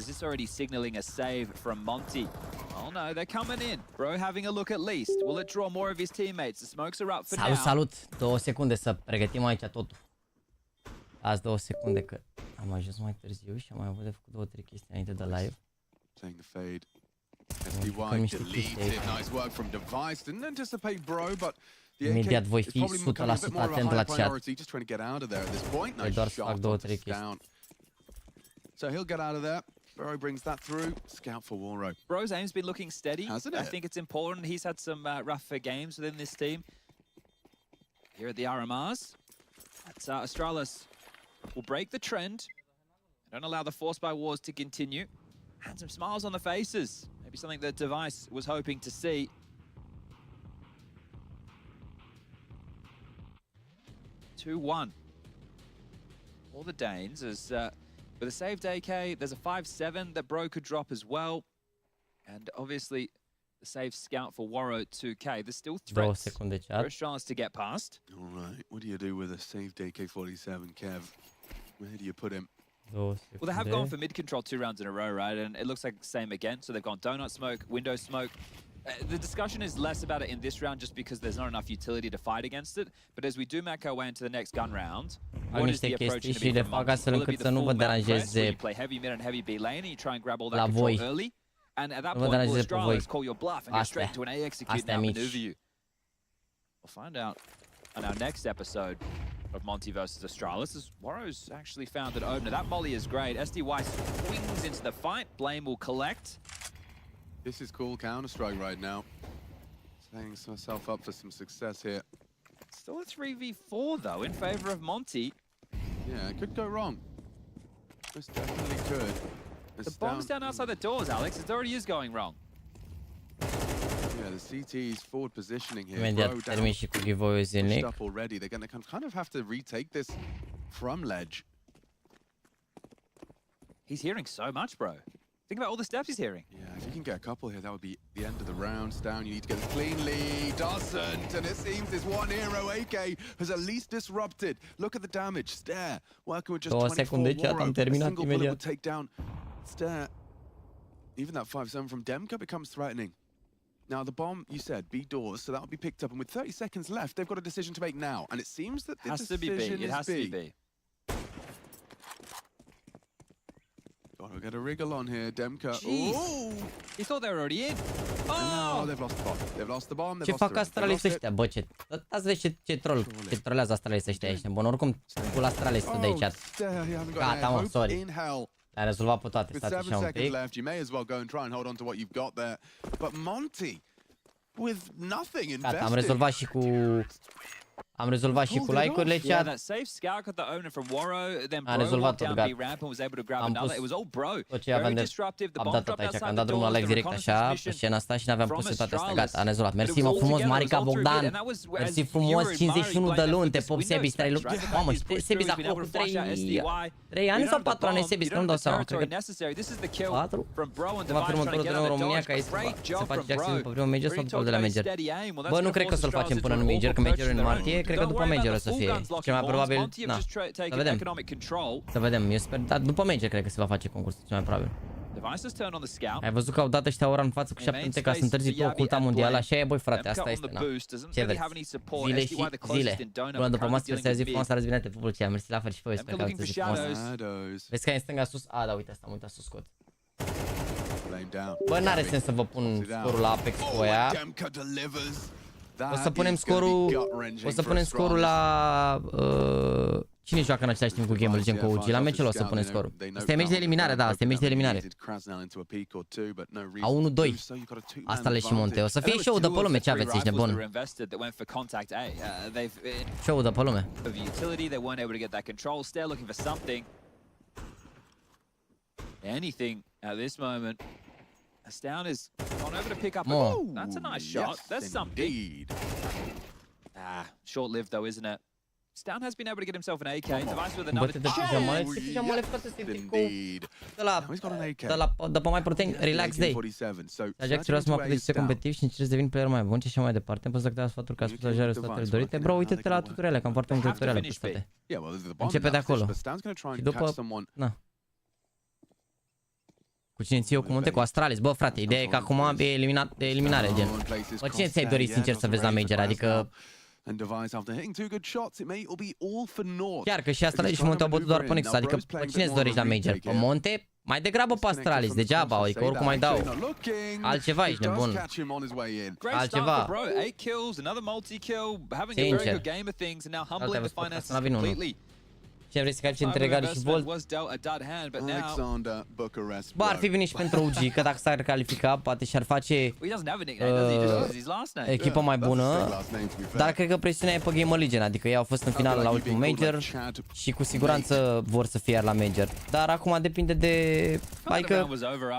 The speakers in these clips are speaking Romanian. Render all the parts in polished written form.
Is this already signaling a save from Monty? Oh no, they're coming in. Bro having a look at least. Will it draw more of his teammates? The smokes are up for now. Salut! 2 secunde să pregătim aici totul. Azi 2 secunde că am ajuns mai târziu și am mai avut de făcut 2-3 chestii înainte de live. Taking the fade. SDY deleted. Nice work from device. Didn't anticipate bro, but imediat voi fi 100% atent la chat. Just trying to get out of there at this point. Voi doar să fac 2-3 chestii. So he'll get out of there. Burrow brings that through. Scout for Warro. Bro's aim's been looking steady. Hasn't it? I think it's important. He's had some rougher games within this team. Here at the RMRs, that's Astralis will break the trend. Don't allow the force by wars to continue. And some smiles on the faces. Maybe something that Device was hoping to see. (2-1). All the Danes as with a saved AK, there's a 5-7 that Bro could drop as well. And obviously the save scout for Warro 2K. There's still threats for Astralis to get past. All right, what do you do with a saved AK-47, Kev? Where do you put him? Well, they have gone for mid control 2 rounds in a row, right? And it looks like the same again. So they've gone donut smoke, window smoke. The discussion is less about it in this round just because there's not enough utility to fight against it. But as we do make our way into the next gun round, what is the approach going to be from Monty? Will it be the full map press where you play heavy mid and heavy B lane and you try and grab all that control early? And at that point, will Astralis call your bluff and go straight into an A execute and maneuver you? We'll find out on our next episode of Monty versus Astralis, as Warro's actually found an opener. That molly is great. SDY swings into the fight. Blame will collect. This is cool Counter-Strike right now. Setting myself up for some success here. Still a 3v4 though, in favor of Monty. Yeah, it could go wrong. This definitely could. The bomb's down outside the doors, Alex. It already is going wrong. Yeah, the CT's forward positioning here. Imediat termin și cu giveaway-ul zilnic. Already. They're going to kind of have to retake this from ledge. He's hearing so much, bro. Think about all the steps he's hearing. Yeah, if you can get a couple here, that would be the end of the round. Down, you need to get this cleanly. Doesn't, and it seems this one hero AK has at least disrupted. Look at the damage. Stare, working with just 24 Warro. A single bullet would take down Stare. Even that 5-7 from Demka becomes threatening. Now the bomb, you said, B doors, so that'll be picked up. And with 30 seconds left, they've got a decision to make now. And it seems that the decision it has to be B. Got to get a wriggle on here, Demka. Ooh! He thought they were already in. Oh! No, they've lost the bomb. They've lost the bomb. Ce fac Astralis ăștia, bă, ați văzut ce troll, ce trollează Astralis ăștia aici. Bun, oricum, cu Astralis tu de aici. Gata, mă, sorry. Le-a rezolvat pe toate, stați așa un pic. You may as well go and try and hold on to what you've got there. But Monty, with nothing invested. Gata, am rezolvat și cu... Am rezolvat și cu like-urile chat. Am rezolvat tot, gata. Am pus tot ce aveam de updatat aici, că am dat drumul la live direct așa, pe scena asta și n-aveam pus toate astea, gata, am rezolvat. Mersi mă frumos, Marica Bogdan, mersi frumos, 51 de luni, te pop Sebis, 3 luni. Mamă, Sebis acolo cu 3 ani sau 4 ani Sebis, că nu-mi dau seama, cred că 4? Va fi următorul turneu în România, că aici se face Jackson pe primul major sau după al doilea major? Bă, nu cred că o să-l facem până în major, că majorul în martie. Cred că după major o să fie. Cel mai probabil, na, să vedem. Să vedem, eu sper, dar după major cred că se va face concursul, cel mai probabil. Ai văzut că au dat ăștia ora în față cu 7 ca să întârzi pe oculta mondială, așa e, băi frate, asta este, na. Ce vreți? Zile și zile. Până după masă, să zi frumos, arăți bine, te pupul cea, mersi la fel și pe voi, sper că aveți zi frumos. Vezi că ai în stânga sus? A, da, uite asta, am uitat să scot. Bă, n-are sens să vă pun scorul la Apex cu aia. O să punem scorul la... Cine joacă în același timp cu GamerLegion cu OG? La meciul o să punem scorul. Asta e meci de eliminare, da, asta e meci de eliminare. A 1-2. Asta le și Monte. O să fie show de pe lume, ce aveți, ești nebun. Show de pe lume. Down is gone over to pick up. Oh, that's a nice shot. That's something. Ah, short-lived though, isn't it? Stan has been able to get himself an AK. Device with another. De pe MYPROTEIN, relax day. Jax vreau să mă apuc de competitiv și încerc să devin player mai bun și așa mai departe. Îmi poți să câteva sfaturi ca să puteți ajunge rezultatele dorite. Bro, uite-te la tutoriale, că am foarte multe tutoriale pe toate. Începe de acolo. Și după, na. Cu cine ții eu cu munte? Cu Astralis. Bă, frate, ideea e că acum e eliminare, gen. Bă, cine ți-ai dorit sincer să vezi la Major? Adică... Chiar că și Astralis și Monte au bătut doar pe Nexus. Adică, bă, cine îți dorești la Major? Pe Monte? Mai degrabă pe Astralis, degeaba, adică oricum mai dau. Altceva, ești nebun. Altceva. Sincer. Asta vine unul. Cine vrei să califici între Regal și Volt? Bă, ar fi venit și pentru OG, că dacă s-ar califica, poate și-ar face echipă mai bună. Dar cred că presiunea e pe GAMERLEGION, adică ei au fost în finală la ultimul Major și cu siguranță vor să fie iar la Major. Dar acum depinde de... Adică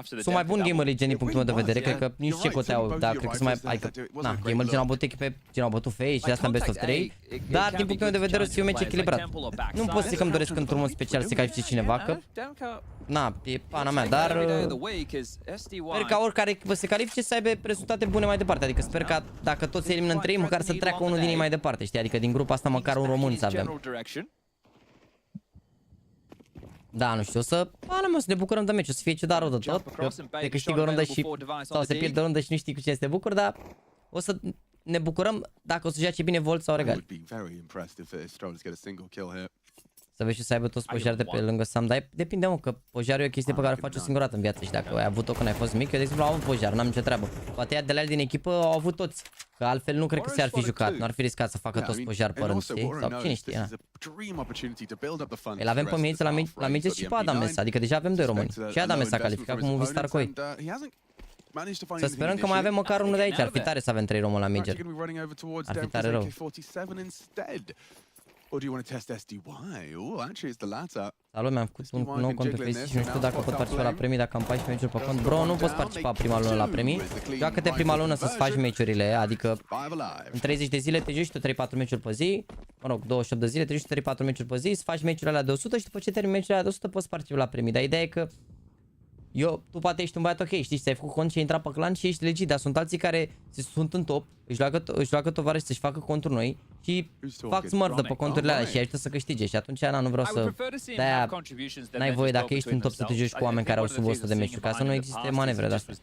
sunt mai buni GAMERLEGION din punctul meu de vedere, cred că nici ce cote au, dar cred că sunt mai... Adică, na, GAMERLEGION au bătut echipe, gen au bătut FaZe și asta în best of 3. Dar din punctul meu de vedere o să fie un meci echilibrat. Nu pot să îmi doresc într-un mod special să califice cineva, că... Na, e pana mea, dar... Sper ca oricare echipă se califice să aibă rezultate bune mai departe. Adică sper că dacă toți se elimină în 3, măcar să treacă unul din ei mai departe, știi? Adică din grupa asta măcar un român să avem. Da, nu știu, o să... Pana mea, să ne bucurăm de meci, o să fie ciudat rău de tot. Că te câștigă o rundă și... Sau se pierde o rundă și nu știi cu cine să te bucuri, dar... O să ne bucurăm dacă o să joace bine Volt sau Regal. Să vezi și să aibă toți pojari de pe lângă Sam, dar depinde, mă, că pojarul e o chestie pe care o faci o singură dată în viață și dacă ai avut-o când ai fost mic, eu de exemplu am avut pojar, n-am nicio treabă. Poate ea de la el din echipă au avut toți, că altfel nu cred că s-ar fi jucat, nu ar fi riscat să facă toți pojar pe rând, știi? Sau cine știe, na. Îl avem pe Mieiță la Mieiță și pe Adames, adică deja avem 2 români. Și Adames s-a calificat cu Movie Star Coi. Să sperăm că mai avem măcar unul de aici, ar fi tare să avem 3 români la Major. Ar fi tare rău. Or do you want to test SDY? Oh, actually it's the latter. Salut, mi-am făcut un nou cont pe Facebook și nu știu dacă pot participa la premii dacă am 14 meciuri pe cont. Bro, nu poți participa prima lună la premii. Joacă-te prima lună să-ți faci meciurile, adică în 30 de zile te joci tu 3-4 meciuri pe zi. Mă rog, 28 de zile te joci 3-4 meciuri pe zi, să faci meciurile alea de 100 și după ce termini meciurile alea de 100 poți participa la premii. Dar ideea e că tu poate ești un băiat ok, știi, ți-ai făcut cont și ai intrat pe clan și ești legit, dar sunt alții care sunt în top, își joacă tovarăși să-și facă conturi noi și fac smurf pe conturile alea și ajută să câștige și atunci nu vreau să... De-aia n-ai voie dacă ești în top să te joci cu oameni care au sub 100 de meciuri, ca să nu existe manevre de astea.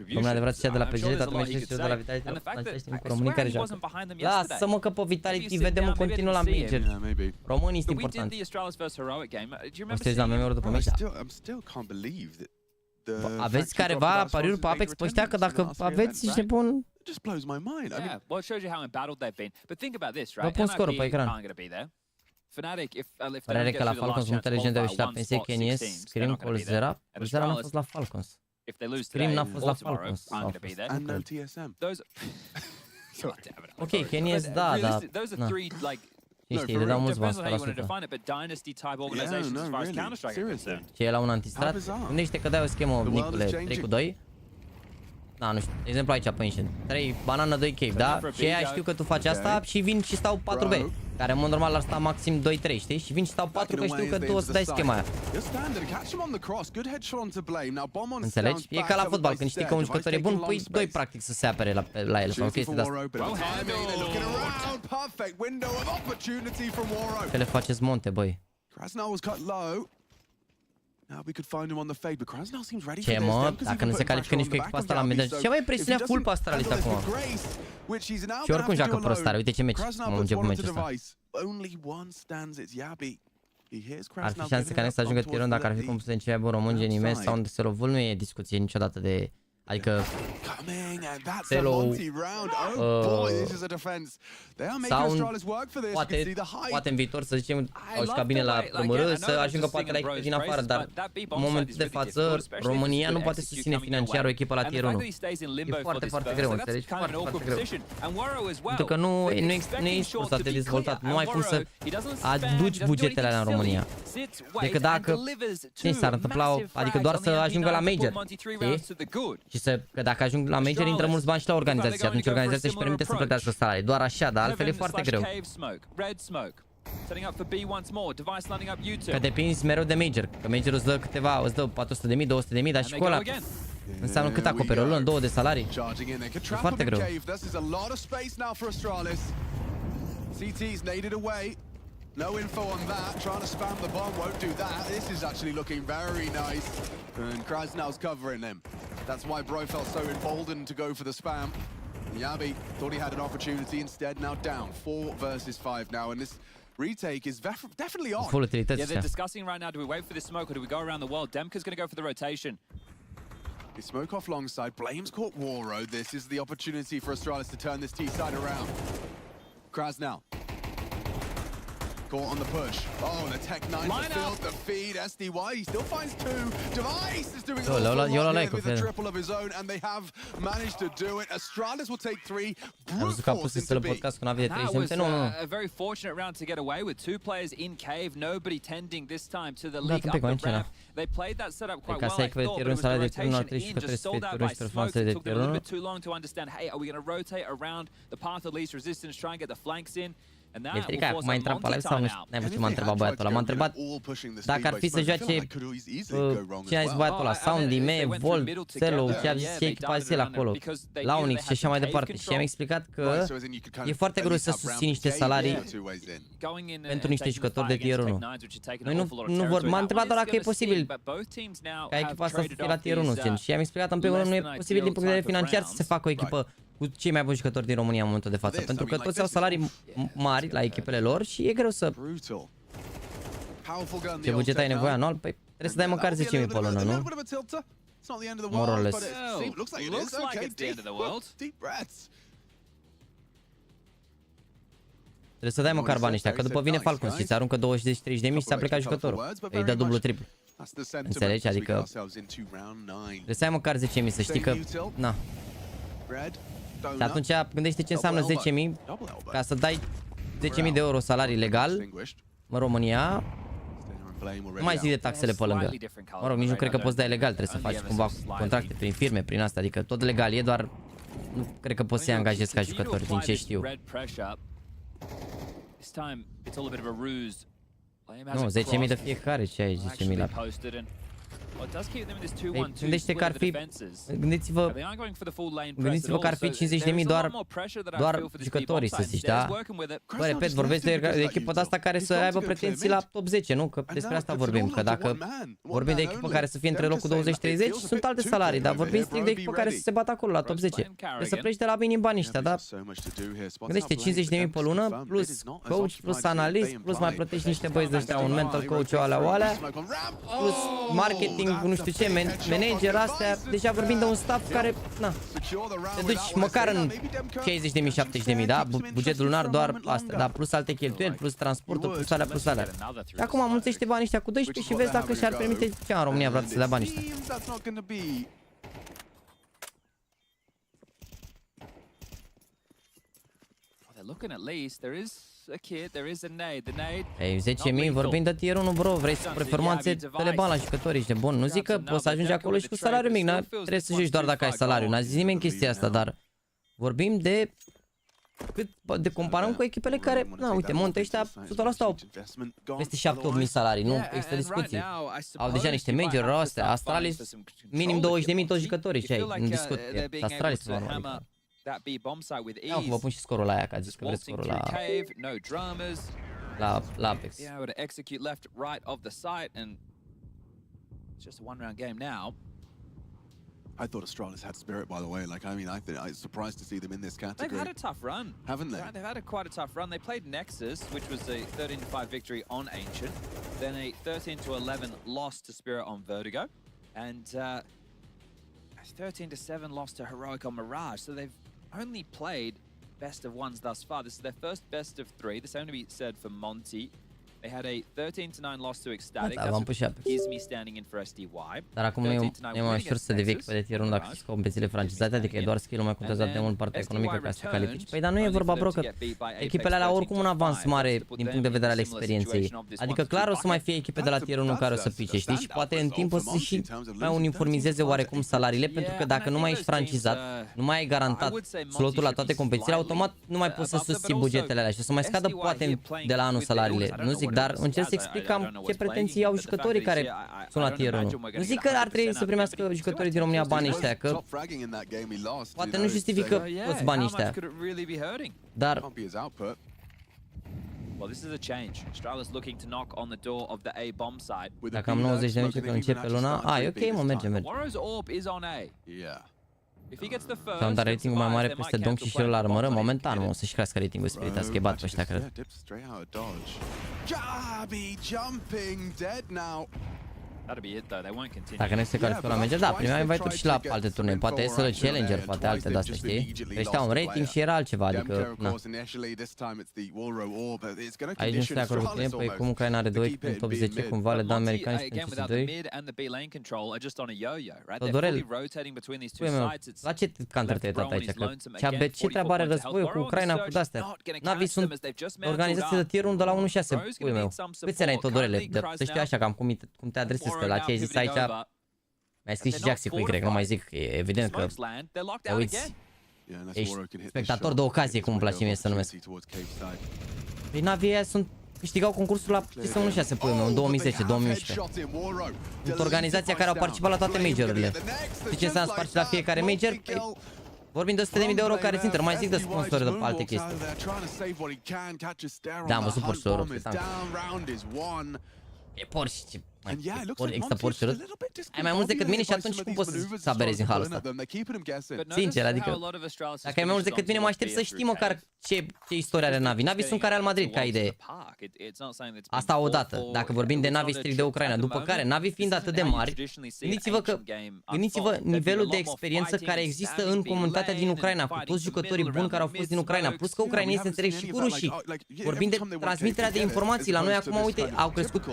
Domnule, adevărat cea de la PGL, toată meciul și de la Vitality, știm cu românii care joacă. Lasă-mă că pe Vitality vedem în continuu la Major. Românii sunt importanti. Mă știți la meme-uri după meci? Aveți careva pariuri pe Apex pe ăștia? Că dacă aveți, ești nebun. Vă pun scorul pe ecran. Părere că la Falcons multe legende au ieșit la pensie, Kenies, Scream, Colzera. Colzera n-a fost la Falcons. Scream n-a fost la Falcons. Ok, Kenies, da, da. Știi, le dau mulți bani, 100%. Și e la un antistrat. Gândește că dai o schemă, Nicule, 3-2. Da, nu știu, de exemplu aici pe Ancient 3 banană, 2 cave, da? Și ei știu că tu faci asta și vin și stau 4B, care în mod normal ar sta maxim 2-3, știi? Și vin și stau 4 că știu că tu o să dai schema aia. Înțelegi? E ca la fotbal, când știi că un jucător e bun, pui 2 practic să se apere la el sau chestii de asta. Ce le faceți monte, băi? Ce mă? Dacă nu se califică nici cu echipa asta la medal. Ce mai presiunea full pe Astralis acum? Și oricum joacă prostare. Uite ce meci. Am început meciul ăsta. Ar fi șanse ca să ajungă tirul dacă ar fi cum să în ceva bun român gen Imes sau unde se lovul. Nu e discuție niciodată de... Adică Selo sau poate în viitor să zicem au jucat bine la RMR să ajungă poate la echipă din afară, dar în momentul de față România nu poate susține financiar o echipă la tier 1. E foarte, foarte greu, înțelegi? Foarte, foarte greu. Pentru că nu e spus atât de dezvoltat, nu ai cum să aduci bugetele alea în România. Decât dacă ce s-ar întâmpla, adică doar să ajungă la Major, știi? Și că dacă ajung la Major, intră mulți bani și la organizație și atunci organizația își permite să plătească salarii. Doar așa, dar altfel e foarte greu. Că depinzi mereu de Major. Că Major îți dă câteva, îți dă 400.000, 200.000, dar și cu ăla înseamnă cât acoperi o lună, 2 de salarii. E foarte greu. No info on that. Trying to spam the bomb won't do that. This is actually looking very nice. And Krasnal's covering him. That's why Bro felt so emboldened to go for the spam. Yabi thought he had an opportunity, instead now down 4 versus 5 now, and this retake is definitely on. Yeah, they're discussing right now, do we wait for this smoke or do we go around the world? Demka's going to go for the rotation. They smoke off long side, blames caught Warroad. This is the opportunity for Astralis to turn this T side around. Krasnal. Caught on the push. Oh, the Tech 9 fulfilled the feed. SDY, he still finds 2. Device is doing an awful lot here with a triple of his own, and they have managed to do it. Astralis will take 3. Brute force into B. That was a very fortunate round to get away with 2 players in cave, nobody tending this time to the leak up the ramp. They played that setup quite well, I thought, but it was the rotation in, just stalled out by smoke. It took them a little bit too long to understand, hey, are we going to rotate around the path of least resistance, try and get the flanks in? E frica, acum a intrat pe live sau nu știu, n-ai văzut ce m-a întrebat băiatul ăla. M-a întrebat dacă ar fi să joace, cine a zis băiatul ăla, Sound, Me, Volt, Celo, ce a zis ce echipa zis el acolo, la Unix și așa mai departe. Și am explicat că e foarte greu să susții niște salarii pentru niște jucători de tier 1. Noi m-a întrebat doar dacă e posibil ca echipa asta să fie la tier 1, și am explicat în primul rând nu e posibil din punct de vedere financiar să se facă o echipă cu cei mai buni jucători din România în momentul de față, pentru că toți au salarii mari la echipele lor și e greu să... Ce buget ai nevoie anual? Păi trebuie să dai măcar 10.000 pe lună, nu? More or less. Trebuie să dai măcar banii ăștia, că după vine Falcons și ți aruncă 20-30.000 și ți-a plecat jucătorul. Îi dă dublu, triplu. Înțelegi? Adică trebuie să ai măcar 10.000, să știi că... Na. Și atunci gândește ce înseamnă 10.000 ca să dai 10.000 de euro salarii legal în România. Nu mai zic de taxele pe lângă. Mă rog, nici nu cred că poți dai legal, trebuie să faci cumva contracte prin firme, prin asta, adică tot legal e, doar nu cred că poți să-i angajezi ca jucători, din ce știu. Nu, 10.000 de fiecare, ce ai 10.000 la... Gândește că ar fi, gândiți-vă că ar fi 50.000 doar jucătorii, să zici, da? Bă, repet, vorbesc de echipă de asta care să aibă pretenții la top 10, nu? Că despre asta vorbim, că dacă vorbim de echipă care să fie între locul 20-30, sunt alte salarii, dar vorbim strict de echipă care să se bată acolo, la top 10. Trebuie să pleci de la minim banii ăștia, da? Gândește 50.000 pe lună, plus coach, plus analist, plus mai plătești niște băieți de ăștia, un mental coach, o alea, plus marketing, nu știu ce, manager, astea, deja vorbim de un staff care, na, te duci măcar în 60.000, 70.000, da? Bugetul lunar doar astea, da? Plus alte cheltuieli, plus transportul, plus alea, plus alea. Și acum mulțește banii ăștia cu 12 și vezi dacă și-ar permite cea în România vreau să dea banii ăștia. Ei, 10.000, vorbim de tier 1, bro, vrei să performanțe de bani la jucători, ești de bun. Nu zic că poți să ajungi acolo și cu salariu mic, trebuie să joci doar dacă ai salariu, n-a zis nimeni chestia asta, dar vorbim de cât comparăm cu echipele care, na, uite, Monte ăștia 100% au peste 7-8.000 salarii, nu există discuții. Au deja niște major-uri astea, Astralis, minim 20.000 toți jucătorii și ai, în discuție, Astralis normal. Ia, vă pun și scorul la aia, că a zis că vreți scorul la Apex. I thought Astralis had spirit, by the way. Like, I mean, I'm surprised to see them in this category. They've had a tough run, haven't they? They've had quite a tough run. They played Nexus, which was a 13-5 victory on Ancient, then a 13-11 loss to Spirit on Vertigo, and 13-7 loss to Heroic on Mirage. So they've only played best of ones thus far. This is their first best of 3. The same to be said for Monty. They had a 13-9 loss to Ecstatic. That's Gizmi standing in for SDY. Dar acum nu e mai ușor să devii pe de tier 1 dacă știi competițiile francizate, adică e doar skill-ul mai contează de mult partea economică ca să te califici. Păi dar nu e vorba, bro, că echipele alea au oricum un avans mare din punct de vedere al experienței. Adică clar o să mai fie echipe de la tier 1 care o să pice, știi? Și poate în timp o să și mai uniformizeze oarecum salariile, pentru că dacă nu mai ești francizat, nu mai ai garantat slotul la toate competițiile, automat nu mai poți să susții bugetele alea și o să mai scadă poate de la anul salariile. Nu zic, dar încerc să explicăm ce pretenții au jucătorii care sunt la tier 1. Nu zic că ar trebui să primească jucătorii din România banii ăștia, că poate nu justifică toți banii ăștia. Dar Well, this is a change. Astralis looking to knock on the door of the A bomb site. Dacă am 90 de minute când începe luna, e ok, mă, merge. Warrow's orb is on A. Yeah. If he gets the first, am dat ratingul mai mare peste Donk și Shiro la armără, momentan o să-și crească ratingul Spirit, a schimbat pe ăștia, cred. Jabi jumping dead now. Dacă nu se califică la Major, da, primeam invite-uri și la alte turnee, poate e să-l Challenger, poate alte de-astea, știi? Creștea un rating și era altceva, adică, na. Aici nu sunt de acord cu tine, păi cum Ucraina are 2 în top 10, cumva le dă americani și când se doi? Todorel, pui meu, la ce counter te-ai dat aici? Că ce treabă are războiul cu Ucraina cu de-astea? Navi sunt organizații de tier 1 de la 1.6, pui meu. Câți ani ai, Todorele? Să știu așa, cam cum te adresezi. La ce ai zis aici, mi-ai scris și Jaxi cu Y, nu mai zic, e evident că te uiți, ești spectator de ocazie, cum îmi place mie să numesc. Păi Navi aia câștigau concursul la CS 1.6, pui meu, în 2010-2011. Sunt organizația care au participat la toate majorurile. Știi ce înseamnă să participi la fiecare major? Păi, vorbim de 100.000 de euro care țintă, nu mai zic de sponsori de alte chestii. Da, am văzut porților pe tank. E Porsche, există Porsche-uri? Ai mai mulți decât mine și atunci cum poți să aberezi în halul ăsta? Sincer, adică, dacă ai mai mulți decât mine, mă aștept să știi măcar ce istorie are Navi. Navi sunt ca Real Madrid, ca idee. Asta odată, dacă vorbim de Navi strict de Ucraina. După care, Navi fiind atât de mari, gândiți-vă nivelul de experiență care există în comunitatea din Ucraina, cu toți jucătorii buni care au fost din Ucraina, plus că ucrainenii se înțeleg și cu rușii. Vorbim de transmiterea de informații. La noi acum, uite, a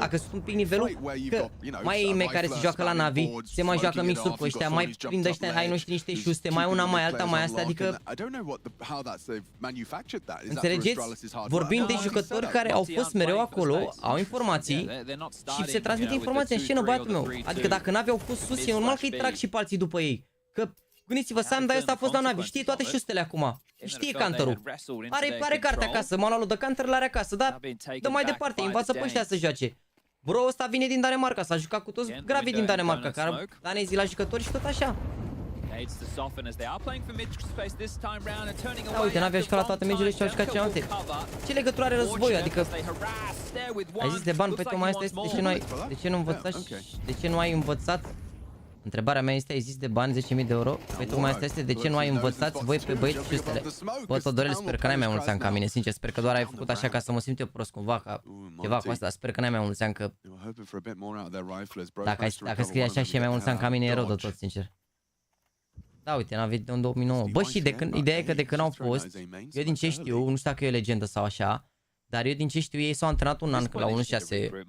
crescut un pic nivelul. Că mai e mei care se joacă la Navi, se mai joacă mixuri cu ăștia, mai prind ăștia ai noștri niște șuste, mai una, mai alta, mai astea, adică... Înțelegeți? Vorbim de jucători care au fost mereu acolo, au informații și se transmite informația în scenă, băiatul meu. Adică dacă Navi au fost sus, e normal că îi trag și pe alții după ei. Că gândiți-vă, Sam, dar ăsta a fost la Navi, știe toate șustele acum. Știe canterul. Are cartea acasă, manualul de canter l-are acasă, dar dă mai departe, învață pe ăștia să joace. Bro, ăsta vine din Danemarca, s-a jucat cu toți gravii din Danemarca, care danezii la jucători și tot așa. Da, uite, Navi a jucat la toate meciurile și au jucat celelalte. Ce legătură are războiul? Adică, ai zis de bani, păi tocmai asta este, de ce nu ai învățat? Întrebarea mea este, ai zis de bani 10.000 de euro? Păi tocmai asta este, de ce nu ai învățat voi pe băieți șustele? Bă, Todorel, sper că n-ai mai mulți ani ca mine, sincer, sper că doar ai făcut așa ca să mă simt eu prost cumva, ca ceva cu asta, sper că n-ai mai mulți ani, că dacă scrie așa și ai mai mulți ani ca mine, e rău de tot, sincer. Da, uite, n-a venit în 2009. Bă, și ideea e că de când au fost, eu din ce știu, nu știu dacă e o legendă sau așa, dar eu din ce știu, ei s-au antrenat un an la 1.6,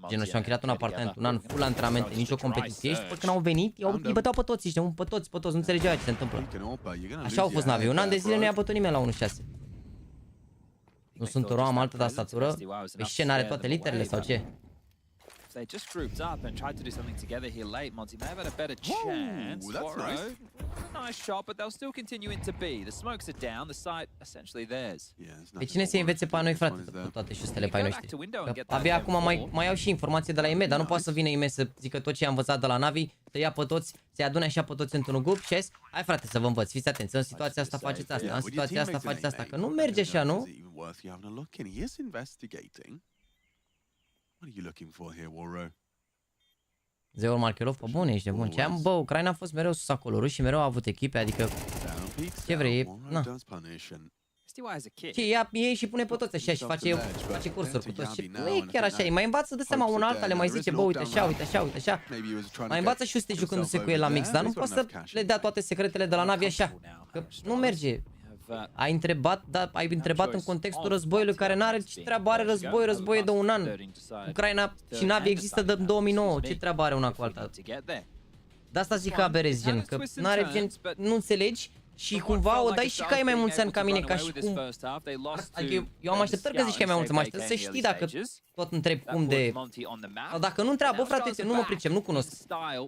genul, și-au închiriat un apartament, un an full antrenamente, nicio competiție, și după când au venit, îi băteau pe toți, pe toți, nu înțelegeau ce se întâmplă. Așa au fost Navi, un an de zile nu i-a bătut nimeni la 1.6. Nu sunt o am altă tastatură? Păi și ce, n-are toate literele sau ce? They just grouped up and tried to do something together here late. Monty may have had a better chance. Warrow, nice shot, but they'll still continue into B. The smokes are down, the site essentially theirs. Pe cine se învețe pe noi, frate, cu toate șustele pe ai noștri? Abia acum mai au și informație de la IME, dar nu poate să vină IME să zică tot ce am învățat de la Navi, să ia pe toți, să-i adune așa pe toți într-un grup și hai frate să vă învăț, fiți atenți, în situația asta faceți asta, în situația asta faceți asta, că nu merge așa, nu? What are you looking for here, Warrow? Zeul Markelov, pe bune, ești de bun. Ce am, bă, Ucraina a fost mereu sus acolo, rușii mereu au avut echipe, adică ce vrei, na. Ce ia ei și pune pe toți așa și face cursuri cu toți. Și nu e chiar așa, îi mai învață de seama una alta, le mai zice, bă, uite așa, uite așa, uite așa. Mai învață și uite jucându-se cu el la mix, dar nu poate să le dea toate secretele de la Navi așa, că nu merge. Ai întrebat în contextul războiului care n-are ce treabă are război de un an. Ucraina și Navi există de 2009, ce treabă are una cu alta? De asta zic că aberezi, gen, că n-are gen, nu înțelegi și cumva o dai și că ai mai mulți ani ca mine, ca și cum... Adică eu am așteptări că zici că ai mai mulți, mă aștept să știi dacă tot întrebi cum de... Sau dacă nu întreabă, bă frate, uite, nu mă pricep, nu cunosc.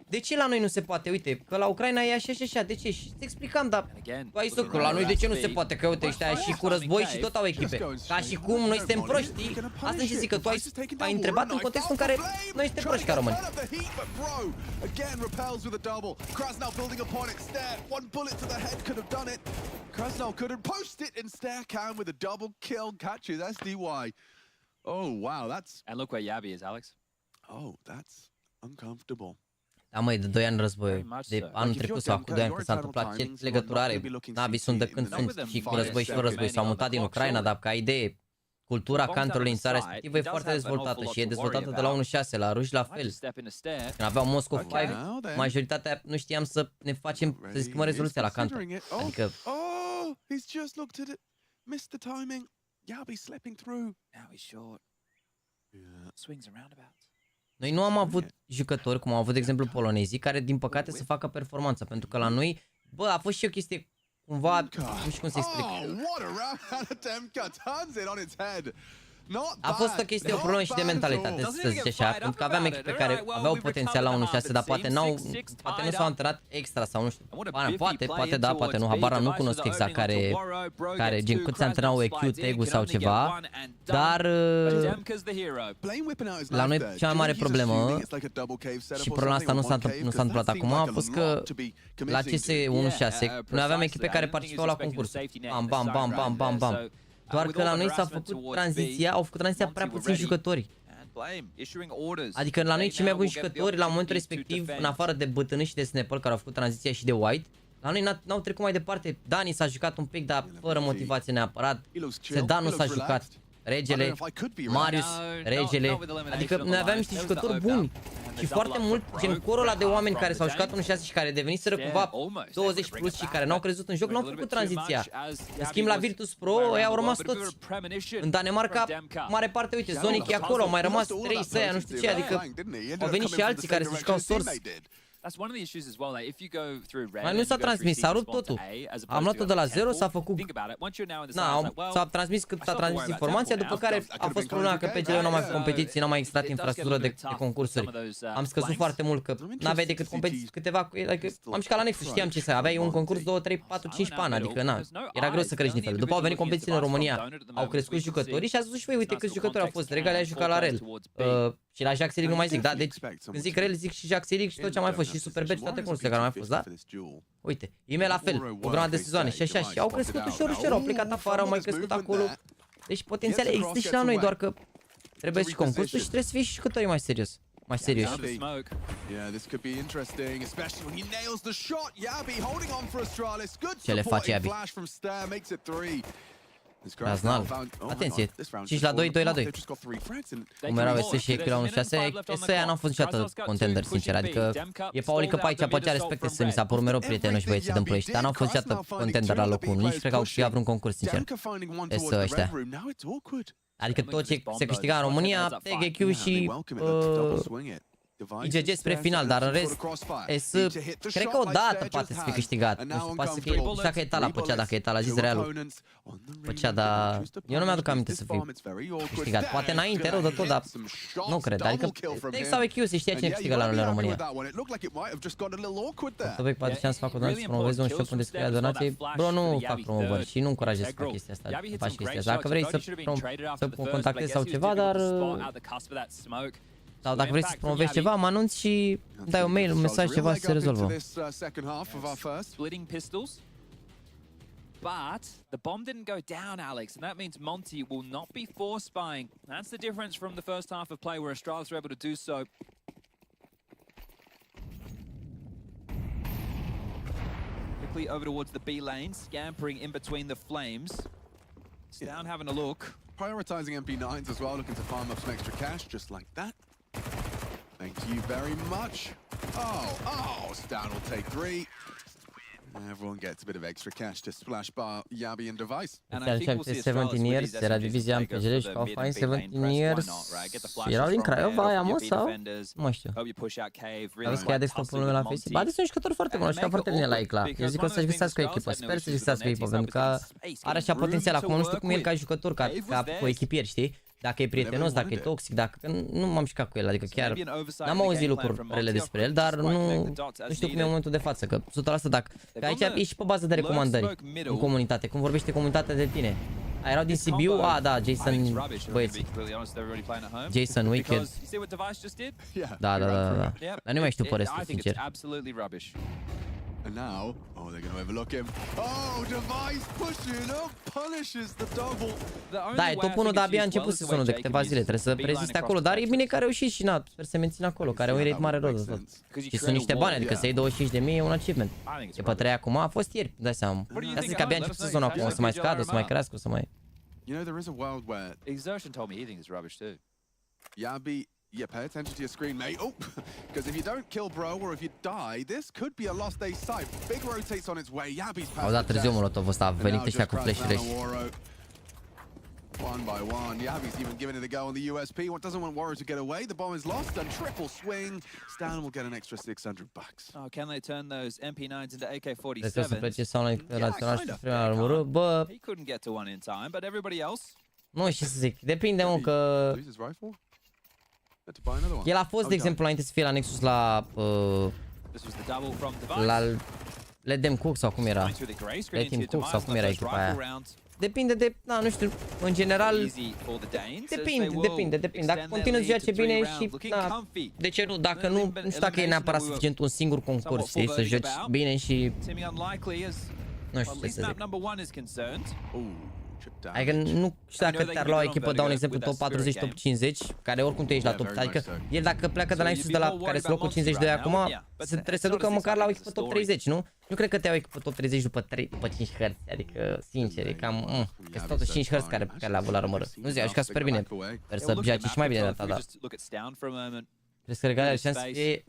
De ce la noi nu se poate? Uite, că la Ucraina e așa și așa, de ce? Și îți explicam, dar tu ai zis că la noi de ce nu se poate? Că uite, ăștia și cu război și tot au echipe. Ca și cum noi suntem proști, asta și zic că tu ai întrebat în contextul în care noi suntem proști ca români. Have done it. Krasnal couldn't post it, and Stair can with a double kill catches SDY. Oh, wow, that's... And look where Yabi is, Alex. Oh, that's uncomfortable. Da, măi, de 2 ani război. De anul trecut sau acum 2 ani când s-a întâmplat, ce legătură are? Nabii sunt de când sunt și cu război și fără război. S-au mutat din Ucraina, dar ca idee, cultura counterului în țara respectivă e foarte dezvoltată și e dezvoltată de la 1.6, la ruși la fel. Când aveau Moscow 5, majoritatea nu știam să ne facem, să schimbăm rezoluția la counter. Adică... Oh, he's just looked at it. Missed the timing. Yabi slipping through. Now he's short. Swings and roundabouts. Noi nu am avut jucători, cum au avut de exemplu polonezii, care din păcate să facă performanță, pentru că la noi, bă, a fost și o chestie cumva, nu știu cum să explic. A fost o chestie, o problemă și de mentalitate, să zice așa, pentru că aveam echipe care aveau potențial la 1.6, dar poate nu s-au antrenat extra sau nu știu. Poate da, poate nu, habar nu cunosc exact care gen cât se antrenau EQ, tag-ul sau ceva, dar la noi cea mai mare problemă și problema asta nu s-a întâmplat acum a fost că la CS 1.6 noi aveam echipe care participau la concurs. Bam, bam, bam, bam, bam, bam. Doar că la noi s-a făcut tranziția, au făcut tranziția prea puțini jucători. Adică la noi cei mai buni jucători la momentul respectiv, în afară de bătâni și de snapper care au făcut tranziția și de white, la noi n-au trecut mai departe. Dani s-a jucat un pic, dar fără motivație neapărat. Sedan nu s-a jucat. Regele, Marius, Regele, adică noi aveam niște jucători buni și foarte mult, gen corul ăla de oameni care s-au jucat 1.6 și care deveniseră cumva 20 plus și care n-au crezut în joc, n-au făcut tranziția. În schimb la Virtus Pro, ei au rămas toți. În Danemarca, mare parte, uite, Zonic e acolo, au mai rămas 3 săia, nu știu ce, adică au venit și alții care se jucau Source. Mai nu s-a transmis, s-a rupt totul. Am luat-o de la 0, s-a făcut... S-a transmis cât s-a transmis informația, după care a fost problema că PGL nu a mai făcut competiții, n-a mai existat infrastructură de concursuri. Am scăzut foarte mult, că n-aveai decât competiții câteva... Adică am și ca la Nexus, știam ce să ai, aveai un concurs 2, 3, 4, 5 pani, adică na, era greu să crești nivelul. După au venit competițiile în România, au crescut jucătorii și a zis și voi, uite câți jucători au fost, Regal a jucat la REL. Și la JAXYYYTV nu mai zic, da? Deci când zic REL zic și JAXYYYTV și tot ce a mai fost și Superbet și toate concursurile care au mai fost, da? Uite, IME la fel, o grămadă de sezoane și așa și au crescut ușor, au plecat afară, au mai crescut acolo. Deci potențial există și la noi, doar că trebuie și concursul și trebuie să fie și jucătorii mai serios. Mai serios. Ce le face Yabi? Raznal. Atenție. 5 la 2, 2 la 2. Cum erau SS și EQ la 1.6, SS aia n-au fost niciodată contender, sincer. Adică e Paulică pe aici, poate respecte să mi s-a părut mereu prietenoși băieții din Ploiești, dar n-au fost niciodată contender la locul 1. Nici cred că au câștigat vreun concurs, sincer. SS ăștia. Adică tot ce se câștiga în România, Tag, EQ și IGG spre final, dar în rest, cred că odată poate să fie câștigat. Nu știu, poate să fie, nu știu dacă e Tala păcea, dacă e Tala, zis realul. Păcea, dar eu nu mi-aduc aminte să fie câștigat. Poate înainte, rău de tot, dar nu cred. Adică, Tex sau EQ se știa cine câștigă la anurile în România. Tobec poate știam să fac o donație, să promovezi un shop unde scria donații. Bro, nu fac promovări și nu încurajez să fac chestia asta, să faci chestia asta. Dacă vrei să contactezi sau ceva, dar... Sau dacă vrei să promovezi ceva, mă anunți și dai un mail, un mesaj, ceva să se rezolvă. But the bomb didn't go down, Alex, and that means Monty will not be force buying. That's the difference from the first half of play where Astralis were able to do so. Quickly over towards the B lane, scampering in between the flames. Down having a look. Prioritizing MP9s as well, looking to farm up some extra cash, just like that. Thank you very much. Oh, Stan will take 3. Everyone gets a bit of extra cash to splash bar Yabi and Device. And I think we'll see 17 years, era divizia în PGL și au fain 17 years. Erau din Craiova aia, mă, sau? Nu mai știu. Aveți că ia desktop-ul meu la Facebook. Ba, sunt jucători foarte buni, și foarte bine la Icla. Eu zic că o să-și găsească o echipă, sper să-și găsească o echipă, pentru că are așa potențial. Acum nu știu cum e el ca jucător, ca coechipier, știi? Dacă e prietenos, dacă e toxic, dacă nu m-am jucat cu el, adică chiar n-am auzit lucruri rele despre el, dar nu știu cum e în momentul de față, că 100% dacă aici e și pe bază de recomandări în comunitate, cum vorbește comunitatea de tine. Erau din Sibiu? Da, Jason, băieți. Jason, Wicked. Da. Dar nu mai știu pe restul, sincer. And now, oh, they're going to overlook him. Oh, Device pushing up, punishes the double. Da, e top 1, dar abia a început sezonul de câteva zile. Trebuie să reziste acolo. Dar e bine că a reușit și na, sper să mențină acolo, care are un rate mare rău de tot. Și sunt niște bani, adică să iei 25.000 e un achievement. E pe 3 acum, a fost ieri, dai seama. Ia să zic că abia a început sezonul acum, o să mai scadă, o să mai crească, o să mai... You know, there is a world where... Exertion told me he thinks it's rubbish too. Yabi, yeah, pay attention to your screen, mate. Oh, because if you don't kill bro or if you die, this could be a lost day site. Big rotates on its way. Yabi's Au dat târziu Molotov ăsta, a venit ăștia cu flash-uri. One by one, Yabi's even giving it a go on the USP. What doesn't want Warrior to get away? The bomb is lost and triple swing. Stan will get an extra $600. Oh, can they turn those MP9s into AK-47s? Trebuie să plece sau la internațional și prima armură. Bă, he couldn't get to one in time, but everybody else. Nu știu ce să zic, depinde mă că... El a fost, de exemplu, înainte să fie la Nexus la... la Let Them Cook sau cum era? Let Him Cook sau cum era echipa aia? Depinde de, na, nu știu, în general... Depinde. Dacă continuă să joace bine și, na, de ce nu? Dacă nu, nu știu dacă e neapărat suficient un singur concurs, știi, să joci bine și... Nu știu ce să zic. Adică nu știu dacă te-ar lua o echipă, dau un exemplu, top 40, top 50, care oricum tu ești la top, adică el dacă pleacă de la Nexus, de la care se locul 52 acum, trebuie să ducă măcar la o echipă top 30, nu? Nu cred că te iau o echipă top 30 după 5 hărți, adică sincer, e cam, că sunt totuși 5 hărți care le-a avut la rămără. Nu zic, a jucat super bine, sper să joace și mai bine de data, da. Crezi că Regal are șanse să fie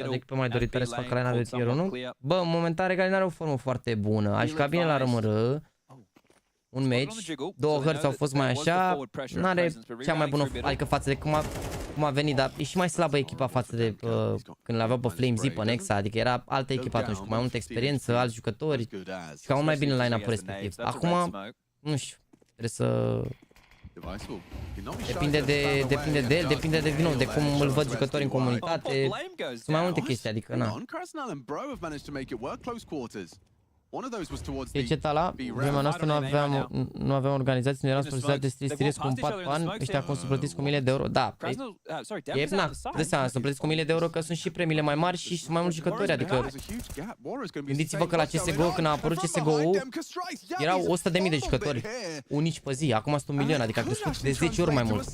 o echipă mai doritoare să facă Clanul de tier 1? Bă, în momentan Regal are o formă foarte bună, a jucat bine la rămără. Un match, 2 hărți au fost mai așa, n-are cea mai bună, adică față de cum a venit, dar e și mai slabă echipa față de când l-aveau pe Flames pe Nexa, adică era altă echipă atunci, cu mai multă experiență, alți jucători, și cam mai bine line-up-ul respectiv. Acum, nu știu, trebuie să... Depinde de el, depinde de cum îl văd jucători în comunitate, sunt mai multe chestii, adică na. E ce la vremea noastră nu aveam organizații, nu eram sponsorizați de street cu un pat ăștia cum sunt plătiți cu 1000 de euro. Da, e na, de seama, sunt plătiți cu 1000 de euro că sunt și premiile mai mari și sunt mai mulți jucători, adică gândiți-vă că la CSGO, când a apărut CSGO-ul, erau 100.000 de jucători unici pe zi, acum sunt 1 milion, adică a crescut de 10 ori mai mult.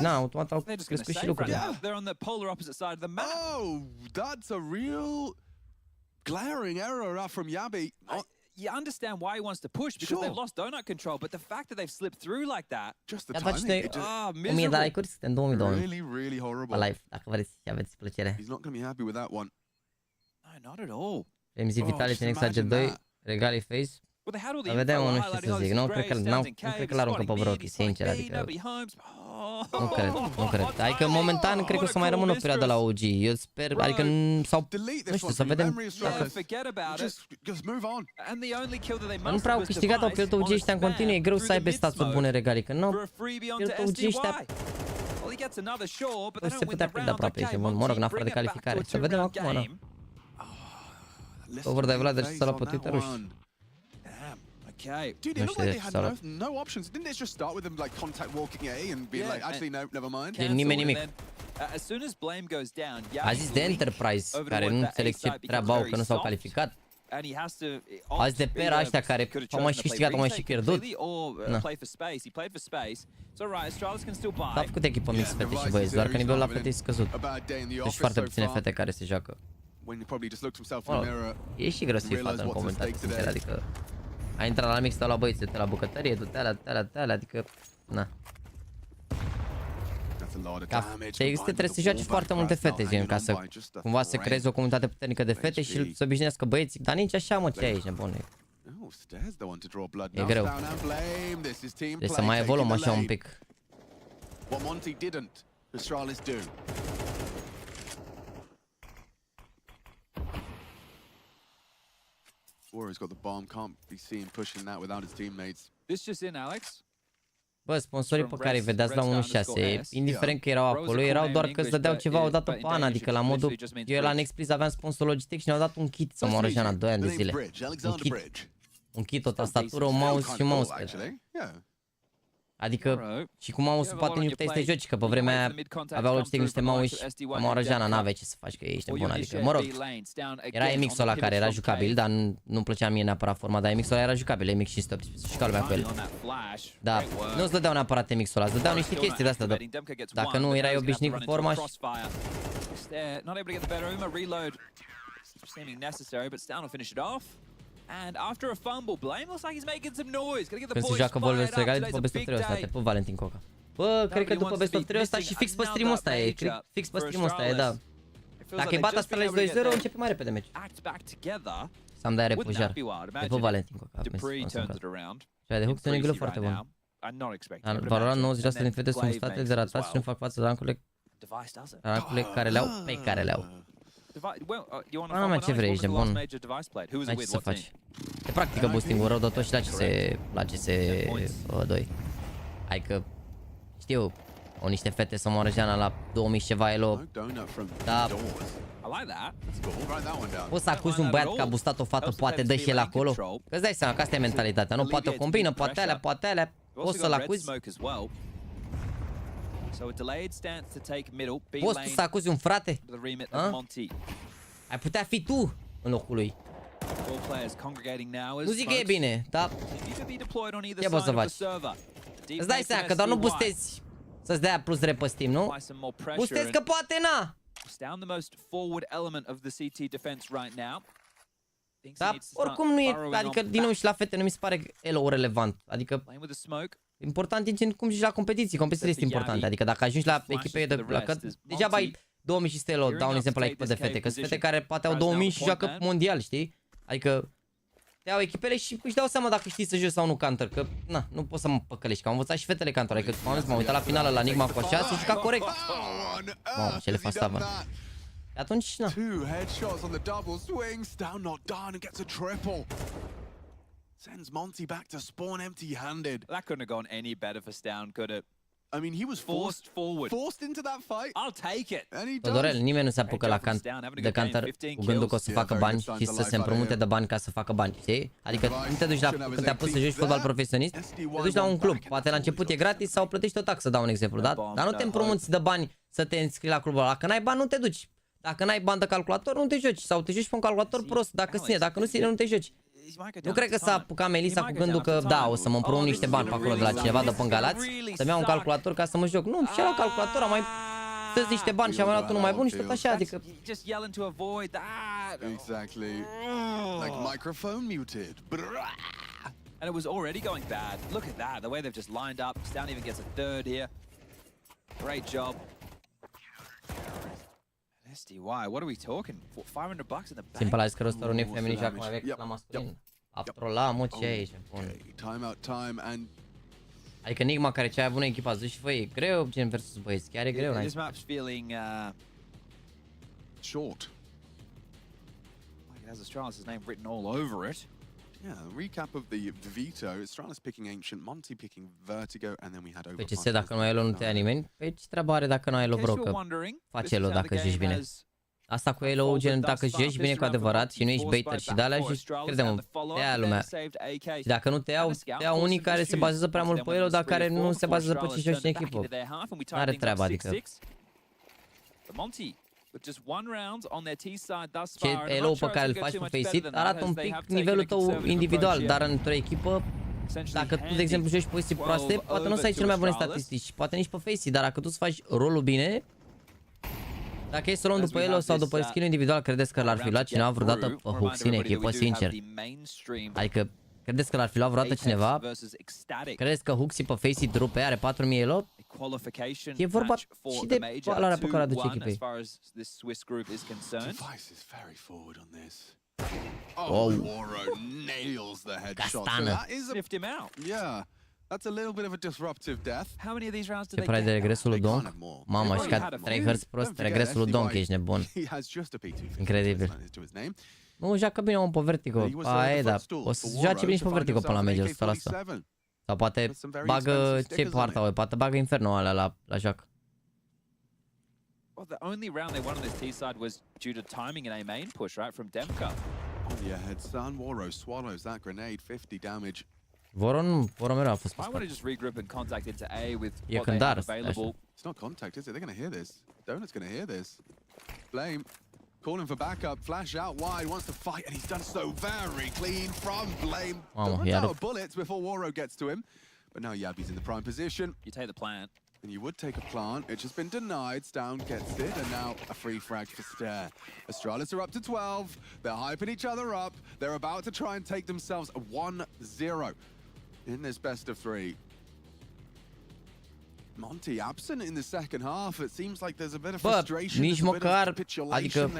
Na, automat au crescut și lucrurile. Glaring error from Yabi. You understand why he wants to push because they've lost donut control, but the fact that they've slipped through like that. Just the timing. 1000 de like-uri, suntem 2002. Really horrible. Live, dacă vreți și aveți plăcere. He's not going to be happy with that one. No, not at all. MZ Vitality Nexa G2, Regali Face. Vedem, nu știu să zic, nu cred că l-aruncă pe Brocky, sincer, adică... Nu cred. Adică momentan cred că o să mai rămână o perioadă la OG. Eu sper, adică sau nu știu, să vedem dacă nu prea au câștigat, au pierdut OG ăștia în continuu, e greu să aibă staturi bune Regali, că nu au pierdut OG ăștia. Se putea pierde aproape și mă rog, în afară de calificare. Să vedem acum, nu? Over de Vlad și s-a pe Twitter-ul. Okay. Dude, it looked like they had no options. Didn't it just start with them like contact walking A and be like, actually no, never mind. Nimic. As soon as blame goes down, a zis de Enterprise, care nu înțeleg ce treaba au, că nu s-au calificat. A zis de Pera ăștia care au mai și câștigat, au mai și pierdut. S-a făcut echipă mix fete și băieți, doar că nivelul la fete e scăzut. Deci foarte puține fete care se joacă. E și greu să fie fată în comentarii, sincer, adică... A intrat la mix, stau la băieți, te la bucătărie, du te-alea, adică... Na. Trebuie să joace foarte multe fete, gen, ca să cumva să creezi o comunitate puternică de fete și să obișnuiască băieții, dar nici așa, mă, ce ai aici, nebune. E greu. Deci să mai evoluăm așa un pic. Warrior's got the bomb, can't be seen pushing that without his teammates. This just in, Alex. Bă, sponsorii pe care îi vedeați la 1.6, indiferent că erau acolo, erau doar că îți dădeau ceva odată pe an, adică la modul, eu la Next Please aveam sponsor Logitech și ne-au dat un kit să mă orăjeana 2 ani de zile. Un kit, o tastatură, un mouse și un mousepad. Adică, și cum Mouse poate nici puteai să te joci, că pe vremea aia aveau Logitech niște mouse, mă răjeana, n-aveai ce să faci, că ești nebun, adică, mă rog, era MX-ul ăla care era jucabil, dar nu-mi plăcea mie neapărat forma, dar MX-ul ăla era jucabil, MX 518, și ca lumea cu el. Da, nu-ți dădeau neapărat MX-ul ăla, îți dădeau niște chestii de-astea, dacă nu erai obișnuit cu forma și... And after a fumble, Blame looks like he's making some noise. Gonna get the Când se boys joacă fired Volvers up. regale Today's după a Best of big 3 ăsta, day. te pup Valentin Coca. Bă, cred că după Best of 3 ăsta și fix pe stream-ul ăsta e, fix pe stream-ul ăsta e, da. Dacă îi bat Astralis 2-0, începe mai repede meci. S-am dat repujar. Te pup Valentin Coca. Și de Hooks e un iglu foarte bun. Valorant 90% din fete sunt mustate, deratați și nu fac față rancurile care le-au, pe care le-au. Nu mai ce vrei, ești nebun. N-ai ce să faci. Te practică boosting-ul rău de tot și la CS2. Hai că știu, au niște fete să moară Jana la 2000 și ceva elo. Da. Poți să acuzi un băiat că a boostat o fată, poate dă și el acolo? Că-ți dai seama că asta e mentalitatea, nu? Poate o combină, poate alea, poți să-l acuzi. Poți tu să acuzi un frate? Ai putea fi tu în locul lui. Nu zic că e bine, dar ce poți să faci? Îți dai seama că doar nu boostezi să-ți dea plus repă Steam, nu? Boostezi că poate, na! Da, oricum nu e, adică din nou și la fete nu mi se pare elo relevant. Adică important e cum joci la competiții, competițiile este importante. Adică dacă ajungi la echipe de că degeaba ai 2500 elo, dau un exemplu la echipă de fete, că sunt fete care poate au 2000 și joacă mondial, știi? Adică te iau echipele și își dau seama dacă știi să joci sau nu counter, că na, nu poți să mă păcălești, că am învățat și fetele counter, adică m-am uitat la finală la Enigma cu așa, se juca corect. Mamă, ce le fac stavă. Atunci, na. Sends Monty back to spawn empty-handed. That couldn't have gone any better for Stown, could it? I mean, he was forced into that fight. I'll take it. Todorel, nimeni nu se apucă la de counter cu gândul că o să facă bani și să se împrumute de bani ca să facă bani, știi? Adică nu te duci la, când te apuci să joci fotbal profesionist, te duci la un club, poate la început e gratis sau plătești o taxă, dau un exemplu, da? Dar nu te împrumuți de bani să te înscrii la clubul ăla. Dacă n-ai bani, nu te duci. Dacă n-ai bani de calculator, nu te joci. Sau te joci pe un calculator prost, dacă ține, dacă nu ține, nu te joci. Nu cred că s-a apucat Melissa cu gândul că da, o să mă împrumut niște bani pe acolo de la cineva de pe Galați, să-mi iau un calculator ca să mă joc. Nu, și-a luat calculator, am mai stăți niște bani și am mai luat unul mai bun și tot așa, adică... Exactly. Like microphone muted. And it was already going bad. Look at that, the way they've just lined up. Stown even gets a third here. Great job. SDY, what are we talking? $500 in the bank? Symbolize că rostorul unui feminin și acum mai vechi la masculin. Aftrola, mă, ce e aici? Adică Enigma care ce-a avut în echipa zi și fă, e greu gen versus băieți, chiar e greu. This map's feeling short. Like it has Astralis' name written all over it. Yeah, recap of the veto. Astralis picking Ancient, Monty picking Vertigo, and then we had over. Pe CS dacă nu ai elo nu te ia nimeni. Pe ce treabă are dacă nu ai elo bro, că face elo dacă joci bine. Asta cu elo gen dacă joci bine cu adevărat și nu ești baiter și de-alea și crede-mă, te ia lumea. Și dacă nu te iau unii care se bazează prea mult pe elo, dar care nu se bazează pe ce joci în echipă. N-are treaba, adică. Ce elo pe care îl faci pe Faceit arată un pic nivelul tău individual, dar într-o echipă, dacă tu, de exemplu, joci poziții proaste, poate nu o să ai cele mai bune statistici, poate nici pe Faceit, dar dacă tu îți faci rolul bine, dacă e să luăm după elo sau după skill individual, credeți că l-ar fi luat cineva vreodată pe Hooks în echipă, sincer? Adică, credeți că l-ar fi luat vreodată cineva? Credeți că Hooks pe Faceit rupe, are 4000 elo? E vorba și de valoarea pe care o aduce echipei. Oh, nails the headshot. Castană. That's a little bit of a disruptive death. How many of these rounds did they get? De regresul lui Donk? Mamă, și ca 3 Hz prost, regresul lui Donk, ești nebun. Incredibil. Nu, joacă bine om pe Vertigo. Aia e, da. O să joace bine și pe Vertigo până la Major, 100%. Sau poate bagă, ce partea o, poate bagă Inferno alea la joacă. Well, the only round they won on this T-side was due to timing and a main push, right, from Demka. On the ahead, Sun Waro swallows that grenade, 50 damage. Voron mereu a fost pe I want to spate. just regroup and contact into A with E what they have cântar, available. It's not contact, is it? They're going to hear this. Donut's going to hear this. Blame. Calling for backup. Flash out wide. Wants to fight, and he's done so very clean from Blame. Donut's out of bullets before Waro gets to him. But now Yabi's in the prime position. You take the plant. And you would take a plant. It's just been denied. Stown gets it, and now a free frag for Stare. Astralis are up to 12. They're hyping each other up. They're about to try and take themselves a 1-0 in this best of 3. Monty absent in the second half. It seems like there's a bit of frustration. Nici măcar, adică,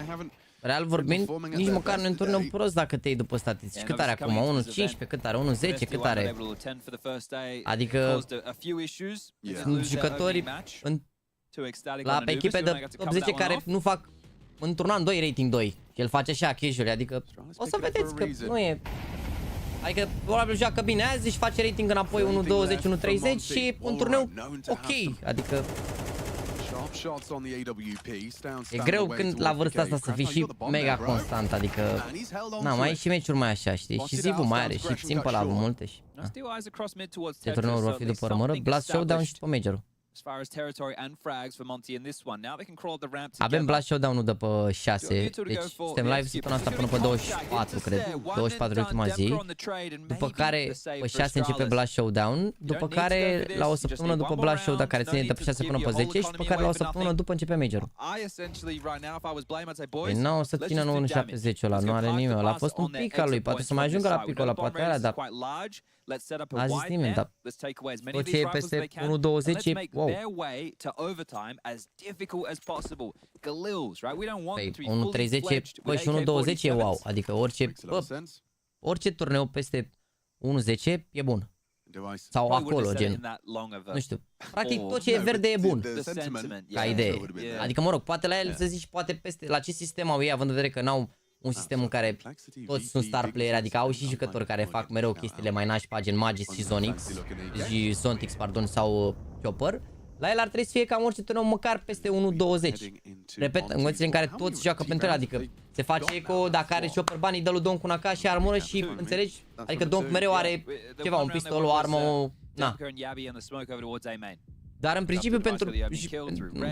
real vorbind, nici măcar nu înturnăm prost dacă te iei după statistici. Cât are acum? 1.15, cât are? 1.10, cât are? Adică sunt jucători la pe echipe de top 10 care nu fac într-un an 2 rating 2. Și el face așa casual, adică o să vedeți că nu e... Adică probabil joacă bine azi și face rating înapoi 1.20, 1.30 și un turneu ok, adică e greu când la vârsta asta să fii și mega constant, adică na, mai ai și meciuri mai așa, știi? Și Zivu mai are și Simple a avut multe și ce turneuri vor fi după urmără, Blast Showdown și după Major-ul. Avem Blast Showdown-ul de pe 6, deci suntem live săptămâna asta până pe 24, cred, 24 de ultima zi, după care pe 6 începe Blast Showdown, după care la o săptămână după Blast Showdown, care ține de pe 6 până pe 10 și după care la o săptămână după începe Major-ul. Păi nu o să țină 1.70 ăla, nu are nimeni, ăla a fost un pic al lui, poate să mai ajungă la picul ăla, poate alea, dar a zis nimeni, dar tot ce e peste 1.20, wow. Păi 1.30, bă, și 1.20 e wow, adică orice turneu peste 1.10 e bun. Sau acolo, gen, nu știu, practic tot ce e verde e bun, ca idee. Adică, mă rog, poate la el să zici, poate peste, la ce sistem au ei, având în vedere că n-au un sistem în care toți sunt star player, adică au și jucători care fac mereu chestiile mai nașpa, gen Magis și Zontix, pardon, sau Chopper. La el ar trebui să fie cam orice turneu măcar peste 1.20. Repet, în condițiile în care toți joacă pentru el, adică se face eco, dacă are Chopper banii, dă lui Donk una ca și armură și, înțelegi? Adică Donk mereu are ceva, un pistol, o armă, na. Dar în principiu pentru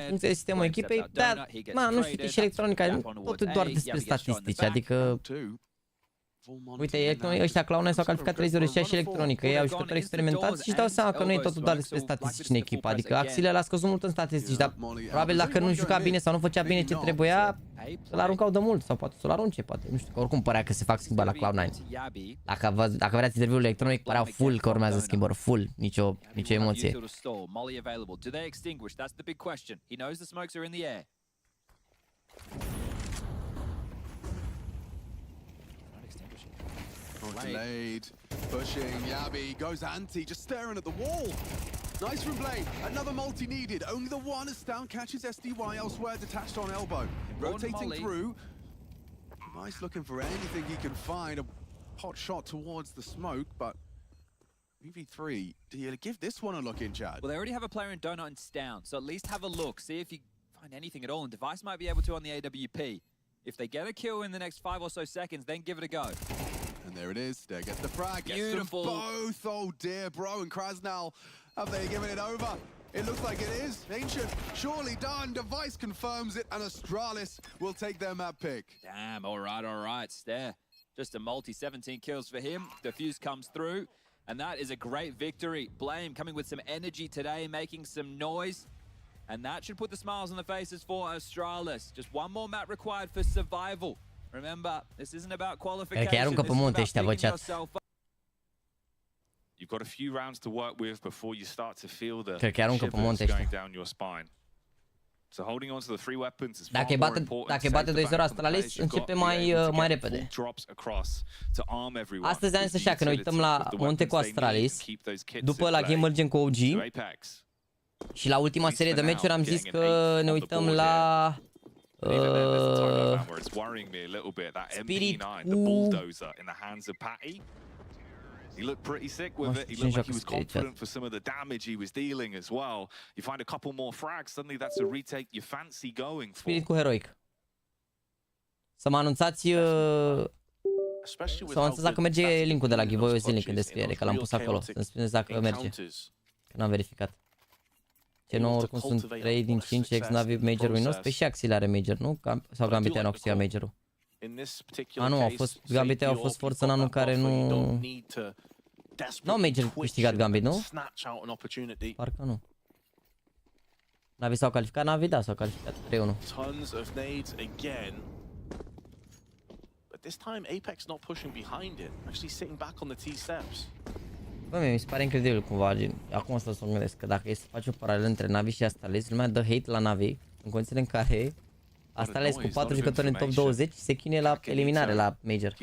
funcție de sistemul echipei, da, nu știu, și electronica, totul doar despre statistici, adică... Uite, ăștia clown s-au calificat 3-0 și electronică, ei au jucători experimentați și își dau seama că nu e totul doar despre statistici în echipă, adică Axile l-a scăzut mult în statistici, dar probabil dacă nu juca bine sau nu făcea bine ce trebuia, să-l aruncau de mult sau poate să-l arunce, poate, nu știu, că oricum părea că se fac schimbări la Cloud9. Dacă vreați interviul electronic, păreau full că urmează schimbări, full, nicio emoție. Delayed, pushing, Yabi goes anti, just staring at the wall. Nice from Blade, another multi needed, only the one as Stown catches SDY elsewhere, detached on elbow. Rotating through, Nice looking for anything he can find, a hot shot towards the smoke, but UV3, do you give this one a look in, Chad? Well, they already have a player in Donut and Stown, so at least have a look, see if you find anything at all, and Device might be able to on the AWP. If they get a kill in the next 5 or so seconds, then give it a go. And there it is. There gets the frag. Beautiful. Gets them both. Oh dear, bro and Krasnal. Have they given it over? It looks like it is. Ancient, surely done. Device confirms it, and Astralis will take their map pick. Damn, all right. Stare. Just a multi, 17 kills for him. Defuse comes through, and that is a great victory. Blame coming with some energy today, making some noise. And that should put the smiles on the faces for Astralis. Just one more map required for survival. Remember, this isn't about qualification. This is about picking yourself up. You've got a few rounds to work with before you start to feel the shivers going down your spine. So holding on to the three weapons is far more important. Dacă bate 2-0 Astralis, începe mai repede. Astăzi am zis așa, că ne uităm la Monte cu Astralis, după la GameRlegion cu OG, și la ultima serie de meciuri am zis că ne uităm la Spirit He looked pretty sick with it. He looked like he was confident for some of the damage he was dealing as well. You find a couple more frags, suddenly that's a retake you fancy going for. Spirit cu heroic. Să mă anunțați Sau însă dacă merge linkul de la giveaway, zi link în descriere, că l-am pus acolo. Să-mi spuneți dacă merge. Că n-am verificat. Ce nou oricum sunt 3 din 5 ex-navi major winners. Pe și Axile are major, nu? Sau Gambit nu a câștigat majorul. Nu, au fost, Gambit au fost forță în anul care nu... Nu au major câștigat Gambit, nu? Parcă nu. Navi s-au calificat? Navi, da, s-au calificat. 3-1. Bă, mi se pare incredibil cumva, acum să mă gândesc că dacă e să faci o paralelă între Navi și Astralis, lumea dă hate la Navi în condițiile în care Astralis cu 4 jucători în top 20 se chinuie la eliminare la Major.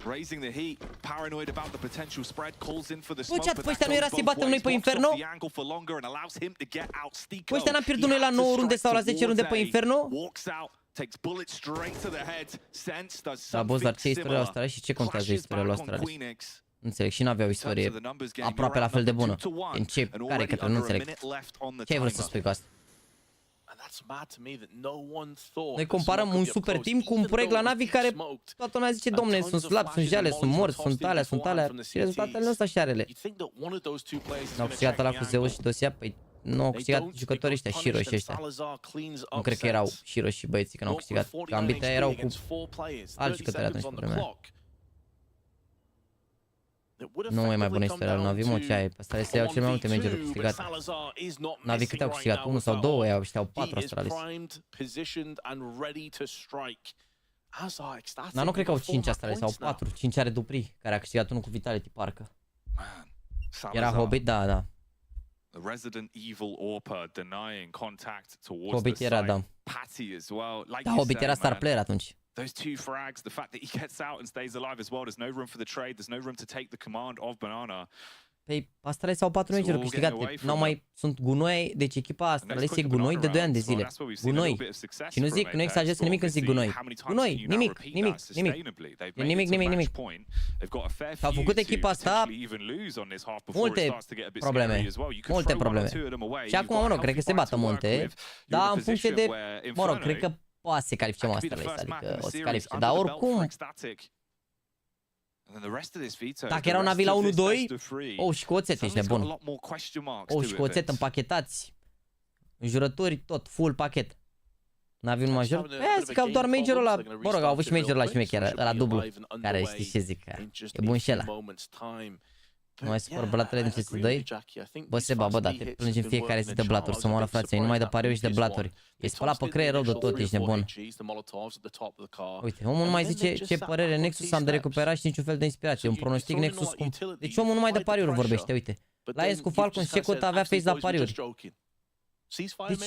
Raising the heat, paranoid about the potential spread, calls in for the smoke. Uite, ăștia nu era să-i batem noi pe Inferno? Ăștia n-am pierdut noi la 9 runde sau la 10 runde pe Inferno? Da, boss, dar ce istoria lui Astralis și ce contează istoria lui Astralis? Nu înțeleg, și n-aveau istorie aproape la fel de bună. În ce, care către, nu înțeleg. Ce ai vrut să spui cu asta? Noi comparăm un super team cu un proiect la Navi care toată lumea zice, domne, sunt slabi, sunt jale, sunt morți, sunt alea și rezultatele nu sunt așa rele. N-au câștigat ăla cu Zeus și Dosia, păi nu au câștigat jucătorii ăștia, Shiro și ăștia. Nu cred că erau Shiro și băieții că n-au câștigat. Gambit erau cu alți jucători atunci pe vremea aia. Nu e mai bună istoria lui Navi, mă, ce ai? Astralis iau cel mai multe major-uri câștigate. Navi câte au câștigat? 1 sau 2 iau, ăștia au 4 Astralis. Dar nu cred că au 5 Astralis, sau 4. 5 are Dupri, care a câștigat unul cu Vitality, parcă. Era Hobbit, da. Hobbit era, da. Da, Hobbit era star player atunci. Those two frags, the fact that he gets out and stays alive as well, there's no room for the trade, there's no room to take the command of Banana. Păi Astralis au 4 major câștigate, n-au mai, sunt gunoi, deci echipa Astralis e gunoi de 2 ani de zile. Gunoi. Și nu zic, nu exagerez nimic când zic gunoi. Gunoi, nimic. S-au făcut echipa asta multe probleme. Și acum, mă rog, cred că se bată multe, dar în funcție de, mă rog, cred că poate să se calificăm Astralis, adică o să se califice, dar oricum, dacă erau Navi la 1-2, și cu oțet ești nebun. Și cu oțet împachetați, înjurături, tot, full pachet. Navi un major? Păi zic că au doar majorul ăla, mă rog, au avut și majorul ăla șmecher, ăla dublu, care știi ce zic, e bun și ăla. Nu mai supăr blatele din ce se dă-i? Bă, Seba, bă, da, te plângi în fiecare zi de blaturi, să moară frații, nu mai dă pariuri și de blaturi. E spălat pe creier rău de tot, ești nebun. Uite, omul nu mai zice ce părere Nexus am de recuperat și niciun fel de inspirație, un pronostic Nexus scump. Deci omul nu mai dă pariuri vorbește, uite. Lions cu Falcons, ce cot avea face la pariuri. Deci,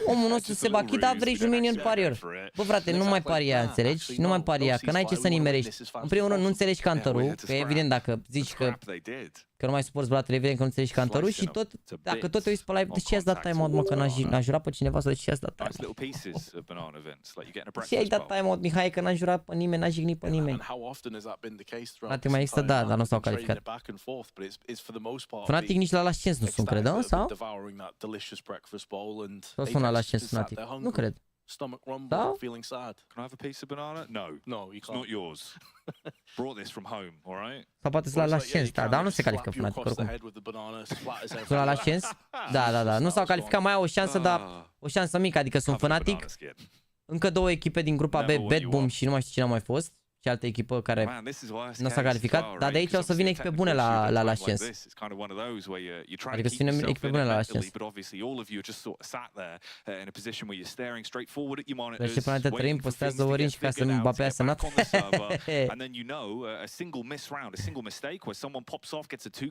omul nostru se bachi, da, vrei Juminion parier. Bă, frate, nu mai paria, înțelegi? Nu mai paria, că n-ai ce să nimerești. În primul rând, nu înțelegi cantorul, că evident dacă zici că nu mai suporți blatul, evident că nu înțelegi cantorul și tot, dacă tot te uiți pe live, de ce i-ați dat time-out, mă, că n-a jurat pe cineva sau de ce i-ați dat time-out? De ce i-ai dat time-out, Mihai, că n-a jurat pe nimeni, n-a jignit pe nimeni? Frate, mai există, da, dar nu s-au calificat. Fnatic nici la Lascens nu sunt, cred, sau? Sau sunt la Lascens Fnatic? Nu cred. Da? Can I have a piece of banana? No, it's not yours. Brought this from home, all right? Sau poate să la Lascens, da, dar nu se califică Fnatic oricum. Sunt la Lascens? Da, nu s-au calificat, mai au o șansă, dar o șansă mică, adică sunt Fnatic. Încă 2 echipe din grupa B, Bad Boom și nu mai știu cine a mai fost. Și altă echipă care nu s-a calificat, dar de aici o să vină echipe bune la Lascens. Adică să vină echipe bune la Lascens. Deci ce planete trăim, păstrează orange ca să nu Mbappé a semnat.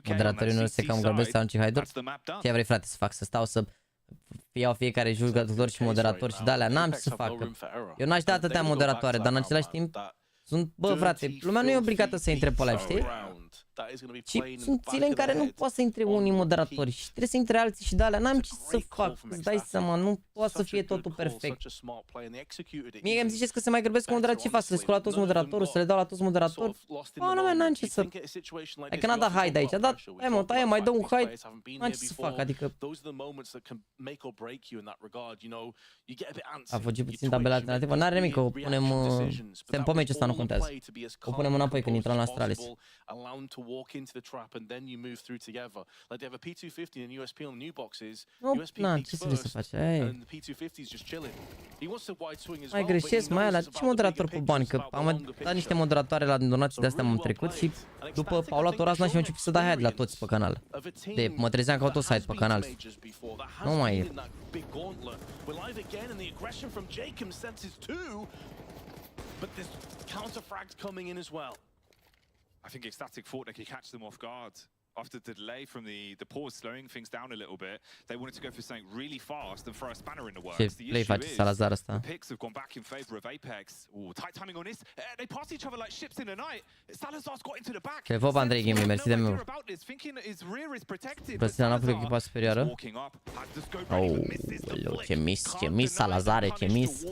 Moderatorii nu se cam grăbesc sau ce haiduri. Ce vrei, frate, să fac? Să stau să iau fiecare jucător și moderator și de-alea? N-am ce să fac. Eu n-aș da atâtea moderatoare, dar în același timp sunt, bă, frate, lumea nu e obligată să intre pe live, știi? Și sunt zile în care nu poate să intre unii moderatori și trebuie să intre alții și de alea n-am ce să fac, îți dai seama, nu poate să fie totul perfect. Mie îmi ziceți că se mai grăbesc cu moderator, ce fac? Să le scol la toți moderatorul, să le dau la toți moderatori? Bă, n-am ce să... Hai că n-a dat hide aici, a dat, hai mă, taie, mai dă un hide, n-am ce să fac, adică... A fugit puțin tabela alternativă, n-are nimic, o punem... Suntem pe meciul ăsta, nu contează. O punem înapoi când intrăm la Astralis. Na, ce trebuie să faci? Mai greșesc, mai alea, ce moderator cu bani? Că am dat niște moderatoare la donații de-astea m-am trecut și după au luat o razna și am început să dai head la toți pe canal. De, mă trezeam ca tot site pe canal. Nu mai e. I think Ecstatic thought they could catch them off guard. After the delay from the pause slowing things down a little bit, they wanted to go for something really fast and throw a spanner in the works. The issue is the picks have gone back in favor of Apex. Ooh, tight timing on this. They pass each other like ships in the night. Salazar's got into the back. Ce vă Andrei Gaming, mersi de meu. Prăstina n-a făcut echipa superioară. Oh, ce mis Salazare, ce mis.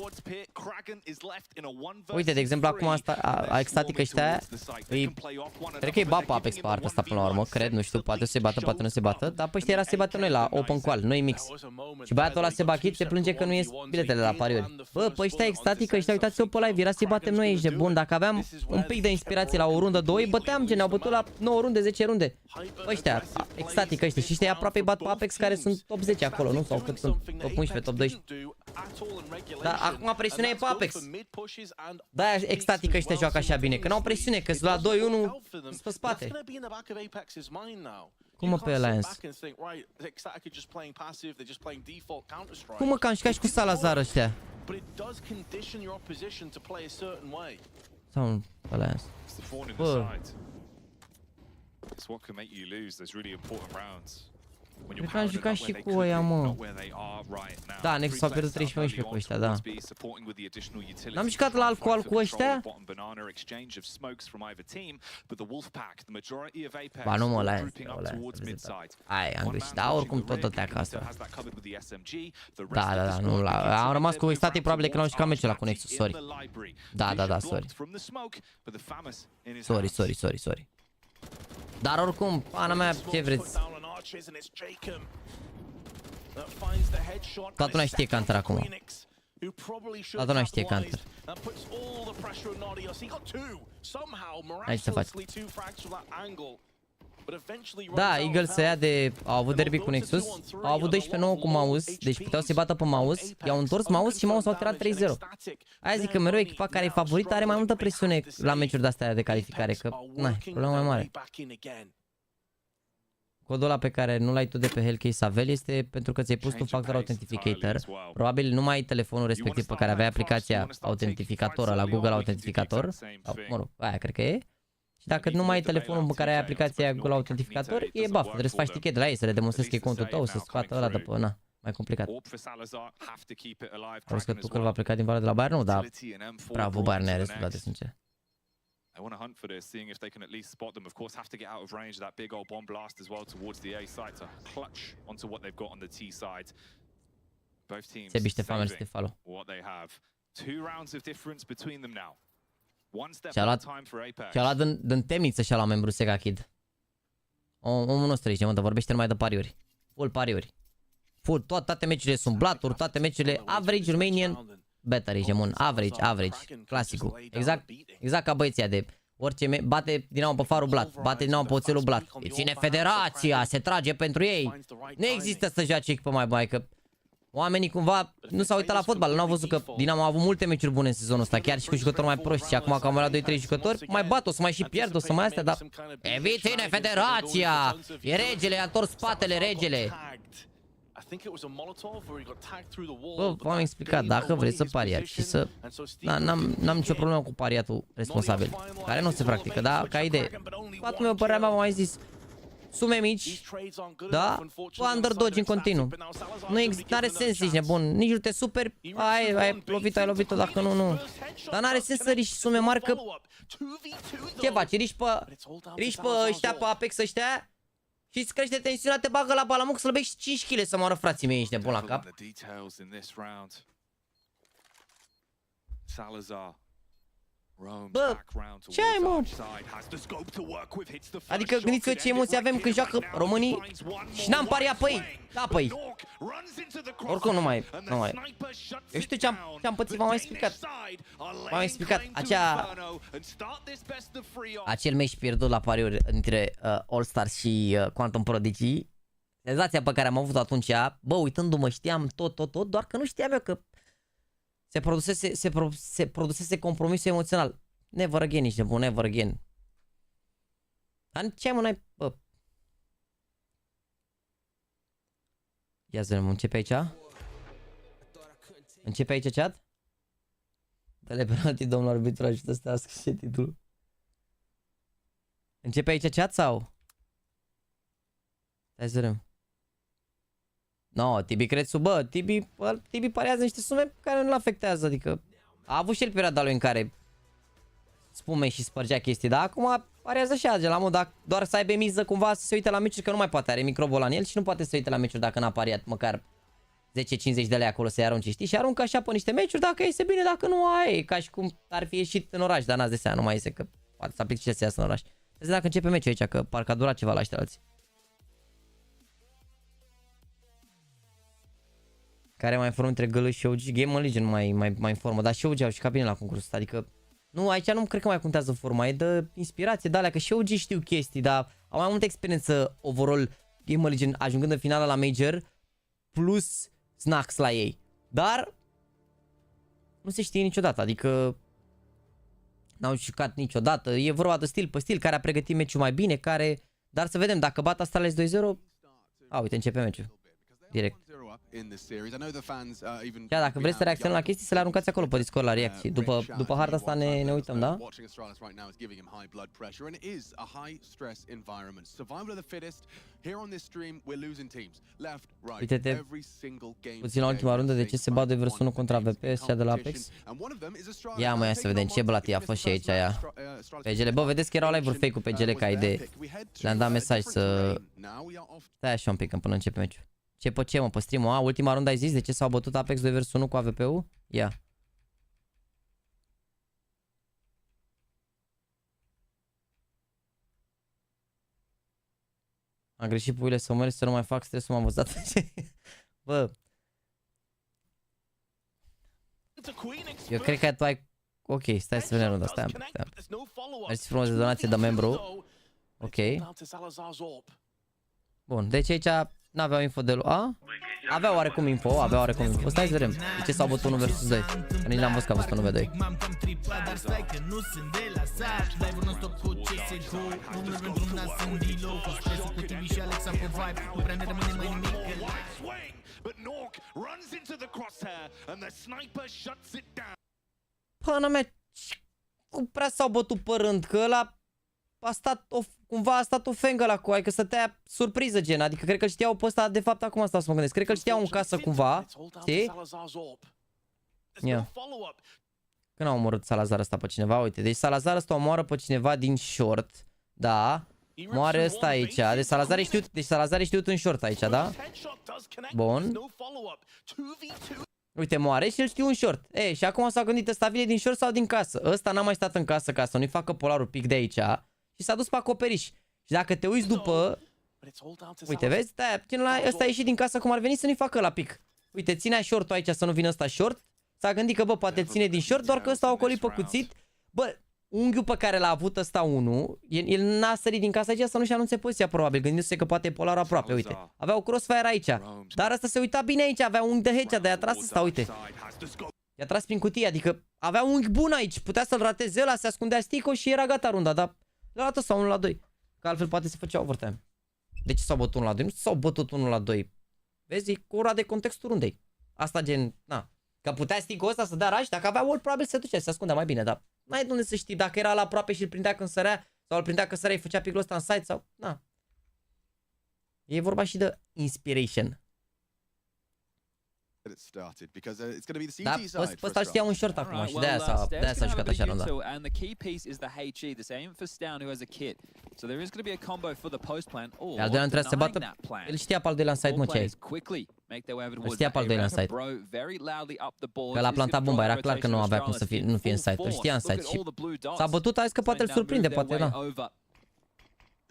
Uite, de exemplu, acum asta, Ecstatic ăștia, cred că e bap Apex pe arta asta până la urmă, cred. Nu știu, poate se bată, poate nu se bată, dar pe ăștia era se bată noi la Open Call, noi mix. Și băiatul ăla se bachit, se plânge că nu ies biletele la pariuri. Bă, pe ăștia Ecstatic, ăștia, uitați-vă pe live, era să-i batem noi, ești de bun. Dacă aveam un pic de inspirație la o rundă, 2, băteam gen, ne-au bătut la 9 runde, 10 runde. Ăștia, Ecstatic ăștia, și ăștia aproape îi bat pe Apex care sunt top 10 acolo, nu? Sau cât sunt, top 11, top 12. Dar acum presiunea e pe Apex. Da, Ecstatic ăștia joacă așa bine, că n-au presiune, că sunt la 2-1 pe spate. Cum mă pe Alliance? Cum mă cam și ca și cu Salazar ăștia? Sau un Alliance? Bă. Cred că am jucat și cu ăia, mă. Da, Nexus s-au pierdut 13-11 cu ăștia, da. N-am jucat la alcool cu ăștia? Ba nu mă, Hai, am greșit, da, oricum tot dătea acasă. Da, nu, am rămas cu Ecstatic, probabil că n-au jucat meciul ăla cu Nexus, sorry. Da, sorry. Dar oricum, pana mea, ce vreți? Toată lumea știe Counter acum. Toată lumea știe Counter. Hai să faci. Da, Eagle se ia de... Au avut derby cu Nexus. Au avut 12-9 cu Mouse. Deci puteau să-i bată pe Mouse. I-au întors Mouse și Mouse au tirat 3-0. Aia zic că mereu echipa care e favorită are mai multă presiune la meciuri de-astea de calificare. Că, na, problema mai mare. Codul ăla pe care nu l-ai tu de pe Hellcase Savel este pentru că ți-ai pus tu factor authenticator. Probabil nu mai ai telefonul respectiv pe care aveai aplicația autentificator la Google Autentificator. Sau, mă rog, aia cred că e. Și dacă nu mai ai telefonul pe care ai aplicația Google Autentificator, e buff. Trebuie să faci tichet de la ei, să le demonstrezi că e contul tău, să scoată ăla de pe... Na, mai complicat. Auzi că tu că l-va pleca din vara de la Bayern? Nu, dar bravo, Bayern ne-a rezultat, sincer. They want to hunt for this, seeing if they can at least spot them. Of course, have to get out of range of that big old bomb blast as well towards the A side to clutch onto what they've got on the T side. Both teams saving what they have. 2 rounds of difference between them now. One step at a time for Apex. Și-a luat din temniță și-a luat membru Sega Kid. Omul nostru aici, mă, dar vorbește numai de pariuri. Full pariuri. Full, toate meciurile sunt blaturi, toate meciurile average Romanian. Better e gemun, average, clasicul. Exact ca băieția de orice bate din nou pe farul blat, bate din nou pe oțelul blat. Îi ține federația, se trage pentru ei. Nu există să joace echipă mai bună, că oamenii cumva nu s-au uitat la fotbal, n-au văzut că Dinamo a avut multe meciuri bune în sezonul ăsta, chiar și cu jucători mai proști. Și acum că am luat 2-3 jucători, mai bat, o să mai și pierd, o să mai astea, dar e ține federația. E regele, a întors spatele regele. Bă, v-am explicat, dacă vreți să pariați și să... N-am nicio problemă cu pariatul responsabil, care nu se practică, dar ca idee. Faptul meu, părerea mea, m-am mai zis, sume mici, da, underdogi în continuu. Nu are sens, ești nebun, nici nu te superi, ai lovit-o, dacă nu. Dar n-are sens să riști sume mari, că ce faci, riști pe ăștia, pe Apex ăștia și îți crește tensiunea, te bagă la balamuc, slăbești 5 kg să moară frații mei, ești nebun la cap. Bă, ce ai, mă? Adică gândiți-vă ce emoții avem când joacă românii și n-am pariat pe ei. Da, pe ei. Oricum nu mai. Eu știu ce-am pățit, v-am mai explicat. Acel meci pierdut la pariuri între All Stars și Quantum Prodigy. Senzația pe care am avut atunci, bă, uitându-mă, știam tot, doar că nu știam eu că se produsese compromisul emoțional. Never again, nici nebun, never again. Dar ce ai, mă, n-ai... Bă. Ia să începe aici? Începe aici chat? Dă-le penalti, domnul arbitru, ajută să te ascrie titlul. Începe aici chat sau? Hai să vedem. No, TibiCretu, bă, Tibi parează niște sume care nu-l afectează, adică a avut și el perioada lui în care spume și spărgea chestii, dar acum parează așa, la mod, doar să aibă miză cumva să se uite la meciuri, că nu mai poate, are microbola în el și nu poate să se uite la meciuri dacă n-a pariat măcar 10-50 de lei acolo să-i arunce, știi? Și aruncă așa pe niște meciuri, dacă iese bine, dacă nu, ai, ca și cum ar fi ieșit în oraș, dar n-ați de seama, nu mai iese, că poate să aplice ce să iasă în oraș. Vezi dacă începe meciul aici, că parcă a durat ceva la ăștia alții. Care mai informă între GL și OG? GameRlegion mai informă, dar și OG au și cabine la concursul ăsta, adică nu, aici nu cred că mai contează forma, e de inspirație, de alea, că și OG știu chestii, dar au mai multă experiență overall GameRlegion ajungând în finala la Major, plus snacks la ei, dar nu se știe niciodată, adică n-au jucat niciodată, e vorba de stil pe stil, care a pregătit meciul mai bine, dar să vedem, dacă bat Astrales 2-0, uite, începe meciul, direct. Chiar dacă vreți să reacționăm la chestii, să le aruncați acolo pe Discord la reacții. După harta asta ne uităm, da? Uite-te puțin la ultima rundă de ce se bat 2 vs 1 contra AWP, cea de la Apex. Ia mă, ia să vedem ce blati a fost și aici aia. PGL, bă, vedeți că erau live-uri fake cu PGL ca idee. Le-am dat mesaj să... Stai așa un pic până începe meciul. Ce mă, pe stream-ul? Ultima rundă ai zis de ce s-au bătut Apex 2 vs 1 cu AWP-ul? Ia. Am greșit puile să mă să nu mai fac stresul, m-am văzut. Bă. Eu cred că tu ai... Ok, stai să vedem runda, stai. Mersi frumos de donație de membru. Ok. Bun, deci aici n-aveau info de aveau oarecum info, Stai să vedem de ce s-au bătut 1 vs 2. Că nici n-am văzut că a fost 1v2. Până mea, cum prea s-au bătut pe rând, că ăla cumva a stat o fengă la coai, că stătea surpriză gen, adică cred că știau pe ăsta, de fapt acum stau să mă gândesc, cred că știau în casă cumva, știi? Ia. Când a omorât Salazar ăsta pe cineva, uite, deci Salazar ăsta omoară pe cineva din short, da, moare ăsta aici, deci Salazar e știut în short aici, da? Bun. Uite, moare și îl știu în short. Ei, și acum s-a gândit, ăsta vine din short sau din casă? Ăsta n-a mai stat în casă ca să nu-i facă polarul pic de aici. Și s-a dus pe acoperiș. Și dacă te uiți după... Uite, vezi? Ăsta a ieșit din casă cum ar veni să nu-i facă la pic. Uite, ținea short-ul aici să nu vină ăsta short. S-a gândit că, bă, poate ține din short, doar că ăsta a ocolit pe cuțit. Bă, unghiul pe care l-a avut ăsta unul, el n-a sărit din casa aici să nu-și anunțe poziția, probabil, gândindu-se că poate e polarul aproape, uite. Avea o crossfire aici. Dar ăsta se uita bine aici, avea unghi de hedge, de-a tras ăsta, uite. I-a tras prin cutie, adică avea un unghi bun aici, putea să-l rateze ăla, se ascundea stico și era gata runda, dar l-a luat ăsta 1 la 2. Că altfel poate se făcea overtime. De ce s-au bătut 1 la 2? Nu s-au bătut 1 la 2. Vezi, e cu ora de contextul rundei. Asta gen, na. Că putea stico ăsta să dea rush, dacă avea ult, probabil se ducea, se ascundea mai bine, dar n-ai de unde să știi dacă era la aproape și îl prindea când sărea, sau îl prindea când sărea, îi făcea picul ăsta în side sau, na. E vorba și de inspiration. It started because it's going to be the Da, CT side. pe ăsta știa un short acum și de-aia s-a jucat așa runda. And the key piece is the HE, the same for Stown who has a kit. So there is going to be a combo for the post plan. Al doilea trebuie să se bată. El știa pe al doilea în side, mă, ce ai? El știa pe al doilea în side. Că l-a plantat bomba, era clar că nu avea cum să fie, nu fie în side. El știa în side și s-a bătut, a zis că poate îl surprinde, poate da.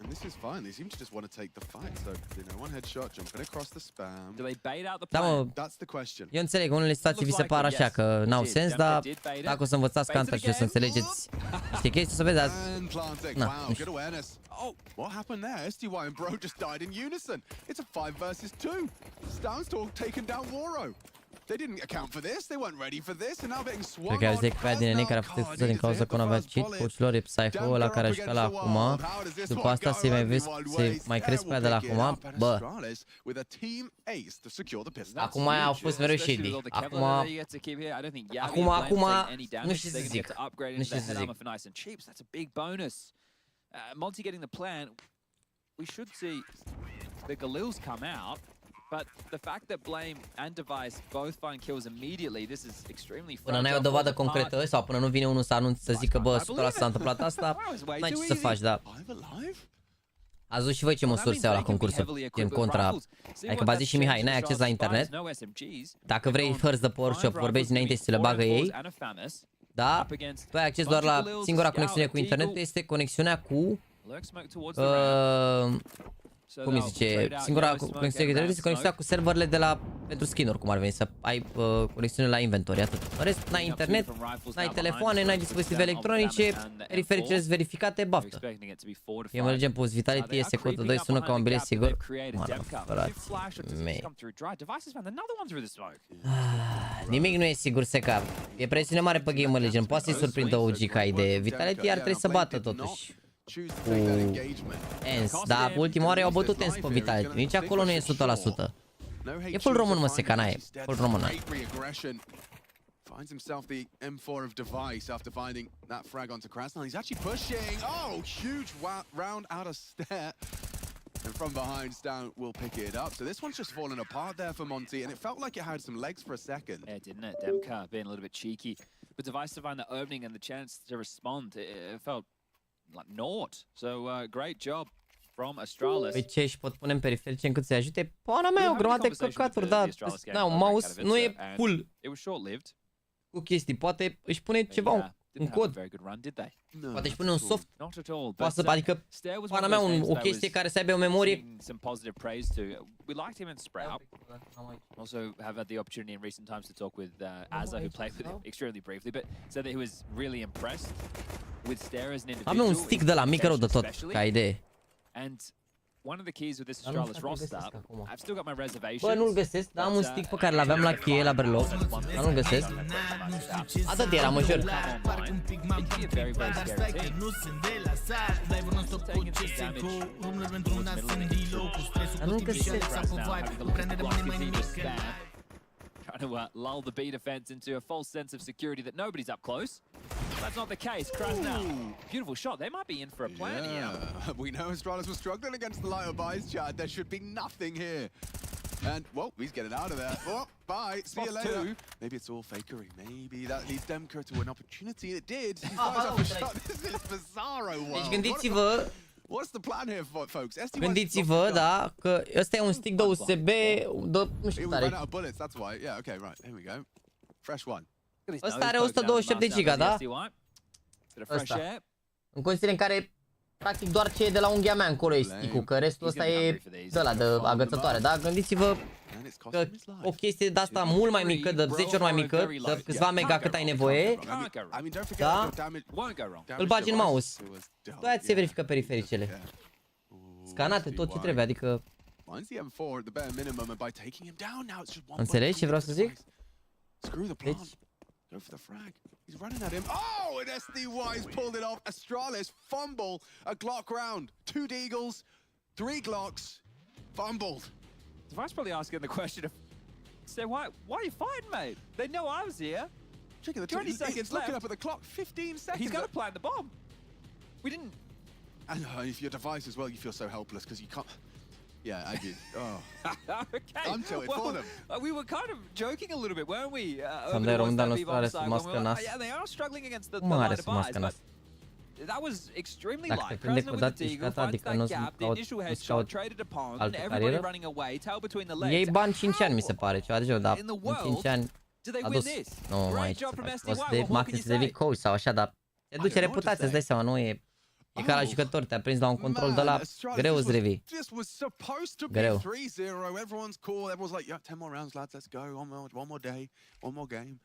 And this is fine. They seem to just want to take the fight. So, one headshot, jumping across the spam. Do they bait out the Da, plan? mă, That's the question. eu înțeleg, în unele situații vi se par așa că n-au sens, dar dacă o să învățați counter și o să înțelegeți niște chestii, să vedeți, And planting. Na, Wow, nu știu. good awareness. Oh, what happened there? STY and Bro just died in unison. It's a 5 versus 2. Stownstalk taken down Waro. They didn't account for this. They weren't ready for this, and now getting swung cred că a zis că pe aia din enei care a fost expulsat din cauza că nu avea cheat, coach-lor e Psycho, ăla care a jucat la acum. După asta se mai vezi, se mai crezi pe aia de la acum. Bă, acum aia au fost mereu shady. Acum, nu știu ce să zic. Nu știu ce să zic. Monty getting the plan, we should see the Galils come out. But the fact that Blame and Device both find kills immediately, this is extremely până n-ai o dovadă concretă sau până nu vine unul să anunțe să zică bă, 100% s-a întâmplat asta, n-ai ce să faci, da. Ați văzut și voi ce măsuri se iau la concursuri în contra. Adică v-a zis și Mihai, n-ai acces la internet. Dacă vrei hărți de pe workshop, vorbești înainte și ți le bagă ei. Da, tu ai acces doar la singura conexiune cu internet, este conexiunea cu cum îi zice, singura conexiune este conexiunea cu serverele de la pentru skin-uri, cum ar veni, să ai conexiune la inventory, atât. În rest, n-ai internet, n-ai telefoane, n-ai dispozitive electronice, perifericele sunt verificate, baftă. Eu mergem pus Vitality, este codul 2, sună ca un bilet sigur. Nimic nu e sigur, Seca. E presiune mare pe GAMERLEGION, poate să-i surprindă OG ca idee. Vitality ar trebui să bată totuși cu ENS, dar ultima oară i-au bătut ENS pe Vitality, nici acolo nu e 100%. E full român, mă, Seca, n-ai, full român, n-ai. Finds himself the M4 of Device after finding that frag onto Krasnal. He's actually pushing. Oh, huge round out of step. And from behind, Stown will pick it up. So this one's just fallen apart there for Monty, and it felt like it had some legs for a second. Yeah, didn't it? Demka being a little bit cheeky. But Device to find the opening and the chance to respond, it felt like naught. So great job from Astralis. Păi ce, își pot pune în periferice încât să-i ajute? Pana mea, o grămadă de căcaturi, dar un mouse nu e full cu chestii. Poate își pune ceva, un cod. Poate își pune un soft. Poate, adică, pana mea, o chestie care să aibă o memorie. Also have had the opportunity in recent times to talk with Azza, who played with him extremely briefly, but said that he was really impressed with Stare as an individual. Am un stick de la mic rău de tot, ca idee. And one of the keys with this Astralis roster, I've still got my reservations. Bă, nu-l găsesc, dar am un stick pe care l-aveam la cheie, la berloc, dar nu-l găsesc. Atât era, mă jur. Dar nu-l găsesc. Trying to lull the B defense into a false sense of security that nobody's up close. That's not the case. Krasnal, beautiful shot. They might be in for a plan here. We know Astralis was struggling against the lighter buys, Chad. There should be nothing here. And, well, he's getting out of there. Oh, bye. See you later. Maybe it's all fakery. Maybe that leads Demka to an opportunity. It did. He fires off a shot. This is bizarro world. Deci gândiți-vă. What's the plan here, folks? Gândiți-vă, da, că ăsta e un stick de USB, de nu știu tare. That's why. Yeah, okay, right. Here we go. Fresh one. Ăsta are 128 de giga, da? Ăsta. În condiții în care practic doar ce e de la unghia mea încolo e stick-ul, că restul ăsta e de ăla, de agățătoare, da? Gândiți-vă că o chestie de asta mult mai mică, de 10 ori mai mică, de câțiva mega cât ai nevoie, da? Îl bagi în mouse. Toate se verifică perifericele. Scanate tot ce trebuie, adică... Înțelegi ce vreau să zic? Deci... Go for the frag. He's running at him. Oh, and SDY's pulled it off. Astralis fumble a Glock round. 2 Deagles, 3 Glocks, fumbled. Device probably asking the question of, say, why are you fighting, mate? They know I was here. 20 seconds left. Looking up at the clock. 15 seconds. He's got to plant the bomb. We didn't. And if your Device as well, you feel so helpless because you can't. Yeah, I did. Oh. Okay. I'm tilted for them. We were kind of joking a little bit, weren't we? Sunday Românul nostru are sub mască nas. Yeah, they are struggling against the Cum are line sub of mască eyes, nas? but that was extremely Dacă te light. prinde Krasner cu with the dat deagle, gata, finds adică that nu-ți gap, the caut, initial nu-ți headshot caut traded upon, and altă everybody carieră. running away, tail between the legs. Ei bani 5 ani, mi se pare, ceva de genul, dar In the în 5 ani Do they a win dus. this? Nu mai Great ce să job from faci. SDY. Poți să What more can să you devii say? coach sau așa, dar te duce reputația, îți dai seama, nu e... E ca la jucători, te-a prins la un control de la greu îți revii. Greu. 3-0, everyone's cool, everyone's like, yeah, 10 more rounds, lads, let's go, one more day, one more game.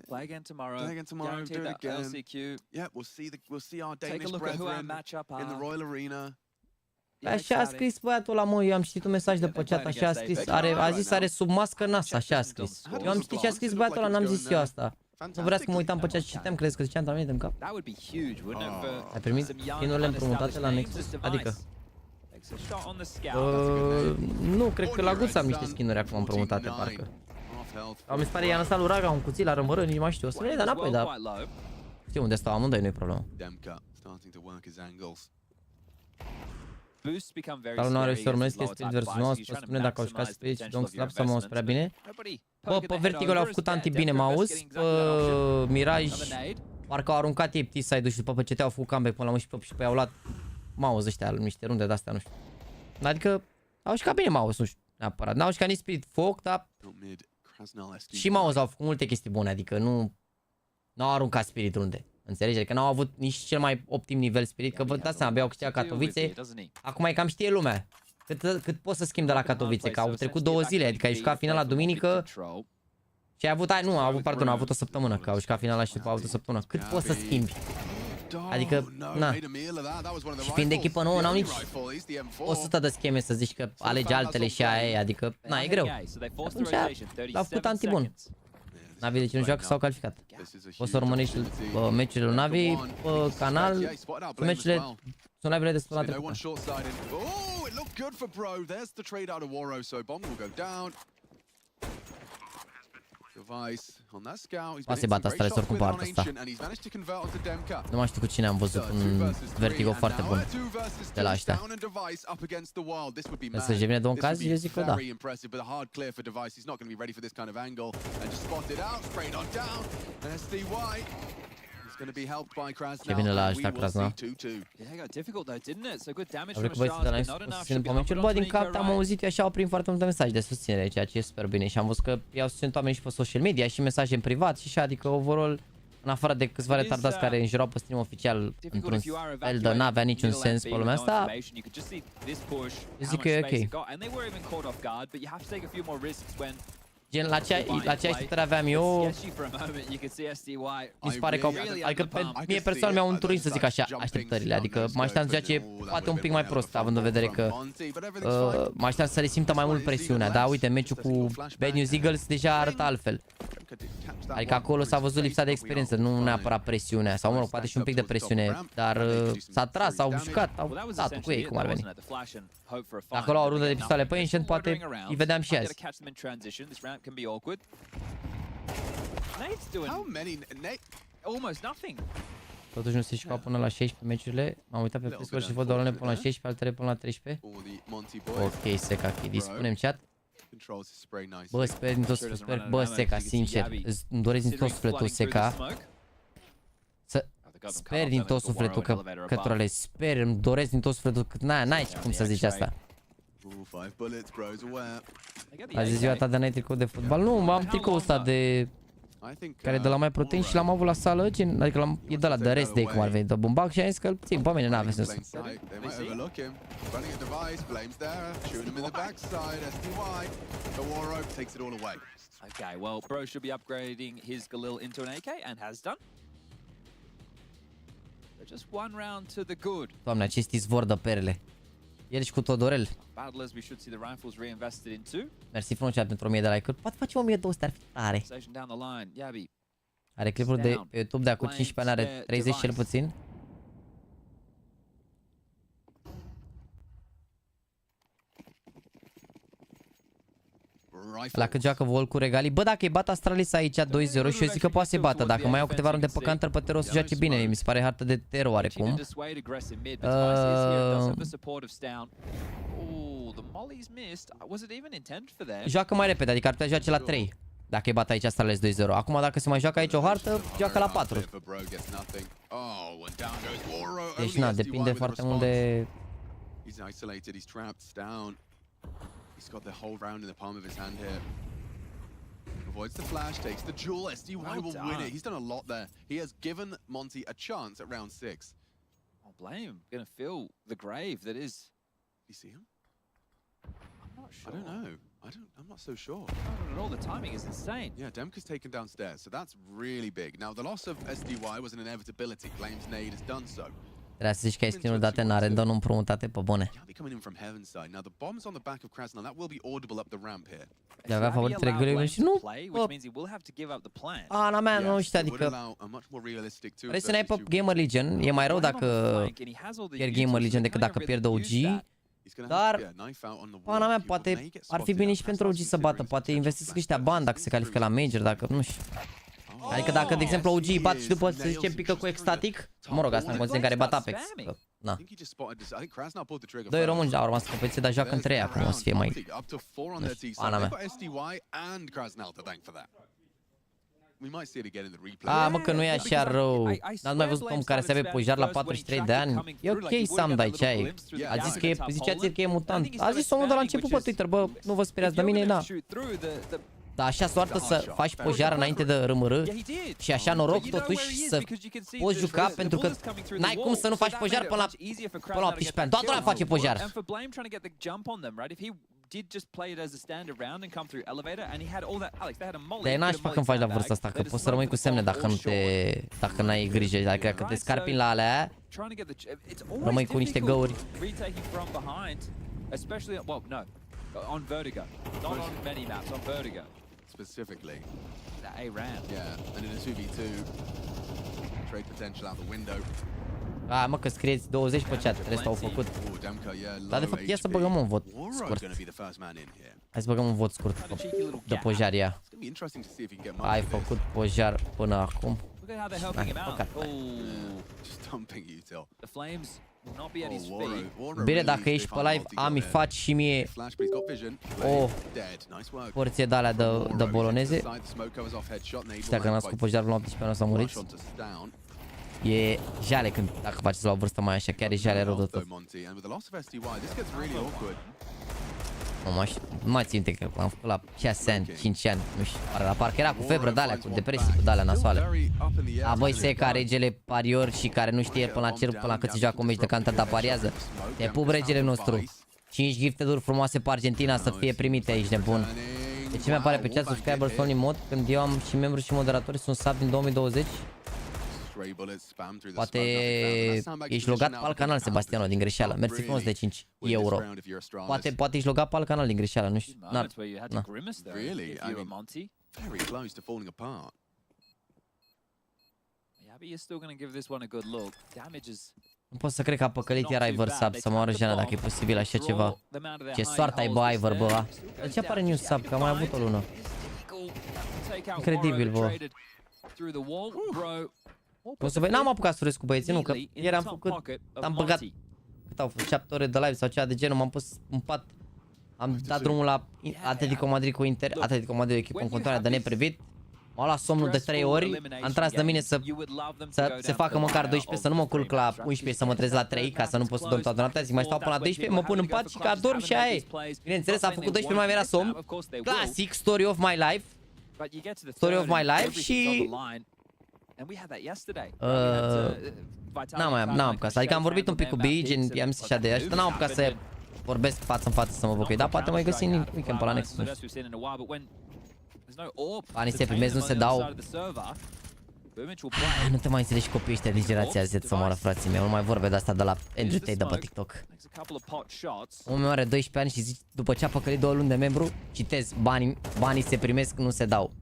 Play again tomorrow. Play again tomorrow, do Guaranteed it that again. LCQ. Yeah, we'll see our Take a Danish look at who our brethren matchup in the are. Royal Arena. Așa a scris băiatul ăla, mă, eu am citit un mesaj de pe chat, așa a scris, a zis are sub mască nas, așa a scris. Eu am citit ce a scris băiatul ăla, n-am zis eu asta. Nu vrea să mă uitam pe chat și citeam, crezi că ziceam tamine în cap? That would be huge, wouldn't it? For Ai primit some young, skin-urile împrumutate la unestablished Nexus? names, Adică? Takes a shot on the scout. Nu, cred că la Guț am niște skin-uri acum împrumutate, parcă. Mi se pare i-a lăsat lui Raga un cuțit la rămărâni, nici mai știu. O să vine de înapoi, dar... Știu unde stau amândoi, nu-i problemă. Dar nu are să urmăresc că Spirit vs Mouse, pot spune dacă au jucat Spirit și Don't Slap sau Mouse prea bine? Bă, pe Vertigo l-au făcut anti-bine Mouse, pe Mirage, parcă au aruncat ei T-side-ul și după ce te-au făcut comeback până la 11 și pe au luat Mouse ăștia, niște runde de-astea, nu știu. Adică, au jucat bine Mouse, nu știu, neapărat. N-au jucat nici Spirit Foc, dar... Și Mouse au făcut multe chestii bune, adică nu... N-au aruncat Spirit runde. Înțelegi? Adică n-au avut nici cel mai optim nivel Spirit, că vă dați seama, abia au câștigat Katowice. Acum e cam știe lumea cât poți să schimbi de la Katowice, că au trecut 2 zile, adică ai jucat finala duminică și ai avut, pardon, au avut o săptămână, că au jucat finala și după au avut o săptămână. Cât poți să schimbi? Adică, na. Și fiind echipă nouă, n-au nici 100 de scheme să zici că alege altele și aia, adică, na, e greu. Atunci l-au făcut anti-bun. Navi de ce nu joacă s-au calificat. Poți să urmărești meciurile lui Navi pe canal. Sunt live-urile de săptămâna trecută. Poate bata asta, oricum pe artă asta. Nu mai știu cu cine am văzut un Vertigo foarte bun de la ăștia. Să-și devine de un caz, eu zic că da. Ce vine la ăștia Krasna? Vreau că băieții de la Nexus să susțin pe meciuri. Bă, din cap am auzit eu așa, au primit foarte multe mesaje de susținere, ceea ce e super bine. Și am văzut că i-au susținut oamenii și pe social media și mesaje în privat și așa, adică overall, în afară de câțiva retardați care înjurau pe stream oficial într-un fel de n-avea niciun sens pe lumea asta, eu zic că e ok. Gen, la ce așteptări aveam eu, mi se pare că adică mie personal mi-au înturit, să zic așa, așteptările, adică mă așteptam să joace poate un pic mai prost, având în vedere că mă așteptam să resimtă mai mult presiunea, dar uite, meciul cu Bad News Eagles deja arată altfel. Adică acolo s-a văzut lipsa de experiență, nu neapărat presiunea, sau mă rog, poate și un pic de presiune, dar s-a tras, s-au jucat, au dat cu ei, cum ar veni. Acolo au o rundă de pistoale pe Ancient, poate îi vedeam și azi. Totuși nu se jucau până la 16 meciurile. M-am uitat pe Discord și văd doar până la 16, altele până la 13. Ok, Seca Kid, spunem chat. Bă, sper din tot sufletul, bă, Seca, sincer, îmi doresc din tot sufletul, Seca, să sper din tot sufletul că trole, sper, îmi doresc din tot sufletul că n-ai cum să zici asta. Azi e ziua ta de n-ai tricou de fotbal? Nu, am tricoul ăsta de... care de la MYPROTEIN și l-am avut la sală, gen, adică e de la de rest day, cum ar veni, de bumbac și am zis că, țin, pe mine n-avea sens. Okay, well, Bro should be upgrading his Galil into an AK and has done. So just one round to the good. Doamne, acest izvor de perle. El și cu Todorel. Mersi frumos pentru 1000 de like-uri. Poate facem 1200, ar fi tare. Are clipuri de YouTube de acum 15 ani, are 30 cel puțin. La cât joacă Vol cu regalii. Bă, dacă e bat Astralis aici 2-0 și eu zic că poate să bată. Dacă mai au câteva runde pe counter, pe Tero să joace bine. Mi se pare hartă de Tero oarecum. Joacă mai repede, adică ar putea joace la 3. Dacă îi bat aici, Starless 2-0. Acum dacă se mai joacă aici o hartă, joacă la 4. Deci na, depinde foarte mult de... He's isolated, he's trapped, down. He's got the whole round in the palm of his hand here. Avoids the flash, takes the jewel. SDY will win it. He's done a lot there. He has given Monty a chance at round 6. I'll blame him. Gonna feel the grave that is. You see him? I'm not sure. I don't know. I'm not so sure. Not at all. The timing is insane. Yeah, Demka's taken downstairs, so that's really big. Now, the loss of SDY was an inevitability. Claims Nade has done so. Trebuie să zici că ai skin-uri date în arendă, nu împrumutate pe bune. De avea favoritele grele și nu... Ana mea, nu știu, adică... Vrei să ne ai pe GamerLegion, e mai rău dacă pierd GamerLegion decât dacă pierd OG. Dar, pana mea, poate ar fi bine și pentru OG să bată, poate investesc ăștia bani dacă se califică la Major, dacă nu știu. Adică dacă, de exemplu, OG îi bat și după, să zicem, pică cu extatic, mă rog, asta în condiții în care bat Apex. Na. Doi români au rămas în competiție, dar joacă între ei acum, o să fie mai... Pana mea. A, mă, că nu e așa rău. N-ați mai văzut om care se avea pojar la 43 de ani? E ok, Sam, dai ce ai. A zis că e, ziceați-l că e mutant. A zis omul de la început pe Twitter, bă, nu vă speriați de mine, da. Dar așa soartă să faci pojar înainte de RMR și așa noroc totuși să poți juca, pentru că n-ai cum să nu faci pojar până la 18 ani. Toată lumea face pojar. De nașpa când faci la vârsta asta, că poți să rămâi cu semne dacă n-ai grijă, dacă te scarpini la alea, rămâi cu niște găuri. On Vertigo, not on many maps, on Vertigo. Specifically. The A-Ram. Yeah, and in a 2v2, trade potential out the window. A, mă, că scrieți 20 pe chat, restul au făcut. Dar de fapt, ia să băgăm un vot scurt. Hai să băgăm un vot scurt de pojar, ia. Ai făcut pojar până acum. Bine, dacă ești pe live, Ami, faci și mie o porție de alea de boloneze. Și dacă n-ați cu pojarul la 18 ani o să muriți. E jale când, dacă faceți la o vârstă mai așa, chiar e jale rău de tot. Nu mai țin că am făcut la 6 ani, 5 ani, nu știu, la parcă era cu febră de-alea, cu depresii, cu de-alea nasoale. A, băi, seca, regele parior și care nu știe până la cer, până la cât se joacă un meci de cantada pariază. Te pup, regele nostru. 5 gifted-uri frumoase pe Argentina să fie primite aici, nebun. De ce mi apare pe chat subscribers only mod când eu am și membru și moderatori, sunt sub din 2020? Poate ești logat pe alt canal, Sebastiano, din greșeală. Mersi frumos de 5 euro. Poate ești logat pe alt canal din greșeală, nu știu. Nu pot să cred că a păcălit iar Ivor sub, să mă oară Jana dacă e posibil așa ceva. Ce soartă ai, bă, Ivor, bă. De ce apare new sub? Că am mai avut o lună. Incredibil, bă. O să n-am apucat să râs cu băieții, nu, că ieri am făcut, am băgat, cât au fost, 7 ore de live sau ceva de genul, m-am pus în pat, am dat drumul la Atletico Madrid cu Inter, Atletico Madrid o echipă în continuare de neprivit, m-a luat somnul de 3 ori, am tras de mine să se facă măcar 12, să nu mă culc la 11 să mă trezesc la 3, ca să nu pot să dorm toată noaptea, zic mai stau până la 12, mă pun în pat și că adorm și aia e. Bineînțeles, am făcut 12, nu mai venea somn, clasic, story of my life, și... N-am apucat, adică am vorbit un pic cu Big, i-am zis așa de așa, dar n-am apucat să vorbesc față în față să mă bucui, dar poate mai găsim în weekend pe la Nexus. Banii se primesc, nu se dau. Nu te mai înțelegi copiii ăștia din generația Z să moară, frații mei, nu mai vorbe de asta de la Andrew Tate de pe TikTok. Omul meu are 12 ani și zici, după ce a păcălit 2 luni de membru, citez, banii se primesc, nu se dau.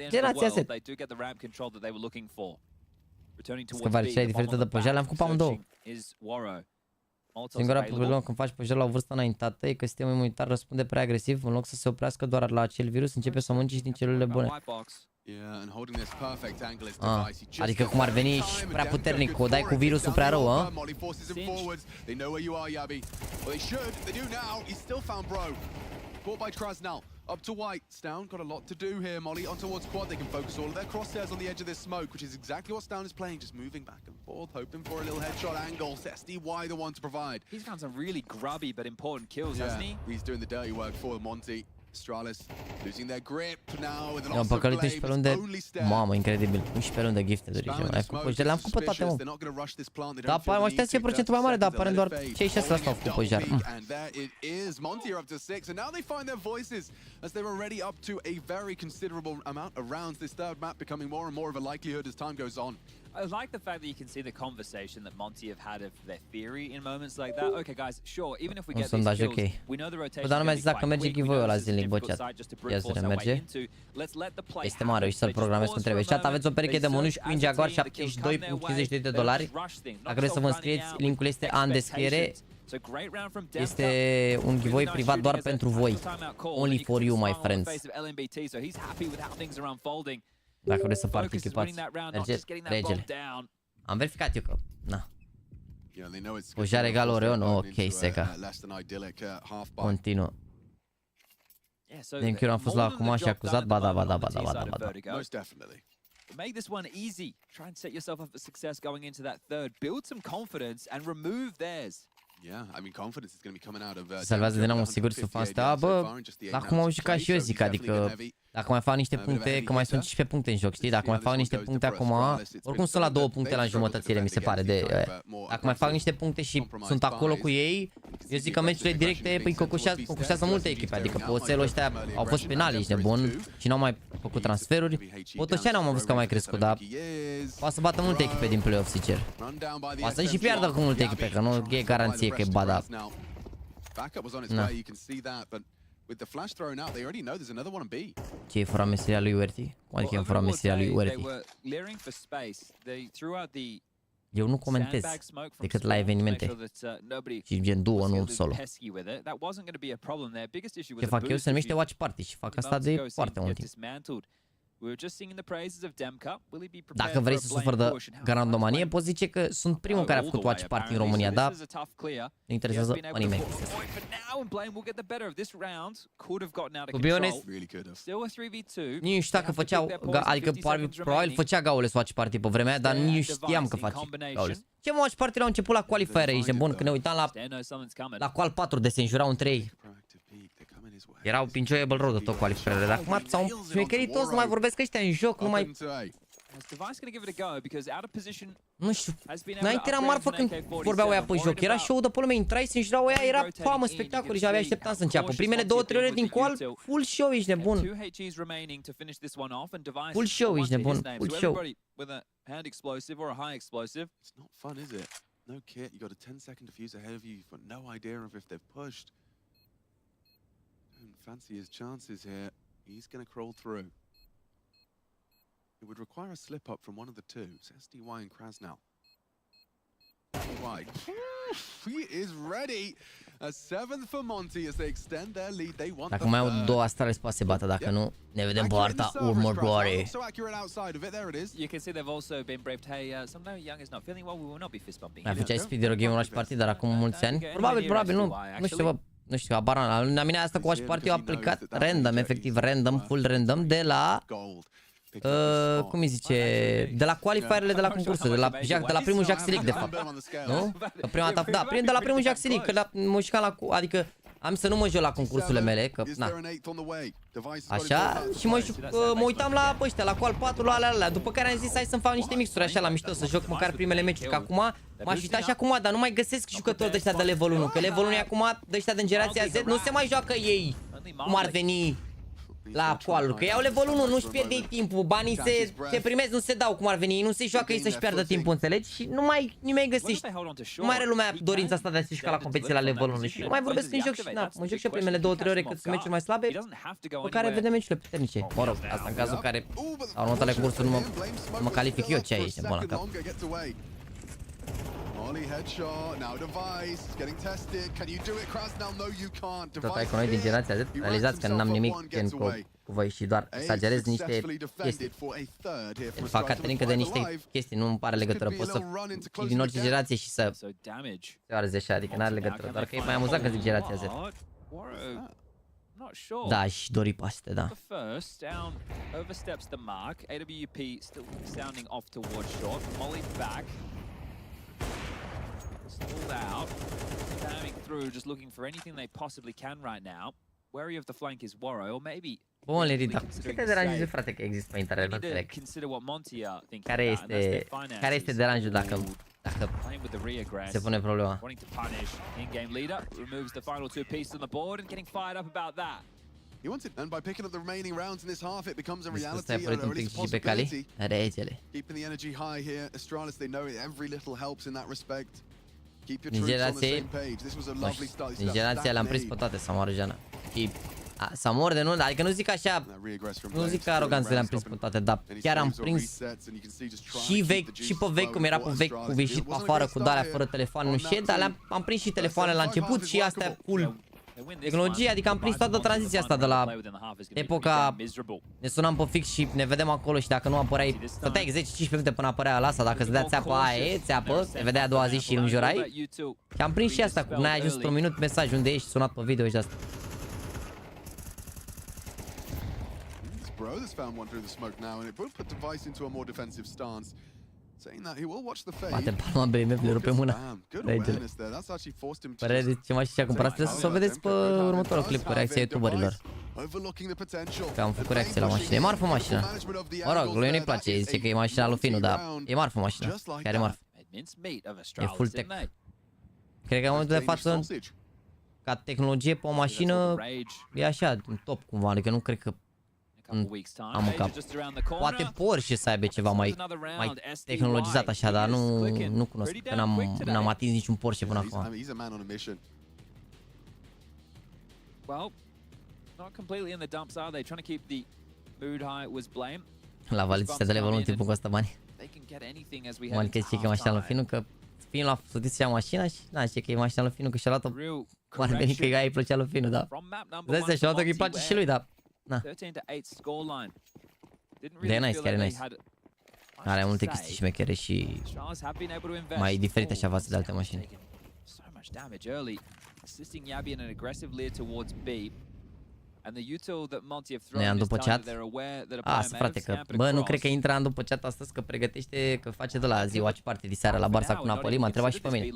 Generația Z. Scăvaricele diferite de păjar, le-am făcut pe amândouă. Singura problemă când faci păjar la o vârstă înaintată e că sistemul imunitar răspunde prea agresiv, în loc să se oprească doar la acel virus, începe să mănânci din celulele bune. Adică cum ar veni și prea puternic, o dai cu virusul prea rău, a? Up to white, Stown got a lot to do here, Molly, on towards quad. They can focus all of their crosshairs on the edge of this smoke, which is exactly what Stown is playing, just moving back and forth, hoping for a little headshot angle. SDY the one to provide. He's found some really grubby but important kills, hasn't he? He's doing the dirty work for Monty. Stralis losing their grip now with an I-am păcălit 11 lunde. Mamă, incredibil. 11 lunde gifted-uri. Le-am făcut pe toate, mă. Da, apare, mă aștept 10% mai mare, dar apare doar cei 6% au făcut pe jar. As they're already up to a very considerable amount of rounds, this third map becoming more and more of a likelihood as time goes on. I like the fact that you can see the conversation that Monty have had of their theory in moments like that. Okay, guys, sure, even if we get these kills, we know the rotation. Dar nu mi-a zis dacă merge giveaway-ul la zilnic, bă, chat. Ia să merge. Este mare și să-l programez cum trebuie. Chat, aveți o pereche de mănuși cu Jaguar, $72.52. Dacă vreți să vă înscrieți, linkul este în descriere. Este un giveaway privat doar pentru voi. Only for you, my friends. Dacă vreți să participați, mergeți, regele. Am verificat eu că, na. Pojar egal Orion, ok, seca. Continuă. Linkuri am fost la acum și acuzat, ba da. Make this one easy. Try and set yourself up for success going into that third. Build some confidence and remove theirs. Salvează Dinamo sigur să fac asta. Bă, acum au jucat și eu zic, adică dacă mai fac niște puncte, că mai sunt 15 puncte în joc, știi? Dacă mai fac niște puncte acum, oricum sunt la 2 puncte la jumătățire, mi se pare de. Dacă mai fac niște puncte și sunt acolo cu ei, eu zic că meciurile directe îi cocoșează multe echipe, adică pe oțelul ăștia au fost penali, ești nebun, și n-au mai făcut transferuri. Potoșani n-au mai văzut că au mai crescut, dar poate să bată multe echipe din play-off, sincer. Poate să și piardă cu multe echipe, că nu e garanție că e bada. With the flash thrown out, they already know there's another one on B. Ce e fără meseria lui Uerti? Cum adică e fără meseria lui Uerti? Eu nu comentez decât la evenimente și gen duo, nu solo. Ce fac eu se numește watch party și fac asta de foarte mult timp. Dacă vrei să suferi de grandomanie, poți zice că sunt primul care a făcut watch party în România, dar nu interesează pe nimeni. To be honest, nici nu știa că făceau, adică probabil făcea Gaules watch party pe vremea aia, dar nici nu știam că face Gaules. Ce watch party l-au început la qualifier, ești bun, când ne uitam la qual 4 de se înjurau între ei. Erau enjoyable road de tot qualifierele, dar acum s-au șmecherit toți, nu mai vorbesc ăștia în joc, nu mai... Nu știu, înainte era marfă când vorbeau ăia pe joc, era show de pe lume, intrai, se înjurau ăia, era famă, spectacol și abia așteptam să înceapă. Primele 2-3 ore din qual, full show, ești nebun. Full show, ești nebun, full show. No kit, you got a 10-second defuse ahead of you, you've got no idea of if they've pushed. Don't fancy his chances here. He's going to crawl through. It would require a slip up from one of the two. So SDY and Krasnal. He is ready. A 7th for Monty as they extend their lead. They want dacă mai au două astrale spase bată, dacă nu ne vedem pe harta următoare. You can see they've also been brave. Hey, sometimes Young is not feeling well. We will not be fist bumping. Mai făceai speed de game-ul și partid, dar acum mulți ani. Probabil nu știu, bă. Nu știu, abar la mine asta cu watch party a aplicat random, efectiv random, full random de la cum îi zice, de la qualifierele de la concursul, de la primul JAXYYYTV de fapt. Nu? Prima dată, da, de la primul JAXYYYTV, că mă jucam la, adică am să nu mă joc la concursurile mele, că na. Așa, și mă uitam la ăștia, la qual 4, la alea, după care am zis hai să-mi fac niște mixuri așa la mișto, să joc măcar primele meciuri, că acum m-aș uita și acum, dar nu mai găsesc jucători de ăștia de level 1, că level 1 e acum, de ăștia din generația Z, nu se mai joacă ei, cum ar veni la qual-uri, că iau level 1, nu-și pierde ei timpul, banii se primesc, nu se dau cum ar veni, nu se joacă ei să-și pierdă timpul, înțelegi? Și nu mai găsești, nu mai are lumea dorința asta de a se juca la competiție la level 1 și nu mai vorbesc în joc și na, mă joc și primele 2-3 ore cât sunt meciuri mai slabe, pe care vedem meciurile puternice. Mă rog, asta în cazul în care la următoarele cursuri nu mă calific eu ce aici, bun la cap. Tot ai cu noi din generația Z, realizați că n-am nimic gen cu cu voi și doar exagerez niște chestii. Fac Caterinca de niște chestii, nu îmi pare legătură. Poți să fii din orice generație și să te arzi așa, adică n-are legătură. Doar că e mai amuzant când zic generația Z. Da, și dori paste, da. First down oversteps the mark. AWP still sounding off towards short. Molly back. Stalled out. Spamming through, just looking for anything they possibly can right now. Wary of the flank is Waro, or maybe. Bun, Lirita, ce te deranjezi, frate, că există pe internet, nu înțeleg. Care este deranjul dacă se pune problema? He wants it done by picking up the remaining rounds in this half. It becomes a reality, or at least a possibility. Keeping the energy high here. Astralis, they know it. Every little helps in that respect. Keep your troops on the same page. This was a lovely start. Generația le-am prins pe toate, Samor Jana. Samor de nu, adică nu zic așa, nu zic că arogant să le-am prins pe toate, dar chiar am prins și vechi, și pe vechi, cum era pe vechi, cu ieșit pe afară cu de-alea fără telefoane, nu știu, dar am prins și telefoanele la început și astea cool. Tehnologie, adică am prins toată tranziția asta de la epoca, ne sunam pe fix și ne vedem acolo și dacă nu apăreai, stăteai 10-15 minute până apărea la asta, dacă îți dea țeapă aia, țeapă, te vedea a doua zi și îl înjurai. Și am prins și asta, cu n-ai ajuns într-un minut mesaj unde ești, sunat pe video și asta. Bate palma BMW, le rupe mâna. Regele. Părere de ce mașini și-a cumpărat, trebuie să o vedeți pe următorul clip cu reacția youtuberilor. Că am făcut reacție la mașină. E marfă mașina. Mă rog, lui nu-i place, zice că e mașina lui Finu, dar e marfă mașina. Chiar e marfă. E full tech. Cred că în momentul de față, ca tehnologie pe o mașină, e așa, în top cumva, adică nu cred că am un cap. Poate Porsche să aibă ceva mai tehnologizat așa, dar nu cunosc, că n-am atins niciun Porsche până acum. La valiția de level 1 timpul costă bani. Mă că zice că e mașina lui Finu, că Finu l-a făcut și mașina și na, zice că e mașina lui Finu, că și-a luat-o. Ar veni că îi plăcea lui Finu, da. Dă-ți și-a luat-o că îi place și lui, da. Na. De e nice, chiar e nice. Are multe chestii șmechere și mai diferite așa față de alte mașini. Ne am după chat? Asta, frate, că bă, nu cred că intră an după chat astăzi, că pregătește, că face de la zi watch party de seară la Barça cu Napoli, m-a întrebat și pe mine.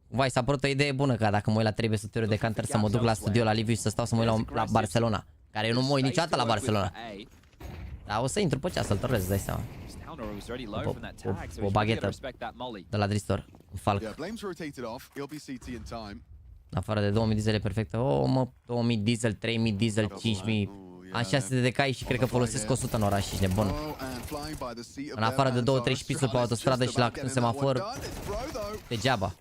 Vai, s-a părut o idee bună, că dacă mă uit la 300 de canter să mă duc la studio la Liviu și să stau să mă uit la Barcelona, care eu nu mă uit niciodată la Barcelona. Dar o să intru pe cea să-l torrez, dai seama. O baghetă de la Dristor, un falc. În afară de 2000 diesel e perfectă. Oh, mă, 2000 diesel, 3000 diesel, 5000. Am 600 de cai și cred că folosesc 100 în oraș, ești nebun. În afară de 2-3 șpițuri pe autostradă și la un semafor, degeaba.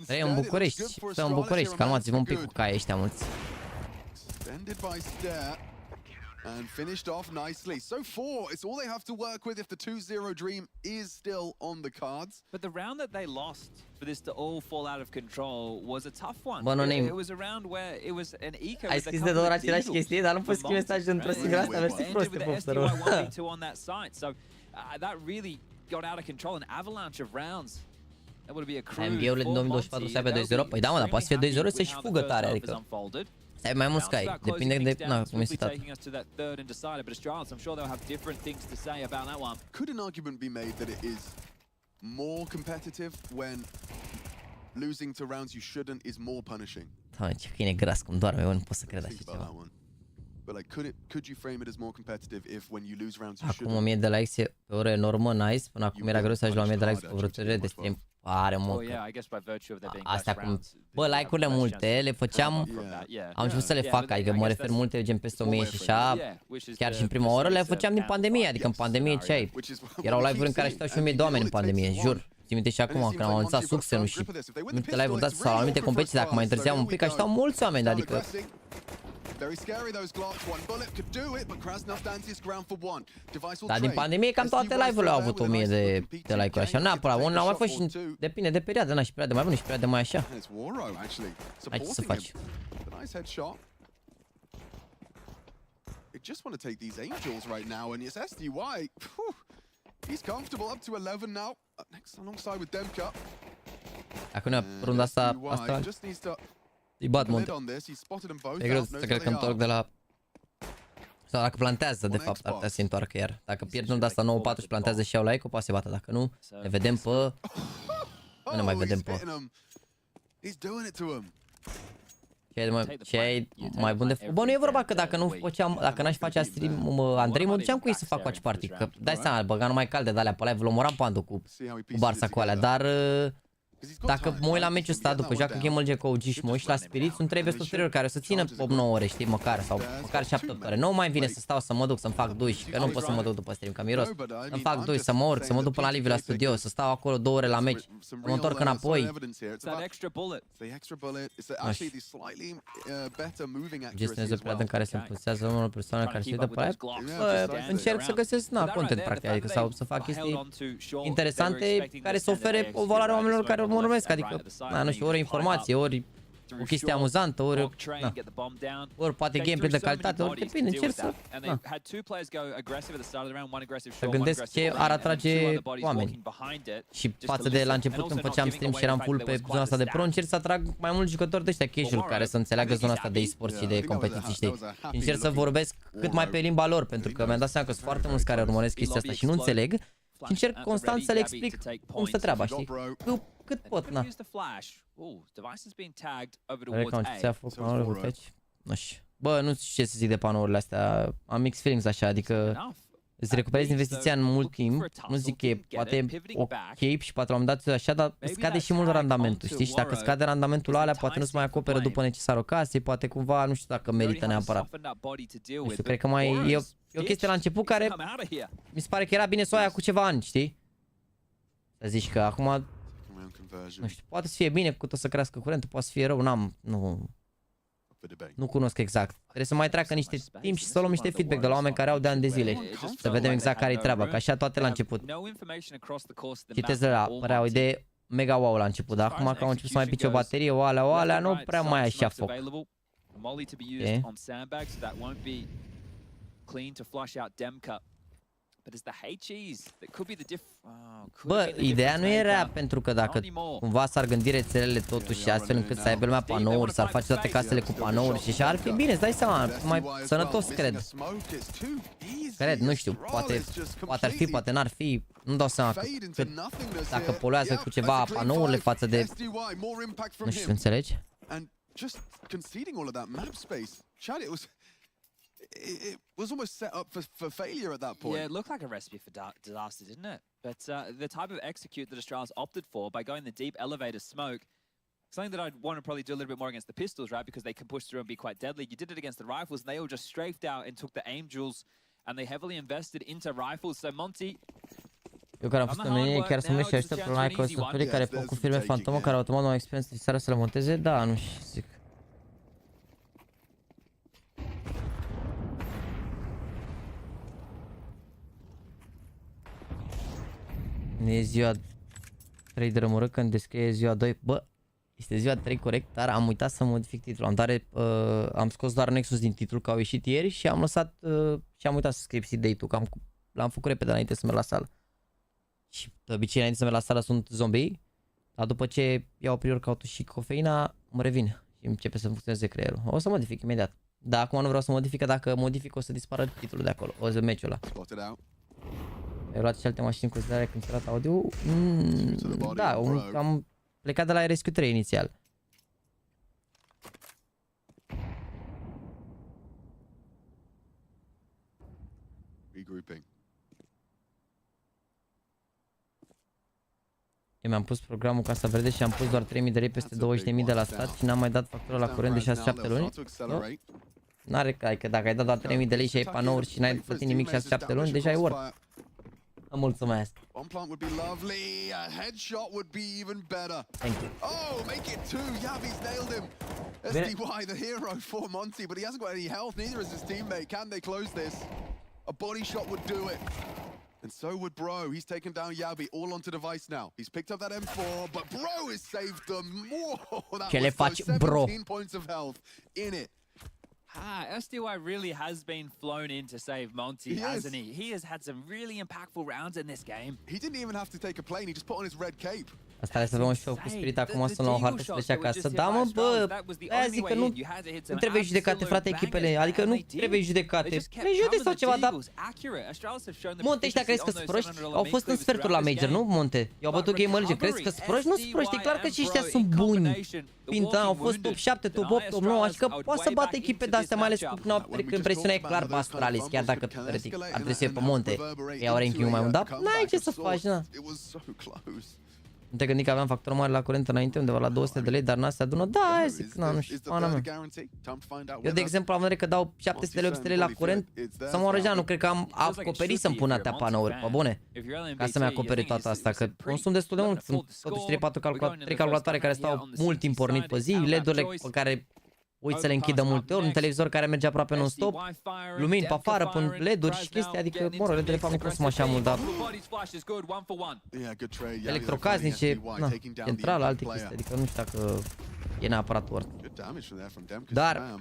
E în București, stă în București, calmați-vă un pic cu caii ăștia mulți. And finished off nicely. So far, it's all they have to work with if the 2-0 dream is still on the cards. But the round that they lost for this to all fall out of control was a tough one. It was a round where it was an eco. Ai scris de două ori același chestie, dar nu poți scrie mesaj într-o singură asta, mersi proste, popstă rău. on that site. So that really got out of control, an avalanche of rounds. That would be a crude. NBA-urile din 2024 să aibă 2-0. Păi da, mă, dar poate să fie 2-0 să și fugă tare, adică. Să ai mai mulți cai, depinde de cum e setat. Could an argument be made that it is more competitive when losing to rounds you shouldn't is more punishing? Doamne, ce câine gras, cum doarme, eu nu pot să cred așa ceva. But like, could you frame it as more competitive if when you lose rounds you shouldn't? Acum 1000 de likes e pe ore normă, nice, până acum era greu să ajungi la 1000 de likes pe vreo de stream. Pare mă, astea cum, bă, like-urile multe, le făceam, am început să le fac, adică mă refer multe, gen peste 1000 și așa, chiar și în prima oră le făceam din pandemie, adică în pandemie ce ai? Erau live-uri în care stau și 1000 de oameni în pandemie, jur. Ții minte și acum, când am anunțat succesul și multe live-uri dați sau anumite competiții, dacă mai întârziam un pic, așteptau mulți oameni, adică... Dar din pandemie cam toate live-urile au avut 1000 de like-uri așa, neapărat, unul au mai fost și depinde de perioadă, n-a și perioade mai bună și perioade mai așa. Hai ce să faci? just want to take these angels right now, and it's SDY. He's comfortable up to 11 now. Up next alongside with Demka. Dacă nu runda asta, îi bat mult. E greu să cred că întorc de la... Sau dacă plantează, de fapt, ar putea să se întoarcă iar. Dacă pierd runda asta 9-4 și plantează și iau la eco, poate să bată. Dacă nu, ne vedem pe... Nu ne mai vedem pe... Ce e mai bun de făcut? Bă, nu e vorba că dacă nu făceam, dacă n-aș face stream, Andrei, mă duceam cu ei să fac watch party. Că dai seama, băga numai calde de alea pe live, l-omoram Pandu cu Barça cu alea, dar... Dacă mă uit la meciul ăsta, după joacă GameRlegion cu OG și mă uit și la Spirit, sunt 3 best-of-3-uri care o să țină 8-9 ore, știi, măcar, sau măcar 7 ore. Nu mai vine să stau să mă duc să-mi fac duș, că nu pot să mă duc după stream, că miros. Să-mi fac duș, să mă urc, să mă duc până la Liviu la studio, să stau acolo 2 ore la meci, să mă întorc înapoi. Gestionez o perioadă în care se impulsează numărul persoanelor care se uită pe live. Încerc să găsesc, content practic, adică sau să fac chestii interesante care să ofere o valoare oamenilor care mă urmăresc, adică, nu știu, ori informație, ori o chestie amuzantă, ori poate gameplay de calitate, ori depinde, încerc să gândesc ce ar atrage oameni. Și față de la început când făceam stream și eram full pe zona asta de pro, încerc să atrag mai mulți jucători de ăștia casual care să înțeleagă zona asta de e-sport și de competiții, știi? Încerc să vorbesc cât mai pe limba lor, pentru că mi-am dat seama că sunt foarte mulți care urmăresc chestia asta și nu înțeleg. Și încerc constant să le explic cum stă treaba, știi? Cât pot, na. Nu știu. Bă, nu știu ce să zic de panourile astea. Am mixed feelings așa, adică îți recuperezi investiția în mult timp. Nu zic că e poate ok și poate l-am dat așa, dar scade și mult randamentul, știi? Și dacă scade randamentul alea, poate nu se mai acoperă după necesar o casă, poate cumva, nu știu dacă merită neapărat. Nu știu, cred că mai e o chestie la început care mi se pare că era bine să o aia cu ceva ani, știi? Să zici că acum, nu știu, poate să fie bine cu tot să crească curentul, poate să fie rău, nu cunosc exact. Trebuie să mai treacă niște timp și să luăm niște feedback de la oameni care au de ani de zile. Să vedem exact care-i treaba, că așa toate la început. Citez de la, părea o idee mega wow la început, dar acum că au început să mai pice o baterie, o alea, nu prea mai așa foc. Bă, ideea nu era pentru că dacă cumva s-ar gândi rețelele totuși astfel încât să aibă lumea panouri, s-ar face toate casele cu panouri și așa ar fi bine, îți dai seama, mai sănătos, cred. Cred, nu știu, poate ar fi, poate n-ar fi, nu dau seama cât dacă poluează cu ceva panourile față de... Nu știu, înțelegi? It was almost set up for failure at that point. Yeah, it looked like a recipe for disaster, didn't it? But the type of execute that Australia's opted for by going the deep elevator smoke, something that I'd want to probably do a little bit more against the pistols, right? Because they can push through and be quite deadly. You did it against the rifles, and they all just strafed out and took the angels, and they heavily invested into rifles. So Monty... Eu care am fost în mine, chiar să mă și aștept la căsătorii care pot cu firme fantomă care automat nu au experiență necesară să le monteze? Da, nu știu, zic. E ziua 3 de rămură când descrie ziua 2. Bă, este ziua 3 corect, dar am uitat să modific titlul. Am scos doar Nexus din titlu, că au ieșit ieri și am lăsat și am uitat să scriu seed date-ul, că l-am făcut repede înainte să merg la sală. Și de obicei înainte să merg la sală sunt zombie, dar după ce iau pre-workout-ul și cofeina, mă revin și începe să funcționeze creierul. O să modific imediat. Dar acum nu vreau să modific, că dacă modific o să dispară titlul de acolo, o să meciul ăla. Ai luat și alte mașini în considerare când ți-a luat audio? Da, am plecat de la RSQ3 inițial. Eu mi-am pus programul Casa Verde și am pus doar 3000 de lei peste 20.000 de la stat și n-am mai dat factura la curent de 6-7 luni. N-are, că dacă ai dat doar 3000 de lei și ai panouri și n-ai plătit nimic 6-7 luni, deja e worth. Mulțumesc. One plant would be lovely. A headshot would be even better. Thank you. Oh, make it two. Yavi's nailed him. SDY, the hero for Monty, but he hasn't got any health. Neither is his teammate. Can they close this? A body shot would do it. And so would Bro. He's taken down Yavi all onto device now. He's picked up that M4, but Bro has saved them. Whoa, that was 17 points of health in it. SDY really has been flown in to save Monty, hasn't he? He has had some really impactful rounds in this game. He didn't even have to take a plane, he just put on his red cape. Asta hai să luăm și eu cu Spirit acum, sunt la o hartă să plece acasă. Da, mă, bă, aia zic că nu trebuie judecate, frate, echipele. Adică nu trebuie judecate. Prejudeci sau ceva, dar... Monte, ăștia crezi că sunt proști? Au fost în sfertul la Major, nu, Monte? I-au bătut GamerLegion. Crezi că sunt proști? Nu sunt proști, e clar că și ăștia sunt buni. Pinta, au fost top 7, top 8, top 9, adică poate să bată echipe de-astea, mai ales când presiunea e clar pe Astralis, chiar dacă teoretic ar trebui să fie pe Monte. Că iau ranking-ul mai mult, dar n-ai ce să faci, na. Nu te gândi că aveam factor mare la curent înainte, undeva la 200 de lei, dar n-a se adună? Da, aia zic, nu știu, pana mea. Eu, de exemplu, am vedere că dau 700 lei, 800 lei la curent, să mă orăgea, nu cred că am acoperit să-mi pun atâtea panouri, pe bune, ca să-mi acoperi toată asta, că consum destul de mult, sunt totuși 3 calculatoare care stau mult timp pornit pe zi, LED-urile pe care uit să le închidă multe ori, un televizor care merge aproape non-stop, lumini pe afară, pun LED-uri și chestii, adică, mă rog, LED-urile fac nu consumă așa mult, dar electrocasnice, na, centrală, alte chestii, adică nu știu dacă e neapărat worth. Dar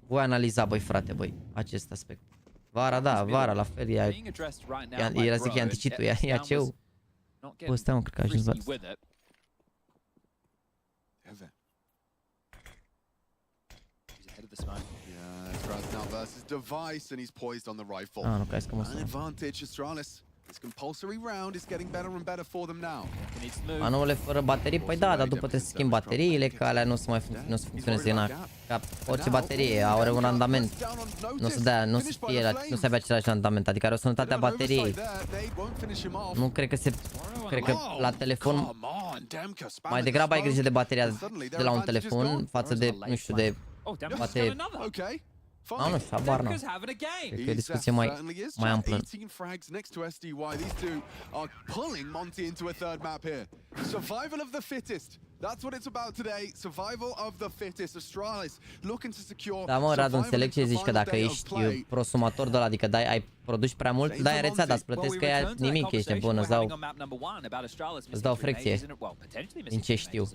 voi analiza, băi, frate, băi, acest aspect. Vara, da, vara, la fel, era zic, e anticitul, e aceu. Bă, stai, mă, cred că a ajuns vara. Yeah, Astralis now versus Device, and he's poised on the rifle. Ah, nu, crezi că mă An advantage, Astralis. This compulsory round is getting better and better for them now. Manuale fără baterii, păi da, dar după trebuie să schimb bateriile, că alea nu se funcționeze în ca orice baterie, are un randament. Nu se dea, nu se știe, nu se avea același randament, adică are o sănătate a bateriei. Nu cred că cred că la telefon mai degrabă ai grijă de bateria de la un telefon față de, nu știu, de baterie. Nu, nu știu, habar n-am. Cred că e o discuție mai amplă. Da, mă, Radu, înțeleg ce zici, că dacă ești prosumator de ăla, adică ai produci prea mult, dai rețea, dar îți plătesc că ea nimic, ești nebun, îți dau frecție, din ce știu.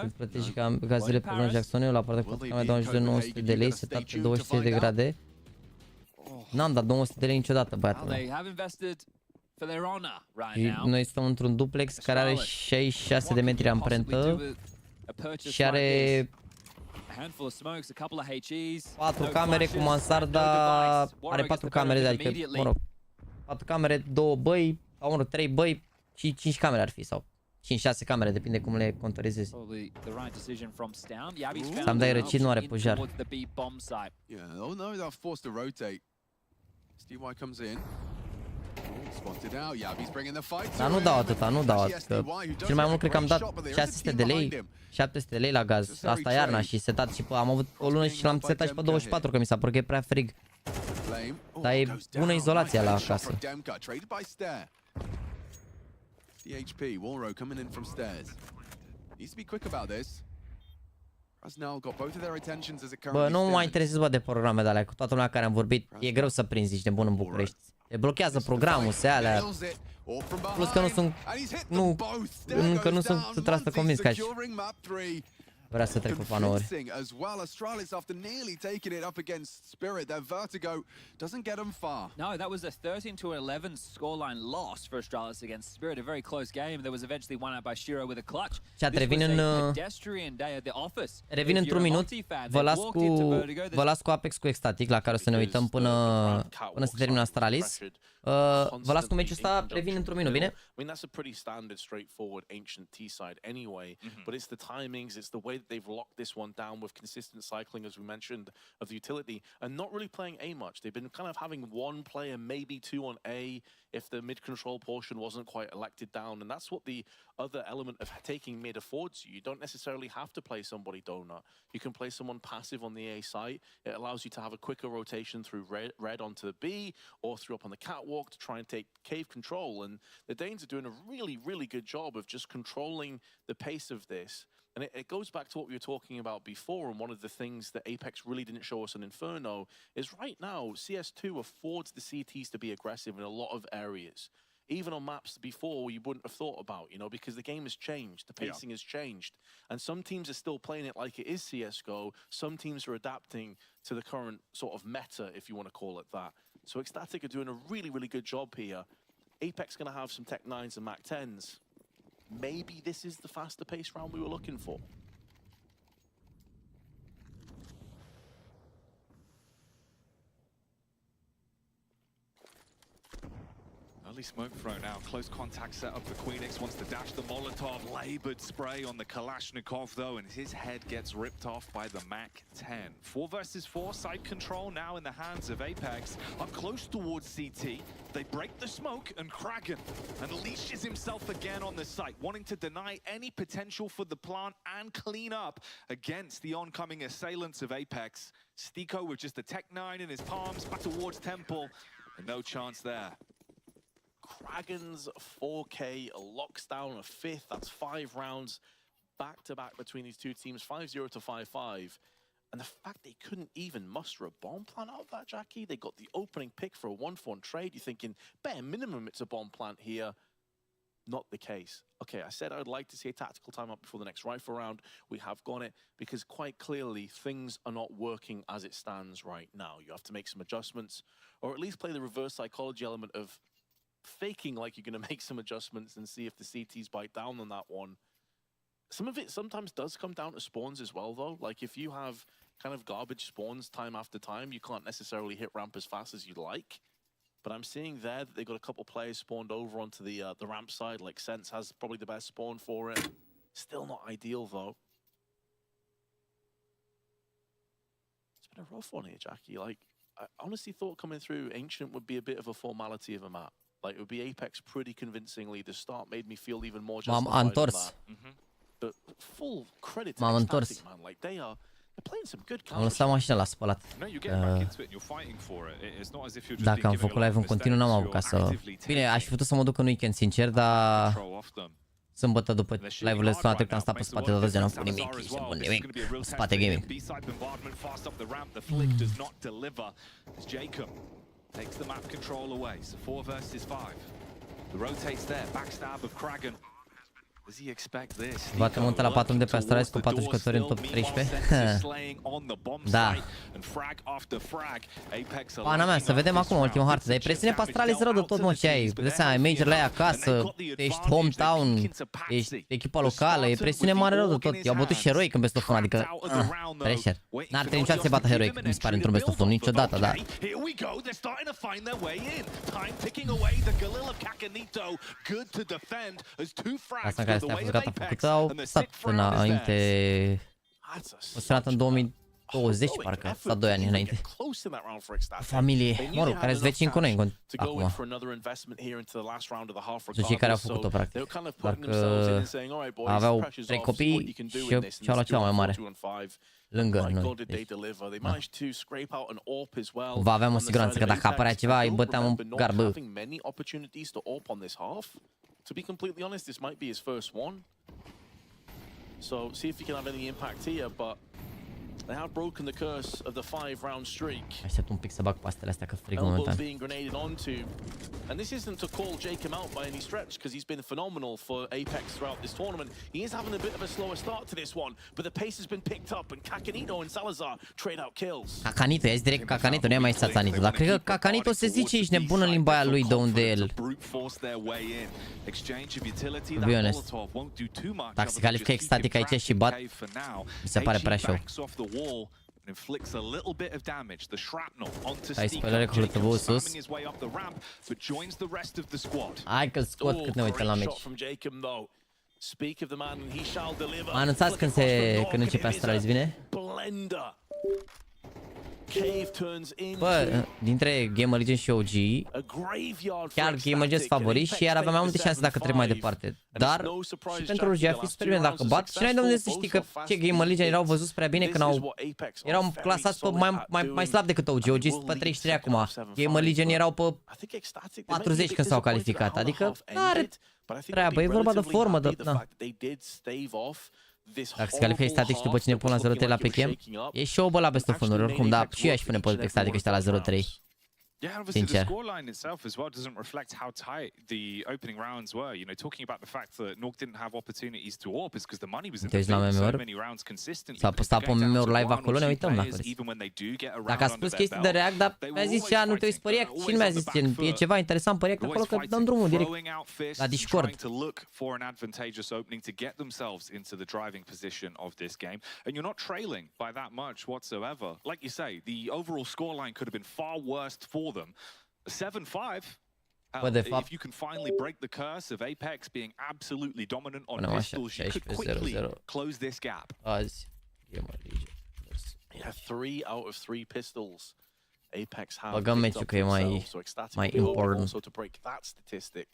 Îți plătești gazele pe lună Jacksonul la partea cu mai dau în jur de 900 de lei, setat pe 23 de grade. N-am dat 200 de lei niciodată, băiatul meu. Noi stăm într-un duplex care are 66 de metri amprentă și are 4 camere cu mansarda, are 4 camere, adică, mă rog, 4 camere, 2 băi, sau mă rog, 3 băi și 5 camere ar fi, sau 5-6 camere, depinde cum le contorizezi. Să-mi dai răcit, nu are pojar. Dar nu dau atâta, nu dau atâta. Cel mai mult cred că am dat 600 de lei, 700 de lei la gaz. Asta iarna și setat și am avut o lună și l-am setat și pe 24, că mi s-a părut că e prea frig. Dar e bună izolația la casă. HP, Walro coming in from stairs. Needs to be quick about this. Rasnal got both of their attentions as it currently. Bă, nu mă mai interesez, bă, de programe de alea, cu toată lumea care am vorbit, e greu să prinzi, ești nebun în București. Te blochează programul, se alea. Plus că nu sunt, încă nu sunt 100% convins că aș vrea să trec pe panouri. No, that was a 13-11 scoreline loss for Astralis against Spirit. A very close game. There was eventually won out by Shiro with a clutch. Chat, revin într-un minut. Vă las cu Apex cu Ecstatic, la care o să ne uităm până se termină Astralis. Vă las cu meciul ăsta, revin într-un minut, bine? I mean, that's a pretty standard, straightforward, ancient T-side anyway, but it's the timings, it's the way that they've locked this one down with consistent cycling, as we mentioned, of the utility, and not really playing A much. They've been kind of having one player, maybe two on A, if the mid-control portion wasn't quite elected down, and that's what the other element of taking mid affords you. You don't necessarily have to play somebody donut. You can play someone passive on the A site. It allows you to have a quicker rotation through red onto the B, or through up on the catwalk to try and take cave control, and the Danes are doing a really, really good job of just controlling the pace of this. And it goes back to what we were talking about before, and one of the things that Apex really didn't show us in Inferno is right now CS2 affords the CTs to be aggressive in a lot of areas. even on maps before you wouldn't have thought about, you know, because the game has changed, the pacing has changed, and some teams are still playing it like it is CSGO, some teams are adapting to the current sort of meta, if you want to call it that. So Ecstatic are doing a really, really good job here. Apex going to have some Tech 9s and Mac 10s. Maybe this is the faster pace round we were looking for. Early smoke throw now. Close contact set up for Queenix. Wants to dash the Molotov. Labored spray on the Kalashnikov, though, and his head gets ripped off by the Mac 10. 4 versus 4. Side control now in the hands of Apex. Up close towards CT. They break the smoke, and Kragan unleashes himself again on the site, wanting to deny any potential for the plant and clean up against the oncoming assailants of Apex. Stiko with just a Tech 9 in his palms, back towards Temple, and no chance there. Kragan's 4K locks down a 5th. That's 5 rounds back-to-back between these two teams, 5-0 to 5-5. And the fact they couldn't even muster a bomb plant out of that, Jackie, they got the opening pick for a 1-for-1 trade. You're thinking, bare minimum, it's a bomb plant here. Not the case. Okay, I said I would like to see a tactical timeout before the next rifle round. We have got it because quite clearly things are not working as it stands right now. You have to make some adjustments, or at least play the reverse psychology element of faking like you're going to make some adjustments and see if the CTs bite down on that one. Some of it sometimes does come down to spawns as well, though. Like, if you have kind of garbage spawns time after time, you can't necessarily hit ramp as fast as you'd like. But I'm seeing there that they got a couple players spawned over onto the ramp side. Like, Sense has probably the best spawn for it. Still not ideal, though. It's been a rough one here, Jackie. Like, I honestly thought coming through Ancient would be a bit of a formality of a map. Like, it would be Apex pretty convincingly. The start made me feel even more justified on that. But full credit to Ecstatic, man. Like, they're playing some good counter. Am lăsat mașina la spălat. Dacă am făcut live în continuu, n-am apucat să... Bine, aș fi putut să mă duc în weekend, sincer, dar... Sâmbătă după live-urile săptămâna trecută am stat pe spate toată ziua, n-am făcut nimic, ești bun nimic, pe spate gaming. Takes the map control away, so 4 versus 5. The rotates there, backstab of Kragan. Does he expect this? Batem un la 4 de pe Astralis cu 4 jucători în top 13. Da. Pana mea, să vedem acum ultima hartă. Dar e presiune pe Astralis rău de tot, mă, ce ai? Dă seama, ai major-le ai acasă, ești hometown, ești echipa locală, e presiune mare rău de tot. I-au bătut și Heroic în best of 1, adică... Pressure. N-ar trebui niciodată să bată Heroic, mi se pare, într-un best of 1, niciodată, da. Asta care a fost gata făcută, au stat înainte, fost în 2020, parcă, sau 2 ani înainte. Familie, mă rog, care-s vecini cu noi acum. Sunt cei care au făcut-o, practic. Doar că aveau 3 copii și au luat ceva mai mare. Lângă noi. Deci, va avea o siguranță că dacă apărea ceva, îi băteam în garbă. To be completely honest, this might be his first one. So see if he can have any impact here, but they have broken the curse of the 5-round streak. Aștept un pic să bag pastele astea că frig momentan. Being grenaded onto. And this isn't to call Jacob out by any stretch, because he's been phenomenal for Apex throughout this tournament. He is having a bit of a slower start to this one, but the pace has been picked up, and Kakanito and Salazar trade out kills. Kakanito, ia-ți direct Kakanito, nu e mai Satanito, dar cred că Kakanito se zice, ești nebun în limba aia lui de unde el. To be honest. Dacă se califică Ecstatic aici și bat, mi se pare prea show. Inflicts a little bit of damage. The shrapnel onto Stiko, sus. His way up the ramp, but joins the rest of the squad. Hai că scot cât ne uităm la meci. Speak of the man, he shall deliver. Anunțați când începe Astralis, bine? Bă, dintre GamerLegion și OG, chiar GamerLegion sunt favoriți și ar avea mai multe șanse dacă trec mai departe. Dar și pentru OG ar fi super bine dacă bat. Și n-ai de unde să știi că ce GamerLegion erau văzuți prea bine când erau clasați pe mai slab decât OG. OG sunt pe 33 acum. GamerLegion erau pe 40 când s-au calificat. Adică n-are treabă, e vorba de formă, de... Dacă se califică Ecstatic și după cine pun la 0-3 la PGL, e show bă la best of 1, oricum, da, și eu aș pune pe Ecstatic ăștia la 0-3. Yeah, obviously the scoreline itself as well doesn't reflect how tight the opening rounds were. You know, talking about the fact that Norc didn't have opportunities to AWP is because the money was in the favor so many rounds consistently. S-a postat pe MMR live acolo, ne uităm dacă vreți. Dacă a spus chestii de React, dar mi-a zis cea, nu trebuie să pe React. Și nu mi-a zis, e ceva interesant pe React acolo, că dăm drumul direct la Discord. And you're not trailing by that much whatsoever. Like you say, the overall scoreline could have been far worse for them. 7-5. If you can finally break the curse of Apex being absolutely dominant on pistols, you could quickly close this gap. Azi, GAMERLEGION. Yeah, 3 out of 3 pistols. Apex have băgăm meciul că e mai important. Also to break that statistic.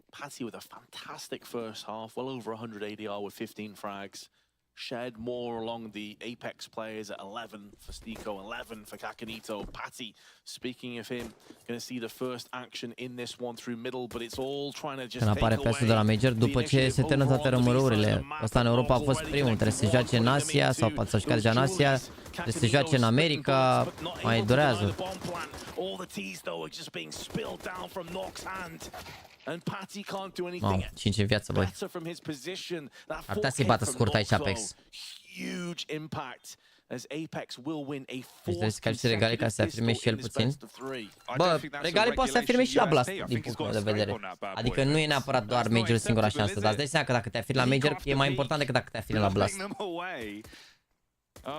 Patty with a fantastic first half, well over 100 ADR with 15 frags. Shared more along the Apex players at 11 for Stico, 11 for Kakanito. Patty, speaking of him, going to see the first action in this one through middle, but it's all trying to just când apare pestul de la Major, după ce se termină toate rămărurile. Ăsta în Europa a fost primul, trebuie să se joace în Asia, sau poate să juca deja în Asia, trebuie să se joace în America, mai durează. And Patty can't do anything. Wow, 5 în viață, băi. Ar putea să-i bată scurt aici Apex. Huge impact as Apex will win a deci trebuie să calci regale ca să se afirme și el puțin. Bă, regale poate să se afirme și la Blast, din punctul meu de vedere. Adică nu e neapărat doar Major singura șansă, dar îți dai seama că dacă te afirmi la Major e mai important decât dacă te afirmi la Blast.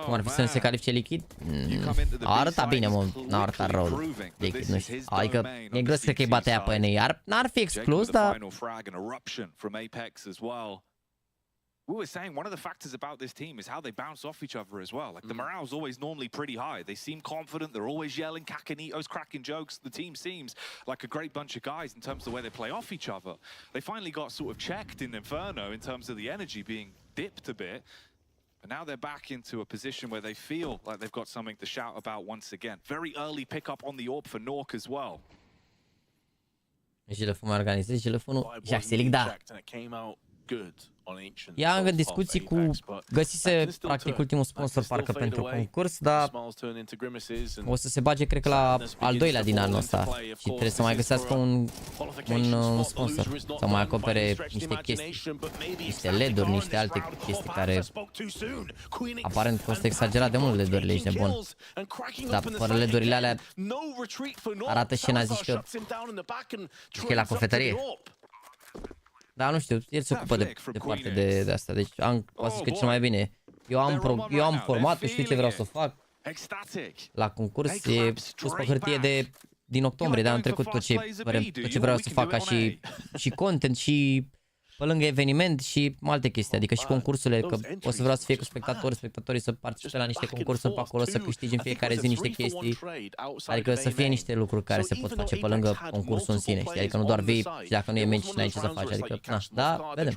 Cum ar fi să nu se califice lichid? A arătat bine, mă, n-a arătat rău lichid, nu știu. Adică e greu să cred că îi bate aia pe NA, n-ar fi exclus, dar... We were saying one of the factors about this team is how they bounce off each other as well. Like the morale's always normally pretty high. They seem confident. They're always yelling. Kakanito's cracking jokes. The team seems like a great bunch of guys in terms of the way they play off each other. They finally got sort of checked in Inferno in terms of the energy being dipped a bit. But now they're back into a position where they feel like they've got something to shout about once again. Very early pick up on the AWP for Norc as well. Jileful mai organizat, Jileful JAXYYYTV, da. Ea încă discuții cu... Găsise practic ultimul sponsor parcă pentru concurs, dar o să se bage cred că la al doilea din anul ăsta și trebuie să mai găsească un sponsor, să mai acopere niște chestii, niște LED-uri, niște alte chestii care aparent costă exagerat de mult LED-urile, ești nebun. Dar fără LED-urile alea arată scena, zici că e la cofetărie. Da, nu știu, el se ocupă de parte de asta, deci o să zic că cel mai bine. Eu am formatul, știu ce vreau să fac. La concurs e pus pe hârtie din octombrie de anul trecut tot ce vreau să fac ca și content și pe lângă eveniment și alte chestii, adică și concursurile, că o să vreau să fie cu spectatorii să participe la niște concursuri pe acolo, să câștige în fiecare zi niște chestii, adică să fie niște lucruri care se pot face pe lângă concursul în sine, știi? Adică nu doar vii și dacă nu e meci și n-ai ce să faci, adică, na, da, vedem.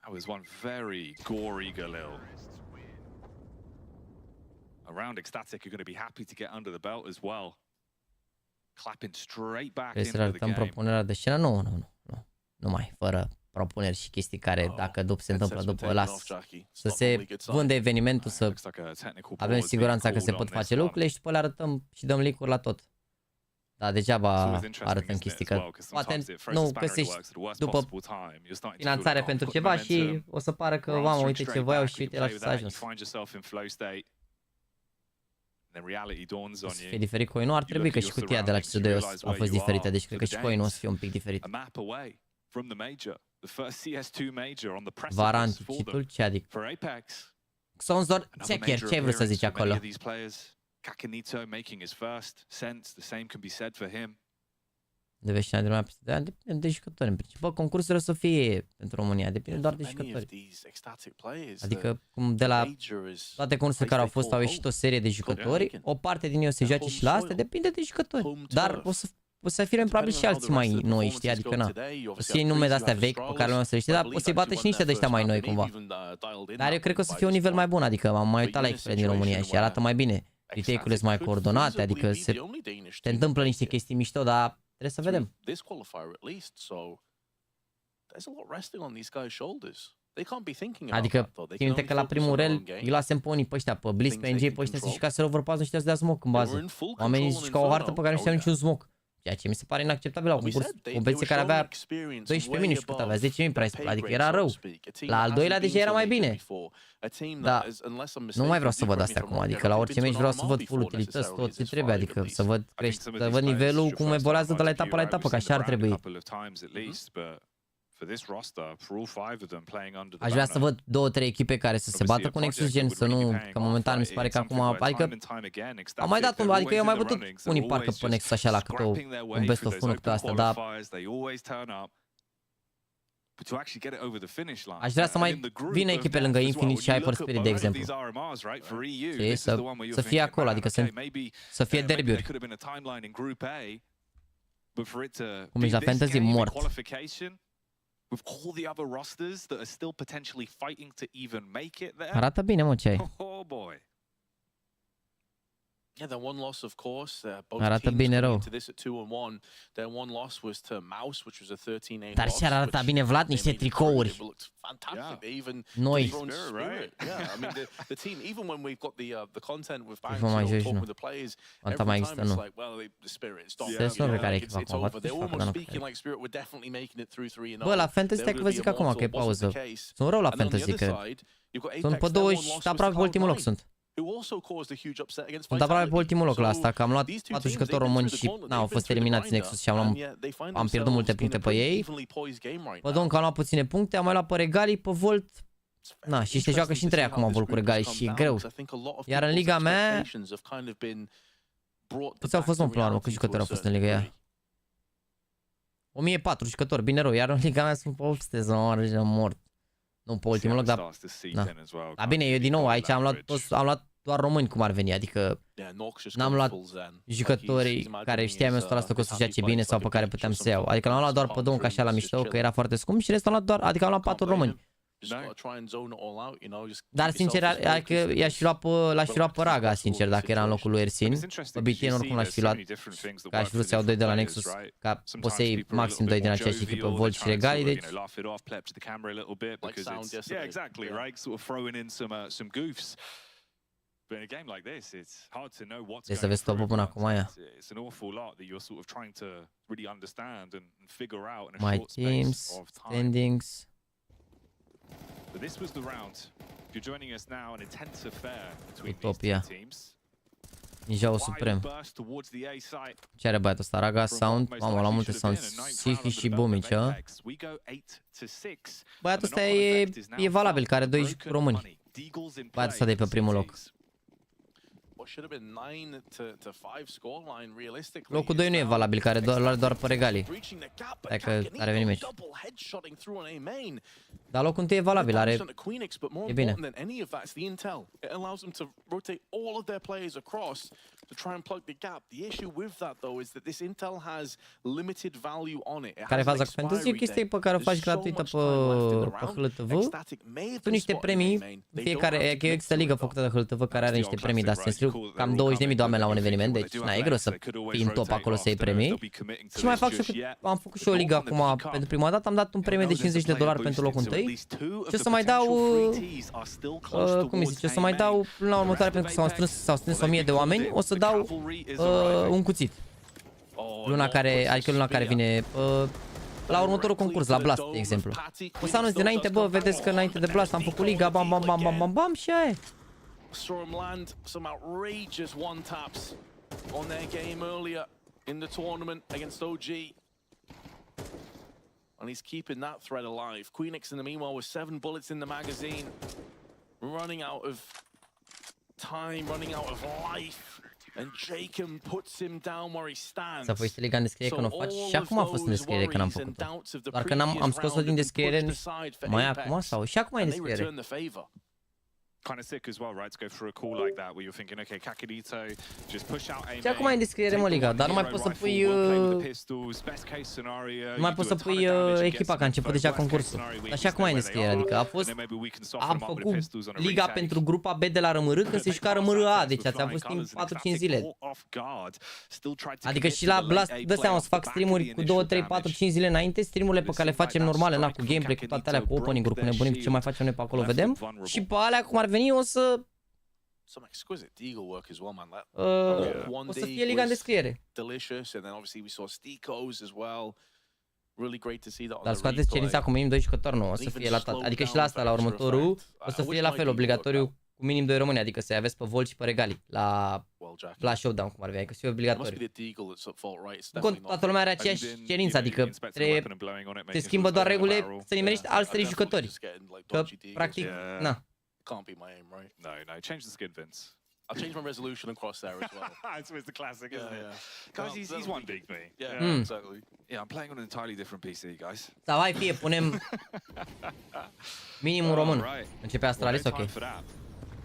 That was one very gory Galil. Around Ecstatic are going to be happy to get under the belt as well. Clapping straight back into the game. Propunerea de scenă? Nu mai, fără propuneri și chestii care, dacă după se întâmplă, după las să se vândă evenimentul, să avem siguranța că se pot face lucrurile și după le arătăm și dăm link-uri la tot. Da, degeaba arătăm chestii că poate nu găsești după finanțare pentru ceva și o să pară că, mamă, uite ce voiau și uite la ce s-a ajuns. O să fie diferit coinul, ar trebui că și cutia de la CS2 a fost diferită, deci cred că și coinul o să fie un pic diferit. Varant, citul, ce adică? Xonzor, checker, ce ai vrut să zici acolo? Kakanito making his first sense, the same can be said for him. Depinde de lumea, depinde de jucători în principiu. Bă, concursurile o să fie pentru România, depinde doar de jucători. Adică cum de la toate concursurile care au fost, au ieșit o serie de jucători, o parte din ei o să joace și la astea, depinde de jucători. Dar o să fie probabil și alții mai noi, știi, adică na. O să iei nume de-astea vechi pe care lumea o să le știe, dar o să-i bate și niște de ăștia mai noi cumva. Dar eu cred că o să fie un nivel mai bun, adică am mai uitat la echipele din România și arată mai bine. Retake-urile sunt mai coordonate, adică se întâmplă niște chestii mișto, dar trebuie să vedem. Adică, ține că la primul rel îi lasem pe unii pe ăștia, pe Blitz, pe NJ, pe ăștia să jucați overpass, nu știau să dea smoke în bază. Oamenii jucau o hartă pe care nu știau niciun smoke. Ceea ce mi se pare inacceptabil la un competiție care avea 12 minute și cât avea 10 minute price, adică era rău. La al doilea deja era mai bine. Dar nu mai vreau să văd astea acum, adică la orice meci vreau să văd full utilități, tot ce trebuie, adică să văd nivelul cum evoluează de la etapă la etapă, că așa ar trebui. Aș vrea să văd 2-3 echipe care să se bată cu Nexus, gen să nu, că momentan mi se pare că acum, adică am mai dat un, adică eu am mai bătut unii parcă pe Nexus așa la câte un best of 1 câte astea, dar aș vrea să mai vină echipe lângă Infinite și Hyper Spirit, de exemplu. Să fie acolo, adică să fie derbiuri. Cum ești la fantasy, mort. With all the other rosters that are still potentially fighting to even make it there. Arată bine, mă, ce ai. Oh boy. Yeah, their one loss, of course. Arată bine rău. Their one loss was to Mouse, which was a 13-8 Dar și arată bine Vlad niște tricouri. Noi. Yeah, I mean the team, even when we've got the content with banks, talking with the players, every time it's like, well, the Spirit stop. It's over. They're almost speaking like Spirit. We're definitely making it through 3-0. Bă, la fantasy că vă zic acum că e pauză. Sunt rău la fantasy, că sunt pe 20, aproape pe ultimul loc sunt. Sunt aproape pe ultimul loc la asta, că am luat 4 jucători români și au fost eliminați Nexus și am pierdut multe puncte pe ei. Pe Don că am luat puține puncte, am mai luat pe Regalii, pe Volt. Na, și se joacă și între ei acum Volt cu Regalii și e greu. Iar în liga mea, câți au fost, mă, până la urmă, câți jucători au fost în liga aia? 1004 jucători, bine rău, iar în liga mea sunt pe 800, să mort. Nu pe ultimul loc, dar... Dar bine, eu din nou aici am luat doar români cum ar veni, adică n-am luat jucătorii care știam eu 100% că o să joace bine sau pe care puteam să iau. Adică l-am luat doar pe Donk așa la mișto, că era foarte scump și restul am luat doar, adică am luat 4 români. Dar sincer, adică l-aș fi luat pe Raga, sincer, dacă era în locul lui Ersin. Pe BTN oricum l-aș fi luat, că aș vrut să iau 2 de la Nexus, ca poți să iei maxim 2 din aceeași echipă, Volt și Regali, deci... Deci să vezi top-ul până acum aia. My teams, standings... But this was the round. If you're joining us now, an intense affair between Utopia. these two teams. Ninja suprem. Ce are băiatul ăsta? Raga, Sound? Mamă, la multe Sound. Sihi și Bumici, a? Băiatul ăsta e valabil, care 2 români. Băiatul ăsta de pe primul loc. Locul 2 nu e valabil, care doar pe Regalii. Dacă are venit meci. Dar locul 1 e valabil, e bine. Care e faza cu fantasy? E chestie pe care o faci gratuită pe HLTV. Sunt niște premii, fiecare, există ligă făcută de HLTV care are niște premii, dar se înscriu cam 20.000 de oameni la un eveniment, deci na, e greu să fii în top acolo să iei premii. Și mai fac și am făcut și o ligă acum pentru prima dată, am dat un premiu de $50 pentru locul 1. Și o să mai dau, cum zice, o să mai dau luna următoare, pentru că s-au strâns 1000 de oameni, o să dau un cuțit. Luna care vine la următorul concurs, la Blast, de exemplu. O să anunț dinainte, bă, vedeți că înainte de Blast am făcut liga, bam, bam, bam, bam, bam, bam, și aia. Saw him land some outrageous one-taps on their game earlier in the tournament against OG. And he's keeping that thread alive. Queenix in the meanwhile with 7 bullets in the magazine. Running out of time, running out of life. And Jacob puts him down where he stands. Să pui liga în descriere că nu o faci. Și acum a fost în descriere când am făcut-o. Doar că am scos-o din descriere mai acum sau și acum e în descriere. kind of sick as well, right? To go through a call like that where you're thinking, okay, Kakarito, just push out aim. Și acum ai în descriere, mă, Liga, dar nu mai poți să pui nu mai poți să pui echipa, că a început deja concursul. Dar și acum ai în descriere, adică am făcut Liga pentru grupa B de la RMR când se juca RMR A, deci ați avut timp 4-5 zile. Adică și la Blast, dă seama, să fac streamuri cu 2, 3, 4, 5 zile înainte, streamurile pe care le facem normale, na, cu gameplay, cu toate alea, cu opening-uri, cu nebunii, cu ce mai facem noi pe acolo, vedem. Și pe alea, cum ar veni, o să... Some exquisite deagle work as well, man. O să fie Liga în descriere. Delicious, and then obviously we saw Sticos as well. Really great to see that on Dar scoateți cerința cu minim 2 jucători, nu, o să fie la toate. Adică și la asta, la următorul, o să fie la fel, obligatoriu cu minim 2 români, adică să-i aveți pe Volt și pe Regali la Showdown, cum ar veni, că să fie obligatoriu. Toată lumea are aceeași cerință, adică se schimbă doar regulile să nimerești alți 3 jucători. Că, practic, na. Can't be my aim, right? No, change the skin, Vince. I'll change my resolution and crosshair as well. It's always the classic, isn't it? Guys, he's one big me. Yeah, exactly. Yeah, I'm playing on an entirely different PC, guys. Sau hai fie, punem minimum român. Începe Astralis, ok.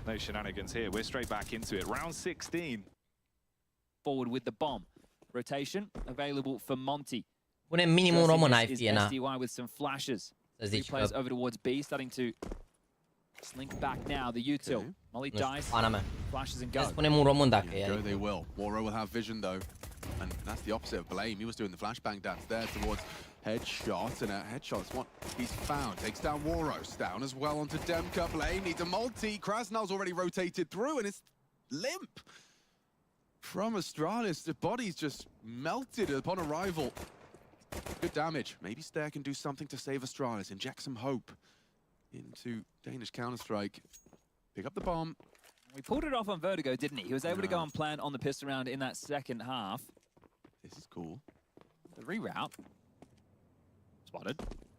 No shenanigans here. We're straight back into it. Round 16. Forward with the bomb. Rotation available for Monty. Punem minimum român, hai fie, na. with some flashes. Să zici că... over towards B, starting to slink back now. The util. Molly dies. Flashes and go. Să spunem un român dacă e. Go they will. Woro will have vision though. And that's the opposite of Blame. He was doing the flashbang dance there towards headshot, and headshot's what he's found. Takes down Waros, down as well onto Demka. Blame needs a multi. Krasnal's already rotated through, and it's limp. From Astralis, the body's just melted upon arrival. Good damage. Maybe Stair can do something to save Astralis, inject some hope into Danish Counter-Strike. Pick up the bomb. We pulled it off on Vertigo, didn't he? He was able to go and plan on the pistol round in that second half. This is cool. The reroute. Spotted.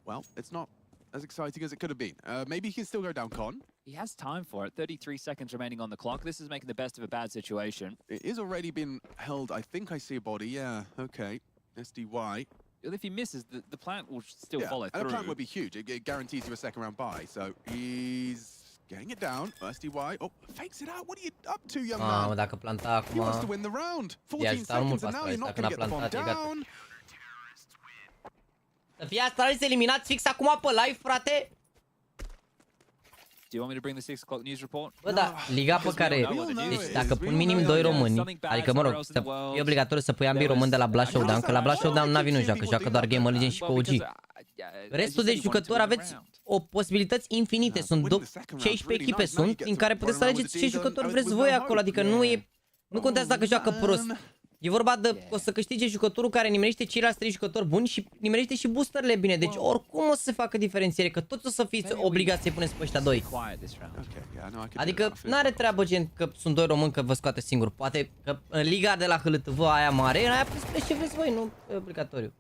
Well, it's not as exciting as it could have been. Maybe he can still go down Con. He has time for it. 33 seconds remaining on the clock. This is making the best of a bad situation. It is already been held. I think I see a body. Yeah, okay. SDY. If he misses, the plant will still follow through. And a plant would be huge. It guarantees you a second round buy. So he's getting it down. SDY. Oh, fakes it out. What are you up to, young man? Dacă planta acum... He wants to win the round. 14 seconds and now you're not going to get the bomb down. Să fie Astralis eliminați fix acum pe live, frate? Do you want me to bring the 6 o'clock news report? Bă, da, liga pe care... Deci dacă pun minim 2 români, adică, mă rog, e obligatoriu să pui ambii români de la Blast Showdown, că la Blast Showdown Navi nu joacă, joacă doar GamerLegion și cu OG. Restul de jucători aveți o posibilități infinite, sunt 16 echipe sunt, din care puteți să alegeți ce jucători vreți voi acolo, adică nu contează dacă joacă prost. E vorba de o să câștige jucătorul care nimerește ceilalți 3 jucători buni și nimerește și boosterele bine. Deci oricum o să se facă diferențiere, că toți o să fiți obligați să-i puneți pe ăștia 2. Adică n-are treabă gen că sunt 2 români că vă scoate singur. Poate că în liga de la HLTV aia mare, în aia puteți ce vreți voi, nu e obligatoriu.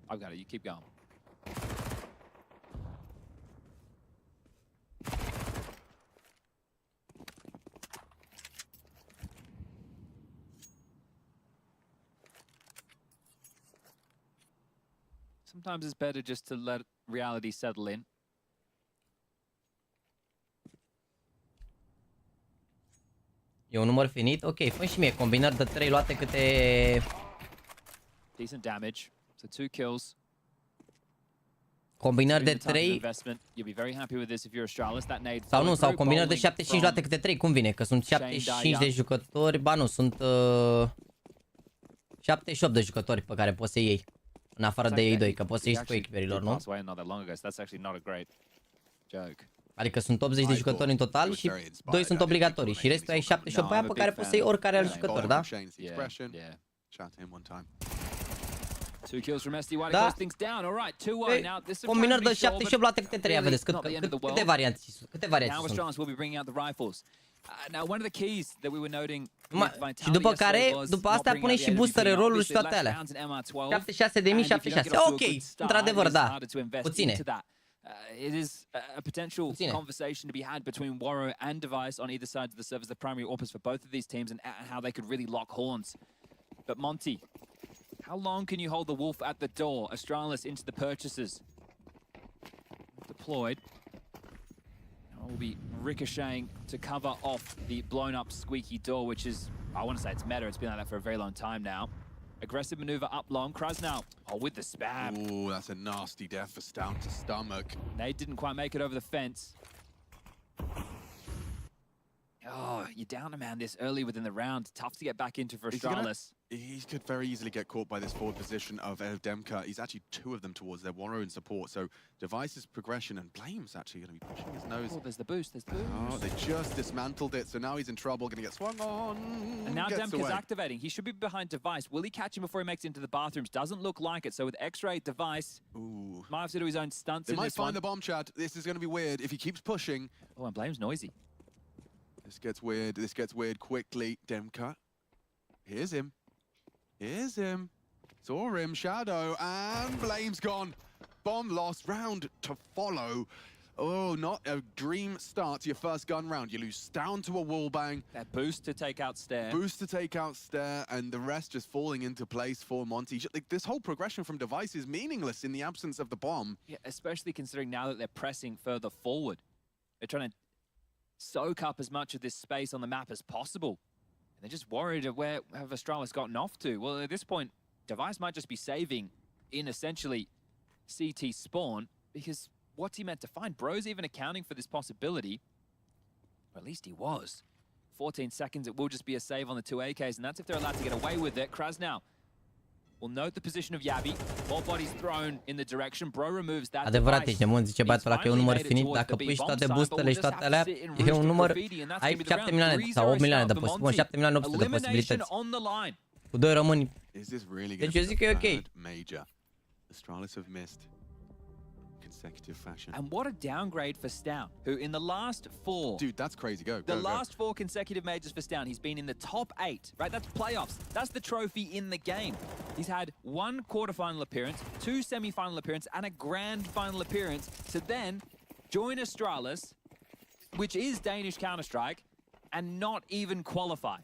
I've got it, you keep going. Sometimes it's better just to let reality settle in. E un număr finit? Ok, fă și mie combinări de 3 luate câte... Decent damage. So 2 kills. Combinări de 3. Sau nu, sau combinări de 75 luate câte 3, cum vine? Că sunt 75 de jucători, ba nu, sunt 78 de jucători pe care poți să iei. În afară de ei 2, că poți să iei cu echiperilor, nu? Adică sunt 80 de jucători în total și 2 sunt obligatorii și restul ai 78 pe aia pe care poți să iei oricare alt jucător, da? Da. Combinări de 78 luate câte 3, vedeți, câte varianți sunt. Și după care, după asta pune și boostere, roluri și toate alea. 76.000, 76. Ok, într-adevăr, da. Puține. It is a potential conversation to be had between Waro and Device on either side of the servers, the primary AWPers for both of these teams, and how they could really lock horns. But Monty, how long can you hold the wolf at the door? Astralis into the purchases. Deployed. Will be ricocheting to cover off the blown up squeaky door, which is, I want to say it's meta. It's been like that for a very long time now. Aggressive maneuver up long. Krasnal, with the spam. Ooh, that's a nasty death for Stout to stomach. Nade didn't quite make it over the fence. Oh, you're down a man this early within the round. Tough to get back into for Astralis. He could very easily get caught by this forward position of Demka. He's actually two of them towards their Warrow in support. So Device's progression, and Blame's actually going to be pushing his nose. Oh, there's the boost. There's the boost. Oh, they just dismantled it. So now he's in trouble. Going to get swung on. And now Demka's activating. He should be behind Device. Will he catch him before he makes it into the bathrooms? Doesn't look like it. So with X-Ray, Device might have to do his own stunts. They might find the bomb, Chad. This is going to be weird if he keeps pushing. Oh, and Blame's noisy. This gets weird. This gets weird quickly. Demka. Here's him. Here's him. Saw him. Shadow. And Blame's gone. Bomb lost. Round to follow. Oh, not a dream start to your first gun round. You lose down to a wall bang. That boost to take out Stair. Boost to take out Stair. And the rest just falling into place for Monty. Like, this whole progression from Device is meaningless in the absence of the bomb. Yeah, especially considering now that they're pressing further forward. They're trying to soak up as much of this space on the map as possible. And they're just worried of where have Astralis gotten off to. Well, at this point, Device might just be saving in essentially CT spawn, because what's he meant to find? Bro's even accounting for this possibility. Or at least he was. 14 seconds, it will just be a save on the two AKs, and that's if they're allowed to get away with it. Krasnal will note the position of Yabi. All bodies thrown in the direction. Bro removes that. Adevărat, ești nemon, zice băiatul ăla că e un număr finit. Dacă pui și toate boostele și toate alea, e un număr... Ai 7 milioane sau 8 milioane de posibilități. 7 milioane 800 de posibilități. Cu 2 români. Deci eu zic că e ok. Astralis have missed consecutive fashion. And what a downgrade for Stout, who in the last 4... Dude, that's crazy. Go. The last 4 consecutive majors for Stout, he's been in the top 8, right? That's playoffs. That's the trophy in the game. He's had 1 quarterfinal appearance, 2 semi-final appearances, and a grand final appearance to then join Astralis, which is Danish Counter-Strike, and not even qualify.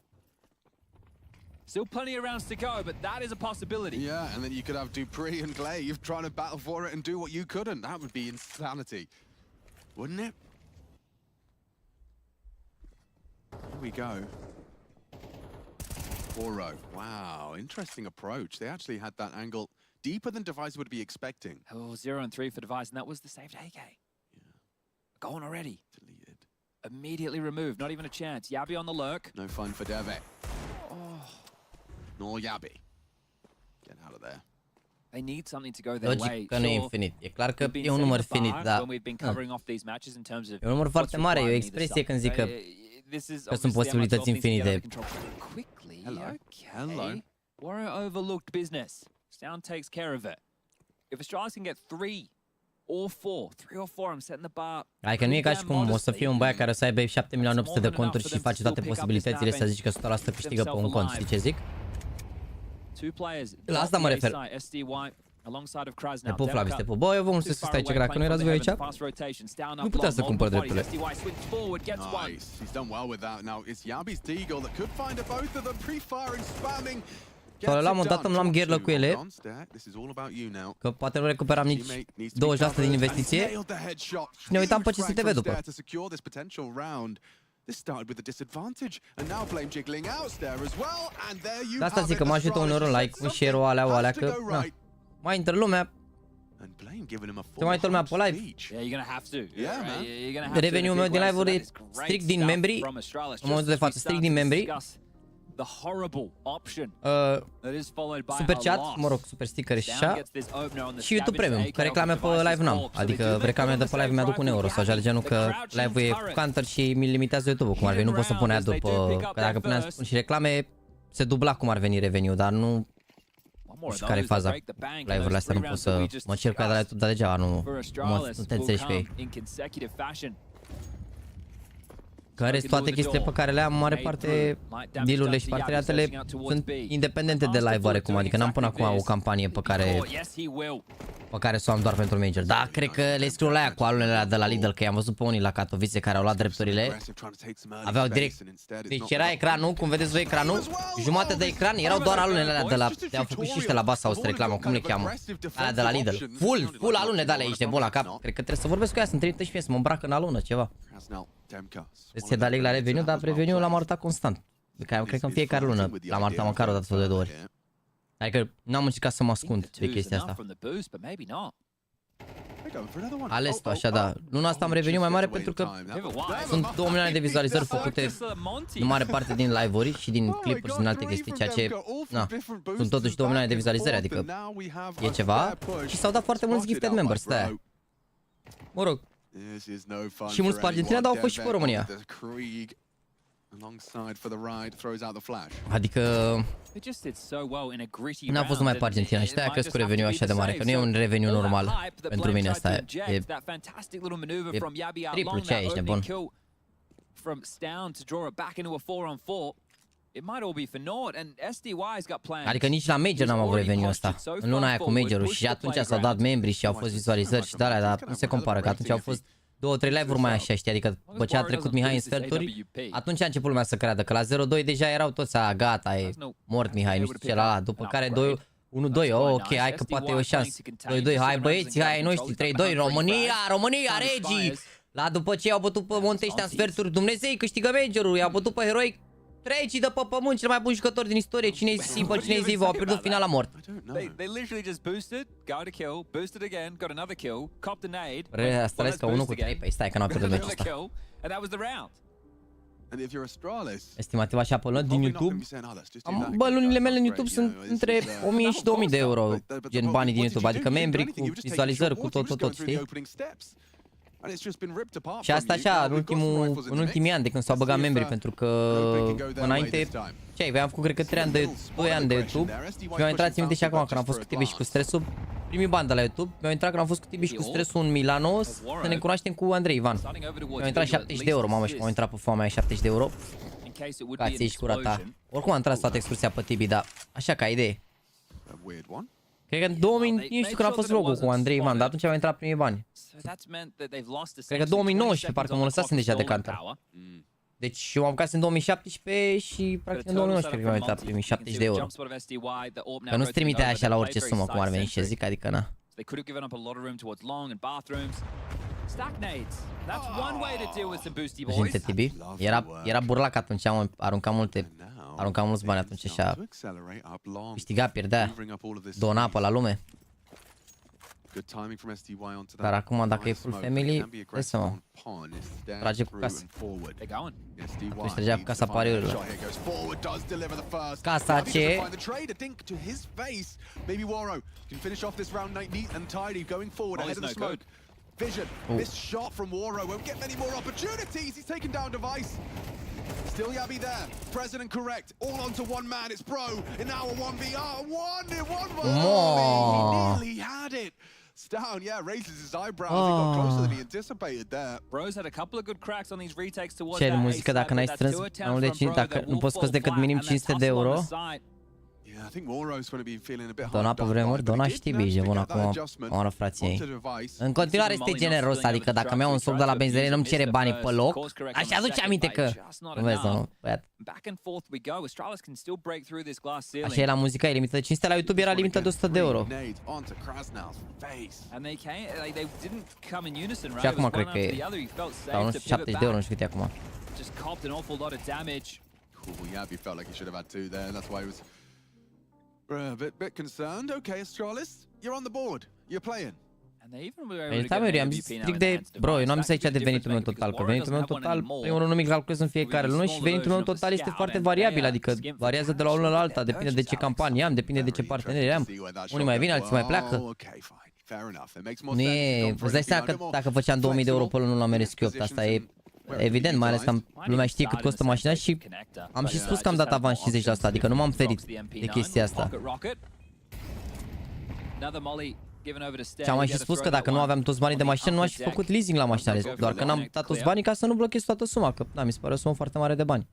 Still plenty of rounds to go, but that is a possibility. Yeah, and then you could have Dupree and Glaive trying to battle for it and do what you couldn't. That would be insanity, wouldn't it? Here we go. Oro. Wow, interesting approach. They actually had that angle deeper than Device would be expecting. Oh, 0 and 3 for Device, and that was the saved AK. Yeah. Gone already. Deleted. Immediately removed, not even a chance. Yabi on the lurk. No fun for Deve. Nor Yabi. Get out of there. They need something to go their way. Logic că nu e infinit. E clar că e un număr finit, dar... E un număr foarte mare, e o expresie când zic că sunt posibilități infinite. Hello. Hello. Warrow overlooked business. Sound takes care of it. If Astralis can get 3 or 4, I'm setting the bar. Hai că nu e ca și cum o să fie un băiat care o să aibă 7 milioane 800 de conturi și face toate posibilitățile să zici că 100% câștigă pe un cont, știi ce zic? La asta mă refer. Te pup, Flavis, te pup. Bă, eu vă mulțumesc că stai ce crack, că nu erați voi aici? Nu putea să cumpăr drepturile. Nice. He's done well with that. Now it's Yabi's Deagle that could find a both of them pre-firing, spamming. Sau la un dat îmi luam gherlă cu ele, că poate nu recuperam nici 20% din investiție și ne uitam pe CCTV după. De asta zic că mă ajută uneori un like, un share-ul alea, că na, mai intră lumea, se mai intră lumea pe live. Revenue-ul meu din live-uri e strict din membrii, în momentul de față, strict din membrii. Super chat, mă rog, super sticker și așa. Și YouTube Premium, că reclame pe live n-am. Adică reclame de pe live mi-aduc €1 sau așa de genul, că live-ul e counter și mi limitează YouTube-ul, cum ar veni. Nu pot să pun ad după, că dacă puneam să pun și reclame, se dubla cum ar veni revenue, dar nu știu care e faza. Live-urile astea nu pot să mă cer cu ea de la YouTube, dar degeaba nu te înțelegi cu ei. Care sunt toate chestiile pe care le am, în mare parte, deal-urile și parteneriatele sunt independente de live oarecum, adică n-am până acum o campanie pe care Pe care să o am doar pentru Major. Da, cred că le scriu la aia cu alunele alea de la Lidl, că i-am văzut pe unii la Katowice care au luat drepturile. Aveau direct. Deci era ecranul, cum vedeți voi ecranul, jumătate de ecran, erau doar alunele alea de la... Le-au făcut și ăștia la Basa House reclamă, cum le cheamă? Aia de la Lidl. Full alune de alea, ești nebun la cap. Cred că trebuie să vorbesc cu ea, să-mi trimită și mie, să mă îmbracă în alună, ceva. Deci se da leg la reveniu, dar reveniu l-am arătat constant. Cred că în fiecare lună l-am arătat măcar o dată sau de 2 ori. Adică n-am încercat să mă ascund de chestia asta. Ales tu, așa, da. Luna asta am reveniu mai mare pentru că sunt 2 milioane de vizualizări făcute în mare parte din live-uri și din clipuri și din alte chestii, ceea ce, na, sunt totuși 2 milioane de vizualizări, adică e ceva. Și s-au dat foarte mulți gifted members, de-aia. Mă rog. Și mulți pe Argentina, dar au fost și pe România. Adică n-a fost numai pe Argentina și de-aia a crescut reveniu așa de mare, că nu e un reveniu normal pentru mine asta e triplu ce ai, ești nebun. Adică nici la Major n-am avut reveniu ăsta, în luna aia cu Major-ul și atunci s-au dat membri și au fost vizualizări și de-alea, dar nu se compară, că atunci au fost 2-3 live-uri mai așa, știi, adică după ce a trecut Mihai în sferturi, atunci a început lumea să creadă că la 0-2 deja erau toți, gata, e mort Mihai, nu știu ce la după care 1-2, ok, hai că poate e o șansă, 2-2, hai băieți, hai ai noștri, 3-2, România, regii! La după ce i-au bătut pe Montești în sferturi, Dumnezei câștigă Major-ul, i-au bătut pe Heroic, regii de pe pământ, cel mai bun jucător din istorie, cine-i Simple, cine-i Zivo, au pierdut finala mort. They literally just boosted, got a kill, boosted again, got another kill, copped a nade. Asta ca 1 cu 3, păi stai că n-au pierdut meciul ăsta. And that was the round. Estimativ așa pe lună din YouTube. Bă, lunile mele în YouTube sunt între 1000 și 2000 de euro, gen banii din YouTube, adică membri cu vizualizări, cu tot, știi? Și asta așa, în ultimii ani de când s-au băgat membrii, pentru că înainte, ce ai, am făcut cred că 2 ani de YouTube și mi-au intrat, țin minte și acum când am fost cu Tibi și cu Stresul, primii bani de la YouTube, mi-au intrat când am fost cu Tibi și cu Stresul în Milano, să ne cunoaștem cu Andrei Ivan. Mi-au intrat 70 de euro, mamă, și m-au intrat pe foamea aia 70 de euro. Ca ți și cura ta. Oricum am tras toată excursia pe Tibi, dar așa ca idee. Cred că în 2000, nu știu când a fost logo cu Andrei Ivan, dar atunci au intrat primii bani. Cred că 2019, parcă mă lăsasem deja de Counter. Deci eu am apucat în 2017 și practic în 2019 cred că mi-au intrat primii 70 de euro. Că nu-ți trimite așa la orice sumă, cum ar veni și zic, adică na. Gente, Tibi, era burlac atunci, aruncam mulți bani atunci așa. Câștiga, pierdea, dona apă la lume. Dar acum dacă e full family, trebuie să mă trage cu casa. Își tragea cu casa pariurilor. Casa ce? Vision. This shot from Waro won't get many more opportunities. He's taken down Device. Still Yabi there. Present and correct. All onto one man. It's Bro. And now a 1v1. He nearly had it. Down, yeah, raises his eyebrows. He got closer than he anticipated there. Bro's had a couple of good cracks on these retakes towards ce muzică dacă n-ai strâns mai mult de 5, dacă nu poți scoți decât minim 500 de euro. Dona pe vremuri, Dona și Tibi, e bun acum, oară frații ei. În continuare este generos, adică dacă mi-au un soc de la benzinărie nu-mi cere banii pe loc, așa aduce aminte că... Nu vezi, domnul, băiat. Așa e la muzica, e limită de 500, la YouTube era limită de 100 de euro. Și acum cred că e, sau nu știu, 70 de euro, nu știu cât e acum. Bit concerned. Okay, Astralis, you're on the board. You're playing. Am zis strict de... Bro, eu nu am zis aici de venitul meu total, că venitul meu total, primul rând, nu mi calculez în fiecare lună și venitul meu total este foarte variabil, adică variază de la o lună la alta, depinde de ce campanie am, depinde de ce parteneri am. Unii mai vin, alții mai pleacă. Nu e... Îți dai seama că dacă făceam 2000 de euro pe lună la MRSQ8, asta e... Evident, mai ales că lumea știe cât costă mașina și am și spus că am dat avans 50%, adică nu m-am ferit de chestia asta. Și am mai și spus că dacă nu aveam toți banii de mașină, nu aș fi făcut leasing la mașină, doar că n-am dat toți banii ca să nu blochez toată suma, că da, mi se pare o sumă foarte mare de bani.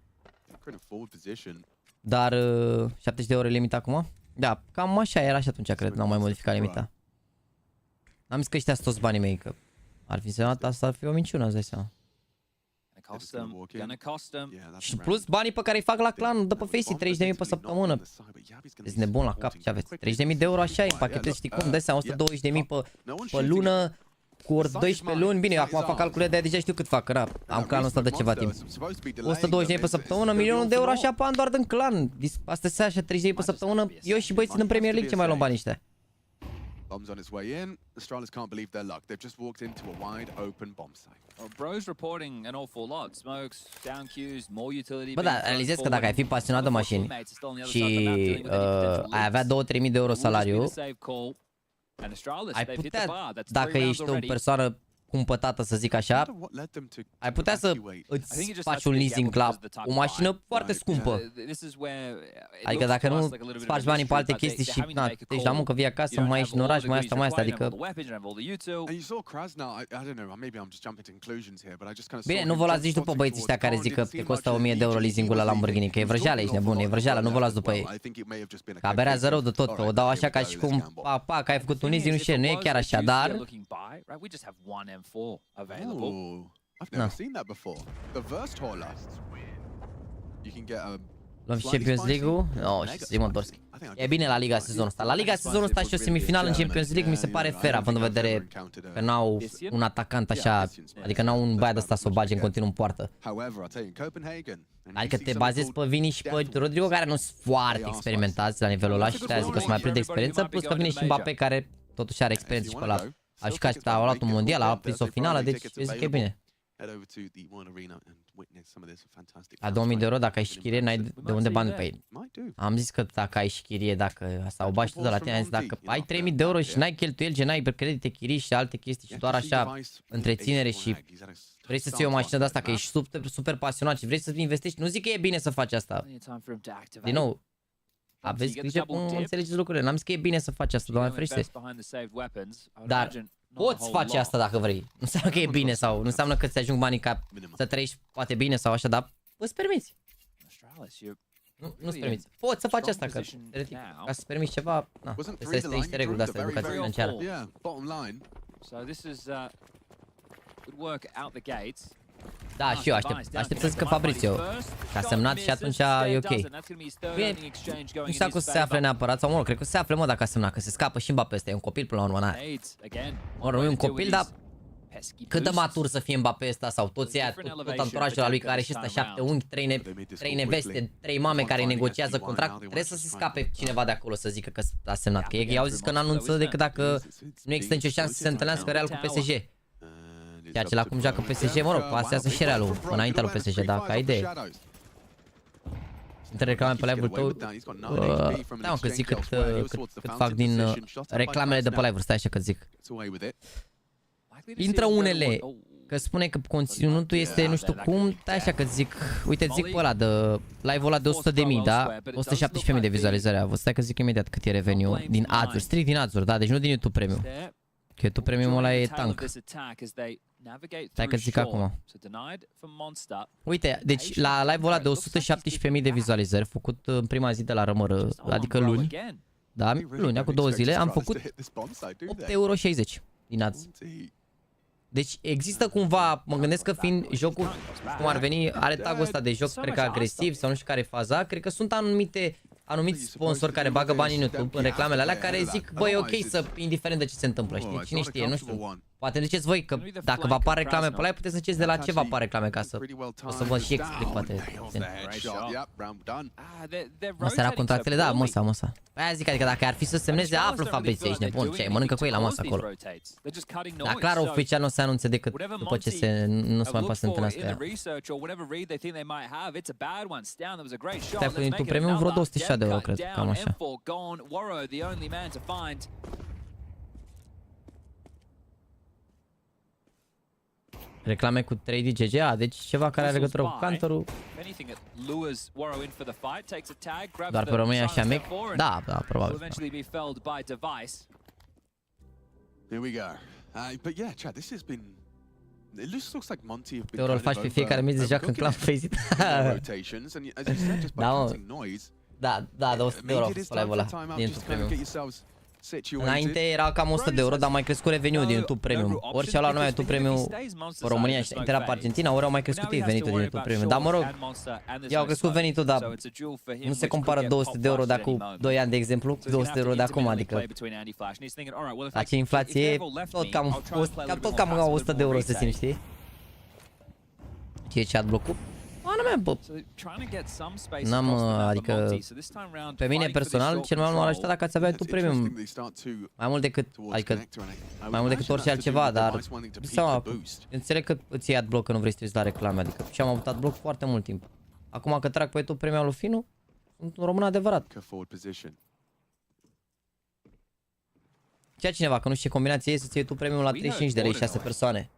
Dar 70 de euro limita acum? Da, cam așa era și atunci, cred, n-am mai modificat limita. N-am zis că ăștia sunt toți banii mei, că ar fi însemnat asta, ar fi o minciună, îți dai seama. Și plus banii pe care îi fac la clan de pe Facey, 30.000 pe săptămână. Ești nebun la cap, ce aveți? 30.000 de euro așa, îi pachetezi, știi cum, dai seama, 120.000 pe lună, cu ori 12 luni. Bine, eu acum fac calcule, de deja știu cât fac, că am clanul ăsta de ceva timp. 120.000 pe săptămână, 1.000.000 de euro așa pe an doar din clan. Asta se așa, 30.000 pe săptămână, eu și băieții din Premier League ce mai luăm banii ăștia. Bombs on its way in. The Astralis can't believe their luck. They've just walked into a wide open bomb site. Bro's reporting an awful lot. Smokes, down queues, more utility. Bă, da, realizez că dacă ai fi pasionat de mașini și ai avea 2-3 mii de euro salariu, ai putea, dacă ești o persoană cumpătată, să zic așa, ai putea să îți faci un leasing la o mașină foarte scumpă. Adică dacă nu îți faci banii pe alte chestii și deci la muncă vii acasă, mai ești în oraș, mai asta, adică... Bine, nu vă luați nici după băieții ăștia care zic că te costă 1000 de euro leasingul la Lamborghini, că e vrăjeală, ești nebun, e vrăjeală, nu vă luați după ei. Că aberează rău de tot, o dau așa ca și cum, pa, că ai făcut un leasing, nu e chiar așa, dar... Ooh, I've never seen that before. The Verst Hauler. You can get a... Luăm și Champions League-ul? No, și Simon Dorski. E bine la Liga sezonul ăsta. La Liga sezonul ăsta și o semifinală în Champions League mi se pare fair, având în vedere că n-au un atacant așa, adică n-au un băiat ăsta să o bage în continuu în poartă. Adică te bazezi pe Vini și pe Rodrigo, care nu sunt foarte experimentați la nivelul ăla și te zic că sunt mai plin de experiență, plus că vine și Mbappé, care totuși are experiență și pe ăla. A jucat, a luat un mondial, a prins o finală, deci eu zic că e bine. La 2000 de euro, dacă ai și chirie, n-ai de unde bani pe ei. Am zis că dacă ai și chirie, dacă asta o bagi tu de la tine, am zis dacă ai 3000 de euro și n-ai cheltuieli, gen n-ai credite, chirii și alte chestii și doar așa întreținere și vrei să-ți iei o mașină de asta, că ești super pasionat și vrei să investești, nu zic că e bine să faci asta. Din nou, aveți grijă cum înțelegeți lucrurile. N-am zis că e bine să faci asta, doamne ferește. Dar poți face asta dacă vrei. Nu înseamnă că e bine sau nu înseamnă că ți ajung banii ca să trăiești poate bine sau așa, dar îți permiți. Nu-ți permiți. Poți să faci asta, că ca să-ți permiți ceva, na, trebuie să niște reguli de-astea, educație financiară. Da, și eu aștept să zică Fabrizio, că a semnat și atunci e ok. Bine, nu știu dacă o să se afle neapărat, sau mă rog, cred că se afle, mă, dacă a semnat, că se scapă și Mbappé, ăsta e un copil până la urmă, n-are. Mă rog, e un copil, dar cât de matur să fie Mbappé ăsta sau toți aia, tot anturajul la lui care are și ăsta 7 unghi, 3 neveste, 3 mame care negociază contract, trebuie să se scape cineva de acolo să zică că a semnat, că ei au zis că n-anunță decât dacă nu există nicio șansă să se întâlnească Real cu PSG. Ceea ce la cum joacă PSG, mă rog, pasează și Realul înaintea lui PSG, dacă ai idee. Între reclame pe live-ul tău, da, mă, că zic cât fac din reclamele de pe live-uri, stai așa că zic. Intră unele, că spune că conținutul este nu știu cum, stai așa că zic, uite, zic pe ăla de live-ul ăla de 100.000, da? 117.000 de vizualizări a avut, stai că zic imediat cât e revenue din ads-uri, strict din ads-uri, da, deci nu din YouTube Premium. Că YouTube Premium ăla e tank. Stai că zic acum. Uite, deci la live-ul ăla de 117.000 de vizualizări, făcut în prima zi de la RMR, adică luni, da, luni, acum 2 zile, am făcut 8,60 euro din ads. Deci există cumva, mă gândesc că fiind jocul, cum ar veni, are tagul ăsta de joc, cred că agresiv sau nu știu care e faza, cred că sunt anumiți sponsori care bagă bani în YouTube, în reclamele alea, care zic, băi, e ok să, indiferent de ce se întâmplă, știi? Cine știe, nu știu. Poate ziceți voi că dacă vă apar reclame pe live, puteți să ziceți de la ce vă apar reclame, ca să o să vă și explic, poate. Astea era contractele, da, măsa. Aia zic, adică dacă ar fi să semneze, află Fabrizio, ești nebun, ce, mănâncă cu ei la masă acolo. Dar clar, oficial nu o să anunțe decât după ce nu se mai poate să întâlnească ea. Stai cu YouTube Premium vreo 206 de euro, cred, cam așa. Reclame cu 3D GGA, deci ceva care are legătură cu cantorul. Doar pe România așa mic? Da, probabil. Euro îl faci pe fiecare meci de joacă în clan Faceit. Da, mă. Da, 200 de euro pe live-ul ăla din YouTube Premium. Înainte era cam 100 de euro, dar mai crescut reveniul din YouTube Premium. Orice au luat noi YouTube Premium pe România și înainte era pe Argentina, ori au mai crescut ei venitul din YouTube Premium. Dar mă rog, i-au crescut venitul, dar nu se compară 200 de euro de acum 2 ani, de exemplu, cu 200 de euro de acum, adică la ce inflație e, tot cam 100 de euro se simt, știi? Ce e chat bloc-ul? N-am, adică, pe mine personal, cel mai mult m-ar ajuta dacă ați avea YouTube Premium. Mai mult decât, adică, mai mult decât orice altceva, dar, înțeleg că îți iei adblock că nu vrei să treci la reclame, adică, și am avut adblock foarte mult timp. Acum că trag pe YouTube Premium lui Finu, sunt un român adevărat. Ceea cineva, că nu știu ce combinație e să-ți iei YouTube Premium la 35 de lei 6 persoane.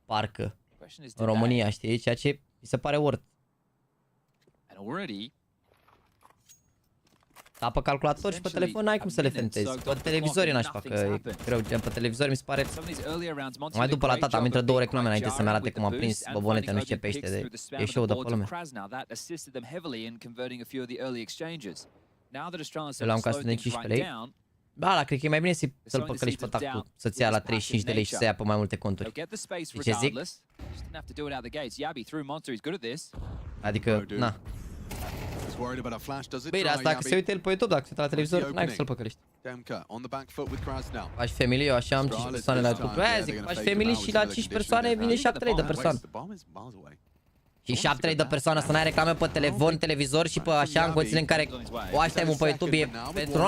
Parcă. În România, știi? Ceea ce mi se pare worth. Dar pe calculator și pe telefon n-ai cum să le fentezi. Pe televizori n-aș facă, e greu. Pe televizor mi se pare... Mai după la tata am intrat 2 reclame înainte să-mi arate cum am prins bobonete, nu știu ce pește de... E show de pe lume. Eu l-am ca să de 15 lei. Ba, la cred că e mai bine să-l păcălești pe tactul, să-ți ia la 35 de lei și să ia pe mai multe conturi. Și ce zic? Adică, na. Băi, asta că se uite el pe YouTube, dacă se uită la televizor, n-ai cum să-l păcălești. Faci familie, eu așa am 5 persoane la YouTube. Aia zic, faci familie și la 5 persoane vine 7-3 de persoane. Și 7-3 de persoane să n-ai reclame pe telefon, televizor și pe așa, în condițiile în care o așteptăm pe YouTube e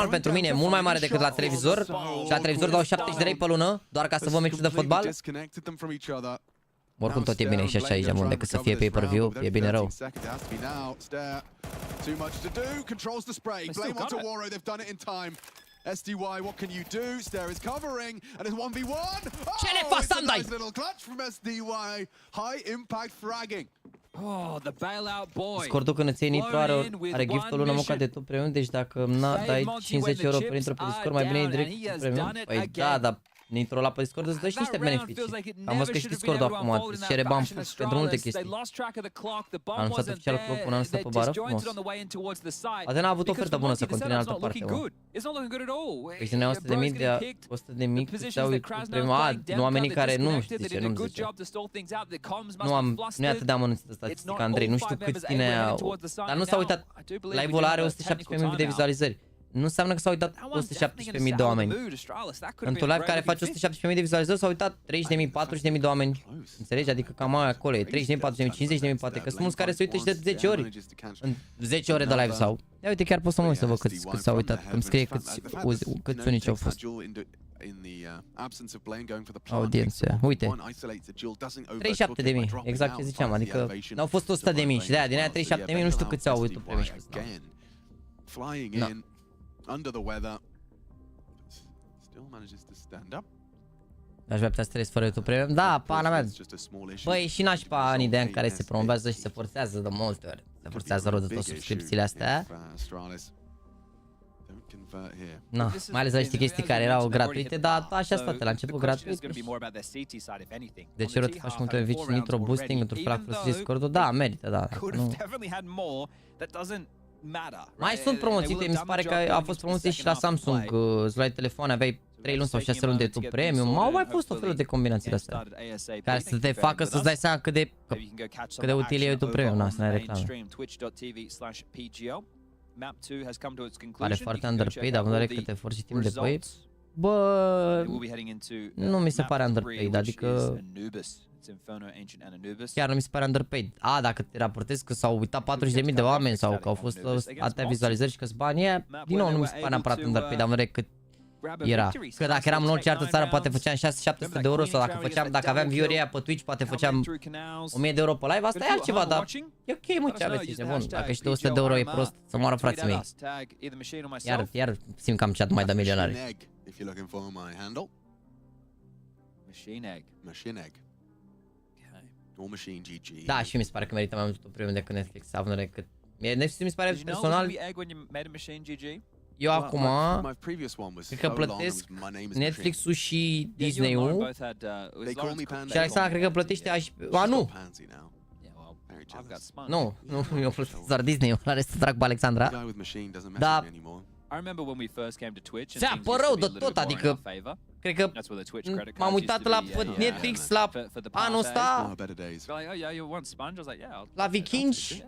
pentru mine mult mai mare decât la televizor. Și la televizor dau 70 de lei pe lună, doar ca să văd meciul de fotbal. Oricum tot e bine și așa aici, mult decât să fie pay-per-view, e bine rău. SDY, what can you do? Stair is covering, and it's 1v1. Ce le faci, Sandai? Nice little clutch from SDY. High impact fragging. Oh, the bailout boy. Scordul când îți iei nitro are gift o lună moca de top premium, deci dacă dai 50 euro pe intro pe Discord, mai bine e direct top premium. Păi da, dar nitro la pe Discord îți dă și niște beneficii. Am văzut că și Discord-ul acum îți cere bani pentru multe chestii. Am anunțat oficial clock un an stă pe bară, frumos. Poate n-a avut ofertă bună să continue în altă parte, mă. Păi să ne 100.000 de 100.000 îți dau premium. Nu oamenii care nu știu de ce, nu-mi zice. Nu e atât de amănunțită statistica, Andrei, nu știu câți tine au. Dar nu s-au uitat, live-ul are 117.000 de vizualizări. Nu înseamnă că s-au uitat 117.000 de oameni. Într-un live care face 117.000 de vizualizări s-au uitat 30.000, 40.000 de oameni. Înțelegi? Adică cam aia acolo e 30.000, 40.000, 50.000 poate. Că sunt mulți care se uită și de 10 ori. În 10 ore de live sau. Ia uite, chiar pot să mă uit să văd câți s-au uitat. Îmi scrie câți unici au fost. Audiențe. Uite. 37.000. Exact ce ziceam. Adică n-au fost 100.000 și de aia din aia 37.000 nu știu câți au uitat pe mine. Under the weather, still manages to stand up. Aș vrea să trăiesc fără YouTube Premium. Da, pana mea. Băi, și nașpa în ideea în care se promovează și se forțează de multe ori. Se forțează rău de tot subscripțiile astea. Na, mai ales la niște chestii care erau gratuite, dar așa state la început gratuit. De ce te faci multe vicii nitro boosting într-un fel folosiți Discord-ul? Da, merită, da. Mai sunt promoții, mi se pare că a fost promoție și la Samsung, îți luai telefoane, aveai 3 luni sau 6 luni de YouTube Premium, au mai fost o felul de combinații de astea, care să te facă să-ți dai seama cât de util e YouTube Premium, na, să n-ai reclame. Pare foarte underpaid, dar vedere cât efort și timp de play. Bă, nu mi se pare underpaid, adică chiar nu mi se pare underpaid. A, dacă te raportezi că s-au uitat 40.000 de oameni sau că au fost atâtea vizualizări și că sunt bani, din nou nu mi se pare neapărat underpaid, dar vedere cât era. Că dacă eram în orice altă țară poate făceam 600-700 de euro sau dacă aveam view-uri aia pe Twitch poate făceam 1000 de euro pe live, asta e altceva, dar e ok, mă, ce aveți, e bun. Dacă și 200 de euro e prost, să moară frații mei. Iar simt că am chat mai de milionari. Da, și mi se pare că merită mai mult premium decât Netflix, având în cât Netflix mi se pare personal. Eu acum cred că plătesc Netflix-ul și Disney-ul și Alexandra cred că plătește a, nu! Nu, eu plătesc doar Disney-ul, la restul trag pe Alexandra. Dar Se apă rău de tot, adică cred că m-am uitat la Netflix la anul ăsta, la Vikingi,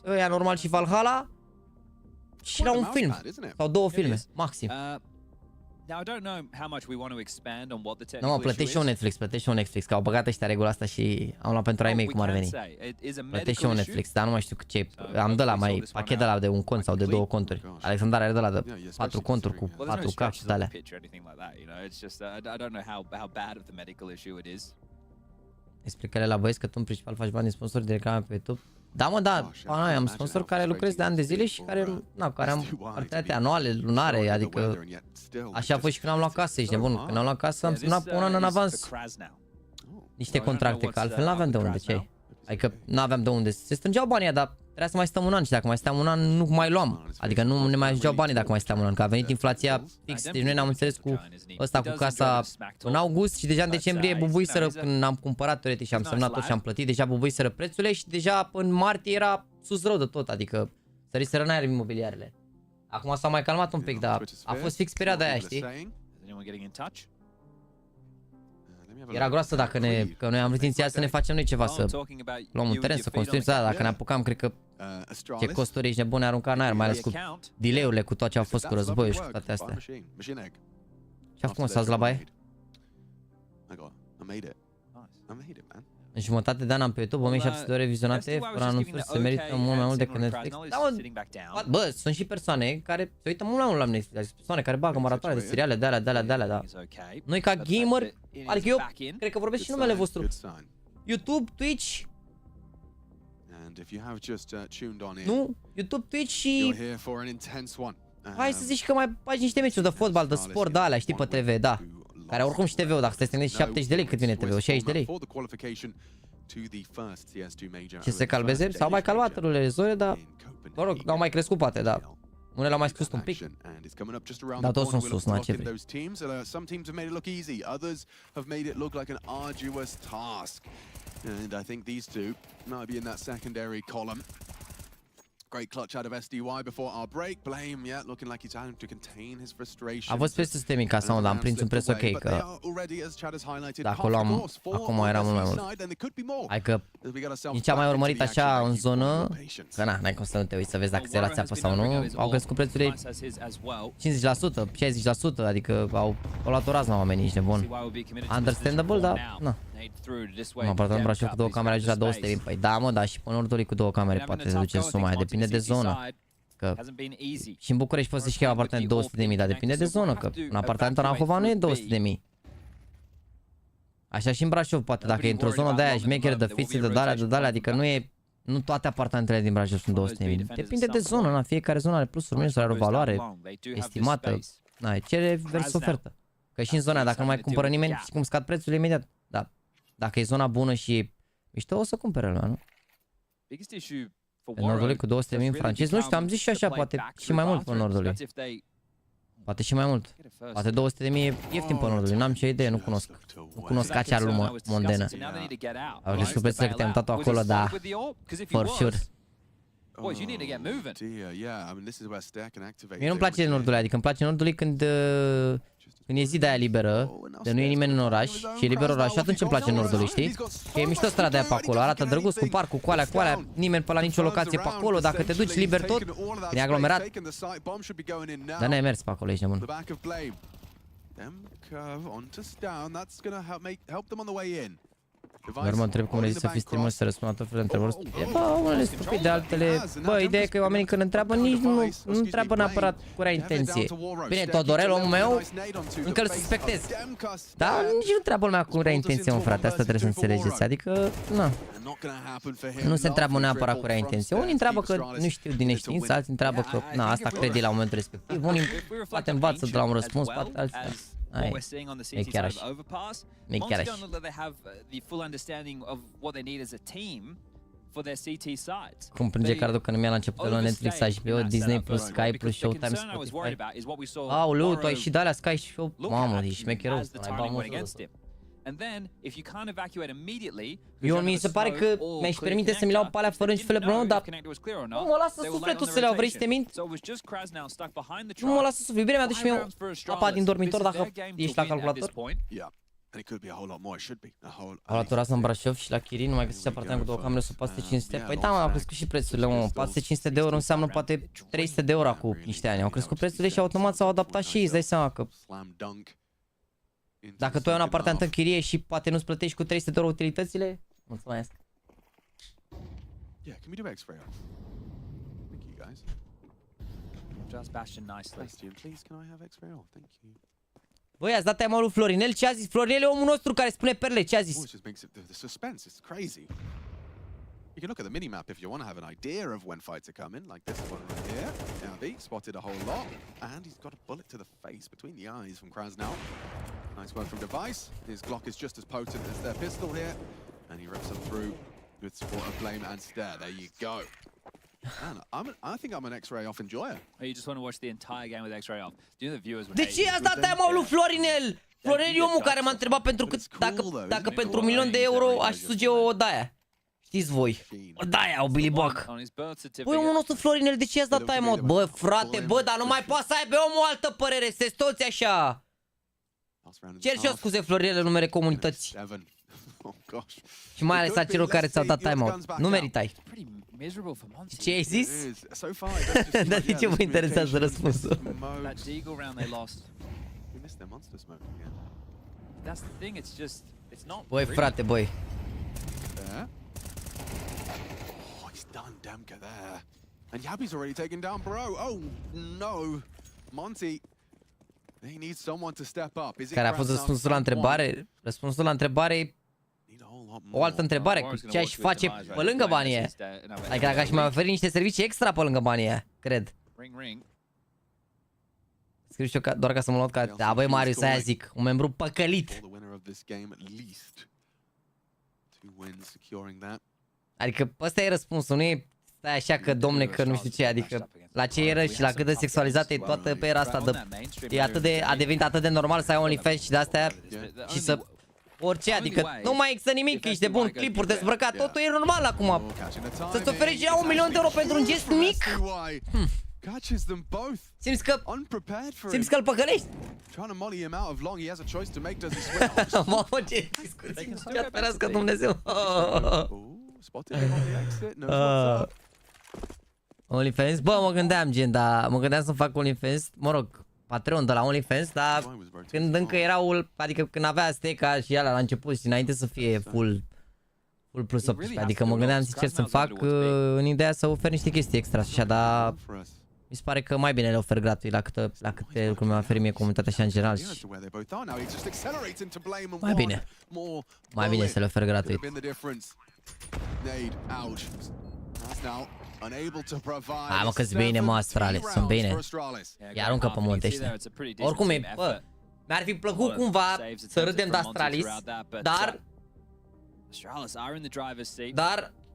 ăia normal și Valhalla, și la un film sau două filme, maxim. Nu mă, plătești și un Netflix, plătești și un Netflix, că au băgat ăștia regula asta și am luat pentru ai mei cum ar veni. Plătești și un Netflix, dar nu mai știu ce, am de la mai pachet de la de un cont sau de două conturi. Alexandar are de la de 4 conturi cu 4K și de alea. Explică-le la băieți că tu în principal faci bani din sponsori de reclame pe YouTube. Da, mă, da, am sponsor care lucrez de ani de zile și care, care am parteneriate anuale, lunare, adică așa a fost și când am luat casă, ești nebun. Când am luat casă am semnat un an în avans niște contracte, că altfel n-aveam de unde, ce? Adică n-aveam de unde, se strângeau banii, dar trebuia să mai stăm un an și dacă mai steam un an nu mai luam. Adică nu ne mai ajungeau banii dacă mai steam un an, că a venit inflația fix, deci noi ne-am înțeles cu ăsta, cu casa în august și deja în decembrie bubuiseră când am cumpărat teoretic și am semnat tot și am plătit, deja bubuiseră prețurile și deja în martie era sus rău de tot, adică săriseră în aer imobiliarele. Acum s-a mai calmat un pic, dar a fost fix perioada aia, știi? Era groasă dacă că noi am vrut inițial să ne facem noi ceva, să luăm un teren, să construim, dacă ne apucam, cred că ce costuri ești nebune arunca în aer, mai ales cu delay-urile, cu tot ce a fost cu războiul și cu toate astea. Ce a făcut, s-ați la baie? În jumătate de an am pe YouTube 1700 de ore vizionate, fără anunțuri, se merită mult mai mult decât Netflix. Bă, sunt și persoane care se uită mult mai mult la Netflix, persoane care bagă maratoane de seriale de alea, da. Noi ca gamer, adică eu cred că vorbesc și numele vostru. YouTube, Twitch. Nu, YouTube, Twitch și hai să zici că mai faci niște meciuri de fotbal, de sport, de alea, știi, pe TV, da. Care oricum și TV-ul, dacă stai să te gândești, 70 de lei cât vine TV-ul, 60 de lei. Ce se calbeze? S-au mai calmat rulele zone, dar, mă rog, n-au mai crescut poate, dar unele au mai scăzut un pic. Dar toți sunt sus, na, ce vrei. Great clutch out of SDY before our break. Blame, yeah, looking like he's having to contain his frustration. A fost peste sistem în casa, dar am prins un preț ok, că da, acolo acum era mult mai mult. Hai că nici am mai urmărit așa în zonă, că n-ai cum să nu te uiți să vezi dacă se la țeapă sau nu. Au crescut prețurile 50%, 60%, adică au luat o razna oamenii, ești nebun. Understandable, dar na. Mă apartament Brașov cu două camere ajunge la 200.000. Păi da, mă, da, și pe Nordului cu două camere poate se duce suma aia, depinde de zonă. Că și în București poți să-și iei un apartament 200.000, dar depinde de zonă, că un apartament în Ahova nu e 200.000. Așa și în Brașov poate, dacă e într-o zonă de aia șmecheră, de fițe, de dalea, adică nu toate apartamentele din Brașov sunt 200.000. Depinde de zonă, na, fiecare zonă are plusuri, minusuri, are o valoare estimată. Na, cere versus ofertă. Că și în zona, dacă nu mai cumpără nimeni, și cum scad prețul imediat. Da. Dacă e zona bună și mișto, o să cumpere lumea, nu? Pe Nordului cu 200.000 în francez, nu știu, am zis și așa, poate și mai mult pe Nordului. Poate și mai mult. Poate 200.000 e ieftin pe Nordului, n-am ce idee, nu cunosc. Nu cunosc acea lume mondenă. Au crescut prețurile că te-am dat acolo, da, for sure. Mie nu-mi place Nordului, adică îmi place Nordului când e zi de aia liberă, de nu e nimeni în oraș și e liber oraș și atunci îmi place Nordului, știi? Că e mișto strada aia pe acolo, arată drăguț cu parcul, cu alea, nimeni pe la nicio locație pe acolo, dacă te duci liber tot, când e aglomerat. Dar n-ai mers pe acolo, ești nebun. Doar mă întreb cum rezist să fii streamer și să răspund la tot felul de întrebări. Bă, unele stupide, altele... Bă, ideea e că oamenii când întreabă nici nu întreabă neapărat cu rea intenție. Bine, Todorel, omul meu, încă îl suspectez. Dar nici nu întreabă lumea cu rea intenție, mă, frate, asta trebuie să înțelegeți. Adică, na, nu se întreabă neapărat cu rea intenție. Unii întreabă că nu știu din neștiință, alții întreabă că, na, asta crede la momentul respectiv. Unii poate învață de la un răspuns, poate alții. What we're seeing on the CT side of the overpass, Monster don't look like they have the full understanding of what they need as a team for their CT sites. Cum plânge cardul că nu mi-a la începutul la Netflix, HBO, Disney Plus, Sky Plus, Showtime, Spotify. Aoleu, tu ai și de alea Sky și Show. Mamă, ești șmecherou. And then, if you can't evacuate immediately, eu mi se pare că mi-aș permite să-mi iau pe alea fără nici fel de problemă, dar nu mă lasă sufletul să le iau, vrei să te mint? Nu mă lasă sufletul, bine mi-aduc și mie apa din dormitor dacă ești la calculator. Calculatorul asta în Brașov și la Chirii nu mai găsești apartament cu două camere sub 400-500. Păi da, au crescut și prețurile, mă. 400-500 de euro înseamnă poate 300 de euro acum niște ani. Au crescut prețurile și automat s-au adaptat și ei, îți dai seama că dacă tu ai un apartament în chirie și poate nu-ți plătești cu 300 de euro utilitățile, mulțumesc. Yeah, can we do X-ray? Thank you guys. Just Bastion nicely. Bastion, please, can I have X-ray? Oh, thank you. Băi, ați dat tema lui Florinel? Ce a zis? Florinel e omul nostru care spune perle, ce a zis? It just makes it, the suspense is crazy. You can look at the minimap if you want to have an idea of when fights are coming, like this one right here. Now, spotted a whole lot, and he's got a bullet to the face between the eyes from KRAZNAL. Nice work from Device. His Glock is just as potent as their pistol here, and he rips them through with support of Blame and Stare. There you go. Man, I think I'm an X-ray off enjoyer. Oh, you just want to watch the entire game with X-ray off? Do you know the viewers would De ce i-ați dat tema lui Florinel? Florinel e omul care m-a întrebat pentru cât, dacă pentru 1.000.000 de euro aș suge o Daia. Știți voi? O Daia, o Billy Buck. Băi, omul nostru Florinel, de ce i-ați dat time-out? Bă, frate, bă, dar nu mai poate să aibă omul o altă părere, sunteți toți așa. Cer și eu scuze, Florinel, în numere comunității. Și mai ales acelor care ți-au dat time-out. Nu meritai. Ce ai zis? Dar de ce vă interesează răspunsul? Băi, frate, băi. And Yabi's already taken down Bro. Oh no, Monty. They need someone to step up. Care a fost răspunsul la întrebare? Răspunsul la întrebare o altă întrebare, ce aș face pe lângă banii aia? Adică dacă aș mai oferi niște servicii extra pe lângă banii aia, cred. Scriu și eu doar ca să mă luat ca... Da, băi, Marius, aia zic, un membru păcălit. Adică ăsta e răspunsul, nu e stai așa că, domne, că nu știu ce, adică la ce eră și la cât de sexualizată e toată pe era asta de... a devenit atât de normal să ai OnlyFans și de-astea și să... Orice, adică nu mai există nimic, ești de bun, clipuri dezbrăcat, totul e normal acum. Să-ți oferi și 1.000.000 de euro pentru un gest mic? Simți că îl păcălești? Mamă, ce discuții, ce-a ferească Dumnezeu. OnlyFans? Bă, mă gândeam, gen, dar mă gândeam să fac OnlyFans, mă rog, Patreon de la OnlyFans, dar când încă erau, adică când avea steca și alea la început și înainte să fie full plus 18, adică mă gândeam sincer să fac în ideea să ofer niște chestii extra și așa, dar mi se pare că mai bine le ofer gratuit la câte lucruri mi-a oferit mie comunitatea așa în general și mai bine să le ofer gratuit. Hai mă că-s bine, mă, Astralis, sunt bine. Îi aruncă pe munte ăștia. Oricum, bă, mi-ar fi plăcut cumva să râdem de Astralis, dar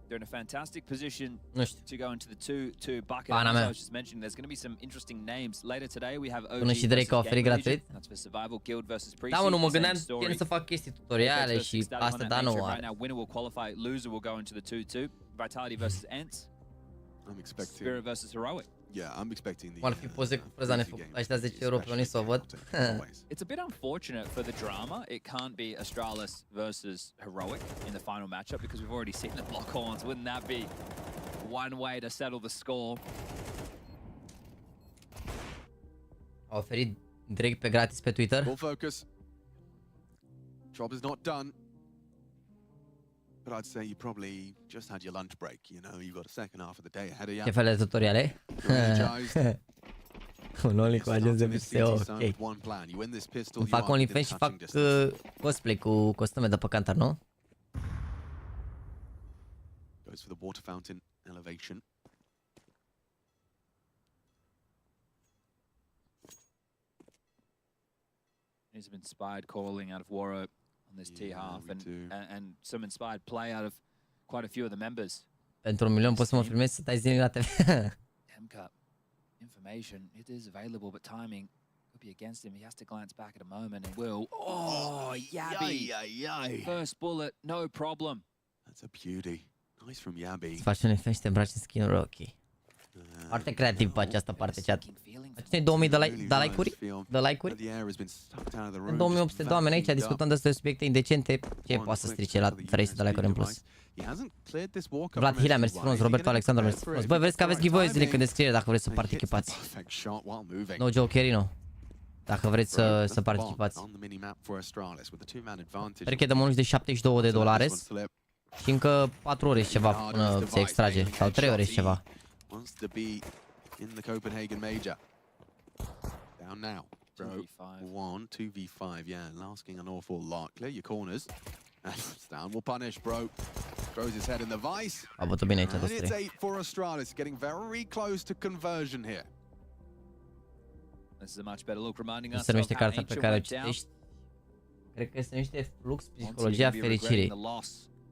they're in a fantastic position nu știu. to go into the 2-2 bucket. Pana As I mea. was just mentioning, there's going to be some interesting names later today. We have OG Până și Drake a oferit gratuit. That's for survival guild versus premii. Da, mă, nu mă gândeam să fac chestii tutoriale și asta, dar nu are. Right now, winner will qualify, loser will go into the 2-2. Vitality versus Ents. I'm expecting Spirit versus Heroic. Yeah, I'm expecting Ar fi poze cu preza nefăcut. Aș da 10 euro pe unii să o văd. It's a bit unfortunate for the drama. It can't be Astralis versus Heroic in the final matchup because we've already seen the block horns. Wouldn't that be one way to settle the score? A oferit Drake pe gratis pe Twitter. Full focus. Job is not done. But I'd say you probably just had your lunch break, you know, you've got a second half of the day ahead of you. Ce fel de tutoriale? Un OnlyFans de PSO, ok. Îmi fac OnlyFans și fac cosplay cu costume de păcantar, nu? Goes for the water fountain elevation. He's been inspired calling out of Waro on this T-half and some inspired play out of quite a few of the members. Pentru 1 milion poți să mă filmezi să stai zilnic la TV. Cup information, it is available, but timing could be against him. He has to glance back at a moment and will. Oh, Yabby. First bullet, no problem. That's a beauty. Nice from Yabby. Să faci un efect și te îmbraci în skin-uri, ok. Foarte creativ pe această parte, chat. Cine 2000 de like-uri? De like-uri? În 2800 de oameni aici discutăm despre subiecte indecente. Ce poate să strice la 300 de like-uri în plus? Vlad Hilea, mersi frumos. Roberto Alexandru, mersi frumos. Băi, vreți că aveți giveaway link în descriere dacă vreți să participați. No Joe Cherino. Dacă vreți să participați. Cred că dăm un de $72 și încă 4 ore și ceva până se extrage. Sau 3 ore și ceva. Wants to be in the Copenhagen Major. Down now. Bro, 2v5, yeah, asking an awful lot. Clear your corners. Stan will punish, bro. Throws his head in the vice. A bătut bine aici, and it's 8 for Astralis, getting very close to conversion here. This is a much better look, reminding us se numește cartea pe care o citești. Cred că se numește Flux, Psihologia Fericirii.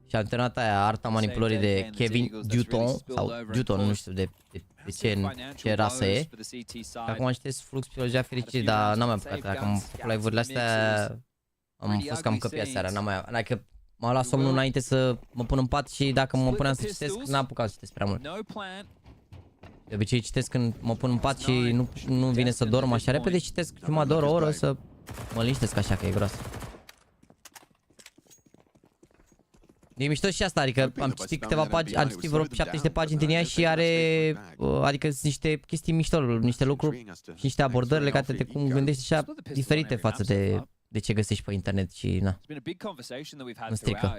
Și am terminat aia, Arta Manipulării de Kevin Dutton, sau Dutton, nu știu de ce rasă e. Și acum citesc Flux, Psihologia Fericirii, dar n-am mai apucat, dacă am făcut live-urile astea, am fost cam căpiat seara, n-am mai, adică m-a luat somnul înainte să mă pun în pat și dacă mă puneam să citesc, n-am apucat să citesc prea mult. De obicei citesc când mă pun în pat și nu vine să dorm așa repede, citesc jumătate de oră, o oră, să mă liniștesc așa că e gros. E mișto și asta, adică am citit câteva pagini, am citit vreo 70 de pagini din ea și are, adică sunt niște chestii mișto, niște lucruri și niște abordări legate de cum gândești așa diferite față de ce găsești pe internet și na. Nu strică.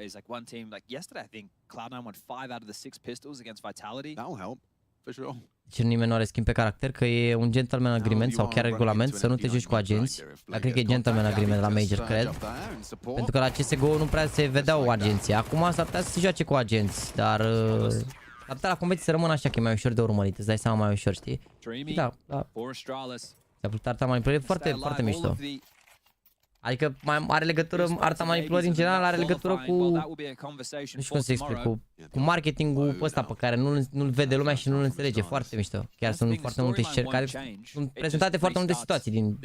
Deci nimeni nu are schimb pe caracter, că e un gentleman agreement sau chiar regulament să nu te joci cu agenți. Dar cred că e gentleman agreement la Major, cred. Pentru că la CSGO nu prea se vedeau agenții. Acum s-ar putea să se joace cu agenți, dar s-ar putea la competiție să rămână așa că e mai ușor de urmărit, îți dai seama mai ușor, știi? Da, da. S-a putut arta manipulării foarte, foarte mișto. Adică mai are legătură, arta manipulării în general are legătură cu, nu știu cum să explic, cu marketingul ăsta pe care nu-l vede lumea și nu-l înțelege, foarte mișto. Chiar sunt foarte multe care sunt prezentate foarte multe situații din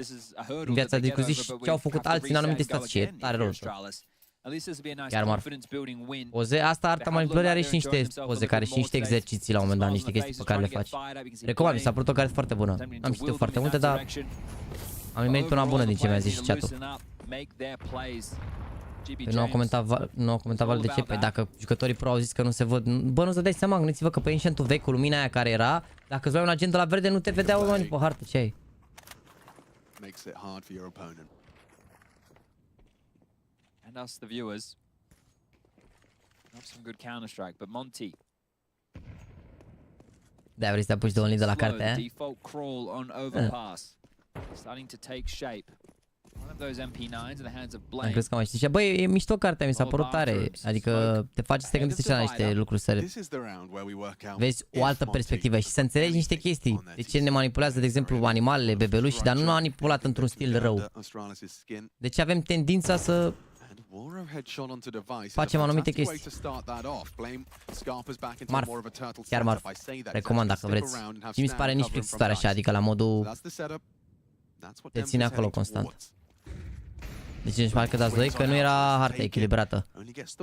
viața de zi și ce au făcut alții în anumite situații și e tare rău. Chiar marf. Poze, asta arta manipulării are și niște poze, care și niște exerciții la un moment dat, niște chestii pe care le faci. Recomand, mi s-a părut o carte foarte bună. Am citit foarte multe, dar am nimerit una bună din ce mi-a zis și chat-ul. Nu au comentat Val de ce? Păi dacă jucătorii pro au zis că nu se văd. Bă, nu-ți dai seama, gândiți-vă că pe Ancient-ul vechi, cu lumina aia care era, dacă îți luai un agent de la verde, nu te vedeau oameni pe hartă, ce ai? And us, the viewers, have some good Counter-Strike, but Monty. De-aia vrei să te apuci de only de la carte, eh? Default crawl on overpass. Starting to take shape. One of those MP9s in the hands of Blame. Am crezut că mai știi. Băi, e mișto cartea, mi s-a părut tare. Adică te face să te gândești la niște lucruri, să vezi o altă perspectivă și să înțelegi niște chestii. De ce ne manipulează, de exemplu, animalele, bebeluși, dar nu manipulat într-un stil rău. De ce avem tendința să facem anumite chestii. Marf, chiar marf. Recomand dacă vreți. Și mi se pare nici plictisitoare așa, adică la modul te ține acolo constant. Deci nici parcă dați doi că nu era harta echilibrată.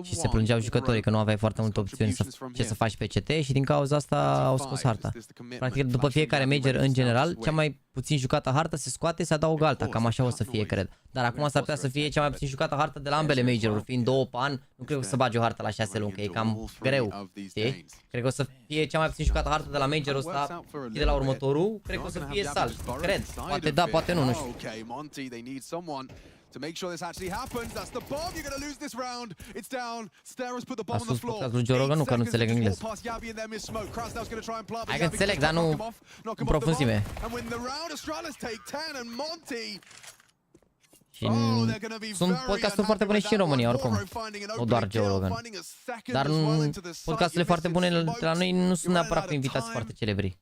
Și se plângeau jucătorii că nu aveai foarte multe opțiuni ce să faci pe CT și din cauza asta au scos harta. Practic după fiecare major în general, cea mai puțin jucată hartă se scoate, se adaugă alta, cam așa o să fie, cred. Dar acum s-ar putea să fie cea mai puțin jucată hartă de la ambele major-uri, fiind 2 pe an, nu cred că o să bagi o hartă la 6 luni, că e cam greu, știi? Cred că o să fie cea mai puțin jucată hartă de la majorul ăsta și de la următorul, cred că o să fie salt, cred. Poate da, poate nu, nu știu. To make sure this actually happens, that's the bomb. You're going to lose this round. It's down. Steros put the bomb on the floor. Lui Joe Rogan, nu că nu înțeleg engleză. Hai că înțeleg, dar nu în profunzime. Și sunt podcasturi foarte bune și în România, oricum. Nu doar Joe Rogan. Dar podcasturile foarte bune de la noi nu sunt neapărat cu invitați foarte celebri.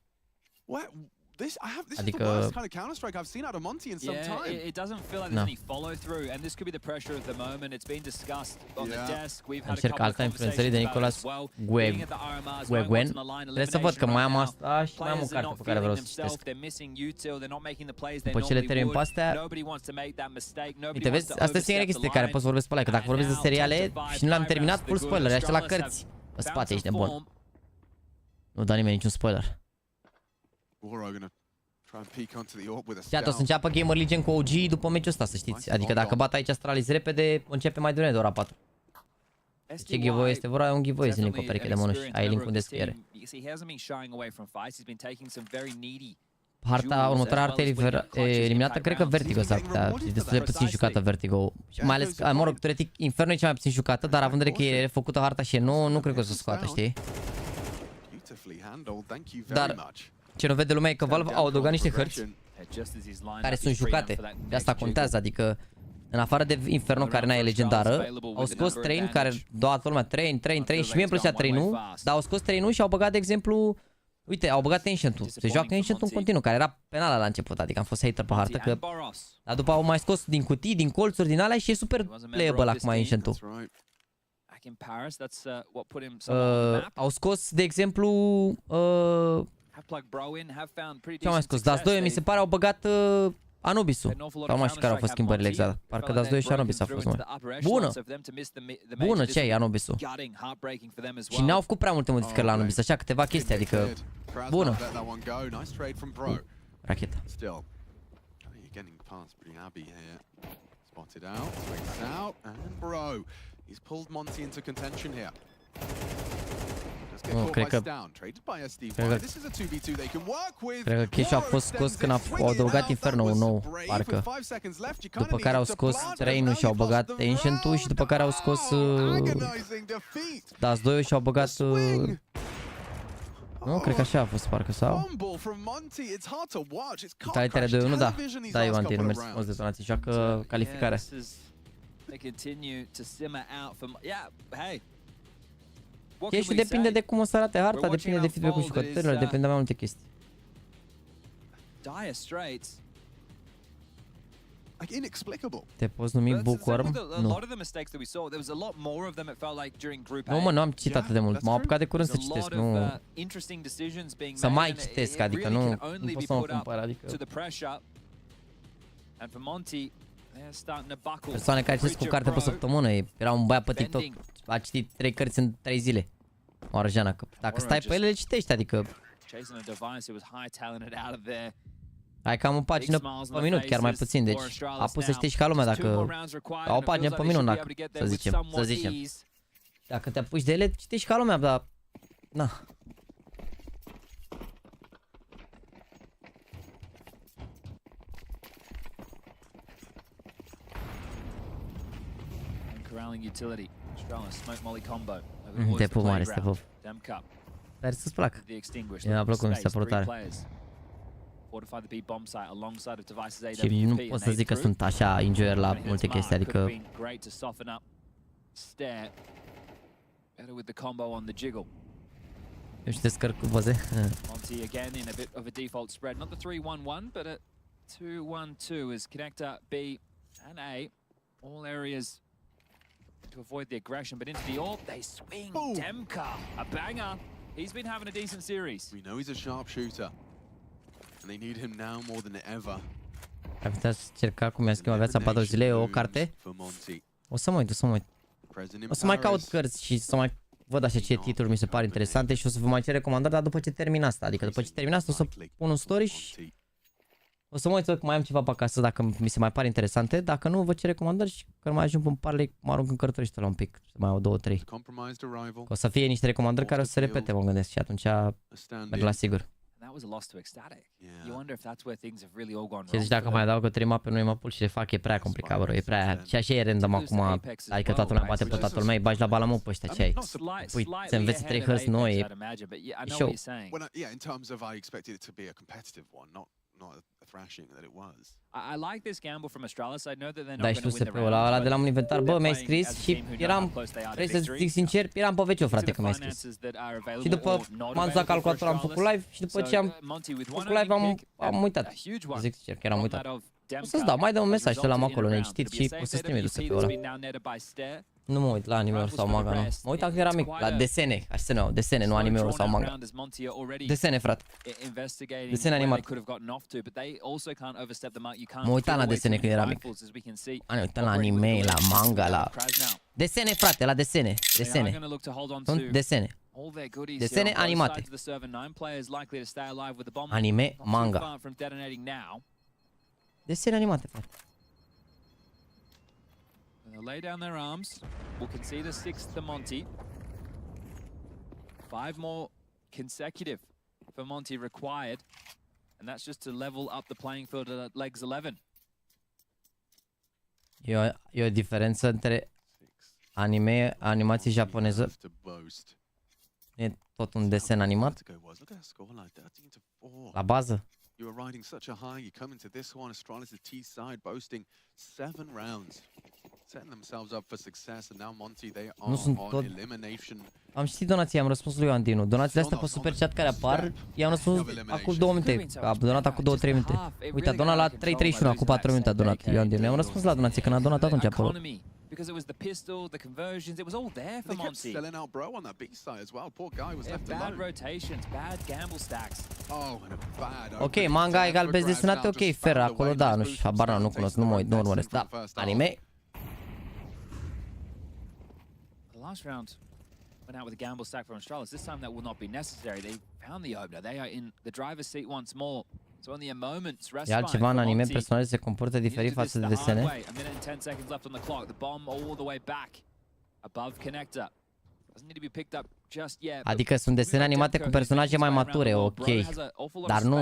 This is the worst kind of counter-strike I've seen out of Monty in some time. It doesn't feel like there's any follow-through, and this could be the pressure of the moment. It's been discussed on the desk. We've had a couple of conversations about it as well. Being at the RMRs, going onto the line, elimination right now. Players are not feeling themselves. They're missing util. They're not making the plays they normally would. Nobody wants to make that mistake. Nobody wants to asta e singura chestie care poți vorbi pe ăla, că dacă vorbesc de seriale și nu l-am terminat, full spoiler, așa la cărți. În spate ești nebun. Nu da nimeni niciun spoiler. Iată, o să înceapă GamerLegion cu OG după meciul ăsta, să știți. Adică dacă bat aici Astralis repede, începe mai devreme de ora 4. Ce giveaway este? Vor avea un giveaway zilnic cu o pereche de mănuși. Ai link-ul în descriere. Harta, următoarea hartă eliminată, cred că Vertigo s-ar putea. E destul de puțin jucată Vertigo. Mai ales, mă rog, teoretic, Inferno e cea mai puțin jucată, dar având în vedere că e refăcută harta și e nouă, nu cred că o să o scoată, știi? Dar ce nu vede lumea e că Valve au adăugat niște hărți care sunt jucate. De asta contează, adică în afară de Inferno, care n-e legendară, au scos train, care toată lumea train și mie îmi plăcea train-ul, dar au scos train-ul și au băgat, de exemplu, uite, au băgat Ancient-ul. Se joacă Ancient-ul în continuu, care era penală la început, adică am fost hater pe hartă, că dar după au mai scos din cutii, din colțuri, din alea și e super playable acum Ancient-ul. Au scos, de exemplu, ce au mai scos? DAS 2, mi se pare, au băgat Anubis-ul. Sau mai știu care au fost schimbările exact. Parcă DAS 2 și Anubis a fost, mă. Bună! Bună, ce ai Anubis-ul? Și n-au făcut prea multe modificări la Anubis, așa câteva chestii, adică bună. Racheta. Nu, cred că Keshu a fost scos când au adăugat Inferno-ul nou, parcă. După care au scos Train-ul și au băgat Ancient-ul și după care au scos DAS 2 și au băgat nu, cred că așa a fost, parcă, sau? Calitarea 2-1, da. Da, Ioan, te mersi frumos de donații, joacă calificarea. Și depinde de cum o să arate harta, depinde de feedback-ul jucătorilor, depinde de mai multe chestii. Te poți numi Bookworm? Nu. Nu, mă, nu am citit atât de mult. M-am apucat de curând să citesc, nu... Să mai citesc, adică nu pot să mă cumpăr, adică... Persoane care citesc cu carte pe săptămână, era un băiat pe TikTok, a citit 3 cărți în 3 zile. O arăjeană, că dacă stai pe ele, le citești, adică... Hai cam o pagină pe minut, chiar mai puțin, deci a pus să citești ca lumea dacă... Ca o pagină pe minut, dacă, să zicem. Dacă te apuci de ele, citești ca lumea, dar... Na. Te pup mare, te pup. Dar să-ți placă. Mi-a plăcut, mi s-a părut tare. Și nu pot să zic că sunt așa enjoyer la multe chestii, adică... Eu știu descărc cu poze. Monty again in a bit of a default spread, not the 3-1-1, but a 2-1-2 as connector B and A, all areas to avoid the aggression, but into the AWP they swing. Demka, a banger. He's been having a decent series. We know he's a sharpshooter, and they need him now more than ever. Ar putea să cerca cum mi-a schimbat viața 4 zile o carte. O să mă uit, o să mai caut cărți și să mai văd așa ce titluri mi se par interesante și o să vă mai cer recomandări, dar după ce termin asta, adică după ce termin asta o să pun un story și o să mă uit că mai am ceva pe acasă dacă mi se mai par interesante, dacă nu vă cer recomandări și când mai ajung în parley mă arunc în cărtăriște la un pic, mai au 2-3. O să fie niște recomandări care o să se repete, mă gândesc, și atunci merg la sigur. Ce zici dacă mai adaugă 3 mape noi mapul și le fac, e prea complicat, bro, e prea... Și așa e random acum, adică toată lumea bate pe toată lumea, îi bagi la balamut pe ăștia, ce ai? Păi, să înveți 3 hărți noi, e show. a thrashing that it was. I like this gamble from Astralis. I know that they're Da, not știu going to win the SP-ul ăla de la un inventar. Bă, mi-ai round. scris și eram, vrei să zic sincer, eram pe veciu, frate, că mi-ai scris. Și după m-am dus la calculator, am făcut live și după ce am făcut live am uitat. Zic sincer că eram uitat. O să-ți dau, mai dă un mesaj să l-am acolo necitit și o să-ți trimit SP-ul ăla. Nu mă uit la anime-uri sau manga, nu. Mă uitam când eram mic, la desene, așa se numeau, desene, nu anime-uri sau manga. Desene, frate. Desene animate. Mă uitam la desene când eram mic. Mă uitam la anime, la manga, la... Desene, frate, la desene. Desene. Sunt desene. Desene animate. Anime, manga. Desene animate, frate. They'll lay down their arms. We'll concede a sixth to Monty. 5 more consecutive for Monty required. And that's just to level up the playing field at legs 11. E o diferență între anime, animație japoneză. E tot un desen animat. La bază. You were riding such a high, you come into this one, Astralis' T side boasting 7 rounds, setting themselves up for success, and now Monty, they are on elimination. Am citit donații, am răspuns lui Andinu. Donațiile astea pe super chat care apar, i-am răspuns acum 2 minute, a donat acum 2-3 minute. Uite, a donat la 3:31, acum 4 minute a donat lui Andinu. I-am răspuns la donație, când a donat atunci acolo. Because it was the pistol, the conversions, it was all there for Monty. Selling out bro on that B side as well. Poor guy was left alone. Bad rotations, bad gamble stacks. Oh, and a bad. Ok, manga egal best desenate, ok, fair, acolo da, nu știu, habar nu cunosc, nu mă uit, nu urmăresc, da, anime. The last round went out with a gamble stack from Astralis. This time that will not be necessary. They found the opener. They are in the driver's seat once more. So only a moment's respite. E altceva în anime, personajele se comportă diferit față de desene. A minute and 10 seconds left on the clock. The bomb all the way back above connector. Doesn't need to be picked up just yet. Adică sunt desene animate cu personaje mai mature, ok. Dar nu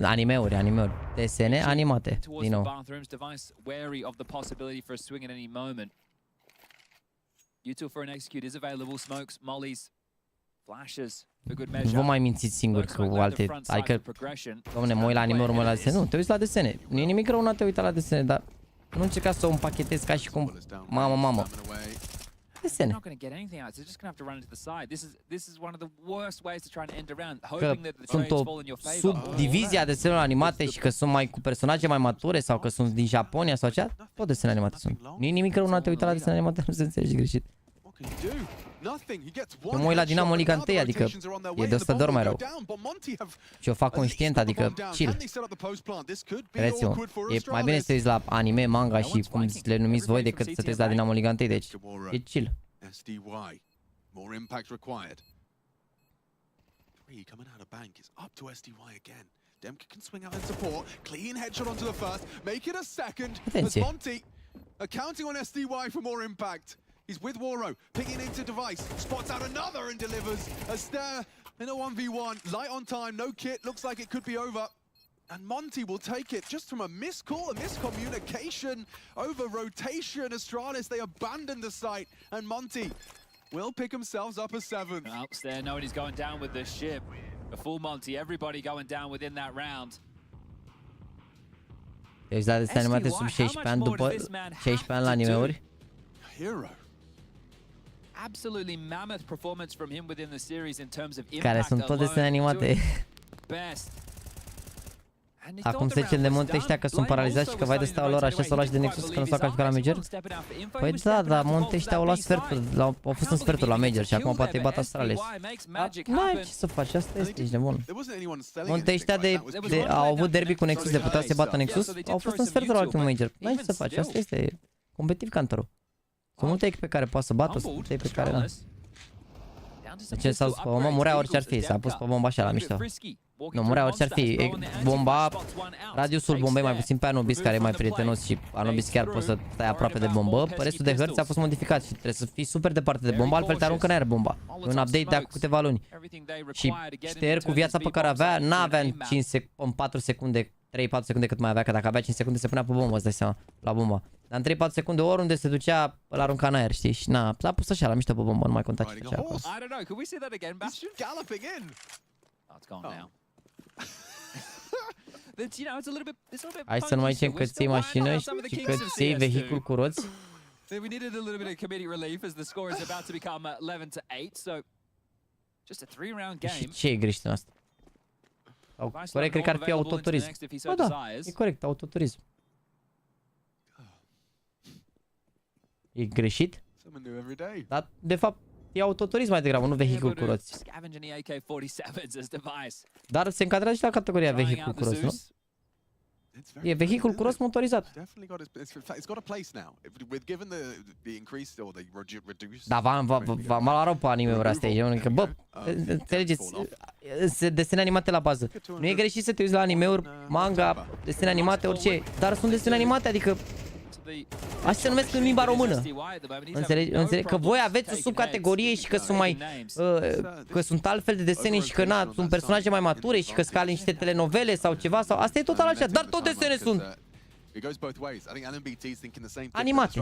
anime-uri. Desene animate, din nou. Wary of the possibility for a swing at any moment. U2 for an execute is available. Smokes, mollies, flashes. Nu vă mai mințiți singuri cu alte, adică, dom'le, mă uit la anime-uri, mă uit la desene, nu, te uiți la desene, nu e nimic rău, nu te uita la desene, dar nu încerca să o împachetezi ca și cum, mamă, desene. Că sunt o subdivizie a desenelor animate și că sunt mai cu personaje mai mature sau că sunt din Japonia sau cea, tot desene animate sunt. Nu e nimic rău, nu te uita la desene animate, nu se înțelege greșit. Eu mă uit la Dinamo Liga 1, adică e de 100 de ori mai rău. Și o fac conștient, adică chill. Credeți-mă, e mai bine să te uiți la anime, manga și cum le numiți voi decât să te uiți la Dinamo Liga 1, deci e chill. Coming out of bank is up to SDY again. Demka can swing out in support. Clean headshot onto the first. Make it a second. As Monty counting on SDY for more impact. He's with Waro, picking into device, spots out another and delivers. Astaire in a 1v1, light on time, no kit, looks like it could be over. And Monty will take it just from a missed call, a miscommunication, over rotation. Astralis, they abandon the site, and Monty will pick themselves up a 7th. Upstairs, knowing he's going down with the ship. A full Monty, everybody going down within that round. Deci da, desene animate sub 16 ani după 16 ani la anime-uri. Hero. Absolutely mammoth performance from him within the series in terms of impact. Care sunt tot desene animate. Acum se cer de monte ăștia că sunt paralizați și că vai de stau lor așa să o lași de Nexus că nu s-au calificat la Major? Păi da, dar monte ăștia au luat sfertul, au fost în sfertul la Major și acum poate îi bat Astralis. N-ai ce să faci, asta este, ești nebun. Monte ăștia au avut derby cu Nexus, de putea să se bată Nexus, au fost în sfertul la ultimul Major. N-ai ce să faci, asta este competitiv cantorul. Sunt multe echipe care poate să bată, sunt multe echipe care nu. De ce s-a dus pe bombă? Murea orice ar fi, s-a pus pe bomba așa la mișto. Nu, murea orice ar fi. Bomba, radiusul bombei mai puțin pe Anubis, care e mai prietenos și Anubis chiar poți să stai aproape de bombă. Restul de hărți a fost modificat și trebuie să fii super departe de bomba, altfel te aruncă în aer bomba. E un update de acum câteva luni. Și șter cu viața pe care avea, n-avea în 4 secunde, 3-4 secunde cât mai avea, că dacă avea 5 secunde se punea pe bombă, îți dai seama, la bomba. Dar în 3-4 secunde oriunde se ducea, îl arunca în aer, știi? Și na, s-a pus așa la mișto pe bombă, nu mai conta ce făcea acolo. Hai să nu mai zicem că ții mașină și că ții vehicul cu roți. We needed a little bit of committee relief as the score is about to become 11-8, so just a 3-round game. Și ce e greșit în asta? Corect, cred că ar fi autoturism. Bă, da, e corect, autoturism. E greșit? Dar, de fapt, e autoturism mai degrabă, nu vehicul cu roți. Dar se încadrează și la categoria vehicul cu roți, nu? E vehicul cu roți motorizat. Da, v-am luat rău pe anime-uri astea. Bă, înțelegeți, desene animate la bază. Nu e greșit să te uiți la anime-uri, manga, desene animate, orice. Dar sunt desene animate, adică așa se numesc în limba română. Înțeleg că voi aveți o subcategorie și că sunt mai că sunt altfel de desene și că sunt personaje mai mature și că sunt ca niște telenovele sau ceva sau asta e total așa, dar tot desene sunt animate.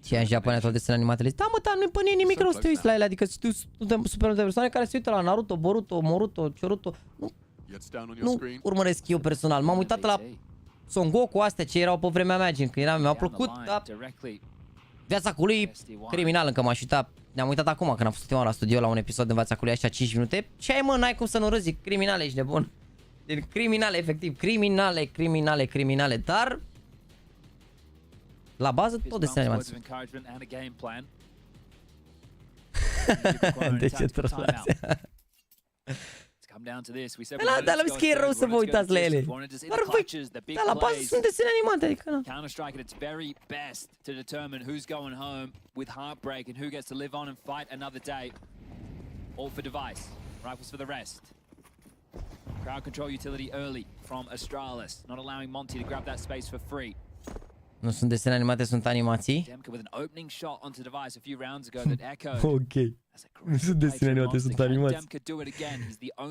Și în Japonia tot desene animate. Da, mă, nu-i pe nimic rău să te uiți la ele, adică suntem super multe persoane care se uită la Naruto, Boruto, Moruto, Choruto. Nu urmăresc eu personal. M-am uitat la Son Goku, astea ce erau pe vremea mea, gen, că mi-au plăcut, dar Viața cu lui criminal, încă m-aș uita. Ne-am uitat acum când am fost ultima la studio la un episod de Viața cu lui, așa 5 minute. Ce ai, mă, n-ai cum să nu râzi, criminale, ești nebun. Criminale, efectiv, criminale, dar la bază tot desene animații. De ce trolația? Dar l-am zis că e rău să vă uitați la ele. Dar voi, da, la bază sunt desene animate, adică nu. Counter-Strike at its very best to determine who's going home with heartbreak and who gets to live on and fight another day. All for device, rifles for the rest. Crowd control utility early from Astralis, not allowing Monty to grab that space for free. Nu sunt desene animate, sunt animații. Ok. Nu sunt desene animate, sunt animații.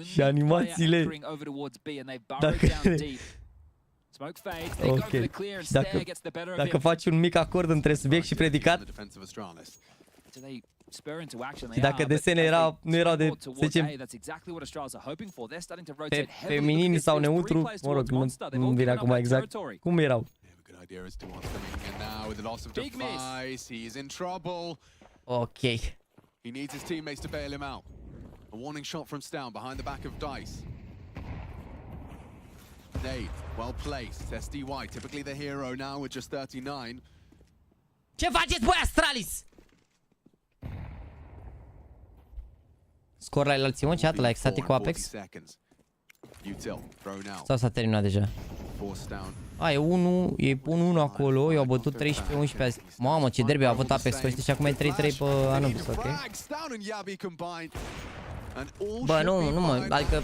Și animațiile... Ok. Dacă faci un mic acord între subiect și predicat... Și dacă desene nu erau de, să zicem, feminini sau neutru, mă rog, nu vine acum exact, cum erau? Idea as to what's coming in now with the loss of device. He is in trouble. Okay. He needs his teammates to bail him out. A warning shot from Stown behind the back of Dice. Nade, well placed. SDY, typically the hero now with just 39. Ce faceți, băi, Astralis? Scor la el-alții, mă, ce la Extatic cu Apex? Sau s-a terminat deja? A, e 1-1 acolo, i-au bătut 13-11 azi. Mamă, ce derby a avut Apex, că și acum e 3-3 pe Anubis, ok? Bă, nu mă, adică...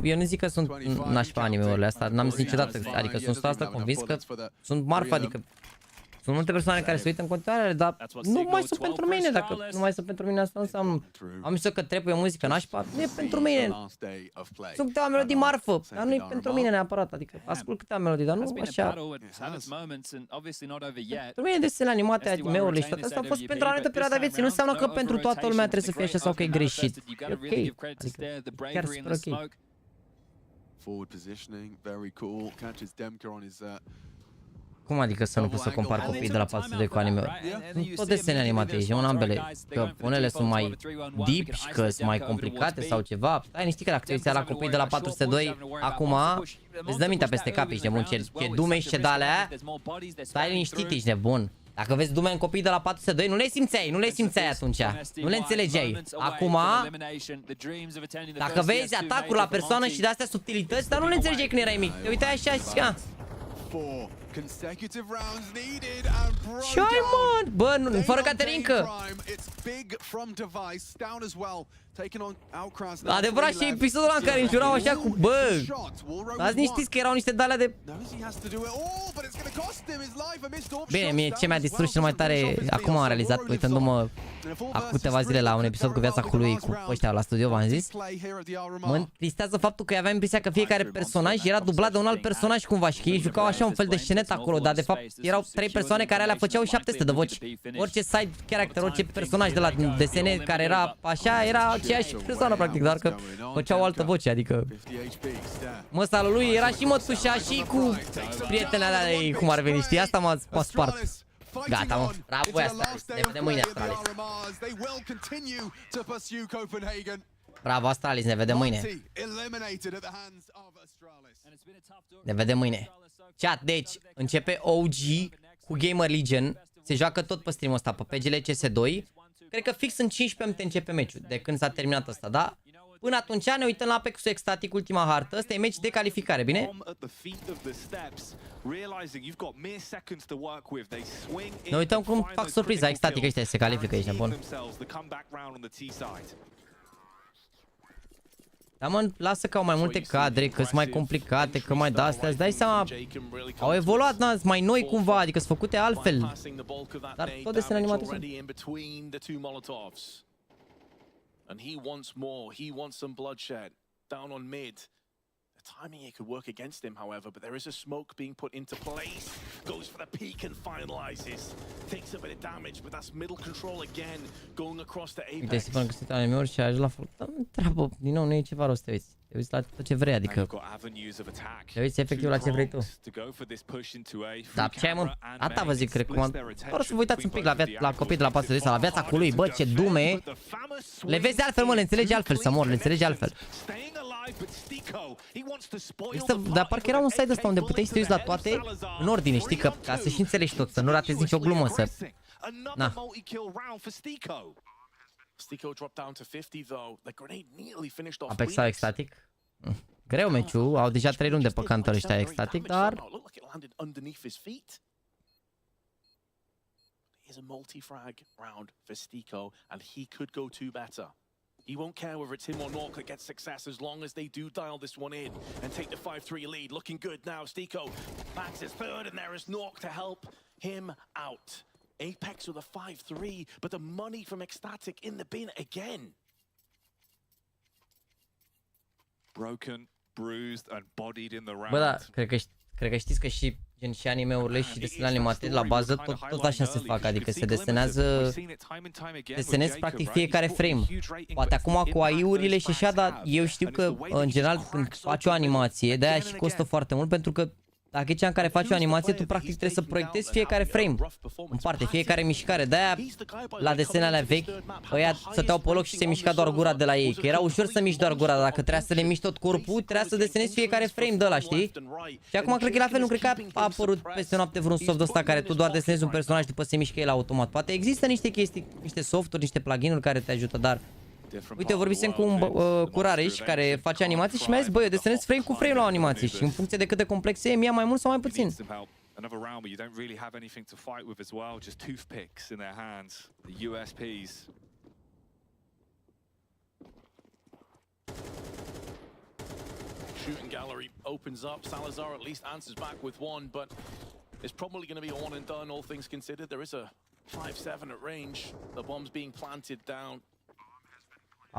Eu nu zic că sunt nași pe anime-urile astea, n-am zis niciodată, adică sunt 100% convins că sunt marfă, adică... Sunt multe persoane care se uită în continuare, dar nu mai sunt pentru mine. Dacă nu mai sunt pentru mine, asta nu înseamnă. Am zis că trebuie muzică nașpa, nu e pentru mine. Sunt câteva melodii marfă, dar nu e pentru mine neapărat. Adică ascult câteva melodii, dar nu așa. Pentru mine desene animate, anime-urile și toate astea au fost pentru o anumită perioadă a vieții. Nu înseamnă că pentru toată lumea trebuie să fie așa sau că e greșit. E ok. Adică chiar super ok. Forward positioning, very cool. Catches Demka on his Cum adică să nu pot să compar copiii de la 402 cu anime-uri? Sunt tot desene animate aici, în ambele. Că unele sunt mai deep și că sunt mai complicate sau ceva. Stai liniștit că dacă te uiți la copiii de la 402, acum îți dă mintea peste cap, ești nebun. Ce dume și ce de-alea, stai liniștit, ești nebun. Dacă vezi dume în copiii de la 402, nu le simțeai atunci. Nu le înțelegeai. Acum, dacă vezi atacuri la persoană și de-astea subtilități, dar nu le înțelegeai când erai mic. Te uitai așa și ce ai, mă? Bă, fără Caterinca. Adevărat și episodul ăla în care înjurau așa cu bă. Ați niștiți că erau niște de-alea de... Bine, mie ce mi-a distrus cel mai tare, acum am realizat, uitându-mă acum câteva zile la un episod cu Viața cu lui, cu ăștia la studio, v-am zis. Mă întristează faptul că aveam impresia că fiecare personaj era dublat de un alt personaj cumva și că ei jucau așa un fel de scenetă internet acolo, dar de fapt erau 3 persoane care alea făceau 700 de voci. Orice side character, orice personaj de la desene care era așa, era aceeași persoană practic, doar că făceau o altă voce, adică măsa lui era și mătușa și cu prietenele alea, cum ar veni, știi? Asta m-a spart. Gata, mă. Bravo, Astralis. Ne vedem mâine, Astralis. Bravo, Astralis. Ne vedem mâine. Ne vedem mâine. Chat, deci, începe OG cu GAMERLEGION. Se joacă tot pe stream-ul ăsta, pe PGL CS2. Cred că fix în 15 minute începe meciul, de când s-a terminat ăsta, da? Până atunci ne uităm la Apex-ul extatic, ultima hartă. Ăsta e meci de calificare, bine? Ne uităm cum fac surpriza extatic ăștia, se califică aici, bun. Da, mă, lasă că au mai multe cadre, că sunt mai complicate, că mai de-astea, îți dai seama, au evoluat, na, mai noi cumva, adică sunt făcute altfel. Dar tot desene animate sunt. And he wants more. He wants some bloodshed down on mid. The timing here could work against him, however, but there is a smoke being put into place. Goes for the peak and finalizes. Takes a bit of damage, but that's middle control again, going across the apex. Uite, Stefan, găsit AMR și ajung la fault. Treabă, din nou, nu e ceva rost, te uiți. Te uiți la tot ce vrei, adică te uiți efectiv la ce vrei tu. Dar ce ai, mă? Ata vă zic, recomand. Doar să vă uitați un pic la copii de la pasă de la viața cu lui, bă, ce dume. Le vezi altfel, mă, le înțelegi altfel, să mor, le înțelegi altfel. Dar parcă era un site ăsta unde puteai să te uiți la toate în ordine, știi, că ca să și înțelegi tot, să nu ratezi nicio glumă, să... Na. Apex sau extatic? Greu meciul, au deja 3 runde pe cantor ăștia extatic, dar... Is a multi-frag round for Stico, and he could go 2 better. He won't care whether it's him or Nork that gets success as long as they do dial this one in and take the 5-3 lead. Looking good now. Stico bags his third, and there is Nork to help him out. Apex with a 5-3, but the money from Ecstatic in the bin again. Broken, bruised, and bodied in the round. Bă, da, cred că știți că și gen și anime-urile și desenele animate la bază tot așa se fac, adică se desenez practic fiecare frame. Poate acum cu AI-urile și așa, dar eu știu că în general când faci o animație, de-aia și costă foarte mult, pentru că dacă e cea în care faci o animație, tu practic trebuie să proiectezi fiecare frame în parte, fiecare mișcare. De-aia la desenele alea vechi, ăia stăteau pe loc și se mișca doar gura de la ei. Că era ușor să miști doar gura, dar dacă trebuia să le miști tot corpul, trebuia să desenezi fiecare frame de ăla, știi? Și acum cred că e la fel, nu cred că a apărut peste noapte vreun soft ăsta care tu doar desenezi un personaj după se mișcă el automat. Poate există niște chestii, niște softuri, niște plugin-uri care te ajută, dar... Uite, vorbisem cu Rareș care face animații și mi-a zis, băi, eu desenez frame cu frame la o animație și în funcție de cât de complex e, mi-a mai mult sau mai puțin. Another round where you don't really have anything to fight with as well, just toothpicks in their hands, the USPs. Shooting gallery opens up. Salazar at least answers back with one, but it's probably going to be a one and done, all things considered. There is a 5-7 at range. The bomb's being planted down.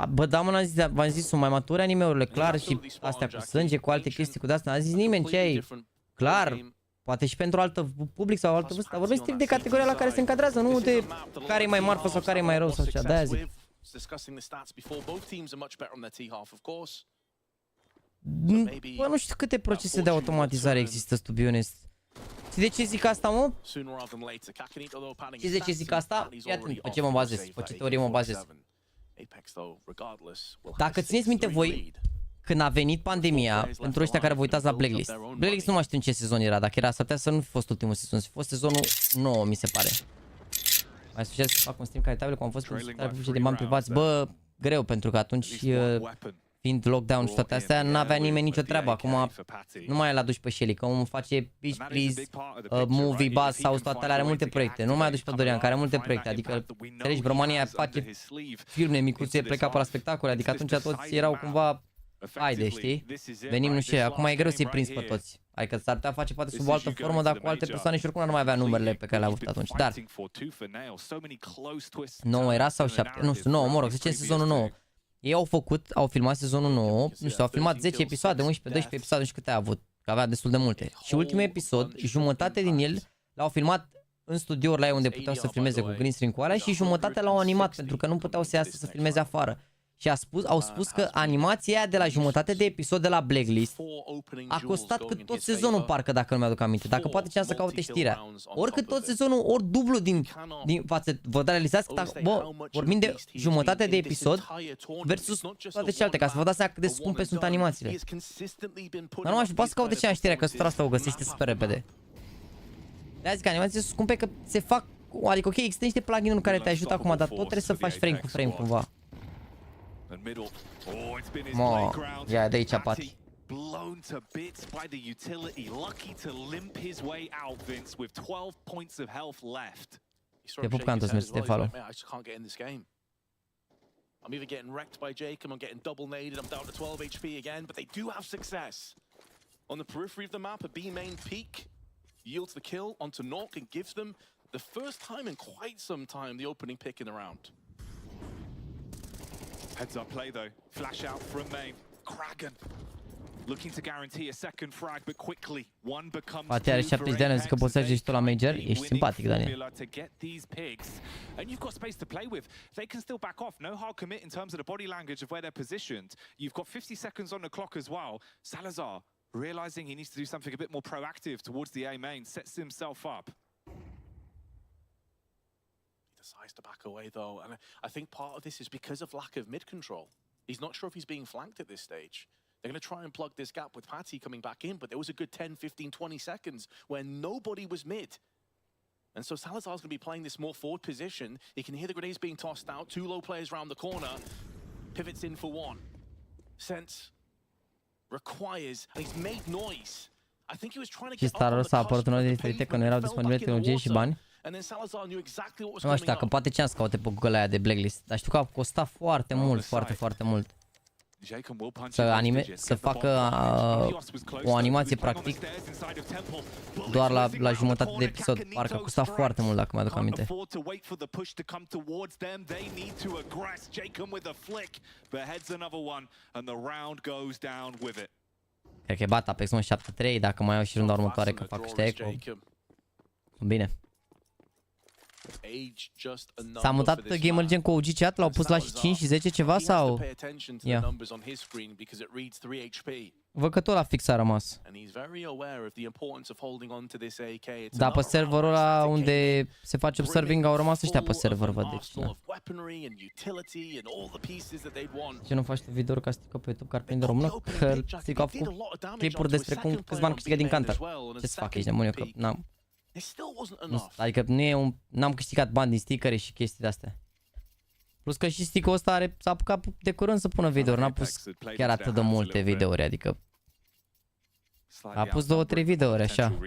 Bă, da, mă, v-am zis, sunt mai mature anime-urile, clar, și astea cu sânge, cu alte chestii, cu de-asta, n-a zis nimeni ce ai, clar, poate și pentru altă public sau altă vârstă, vorbesc strict de categoria la care se încadrează, nu de care e mai marfă sau care e mai rău sau cea, de-aia zic. Bă, nu știu câte procese de automatizare există, to be honest. Știi de ce zic asta, mă? Știi de ce zic asta? Fii atent, pe ce mă bazez, pe ce teorie mă bazez. Dacă țineți minte voi, când a venit pandemia, pentru ăștia care vă uitați la Blacklist, Blacklist nu mai știu în ce sezon era, dacă era, s-ar putea să nu fi fost ultimul sezon, să fi fost sezonul 9, mi se pare. Mai suficient să fac un stream caritabil, cum am fost în stare publice de bani privați, bă, greu, pentru că atunci, fiind lockdown și toate astea, n-avea nimeni nicio treabă, acum nu mai îl aduci pe Shelly, că omul face Beach Please, Movie Buzz sau toate alea, are multe proiecte, nu mai aduci pe Dorian, care are multe proiecte, adică, înțelegi, România face filme micuțe, pleca pe la spectacole, adică atunci toți erau cumva, haide, știi, venim, nu știu, acum e greu să-i prinzi pe toți, adică s-ar putea face poate sub o altă formă, dar cu alte persoane și oricum nu mai avea numerele pe care le-a avut atunci, dar 9 era sau 7, nu știu, 9, mă rog, să zicem sezonul 9. Ei au filmat sezonul 9, nu știu, au filmat 10 episoade, 11, 12 episoade, nu știu câte a avut. că avea destul de multe. Și ultimul episod, jumătate din el l-au filmat în studiouri la ei unde puteau să filmeze cu green screen cu alea și jumătate l-au animat pentru că nu puteau să iasă să filmeze afară. Și au spus că animația aia de la jumătate de episod de la Blacklist a costat cât tot sezonul, parcă, dacă nu mi-aduc aminte. Dacă poate cineva să caute știrea. Oricât tot sezonul, ori dublu din față. Vă realizați că, bă, vorbim de jumătate de episod versus toate celelalte, ca să vă dați seama cât de scumpe sunt animațiile. Dar nu mai știu, poate să caute cineva știrea, că 100% o găsește super repede. De-aia zic că animațiile sunt scumpe, că se fac, adică ok, există niște plugin-uri care te ajută acum, dar tot trebuie să faci frame cu frame cumva. Mă, ia de aici Pati. Blown to bits by the utility, lucky to limp his way out, Vince, with 12 points of health left. Te pup, Cantos, mersi de follow. I'm either getting wrecked by Jacob, I'm getting double naded, I'm down to 12 HP again, but they do have success. On the periphery of the map, a B main peak yields the kill onto Nork and gives them the first time in quite some time the opening pick in the round. Heads up play though, flash out from main, Kraken looking to guarantee a second frag, but quickly one becomes Poate are 70 de ani, zic că poți să ajungi tu la major, ești simpatic, Daniel. And you've got space to play with. They can still back off, no hard commit in terms of the body language of where they're positioned. You've got 50 seconds on the clock as well. Salazar, realizing he needs to do something a bit more proactive towards the A main, sets himself up. Decides to back away though, and I think part of this is because of lack of mid control. He's not sure if he's being flanked at this stage. They're going to try and plug this gap with Patty coming back in, but there was a good 10, 15, 20 seconds where nobody was mid. And so Salazar's going to be playing this more forward position. He can hear the grenades being tossed out, two low players around the corner, pivots in for one. Sense requires, and he's made noise. I think he was trying to get up on the s-a apărut unul diferite că nu erau disponibile tehnologie și bani. Nu știu dacă poate ce-am să caute pe Google aia de Blacklist, dar știu că a costat foarte mult, foarte mult. Să facă o animație practic doar la jumătate de episod. Parcă a costat foarte mult, dacă mi-aduc aminte. Cred că e bat Apex 1-7-3, dacă mai au și runda următoare că fac ăștia eco. Bine. S-a mutat GamerLegion cu OG chat, l-au pus la 5 și 10 ceva sau? Ia. Văd că tot la fix a rămas. Dar pe serverul ăla unde se face observing au rămas ăștia pe server, văd, deci, da. Ce nu faci tu video ca stică pe YouTube, că ar prinde română? Că stică a făcut clipuri despre cum câțiva ani câștigă din Counter. Ce să fac, ești nebun, eu că n-am. Adică n-am câștigat bani din stickere și chestii de-astea. Plus că și stick-ul ăsta s-a apucat de curând să pună videouri, n-a pus chiar atât de multe videouri, adică a pus 2-3 videouri așa.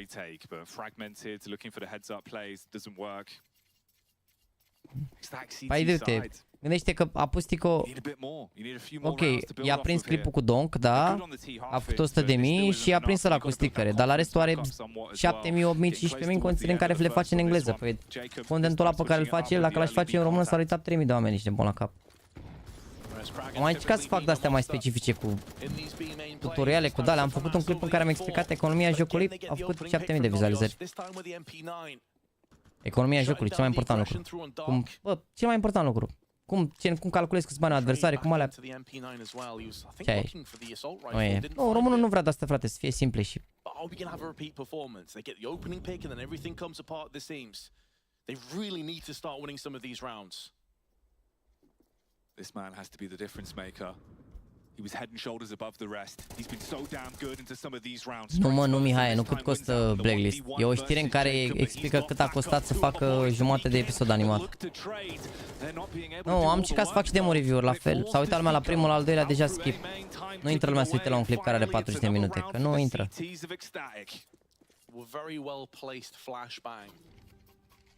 Păi uite, gândește că a pus Tico. Ok, i-a prins clipul cu Donk, da, a făcut 100.000 și a prins ăla cu stickere, dar la restul are 7.000, 8.000, 15.000 conținut în care le face în engleză. Păi contentul ăla pe care îl face el, dacă l-aș face în română, s-ar uita 3.000 de oameni, ești bun la cap. Am mai încercat să fac de-astea mai specifice cu tutoriale, cu dale. Am făcut un clip în care am explicat economia jocului, a făcut 7.000 de vizualizări. Economia jocului, cel mai important lucru. Cel mai important lucru. Cum calculezi câți bani adversari, cum alea. Ce ai? Nu e. Nu, românul nu vrea de-asta, frate, să fie simple și... This man has to be the difference maker. He was head and shoulders above the rest. He's been so damn good into some of these rounds. Nu mă, nu Mihai, nu cât costă Blacklist. E o știre în care explică cât a costat să facă jumătate de episod animat. Nu, am încercat să fac și demo review-uri la fel. S-a uitat lumea la primul, la al doilea deja skip. Nu intră lumea să uite la un clip care are 40 de minute, că nu intră.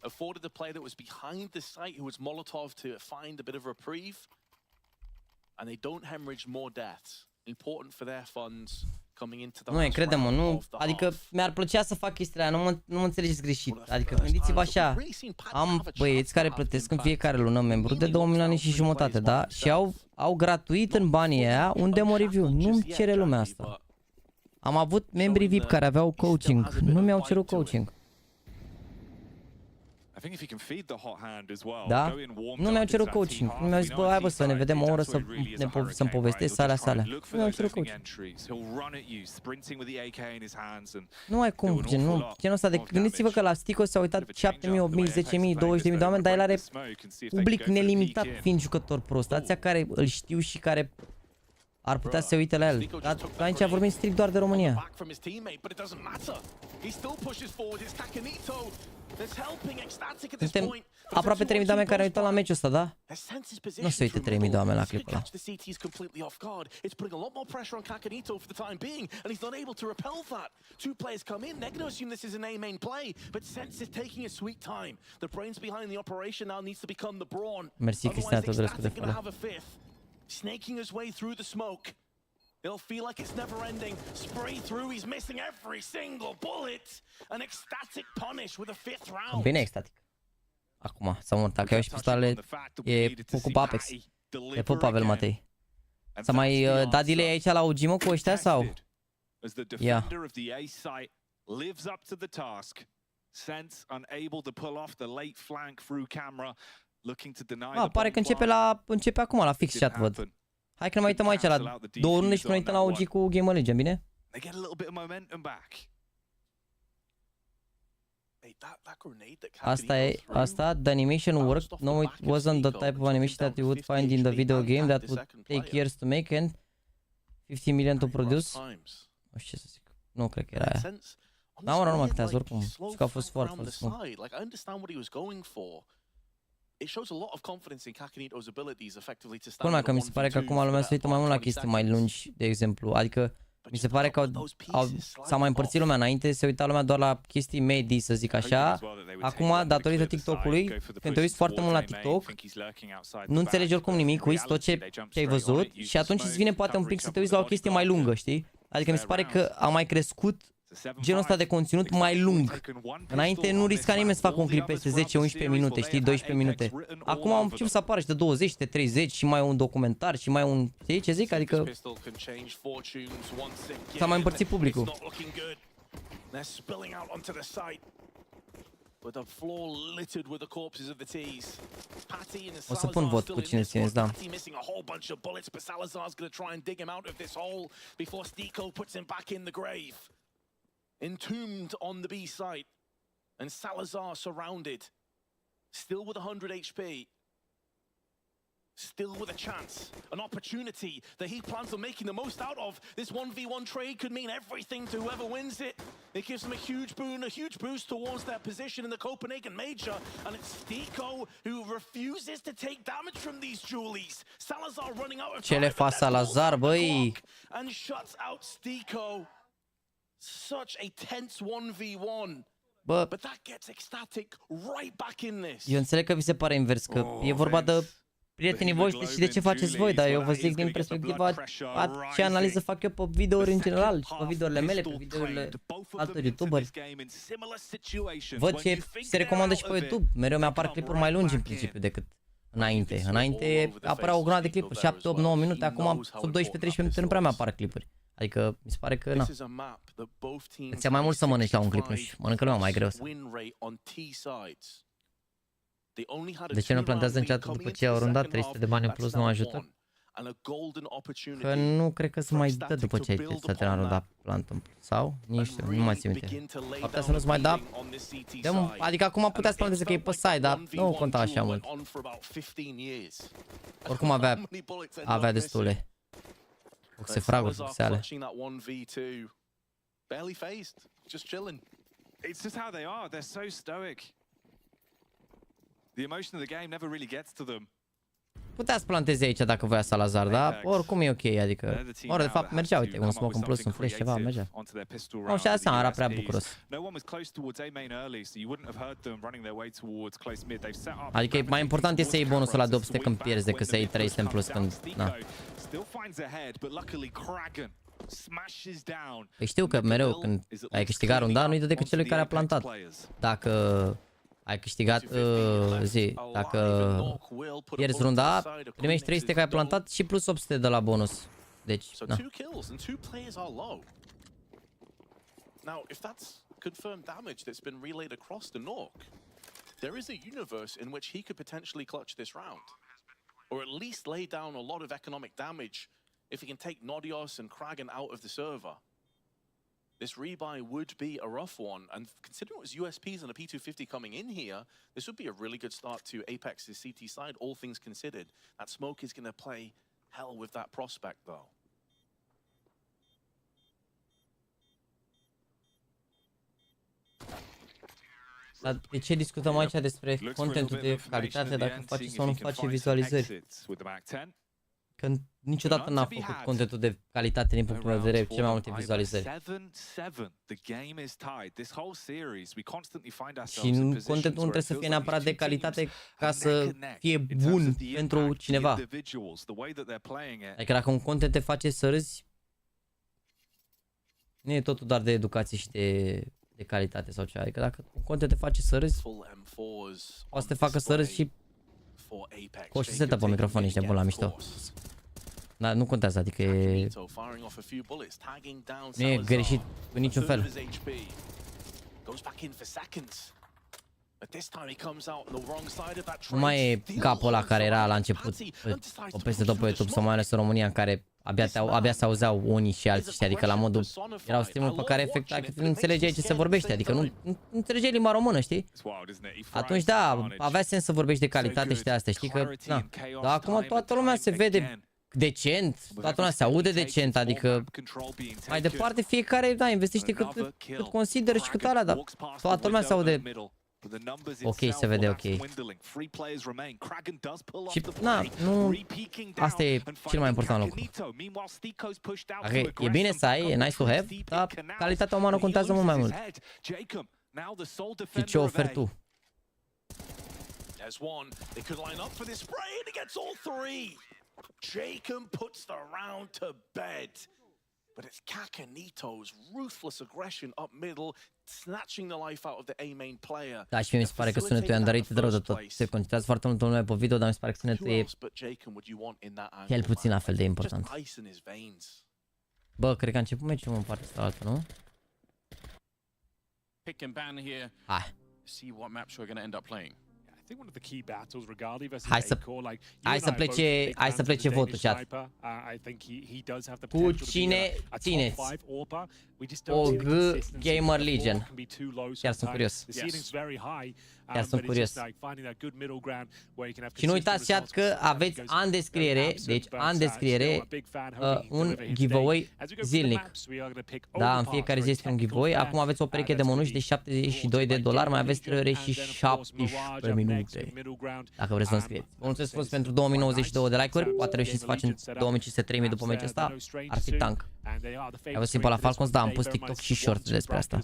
Afforded the player that was behind the site who was Molotov to find a bit of reprieve, and they don't hemorrhage more deaths. Important for their funds coming into the Nu, crede-mă, nu, adică mi-ar plăcea să fac chestia aia, nu mă înțelegeți greșit. Adică gândiți-vă așa, am băieți care plătesc în fiecare lună membru de 2 milioane și jumătate, da? Și au gratuit în banii aia un demo review. Nu-mi cere lumea asta. Am avut membrii VIP care aveau coaching. Nu mi-au cerut coaching. Da? Nu mi-au cerut coaching. Nu mi-au zis, bă, hai bă să ne vedem o oră să-mi povestesc alea. Nu mi-au cerut coaching. Nu ai cum, genul ăsta de... Gândiți-vă că la Stico s-au uitat 7.000, 8.000, 10.000, 20.000 de oameni, dar el are public nelimitat fiind jucător pro. Stația care îl știu și care ar putea să se uite la el. Dar aici vorbim strict doar de România. Suntem aproape 3.000 de oameni care au uitat la meciul ăsta, da? Nu se uite 3.000 de oameni la clipul ăla. Mersi, Cristina Teodorescu, de follow. Snaking his way through the smoke. He'll feel like it's never ending. Spray through, he's missing every single bullet. An ecstatic punish with a 5th round. Bine ecstatic. Acum, s-a mort. Dacă iau și pistoale, e cu Apex. E pe Pavel Matei. S-a mai dat delay aici la OG, mă, cu ăștia sau? Ia. Lives up to the task. Sense unable to pull off the late flank through camera. Pare că începe acum la fix chat, văd. Hai că ne mai uităm aici la 2 runde și ne uităm la OG cu GameRlegion, bine? Asta, the animation worked. No, it wasn't the type of animation that you would find in the video game that would take years to make and 50 million to produce. Nu știu ce să zic. Nu cred că era aia. Da, mă, nu mă câtează oricum. Știu că a fost foarte smooth. Culmea că mi se pare că acum lumea se uită mai mult la chestii mai lungi, de exemplu. Adică mi se pare că s-a mai împărțit lumea. Înainte se uita lumea doar la chestii medii, să zic așa. Acum, datorită TikTok-ului, când te uiți foarte mult la TikTok, nu înțelegi oricum nimic, uiți tot ce ai văzut și atunci îți vine poate un pic să te uiți la o chestie mai lungă, știi? Adică mi se pare că a mai crescut genul ăsta de conținut mai lung. Înainte nu risca nimeni să facă un clip peste 10-11 minute, știi, 12 minute. Acum am început să apară și de 20, de 30 și mai un documentar și mai un... Știi ce zic? Adică s-a mai împărțit publicul. O să pun vot cu cine țineți, da. Entombed on the B site, and Salazar surrounded, still with 100 HP, still with a chance, an opportunity that he plans on making the most out of. This 1v1 trade could mean everything to whoever wins it. It gives them a huge boon, a huge boost towards their position in the Copenhagen Major, and it's Stico who refuses to take damage from these Julies. Salazar running out of time, ce le fa Salazar, băi? And shuts out Stico. Such a tense 1v1. Bă, but that gets ecstatic right back in this. Eu înțeleg că vi se pare invers, că e vorba de prietenii voștri și de ce faceți voi, dar eu vă zic din perspectiva ce analiză fac eu pe videouri în general, și pe videourile mele, pe videourile altor youtuberi. Văd ce se recomandă și pe YouTube. Mereu mi-apar clipuri mai lungi în principiu decât înainte. Înainte apăreau o grămadă de clipuri, 7, 8, 9 minute, acum sub 12-13 minute nu prea mi-apar clipuri. Adică mi se pare că na. Îți ia mai mult să mănânci la un clip, nu știu, mănâncă lumea mai greu. De ce nu plantează în chat după ce au rundat 300 de bani în plus, nu ajută? Că nu cred că se mai dă după ce ai terminat runda plantul. Sau? Nici știu, nu mai țin minte. Putea să nu-ți mai da. Adică acum putea să planteze că e pe side, dar nu conta așa mult. Oricum avea destule. Se fraguri oficiale. Barely phased, just chilling. It's just how they are. They're so stoic. The emotion of the game never really gets to them. Putea să planteze aici dacă voia Salazar, dar oricum e ok, adică... Ori de fapt mergea, uite, un smoke în plus, un flash, ceva, mergea. Nu, și asta era prea bucuros. Adică mai important e să iei bonusul la 200 când pierzi decât să iei 300 în plus când... Na. Păi știu că mereu când ai câștigat runda, nu-i dă decât celui care a plantat. Dacă... ai câștigat dacă pierzi runda, primești 300 că ai plantat și plus 800 de la bonus. Deci, na. Now, if that's confirmed damage that's been relayed across the Nork, there is a universe in which he could potentially clutch this round. Or at least lay down a lot of economic damage if he can take Nodios and Kragan out of the server. This rebuy would be a rough one, and considering it was USPs and a P250 coming in here, this would be a really good start to Apex's CT side, all things considered. That smoke is going to play hell with that prospect, though. Dar de ce discutăm aici despre contentul de calitate dacă face sau nu face vizualizări? Că niciodată n-a făcut contentul de calitate din punctul meu de vedere, cele mai multe vizualizări. Și contentul nu trebuie să fie neapărat de calitate ca să fie bun pentru cineva. Adică dacă un content te face să râzi, nu e totul doar de educație și de calitate sau ceva. Adică dacă un content te face să râzi, poate să te facă să râzi și coși să setup pe microfon, ești nebun la mișto. Da, nu contează, adică nu e greșit în niciun fel. Nu mai e capul ăla care era la început o peste tot pe YouTube, sau mai ales în România, în care abia se auzeau unii și alții, adică la modul erau stream-uri pe care efect nu înțelegeai ce se vorbește, adică nu înțelegeai limba română, știi? Atunci da, avea sens să vorbești de calitate și de astea, știi că, na. Dar acum toată lumea se vede decent, toată lumea se aude decent, adică mai departe fiecare, da, investește cât consideră și cât alea, dar toată lumea se aude ok, se vede ok. Și, na, nu, asta e cel mai important lucru. Okay, e bine să ai, e nice to have, dar calitatea umană contează mult mai mult. Și ce oferi tu? Jacob puts the round to bed. But it's Kakanito's ruthless aggression up middle, snatching the life out of the A-main player. Da, și mi se pare că sunetul e underrated rău de tot. Se concentrează foarte mult lumea pe video, dar mi se pare că sunetul e cel puțin la fel de important. Bă, cred că a început meciul în partea asta altă, nu? Hai. Hai să plece votul, chat. Cu cine țineți? OG GAMERLEGION. Chiar sunt curios. Chiar sunt curios. Și nu uitați, chat, că aveți în descriere, deci în descriere, un giveaway zilnic. Da, în fiecare zi este un giveaway. Acum aveți o pereche de mănuși de $72, mai aveți 3 ore și 17 minute. Dacă vreți să vă înscrieți. Vă mulțumesc frumos pentru 2092 de like-uri. Poate reușim să facem 2500-3000 după meciul ăsta. Ar fi tank. Ai văzut simplu la Falcons? Da, am pus TikTok și short despre asta.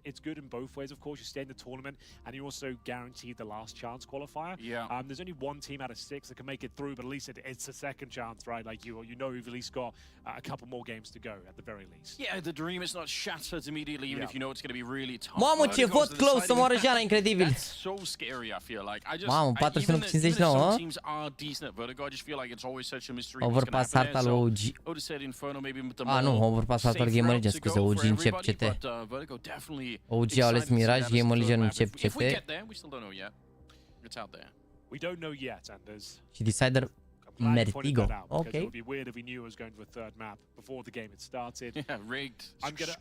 It's good in both ways. Of course, you stay in the tournament, and you also guaranteed the last chance qualifier. There's only one team out of 6 that can make it through, but at least it's a second chance, right? Like you know, you've at least got a couple more games to go at the very least. Yeah, the dream is not shattered immediately, even if you know it's going to be really tough. Mamă, ce vot close să moară Jana, incredibil. That's so scary, I feel like. I just, mamă, 459, teams are decent at Vertigo, I just feel like it's always such a mystery. Overpass harta lui OG. Nu, overpass harta lui GameRlegion, scuze, OG încep CT. OG au ales Mirage, GameRlegion încep CT. Și Decider Mertigo. Ok.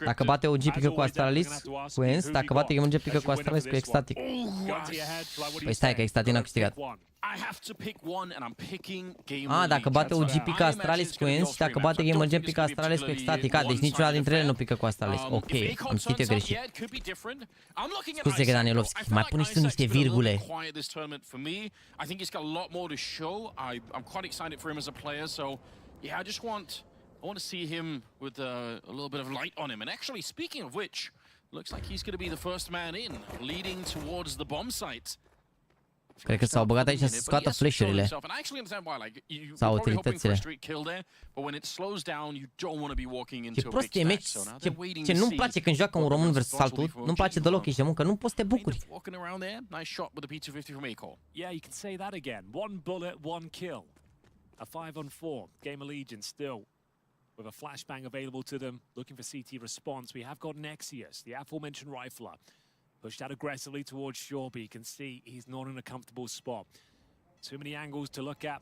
Dacă bate OG pică cu Astralis, cu Ens, dacă bate GameRlegion pică cu Astralis, cu Ecstatic. Păi stai că Ecstatic n-a câștigat. Dacă bate OG pică Astralis cu Ens și dacă bate GameRlegion pică Astralis cu Ecstatic. Deci niciuna dintre ele nu pică cu Astralis. Ok, am citit eu greșit. Scuze că Danielovski, mai pune și tu niște virgule. I want to see him with a little bit of light on him. And actually, speaking of which, looks like he's going to be the first man in, leading towards the bomb site. Cred că s-au băgat aici să scoată flash-urile sau utilitățile. Ce prost e meci, ce nu-mi place când joacă un român versus altul, nu-mi place deloc, ești de muncă, nu poți să te bucuri. Yeah, you can say that again. One bullet, one kill. A 5-on-4. GameRlegion still with a flashbang available to them, looking for CT response. We have got Nexius, the aforementioned rifler, pushed out aggressively towards Shore, but you can see he's not in a comfortable spot. Too many angles to look at.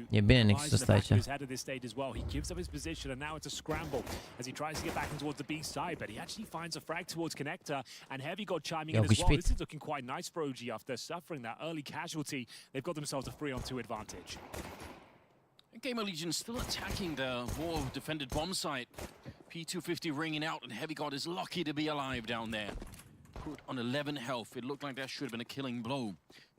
E bine Nexus ăsta aici. He gives up his position and now it's a scramble as he tries to get back in towards the B side, but he actually finds a frag towards Connector, and Heavy got chiming in as well. This is looking quite nice for OG after suffering that early casualty. They've got themselves a 3-on-2 advantage. GAMERLEGION still attacking the more defended bomb site. P250 ringing out, and Heavy God is lucky to be alive down there. Put on 11 health. It looked like that should have been a killing blow.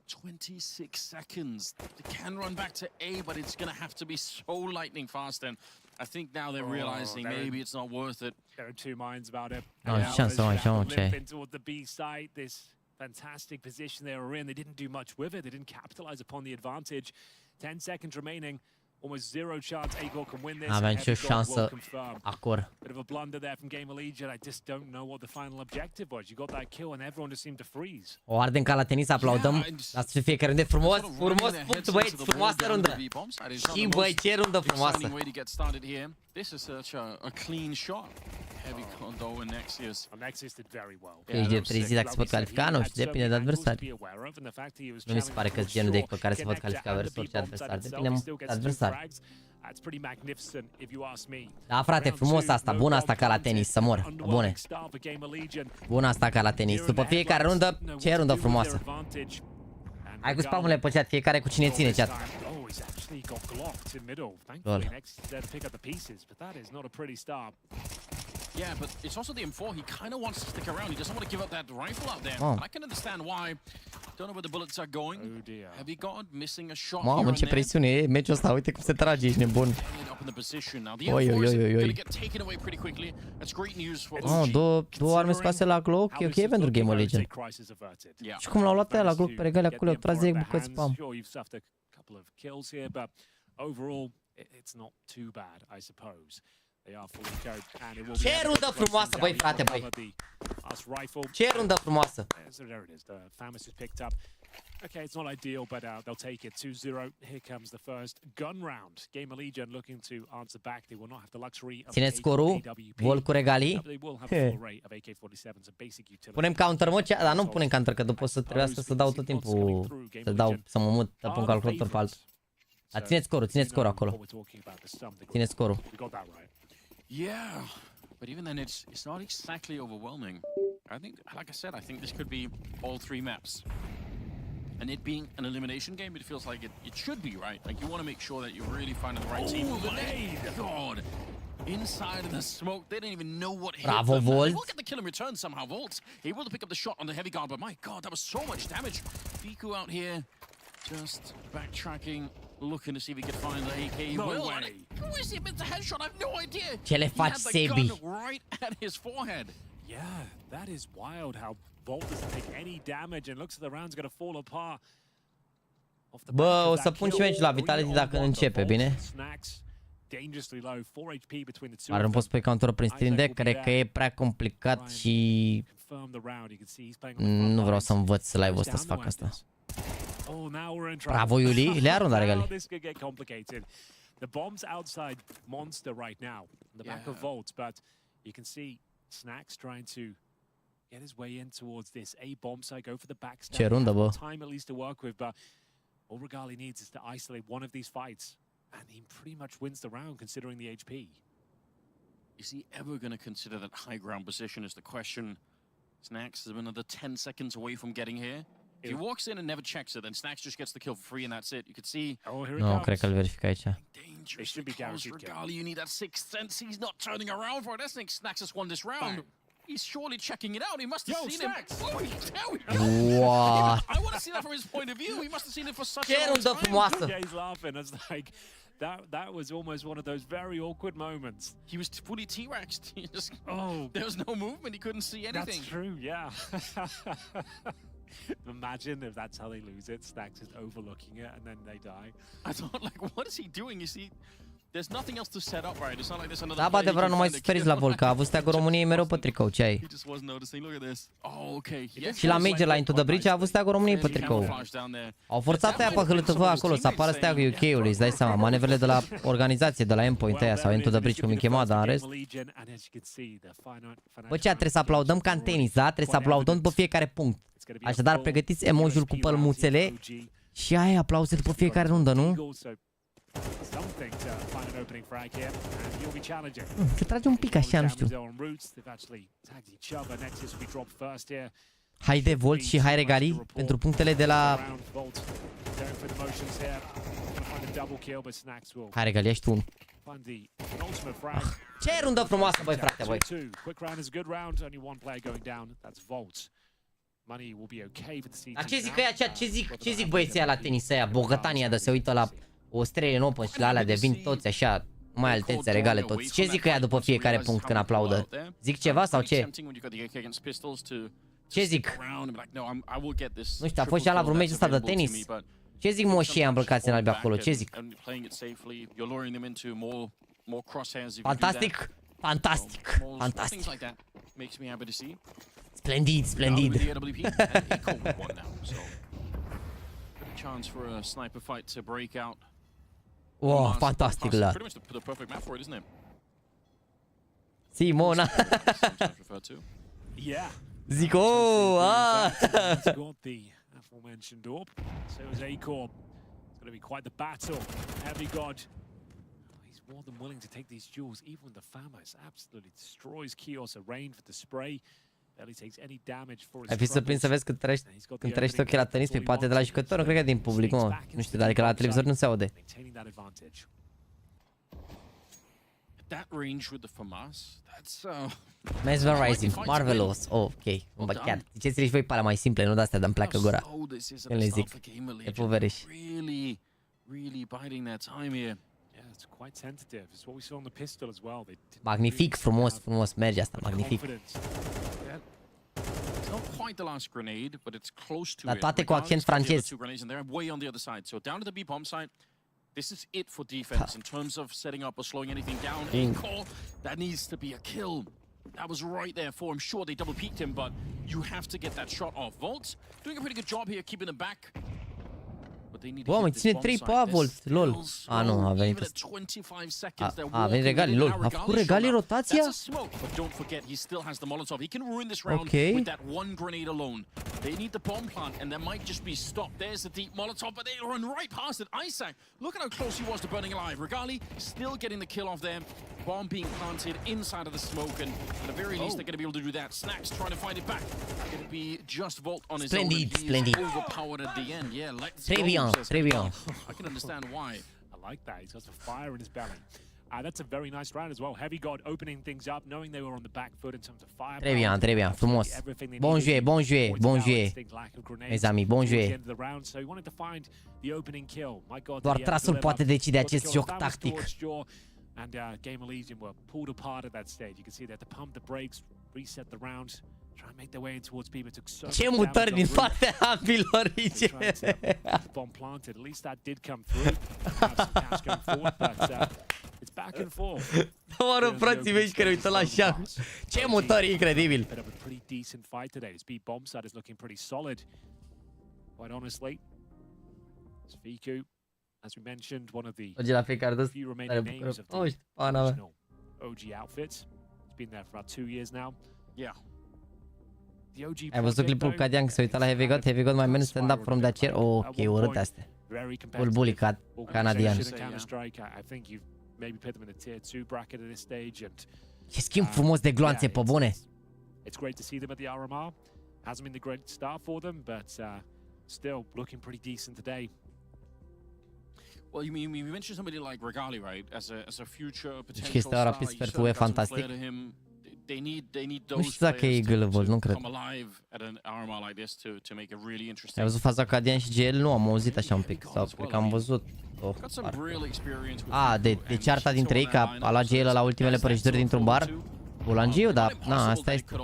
26 seconds. They can run back to A, but it's going to have to be so lightning fast. And I think now they're realizing maybe it's not worth it. There are two minds about it. Into the B side, this fantastic position they were in. They didn't do much with it. They didn't capitalize upon the advantage. 10 seconds remaining. Almost zero chance Agor can win this. Avea nicio șansă acor. Bit of a blunder there from GAMERLEGION. I just don't know what the final objective was. You got that kill and everyone just seemed to freeze. O ardem ca la tenis, aplaudăm. Lasă să fie fiecare runde frumos, frumos punct, băieți, frumoasă rundă. Și băi, ce rundă frumoasă. This is such a clean shot. Heavy Condo and Nexius. Nexius did very well. Ești de prezis dacă se pot califica, nu știu, depinde de adversari. Nu mi se pare că sunt genul de echipă care se pot califica versus orice adversar, depinde de adversar. Da, frate, frumos asta, bun asta ca la tenis, să mor, bune. Bun asta ca la tenis, după fiecare rundă, ce rundă frumoasă. Hai cu spamule pe chat, fiecare cu cine ține chat. Lol. Yeah, but it's also the M4. He kind of wants to stick around. He doesn't want to give up that rifle out there. And I can understand why. Don't know where the bullets are going. Oh dear. Heavy God missing a shot. Mamă, ce presiune e meciul ăsta. Uite cum se trage, ești nebun. Oi, oi, oi, oi. Două arme scoase la Glock. E ok pentru GAMERLEGION. Și cum l-au luat aia la Glock pe regali acolo? Au tras direct bucăți spam. Ce rundă frumoasă, băi, frate, băi! Ce rundă frumoasă! Okay, it's not ideal, but they'll take it. 2-0. Here comes the first gun round. GAMERLEGION looking to answer back. They will not have the luxury of țineți scorul, vol cu regalii. Punem counter, mă, dar nu punem counter, că după să trebuiască să dau tot timpul, să mă mut, să pun calculator pe altul. Dar țineți scorul acolo. Țineți scorul. Yeah, but even then it's not exactly overwhelming. I think, like I said, I think this could be all three maps. And it being an elimination game, it feels like it should be, right? Like, you want to make sure that you're really finding the right team. Oh my God! Inside of the smoke, they didn't even know what hit Bravo, them. Volt. We'll get the kill in return somehow. Volt able to pick up the shot on the Heavy Guard, but my God, that was so much damage. Fiku out here, just backtracking, looking to see if he could find the AK. No way! Who is it? It's a headshot. I have no idea. Ce le faci, Sebi? Right at his forehead. Yeah, that is wild how Volt doesn't take any damage and looks like the round's going to fall apart. Bă, o să pun și meci la Vitality dacă începe, bine? Dar nu pot să pui counter prin Stream Deck, cred că e prea complicat și nu vreau să învăț live-ul ăsta să fac asta. Bravo, Iuli, le arună regali. The bomb's outside Monster right now, in the back of Volt, but you can see Snacks trying to get his way in towards this A bomb site, go for the backstab. Ce rundă, bă. Time at least to work with, but all Regali needs is to isolate one of these fights, and he pretty much wins the round considering the HP. Is he ever going to consider that high ground position is the question? Snacks is another 10 seconds away from getting here. If he walks in and never checks it, then Snacks just gets the kill for free and that's it. You could see... Oh, here he No, comes. cred că îl verifică aici. Dangerous because Regali, you need that sixth sense. He's not turning around for it. I think Snacks has won this round. Bang. He's surely checking it out. He must have seen Snacks. him. Oh, What? I want to see that from his point of view. He must have seen it for such Ce a long rundă time. frumoasă! Yeah, he's laughing. It's like that was almost one of those very awkward moments. He was fully T-Rexed. There was no movement. He couldn't see anything. That's true, yeah. Imagine if that's how they lose it. Snacks is overlooking it and then they die. I thought, like, what is he doing? You see, Da, bă, adevărat, nu mai suferiți la Volca. A avut steagul României mereu pe tricou, ce ai? Și la Major, la Into the Bridge, a avut steagul României pe tricou. Au forțat aia pe HLTV acolo să apară steagul UK-ului, îți dai seama, manevrele de la organizație, de la Endpoint aia sau Into the Bridge, cum e chemat, dar în rest... Bă, ce trebuie să aplaudăm ca în tenis, da? Trebuie să aplaudăm după fiecare punct. Așadar, pregătiți emoji-ul cu pălmuțele și ai aplauze după fiecare rundă, nu? Se trage un pic așa, nu știu. Haide Volt și hai regalii pentru punctele de la... Hai regalii, ești unul. Ce rundă frumoasă, băi, frate, băi. Dar ce zic ăia, ce zic băieții la tenis aia, bogătania de se uită la Australian Open și la alea de vin toți așa, mai altețe regale toți. Ce zic ăia după fiecare punct când aplaudă? Zic ceva sau ce? Ce zic? Nu știu, a fost și la vreun meci ăsta de tenis? Ce zic moșii îmbrăcați în albi acolo? Ce zic? Fantastic! Fantastic! Fantastic! Splendid, splendid! Wow, fantastic la. Simona. Zic, oh, ah. Aforementioned AWP. So is Acorn. It's going to be quite the battle. Heavy God. He's more than willing to take these duels, even with the Famos. Absolutely destroys Kios. A rain for the spray. Barely takes any damage for his. Ai fi surprins să vezi când trăiești ochii la tenis pe poate de la jucător, nu cred că din public, mă. Nu știu, dar că la televizor nu se aude. That range with the FAMAS, that's Mesmerizing, marvelous. Oh, ok. Bă, chiar, ziceți-le și voi pe alea mai simple, nu de-astea de-mi pleacă gura. Când le zic. E poveriș. Magnific, frumos, frumos, merge asta, magnific. Dar toate cu accent francez. This is it for defense in terms of setting up or slowing anything down. Call, that needs to be a kill. That was right there for him. Sure, they double peeked him, but you have to get that shot off. Volt doing a pretty good job here, keeping them back. Bă, mă ține 3 pe Volt, lol. A, nu, a venit a venit regalii, lol. A făcut regalii rotația? Ok. They need the bomb plant, and there might just be stop. There's the deep Molotov, but they run right past it. Isaac, look at how close he was to burning alive. Regali still getting the kill off there. Bomb being planted inside of the smoke, and at the very least, they're going to be able to do that. Snacks trying to find it back. Going to be just Volt on his own. Splendid. Overpowered at the end. Yeah, let's go. Très bien. I can understand why. I like that. He's got some fire in his belly. That's a very nice round as well. Heavy God opening things up, knowing they were on the back foot in terms of fire. Très bien, frumos. Bon jeu, bon jeu, bon jeu. Mes amis, bon jeu. Doar trasul poate decide acest joc tactic. And GAMERLEGION were pulled apart at that stage. You can see they had to pump the brakes, reset the round, try and make their way in towards B, but took so Ce mutări din partea ambilor, bomb planted. At least that did come through. Have some cash going forward, but it's back and forth. Doar frații mei care uită la așa. Ce mutări incredibil. Bit of a pretty decent fight today. This B bomb side is looking pretty solid. Quite honestly. It's Viku. As we mentioned, one of the few remaining names of the original OG outfit. It's been there for about 2 years now. Yeah. The OG Ai văzut clipul Cadian că se uita la Heavy God? Heavy God mai men stand up from that chair. Ok, urât astea. Bulbuli canadian. Ce schimb frumos de gloanțe pe bune. It's great to see them at the RMR. Hasn't been the great start for them, but still looking pretty decent today. Well, you mentioned somebody like Regali, right? As a future potential Deci chestia rapid sper tu e fantastic. They need Nu știu dacă e Eagle, nu cred. Ai văzut faza Cadian și GL? Nu, am auzit așa un pic. Sau cred că am văzut. De cearta dintre ei, că a luat GL la ultimele prăjituri dintr-un bar? Bulangiu, dar na, asta este.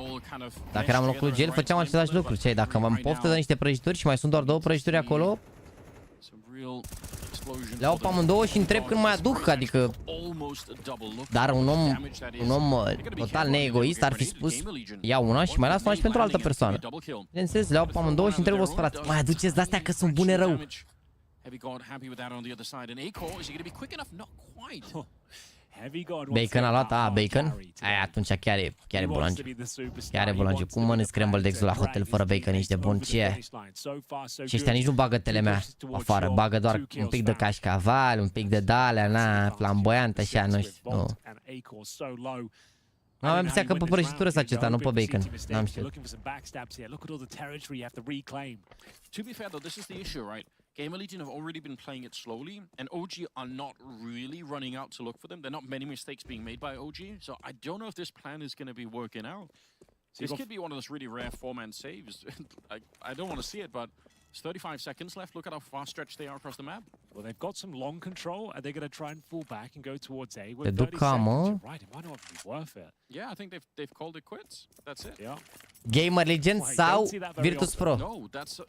Dacă eram în locul GL, făceam același lucru. Ce, dacă m-am poftă de niște prăjituri și mai sunt doar 2 prăjituri acolo, le-au pe amândouă și întreb când mai aduc, adică... Dar un om total neegoist ar fi spus ia una și mai las una și pentru o altă persoană. Bineînțeles, le-au pe amândouă și întreb vă frate, mai aduceți de-astea că sunt bune rău. Bacon a luat, Bacon? Aia atunci chiar e bolangiu. Chiar e bolangiu. Cum mănânci scrambled eggs la hotel fără bacon, ești de bun? Ce e? Și ăștia nici nu bagă telemea afară, bagă doar un pic de cașcaval, un pic de dalea, na, flamboiant așa, nu știu, nu. Am impresia că pe prăjitură s-a acesta, nu pe bacon. N-am știut. GamerLegion have already been playing it slowly, and OG are not really running out to look for them. There are not many mistakes being made by OG, so I don't know if this plan is going to be working out. This could be one of those really rare four-man saves. I don't want to see it, but it's 35 seconds left. Look at how far stretched they are across the map. Well, they've got some long control, and they're going to try and fall back and go towards A. With 30 seconds, right, it might not be worth it. Yeah, I think they've called it quits. That's it. Yeah. GamerLegion sau Virtus Pro? No, that's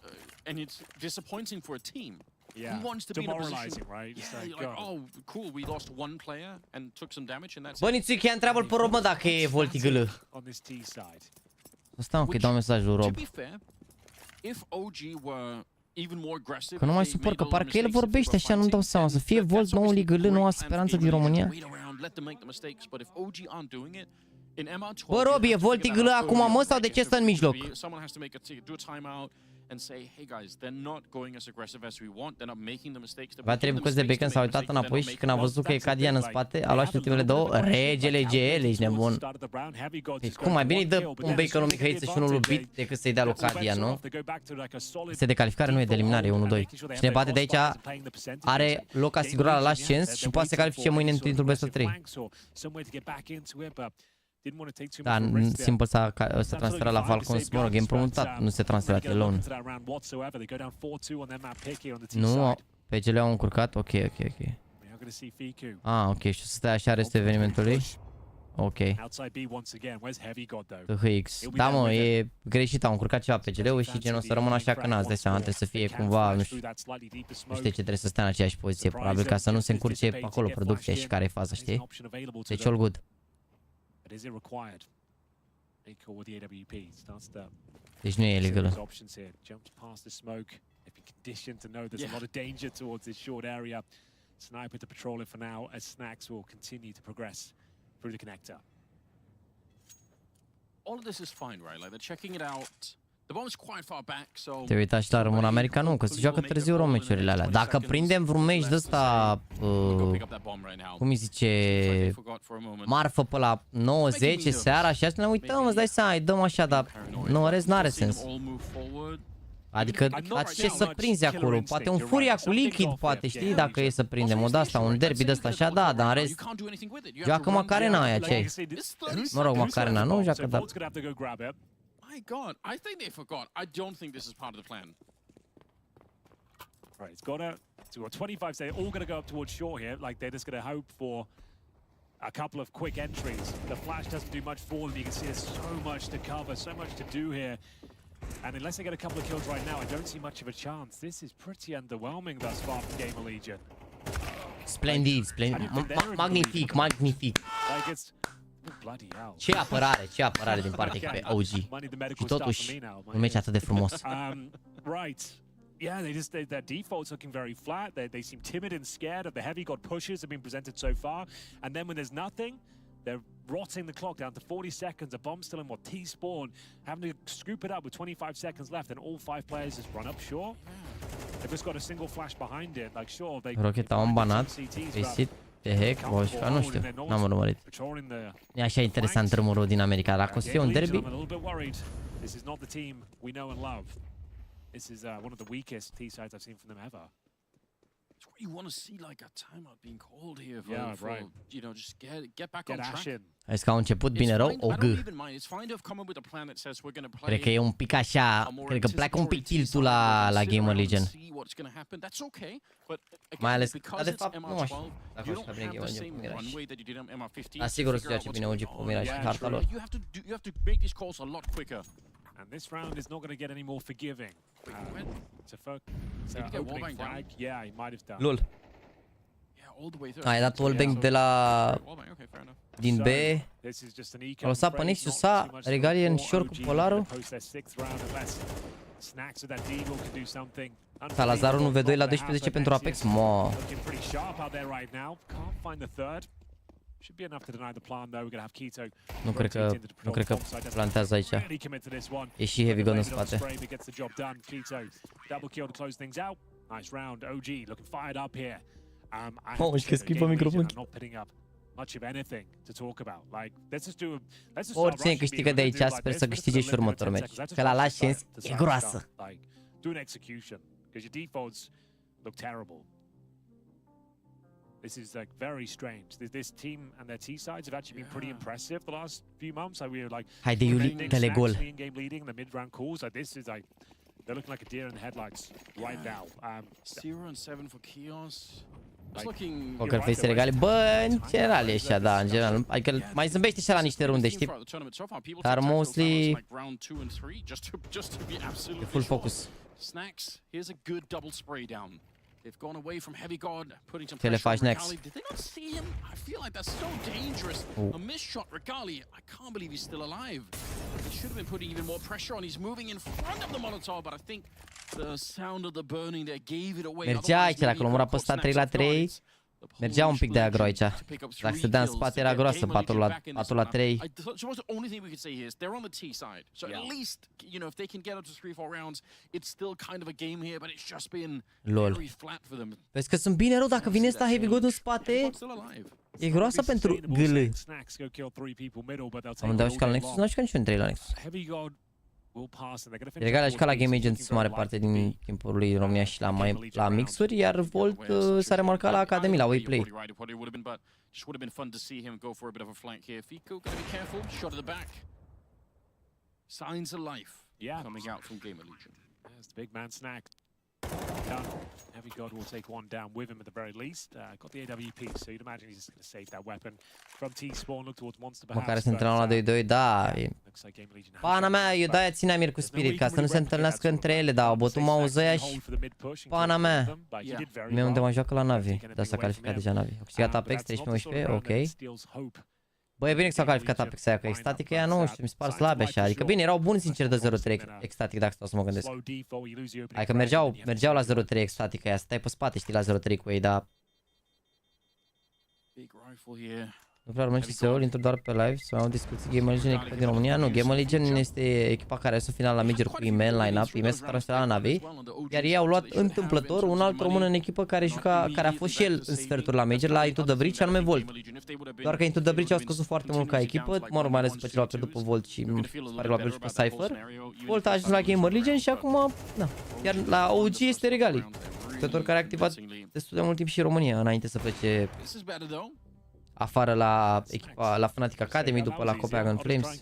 and it's disappointing for a team. Yeah. Who wants to be in a position? Right? Yeah, like, oh, cool, we lost one player and took some damage, and that's Bă, nici chiar întreabă-l pe Rob, mă, dacă e voltigălă. Asta, ok, dau mesajul Rob. Că nu mai suport, că parcă el vorbește așa, nu-mi dau seama. Să fie Volt, nou ligălă, noua speranță din România. Bă, Rob, e voltigălă acum, mă, sau de ce stă în mijloc? Va trebui de Bacon s-a uitat înapoi și când a văzut că e Cadian în spate, a luat și ultimele două. Regele GL, ești nebun. Deci cum, mai bine îi dă un Bacon lui Mihăiță și unul lui Beat decât să-i dea lui Cadian, nu? Este de calificare, nu e de eliminare, e 1-2. Cine bate de aici are loc asigurat la last chance și poate să califice mâine în titlul best of 3. Da, simplu s-a transferat la Falcons, mă rog, e împrumutat, nu se transferă pe loan. Nu, PGL au încurcat, ok. Ah, ok, și să stai așa restul evenimentului. Ok. THX. Da, mă, e greșit, au încurcat ceva PGL-ul și genul să rămână așa că n-ați dai seama, trebuie să fie cumva, nu știu ce trebuie să stea în aceeași poziție, probabil ca să nu se încurce pe acolo producția și care e faza, știi? Deci all good. But is it required? Eco with the AWP starts to. Deci nu e legală. Jumps past the smoke. They've been conditioned to know there's a lot of danger towards this short area. Sniper to patrol it for now, as Snacks will continue to progress through the connector. All of this is fine, right? Like they're checking it out. The bomb's quite far back, so. Te uita și la Român America, nu, că se joacă târziu meciurile alea. Dacă prindem vreun meci de ăsta, cum îi zice, marfă pe la 9-10 seara și asta ne uităm, îți dai seama, îi dăm așa, dar nu, în rest n-are sens. Adică, ce să prinzi acolo? Poate un furia cu lichid, poate, știi, dacă e să prindem o de-asta, un derby de ăsta așa, da, dar în rest, joacă Macarena aia, ce-i? Mă rog, Macarena, nu joacă, dar... My God, I think they forgot. I don't think this is part of the plan. Right, it's got to 25. They're all going to go up towards shore here. Like they're just going to hope for a couple of quick entries. The flash doesn't do much for them. You can see there's so much to cover, so much to do here. And unless they get a couple of kills right now, I don't see much of a chance. This is pretty underwhelming thus far from GamerLegion. Splendid, magnific. Like it's Ce apărare din partea echipei OG. Și totuși, un meci atât de frumos. Right. Yeah, their default's looking very flat. They seem timid and scared of the heavy god pushes have been presented so far. And then when there's nothing, they're rotting the clock down to 40 seconds. A bomb still in what T-spawn, having to scoop it up with 25 seconds left, and all 5 players just run up shore. They've just got a single flash behind it. Like sure, they. Rocheta un banat, visit. Pe hack, Boșca, nu știu, n-am urmărit. E așa interesant drumul din America, dacă o să fie un derby. This is not the team we know and love. This is one of the weakest T-sides I've seen from them ever. It's what you want to see, like a timeout being called here for you know, just get back on track. Hai că au început bine rău, o G. Cred că e un pic așa, cred că pleacă un pic tiltul la GamerLegion. Mai ales, dar de fapt nu așa, dacă așa bine GamerLegion cu Mirage. Dar sigur o să joace bine OG cu Mirage și harta lor. And this round is not going to get any more forgiving. It's a opening frag. Yeah, he might have done. Lol. Ai dat wallbang de la... din B. A lăsat pe Nexus, a Regalie în short cu Polarul. Salazarul 1v2 la 12 pentru Apex. Mo. Nu cred că plantează aici. E și Heavy Gun în spate. Oh, și că schimbă microfon. Oricine câștigă de aici, sper să câștige și următorul meci. Că la Last Chance e groasă. This is like very strange. This team and their T sides have actually been pretty impressive the last few months. Like we were like, haide Iuli, dă-le gol. Game leading the mid-round calls. Like this is like they're looking like a deer in the headlights right now. 0 and 7 for Kios. Poker face Regale. Bă, în general e așa, da, în general. Adică mai zâmbește și la niște runde, știi? Dar mostly e full focus. Snacks, here's a good double spray down. They've gone away from Heavy God, putting some Ce le pressure faci on next? Regali. Did they not see him? I feel like that's so dangerous. A missed shot, Regali. I can't believe he's still alive. They should have been putting even more pressure on. He's moving in front of the Molotov, but I think the sound of the burning there gave it away. Mergea aici, dacă l-am urat pe ăsta 3 la 3. Mergea un pic de agro aici. Dacă se dea în spate era groasă, 4 la 3. Lol. Vezi că sunt bine rău dacă vine ăsta Heavy God în spate. E groasă pentru GL. Am dat și ca la Nexus, n-am jucat niciun 3 la Nexus. Regal a jucat la Game Agents mare parte din timpul lui în România și la mixuri, iar Volt s-a remarcat la Academy, la Wayplay. Signs of life coming out from GamerLegion. Yes, the big man Snack. Done. Heavy God will take one down with him at the very least. Got the AWP, so you'd imagine he's just going to save that weapon from T-spawn, look towards Monster perhaps. Măcar se întâlneau la 2-2, da. Pana mea, eu de-aia țin Amir cu Spirit, ca să nu se întâlnească între ele, da, au bătut mouse ăia și... Pana mea, unde mă joacă la Navi, dar s-a calificat deja Navi. Au câștigat Apex 13-11, ok. Bă, e bine că s-au calificat Apex aia, că Ecstatic ăia nu știu, mi se par slabe așa. Adică bine, erau buni sincer de 0-3 Ecstatic, dacă stau să mă gândesc. Adică mergeau la 0-3 Ecstatic ăia, stai pe spate, știi, la 0-3 cu ei, dar... Nu prea rămân și să intru doar pe live, să mai au discuții. GamerLegion e echipa din România? Nu, GamerLegion este echipa care a ieșit final la Major cu IME în line-up, IME s-a transferat la Navi, iar ei au luat întâmplător un alt român în echipă care a fost și el în sferturi la Major, la Into the Breach, anume Volt. Doar că Into the Breach au scăzut foarte mult ca echipă, mă rog, mai ales după ce l-au pierdut pe Volt și pare l-au pierdut și pe Cypher. Volt a ajuns la GamerLegion și acum, da, iar la OG este Regali, jucător care a activat destul de mult timp și în România, înainte să plece afară la echipa, la Fnatic Academy, după la Copenhagen Flames.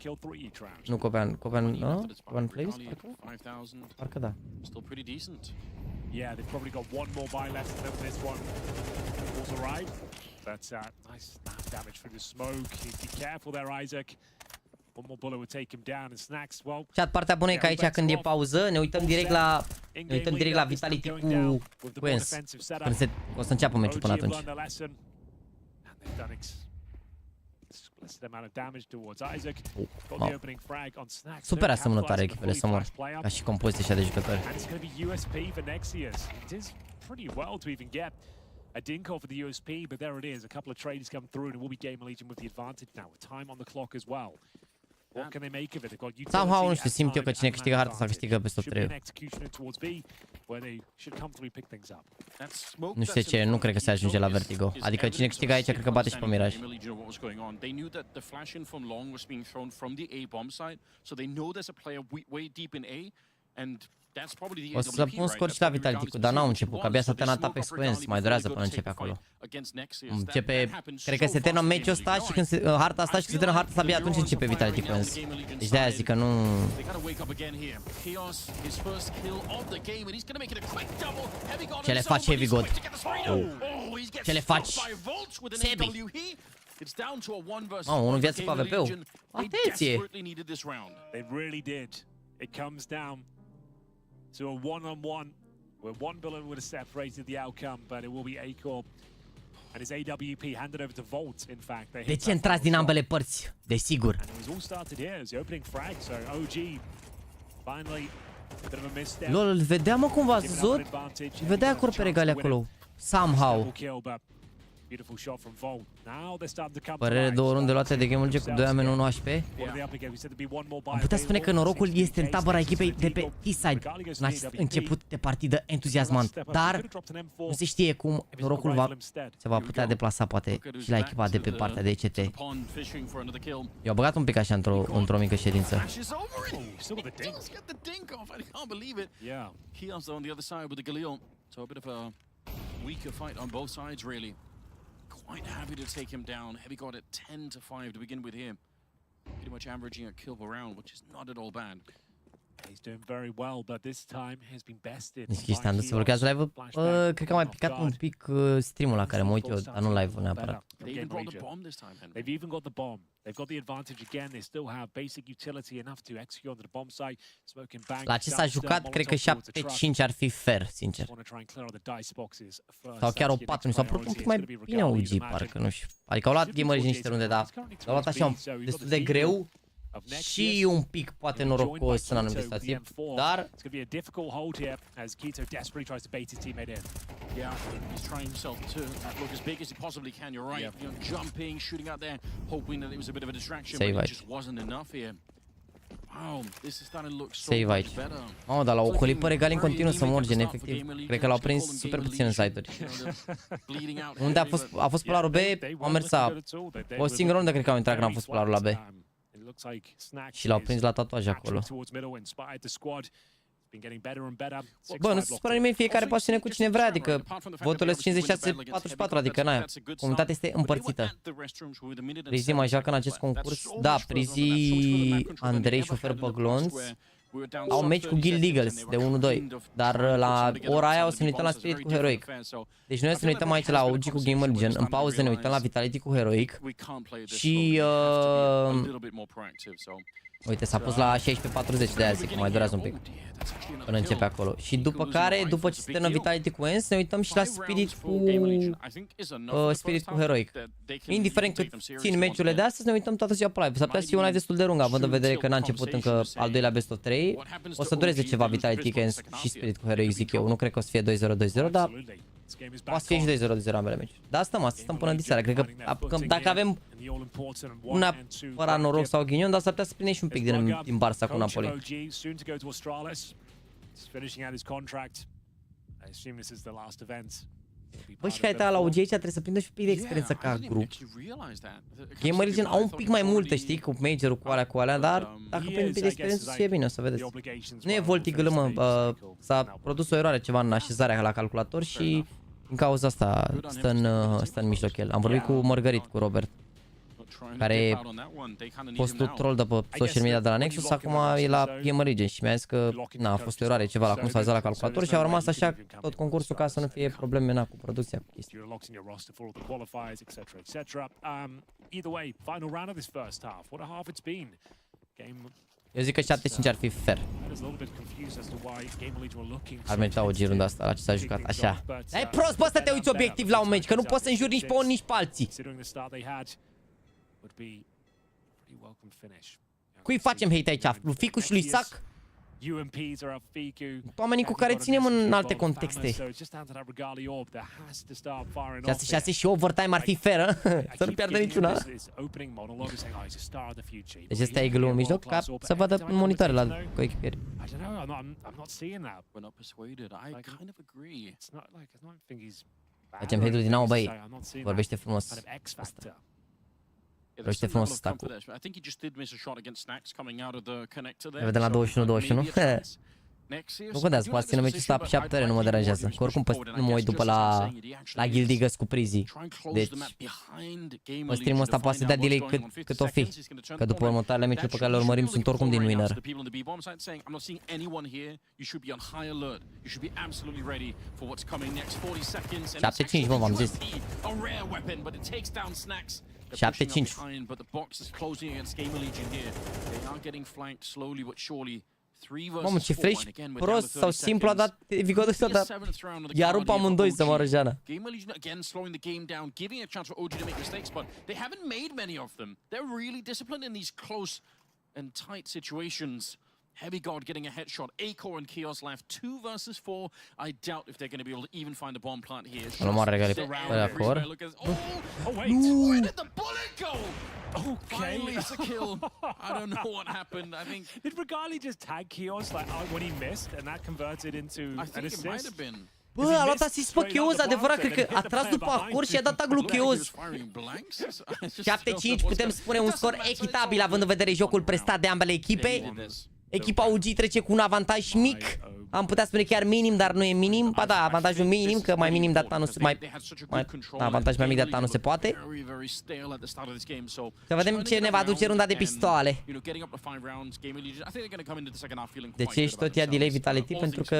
Nu Copenhagen Flames, parcă da. Yeah, they've probably got one more buy left than this one. Also right. That's nice damage through the smoke. Be careful there, Isaac. One more bullet would take him down and Snacks. Well, chat, partea bună e că aici când e pauză, ne uităm direct la Vitality cu Ens. Când o să înceapă meciul până atunci. Super asemănătoare echipele, să mor, ca și compoziție așa de jucători. I didn't call for the USP, but there it is. A couple of trades come through, and it will be GamerLegion with the advantage now, with time on the clock as well. What can they make of it? They've got utility. Somehow, nu știu, simt eu că cine câștigă harta să câștigă pe top 3. Nu știu ce, nu cred că se ajunge la Vertigo. Adică cine câștigă aici, cred că bate și pe Mirage. O să pun scor și la Vitality, dar n-au început, că abia s-a terminat Apex cu Ens, mai durează până începe acolo. Începe, cred că se termină meciul ăsta și când harta asta și când se termină harta asta, abia atunci începe Vitality cu Ens. Deci de-aia zic că nu... Ce le faci Heavy God? Ce le faci Sebi? Mamă, unul viață pe AWP-ul. Atenție! To a one-on-one, where one bullet would have separated the outcome, but it will be Acorp And his AWP handed over to Volt, in fact. Deci intrați din ambele părți, desigur. And it was all started here as the opening frag, so OG finally a bit of a misstep. Lol, îl vedeam mă cum v-ați văzut? Îl vedea acolo pe regali acolo. Somehow. Părere, 2 runde luate de GameRlegion cu 2 ameni 1 HP. Am putea spune că norocul este în tabăra echipei de pe T-side în acest început de partidă entuziasmant. Dar nu se știe cum norocul se va putea deplasa poate și la echipa de pe partea de ECT. I-au băgat un pic așa într-o mică ședință. Weaker fight on both sides, really. Quite happy to take him down. Heavy got it 10-5 to begin with here. Pretty much averaging a kill per round, which is not at all bad. He's doing very well, but this time has been bested. Deci chestia am dus să blochează live-ul. Cred că am mai picat un pic stream-ul la care mă uit eu, dar nu live-ul neapărat. They've even got the bomb. They've got the advantage again. They still have basic utility enough to execute onto the bomb site. Smoking back. La ce s-a jucat, cred că 7-5 ar fi fair, sincer. Sau chiar o 4, mi s-au părut un pic mai bine OG, parcă, nu știu. Adică au luat GameRlegion niște runde, dar au luat așa destul de greu. Și un pic poate norocos în anumite situații, dar save aici. Mamă, dar l-au ocolit pe regali în continuu să morgen, efectiv. Cred că l-au prins super puțin în site-uri. Unde a fost polarul B, a mers o singură rundă, cred că au intrat când a fost polarul la B. Și l-au prins la tatuaj acolo. Bă, nu se supără nimeni, fiecare poate să ne cu cine vrea, adică voturile sunt 56-44, adică n-aia. Comunitatea este împărțită. Prizi mai joacă în acest concurs? Da, Prizi, Andrei și oferă pe glonț. Au meci cu Guild Eagles de 1-2, dar la ora aia o să ne uităm la Spirit cu Heroic. Deci noi o să ne uităm aici la OG cu GameRlegion, în pauză ne uităm la Vitality cu Heroic și... uite, s-a pus la 16:40, de aia zic că mai durează un pic până începe acolo. Și după care, după ce se termină Vitality cu ENS, ne uităm și la Spirit cu Heroic. Indiferent cât țin meciurile de astăzi, ne uităm toată ziua pe live. S-ar putea să fie un live destul de lung, având în vedere că n-a început încă al doilea best of 3. O să dureze ceva Vitality cu ENS și Spirit cu Heroic, zic eu. Nu cred că o să fie 2-0-2-0, dar poate să fie și 2-0-2-0 ambele meciuri. Dar stăm până diseară. Cred că dacă avem un neapărat noroc sau ghinion, dar s-ar putea să prindem și un pic din Barça cu Napoli. Bă, și care la OG aici trebuie să prindă și un pic de experiență ca grup. GameRlegion au un pic mai multe, știi, cu major-ul cu alea, dar dacă prind un pic de experiență, să fie bine, o să vedeți. Nu e voltigălă, mă, s-a produs o eroare ceva în așezarea la calculator și din cauza asta stă în mijloc el. Am vorbit cu Margarit, cu Robert, care a fost un troll de pe social media de la Nexus, acum e la GameRlegion și mi-a zis că a fost o eroare ceva la cum s-a zis la calculator și a rămas așa tot concursul ca să nu fie probleme cu producția, cu chestii. Eu zic că 7-5 ar fi fair. Ar merita o runda asta la ce s-a jucat, așa. Ai prost, bă, să te uiți obiectiv la un meci, că nu poți să înjuri nici pe unul, nici pe alții. Cui facem hate aici? Lui Ficu și lui Sac? Oamenii cu care ținem în alte contexte. 6-6 și overtime ar fi fair, să nu piardă niciuna. Deci ăsta e gâlul în mijloc ca să vadă în monitoare la coechipieri. Facem hate-ul din nou, băi. Vorbește frumos. Vorbește frumos ăsta cu... Ne vedem la 21-21. Nu contează, poate ține meciul ăsta pe 7 ore, nu mă deranjează. Că oricum nu mă uit după la Guild Eagles cu Prizi. Deci, pe stream-ul ăsta poate să dea delay cât o fi. Că după următoarele meciuri pe care le urmărim sunt oricum din winner. 7-5, mă, v-am zis. 7-5. Mamă, ce flash prost sau simplu a dat Vigor ăsta, dar i-a rupt amândoi să moară Jana. GameRegion again slowing the game down, giving a chance for OG to make mistakes, but they haven't made many of them. They're really disciplined in these close and tight situations. Heavy God getting a headshot. Acore and Chaos left 2 versus 4. I doubt if they're going to be able to even find a bomb plant here. Nu mă regali pe acolo. Wait, where did the bullet go? Finally, it's a kill. I don't know what happened. I think did Regali just tag Chaos like when he missed and that converted into an assist? It might have been. Bă, a luat asist pe Chaos, adevărat, cred că a tras după acor și a dat tag lui Chaos. 7-5, putem spune un scor echitabil având în vedere jocul prestat de ambele echipe. Echipa UG trece cu un avantaj mic. Am putea spune chiar minim, dar nu e minim. Ba da, avantajul minim, că mai minim de atâta nu se mai avantaj mai mic de atâta nu se poate. Să vedem ce ne va aduce runda de pistoale. De ce ești tot ea delay Vitality? Pentru că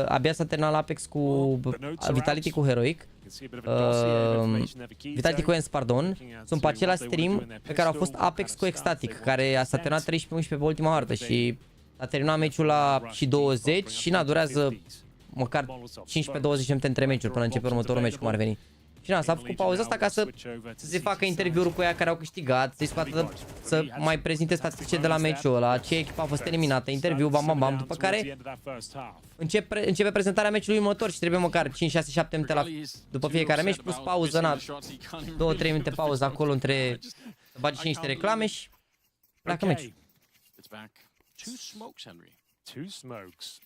abia s-a terminat la Apex cu Vitality cu Heroic. Vitality cu Ens, pardon. Sunt pe același stream pe care au fost Apex cu Ecstatic, care s-a terminat 13-11 pe ultima hartă și a terminat meciul la și 20 și na, durează măcar 15-20 minute între meciuri până începe următorul meci, cum ar veni. Și na, s-a făcut pauza asta ca să se facă interviuri cu ea care au câștigat, să-i scoată, să mai prezinte statistice de la meciul ăla, ce echipă a fost eliminată, interviu, bam, bam, bam, după care începe prezentarea meciului următor și trebuie măcar 5-6-7 minute după fiecare meci, plus pauză, na, 2-3 minute pauză acolo între, să bagi și niște reclame și pleacă meciul. 2 smokes, Henry. 2 smokes.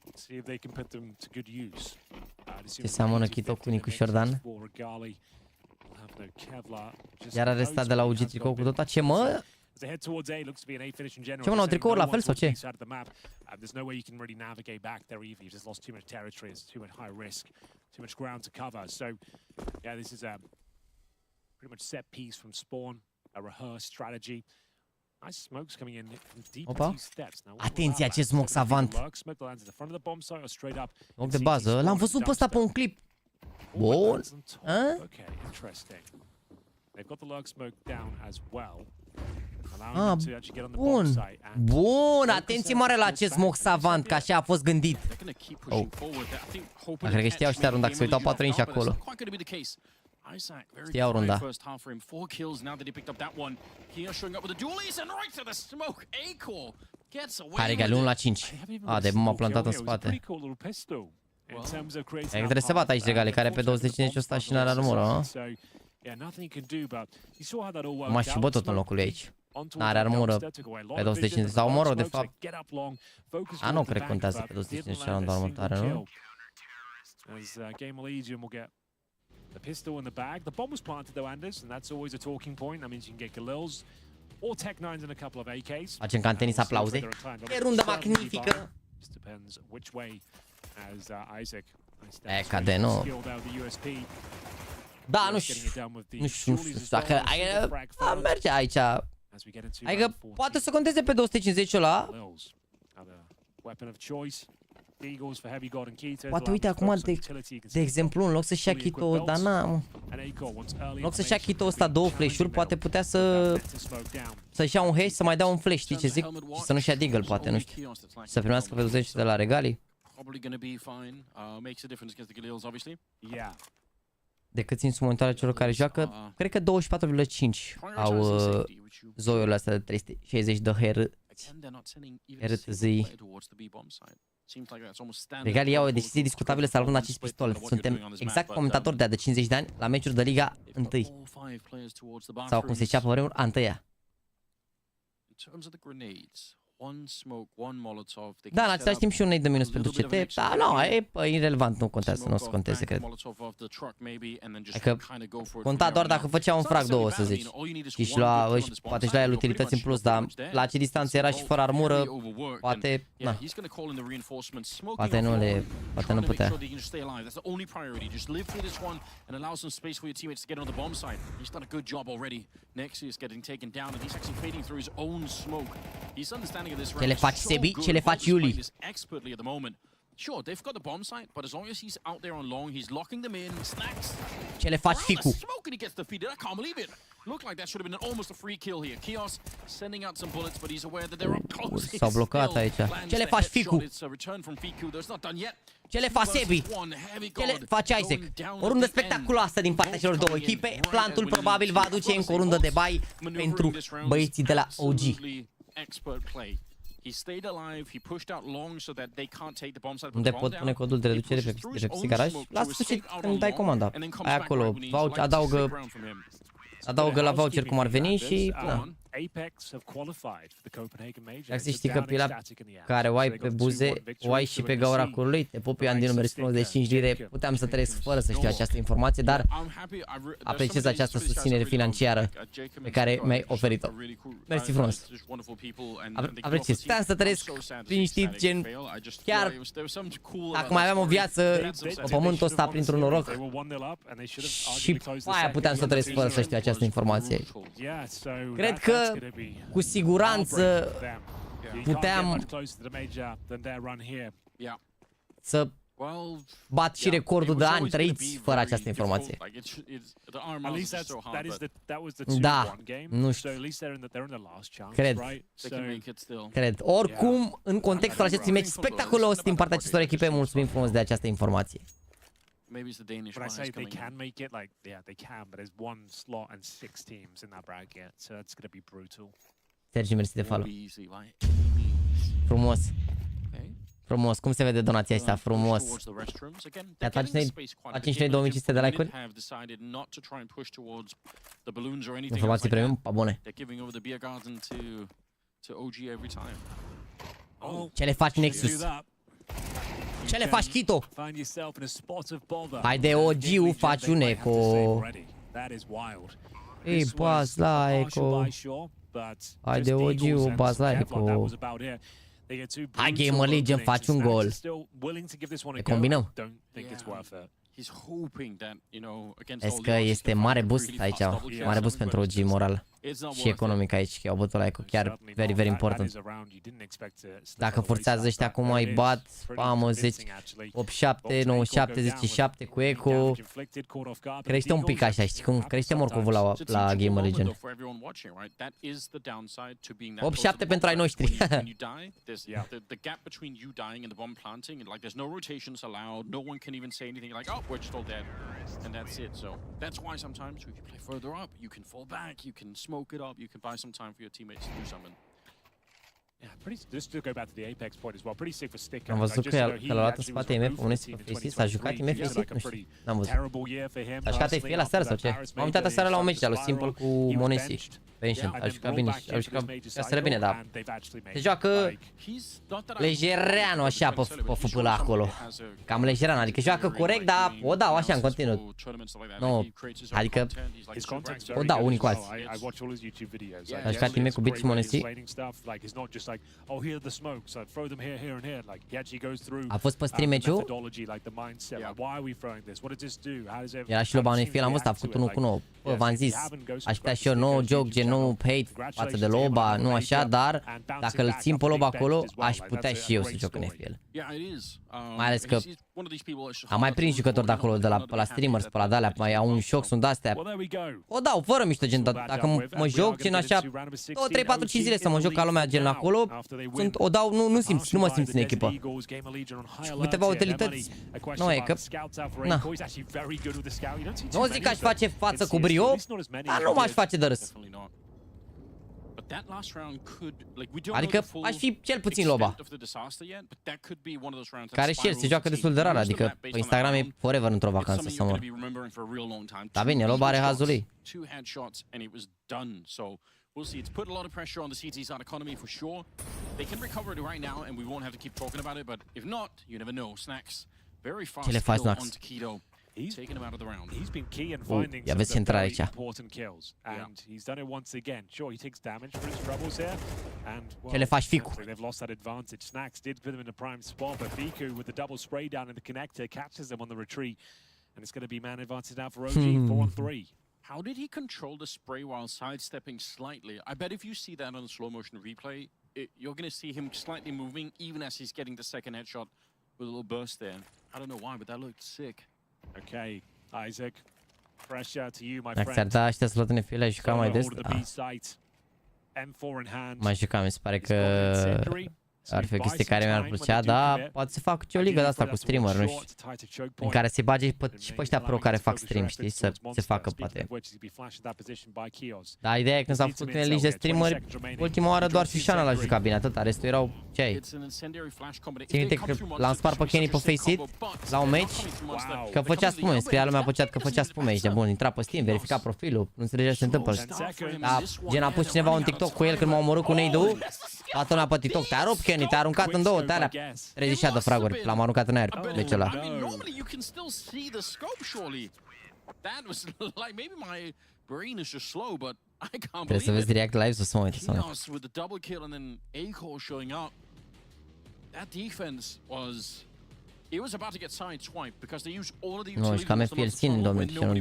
Let's see if they can put them to good use. Ce seamănă Chito cu Nicu Șordan. Iar arestat de la UG tricou cu tot ce mă? Ce mă, n-au tricouri la fel sau ce? There's no way you can really navigate back there either. You've just lost too much territory. It's too much high risk, too much ground to cover. So, yeah, this is a pretty much set piece from Spawn, a rehearsed strategy. Nice smokes coming in from deep into steps. Atenție, acest smoke savant. Smoke de bază. L-am văzut pe ăsta pe un clip. Bun. Bun. Bun. Atenție mare la acest smoke savant, că așa a fost gândit. Oh. Cred că știau ăștia runda, că se uitau 4 inși acolo. Știau runda. Hai, regali, 1 la 5. A, de m-a plantat în spate. Trebuie să bată aici regali, care pe 250 ăsta și n-are armură, nu? M-aș și bă tot în locul lui aici. N-are armură pe 250 sau moro, de fapt. A, nu cred că contează pe 250 la runda următoare, nu? The pistol in the bag. The bomb was planted though, Anders, and that's always a talking point. That means you can get Galils or Tech-9s and a couple of AKs. Facem ca în tenis aplauze. E rundă magnifică. Just depends which way as Isaac. Cade, nu. Da, nu știu dacă merge aici. Adică poate să conteze pe 250 ăla. Poate uite acum, de exemplu, în loc să-și ia Chito, dar n-am. În loc să-și ia Chito ăsta 2 flash-uri, poate putea să-și ia un haste, să mai dea un flash, știi ce zic? Și să nu-și ia deagle, poate, nu știu. Să primească pe 20 de la regali. De cât țin sub monitoarele celor care joacă, cred că 24,5 au zoiurile astea de 360 de RTZI. Regali iau o decizie discutabilă salvând acest pistol. Suntem exact comentatori de 50 de ani la meciuri de Liga 1. Sau cum se zicea pe vremuri, a întâia. Da, în același timp și un nade de minus pentru CT. Da, nu, e irelevant, nu contează, nu o să conteze, cred. Adică conta doar dacă făcea un frag 2, să zici. Și poate și la el utilități în plus, dar la ce distanță era și fără armură, poate, na. Poate nu putea. Ce le faci, Sebi? Ce le faci, Iuli? Sure, they've got the bomb site, but as long as he's out there on long, he's locking them in. Snacks. Ce le faci, Ficu? Smoke and he gets defeated. I can't believe it. Looked like that should have been almost a free kill here. Chaos sending out some bullets, but he's aware that they're up close. S-au blocat aici. Ce le faci, Ficu? Ce le faci, Sebi? Ce le faci, Isaac? O rundă spectaculoasă din partea celor două echipe. Plantul probabil va aduce încă o rundă de bai pentru băieții de la OG. Unde pot pune codul de reducere pe garaj? La sfârșit, când dai comanda. Ai acolo, adaugă la voucher cum ar veni și... Da. Dacă știi că pila care o ai pe buze, o ai și pe gaura curului, te pupi Andi numeri 95 lire, puteam să trăiesc fără să știu această informație, dar apreciez această susținere financiară pe care mi-ai oferit-o. Mersi frumos. Apreciez. Puteam să trăiesc liniștit, gen, chiar dacă mai aveam o viață pe pământul ăsta printr-un noroc și aia puteam să trăiesc fără să știu această informație. Cred că cu siguranță puteam să bat și recordul de ani trăiți fără această informație. Da, nu știu. Cred. Oricum, în contextul acestui meci spectaculos din partea acestor echipe, mulțumim frumos de această informație. Maybe it's the Danish but I say they can make it, like, yeah, they can, but there's one slot and 6 teams in that bracket, so it's going to be brutal. Sergi, mersi de follow. Frumos. Frumos. Cum se vede donația asta? Frumos. Faci și noi 2500 de like-uri? Informații premium? Pa bune. Ce le faci, Nexus? Ce le faci, Chito? Haide, OG-ul faci un eco. Ei, baz la eco. Haide, OG-ul, baz la eco. Hai, GAMERLEGION, faci un gol. Ne combinăm. Vezi că este mare boost aici, mare boost pentru OG moral și economic aici, că au bătut la eco, chiar very, very important. Dacă forțează ăștia acum îi bat, pamă, 10, 8-7, 9-7, 10-7 cu eco, crește un pic așa, știi cum? Crește morcovul la GAMERLEGION. 8-7 pentru ai noștri. We're just all dead, and that's it. So that's why sometimes if you play further up, you can fall back, you can smoke it up, you can buy some time for your teammates to do something. Yeah, just to go back to the Apex point as well, pretty sick for Stick. Am văzut că l-a luat în spate IMF, unul s-a jucat IMF, nu știu, n-am văzut. S-a jucat IFL la seară sau ce? M-am uitat aseară la un meci de-a lui Simple cu Monesi. Pension, a jucat bine, a jucat seară bine, dar se joacă lejereanu așa pe FPL acolo. Cam lejereanu, adică joacă corect, dar o dau așa în continuu. Nu, adică o dau unii cu alții. A jucat IMF cu Beat și Monesi. A fost pe stream meciul? Era și Loba unui fie, l-am văzut, a făcut 1 cu 9. Bă, v-am zis, aș putea și eu no joke, gen no hate față de Loba, nu așa, dar dacă îl țin pe Loba acolo, aș putea și eu să joc în FPL. Mai ales că am mai prins jucători de acolo, de la streamers, pe la de-alea, mai au un șoc, sunt de-astea. O dau, fără mișto, gen, dacă mă joc, gen așa, 2, 3, 4, 5 zile să mă joc ca lumea, gen acolo, o dau, nu mă simți în echipă. Și cu câteva utilități, nu e că, na. Nu zic că aș face față cu brio, dar nu m-aș face de râs. Adică aș fi cel puțin Loba, care și el se joacă destul de rar, adică pe Instagram e forever într-o vacanță să mor. Dar bine, Loba are hazul lui. We'll see. It's put a lot of pressure on the CT side economy for sure. They can recover it right now, and we won't have to keep talking about it. But if not, you never know. Snacks very fast still on Keto. Taking him out of the round. He's been key in finding some very important kills, and he's done it once again. Sure, he takes damage for his troubles here, and well, they've lost that advantage. Snacks did put them in a prime spot, but Fiku with the double spray down in the connector catches them on the retreat, and it's going to be man advantage now for OG, 4-on-3. How did he control the spray while sidestepping slightly? I bet if you see that on a slow motion replay, you're going to see him slightly moving even as he's getting the second headshot with a little burst there. I don't know why, but that looked sick. Okay, Isaac Dacă ți-ar da ăștia slot NFL, ai jucat mai des? Mai jucam, mi se pare că ar fi o chestie care mi-ar plăcea, dar poate să fac și o ligă de asta cu streamer, nu știu, în care se bage și pe ăștia pro care fac stream, știi, să se facă poate. Dar ideea e când s-au făcut unele ligi de streameri, ultima oară doar Fișana l-a jucat bine, atâta, restul erau ce ai. Țin minte că l-am spart pe Kenny pe Faceit la un match, că făcea spume, scria lumea pe chat că făcea spume, ești de bun, intra pe Steam, verifica profilul, nu înțelegea ce se întâmplă. Dar gen a pus cineva un TikTok cu el când m-a omorât cu Neidu, toată lumea pe TikTok, te-a rupt Kenny, te-a aruncat în două, te-alea 36 de fraguri, l-am aruncat în aer, deci ăla. Trebuie să vezi react live sau să mă uit, să mă uit. Nu, și cam FPL-sin, domnule, și nu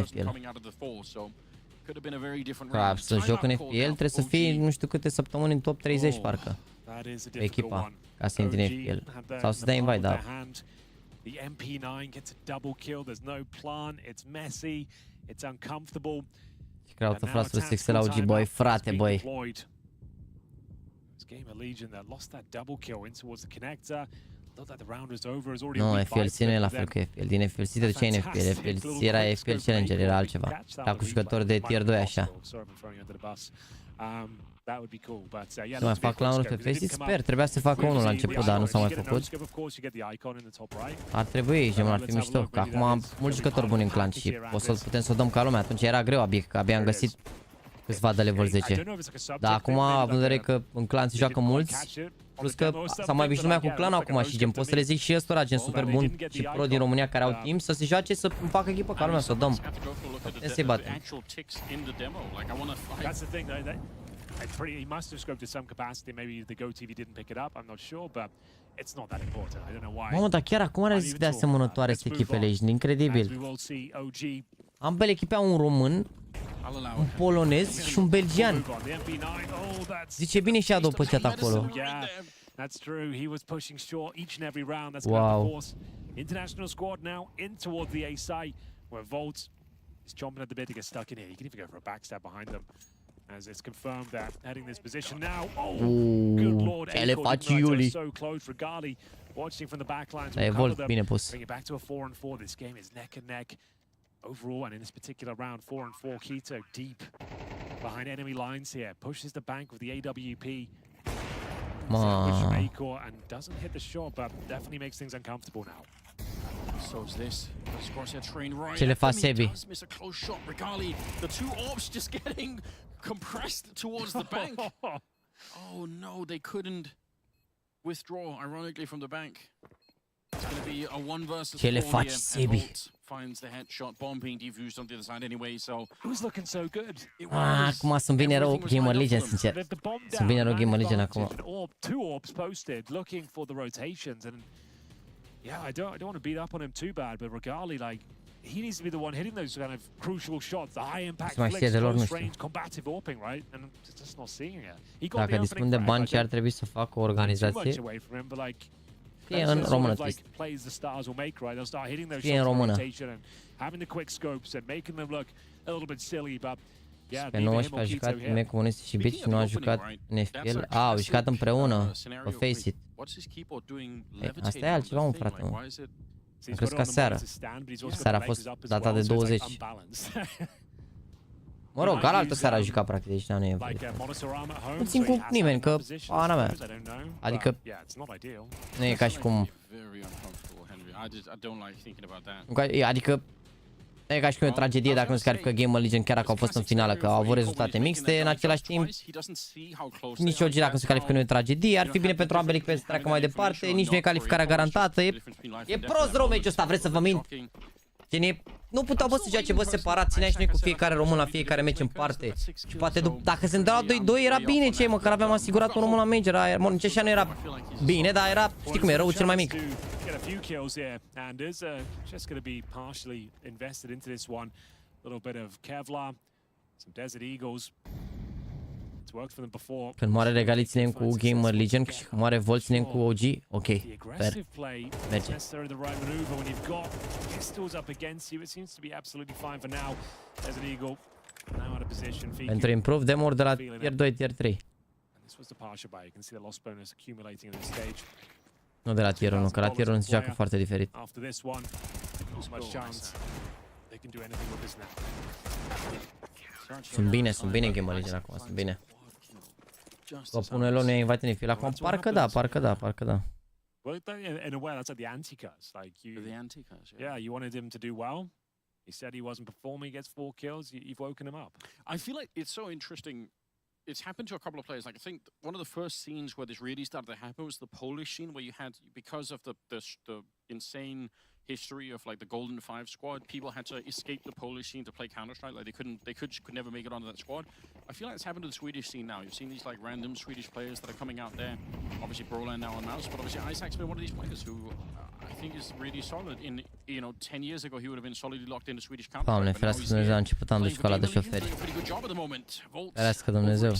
FPL. Să joc în FPL trebuie să fii nu știu câte săptămâni în top 30 parcă pe echipa ca să intri în FPL sau să dai invite, dar The MP9 gets a double kill. There's no plan. It's messy. It's uncomfortable. Crowd of Frostru 6 la OG boy, frate, boy. GAMERLEGION that lost that double kill in towards the connector. Nu, FPLC nu e la fel cu FPL. Din FPLC te duceai în FPL. FPLC era FPL Challenger, era altceva. Ca cu jucători de tier 2 așa. Să mai fac clanul pe Faceit? Sper, trebuia să facă unul la început, dar nu s-a mai făcut. Ar trebui, gemul, ar fi mișto. Că acum am mulți jucători buni în clan și o să putem să o dăm ca lumea. Atunci era greu, abia am găsit câțiva de level 10. Dar acum, având în vedere că în clan se joacă mulți, plus că s-a mai obișnuit lumea cu clanul acum și gen, pot să le zic și ăstora gen super bun și pro din România care au timp să se joace, să facă echipă ca lumea, să o dăm. Putem să-i batem. He must have scoped to some capacity. Maybe the Go TV didn't pick it up. I'm not sure, but it's not that important. I don't know why. Mamă, dar chiar acum are zic de asemănătoare sunt echipele aici, incredibil. Ambele echipe au un român, un polonez și un belgian. Zice bine și Ado pe chat acolo. That's true. He was pushing short each and every round. That's wow. Of course. International squad now in towards the A site where Volt is chomping at the bit to get stuck in here. He can even go for a backstab behind them. As it's confirmed that heading this position now. Oh, good lord! So close for Gali, watching from the back line to cover them. Bring it back to a 4-4. This game is neck and neck overall, and in this particular round, 4-4. Keto deep behind enemy lines here, pushes the bank with the AWP. And doesn't hit the shot, but definitely makes things uncomfortable now. So is this. Train right. Ce le fa Sebi? Miss a close shot. Regali, the two orbs just getting compressed towards the bank. Oh no, they couldn't withdraw, ironically, from the bank. It's going to be a 1 versus 4 here. And Holt finds the headshot, bomb being defused on the other side anyway, so... It was looking so good. Acum sunt bine rău GAMERLEGION, sincer. Sunt bine rău GAMERLEGION acum. Two orbs posted, looking for the rotations, and yeah, I don't want to beat up on him too bad, but Regali, like, he needs to be the one hitting those kind of crucial shots, the high impact flicks, close range, combative AWPing, right? And just not seeing it. Dacă dispun de bani, ce ar trebui să facă o organizație? Fie în română, fie în română. Pe 19 a jucat Team Comunist și Beach și nu a jucat în FPL. Au jucat împreună pe Faceit. Asta e altceva, mă, frate, mă. Am crezut ca seara. Seara a fost data de 20. Mă rog, alaltă seara a jucat practic, deci nu e vrei. Nu țin cu nimeni, că ana mea. Adică nu e ca și cum... Adică nu e ca și cum e o tragedie dacă nu se califică GAMERLEGION chiar dacă au fost în finală, că au avut rezultate mixte, în același timp nici OG dacă nu se califică nu e o tragedie, ar fi bine pentru ambele echipe să treacă mai departe, nici nu e calificarea garantată, e prost rău meciul ăsta, vreți să vă mint? Nu puteau bă să joace bă separat, țineai și noi cu fiecare român la fiecare meci în parte. Și poate dacă se întâmpla 2-2 era bine, ce măcar aveam asigurat un român la meci, era nici așa nu era bine, dar era, știi cum e, răul cel mai mic. Când moare Regali ținem cu GamerLegion și când moare Volt ținem cu OG. Ok, fair. Merge. Pentru improve demo de la tier 2, tier 3. Nu de la tier 1, că la tier 1 se joacă foarte diferit. Sunt bine GamerLegion acum, sunt bine. Propunerea lor nu i-a invitat nici la acum. Parcă da. Well, in a way, that's like the anti-curse. Like The anti-curse, yeah, you wanted him to do well. He said he wasn't performing. He gets 4 kills. You've woken him up. I feel like it's so interesting. It's happened to a couple of players. Like I think one of the first scenes where this really started to happen was the Polish scene, where you had, because of the insane history of like the Golden Five squad, people had to escape the Polish scene to play Counter-Strike. Like they could never make it onto that squad. I feel like it's happened to the Swedish scene now. You've seen these like random Swedish players that are coming out there. Obviously Broland now on Mouse, but obviously Isaac's been one of these players who I think is really solid. In 10 years ago he would have been solidly locked into Swedish Counter-Strike. Doamne, ferească Dumnezeu, a început am de școala de șoferi. Ferească Dumnezeu.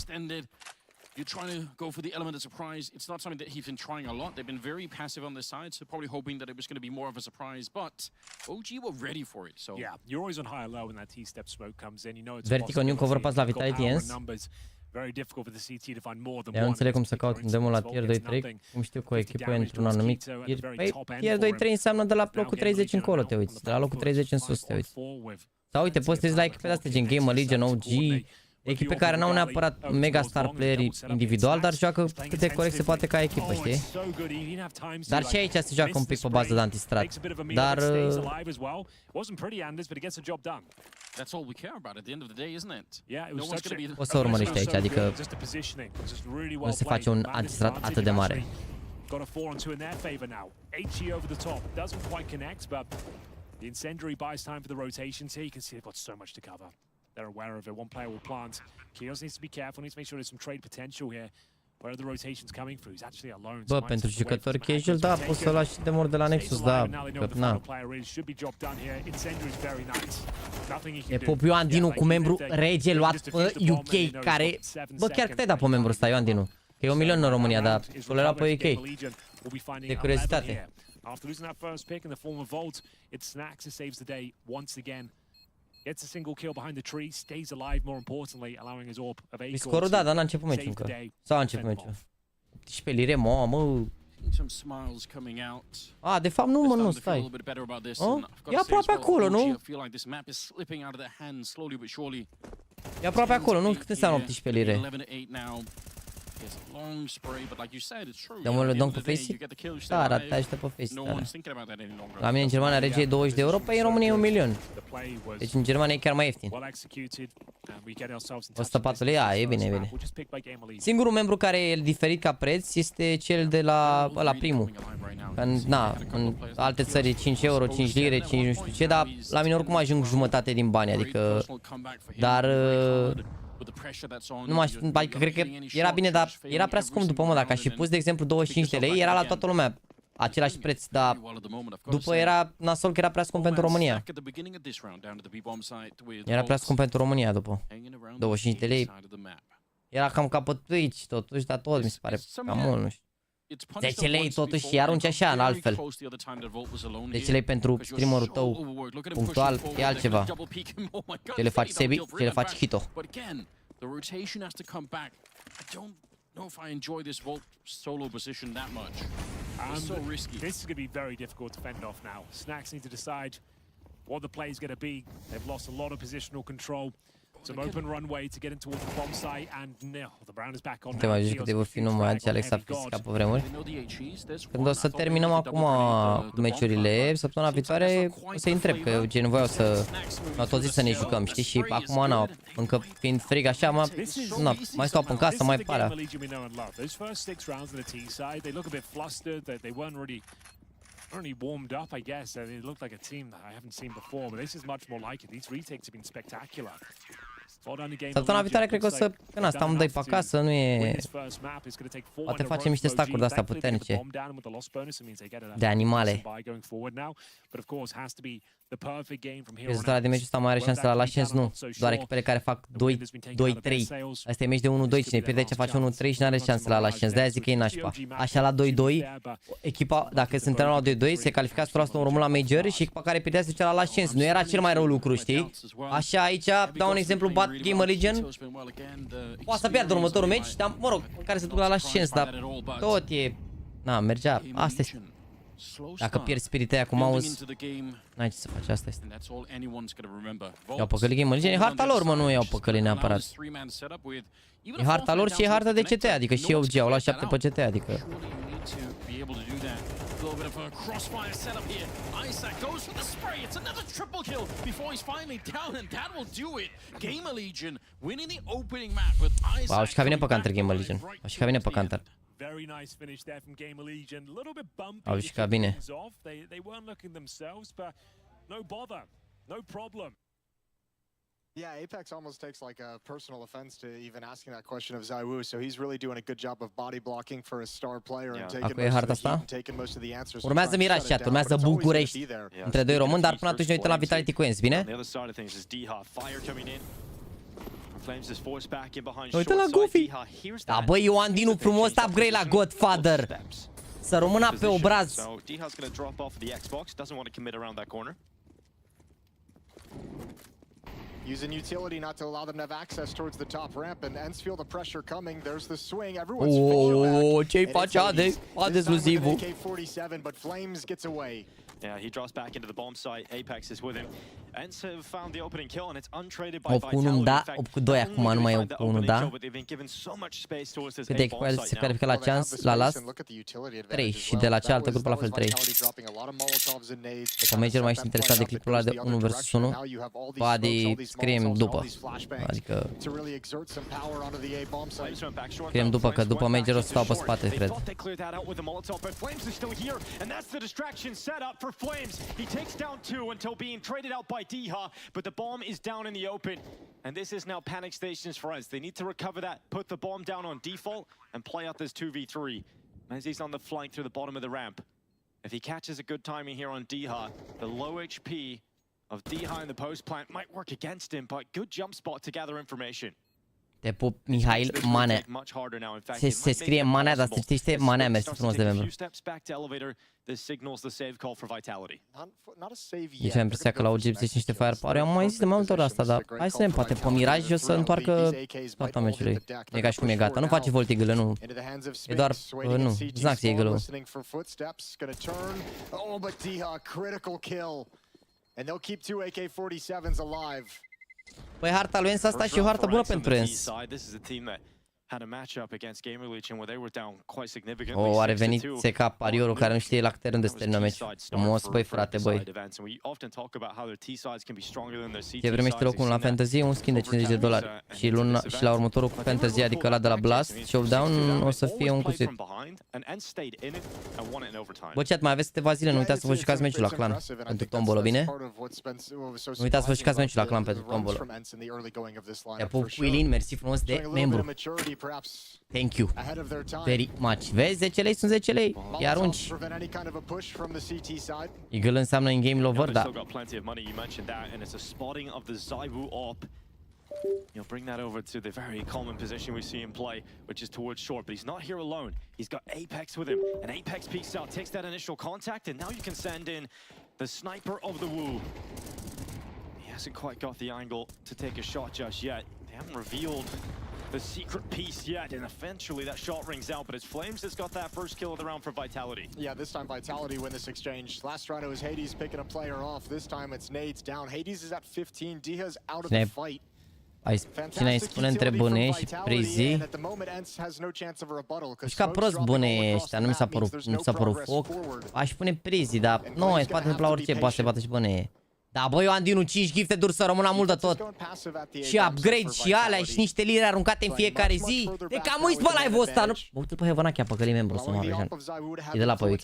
You're trying to go for the element of surprise. It's not something that he's been trying a lot. They've been very passive on this side, so probably hoping that it was going to be more of a surprise. But OG were ready for it. So yeah, you're always on high or low when that T-step smoke comes in. You know it's Vertical new cover pass la Vitality Ens. Very difficult for the CT to find more than one. Eu înțeleg cum să caut un demo la tier 2-3, cum știu că o echipă într-un anumit tier. Păi, tier 2-3 înseamnă de la locul 30 încolo, te uiți. De la locul 30 în sus, te uiți. Sau uite, poți să te la echipele astea gen GamerLegion, OG, echipe care n-au neapărat mega star playeri individual, dar joacă cât de corect se poate ca echipă, știi? Dar și aici se joacă un pic pe bază de antistrat. Dar o să urmărești aici, adică nu se face un antistrat atât de mare. Got a 4-on-2 in their favor now. HE over the top. Doesn't quite connect, but the incendiary buys time for the rotations here. You can see they've got so much to cover. They're aware of it. One player will plant. Kios needs to be careful. Needs to make sure there's some trade potential here. Where are the rotations coming through? He's actually alone. Bă, pentru jucători casual, da, poți să lași de mult de la Nexus, da. Na. E Pop Ioan Dinu cu membru rege luat pe UK, care... Bă, chiar cât ai dat pe membru ăsta, Ioan Dinu? Că e 1 milion în România, dar tu le-ai luat pe UK. De curiozitate. After losing that first pick in the form of Volt, it's Snacks who saves the day once again. Gets a single kill behind the tree, stays alive more importantly, allowing his AWP of acorns. Scorul da, dar n-a început meciul încă. Sau a început meciul. 18 lire, mă. A, de fapt nu, mă, nu, stai. E aproape acolo, nu? E aproape acolo, nu? Cât înseamnă 18 lire? Dăm un dunk pe face? Da, arată ajută pe face. La mine în Germania rege e 20 de euro, păi în România e 1 milion. Deci în Germania e chiar mai ieftin. 104 lei, e bine, e bine. Singurul membru care e diferit ca preț este cel de la primul. Na, în alte țări e 5 euro, 5 lire, 5 nu știu ce, dar la mine oricum ajung jumătate din bani, adică... Dar... Nu mai știu, adică cred că era bine, dar era prea scump după mă, dacă aș fi pus de exemplu 25 de lei, era la toată lumea același preț, dar după era nasol că era prea scump pentru România. Era prea scump pentru România după 25 de lei. Era cam ca pe Twitch totuși, dar tot mi se pare cam mult, nu știu. 10 lei totuși și arunci așa, în altfel. 10 lei pentru streamerul tău punctual e altceva. Ce le faci Sebi, ce le faci Hito. know if I enjoy this Volt solo position that much. It's so risky. This is going to be very difficult to fend off now. Snacks need to decide what the play is going to be. They've lost a lot of positional control. Some open runway to get in towards the bomb site, and no, the Brown is back on. Te mai zici câte vor fi numai aici, Alex a fiscat pe vremuri. Când o să terminăm acum meciurile, săptămâna viitoare o să-i întreb, că gen voiau să... Au tot zis să ne jucăm, știi? Și acum, na, încă fiind frig așa, mai stau în casă, mai pare. Only warmed up, I guess, and it looked like a team that I haven't seen before, but this is much more like it. These retakes have been spectacular. Săptămâna viitoare cred că o să, când asta amândoi pe acasă, nu e... Poate facem niște stack-uri de-astea puternice. De animale. Rezultatul de meciul ăsta mai are șanse la Lashens? Nu. Doar echipele care fac 2-3. Asta e meci de 1-2. Cine pierde ce face 1-3 și nu are șanse la Lashens. De-aia zic că e nașpa. Așa la 2-2, echipa, dacă sunt la 2-2, se califică 100% urmă la Major și echipa care pierdea se ducea la Lashens. Nu era cel mai rău lucru, știi? Așa aici, dau un exemplu, bat GAMERLEGION. Poate să pierdă următorul meci, dar mă rog, care se duc la Lashens, dar tot e... Na, mergea. Asta este. Dacă pierzi spiritul aia cu mouse, n-ai ce să faci, asta este. Iau păcălit GAMERLEGION, e harta lor, mă, nu iau păcălit neapărat. E harta lor și e harta de CT, adică și OG au luat 7 pe CT, adică... Au și ca vine pe counter GAMERLEGION. Au și ca vine pe counter. Very nice finish there from GAMERLEGION. A little bit bumpy. Au și ca bine. They weren't looking themselves, but no bother, no problem. Yeah, Apex almost takes like a personal offense to even asking that question of ZywYY, so he's really doing a good job of body blocking for a star player and taking most of the answers. Urmează Mirage Chat, urmează București. Între doi români, dar până atunci ne uităm la Vitality cu Enz, bine? Uite la Goofy. Da, băi, Ioan Dinu, frumos upgrade la Godfather. Să rămână pe obraz. Using utility not to allow them to have access towards the top ramp, and Ents feel the pressure coming. There's the swing. Everyone's oh, ce-i face Ade? Ade exclusivu. AK-47, but Flames gets away. Yeah, he drops back into the bomb site. Apex is with him. Ents have found the opening kill, and it's untraded by Vitality. Da, 8-2 acum, nu mai e 8-1, da. Câte echipe se califică la chance, la last? 3 și de la cealaltă grupă la fel 3. După Major mai ești interesat de clipul ăla de 1 vs 1? Body scriem după. Adică... Scriem după, că după Major o să stau pe spate, cred. Flames. He takes down 2 until being traded out by Deha, but the bomb is down in the open. And this is now panic stations for us. They need to recover that, put the bomb down on default, and play out this 2v3. Menzies on the flank through the bottom of the ramp. If he catches a good timing here on Deha, the low HP of Deha in the post plant might work against him, but good jump spot to gather information. Te pup, Mihail Manea. Se scrie Manea, dar se citește Manea, mersi frumos de membru. Deci am impresia că la OG zici niște firepower. Eu am mai zis de mai multe ori asta, dar hai să vedem, poate pe Mirage o să întoarcă toată meciului. E ca și cum e gata, nu face volt eagle, nu. E doar, nu, Znax e eagle-ul. Păi harta lui Ens asta și o hartă bună pentru Ens. Oh, a revenit SK pariorul care nu știe la câte rânde să termină meciul. Frumos, băi frate, băi. Ce primește locul la Fantasy, un skin de $50. Și la următorul cu Fantasy, adică ăla de la Blast, Showdown, o să fie un cuțit. Bă, chat, mai aveți câteva zile, nu uitați să vă jucați meciul la clan pentru tombola, bine? Nu uitați să vă jucați meciul la clan pentru tombola. Te pup, Quilin, mersi frumos de membru. Thank you very much. Vezi, 10 lei sunt 10 lei. Îi arunci. Eagle înseamnă in-game lover, da. You'll bring that over to the very common position we see him play, which is towards short, but he's not here alone. He's got Apex with him, and Apex peeks out, takes that initial contact, and now you can send in the sniper of the Wu. He hasn't quite got the angle to take a shot just yet. They haven't revealed the secret piece yet, and eventually that shot rings out, but it's Flames that's got that first kill of the round for Vitality. Yeah, this time Vitality win this exchange. Last round it was Hades picking a player off. This time it's Nades down. Hades is at 15. Diha's out of the fight. Cine îi spune între bune și Prezi? Și ca prost bune ăștia, nu mi s-a părut foc. Aș pune Prezi, dar nu, îi poate întâmpla orice, poate să bată și bune. Da, băi, Ioan Dinu, 5 gifted-uri să rămână mult de tot. Și upgrade și alea și niște lire aruncate în fiecare zi. De cam uiți pe live-ul ăsta, nu? Bă, uite-l pe Hevanachia, pe că-l membru, să mă avejan. E de la pe UK.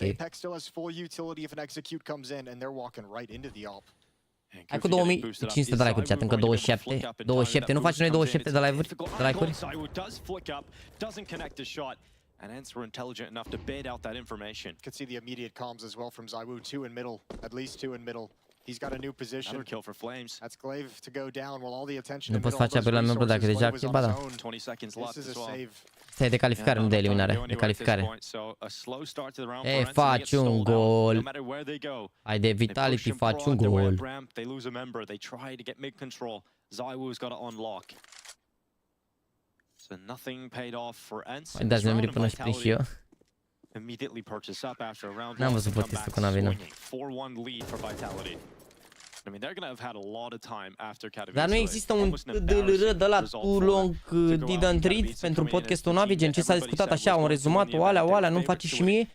Hai cu 2500 de like-uri, chat, încă 27. 27, nu facem noi 27 de like-uri? And Ents were intelligent enough to bait out that information. Could see the immediate comms as well from ZywOo, 2 in middle, at least 2 in middle. He's got a new position. Another kill for Flames. That's Glaive to go down while all the attention Nu poți face apel la membru dacă e deja activ, ba da. 20 seconds left as well. Stai de calificare, nu de eliminare, de calificare. Ei, faci un gol. Hai de Vitality, faci un gol. They lose a member, they try to get mid control. ZywOo's got to unlock. So nothing paid off for Ents. Mai dați membrii până și prin și eu. Immediately purchase up after a round. N-am văzut podcastul cu Navi, nu. 4-1 lead for Vitality. I mean, they're going to have had a lot of time after Katowice. Dar nu există un DLR de la Too Long Didn't Read pentru podcastul Navi, gen ce s-a discutat așa, un rezumat, o alea, nu-mi face și mie?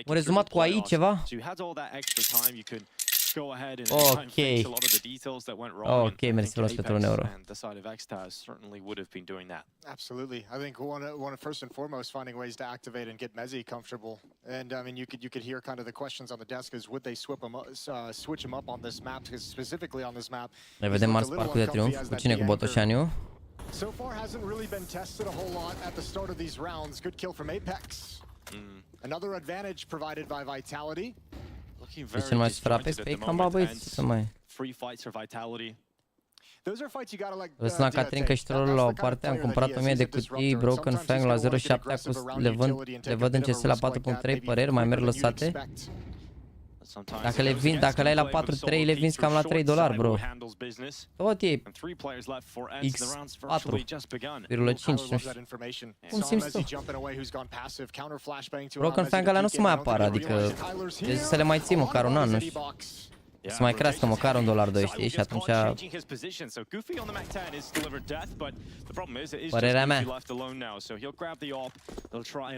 Un rezumat cu AI, ceva? Ok. Ok, mersi frumos pentru un euro. Absolutely. I think one first and foremost finding ways to activate and get Mezzi comfortable. And I mean, you could hear kind of the questions on the desk is would they switch him up on this map, because specifically on this map. Ne vedem Mars parcul de triumf. Cu cine? Cu Botoșaniu? So far hasn't really been tested a whole lot at the start of these rounds. Good kill from Apex. Another advantage provided by Vitality. De ce nu mai frapezi pe ei? Cam băieți, să mai... Văd la Catrin că și trollul la o parte, am cumpărat 1000 de cutii Broken Fang la 0.7, le văd în CS la 4.3, păreri, mai merg lăsate? Dacă le ai la 4.3, le vinzi cam la $3, bro. Tot e X4,5, nu știu. Cum simți tu? Broken Fang alea nu se mai apară, adică să le mai ții măcar un an, nu știu. Să mai crească măcar $1, știi? Și atunci... Părerea mea.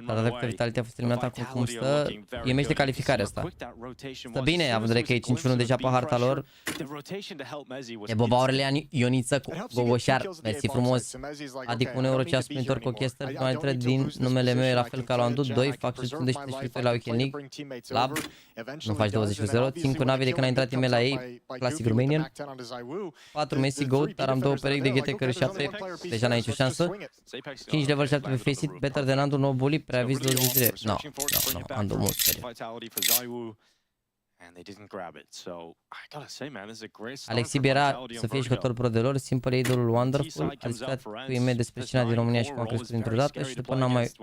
Dar dacă Vitality a fost eliminat acum cum stă, e meci de calificare asta. Stă bine, având în vedere că e 5-1 deja pe harta lor. E Boba Aurelian Ioniță cu Gogoșar. Mersi frumos. Adică un euro ceas printor cu chester. Mai trebuie din numele meu, e la fel ca la Andu. 2, fac 11 la Weekend League. Lab. Nu faci 20-0. 5 Navi de când a intrat email la ei. Classic Romanian. 4 Messi Goat, dar am 2 perechi de GT care 7. Deja n-ai nicio șansă. 5 level 7 pe Faceit. Better than Andu, no bully. Preaviz 20 zile. No, Andu mult sperie. Alexi Biera să fie jucător pro de lor, Simple Idol Wonderful. A discutat cu email despre scena din România și cum a crescut dintr-o dată și după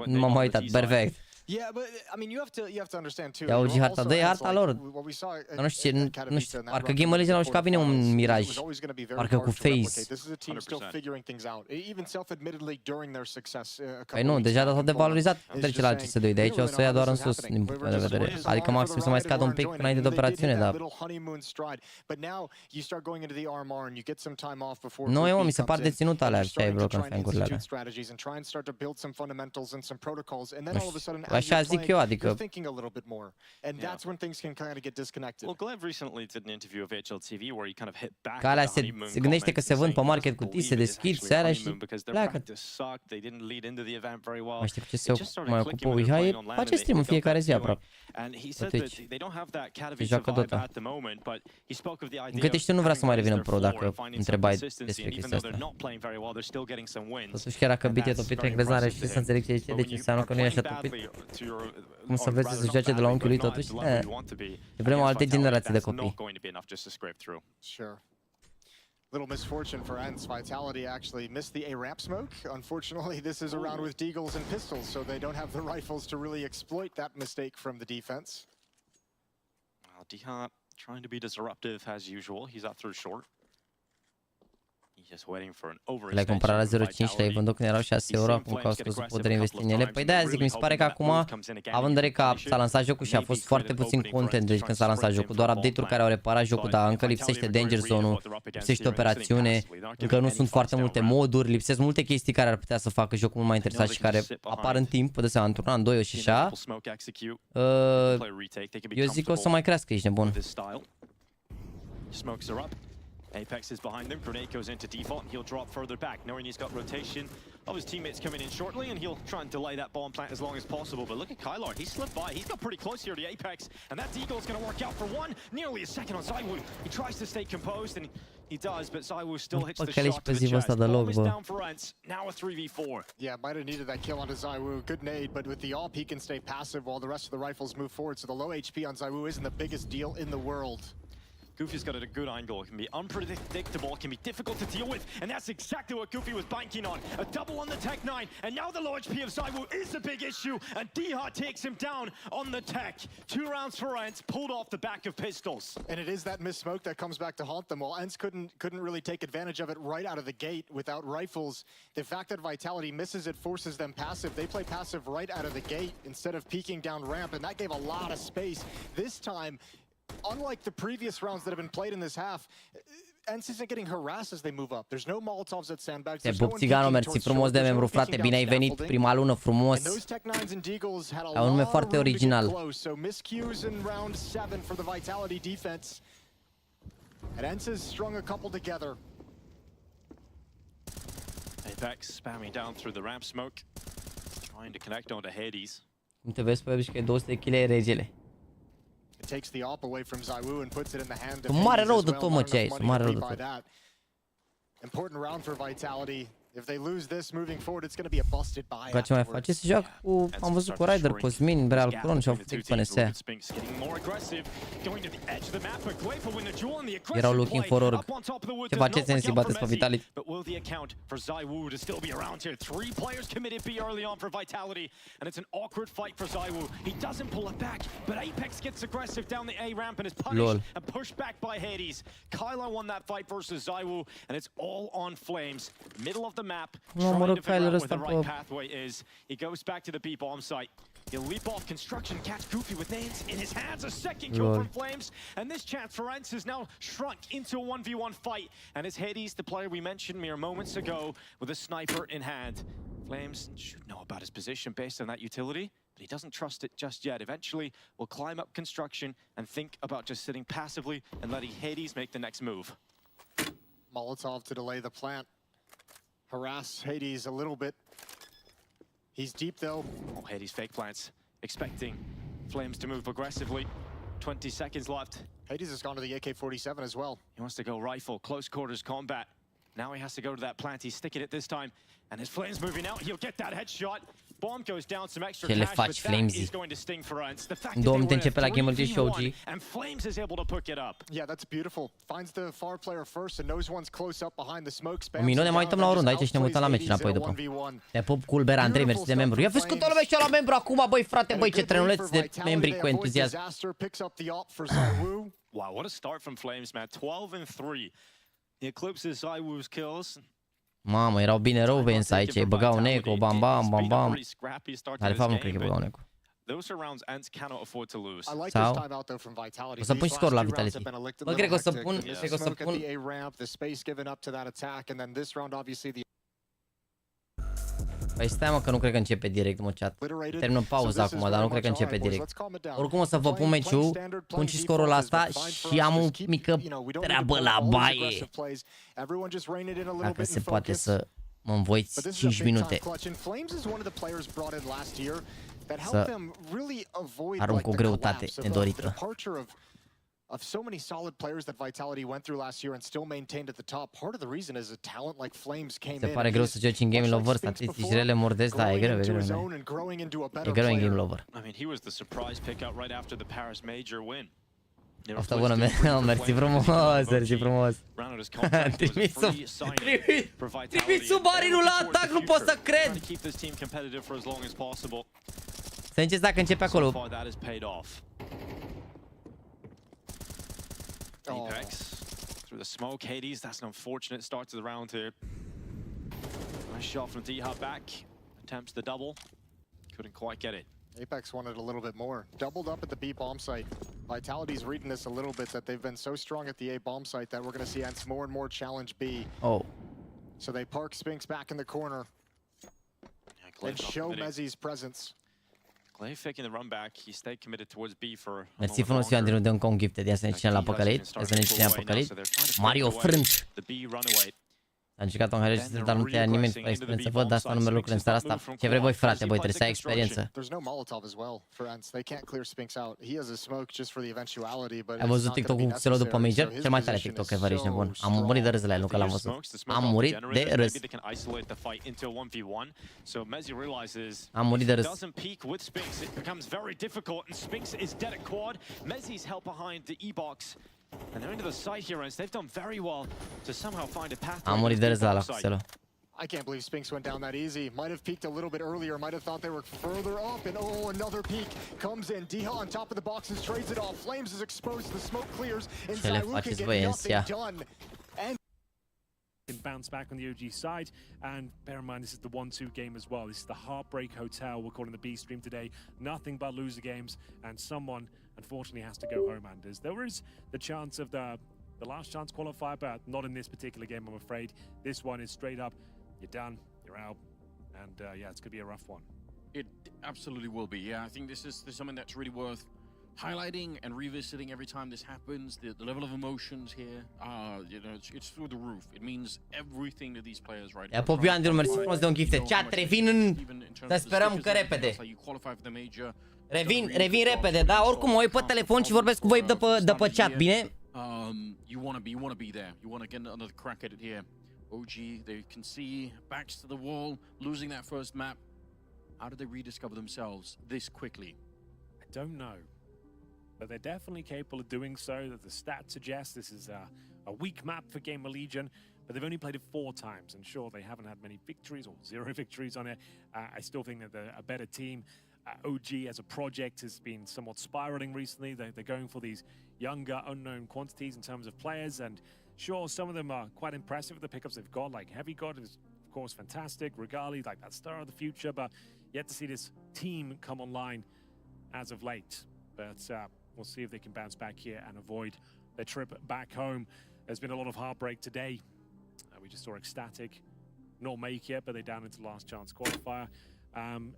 nu m-am mai uitat. Perfect. Ia uzi harta, dă-i harta lor. Nu știu, parcă GameRlegion au jucat bine un Miraj. Parcă cu Phase. Păi nu, deja s-au devalorizat trece la CS2, de aici o să ia doar în sus, din punct de vedere. Adică maxim să mai scadă un pic înainte de operațiune, dar... Nu, eu, mi se par deținut alea, ce ai Broken Fang-urile alea. Așa zic eu, adică... Că alea se gândește că se vând pe market cutii, se deschid, se alea și pleacă. Mai știu ce se mai ocupă Uihai, face stream în fiecare zi aproape. Pe Twitch. Se joacă Dota. În câte știu nu vrea să mai revină pro dacă întrebai despre chestia asta. Totuși chiar dacă bit e topit în crezare și să înțeleg ce zice, deci înseamnă că nu e așa topit. Cum să vezi să joace de la unchiul lui totuși? Vrem o altă generație de copii. Little misfortune for Ents. Vitality actually missed the A-ramp smoke. Unfortunately, this is a round with deagles and pistols, so they don't have the rifles to really exploit that mistake from the defense. Diha trying to be disruptive as usual. He's out through short. Le-ai cumpărat la 0.5, le-ai vândut când erau 6 euro, acum că au scăzut puterea investi în ele. Păi de-aia zic, mi se pare că acum, având în vedere că s-a lansat jocul și a fost foarte puțin content deci când s-a lansat jocul, doar update-uri care au reparat jocul, dar încă lipsește Danger Zone-ul, lipsește operațiune, încă nu sunt foarte multe moduri, lipsesc multe chestii care ar putea să facă jocul mult mai interesant și care apar în timp, de seama, într-un an, 2 și așa. Eu zic că o să mai crească, ești nebun. Apex is behind them. Grenade goes into default, and he'll drop further back, knowing he's got rotation of his teammates coming in shortly, and he'll try and delay that bomb plant as long as possible. But look at Kylar, he slipped by. He's got pretty close here to the Apex, and that deagle's going to work out for one. Nearly a second on ZywOo. He tries to stay composed, and he does, but ZywOo still hits the shot to the chest. Bomb is down for Ents. Now a 3v4. Yeah, might have needed that kill onto ZywOo. Good nade, but with the AWP, he can stay passive while the rest of the rifles move forward. So the low HP on ZywOo isn't the biggest deal in the world. Goofy's got a good angle. It can be unpredictable, it can be difficult to deal with, and that's exactly what Goofy was banking on. A double on the Tech 9, and now the low HP of ZywOo is a big issue, and D-Hot takes him down on the Tech. 2 rounds for Ents, pulled off the back of pistols. And it is that missed smoke that comes back to haunt them. While Ents couldn't really take advantage of it right out of the gate without rifles, the fact that Vitality misses it forces them passive. They play passive right out of the gate instead of peeking down ramp, and that gave a lot of space. This time, unlike the previous rounds that have been played in this half, Ents isn't getting harassed as they move up. There's no Molotovs at sandbags. Te pup, Țigano, mersi frumos de membru, frate. Bine ai venit, prima lună, frumos. Ai un nume foarte original. So miscues in round 7 for the Vitality defense. And Ents has strung a couple together. Apex spamming down through the ramp smoke, trying to connect onto Hades. Cum te vezi pe web și că e 200 kg regele. It takes the AWP away from ZywOo and puts it in the hand of Mare rău Hades de as tot, well. mă, ce ai, mare rău de tot. Important round for Vitality. If they lose this moving forward, it's going to be a busted buy. Ca ce mai face? Se joacă cu, am văzut cu Ryder, CosminD, Real Cron și au făcut până se. Erau looking for org. Ce faceți, Sensi, bateți pe Vitality? But will the account for ZywOo to still be around here? 3 players committed B early on for Vitality, and it's an awkward fight for ZywOo. He doesn't pull it back, but Apex gets aggressive down the A ramp and is punished and pushed back by Hades. Kyla won that fight versus ZywOo, and it's all on Flames. Middle of the map, trying to figure out where the right pathway is. He goes back to the B bomb site. He'll leap off construction, catch Goofy with nades in his hands. A second kill from Flames, and this chance for Ents is now shrunk into a 1v1 fight. And it's Hades, the player we mentioned mere moments ago, with a sniper in hand. Flames should know about his position based on that utility, but he doesn't trust it just yet. Eventually, we'll climb up construction and think about just sitting passively and letting Hades make the next move. Molotov to delay the plant. Harass Hades a little bit. He's deep though. Oh, Hades fake plants, expecting Flames to move aggressively. 20 seconds left. Hades has gone to the AK-47 as well. He wants to go rifle, close quarters combat. Now he has to go to that plant. He's sticking it this time. And as Flames moving out, he'll get that headshot. Bomb goes down, some extra cash, but that is going to sting for Ents. The fact that they win a 3v1 and Flames is able to pick it up. Yeah, that's beautiful. Finds the far player first and knows one's close up behind the smoke. Un minut, ne mai uităm la o rundă aici și ne uităm la meci înapoi după. Te pup, Culber, Andrei, mersi de membru. Ia vezi cât o lume și la membru acum, băi, frate, băi, ce trenuleți de membri cu entuziasm. Wow, what a start from Flames, man. 12-3. He eclipses ZywOo's kills. Mamă, erau bine rău Vens aici, îi băgau Neco, bam, bam, bam, bam. Dar de fapt nu cred că băgau Neco. Sau? O să pun și scorul la Vitality. Bă, cred că o să pun, Păi stai, mă, că nu cred că începe direct, mă, chat. Terminăm pauza acum, dar nu cred că începe direct. Oricum o să vă pun meciul, pun și scorul la asta și am o mică treabă la baie. Dacă se poate să mă învoiți 5 minute. Să arunc o greutate nedorită. Of so many solid players that Vitality went through last year and still maintained at the top. Part of the reason is a talent like Flames came in. Se pare greu să joci în Game Lover, statistici rele mordesc, da, e greu, e greu. E greu în Game Lover. I mean, he was the surprise pick out right after the Paris Major win. Asta bună, mersi frumos, mersi frumos. Trimis submarinul la atac, nu pot să cred! Să înceți dacă începe acolo. Apex through the smoke. Hades, that's an unfortunate start to the round here. Nice shot from D-Hot back. Attempts the double. Couldn't quite get it. Apex wanted a little bit more. Doubled up at the B bomb site. Vitality's reading this a little bit that they've been so strong at the A bomb site that we're going to see Ents more and more challenge B. Oh. So they park Spinks back in the corner. And show Mezzi's presence. Clay faking the run back. He stayed committed towards B for. Mersi frumos, Ioan, din un con gifted. Ia să ne cine la păcălit. Ia să ne cine la păcălit. Mario Frânt. Am jucat un hero, dar nu te ia nimeni fără experiență. Văd, de asta nu merg lucruri în seara asta. Ce vrei voi, frate, voi trebuie să ai experiență. There's no Molotov as well for Ents. They can't clear Spinks out. He has a smoke just for the eventuality, but ai văzut TikTok-ul cu Xelo după Major? Cel mai tare TikTok ever, ești nebun. Am murit de râs la el, nu că l-am văzut. Am murit de râs. Am murit de râs. Doesn't peek with Spinks. It becomes very difficult, and Spinks is dead at quad. Mezzi's help behind the E-box. And they're into the side here, and they've done very well to somehow find a path. Am murit de râs la Xelo. I can't believe Spinks went down that easy. Might have peeked a little bit earlier, might have thought they were further up, and oh, another peek comes in. Diha on top of the boxes, trades it off. Flames is exposed, the smoke clears, and Zaiwu can get nothing done. And can bounce back on the OG side, and bear in mind this is the 1-2 game as well. This is the Heartbreak Hotel, we're calling the B stream today. Nothing but loser games, and someone unfortunately has to go home, Anders. There is the chance of the last chance qualifier, but not in this particular game, I'm afraid. This one is straight up, you're done, you're out, and yeah, it's going to be a rough one. It absolutely will be, yeah. I think this is something that's really worth highlighting and revisiting every time this happens. The level of emotions here, you know, it's through the roof. It means everything to these players right now. Popiu Andrew, mersi frumos de un gifted. Chat, revin în... Să sperăm că repede. Revin repede, da? Oricum, mă uit pe telefon și vorbesc cu voi de pe chat, bine? You want to be there. You want to get another crack at it here. OG, they can see backs to the wall, losing that first map. How did they rediscover themselves this quickly? I don't know. But they're definitely capable of doing so. That the stats suggest this is a weak map for GAMERLEGION, but they've only played it 4 times, and sure, they haven't had many victories or 0 victories on it. I still think that they're a better team. OG as a project has been somewhat spiraling recently. They're going for these younger, unknown quantities in terms of players, and sure, some of them are quite impressive with the pickups they've got. Like Heavy God is, of course, fantastic. Regali, like that star of the future, but yet to see this team come online as of late. But we'll see if they can bounce back here and avoid their trip back home. There's been a lot of heartbreak today. We just saw Ecstatic not make it, but they're down into last chance qualifier.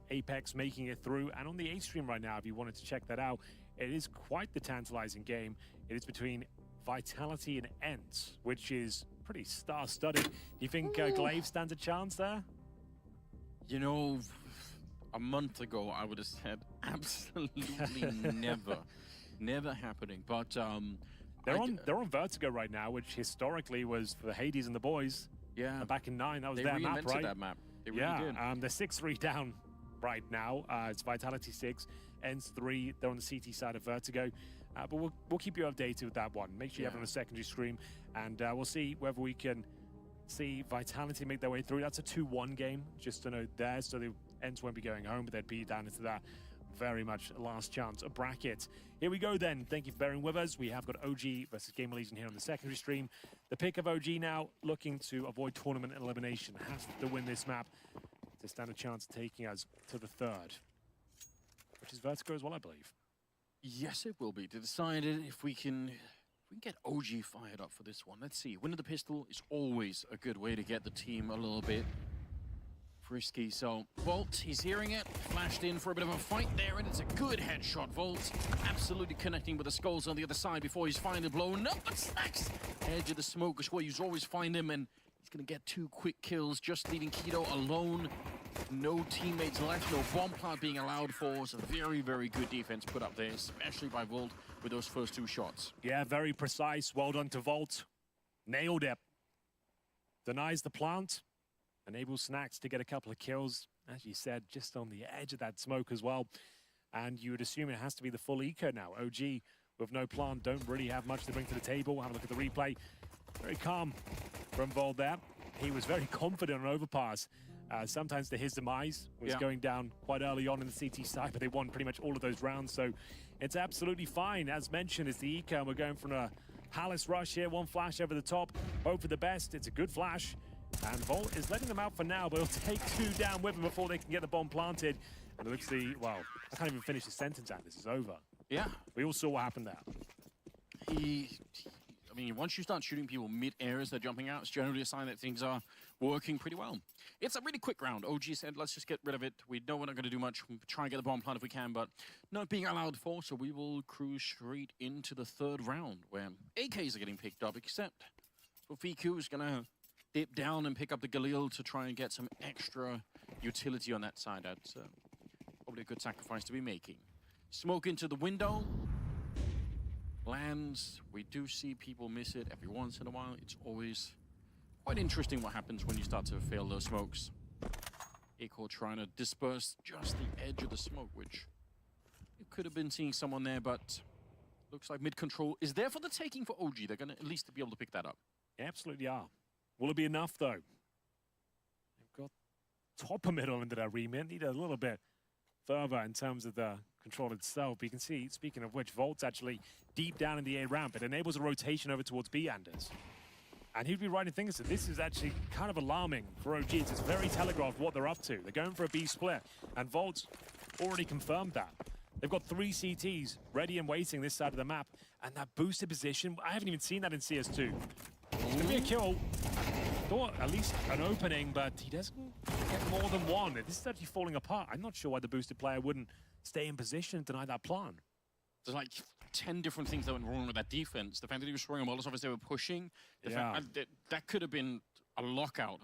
Apex making it through, and on the A stream right now, if you wanted to check that out, it is quite the tantalizing game. It is between Vitality and Ents, which is pretty star-studded. Do you think Glaive stands a chance there? You know, a month ago I would have said absolutely never. Never happening, but they're on Vertigo right now, which historically was for the Hades and the boys. Yeah, and back in 9, that was they their map, right? That map. They really did. They're 6-3 down right now. It's Vitality 6, Ends 3. They're on the CT side of Vertigo, but we'll keep you updated with that one. Make sure you have it on a secondary stream, and we'll see whether we can see Vitality make their way through. That's a 2-1 game, just to note there. So the Ends won't be going home, but they'd be down into that very much last chance bracket. Here we go then. Thank you for bearing with us. We have got OG versus GAMERLEGION here on the secondary stream. The pick of OG now, looking to avoid tournament elimination, has to win this map to stand a chance of taking us to the 3rd, which is Vertigo as well, I believe. Yes, it will be. To decide if we can get OG fired up for this one. Let's see. Winning the pistol is always a good way to get the team a little bit frisky. So Volt, he's hearing it, flashed in for a bit of a fight there, and it's a good headshot. Volt absolutely connecting with the skulls on the other side before he's finally blown up, but Snacks edge of the smoke is where you always find him, and he's gonna get 2 quick kills, just leaving Keto alone. No teammates left, no bomb plant being allowed for. So very, very good defense put up there, especially by Volt with those first 2 shots. Yeah, very precise. Well done to Volt. Nailed it. Denies the plant. Enables Snacks to get a couple of kills, as you said, just on the edge of that smoke as well. And you would assume it has to be the full eco now. OG, with no plant, don't really have much to bring to the table. Have a look at the replay. Very calm from Volt there. He was very confident on overpass. Sometimes to his demise was going down quite early on in the CT side, but they won pretty much all of those rounds. So it's absolutely fine. As mentioned, it's the eco, and we're going from a Palace rush here. 1 flash over the top. Hope for the best. It's a good flash. And Volt is letting them out for now, but he'll take 2 down with him before they can get the bomb planted. And let's see, well, I can't even finish the sentence, and this is over. Yeah. We all saw what happened there. I mean, once you start shooting people mid-air as they're jumping out, it's generally a sign that things are working pretty well. It's a really quick round. OG said, let's just get rid of it. We know we're not going to do much. We'll try and get the bomb plant if we can, but not being allowed for, so we will cruise straight into the 3rd round, where AKs are getting picked up, except for VQ is going to dip down and pick up the Galil to try and get some extra utility on that side. That's probably a good sacrifice to be making. Smoke into the window. Lands. We do see people miss it every once in a while. It's always quite interesting what happens when you start to fail those smokes. Echo trying to disperse just the edge of the smoke, which you could have been seeing someone there, but looks like mid-control is there for the taking for OG. They're going to at least be able to pick that up. Absolutely are. Will it be enough, though? They've got top of middle into their remit. Need a little bit further in terms of the control itself. But you can see, speaking of which, Volt's actually deep down in the A ramp. It enables a rotation over towards B Anders. And he'd be right in thinking that this is actually kind of alarming for OG. It's very telegraphed what they're up to. They're going for a B split, and Volt's already confirmed that. They've got 3 CTs ready and waiting this side of the map, and that boosted position, I haven't even seen that in CS2. It's going to be a kill. Thought at least an opening, but he doesn't get more than one. This is actually falling apart. I'm not sure why the boosted player wouldn't stay in position and deny that plan. There's like 10 different things that went wrong with that defense. The fact that he was throwing Molotov as they were pushing, the fact that could have been a lockout.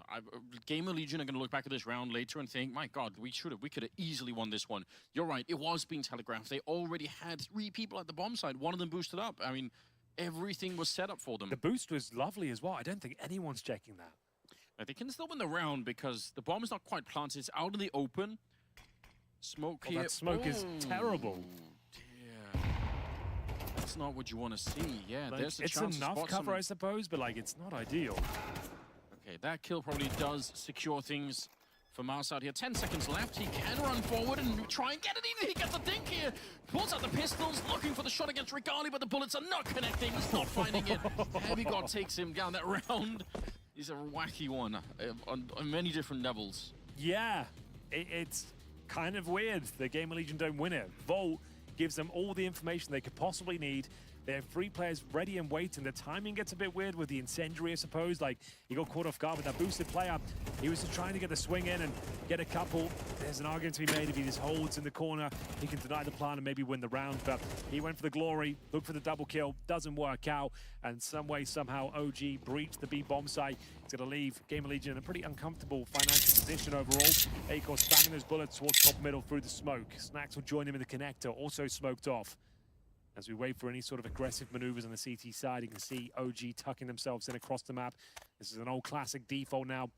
GamerLegion are going to look back at this round later and think, my God, we could have easily won this one. You're right, it was being telegraphed. They already had 3 people at the bomb side. One of them boosted up. I mean, everything was set up for them. The boost was lovely as well. I don't think anyone's checking that. Now, they can still win the round because the bomb is not quite planted. It's out in the open. Smoke here. That smoke is terrible. Dear. That's not what you want to see. Yeah, like, there's a it's chance enough to spot cover, I suppose, but like it's not ideal. Okay, that kill probably does secure things for Mouse out here. 10 seconds left. He can run forward and try and get it in. He gets the dink here. Pulls out the pistols, looking for the shot against Regali, but the bullets are not connecting. He's not finding it. Heavy God takes him down that round. He's a wacky one on many different levels. Yeah, it's kind of weird. The GamerLegion don't win it. Volt gives them all the information they could possibly need. They have 3 players ready and waiting. The timing gets a bit weird with the incendiary, I suppose. Like, he got caught off guard with that boosted player. He was just trying to get the swing in and get a couple. There's an argument to be made if he just holds in the corner. He can deny the plan and maybe win the round. But he went for the glory, looked for the double kill. Doesn't work out. And some way, somehow, OG breached the B bomb site. It's going to leave GamerLegion in a pretty uncomfortable financial position overall. Akor spamming those bullets towards top middle through the smoke. Snacks will join him in the connector, also smoked off. As we wait for any sort of aggressive maneuvers on the CT side, you can see OG tucking themselves in across the map. This is an old classic default now.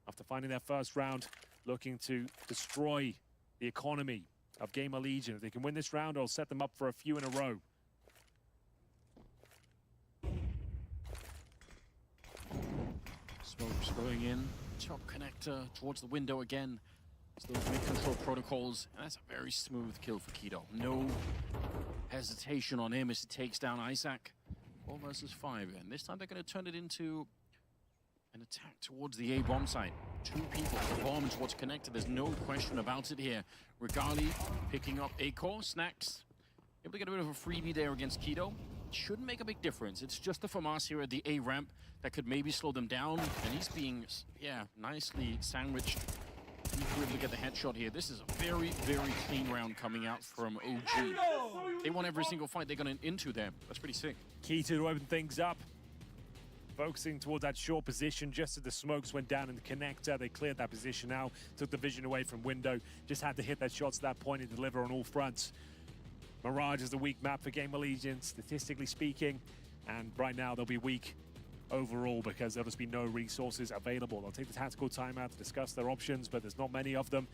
After finding their first round, looking to destroy the economy of GamerLegion. If they can win this round, it'll set them up for a few in a row. Smokes going in. Top connector towards the window again. It's those mid-control protocols, and that's a very smooth kill for Keto. No hesitation on him as he takes down Isaac. 4 versus 5, and this time they're going to turn it into an attack towards the A bomb site. 2 people, the bomb is what's connected. There's no question about it here. Regali picking up Akor. Snacks able to get a bit of a freebie there against Keto. Shouldn't make a big difference. It's just the FAMAS here at the A ramp that could maybe slow them down, and he's being, nicely sandwiched. He's able to get the headshot here. This is a very, very clean round coming out from OG. They won every single fight they're going into there. That's pretty sick. Key to open things up. Focusing towards that short position just as the smokes went down in the connector. They cleared that position out, took the vision away from window. Just had to hit that shots at that point and deliver on all fronts. Mirage is the weak map for GamerLegion, statistically speaking. And right now they'll be weak overall because there'll just be no resources available. They'll take the tactical timeout to discuss their options, but there's not many of them.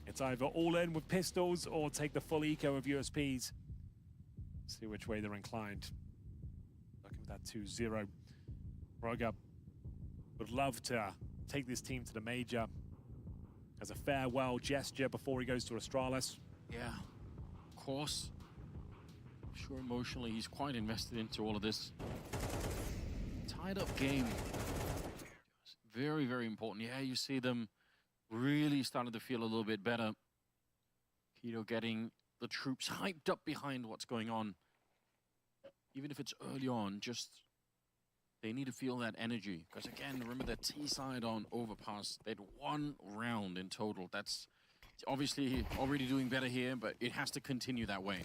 It's either all in with pistols or take the full eco of USPs. See which way they're inclined. Looking at that 2-0. Roger would love to take this team to the major as a farewell gesture before he goes to Astralis. Yeah, of course. I'm sure emotionally he's quite invested into all of this. Tied up game. Very, very important. Yeah, you see them really starting to feel a little bit better. Keto getting the troops hyped up behind what's going on. Even if it's early on, just they need to feel that energy. Because again, remember that T side on Overpass, they had 1 round in total. That's obviously already doing better here, but it has to continue that way.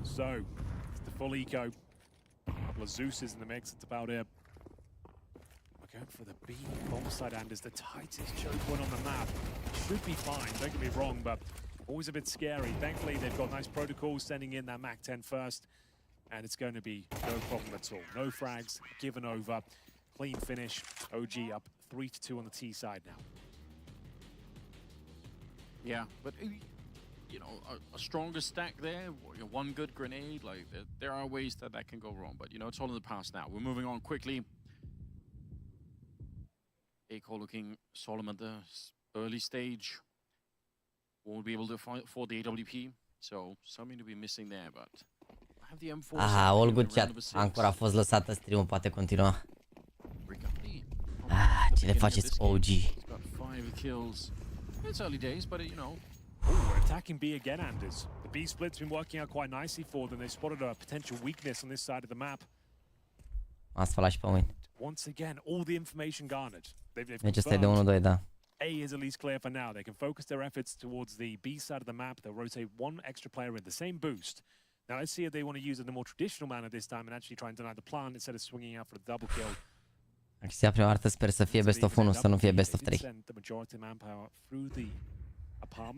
So, it's the full eco. A couple of Zeus's in the mix, it's about it. Going for the B bomb side, and as the tightest choke one on the map. Should be fine, don't get me wrong, but always a bit scary. Thankfully, they've got nice protocols sending in that MAC-10 first, and it's going to be no problem at all. No frags, given over, clean finish. OG up 3-2 on the T side now. Yeah, but you know, a stronger stack there, one good grenade, like there are ways that can go wrong, but you know, it's all in the past now. We're moving on quickly. Aiko looking solemn at the early stage. Won't be able to fight for the AWP, so something to be missing there, but I have the M4. All good chat. Ancora a fost lăsată stream-ul, poate continua. Ce le faceți OG? It's early days, but you know. We're attacking B again, Anders. The B split's been working out quite nicely for them. They spotted a potential weakness on this side of the map. Asta și pe mâini. Once again, all the information garnered. Deci ăsta e de 1-2, da. A is at least clear for now. They can focus their efforts towards the B side of the map. They'll rotate one extra player in, the same boost. Now let's see if they want to use it in a more traditional manner this time and actually try and deny the plant instead of swinging out for the double kill. Axia prima dată sper să fie best of 1, să nu fie best of 3.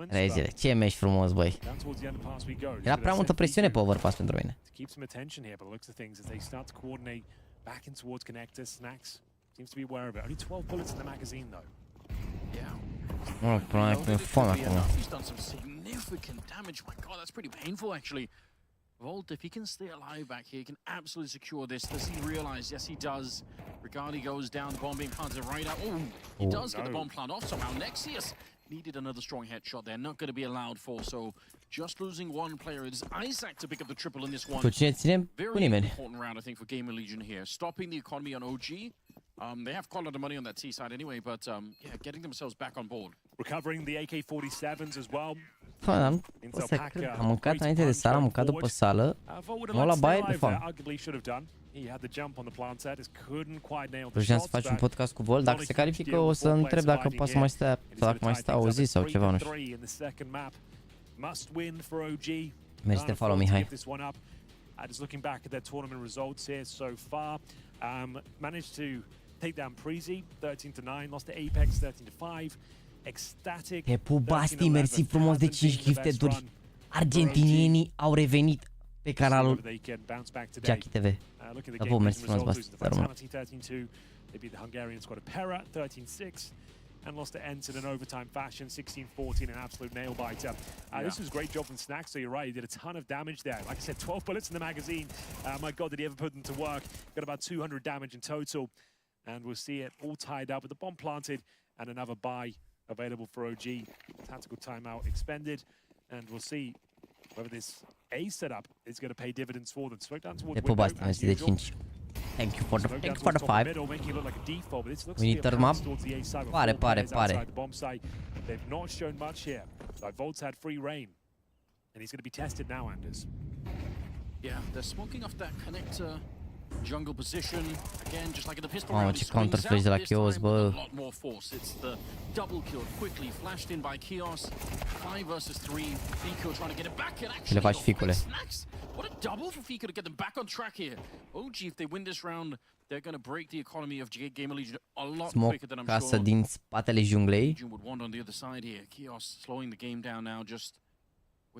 Rezile, ce mești frumos, băi. Era prea multă presiune pe overpass pentru mine. Nu, problema e că mi-e foame acum. Volt, if he can stay alive back here, he can absolutely secure this. Does he realize? Yes, he does. Rigardi goes down, the bomb being planted right out. Oh, he does get the bomb plant off somehow. Nexius needed another strong headshot. They're not going to be allowed for, so just losing one player. It is Isaac to pick up the triple in this one. Very important round, I think, for Gamer Legion here. Stopping the economy on OG. They have quite a lot of money on that T side anyway, but yeah, getting themselves back on board. Recovering the AK-47s as well. Am mâncat înainte de sală, am mâncat după sală. M-am la baie pe foame. Vreau să faci un podcast cu Vol. Dacă se califică, o să întreb dacă poate să mai stea, sau dacă mai stă o zi sau ceva, nu știu. Mergi de follow, Mihai. Just looking back at their tournament results here so far, managed to take down Preezy 13-9, lost to Apex 13-5. Ecstatic. Te pup, Basti, mersi frumos de 5 gifted-uri. Argentinienii au revenit pe canalul JAXYYTV. Te pup, mersi frumos, Basti. They beat the Hungarian squad of Pera 13-6 and lost to Ents in an overtime fashion 16-14, an absolute nail biter. This was a great job from Snack, so you're right, he did a ton of damage there. Like I said, 12 bullets in the magazine. My God, did he ever put them to work. Got about 200 damage in total, and we'll see it all tied up with the bomb planted and another buy available for OG. Tactical timeout expended, and we'll see whether this A setup is going to pay dividends for them. Smoke down towards window as usual. Thank you for the 5. We need third map. Pare. They've not shown much here. So Volt's had free reign, and he's going to be tested now, Anders. Yeah, they're smoking off that connector. Jungle position again, just like in the pistol round. Ce counter flash de la Kios, bă. A lot more force. It's the double kill quickly flashed in by Kios. 5 versus 3. Fico trying to get it back. Ce le faci, ficule? What a double for Fico to get them back on track here. OG, if they win this round, they're going to break the economy of Gamer Legion a lot quicker than I'm sure. Casă din spatele junglei. Legion would want on the other side here. Kios slowing the game down now, just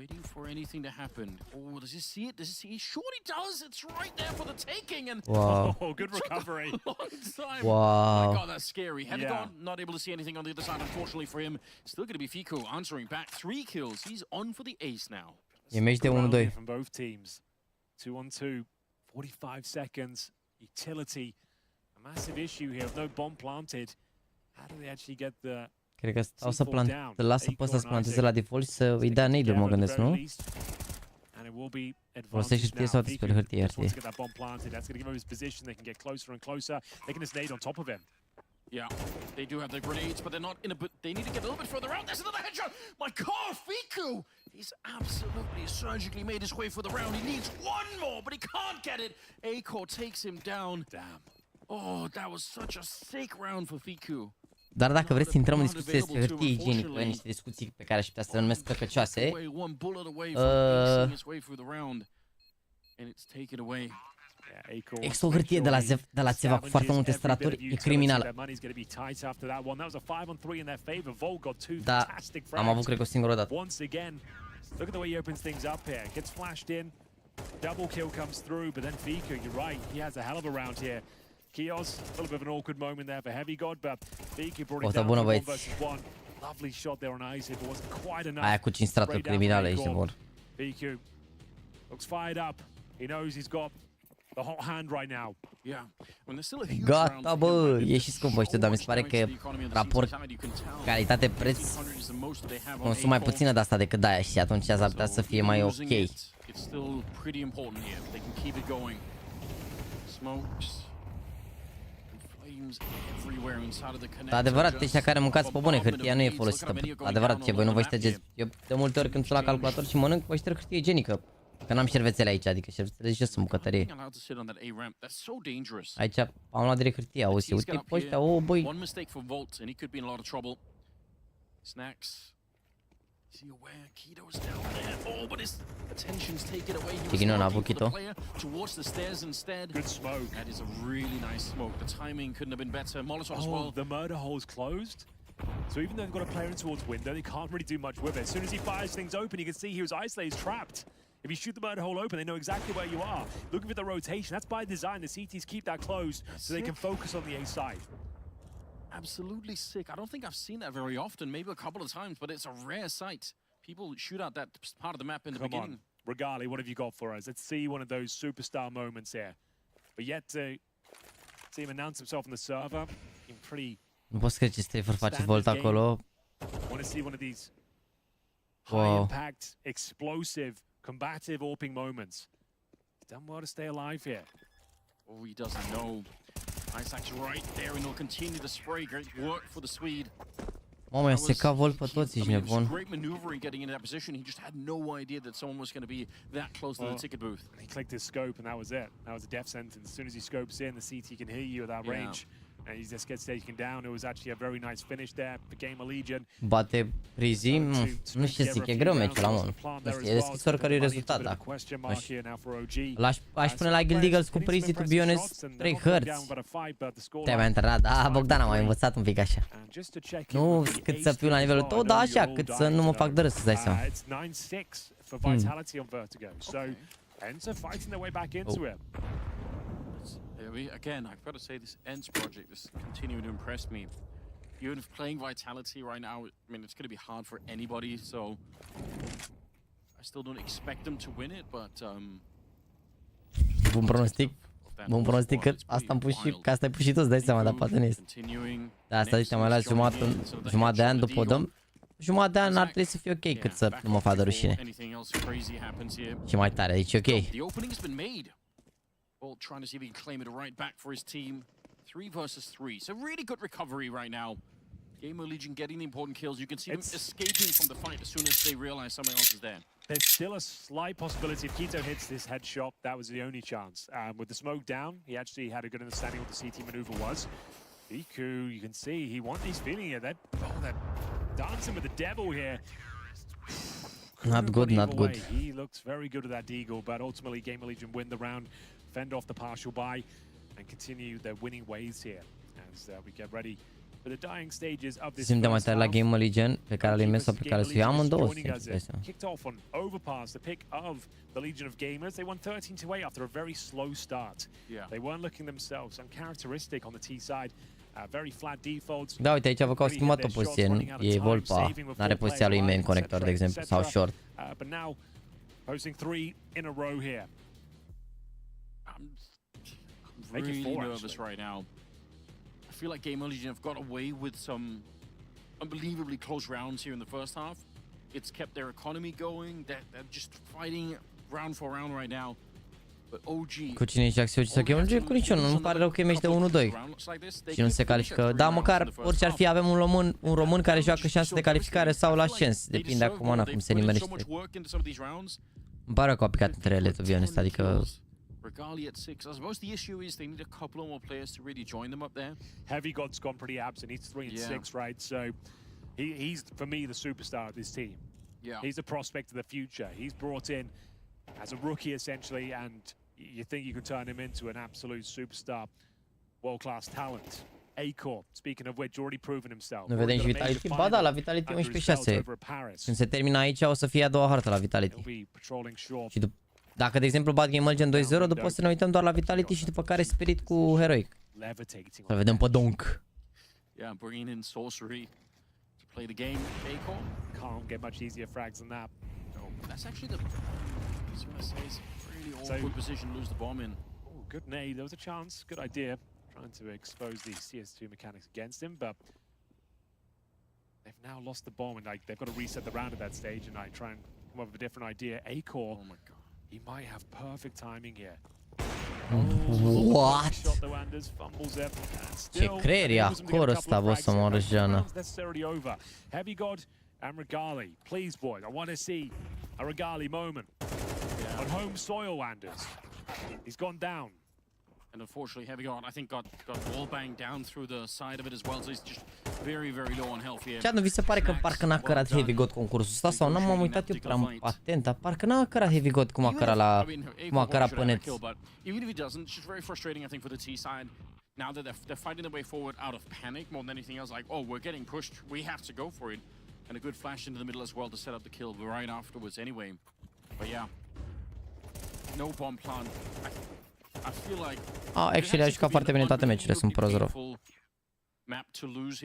waiting for anything to happen. Oh, does he see it? Does he see it? He surely does. It's right there for the taking. And wow. Oh, good recovery. Long time. Wow. Oh my God, that's scary. Heavy gone, not able to see anything on the other side, unfortunately for him. Still going to be Fico answering back. 3 kills. He's on for the ace now. E meci de 1-2. From both teams. 2-on-2. 45 seconds. Utility. A massive issue here with no bomb planted. How do they actually get the... Cred că stau să lasă pe ăsta să planteze la default și să îi dea nade-uri, mă gândesc, nu? Folosește hârtie sau despre hârtie, hârtie. Yeah, they do have the grenades, but they're not in a... They need to get a little bit further out. There's another headshot! My God, Fiku! He's absolutely surgically made his way for the round. He needs one more, but he can't get it. Aiko takes him down. Damn. Oh, that was such a sick round for Fiku. Dar dacă vreți să intrăm în discuții despre hârtie igienică, niște discuții pe care aș putea să le numesc căcăcioase, Există o hârtie de la Țeva cu foarte multe straturi, e criminală. Da, am avut cred că o singură dată. Look at the way he opens things up here. Gets flashed in. Double kill comes through, but then Viku, you're right, he has a hell of a round here. Kios, a little bit of an awkward moment there for Heavy God, but Viku brought it down to 1 versus 1. Lovely shot there on Ice, it wasn't quite enough. Aia cu 5 straturi criminale aici de vor. Viku looks fired up. He knows he's got the hot hand right now. Gata, bă, e și scumpă, știu, dar mi se pare că raport calitate-preț consum mai puțină de asta decât de-aia și atunci s-ar putea să fie mai ok. Dar adevărat, ăștia care mâncați pe bune, hârtia nu e folosită. Adevărat, ce voi nu vă ștergeți. Eu de multe ori când sunt la calculator și mănânc, vă șterg hârtie igienică. Că n-am șervețele aici, adică șervețele de jos sunt bucătărie. Aici am luat direct hârtie, auzi, uite pe ăștia, o, băi. Chiginul n-a avut Kito. Good smoke. That is a really nice smoke. The timing couldn't have been better. Molotov as well. The murder hole's closed. So even though they've got a player in towards window, they can't really do much with it. As soon as he fires things open, you can see he was isolated, he's trapped. If you shoot the murder hole open, they know exactly where you are. Looking for the rotation, that's by design. The CTs keep that closed so they can focus on the A side. Absolutely sick. I don't think I've seen that very often, maybe a couple of times, but it's a rare sight. People shoot out that part of the map in the beginning. Regali, what have you got for us? Let's see one of those superstar moments here. But yet to see him announce himself on the server in pretty... Nu poți crede ce Strafer face Volt acolo. Want to see one of these high impact, explosive, combative AWPing moments. He's done well to stay alive here. Oh, he doesn't know. Isaac's right there and he'll continue to spray. Great work for the Swede. Mamă, i-a secat Volt pe toți, ești nebun. Great maneuvering getting in that position. He just had no idea that someone was going to be that close to the ticket booth. He clicked his scope and that was it. That was a death sentence. As soon as he scopes in, the CT can hear you at that range. And he just gets taken down. It was actually a very nice finish there for Gamerlegion. Bate Prizi, nu știu ce zic, e greu meciul ăla, mă. E deschis oricărui rezultat, da. Aș pune la Guild Eagles cu Prizi, to be honest, 3 hărți. Te-ai mai antrenat? Da, Bogdan, am mai învățat un pic așa. Nu cât să fiu la nivelul tău, dar așa, cât să nu mă fac de râs, să dai seama. Again, I've got to say this ENCE project is continuing to impress me. Even if playing Vitality right now, I mean, it's going to be hard for anybody, so I still don't expect them to win it, but bun pronostic. Bun pronostic că asta am pus și, că asta ai pus și tu, îți dai seama, dar poate nu este. Da, asta ziceam, mai las jumătate de an după o dăm. Jumătate de an ar trebui să fie ok, cât să nu mă fac de rușine. Și mai tare, deci ok. Bolt trying to see if he can claim it right back for his team. 3 versus 3. So really good recovery right now. Gamerlegion getting the important kills. You can see them escaping from the fight as soon as they realize someone else is there. There's still a slight possibility if Kito hits this headshot, that was the only chance. With the smoke down, he actually had a good understanding what the CT maneuver was. Viku, you can see, he's feeling it. They're dancing with the devil here. Not good, not good. He looks very good with that deagle, but ultimately Gamerlegion win the round, fend off the partial buy, and continue their winning ways here as we get ready for the dying stages of this. Suntem mai tare la Gamerlegion pe care le-am sau pe care să iau amândouă. Kicked off on Overpass, the pick of the Legion of Gamers. They won 13-8 after a very slow start. They weren't looking themselves, uncharacteristic on the T side. Very flat defaults. Da, uite aici văd că au schimbat o poziție, e Volpa, n-are poziția lui main conector, de exemplu, sau short. But now posting 3 in a row here. I'm really nervous right now. I feel like Gamerlegion have got away with some unbelievably close rounds here in the first half. It's kept their economy going. They're just fighting round for round right now. Cu cine e JAXYYYTV să chemăm? Cu niciunul, nu pare rău că e meci de 1-2 și nu se califică. Da, măcar orice ar fi, avem un român care joacă șanse de calificare sau la șans. Depinde acum, cum se nimerește. Îmi pare că au picat între ele, to be honest, adică... Regali at 6. I suppose the issue is they need a couple more players to really join them up there. Heavy God's gone pretty absent. He's 3 and 6, right? So he's for me the superstar of this team. He's a prospect of the future. He's brought in as a rookie essentially, and you think you could turn him into an absolute superstar, world-class talent. Acor, speaking of which, already proven himself. Nu vedem și Vitality? Ba da, la Vitality 11-6. Când se termină aici, o să fie a doua hartă la Vitality. Și dacă, de exemplu, bat GameRegion 2-0, după să ne uităm doar la Vitality și după care Spirit cu Heroic. Să vedem pe Donk. Yeah, bringing in sorcery to play the game. Acor can't get much easier frags than that. No, that's actually the. I was gonna say it's a really awkward position to lose the bomb in. Oh, good nade. There was a chance. Good idea. Trying to expose the CS2 mechanics against him, but they've now lost the bomb, and like they've got to reset the round at that stage and like try and come up with a different idea. Acor, oh my god, he might have perfect timing here. What? Ce creier e acolo ăsta, bă, să moară Jana. Heavy God and Regali, please boys, I want to see a Regali moment on home soil, Anders. He's gone down. And unfortunately, Heavy God, I think, got wall banged down through the side of it as well, so he's just very, very low on health here. Ce nu vi se pare că parcă n-a cărat Heavy God concursul ăsta sau n-am uitat eu prea atent, dar parcă n-a cărat Heavy God cum a cărat la cum a cărat pe net. Even if he doesn't, it's just very frustrating, I think, for the T side. Now that they're fighting their way forward out of panic more than anything else, like, oh, we're getting pushed, we have to go for it. And a good flash into the middle as well to set up the kill right afterwards anyway. But yeah, no bomb plant. I feel like Actually a jucat foarte bine toate meciurile, sunt pro 0.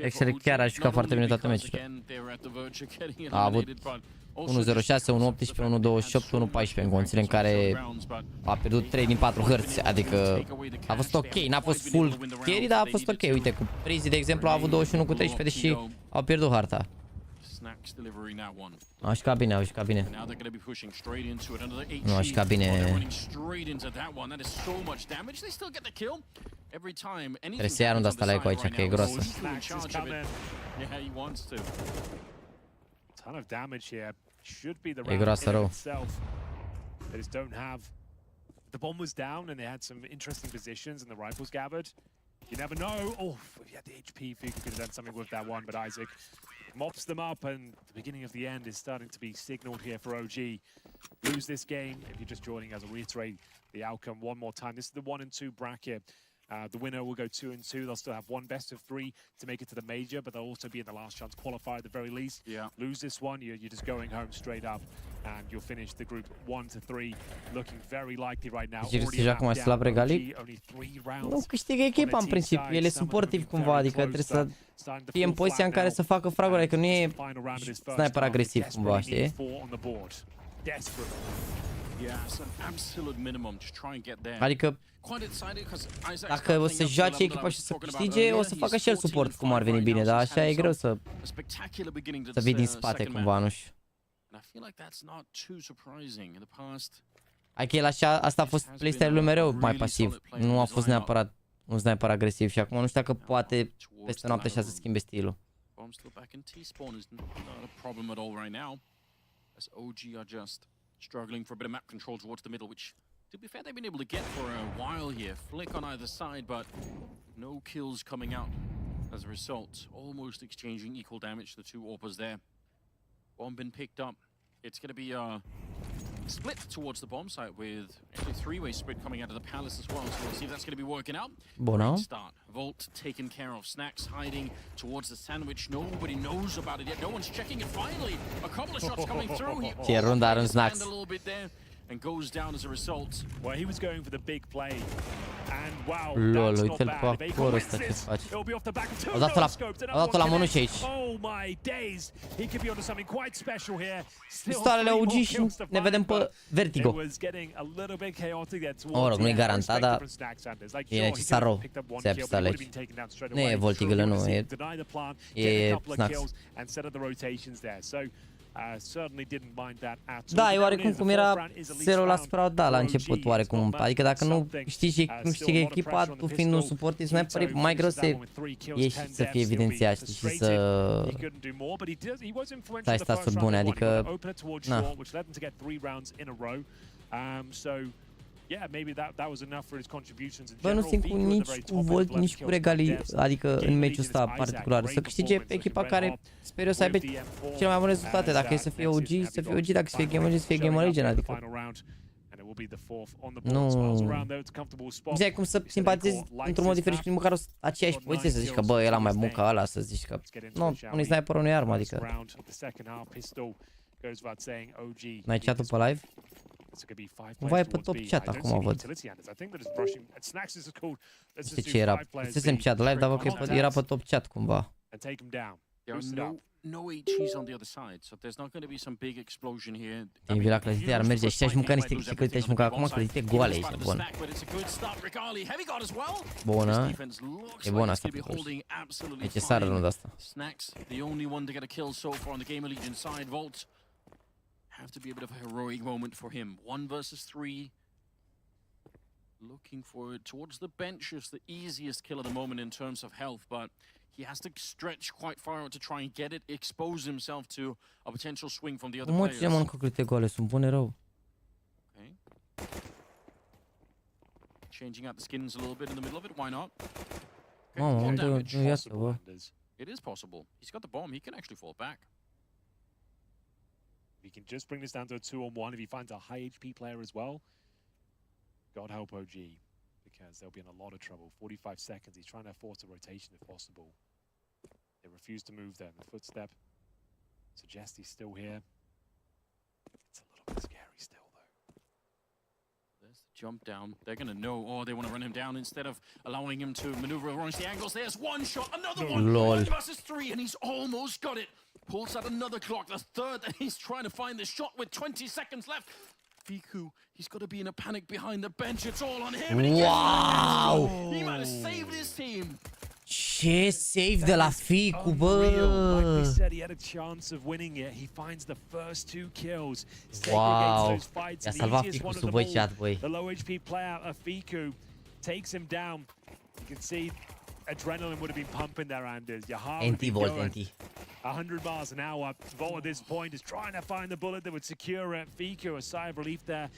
Actually chiar a jucat foarte bine toate meciurile. A avut 1.06, 1.18, 1.28, 1.14 în condițiile în care a pierdut 3 din 4 hărți, adică a fost ok, n-a fost full carry, dar a fost ok. Uite, cu Prizi, de exemplu, a avut 21 cu 13, deși au pierdut harta. Au jucat bine, au jucat bine. Nu, au jucat bine. Trebuie să ia runda asta la Eco aici, că e groasă. E groasă rău. The bomb was down and they had some interesting positions and the rifles gathered. You never know. Oh, if you had the HP, you could have done something with that one, but Isaac mops them up, and the beginning of the end is starting to be signaled here for OG. Lose this game. If you're just joining us, I'll reiterate the outcome one more time. This is the 1 and 2 bracket. The winner will go 2 and 2. They'll still have one best of 3 to make it to the major, but they'll also be in the last chance qualifier at the very least. Yeah. Lose this one, you're just going home straight up, and you'll finish the group 1 to 3, looking very likely right now. Deja cum ai slab Regali? Nu câștigă echipa în principiu, el e suportiv cumva, adică trebuie să fie în poziția în care să facă fraguri, adică nu e sniper agresiv cumva, știi? Adică dacă o să joace echipa și să câștige, o să facă și el suport cum ar veni bine, dar așa e greu să vii din spate cumva, nu știu. Adică el așa, asta a fost playstyle-ul lui mereu mai pasiv, nu a fost neapărat un sniper agresiv și acum nu știu dacă poate peste noapte așa să schimbe stilul. Struggling for a bit of map control towards the middle, which, to be fair, they've been able to get for a while here. Flick on either side, but no kills coming out as a result. Almost exchanging equal damage to the two AWPers there. Bomb been picked up. It's going to be a split towards the bomb site with actually a 3-way split coming out of the palace as well. So we'll see if that's going to be working out. Bună. Start. Vault taken care of. Snacks hiding towards the sandwich. Nobody knows about it yet. No one's checking it. Finally, a couple of shots coming through. Ce runda are în Snacks. And goes down as a result. Well, he was going for the big play. And wow, lol, uite-l pe acolo ăsta ce face. Au dat-o la mănuși aici. Oh my days. He could be onto something quite special here. Pistoalele OG și ne vedem pe Vertigo. Mă rog, nu e garantat, dar e necesar rău să ia pistoale aici. Nu e Voltigele, nu, e Snacks. Da, e oarecum cum era 0 la Sprout, da, la început oarecum. Adică dacă nu știi nu știi echipa, tu fiind un suportiv sniper, e mai greu să ieși să fie evidențiat, știi, și să ai staturi bune, adică na. Bă, nu simt nici cu Volt, nici cu Regali, adică în meciul ăsta particular. Să câștige echipa care sper eu să aibă cele mai bune rezultate. Dacă e să fie OG, să fie OG, dacă să fie GameRegion, să fie GameRegion, adică. will be the fourth on the board. Smiles around there. It's a comfortable spot. Zici cum să simpatizezi într-un mod diferit și măcar aceeași poziție, să zici că bă, ăla mai bun ca ăla, să zici că nu, unui sniperul nu-i armă, adică n-ai chat-ul pe live? Cumva e pe top chat acum, văd. Știi ce era? Pusesem chat live, dar văd că era pe top chat cumva. No HEs on the other side, so there's not going to be some big explosion here. Te-ai la clădite, ar merge și aș mânca niște clădite, aș mânca acum clădite goale aici, bun. Bună, e bună asta pe toți. Necesară runda asta. Snacks, the only one to get a kill so far on the GAMERLEGION side. Volt have to be a bit of a heroic moment for him. 1 versus 3. Looking for it towards the bench is the easiest kill at the moment in terms of health, but he has to stretch quite far out to try and get it, expose himself to a potential swing from the other players. Ce mănâncă clădite goale, sunt bune rău. Okay. Changing out the skins a little bit in the middle of it, why not? Mamă, nu iasă, bă. It is possible. He's got the bomb, he can actually fall back. He can just bring this down to a 2-on-1 if he finds a high HP player as well. God help OG, because they'll be in a lot of trouble. 45 seconds, he's trying to force a rotation if possible. They refuse to move them. The footstep suggests he's still here. It's a little bit scary still, though. There's the jump down. They're going to know, oh, they want to run him down instead of allowing him to maneuver around the angles. There's one shot, another one. Lol. 1 versus 3, and he's almost got it. Pulls out another clock, the third, and he's trying to find the shot with 20 seconds left. Fiku, he's got to be in a panic behind the bench. It's all on him. Wow! He might have saved his team. Ce save de la Fiku, bă! Like we said, he had a chance of winning it. He finds the first 2 kills. Wow! I-a salvat Fiku sub voi chat, băi. The low HP player of Fiku takes him down. You can see adrenaline would have been pumping there, Anders. Your heart would be going 100 miles an hour. Volt at this point is trying to find the bullet that would secure Fiku. A sigh of relief there.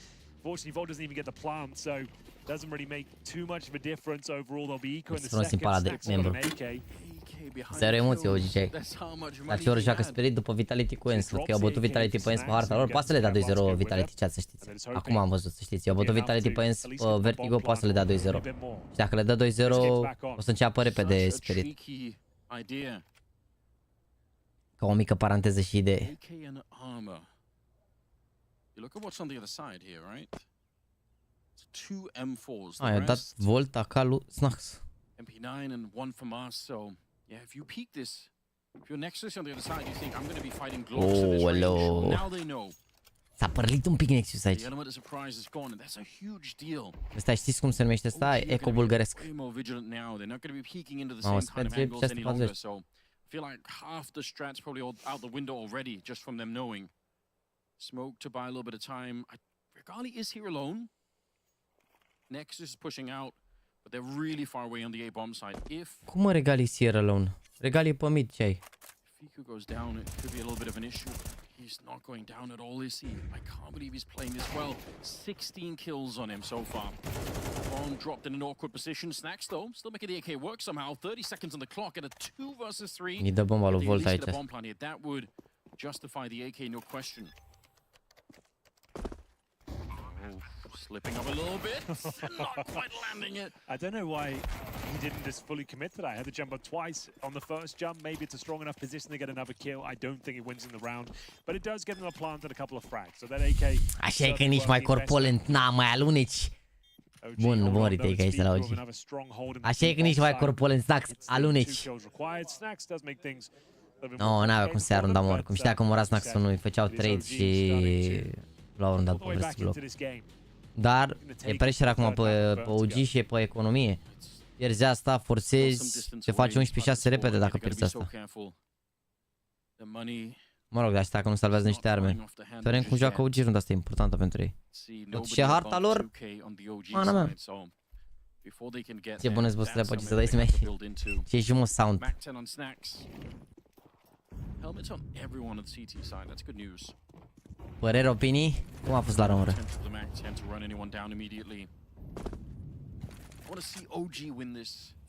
Fortunately, Volt doesn't even get the plant, so doesn't really make too much of a difference overall. There'll be eco in the second. Snacks on an AK. Zero emoții, OG. Dar ce ori joacă Spirit după Vitality cu Ens. Văd că i-au bătut Vitality pe Ens pe harta lor. Poate să le dea 2-0 Vitality, chat, să știți. Acum am văzut, să știți. I-au bătut Vitality pe Ens pe Vertigo, poate să le dea 2-0. Și dacă le dă 2-0, o să înceapă repede Spirit. Ca o mică paranteză și idee. I-a dat Volt acalul Snacks. MP9 and 1 from us, so yeah, if you peek this, if you're Nexus on the other side, you think I'm going to be fighting globes in this range. Now they know. S-a părlit un pic Nexus aici. The element of surprise is gone, and that's a huge deal. Ăsta știți cum se numește ăsta? Eco bulgăresc. Way more vigilant now. They're not going to be peeking into the same kind of angles any longer, so I feel like half the strat's probably all out the window already, just from them knowing. Smoke to buy a little bit of time. Regali is here alone. Nexus is pushing out, but they're really far away on the A bomb side. Cum mă Regali Sierra alone? Regali pe mid, ce ai? Fiku goes down, it could be a little bit of an issue. He's not going down at all, is he? I can't believe he's playing this well. 16 kills on him so far. Bomb dropped in an awkward position. Snacks, though, still making the AK work somehow. 30 seconds on the clock at a 2 versus 3. Îi dă bomba lui Volt aici. That would justify the AK, no question. Slipping up a little bit, not quite landing it. I don't know why he didn't just fully commit to that. I had to jump up twice on the first jump. Maybe it's a strong enough position to get another kill. I don't think it wins in the round, but it does get them a plant and a couple of frags. So that AK... Așa e că nici mai corpulent, mai aluneci. Bun, bun retake aici de la OG. Așa e că nici mai corpulent, Snacks, aluneci. No, n-avea cum să se arunda mor. Cum știa că mora Snacks nu îi făceau trade și l-au arundat pe West Block. Dar e pressure acum pe OG și e pe economie. Pierzi asta, forțezi, te faci 11-6 repede dacă pierzi asta. Mă rog, dar asta că nu salvează niște arme. Sperăm cum joacă OG, runda asta e importantă pentru ei. Și harta lor, mana mea. Ce bune-ți bă să le poți să dai smash. Ce e și mă sound. Păreri, opinii? Cum a fost la română?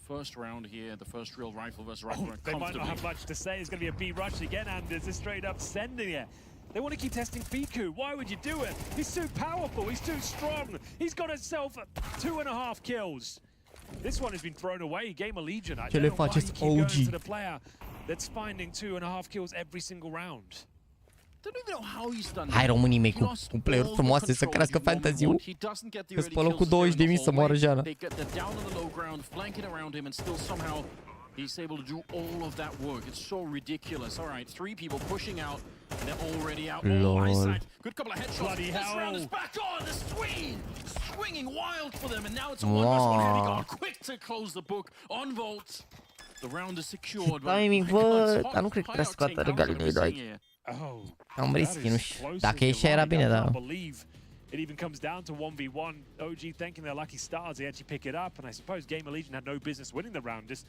First round here, the first real rifle versus rifle. They might not have much to say. It's going to be a B rush again, and there's a straight up sending it. They want to keep testing Fiku. Why would you do it? He's too powerful. He's too strong. He's got himself 2.5 kills. This one has been thrown away. GAMERLEGION. I don't know why you keep going to the player that's finding 2.5 kills every single round. Hai românii mei cu player-uri frumoase să crească fantasy-ul. Că-s pe locul 20.000 să moară Jana. He's able to do all of that work. It's so ridiculous. All right, 3 people pushing out, and they're already out. Lol. Good couple of headshots. This round is back on. The swinging wild for them, and now it's a 1v1 heavy guard. Quick to close the book on Volt. The round is secured. Timing, văd, dar nu cred că trebuie să scoată regalii noi doi. Am rischi, nu știu. Dacă ieșea era bine, dar... It even comes down to 1v1. OG thanking their lucky stars, they actually pick it up, and I suppose GAMERLEGION had no business winning the round. Just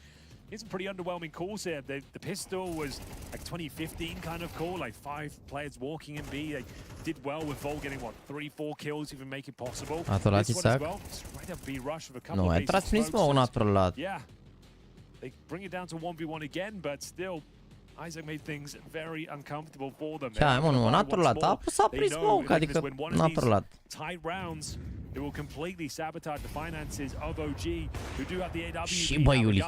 some pretty underwhelming calls here. The pistol was like 2015 kind of call, like 5 players walking in B. They did well with Vol getting what 3-4 kills, even make it possible. This one as well, straight up B rush with a couple of bases. Yeah, they bring it down to 1v1 again, but still. Isaac made things very uncomfortable for them. Ce ai, mă, nu, n-a trolat, a prins smoke, adică n-a trolat. Tight rounds, it will completely sabotage the finances of OG, who do have the AWPutin. Și bă, Iuli.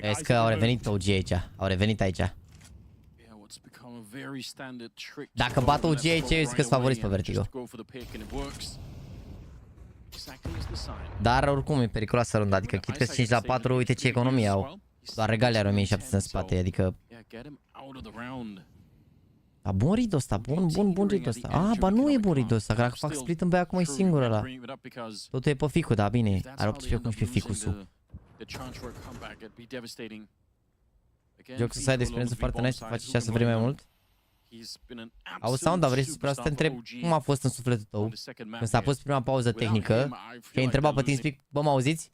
Vezi că au revenit OG aici, au revenit aici. Dacă bat OG aici, eu zic că-s favorit pe Vertigo. Dar oricum e periculoasă runda, adică chit că 5-4, uite ce economie au. Doar regalii are 1700 în spate, adică... A, bun rid ăsta, bun rid ăsta. A, ba nu e bun rid ăsta, că dacă fac split în B acum e singur ăla. Totul e pe Ficu, da, bine. Are 18-11 Ficu-sul. Joc să ai de experiență foarte nice, să faci așa să vrei mai mult. Auzi sound, dar vrei să te întreb cum a fost în sufletul tău când s-a pus prima pauză tehnică și ai întrebat pe Teamspeak, bă, mă auziți?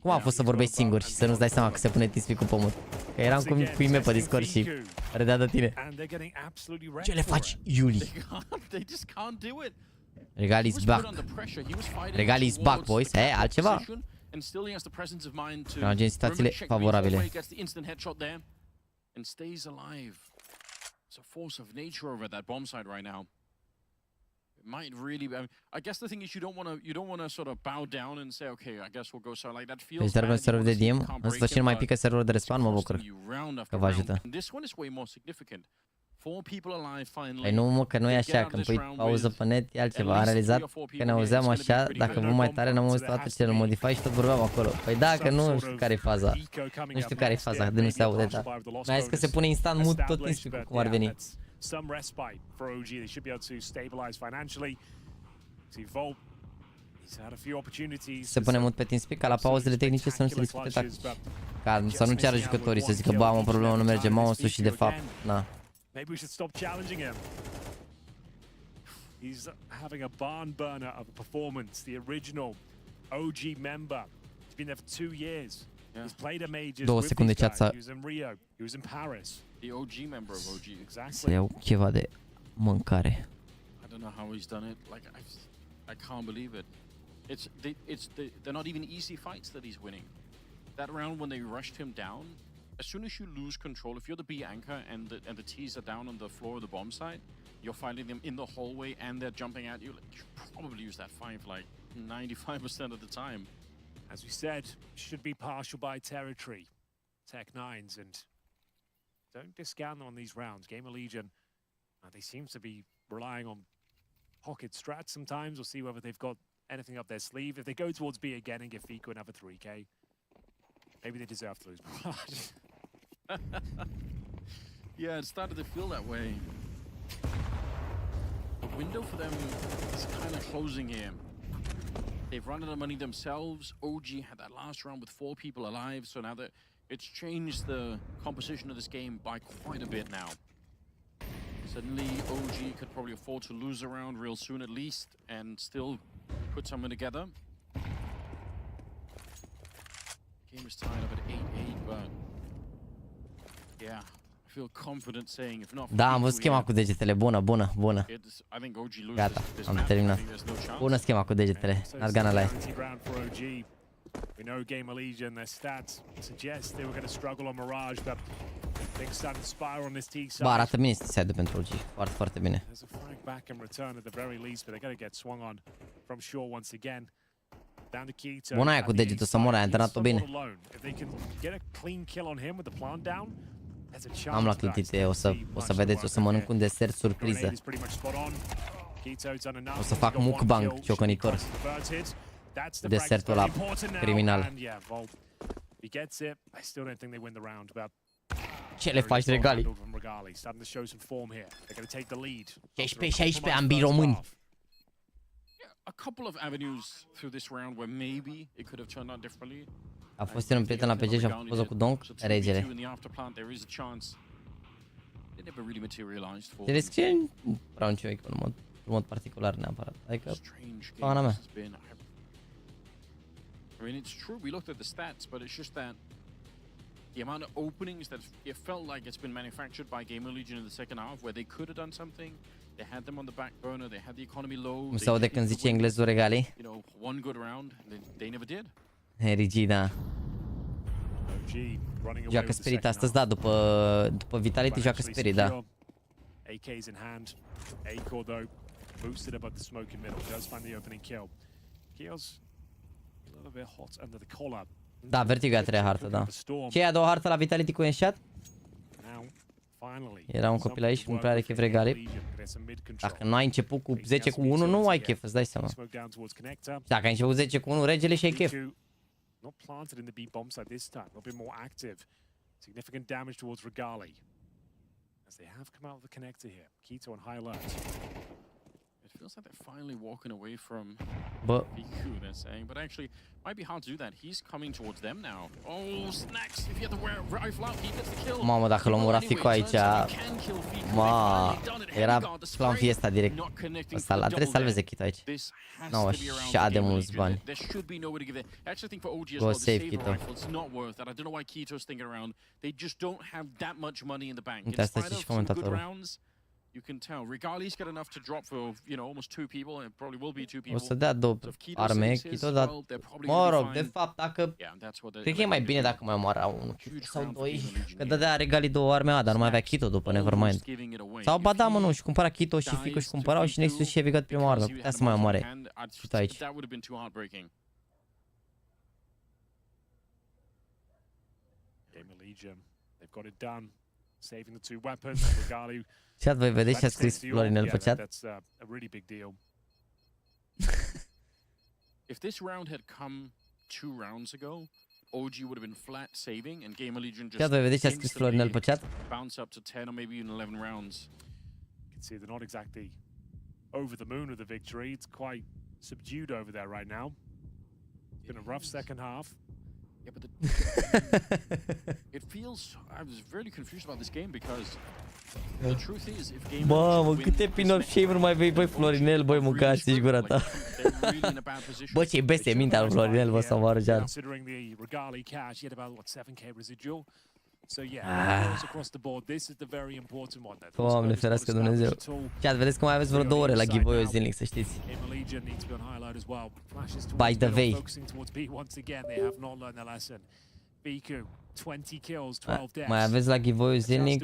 Cum a fost să vorbești singur și să nu-ți dai seama că se pune Teamspeak-ul pe mut? Că eram cu ime pe Discord și râdea de tine. Ce le faci, Iuli? Regal is back. Regal is back, boys. Altceva? În situațiile favorabile. Might really be, I guess the thing is you don't want to sort of bow down and say okay, I guess we'll go so like that feels bad. Deci server de DM, în sfârșit mai pică serverul de respawn, mă bucur că vă ajută. This one is way more significant. 4 people alive finally. Păi nu, mă, că nu e așa, când pui pauză pe net e altceva. Am realizat că ne auzeam așa, dacă vă mai tare n-am auzit toate cele modify și tot vorbeam acolo. Păi da, că nu știu care e faza. Nu știu care e faza, de nu se aude, da. Mai zis că se pune instant mute tot Teamspeak-ul, cum ar veni. Some respite for OG. They should be able to stabilize financially. See Volt, he's had a few opportunities. Se pune mut pe Teamspeak ca la pauzele tehnice să nu se discute tactici. Ca să nu ceară jucătorii să zică, bă, am o problemă, nu merge mouse-ul și de fapt, na. Maybe we should stop challenging him. He's having a barn burner of a performance. The original OG member. He's been there for 2 years. He's played a majors with these guys. He was in Rio. He was in Paris. The OG member of OG. Exactly. Să iau ceva de mâncare. I don't know how he's done it. Like I can't believe it. They're not even easy fights that he's winning. That round when they rushed him down, as soon as you lose control, if you're the B anchor and the T's are down on the floor of the bomb site, you're fighting them in the hallway and they're jumping at you. Like, you should probably use that fight like 95% of the time. As we said, should be partial by territory. Tech 9s, and don't discount them on these rounds. GAMERLEGION, they seem to be relying on pocket strats sometimes. We'll see whether they've got anything up their sleeve. If they go towards B again and give Fiku another 3K, maybe they deserve to lose. Yeah, it started to feel that way. The window for them is kind of closing here. They've run out of money themselves. OG had that last round with 4 people alive, so now that it's changed the composition of this game by quite a bit now. Suddenly, OG could probably afford to lose a round real soon at least, and still put something together. Game is tied up at 8-8, but yeah, I feel confident saying if not. Da, am văzut schema cu degetele, bună. Gata, am terminat. Bună schema cu degetele, not gonna lie. We know GamerLegion, their stats suggest they were going to struggle on Mirage, but things started to spiral on this T side. Bă, arată bine side pentru OG. Foarte, foarte bine. There's a flag back and return at the very least, but they're going to get swung on from shore once again. Down to Keto. Bună aia cu degetul să moară, ai antrenat-o bine. If they can get a clean kill on him with the plant down, there's a chance. Am luat clintite, o să vedeți, o să mănânc un desert surpriză. O să fac mukbang ciocănitor. Desertul ăla criminal. Ce le faci, Regali? 16-16, ambii români. A couple of avenues through this round where maybe it could have turned out differently. A fost un prieten la PGL și a făcut poză cu Donk, regele. Se descrie în round ce în mod particular neapărat. Adică, fana mea. I mean, it's true, we looked at the stats, but it's just that the amount of openings that it felt like it's been manufactured by GamerLegion in the second half, where they could have done something. They had them on the back burner, they had the economy low. Cum se aude când zice englezul, Regali? You know, one good round, they never did. Regina. Joacă Spirit astăzi, da, după Vitality joacă Spirit, da. AK's in hand. Aiko though boosted above the smoke in middle, does find the opening kill. Kill's a little bit hot under the collar. Da, Vertigo a treia hartă, da. Ce e a doua hartă la Vitality cu Enshot? Era un copil aici, nu prea are chef, Regali. Dacă nu ai început cu 10 cu 1, nu ai chef, îți dai seama. Dacă ai început 10 cu 1, regele și ai chef. Not planted in the B bomb side this time, a little bit more active. Significant damage towards Regali. As they have come out of the connector here. Keto on high alert. It feels like they're finally walking away from BQ, they're saying, but actually might be hard to do that. He's coming towards them now. Oh, snacks! If you had the rifle out, he gets the kill. Mamă, dacă l-am omora Fico aici, era plan Fiesta direct. Ăsta, trebuie să salveze Kito aici. Nu, așa de mulți bani. Go save Kito. Uite, asta zice și comentatorul. You can tell. Regali's got enough to drop for, you know, almost 2 people, and probably will be 2 people. O să dea două arme, Kito, dar mă rog, de fapt, dacă cred că e mai bine dacă mai omoara unul sau doi, că dădea Regali două arme, dar nu mai avea Kito după, nevermind. Sau ba da, mă, nu, și cumpăra Kito și Fico și cumpărau și Nexus și Heavy God prima oară, putea să mai omoare. Kito aici. GamerLegion, they've got it done, saving the 2 weapons. Regali. Chat, voi vedeți ce a scris Florinel pe chat? That's a really big deal. If this round had come 2 rounds ago, OG would have been flat saving and GamerLegion just Chat, voi vedeți ce a scris Florinel pe chat? Bounce up to 10 or maybe even 11 rounds. You can see they're not exactly over the moon with the victory. It's quite subdued over there right now. It's been a rough second half. Yeah, but it feels... I was really confused about this game because the truth is, if GamerLegion Mamă, câte pin-up shaver mai vei, băi, Florinel, băi, mâncați-și gura ta. Bă, ce beste mintea lui Florinel, bă, să moară jar. Doamne, ferească Dumnezeu. Chat, vedeți că mai aveți vreo 2 ore la giveaway-ul zilnic, să știți. By the way. Mai aveți la giveaway-ul zilnic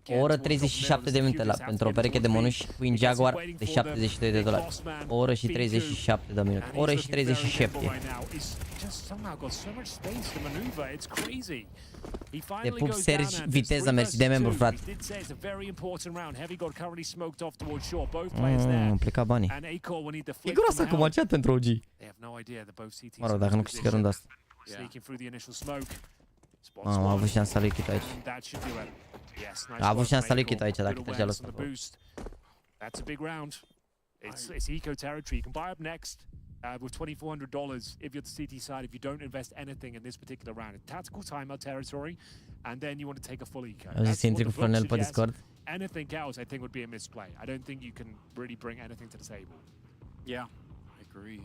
o oră 37 de minute pentru o pereche de mănuși Queen Jaguar de $72. O oră și 37 de minute. O oră și 37. Te pup, Sergi, viteză, mersi de membru, frate. Am plecat banii. E gros acum, chat pentru OG. Mă rog, dacă nu câștigă runda asta. Am avut șansa lui Kito aici. A avut șansa lui Kito aici dacă trăgea la spate. That's a big round. It's eco territory. You can buy up next with $2,400 if you're the CT side. If you don't invest anything in this particular round, it's tactical timeout territory, and then you want to take a full eco. That's what the book suggests. Anything else, I think, would be a misplay. I don't think you can really bring anything to the table. Yeah, I agree.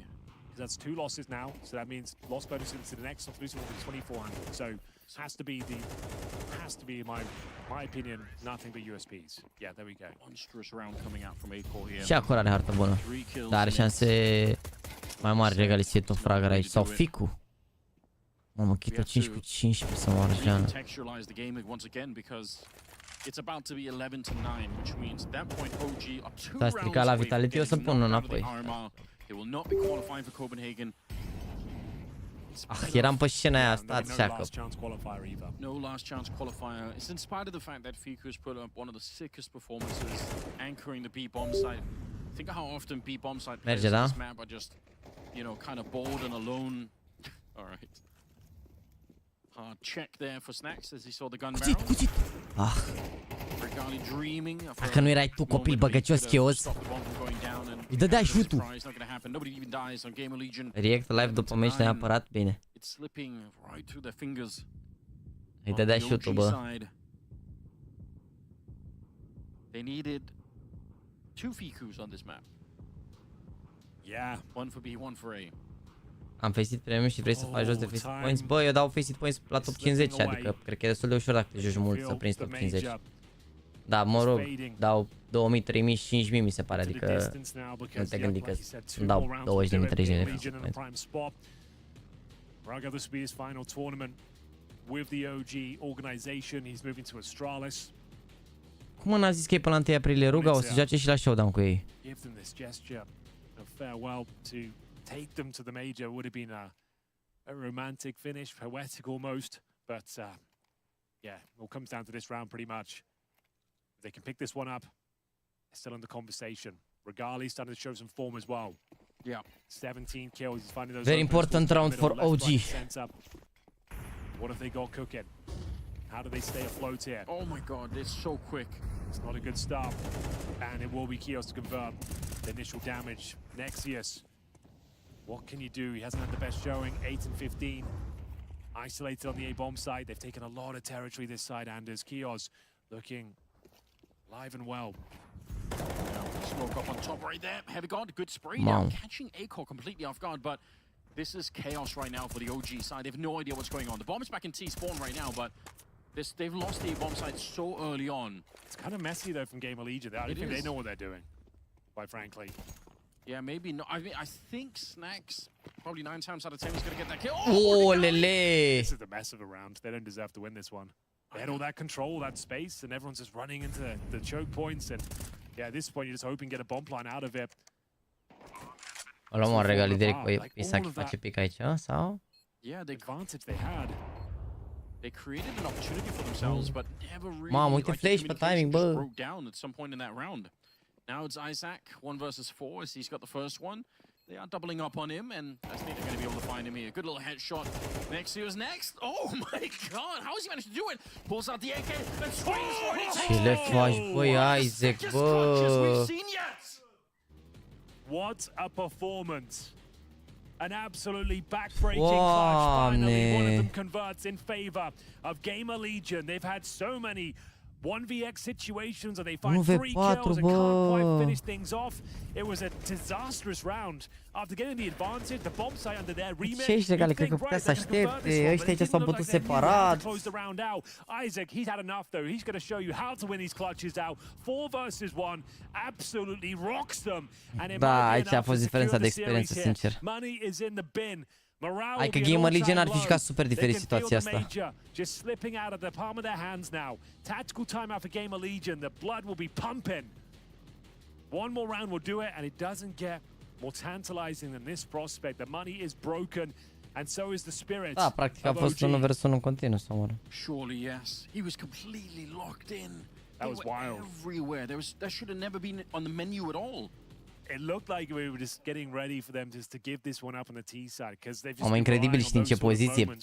That's 2 losses now, so that means loss bonus into the next losing will be 2,400. So has to be my opinion, nothing but USPs. Yeah, there we go. Monstrous round coming out from Aiko here. Și acolo are hartă bună. Dar are șanse Mai mare regalisitul fragăr aici. Sau Ficu. Mamă, Chito 5 cu 15 să moară Jeana. S-a stricat la Vitality, o să pun înapoi. Ah, eram pe scena aia, stați șacă. No last chance qualifier. It's in spite of the fact that Fiku has put up one of the sickest performances anchoring the B bomb site. Think of how often B bomb site players in this map are just, you know, kind of bored and alone. All right. Hard check there for Snacks as he saw the gun barrel. Cuțit! Ah. Regali dreaming of Dacă nu erai tu copil băgăcios chios, îi dădea ajutul. React live după meci neapărat, bine. Îi dădea ajutul, bă. They needed 2 Fikus on this map. Yeah, one for B, one for A. Am faceit premium și vrei să faci jos de faceit points? Bă, eu dau faceit points la top 50, adică cred că e destul de ușor dacă te joci mult să prinzi top 50. Da, mă rog, dau 2000, 3000, 5000 mi se pare, adică nu te gândi că îmi dau 20.000, 30.000 de faceit points. Raga, this will be his final tournament with the OG organization. He's moving to Astralis. Cum n-a zis că e până la 1 aprilie Ruga? O să joace și la showdown cu ei. Give them this gesture of farewell to take them to the major would have been a romantic finish, poetic almost, but yeah, it all comes down to this round pretty much. If they can pick this one up, they're still in the conversation. Regali starting to show some form as well. Yeah, 17 kills. He's finding those. Very important round for OG. What have they got cooking? How do they stay afloat here? Oh my God, it's so quick. It's not a good start, and it will be Kios to convert the initial damage. Nexius, what can you do? He hasn't had the best showing. 8 and 15, isolated on the A bomb side. They've taken a lot of territory this side. Anders Kios looking live and well. Smoke up on top right there. Heavy guard, good spray now, catching A-Core completely off guard, but this is chaos right now for the OG side. They have no idea what's going on. The bomb is back in T-spawn right now, but they've lost the bomb site so early on. It's kind of messy though from GAMERLEGION. I don't think they know what they're doing, quite frankly. Yeah, maybe not. I mean, I think Snacks, probably 9 times out of 10, he's going to get that kill. Oh, lele! This is the mess of a round. They don't deserve to win this one. They had all that control, that space, and everyone's just running into the choke points. And yeah, at this point, you're just hoping to get a bomb line out of it. O luăm o regali direct pe Isaac face pic aici, sau? Yeah, the advantage they had. They created an opportunity for themselves, but never really. Mamă, uite flash pe timing, bă. Broke down at some point in that round. Now it's Isaac, 1 versus 4, as he's got the first one. They are doubling up on him, and I think they're going to be able to find him here. Good little headshot. Nexius next. Oh my God, how has he managed to do it? Pulls out the AK and swings for it. Ce le faci, băi, Isaac, bă? What a performance. An absolutely backbreaking clutch. Finally, one of them converts in favor of GAMERLEGION. They've had so many 1vx situations and they find 3 kills and can't quite finish things off. It was a disastrous round. After getting the advantage, the bomb site under their remit. Ce ești legal, cred că putea să aștepte. Ăștia aici s-au bătut separat. Isaac, he's had enough though. He's going to show you how to win these clutches out. 4 versus 1 absolutely rocks them. Da, aici a fost diferența de experiență, sincer. Money is in the bin. Hai că GAMERLEGION ar fi jucat super diferit situația asta. Just slipping out of the palm of their hands now. Tactical timeout for GAMERLEGION. The blood will be pumping. One more round will do it, and it doesn't get more tantalizing than this prospect. The money is broken, and so is the spirit. Da, practic a fost 1 versus 1 în continuu, să mă. Surely yes. He was completely locked in. That was wild. Everywhere. That should have never been on the menu at all. It looked like we were just getting ready for them just to give this one up on the T side because they've just. Mamă, incredibil, știi în ce poziție?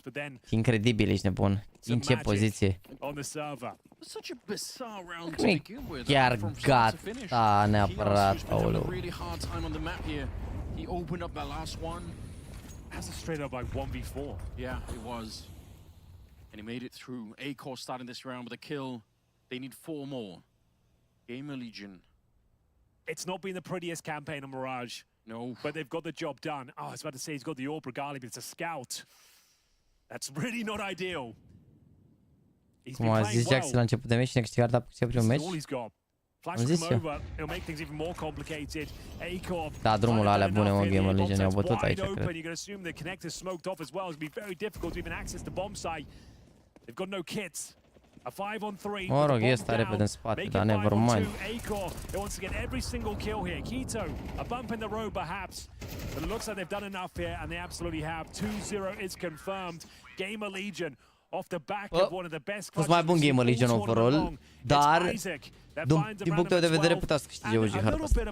Incredibil, ești nebun. În ce poziție? On the server. Such a bizarre round to begin with. Chiar gata, neapărat, Paolo. Really hard time on the map here. He opened up that last one. That's a straight up like 1v4. Yeah, it was. And he made it through. A-Core starting this round with a kill. They need 4 more. GAMERLEGION. It's not been the prettiest campaign on Mirage. No. But they've got the job done. Oh, I was about to say he's got the AWP Regali, but it's a scout. That's really not ideal. Cum a zis Jax la început de meci, ne câștigat la primul meci? All he's got. Flash will come over. It'll make things even more complicated. Acor. Da, drumul alea bune, mă, GamerLegion i-au bătut aici, cred. You're gonna assume the connector's smoked off as well. It's gonna be very difficult to even access the bomb site. They've got no kits. A 5-on-3. Mă rog, e sta repede în spate, dar never mind. Acor, it wants to get every single kill here. Keto, a bump in the road perhaps. But it looks like they've done enough here, and they absolutely have. 2-0 is confirmed. GamerLegion off the back of one of the best clutches. Fost mai bun GamerLegion overall, din punctul de vedere putea să câștige OG harta asta.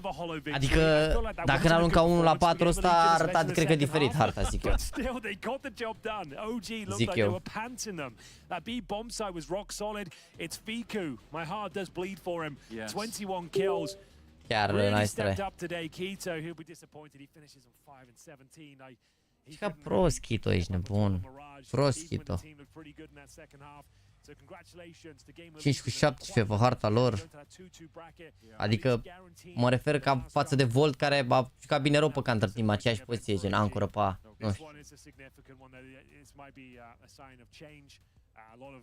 Adică dacă n-a aruncat 1 la 4 ăsta, a arătat, cred că, diferit harta, zic eu. Zic eu. That B bomb site was rock solid. It's Fiku. My heart does bleed for him. 21 kills. Chiar nice try. Keto, he'll be disappointed. He finishes on 5 and 17. Și ca prost Keto, ești nebun. Prost Keto. 5 cu 17 pe harta lor. Adică mă refer ca față de Volt, care a jucat bine rău pe Counter Team, aceeași poziție, gen ancoră pe A. Nu știu.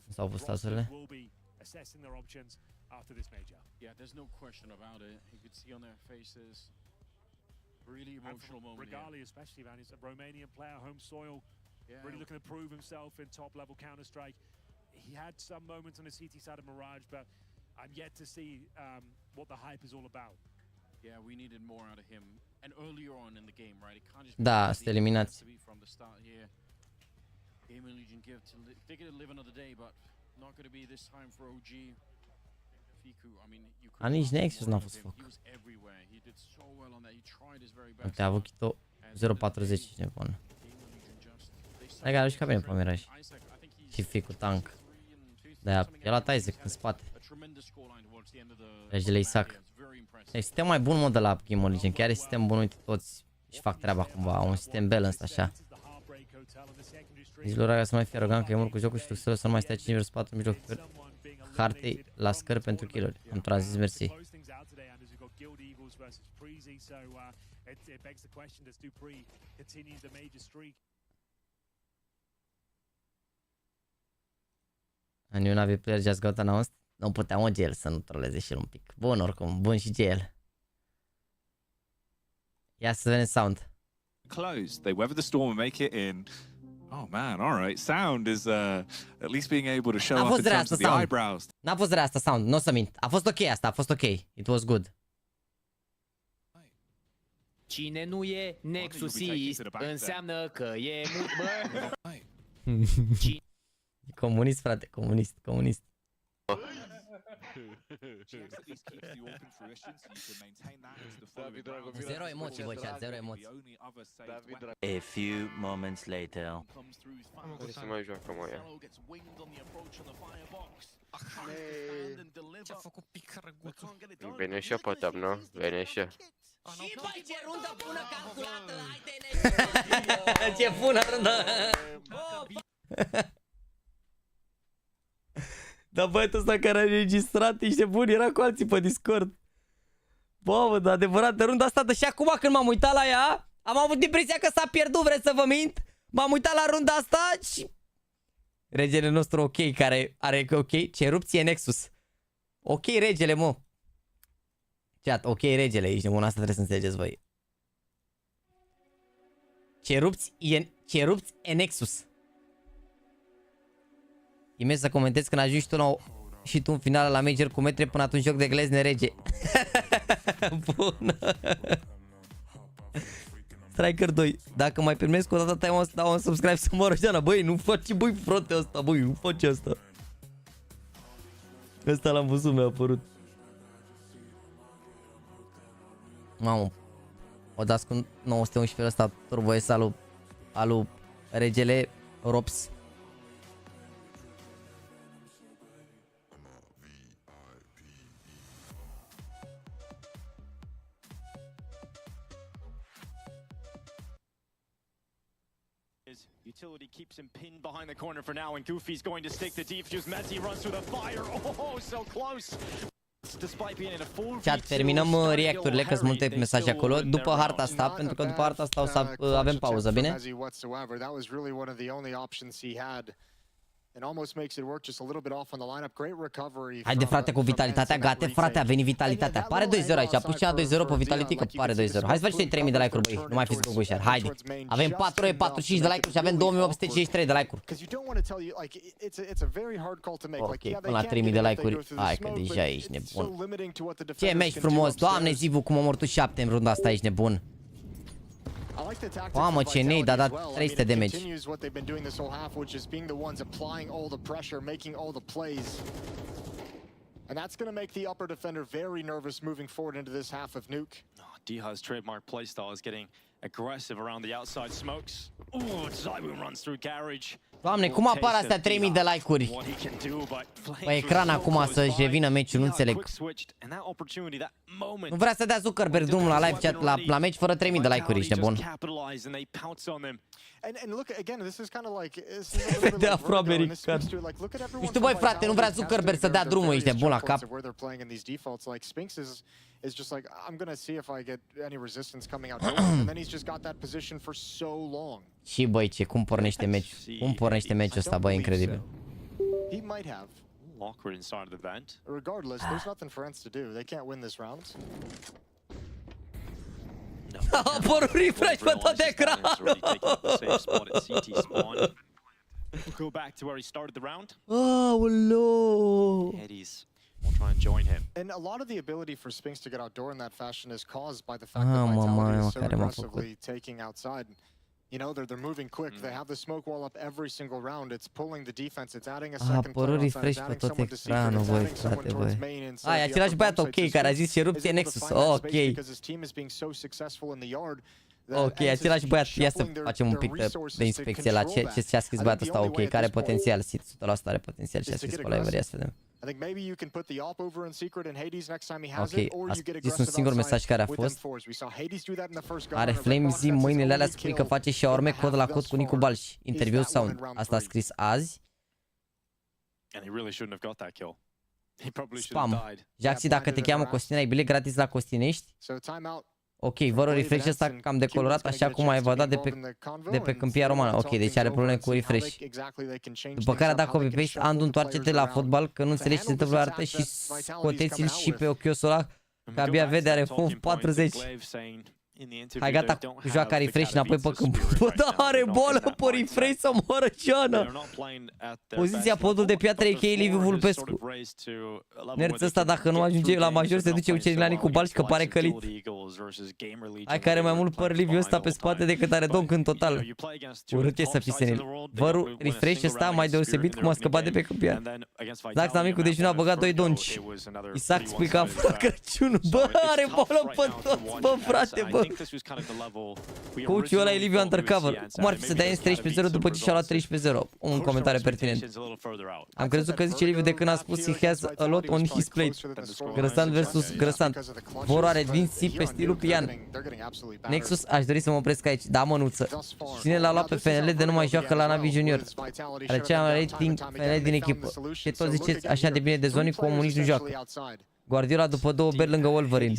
Nu s-au văzut staturile? Really emotional moment. Regali, especially, man, he's a Romanian player, home soil, really looking to prove himself in top-level Counter-Strike. He had some moments on the CT side of Mirage, but I'm yet to see what the hype is all about. Yeah, we needed more out of him, and earlier on in the game, right? It can't just be sunt eliminați. from the start here. GameLegion they could live another day, but not going to be this time for OG. Nici Nexus n-a fost foc. Uite, a avut Keto 0.40, nebun. Hai că a jucat bine pe Mirage. Și fi cu tank. De-aia, i-a luat Isaac în spate. Regele Isaac. Deci sistem mai bun, mă, de la GameLegion. Chiar e sistem bun, uite, toți și fac treaba cumva. Un sistem balanced așa. Deci lor să mai fie arogant că e mult cu jocul și tuxelul să nu mai stai 5 vs 4 în mijloc hartei la scări pentru kill-uri. Am tranzis, mersi. And you Navi player just got announced. Nu puteam o GL să nu troleze și el un pic. Bun oricum, bun și GL. Ia să vedem sound. Close. They weather the storm and make it in. Oh man, all right. Sound is at least being able to show up in terms of the eyebrows. N-a fost rea asta sound, nu o să mint. A fost ok asta, a fost ok. It was good. Cine nu e nexusist înseamnă că e comunist, frate, comunist. Zero emoții, bă, chat, zero emoții. A few moments later. Să mai joacă, mă, ea. Ce-a făcut picărăguțul? Vine și pe tab, nu? Vine și. Și băi, ce rundă bună calculată, haide-ne! Ce bună rundă! Dar băiatul ăsta care a înregistrat, ești bun, era cu alții pe Discord. Bă, dar adevărat, de runda asta, și acum când m-am uitat la ea, am avut impresia că s-a pierdut, vreți să vă mint? M-am uitat la runda asta și... Regele nostru ok, care are ok, ce erupție Nexus. Ok, regele, mă. Chat, ok, regele, ești nebun, asta trebuie să înțelegeți voi. Ce erupți e Nexus. Imens să comentezi când ajungi tu în finală la major cu metre, până atunci joc de glezne rege. Bună. Striker 2. Dacă mai primesc o dată time o să dau un subscribe să mă rogeana. Băi, nu faci, băi, frate, asta, băi, nu faci asta. Ăsta l-am văzut, mi-a apărut. Mamă. O dați cu 911 ăsta turbo S alu regele Rops. Utility keeps him pinned behind the corner for now, and Goofy's going to stick the defuse. Mezzi runs through the fire. Oh, so close. Despite being in a full chat, terminăm reactorile, că sunt multe mesaje acolo. După harta asta, pentru că după harta asta o să avem pauză, bine? Haide frate cu vitalitatea, gata frate, a venit vitalitatea. Pare 2-0 aici, a pus cea 2-0 pe Vitality că pare 2-0. Hai să faci 3000 de like-uri, băi, nu mai fiți gogușari, haide. Avem 445 de like-uri și avem 2853 de like-uri. Ok, până la 3000 de like-uri, hai că deja ești nebun. Ce meci frumos, doamne Zivu, cum omor tu 7 în runda asta, ești nebun. Mamă, ce nei, a dat 300 de damage. And that's going to make the upper defender very nervous moving forward into this half of Nuke. Diha's trademark playstyle is getting aggressive around the outside smokes. Ooh, Zybun runs through garage. Doamne, cum apar astea 3000 de like-uri pe ecran acum să-și revină meciul, nu înțeleg. Nu vrea să dea Zuckerberg drumul la live chat la meci fără 3000 de like-uri, ești nebun. De afroamerican. Nu știu, băi frate, nu vrea Zuckerberg să dea drumul, ești nebun la cap. Is just like, I'm gonna see if I get any resistance coming out, and then he's just got that position for so long. Și băi, cum pornește meciul? Cum pornește meciul ăsta, băi, incredibil. He might have. Awkward inside of the vent. Regardless, there's nothing for Ents to do. They can't win this round. A apărut refresh pe tot ecranul. Go back to where he started the round. Aoleu. We'll try and join him. And a lot of the ability for Spinks to get outdoor in that fashion is caused by the fact that Vitality is so aggressively taking outside. You know, they're moving quick. They have the smoke wall up every single round. It's pulling the defense. It's adding a second player outside. It's adding someone to secret. It's adding someone towards main. Ai, același băiat, ok, care a zis erupție Nexus. Ok. Because his team is being so successful in the yard. Ok, același băiat, ia să facem un pic de inspecție la ce a scris băiatul ăsta, ok, care are potențial, 100% are potențial și a scris pe live, ia să vedem. Ok, a zis un singur mesaj care a fost. Are Flames mâinile alea, spui că face și urme cod la cod cu Nicu Balș. Interviu sound. Asta a scris azi. Spam. Jaxi, dacă te cheamă Costin, ai bilet gratis la Costinești? Ok, vă rog, refresh ăsta cam decolorat, așa cum a evadat de pe câmpia romană. Ok, deci are probleme cu refresh. După care a dat copy-paste, Andu, întoarce-te la fotbal, că nu înțelegi ce se întâmplă arată și scoteți-l și pe ochiosul ăla, că abia vede, are FOV 40. Hai, gata, joacă refresh înapoi pe câmp. Bă, da, are bolă pe refresh să moară Ceana. Poziția podul de piatră e cheie Liviu Vulpescu. Nerț ăsta, dacă nu ajunge la major, se duce ucerii la Nicu Balș, că pare călit. Hai, că are mai mult păr Liviu ăsta pe spate decât are donk în total. Urât e să fii senil. Vă refresh ăsta mai deosebit cum a scăpat de pe câmpia. Zax la micul dejun a băgat 2 donci. Isaac spui că a furat Crăciunul. Bă, are bolă pe toți, bă, frate, bă. Coachul ăla e Liviu Undercover. Cum ar fi să dai 13-0 după ce și-a luat 13-0? Un comentariu pertinent. Am crezut că zice Liviu de când a spus he has a lot on his plate. Grăsant versus grăsant. Voroare din C pe stilul pian. Nexus, aș dori să mă opresc aici. Da, mănuță. Cine l-a luat pe FNL de nu mai joacă la Navi Junior? Are cea mai rating FNL din echipă. Ce tot ziceți așa de bine de Zoni cu omul nici nu joacă. Guardiola după 2 beri lângă Wolverine.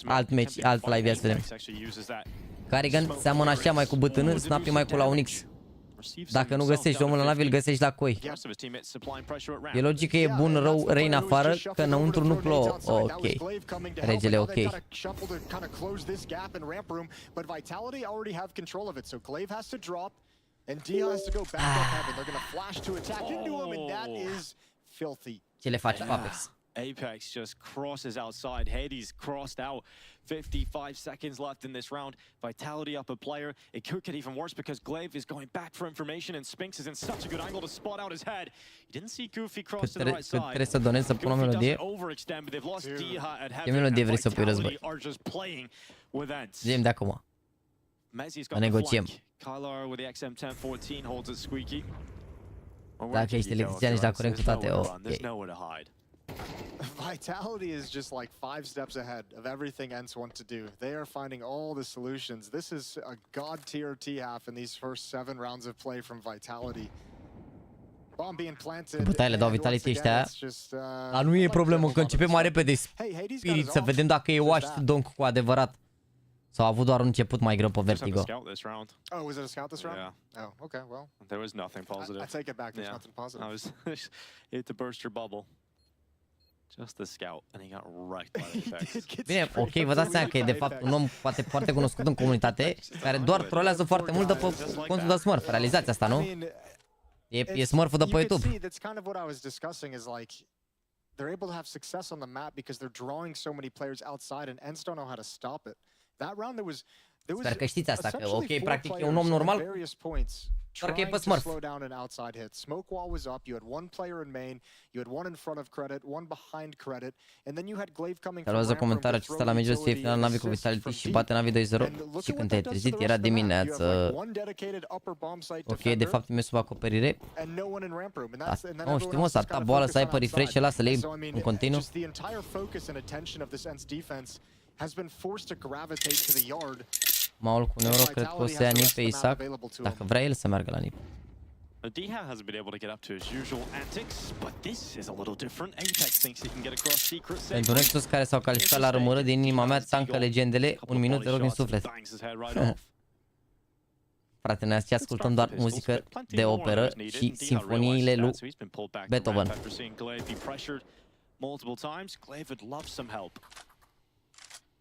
Alt meci, alt live, ia să vedem. Carrigan seamănă așa mai cu bătână, Snappy mai cu la un X. Dacă nu găsești omul la Navi, îl găsești la coi. E logic că e bun, rău, răi în afară, că înăuntru nu plouă. Ok. Regele, ok. And Dia has to go back up heaven. They're going to flash to attack into him, and that is filthy. Ce le faci, Apex? Apex just crosses outside. Hades crossed out. 55 seconds left in this round. Vitality up a player. It could get even worse because Glaive is going back for information and Spinks is in such a good angle to spot out his head. He didn't see Goofy cross to the right side. Trebuie să donezi să pun o melodie. Ce melodie vrei să pui, Război? Zi-mi de acum. Negociem. Dacă ești electrician, ești la curent cu toate. Vitality is just like 5 steps ahead of everything Ents want to do. They are finding all the solutions. This is a god tier T-half in these first 7 rounds of play from Vitality. Bomb being planted. Bătaile dau Vitality ăștia. Dar nu e problemă, că începem mai repede Spirit să vedem dacă e washed donk cu adevărat. Sau a avut doar un început mai greu pe Vertigo. Oh, was it a scout this round? Yeah. Oh, okay, well. There was nothing positive. I take it back, there's nothing positive. I was hit to burst your bubble. Just the scout, and he got wrecked by the effects. Bine, ok, vă dați seama că e de fapt un om poate foarte cunoscut în comunitate, care doar trolează foarte mult după contul de Smurf. Realizați asta, nu? E Smurf-ul de pe YouTube. That's kind of what I was discussing is like they're able to have success on the map because they're drawing so many players outside and ENCE don't know how to stop it. That round there was Sper că știți asta, că ok, practic e un om normal, doar că e pe Smurf. Smoke wall was up, you had one player in main, you had one in front of credit, one behind credit, and then you had Glaive coming from Saluează comentariul acesta la meciul fie final Navi cu Vitality și bate Navi 2-0 și când te-ai trezit era dimineață. Ok, de fapt mi-e sub acoperire. Da, nu știu, mă, s-a dat boala să ai pe refresh și lasă-le în continuu. Maul cu Neuro cred că o să ia nip pe Isaac, dacă vrea el să meargă la nip. Deha hasn't been able to get up to his usual antics, but this is a little different. Apex thinks he can get across secret. Pentru Nexus care s-au calificat la RMR, din inima mea tancă legendele, un minut te rog din suflet. Frate, ne ascultăm doar muzică de operă și simfoniile lui Beethoven.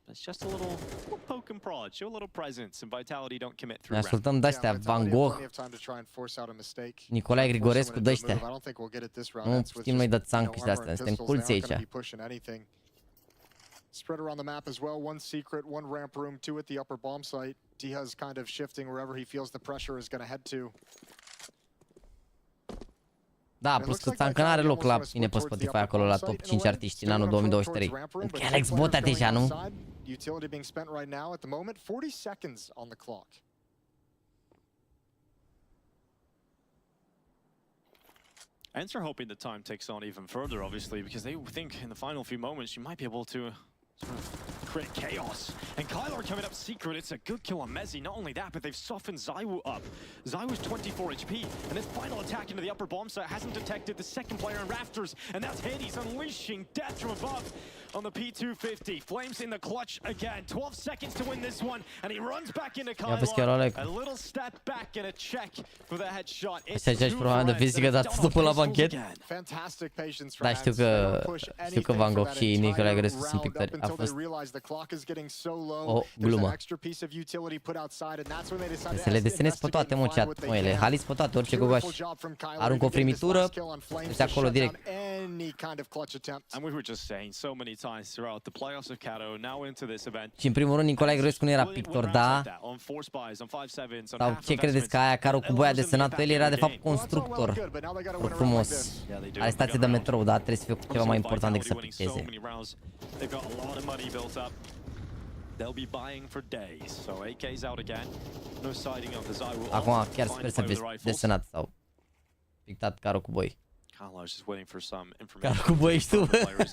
It's just a little poke and prod, show a little presence, and Vitality don't commit through. Ne ascultăm de-astea, Van Gogh, Nicolae Grigorescu, de-astea. Nu știm noi de țancă și de-astea, suntem culți aici. Spread around the map as well, one secret, one ramp room, two at the upper bomb site. Diha's kind of shifting wherever he feels the pressure is going to head to. Da, plus că țancă n-are loc la mine pe Spotify acolo la top 5 artiști în anul 2023. Încă Alex Botea deja, nu? Utility being spent right now at the moment, 40 seconds on the clock. ENCE are hoping the time takes on even further, obviously, because they think in the final few moments you might be able to sort of create chaos. And Kyler coming up secret, it's a good kill on Mezzi. Not only that, but they've softened ZywYY up. ZywYY's 24 HP, and this final attack into the upper bomb site hasn't detected the second player in Rafters, and that's Hades unleashing death from above on the P250. Flames in the clutch again. 12 seconds to win this one, and he runs back into Kyler. A little step back and a check for the headshot. Așa-și probabil de fizică, dar tot până la banchet. Da, știu că Van Gogh și Nicolae Grigorescu sunt pictări. A fost o glumă. Să le desenezi pe toate, mă, chat, mă, ele halis pe toate, orice gogoaș. Aruncă o frimitură, este acolo direct. Și în primul rând, Nicolae Grigorescu nu era pictor, da? Sau ce credeți că aia care cu boia desenată, el era de fapt constructor. Frumos. Are stație de metrou, da? Trebuie să fie ceva mai important decât să picteze. Acum chiar sper să vezi desenat sau pictat carul cu boi. Carul cu boi, știu, bă.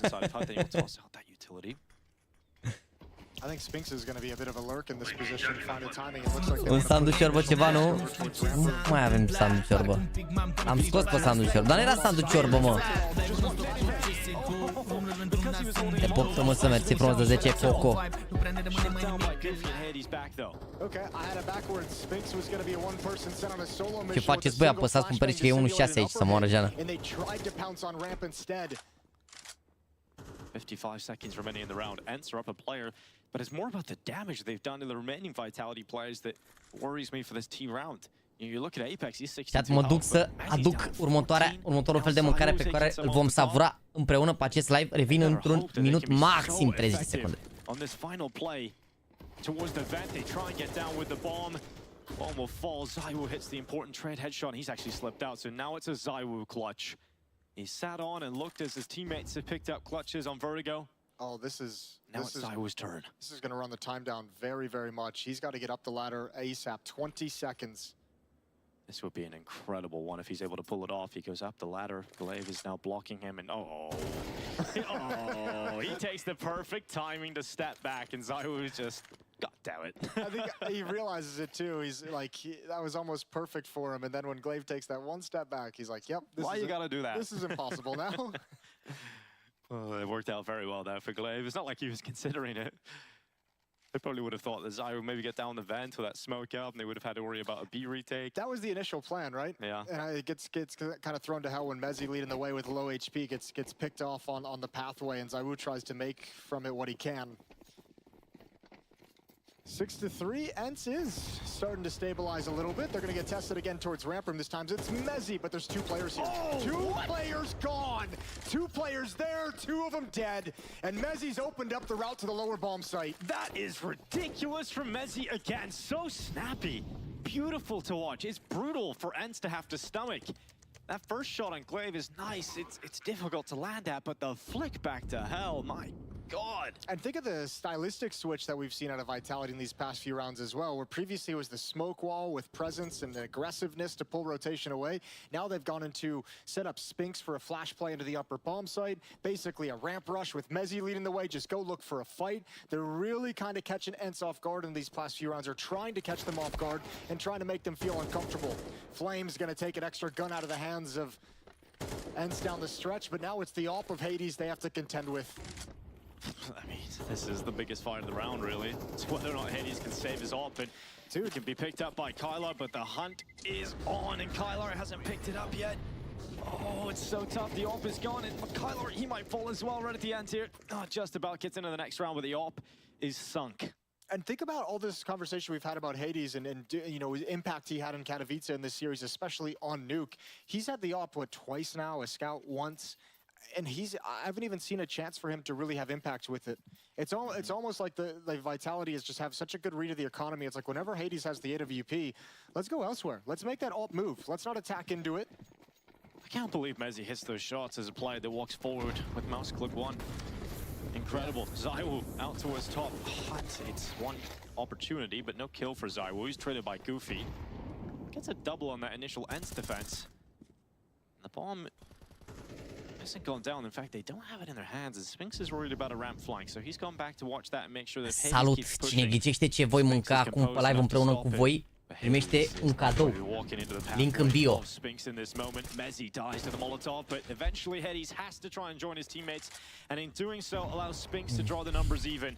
I think Spinks is going to be a bit of a lurk in this position. Find a timing. It looks like un sanduciorbă ceva, nu? Nu mai avem sanduciorbă. Am scos pe sanduciorbă, dar nu era sanduciorbă, mă. Te puptă, mă, să mergi frumos de 10, Coco. Ce faceți, băi, apăsați pe pereți că e 1-6 aici, să moară Jana. 55 seconds remaining in the round. ENCE are up a player, but it's more about the damage they've done to the remaining Vitality players that worries me for this team round. You look at Apex, he's 62. Mă duc să aduc următorul fel de mâncare pe care îl vom savura împreună pe acest live. Revin într-un minut maxim 30 de secunde. On this final play towards the vent, they try and get down with the bomb. Bomb will fall. ZywYY hits the important trade headshot, and he's actually slipped out. So now it's a ZywYY clutch. He sat on and looked as his teammates have picked up clutches on Vertigo. Oh, this is ZywYY's turn. This is going to run the time down very, very much. He's got to get up the ladder ASAP. 20 seconds. This would be an incredible one if he's able to pull it off. He goes up the ladder. Glaive is now blocking him, and he takes the perfect timing to step back, and ZywYY is just, God damn it. I think he realizes it too. He's like, that was almost perfect for him, and then when Glaive takes that one step back, he's like, yep. Why you gotta do that? This is impossible now. It worked out very well there for Glaive. It's not like he was considering it. They probably would have thought that Zai would maybe get down the vent or that smoke up, and they would have had to worry about a B retake. That was the initial plan, right? Yeah. And it gets kind of thrown to hell when Mezzi leading the way with low HP gets picked off on the pathway, and ZywOo tries to make from it what he can. 6-3, Ents is starting to stabilize a little bit. They're going to get tested again towards ramp room. This time it's Mezzi, but there's 2 players here. Players gone! 2 players there, 2 of them dead. And Mezzi's opened up the route to the lower bomb site. That is ridiculous from Mezzi again. So snappy. Beautiful to watch. It's brutal for Ents to have to stomach. That first shot on Glaive is nice. It's difficult to land at, but the flick back to hell, my God. And think of the stylistic switch that we've seen out of Vitality in these past few rounds as well, where previously it was the smoke wall with presence and aggressiveness to pull rotation away. Now they've gone into set up Spinks for a flash play into the upper bomb site, basically a ramp rush with Mezzi leading the way, just go look for a fight. They're really kind of catching Ents off guard in these past few rounds, or trying to catch them off guard and trying to make them feel uncomfortable. Flame's gonna take an extra gun out of the hands of Ents down the stretch, but now it's the AWP of Hades they have to contend with. I mean, this is the biggest fight of the round, really. It's whether or not Hades can save his AWP, and dude can be picked up by Kylar, but the hunt is on, and Kylar hasn't picked it up yet. Oh, it's so tough. The AWP is gone, and Kylar, he might fall as well right at the end here. Oh, just about gets into the next round, but the AWP is sunk. And think about all this conversation we've had about Hades and you know, his impact he had in Katowice in this series, especially on Nuke. He's had the AWP, what, twice now, a scout once. And I haven't even seen a chance for him to really have impact with it. It's almost like the Vitality is just have such a good read of the economy. It's like whenever Hades has the AWP, let's go elsewhere. Let's make that AWP move. Let's not attack into it. I can't believe Mezzi hits those shots as a player that walks forward with mouse click 1. Incredible. ZywOo out towards top. Hot. It's one opportunity, but no kill for ZywOo. He's traded by Goofy. Gets a double on that initial Ents defense. The bomb hasn't gone down. In fact, they don't have it in their hands. And Spinks is worried about a ramp flying, so he's gone back to watch that and make sure that Salut! Cine ghicește ce voi mânca acum pe live împreună cu voi, primește un cadou. Link în bio. Spinks in this moment. Mezzi dies to the Molotov, but eventually Hades has to try and join his teammates, and in doing so allows Spinks to draw the numbers even.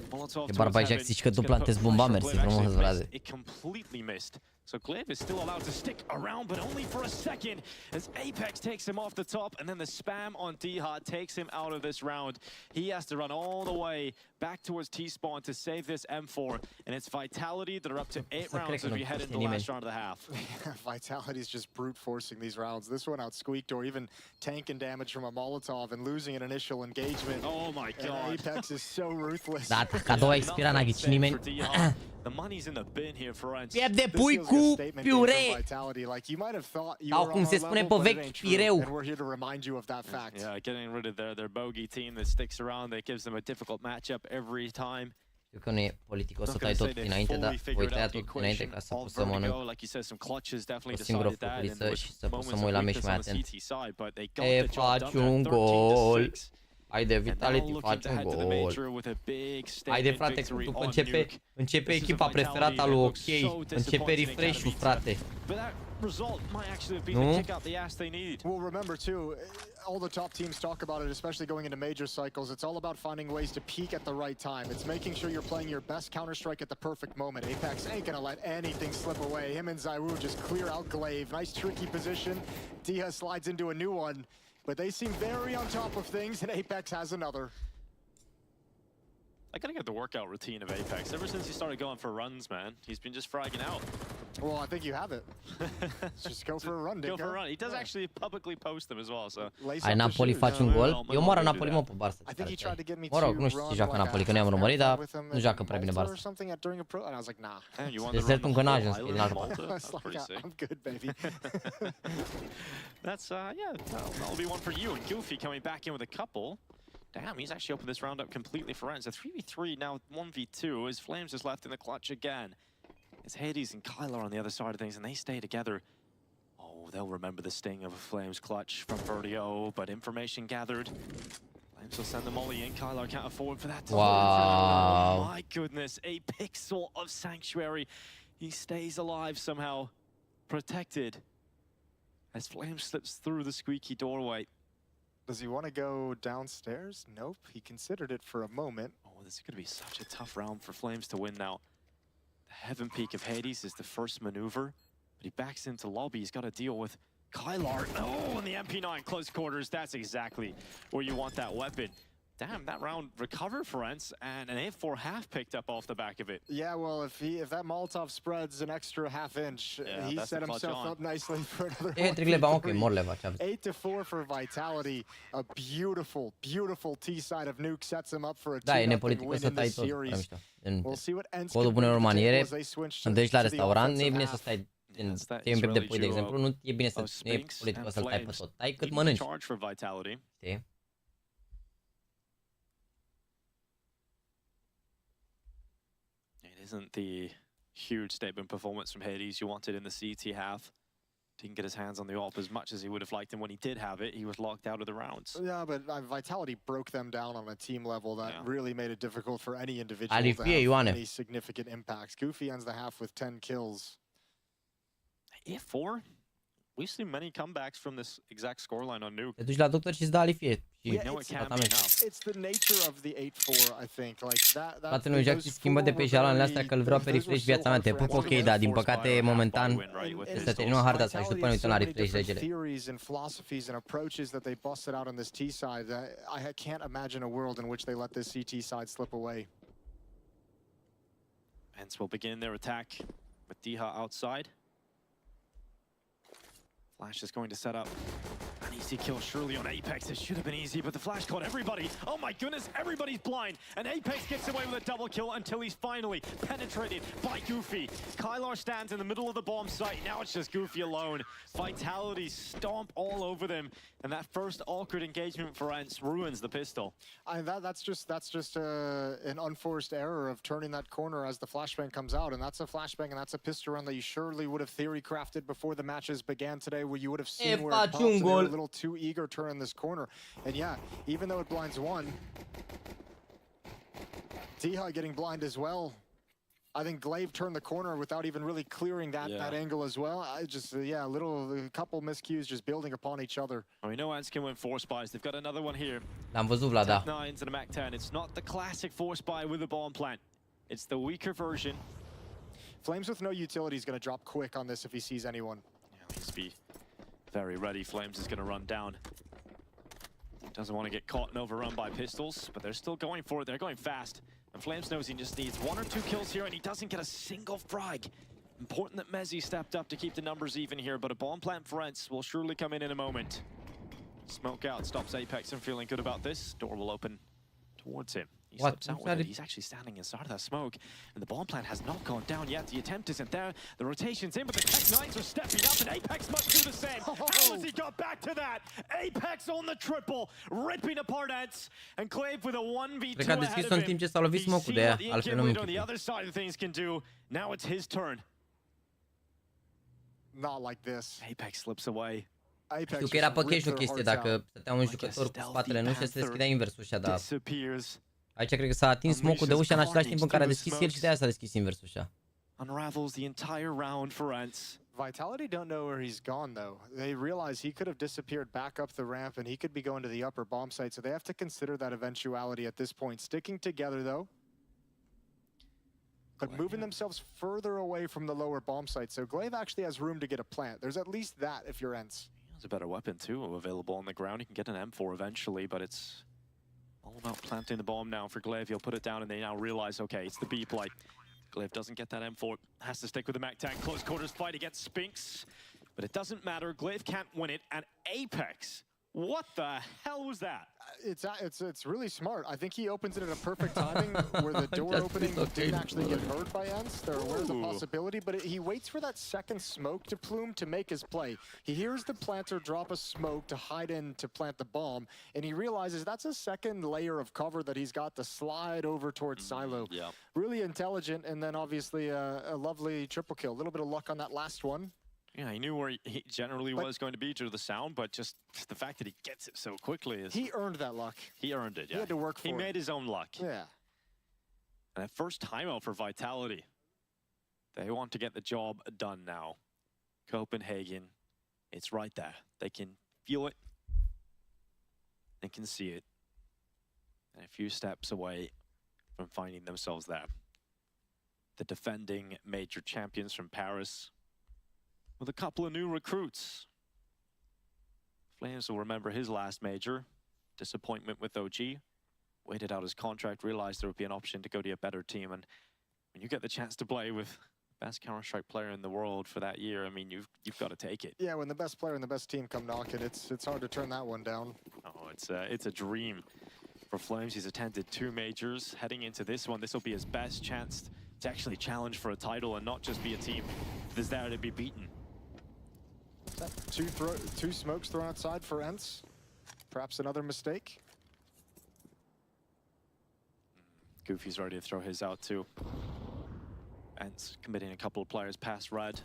Molotov e barba Jax, zici că tu plantezi bomba, mersi frumos, frate. It completely missed. So Glaive is still allowed to stick around, but only for a second, as Apex takes him off the top, and then the spam on D-Hot takes him out of this round. He has to run all the way back towards T-Spawn to save this M4, and it's Vitality that are up to 8 rounds as we head into the last round of the half. Vitality's just brute forcing these rounds. This one out squeaked, or even tanking damage from a Molotov and losing an initial engagement. Oh my God. And Apex is so ruthless. Da, cadoua expira, n-a ghicit nimeni. The money's in the bin here for Ents. Pierde pui cu piure. Sau cum se spune pe vechi, pireu. Yeah, getting rid of their bogey team that sticks around, that gives them a difficult matchup every time. Știu că nu e politicos să tai tot dinainte, dar voi tăia tot dinainte ca să pot să mănânc o singură furculiță și să pot să mă uit la meci mai atent. E, faci un gol! Haide, Vitality, faci un gol! Haide, frate, că după începe echipa preferată a lui OK. Începe refresh-ul, frate. Nu? Well, remember too, all the top teams talk about it, especially going into major cycles. It's all about finding ways to peak at the right time. It's making sure you're playing your best Counter-Strike at the perfect moment. Apex ain't gonna let anything slip away. Him and ZywOo just clear out Glaive. Nice tricky position. Dia slides into a new one, but they seem very on top of things, and Apex has another. I gotta get the workout routine of Apex. Ever since he started going for runs, man, he's been just fragging out. Well, I think you have it. Just go for a run, Go for a run. He does actually publicly post them as well, so... Ai Napoli, faci un gol? Eu omoară Napoli, mă, pe Barça. Mă rog, nu știu ce joacă Napoli, că nu i-am urmărit, dar nu joacă prea bine Barça. Desert încă n-a ajuns, el n-a jucat. I'm good, baby. That's, yeah, that'll be one for you. And Goofy coming back in with a couple. Damn, he's actually opened this round up completely for Ents. A 3v3, now 1v2, as Flames is left in the clutch again. It's Hades and Kylar on the other side of things, and they stay together. Oh, they'll remember the sting of a Flames clutch from Vertio, but information gathered. Flames will send the molly in. Kylar can't afford for that. Wow. Oh my goodness, a pixel of Sanctuary. He stays alive somehow, protected, as Flames slips through the squeaky doorway. Does he want to go downstairs? Nope. He considered it for a moment. Oh, this is going to be such a tough round for Flames to win now. The Heaven Peak of Hades is the first maneuver, but he backs into lobby. He's got to deal with Kylar. Oh, and the MP9 close quarters. That's exactly where you want that weapon. Damn, that round recovered for Ents, and an A4 half picked up off the back of it. Yeah, well, if that Molotov spreads an extra half-inch, he set himself up nicely for another 8-4 for Vitality. A beautiful, beautiful T-side of Nuke sets him up for a 2-0 win in this series. We'll see what Ents can bring to the table as they switch to the offensive half. Te un pic de pui, de exemplu, nu e bine să nu e politic să-l tai pe tot. Tai cât mănânci. Știi? It isn't the huge statement performance from Hades you wanted in the CT half. Didn't get his hands on the AWP as much as he would have liked, and when he did have it, he was locked out of the rounds. Yeah, but Vitality broke them down on a team level that really made it difficult for any individual to have any significant impacts. Goofy ends the half with 10 kills. A4? We've seen many comebacks from this exact scoreline on Nuke. Te duci la doctor și îți dă alifie. It's the nature of the 8-4, I think. Like that. Frate, Jaxy schimbă de pe jalanele astea că îl vreau pe refresh viața mea. Te pup, ok, dar din păcate momentan se termină harda asta și după ne uităm la refresh regele. Theories and philosophies and approaches that they busted out on this T side. I can't imagine a world in which they let this CT side slip away. Hence will begin their attack with Diha outside. Flash is going to set up an easy kill surely on Apex. It should have been easy, but the Flash caught everybody. Oh my goodness, everybody's blind. And Apex gets away with a double kill until he's finally penetrated by Goofy. Kylar stands in the middle of the bomb site. Now it's just Goofy alone. Vitality stomp all over them. And that first awkward engagement for Ents ruins the pistol. That's just an unforced error of turning that corner as the flashbang comes out. And that's a flashbang and that's a pistol run that you surely would have theory crafted before the matches began today, where you would have seen where it pops and they were a little too eager turning this corner. And yeah, even though it blinds one, Diha getting blind as well. I think Glaive turned the corner without even really clearing that angle as well. I just, a couple miscues just building upon each other. Oh, we know Ents can win 4 spies. They've got another one here. L-am văzut, Vlad, da. 9s and a Mac 10. It's not the classic 4 spy with a bomb plant. It's the weaker version. Flames with no utility is going to drop quick on this if he sees anyone. Yeah, he's be very ready. Flames is going to run down. Doesn't want to get caught and overrun by pistols, but they're still going for it. They're going fast. And Flames knows he just needs 1 or 2 kills here, and he doesn't get a single frag. Important that Mezzi stepped up to keep the numbers even here, but a bomb plant for Ents will surely come in a moment. Smoke out stops Apex from feeling good about this. Door will open towards him. He slips out with it. He's actually standing inside of that smoke, and the bomb plant has not gone down yet. The attempt isn't there. The rotation's in, but the Tech 9s are stepping up, and Apex must do the same. How has he got back to that? Apex on the triple, ripping apart Ents, and Glaive with a 1v2 ahead of him. He's seen what the Incubator on the other side of things can do. Now it's his turn. Not like this. Apex slips away. Știu că era pe cash o chestie, dacă stătea un jucător cu spatele în ușă, se deschidea invers ușa, dar... Aici cred că s-a atins smoke-ul de ușa în același timp în care a deschis el și de aia s-a deschis invers ușa. Unravels the entire round for Ents. Vitality don't know where he's gone, though. They realize he could have disappeared back up the ramp and he could be going to the upper bomb site, so they have to consider that eventuality at this point. Sticking together, though, but moving themselves further away from the lower bomb site, so Glaive actually has room to get a plant. There's at least that if you're Ents. He has a better weapon, too, available on the ground. He can get an M4 eventually, but it's all about planting the bomb now for Glaive. He'll put it down, and they now realize, okay, it's the B play. Glaive doesn't get that M4. Has to stick with the Mac 10. Close quarters fight against Spinks. But it doesn't matter. Glaive can't win it. And Apex, what the hell was that? It's really smart. I think he opens it at a perfect timing where the door opening didn't actually get heard by Ents. They're aware of the possibility, but he waits for that second smoke to plume to make his play. He hears the planter drop a smoke to hide in to plant the bomb, and he realizes that's a second layer of cover that he's got to slide over towards Silo. Yeah. Really intelligent, and then obviously a lovely triple kill. A little bit of luck on that last one. Yeah, he knew where he generally was going to be due to the sound, but just the fact that he gets it so quickly is... He earned that luck. He earned it, yeah. He had to work for it. He made his own luck. Yeah. And that first timeout for Vitality. They want to get the job done now. Copenhagen, it's right there. They can feel it. They can see it. And a few steps away from finding themselves there. The defending major champions from Paris with a couple of new recruits. Flames will remember his last major. Disappointment with OG. Waited out his contract, realized there would be an option to go to a better team. And when you get the chance to play with the best Counter-Strike player in the world for that year, I mean, you've got to take it. Yeah, when the best player and the best team come knocking, it's hard to turn that one down. Oh, it's a dream for Flames. He's attended 2 majors. Heading into this one, this will be his best chance to actually challenge for a title and not just be a team that's there to be beaten. Two smokes thrown outside for Ents. Perhaps another mistake. Goofy's ready to throw his out too. Ents committing a couple of players past red.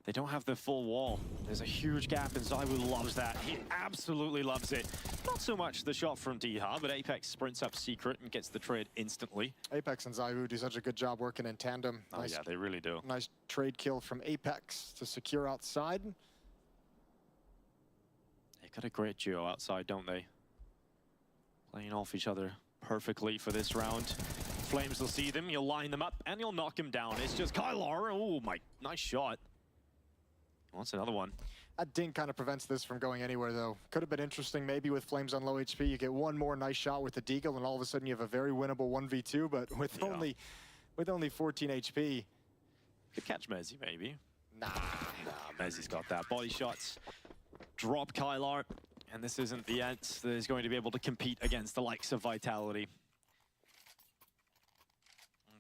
They don't have the full wall. There's a huge gap, and ZywYY loves that. He absolutely loves it. Not so much the shot from Diha, but Apex sprints up secret and gets the trade instantly. Apex and ZywYY do such a good job working in tandem. Oh yeah, they really do. Nice trade kill from Apex to secure outside. They got a great duo outside, don't they? Playing off each other perfectly for this round. Flames will see them, you'll line them up, and you'll knock him down. It's just Kylar. Oh my, nice shot. Wants another one. That dink kind of prevents this from going anywhere, though. Could have been interesting, maybe with Flames on low HP. You get one more nice shot with the deagle, and all of a sudden you have a very winnable 1v2. But with only 14 HP, could catch Mezzy maybe. Nah, Mezzy's got that. Body shots. Drop Kylar, and this isn't the end that is going to be able to compete against the likes of Vitality.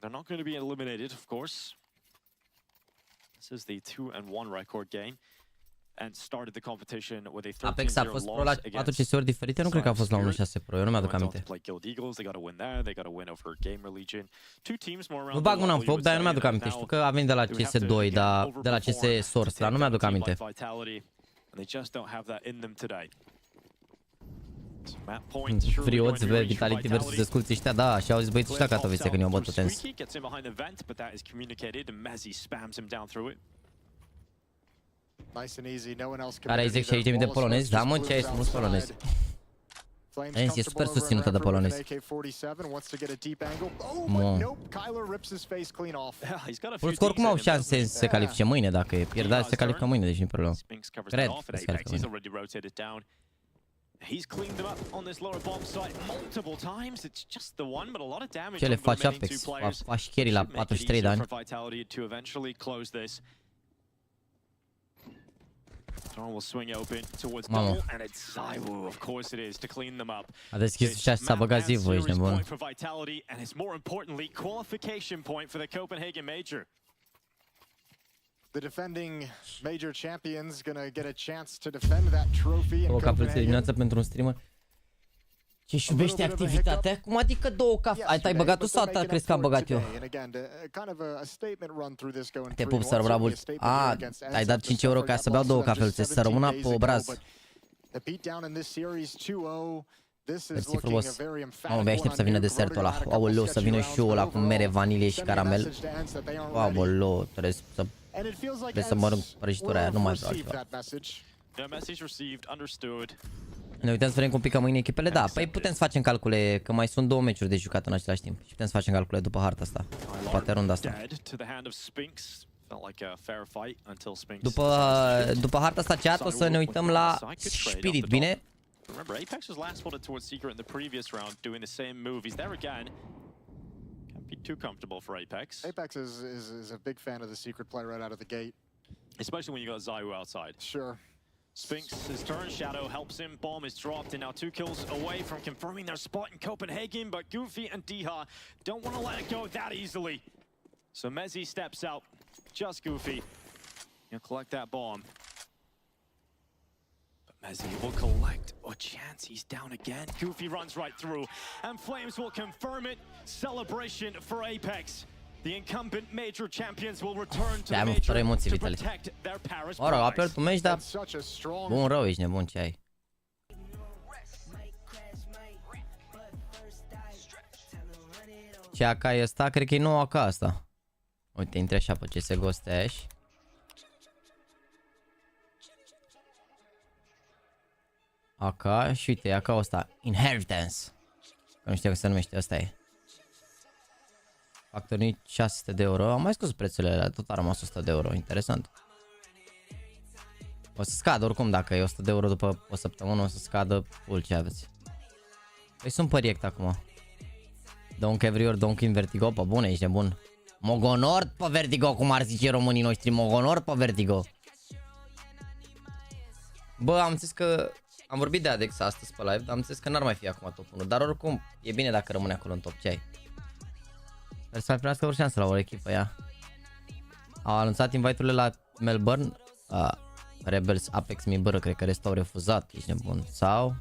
They're not going to be eliminated, of course. This is the 2-1 record game, and started the competition with a 13-0 Apex a fost pro la 4 ori diferite, nu cred că a fost la 1.6 pro, eu nu mi-aduc aminte. Nu bag mâna în foc, dar eu nu mi-aduc aminte. Știu că a venit de la CS2, de la CS Source, dar nu mi-aduc aminte. Frioți, Vitality versus Desculți ăștia, da, și au zis băieți ăștia Katowice când i-au bătut Ents. Care ai 10.000 de polonezi? Da, mă, ce ai mulți polonezi. Ents e super susținută de polonezi. Plus oricum au șanse să se califice mâine, dacă pierdea se califică mâine, deci nu-i problemă. Cred că se califică mâine. He's cleaned them up on this lower bomb site multiple times. It's just the one, but a lot of damage Ce le face Apex? Faci carry la 43 de ani. To eventually close this. Dawn will swing open towards double, and it's ZywYY, of course it is, to clean them up. A deschis și s-a băgat Zivu, ești nebun. For Vitality, and it's more importantly qualification point for the Copenhagen Major. The defending major champions gonna get a chance to defend that trophy in Copenhagen. Dimineața pentru un streamer. Ce-și iubește activitatea? Cum adică 2 cafele? Ai băgat tu sau crezi că am băgat eu? Te pup, să rămână mult. A, ai dat 5 euro ca să beau 2 cafeluțe, să rămână pe obraz. Mersi frumos. Mamă, abia aștept să vină desertul ăla. Aoleu, să vină și ăla cu mere, vanilie și caramel. Aoleu, trebuie să mănânc prăjitura aia, nu mai vreau altceva. Ne uităm să vedem cum pică mâine echipele? Da, păi putem să facem calcule, că mai sunt 2 meciuri de jucat în același timp. Și putem să facem calcule după harta asta. Poate runda asta. După harta asta chat o să ne uităm la Spirit, bine? Remember, Apex was last spotted towards Secret in the previous round, doing the same move. He's there again. Can't be too comfortable for Apex. Apex is a big fan of the Secret play right out of the gate. Especially when you got ZywYY outside. Sure. Spinx, his turn, Shadow helps him, bomb is dropped, and now 2 kills away from confirming their spot in Copenhagen, but Goofy and Diha don't want to let it go that easily. So Mezzy steps out, just Goofy. He'll collect that bomb. Mezzy will collect a chance. He's down again. Goofy runs right through, and Flames will confirm it. Celebration for Apex. The incumbent major champions will return to the major to protect their Paris prize. Ora, a pierdut un meci, dar bun rău, ești nebun, ce ai? Ce AK e asta? Cred că e nou AK asta. Uite, intre așa pe CSGO Stash. Aca și uite, aca ăsta. Inheritance. Că nu știu cum se numește, ăsta e. Factorii 600 de euro. Am mai scos prețurile alea, tot a rămas 100 de euro. Interesant. O să scadă oricum, dacă e 100 de euro după o săptămână, o să scadă full ce aveți. Păi sunt pe React acum. Donk everywhere, donk in Vertigo. Pă bune, ești nebun. Mogonord pe Vertigo, cum ar zice românii noștri. Mogonord pe Vertigo. Bă, am zis că... Am vorbit de Adex astăzi pe live, dar am zis că n-ar mai fi acum top 1. Dar oricum, e bine dacă rămâne acolo în top, ce ai? Sper să mai primească o șansă la o echipă, ea. Au anunțat invite-urile la Melbourne. Rebels, Apex, Mibără, cred că restul au refuzat, ești nebun. Sau...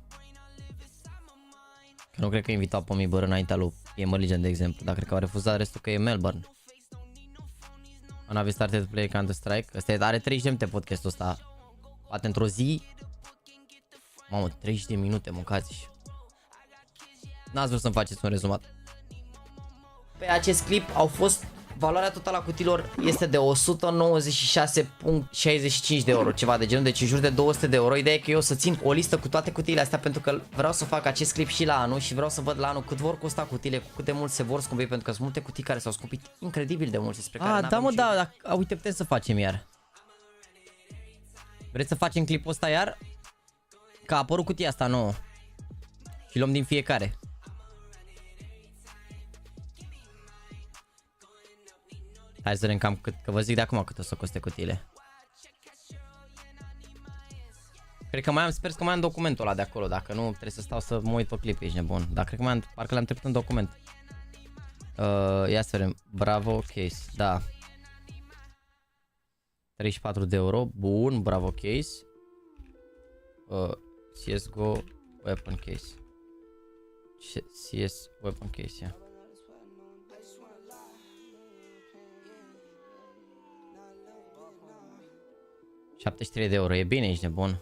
Că nu cred că invitau pe Mibără înaintea lui GAMERLEGION, de exemplu. Dar cred că au refuzat restul că e Melbourne. When have started to play Counter-Strike? Ăsta are 30 de podcastul ăsta. Poate într-o zi. Mamă, 30 de minute, mâncați. N-ați vrut să-mi faceți un rezumat. Pe acest clip au fost... Valoarea totală a cutilor este de 196,65 de euro, ceva de genul, deci în jur de 200 de euro. Ideea e că eu o să țin o listă cu toate cutiile astea pentru că vreau să fac acest clip și la anul și vreau să văd la anul cât vor costa cutiile, cu cât de mult se vor scumpi, pentru că sunt multe cutii care s-au scumpit incredibil de mult și spre care da, mă, da, uite, putem să facem iar. Vreți să facem clipul ăsta iar? Că a apărut cutia asta nouă. Și luăm din fiecare. Hai să vedem cam cât, că vă zic de acum cât o să coste cutiile. Cred că mai am, sper că mai am documentul ăla de acolo, dacă nu trebuie să stau să mă uit pe clip, ești nebun. Dar cred că mai am, parcă le-am trecut în document. Ia să vedem, bravo case, da. 34 de euro, bun, bravo case. CSGO weapon case. CS weapon case, ia. $73 de euro, e bine, ești nebun.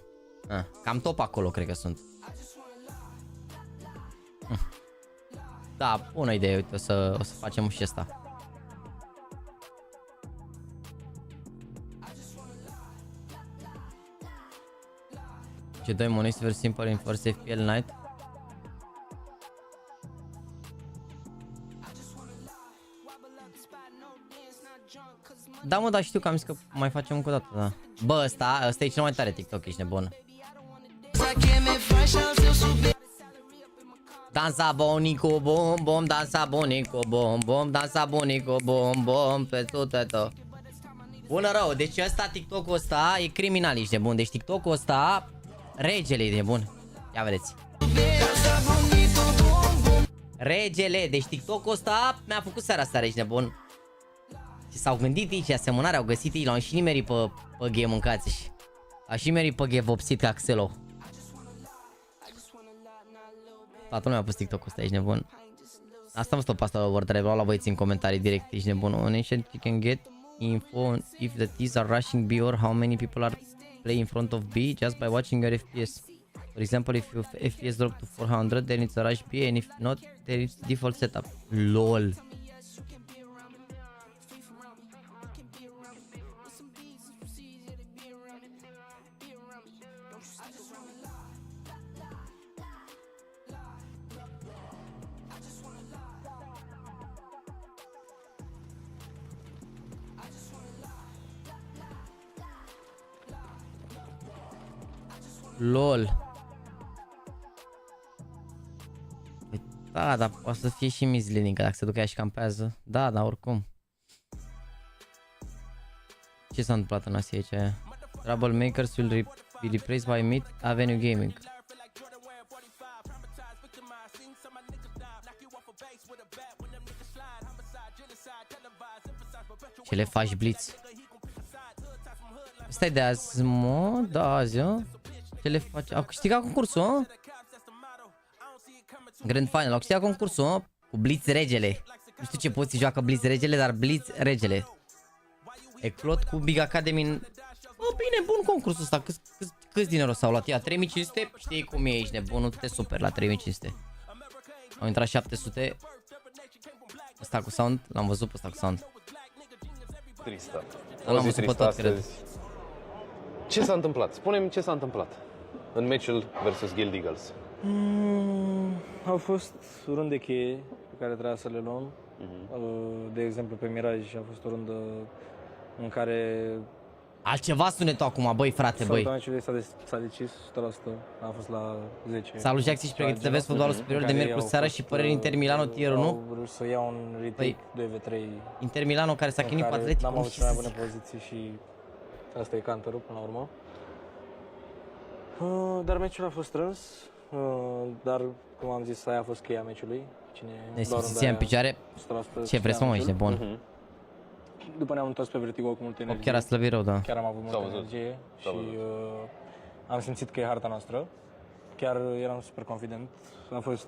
Cam top acolo, cred că sunt. Da, bună idee, uite, o să facem și asta. C2 monist very simple in first FPL night. Da, mă, dar știu că am zis că mai facem încă o dată, da. Bă, ăsta e cel mai tare TikTok, ești nebun. Dansa bonico bom bom, dansa bonico bom bom, dansa bonico bom bom, pe tot. Bună rău, deci ăsta, TikTok-ul ăsta e criminal, ești nebun. Deci TikTok-ul ăsta, regele e nebun. Ia vedeți. Regele, deci TikTok-ul ăsta mi-a făcut seara asta, ești nebun. Și s-au gândit ei, ce asemănare au găsit ei, l-au și nimerit pe G, mâncați și. A și nimerit pe G vopsit ca Xelo. Toată lumea a pus TikTok-ul ăsta, ești nebun. Asta mă stop asta, vor trebuie la băieții în comentarii direct, ești nebun. On ancient you can get info if the T's are rushing B or how many people are playing in front of B just by watching your FPS. For example, if your FPS drop to 400, then it's a rush B, and if not, then it's default setup. LOL. LOL. Da, dar poate să fie și misleading, că dacă se ducă ea și campează. Da, dar oricum. Ce s-a întâmplat în Asia aici? Troublemakers will be replaced by Meet Avenue Gaming. Ce le faci, Blitz? Stai de azi, mă? Da, azi, ce le faci? Au câștigat concursul, mă? Grand Final, au câștigat concursul, mă? Cu Blitz Regele. Nu știu ce poți să joacă Blitz Regele, dar Blitz Regele. Eclot cu Big Academy. Bă, bine, bun concursul ăsta. Câți dinero s-au luat? Ia, 3500? Știi cum e, ești nebun, nu te super la 3500. Au intrat 700. Ăsta cu sound, l-am văzut pe ăsta cu sound. Tristă. L-am văzut pe tot, cred. Ce s-a întâmplat? Spune-mi ce s-a întâmplat. în meciul versus Guild Eagles? Au fost runde cheie pe care trebuia să le luăm. De exemplu, pe Mirage a fost o rundă în care... Altceva sunetul acum, băi frate, băi. Meciului s-a decis 100%, a fost la 10. Salut, Jaxi, și pregătit să vezi fotbalul superior de miercuri seara și păreri Inter Milano tier 1? Au vrut să iau un retake 2v3. Inter Milano care s-a chinuit cu Atletico. N-am avut cea mai bună poziție și asta e counter-ul până la urmă. Dar meciul a fost strâns, dar cum am zis, aia a fost cheia meciului. Ne simțiam în picioare. Ce vreți, mă, ești nebun. După ne-am întors pe vertigo cu multă energie. Chiar a slăbit rău, da. Chiar am avut multă energie și am simțit că e harta noastră. Chiar eram super confident. A fost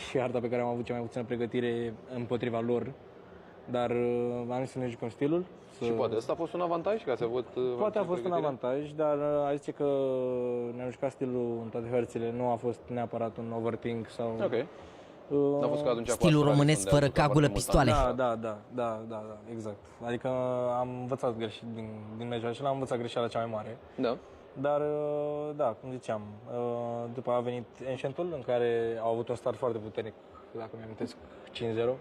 și harta pe care am avut cea mai puțină pregătire împotriva lor. Dar am zis să ne jucăm stilul. Și poate ăsta a fost un avantaj, că ați avut... Poate a fost un avantaj, dar aș zice că ne-am jucat stilul în toate hărțile. Nu a fost neapărat un overthink sau... Ok. N-a fost ca atunci stilul românesc fără cagulă, pistoale. Da, exact. Adică am învățat greșit din meciul acela, am învățat greșeala cea mai mare. Da. Dar, da, cum ziceam, după a venit Ancientul, în care au avut un start foarte puternic, dacă mi-am amintesc, 5-0.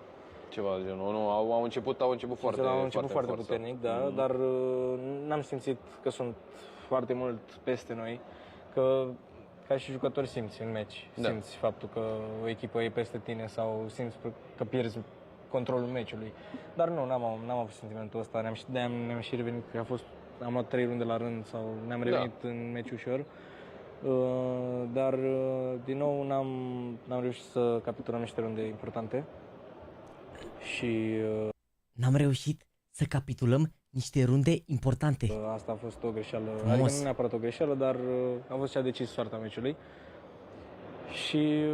Ceva de genul, nu, au început foarte puternic, da, dar n-am simțit că sunt foarte mult peste noi, că ca și jucători simți în meci, simți faptul că o echipă e peste tine sau simți că pierzi controlul meciului. Dar nu, n-am avut sentimentul ăsta, ne-am și revenit, că am luat 3 runde la rând sau ne-am revenit în meci ușor. Dar, din nou, n-am reușit să capitulăm niște runde importante. Și... N-am reușit să capitulăm niște runde importante. Asta a fost o greșeală, adică nu neapărat o greșeală, dar a fost ce a decis soarta meciului. Și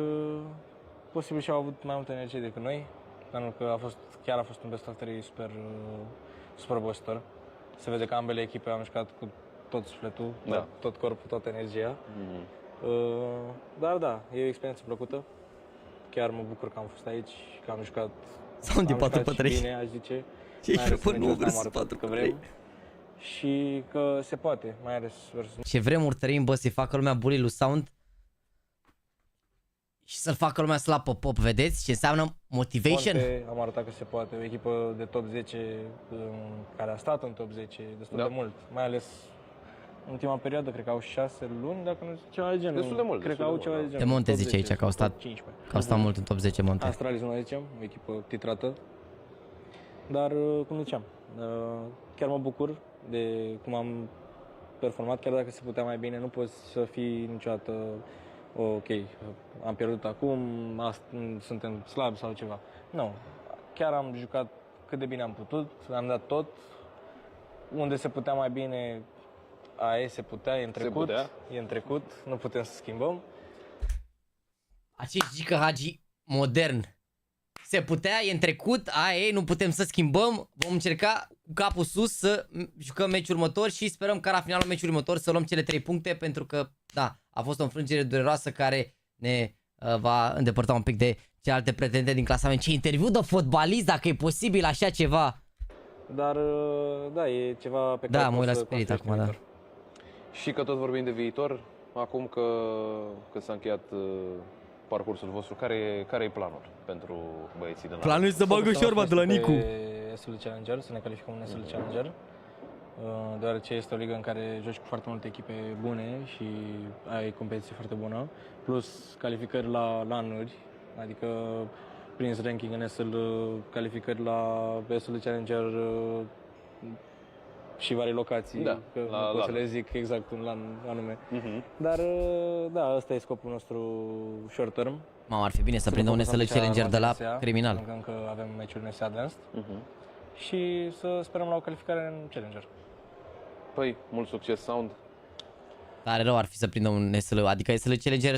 posibil și-au avut mai multă energie decât noi, pentru că chiar a fost un best of 3 super obositor. Se vede că ambele echipe au jucat cu tot sufletul, tot corpul, toată energia. Dar da, e o experiență plăcută. Chiar mă bucur că am fost aici, că am jucat. Sau de 4-3. Bine, aș zice. Că vrem. Și că se poate, mai ales versus... Ce vremuri trăim, bă, să-i facă lumea bully lui Sound și să-l facă lumea slap pop, vedeți ce înseamnă motivation? Am arătat că se poate, o echipă de top 10 care a stat în top 10 destul de mult, mai ales în ultima perioadă, cred că au 6 luni, dacă nu zic ceva de genul. Destul de mult. Cred că au ceva de genul. De Monte zice aici că au stat mult în top 10 Monte. Astralis, nu zicem, o echipă titrată. Dar, cum ziceam, chiar mă bucur de cum am performat, chiar dacă se putea mai bine, nu poți să fii niciodată ok, am pierdut acum, suntem slabi sau ceva. Nu, chiar am jucat cât de bine am putut, am dat tot, unde se putea mai bine, se putea, e în trecut, nu putem să schimbăm. Acești Gică Hagi modern. Se putea, e în trecut, nu putem să schimbăm, vom încerca cu capul sus să jucăm meciul următor și sperăm ca la finalul meciului următor să luăm cele 3 puncte, pentru că, da, a fost o înfrângere dureroasă care ne va îndepărta un pic de celelalte pretendente din clasament. Ce interviu de fotbalist, dacă e posibil așa ceva. Dar, da, e ceva pe care da, mă uit la spirit acum, da. Și că tot vorbim de viitor, acum că s-a încheiat parcursul vostru, care e planul pentru băieții de la... Planul să bagă șorba de la Nicu. SL Challenger, să ne calificăm în SL Challenger, deoarece este o ligă în care joci cu foarte multe echipe bune și ai competiție foarte bună, plus calificări la LAN-uri, adică prins ranking în SL, calificări la SL Challenger și vari locații, că nu pot să le zic exact un LAN anume. Dar, da, ăsta e scopul nostru short term. Mamă, ar fi bine să prindă un SL Challenger de la criminal. Încă avem meciul NS Advanced și să sperăm la o calificare în Challenger. Păi, mult succes, Sound. Tare rău ar fi să prindă un SL, adică SL Challenger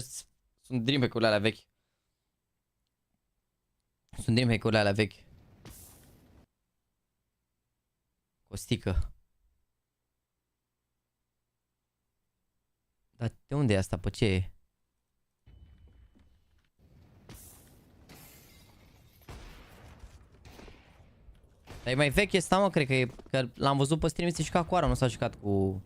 sunt dream hack-urile alea vechi. Sunt dream hack-urile alea vechi. Costică. Dar de unde e asta? Pe ce e? Dar e mai veche asta, mă, cred că e, că l-am văzut pe stream, se juca cu Ara, nu s-a jucat cu...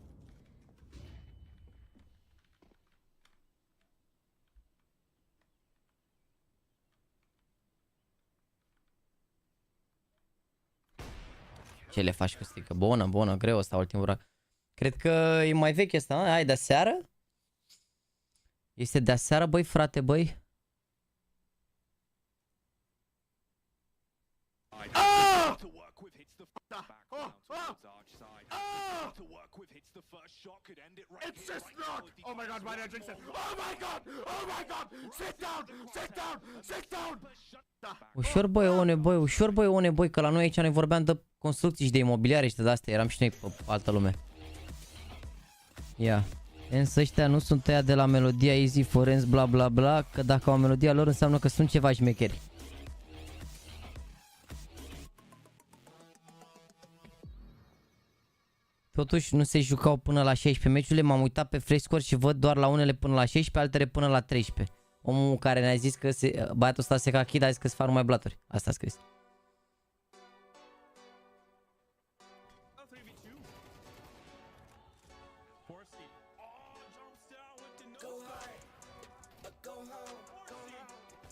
Ce le faci cu stică? Bună, greu ăsta ultimul rac. Cred că e mai vechi ăsta, nu? Hai, de seară? Este de seară, băi, frate, băi. Ușor, băi, one, băi, ușor, băi, one, băi, că la noi aici noi vorbeam de construcții și de imobiliare și de astea, eram și noi pe altă lume. Ia. Însă ăștia nu sunt ăia de la melodia Easy Forenz, bla bla bla, că dacă au melodia lor înseamnă că sunt ceva șmecheri. Totuși nu se jucau până la 16 meciurile, m-am uitat pe frescori și văd doar la unele până la 16, altele până la 13. Omul care ne-a zis că băiatul ăsta se cachid a zis că se fac numai blaturi. Asta a scris.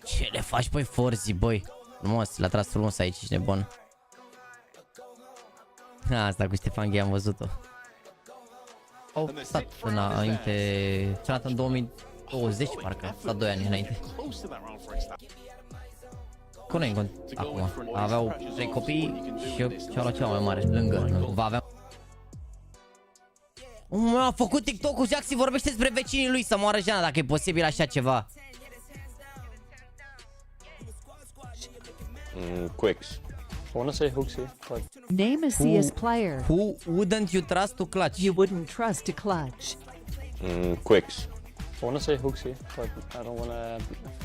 Ce le faci, băi, Forzi, băi? Frumos, l-a tras frumos aici, ești nebun. Asta cu Ștefan Ghea am văzut-o. Au stat înainte, s-a dat în 2020 parcă, sau 2 ani înainte. Cu noi în acum, aveau 3 copii și și-au luat ceva mai mare lângă, va avea. A făcut TikTok-ul, Jaxi vorbește despre vecinii lui să moară Jana, dacă e posibil așa ceva. Quicks. I wanna say Hooksy, but... Name a CS player. Who wouldn't you trust to clutch? You wouldn't trust to clutch. Quicks. I wanna say Hooksy, but I don't wanna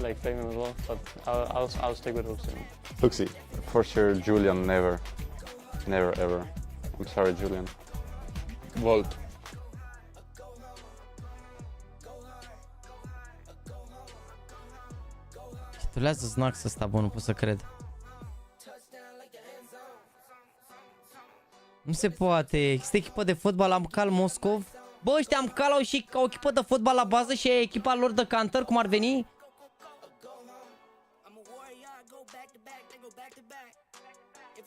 like fame him as well. But I'll stick with Hooksy. Hooksy. For sure, Julian. Never ever. I'm sorry, Julian. Volt. Titulează Snax ăsta, bă, nu pot să cred. Nu se poate. Există echipă de fotbal Amcal Moscov. Bă, ăștia Amcal au și o echipă de fotbal la bază și e echipa lor de canter, cum ar veni?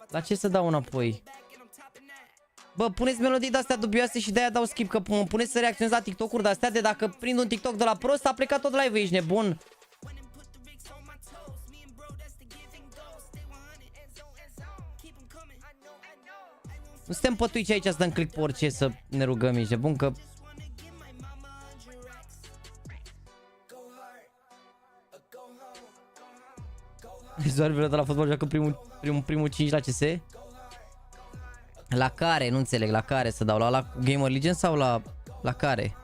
La ce să dau înapoi? Bă, puneți melodii de-astea dubioase și de-aia dau skip, că mă puneți să reacționez la TikTok-uri de-astea, de dacă prind un TikTok de la prost, a plecat tot live-ul, ești nebun. Nu suntem pătuici aici să dăm click pe orice, să ne rugăm, ești nebun, că... Zoarele de la fotbal joacă primul 5 la CS? La care? Nu înțeleg, la care să dau? La GAMERLEGION sau la care?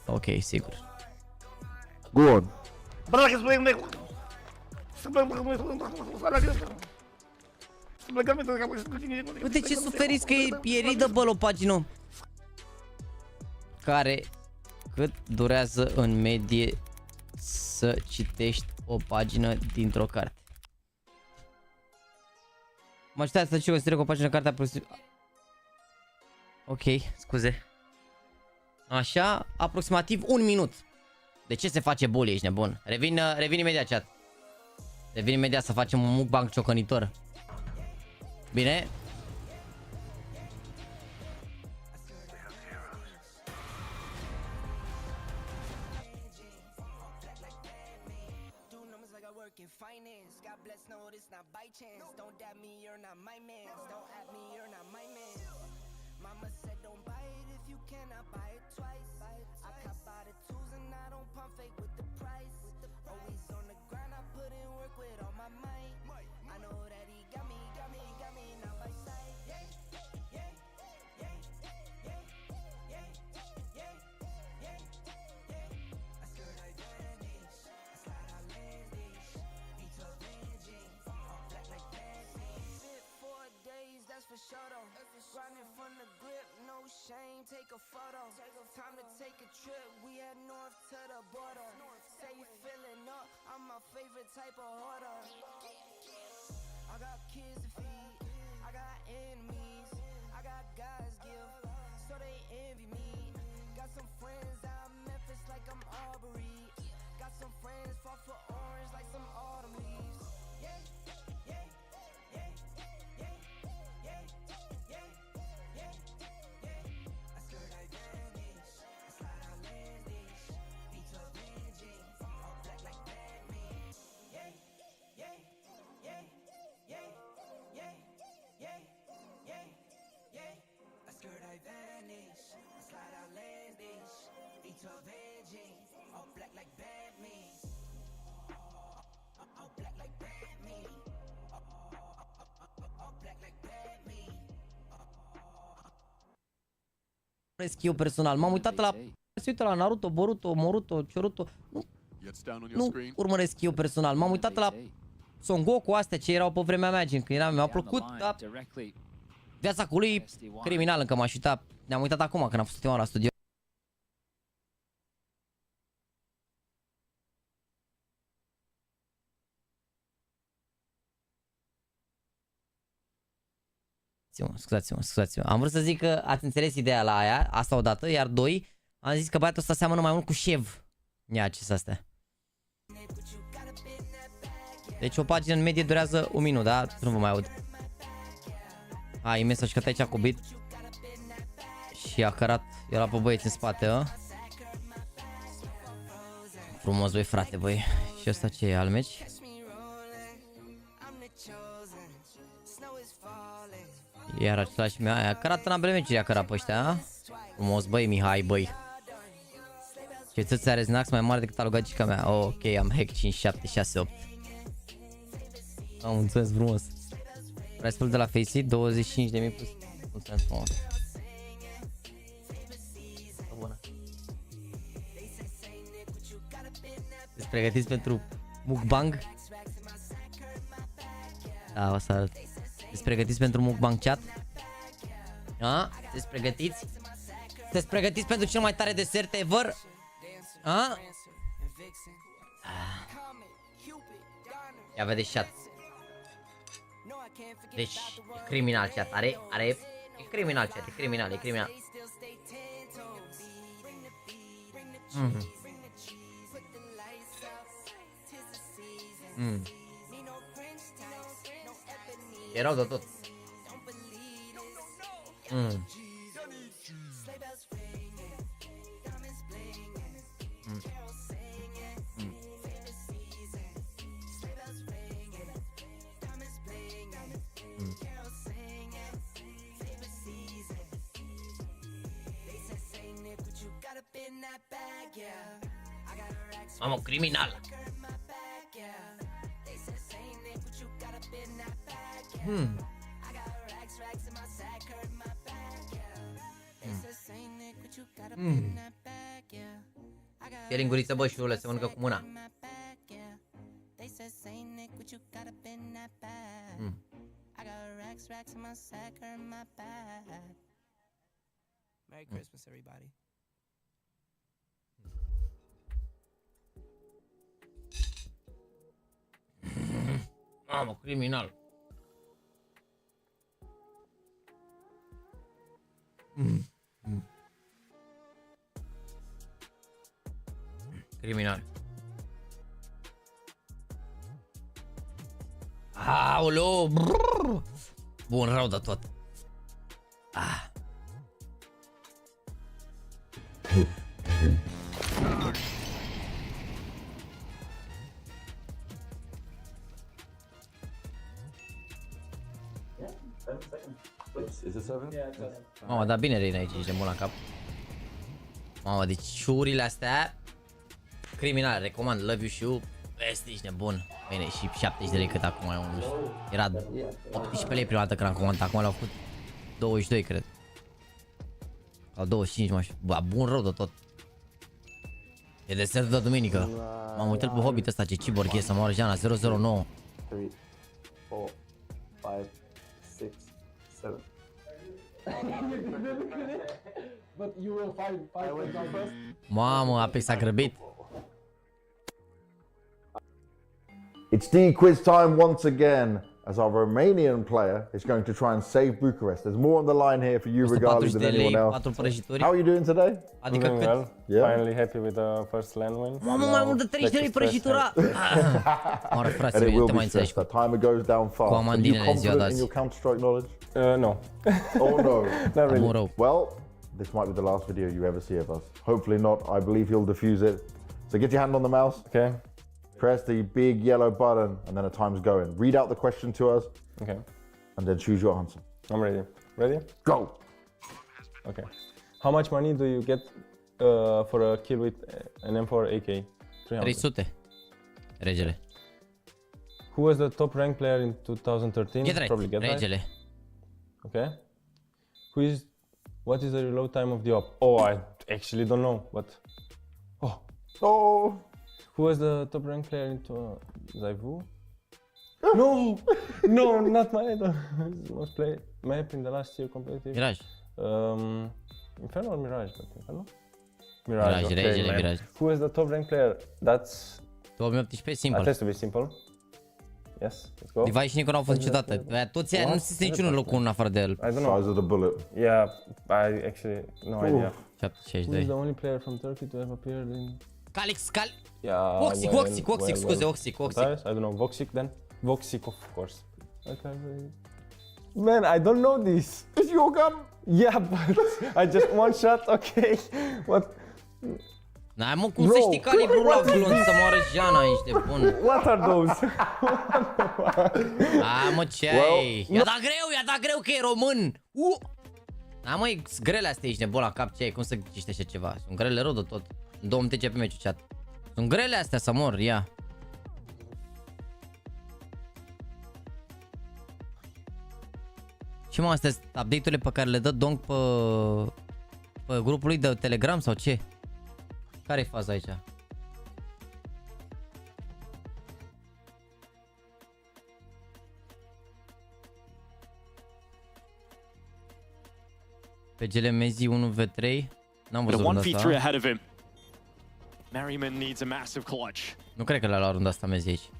Ok, sigur. Go on. De ce suferiți că e readable o pagină? Care cât durează în medie să citești o pagină dintr-o carte? Mă aștept să consider că o pagină carte aproximativ... Ok, scuze. Așa, aproximativ 1 minut. De ce se face bully, ești nebun? Revin imediat, chat. Revin imediat să facem un mukbang ciocănitor. Bine? Take a photo. Time to take a trip. We head north to the border. Say you feeling up. I'm my favorite type of hoarder. I got kids to feed. I got enemies. I got God's gift, so they envy me. Got some friends out in Memphis like I'm Aubrey. Got some friends fought for Eu personal, m-am uitat la... Se uită la Naruto, Boruto, Moruto, Choruto. Nu urmăresc eu personal. M-am uitat la Son Goku, astea ce erau pe vremea mea, gen, că mi-au plăcut, dar viața cu lui criminal, încă m-aș uita. Ne-am uitat acum când am fost ultima oară la studio. Scuzați-mă. Am vrut să zic că ați înțeles ideea la aia, asta odată, iar doi, am zis că băiatul ăsta seamănă mai mult cu Shev. Ia ce astea. Deci o pagină în medie durează un minut, da? Nu vă mai aud. Hai, mesaj că aici cu bit. Și a cărat, era pe băieți în spate, a? Frumos, băi, frate, băi. Și ăsta ce e, al meci? Iar același mea, aia cărat în ambele meciuri, a cărat pe ăștia, a? Frumos, băi, Mihai, băi. Ce țâță are Znax mai mare decât alugagica mea. Oh, ok, am hack 5, 7, 6, 8. Am mulțumesc frumos. Prețul de la Faceit 25.000 plus. Mulțumesc frumos. Bună. Sunteți pregătiți pentru mukbang? Da, o să arăt. Sunteți pregătiți pentru mukbang chat? A? Sunteți pregătiți? Sunteți pregătiți pentru cel mai tare desert ever? A? Ia vedeți chat. Deci, e criminal chat, e criminal chat, e criminal. E rău de tot. Mamă, criminal. E linguriță, bă, șurule, se mănâncă cu mâna. Merry Christmas, everybody. Mamă, criminal. Criminal. Aoleu! Bun, rău de tot. Mamă, dar bine Reina aici, ești de mult la cap. Mamă, deci șurile astea criminale, recomand, love you shoe. Peste, ești nebun. Bine, și 70 de lei cât acum e unul. Era 18 lei prima dată când am comandat, acum l-au făcut 22, cred. Sau 25, mă știu. Bă, bun rău de tot. E desert de duminică. M-am uitat pe Hobbit ăsta, ce cyborg e, să moară Jana, 009. 3, 4, 5, 6, 7. But you will fight first. Mamă, Apex a grăbit. It's the quiz time once again, as our Romanian player is going to try and save Bucharest. There's more on the line here for you regardless of anyone else. How are you doing today? Doing well. Yeah. Finally happy with the first land win. Mamă, mai mult de 30 lei prăjitura! Mă rog, frate, and it will te mai be stressed. The timer goes down fast. Are you confident in your Counter-Strike knowledge? No. Oh no. Not really. Well, this might be the last video you ever see of us. Hopefully not. I believe he'll defuse it. So get your hand on the mouse. Okay. Press the big yellow button and then a time's going. Read out the question to us. Okay. And then choose your answer. I'm ready. Ready? Go! Okay. How much money do you get for a kill with an M4 AK. 300. Regele. Who was the top ranked player in 2013? Probably Get Right. Regele. Okay. What is the reload time of the op? Oh, I actually don't know, but... Oh! Who was the top ranked player in Zaivu? No! No, not my idol. Most played map in the last year competitive. Mirage. Inferno or Mirage? But Inferno? Mirage, okay, Regele, Mirage. Who is the top ranked player? That's... 2018, simple. That has to be simple. Yes, let's go. Device și Nico n-au fost niciodată. Toți ani nu sunt niciunul locul în afară de el. I don't know. Size of the bullet. Yeah, I actually no idea. 762. Who is the only player from Turkey to have appeared in... Calix. Yeah. Voxic, scuze, Oxic. I don't know, Voxic then? Voxic, of course. Okay. Man, I don't know this. Is your gun? Yeah, but I just one shot, okay. What? N-ai mă, cum să știi calibrul la glonț, să moară Jana aici de bun. What are those? A, mă, ce ai? I-a dat greu că e român. A, mă, e grele astea aici, nebun la cap, ce ai? Cum să ghicești așa ceva? Sunt grele rău de tot. În 2 minute pe meciul chat. Sunt grele astea să mor, ia. Ce mă, astea sunt update-urile pe care le dă Dong pe grupul lui de Telegram sau ce? Care-i faza aici? PGL Mezi 1v3. N-am văzut runda asta. Merriman needs a massive clutch. Nu cred că l-a luat runda asta Mezi aici.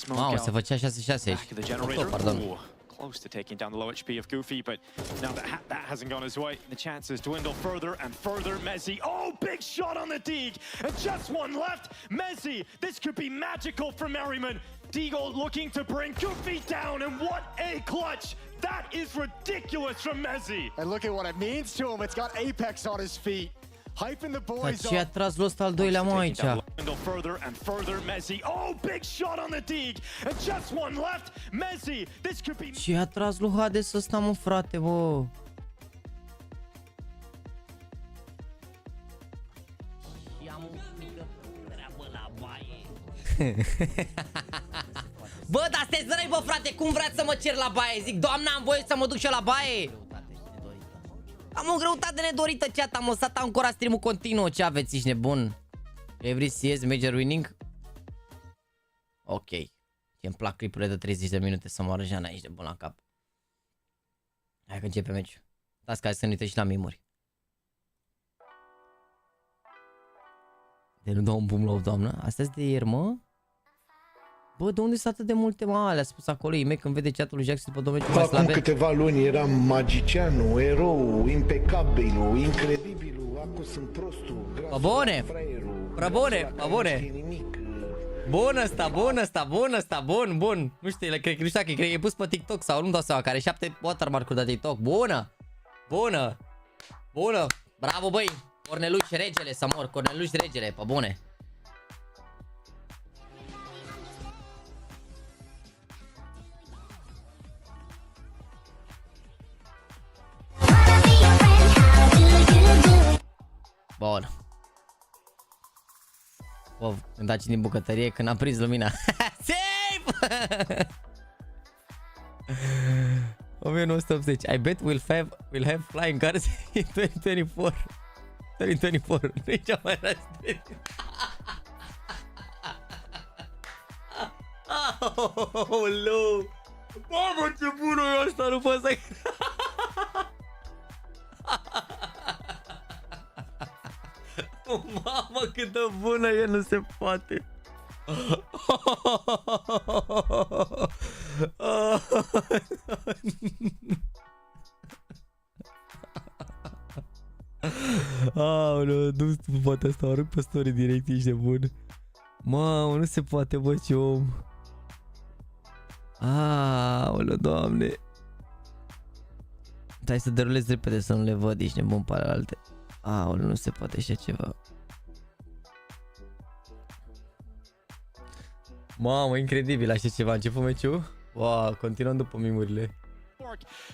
Mamă, se făcea 6-6 aici. Oh, pardon. Close to taking down the low HP of Goofy, but now that hasn't gone his way. The chances dwindle further and further. Mezzi, oh, big shot on the Deeg, and just one left. Mezzi, this could be magical for Merriman. Deagle looking to bring Goofy down, and what a clutch! That is ridiculous from Mezzi. And look at what it means to him. It's got Apex on his feet. Hyping the boys up. Ce a tras lui ăsta al doilea, mă, aici? Further and further, Mezzi. Oh, big shot on the Deeg, and just one left. Mezzi, this could be. Ce a tras lui Hades ăsta, mă, frate, bă? Bă, dar sunteți răi, bă, frate, cum vreați să mă cer la baie? Zic, doamna, am voie să mă duc și eu la baie? Am o greutate nedorită, chat, am lăsat ancora stream-ul continuu, ce aveți, ești nebun? Every CS major winning? Ok. Ce-mi plac clipurile de 30 de minute să moară Jana aici de bun la cap. Hai că începe meciul. Dați ca să ne uite și la mimuri. De nu dau un boom low, doamnă? Astea-s de ieri, mă? Bă, de unde sunt atât de multe, mă? Le-a spus acolo e când vede chatul lui Jax după 2 meciuri mai slabe. Acum câteva luni eram magicianul, erou, impecabilul, incredibilul, acum sunt prostul, grasul, bune! Prea bune, bune! Bun ăsta, bun ăsta, bun ăsta, bun, bun! Nu știu, cred că e pus pe TikTok sau nu-mi dau seama, care 7 watermark-uri de TikTok. Bună! Bună! Bună! Bravo, băi! Corneluș regele să mor, Corneluș regele, pe bune! Bun. Bă, când dați din bucătărie când am prins lumina. Safe! 1980. I bet we'll have flying cars in 2024. 2024. Nu-i cea mai rastă. Aoleu! Mamă, ce bună e asta, nu pot să... Mamă, cât de bună e, nu se poate. Aoleu, nu se poate asta, o arunc pe story direct, ești de bun. Mamă, nu se poate, bă, ce om. Aoleu, doamne. Hai să derulez repede să nu le văd, ești nebun pe ale alte. Aoleu, nu se poate așa ceva. Mamă, incredibil așa ceva. A început meciul? Wow, continuăm după mimurile.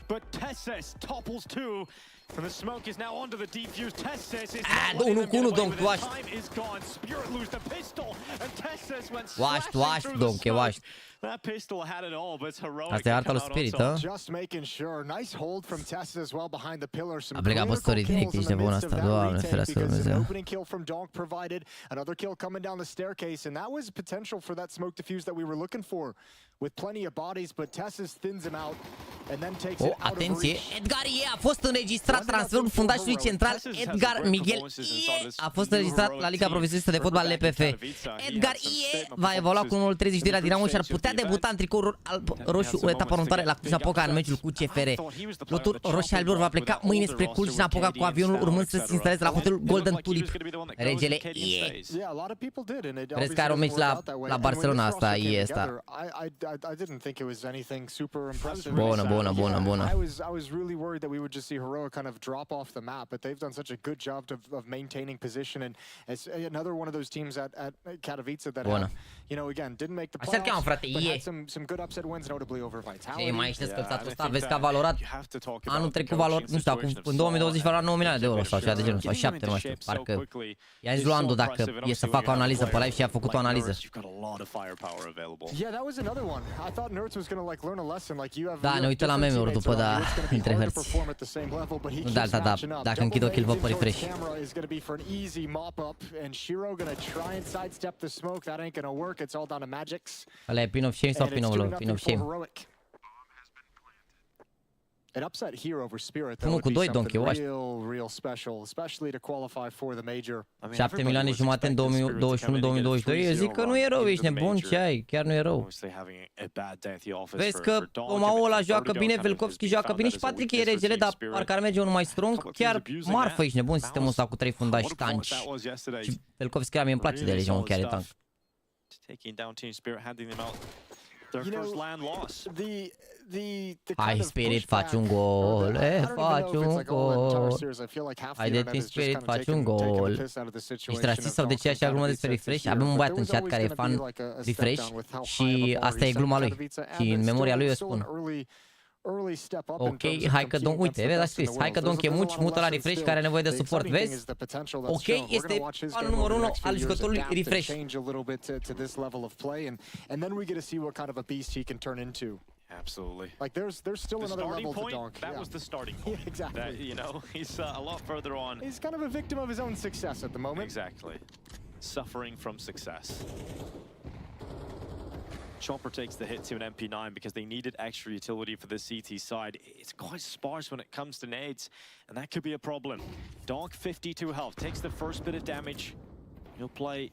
But Tesses topples two. And the smoke is now onto the defuse. Testes is unul cu unul, Donk, tu aști. time is gone. Spirit lose the pistol, and Testes went Waști, slashing Donk, e through the waști. smoke. That pistol had it all, but it's heroic. Asta e harta lui Spirit, hă? Just making sure. Nice hold from Testes as well behind the pillar. Some A plecat păstorii direct, ești nebun asta, Doamne, ferească Dumnezeu. Opening kill from Donk provided, another kill coming down the staircase, and that was potential for that smoke defuse that we were looking for. With plenty of bodies, but Testes thins him out and then takes it out of Atenție, reach. Edgar E a fost înregistrat transferul fundașului central Edgar Miguel E a fost înregistrat la Liga Profesionistă de Fotbal LPF. Edgar E va evolua cu 1.32 la Dinamo și ar putea debuta în tricoul roșu o etapă următoare la Cluj-Napoca în meciul cu CFR. Lotul roșie-albior va pleca mâine spre Cluj-Napoca cu avionul urmând să se instaleze la hotelul Golden Tulip. Regele E. Crezi că are un meci la Barcelona asta E asta? I didn't think it was anything super impressive. Bună. I was really worried that we would just see Heroic kind of drop off the map, but they've done such a good job of maintaining position, and it's another one of those teams at Katowice that have, you know, again, didn't make the playoffs, but had some good upset wins, notably over Vitality. Ce mai știți că statul ăsta vezi că a valorat anul trecut valor, nu știu, acum în 2020 valora 9 milioane de euro sau ceva de genul, sau 7, nu știu, parcă i-a zis lui Andu dacă e să facă o analiză pe live și a făcut o analiză. Yeah, that was another one. I thought Nerds was going to like learn a lesson, like you have. Da, ne uităm la meme-uri după, da, între hărți. Nu de alta, da, dacă închid ochii îl văd pe refresh. Ăla e pin of shame sau pin of love? Pin of shame. An upset here over Spirit, though, would be something real special, especially to qualify for the major. 7 milioane jumate în 2021-2022, eu zic că nu e rău, ești nebun, ce ai, chiar nu e rău. Vezi că Omaul ăla joacă bine, Velkovski joacă bine și Patrick e regele, dar parcă ar merge unul mai strong, chiar marfă, ești nebun sistemul ăsta cu 3 fundași tanci. Și Velkovski mie îmi place de Legion, chiar e tank. Hai Spirit, faci un gol, faci un gol. Haide Team Spirit, faci un gol. Ești rasist sau de ce așa glumă despre refresh? Avem un băiat în chat care e fan refresh și asta e gluma lui. Și în memoria lui eu spun. Ok, hai că Donk, uite, vezi, a scris, hai că Donk e mută la refresh care are nevoie de suport, vezi? Ok, este fanul numărul 1 al jucătorului refresh. Absolutely. Like there's still another level to Donk. That was the starting point. Yeah, exactly. That, you know, he's a lot further on. He's kind of a victim of his own success at the moment. Exactly. Suffering from success. Chopper takes the hit to an MP9 because they needed extra utility for the CT side. It's quite sparse when it comes to nades, and that could be a problem. Donk, 52 health, takes the first bit of damage. He'll play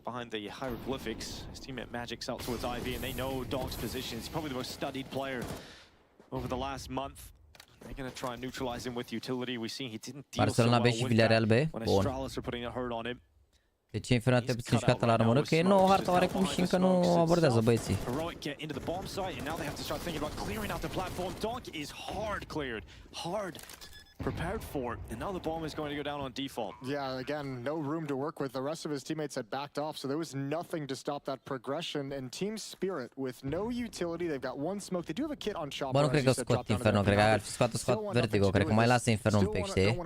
behind the hieroglyphics. His teammate Magic's out towards Ivy, and they know Donk's position. He's probably the most studied player over the last month. They're going to try and neutralize him with utility. We've seen he didn't deal so well with that when Astralis are putting a hurt on him. Deci e inferiorate puțin jucată la armură, că e nouă harta oarecum și încă nu abordează băieții. Heroic get into the bomb site, and now they have to start thinking about clearing out the platform. Donk is hard cleared, hard prepared for it, and now the bomb is going to go down on default. Yeah, again, no room to work with. The rest of his teammates had backed off, so there was nothing to stop that progression. And Team Spirit, with no utility, they've got one smoke. They do have a kit on Chopper. Bă, nu cred că scot Inferno, cred că ar fi scot Vertigo, cred că mai lasă Inferno un pic, știi?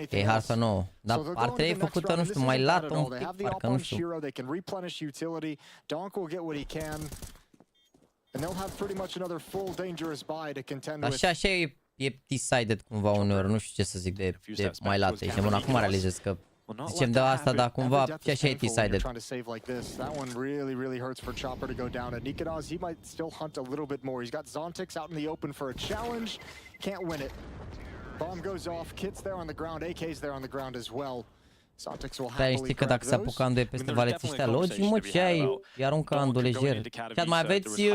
E harta nouă. Dar ar trebui făcută, nu știu, mai lată un pic, parcă nu știu. They can replenish utility. Donk will get what he can. And they'll have pretty much another full dangerous buy to contend with. Așa e T-sided cumva uneori, nu știu ce să zic de mai lată. Ești nebun, acum realizez că zicem de asta, dar cumva și așa e T-sided. That one really hurts for Chopper to go down. And Nikodaz, he might still hunt a little bit more. He's got Zontix out in the open for a challenge. Can't win it. Bomb goes off, Kit's there on the ground, AK's there on the ground as well. Dar știi că dacă se apucă Andu peste valeții ăștia logic, mă, ce ai? Îi aruncă Andu lejer. Chiar mai aveți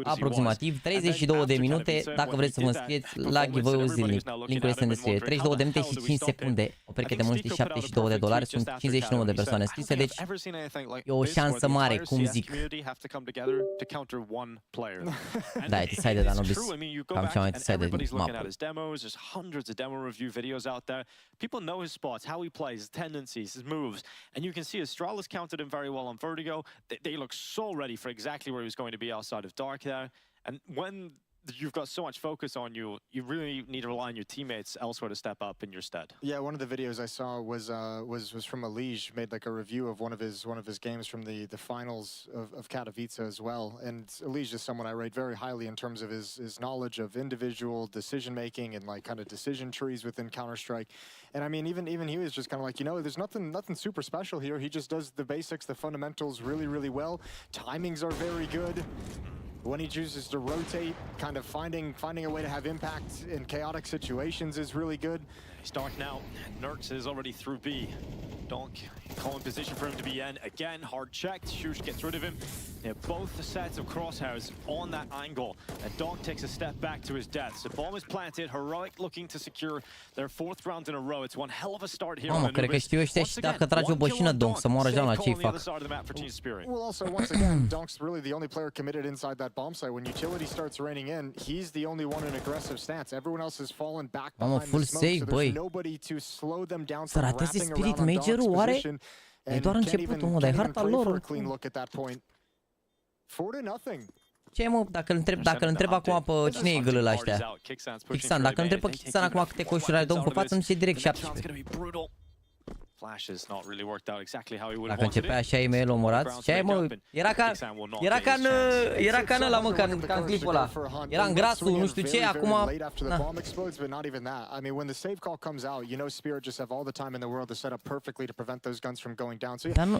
aproximativ 32 de minute dacă vreți să vă înscrieți la giveaway-ul zilnic. Linkul este în descriere. 32 de minute și 5 secunde. O pereche de mâini $72. Sunt 59 de persoane înscrise, deci e o șansă mare, cum zic. Da, e decided, Anubis. Cam cea mai decided din mapă. People know his spots, how he plays, his tendencies, his moves, and you can see Astralis counted him very well on Vertigo. They look so ready for exactly where he was going to be outside of Dark there. And when you've got so much focus on you, you really need to rely on your teammates elsewhere to step up in your stead. Yeah, one of the videos I saw was from Lige, made like a review of one of his games from the finals of Katowice as well. And Lige is someone I rate very highly in terms of his knowledge of individual decision making and like kind of decision trees within Counter-Strike. And I mean, even he was just kind of like, you know, there's nothing super special here. He just does the basics, the fundamentals really well. Timings are very good. When he chooses to rotate, kind of finding a way to have impact in chaotic situations is really good. He's dark now. Nertz is already through B. Donk calling position for him to be in. Again, hard checked. Shush gets rid of him. They have both the sets of crosshairs on that angle. And Donk takes a step back to his death. So bomb is planted. Heroic looking to secure their 4th round in a row. It's one hell of a start here. Mamă, cred că știu ăștia și dacă trage o bășină Donk să moară la ce-i fac. Well, also, once again, Donk's really the only player committed inside that bomb site. When utility starts raining in, he's the only one in aggressive stance. Everyone else has fallen back behind the smoke, so there's nobody to slow them down from wrapping around on Donk's position. E doar începutul, mă, dar e harta lor. Ce mă, dacă îl întreb acum pe cine e gâlul ăștia? Kixan, dacă îl întreb pe Kixan acum câte coșuri are Donk pe față, nu știe direct 17. Dacă începea așa e-mail omorați, ce ai mă, era ca în ăla mă, ca în clipul ăla. Era în grasul, nu știu ce, acum...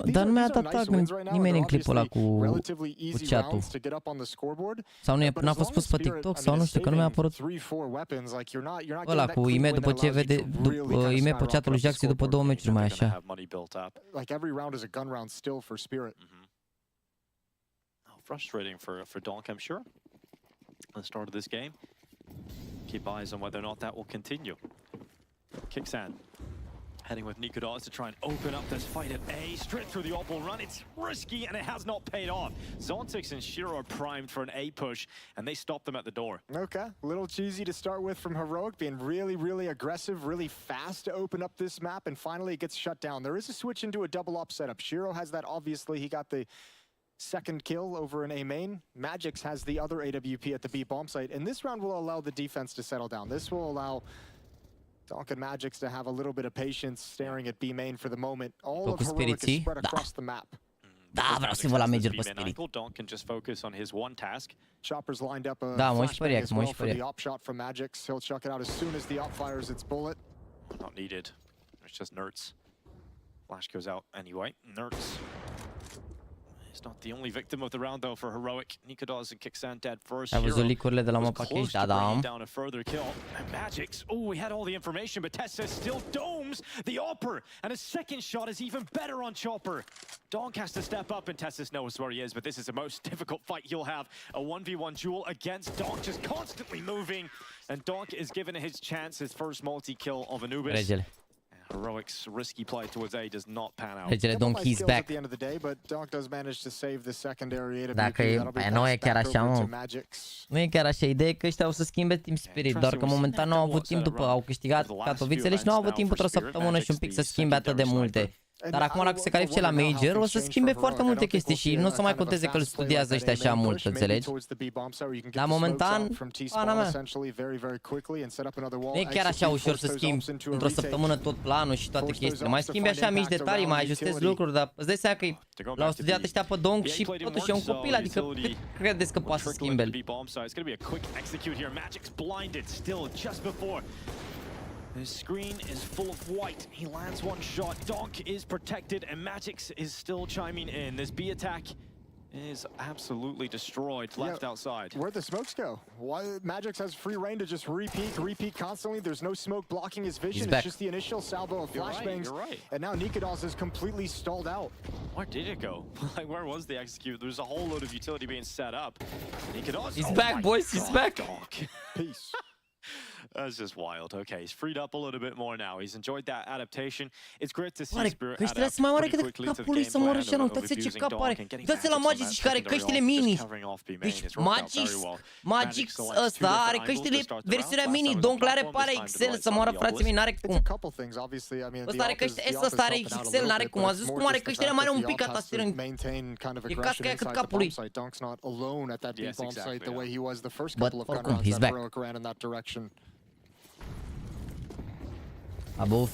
Dar nu mi-a dat nimeni în clipul ăla cu chat-ul. Sau n-a fost pus pe TikTok, sau nu știu, că nu mi-a apărut. Ăla cu email după ce vede, email pe chat-ul lui Jaxy după 2 meciuri mai așa. Like every round is a gun round still for Spirit. Frustrating for Donk, I'm sure. At the start of this game, keep eyes on whether or not that will continue. Kixan heading with Nikodas to try and open up this fight at A, straight through the opal run. It's risky and it has not paid off. Zontix and Shiro are primed for an A push and they stop them at the door. Okay, a little cheesy to start with from Heroic, being really aggressive, really fast to open up this map, and finally it gets shut down. There is a switch into a double up setup. Shiro has that, obviously. He got the second kill over an A main. Magix has the other AWP at the B bomb site, and this round will allow the defense to settle down. This will allow Donk and Magix to have a little bit of patience staring at B main for the moment. All of Heroic is spread across the map. Da, vreau să vă la major pe Spirit. Donk can just focus on his one task. Chopper's lined up a flashbang as well for the op shot from Magix. He'll chuck it out as soon as the op fires its bullet. Not needed. It's just Nertz. Flash goes out anyway. Nertz. He's not the only victim of the round though for Heroic. Nikodas and Kixan dead first. Ai văzut licurile de la mă pachet? Da, da. Down a further kill. And Magix. Oh, we had all the information, but Tessa still domes the Opper, and his second shot is even better on Chopper. Donk has to step up, and Tessis knows where he is, but this is the most difficult fight he'll have. A 1v1 duel against Donk, just constantly moving, and Donk is given his chance, his first multi-kill of Anubis. Regele. Heroic's risky play towards A does not pan out. Regele, Donk, he's back. At the end of the day, but Donk does manage to save the secondary AWP. Dacă e, nu e chiar așa, mă. Nu e chiar așa. Ideea e că ăștia o să schimbe Team Spirit, doar că momentan nu au avut timp după, au câștigat Katowice și nu au avut timp într-o săptămână și un pic să schimbe atât de multe. Dar acum dacă se califice la Major, o să schimbe foarte multe chestii și nu o să mai conteze că îl studiază ăștia așa mult, înțelegi? La momentan, pana mea. Nu e chiar așa ușor să schimbi într-o săptămână tot planul și toate chestiile. Mai schimbi așa mici detalii, mai ajustezi lucruri, dar îți dai seama că l-au studiat ăștia pe Donk și totuși e un copil, adică cât credeți că poate să schimbe el? His screen is full of white. He lands one shot. Donk is protected, and Magix is still chiming in. This B attack is absolutely destroyed, left outside. Where'd the smokes go? Why Magix has free reign to just repeat constantly. There's no smoke blocking his vision. It's just the initial salvo of flashbangs. You're right. And now Nikodas is completely stalled out. Where did it go? Like, where was the execute? There's a whole load of utility being set up. Nikodas. He's back, boys. He's back. Peace. That's just wild. Okay, he's freed up a little bit more now. He's enjoyed that adaptation. It's great to see Spirit adapt pretty quickly to the game plan of abusing Donk and getting Dă-ți la Magic și care căștile mini. Deci Magic ăsta are căștile versiunea mini. Donk le are pare XL să moară frații mei, n-are cum. Ăsta are căștile, ăsta are XL, n-are cum. A zis cum are căștile mai un pic ataștirând. E casca aia cât capul lui. But oricum, he's back. A băut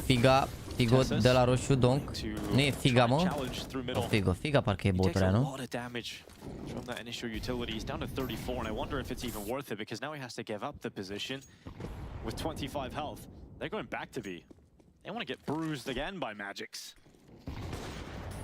Figo de la roșu, Donk. Nu e Figa, mă? O Figa parcă e băuturea, nu? From that initial utility, he's down to 34, and I wonder if it's even worth it because now he has to give up the position with 25 health. They're going back to B. They want to get bruised again by Magix.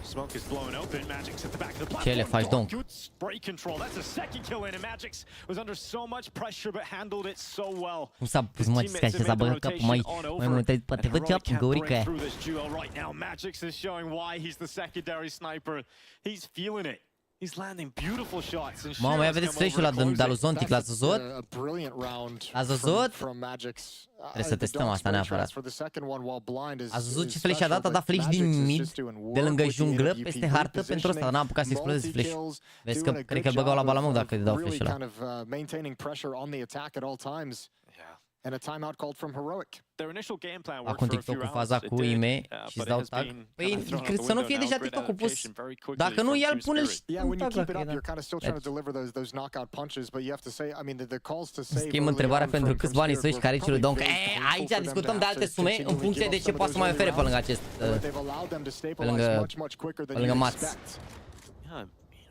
Smoke is blown open. Magix at the back of the platform. Ce le faci, Donk? Good spray control. That's a second kill in, and Magix was under so much pressure but handled it so well. Cum s-a pus Magix ca și s-a băgat capul mai mult, poate văd ce-a găurică aia. Right now, Magix is showing why he's the secondary sniper. He's feeling it. He's landing beautiful shots. Mamă, ia vedeți flash-ul ăla de lui Zontic, l-ați văzut? Ați văzut? Trebuie să testăm asta neapărat. Ați văzut ce flash a dat? A dat flash din mid, de lângă junglă, peste hartă, pentru ăsta n-a apucat să explodeze flash-ul. Vezi că cred că îl băgau la balamuc dacă îi dau flash-ul ăla. And a timeout called from Heroic. Their initial game plan worked for a few rounds. Faza cu IME și dau tag. Păi, cred să nu fie deja TikTok-ul pus. Dacă nu, el pune-l și un tag la you're kind of still trying to deliver those knockout punches, but you have to say, I mean, the calls to save. Schimb întrebarea pentru câți bani să ieși care celui Donk. Aici discutăm de alte sume în funcție de ce poate să mai ofere pe lângă acest pe lângă Mats.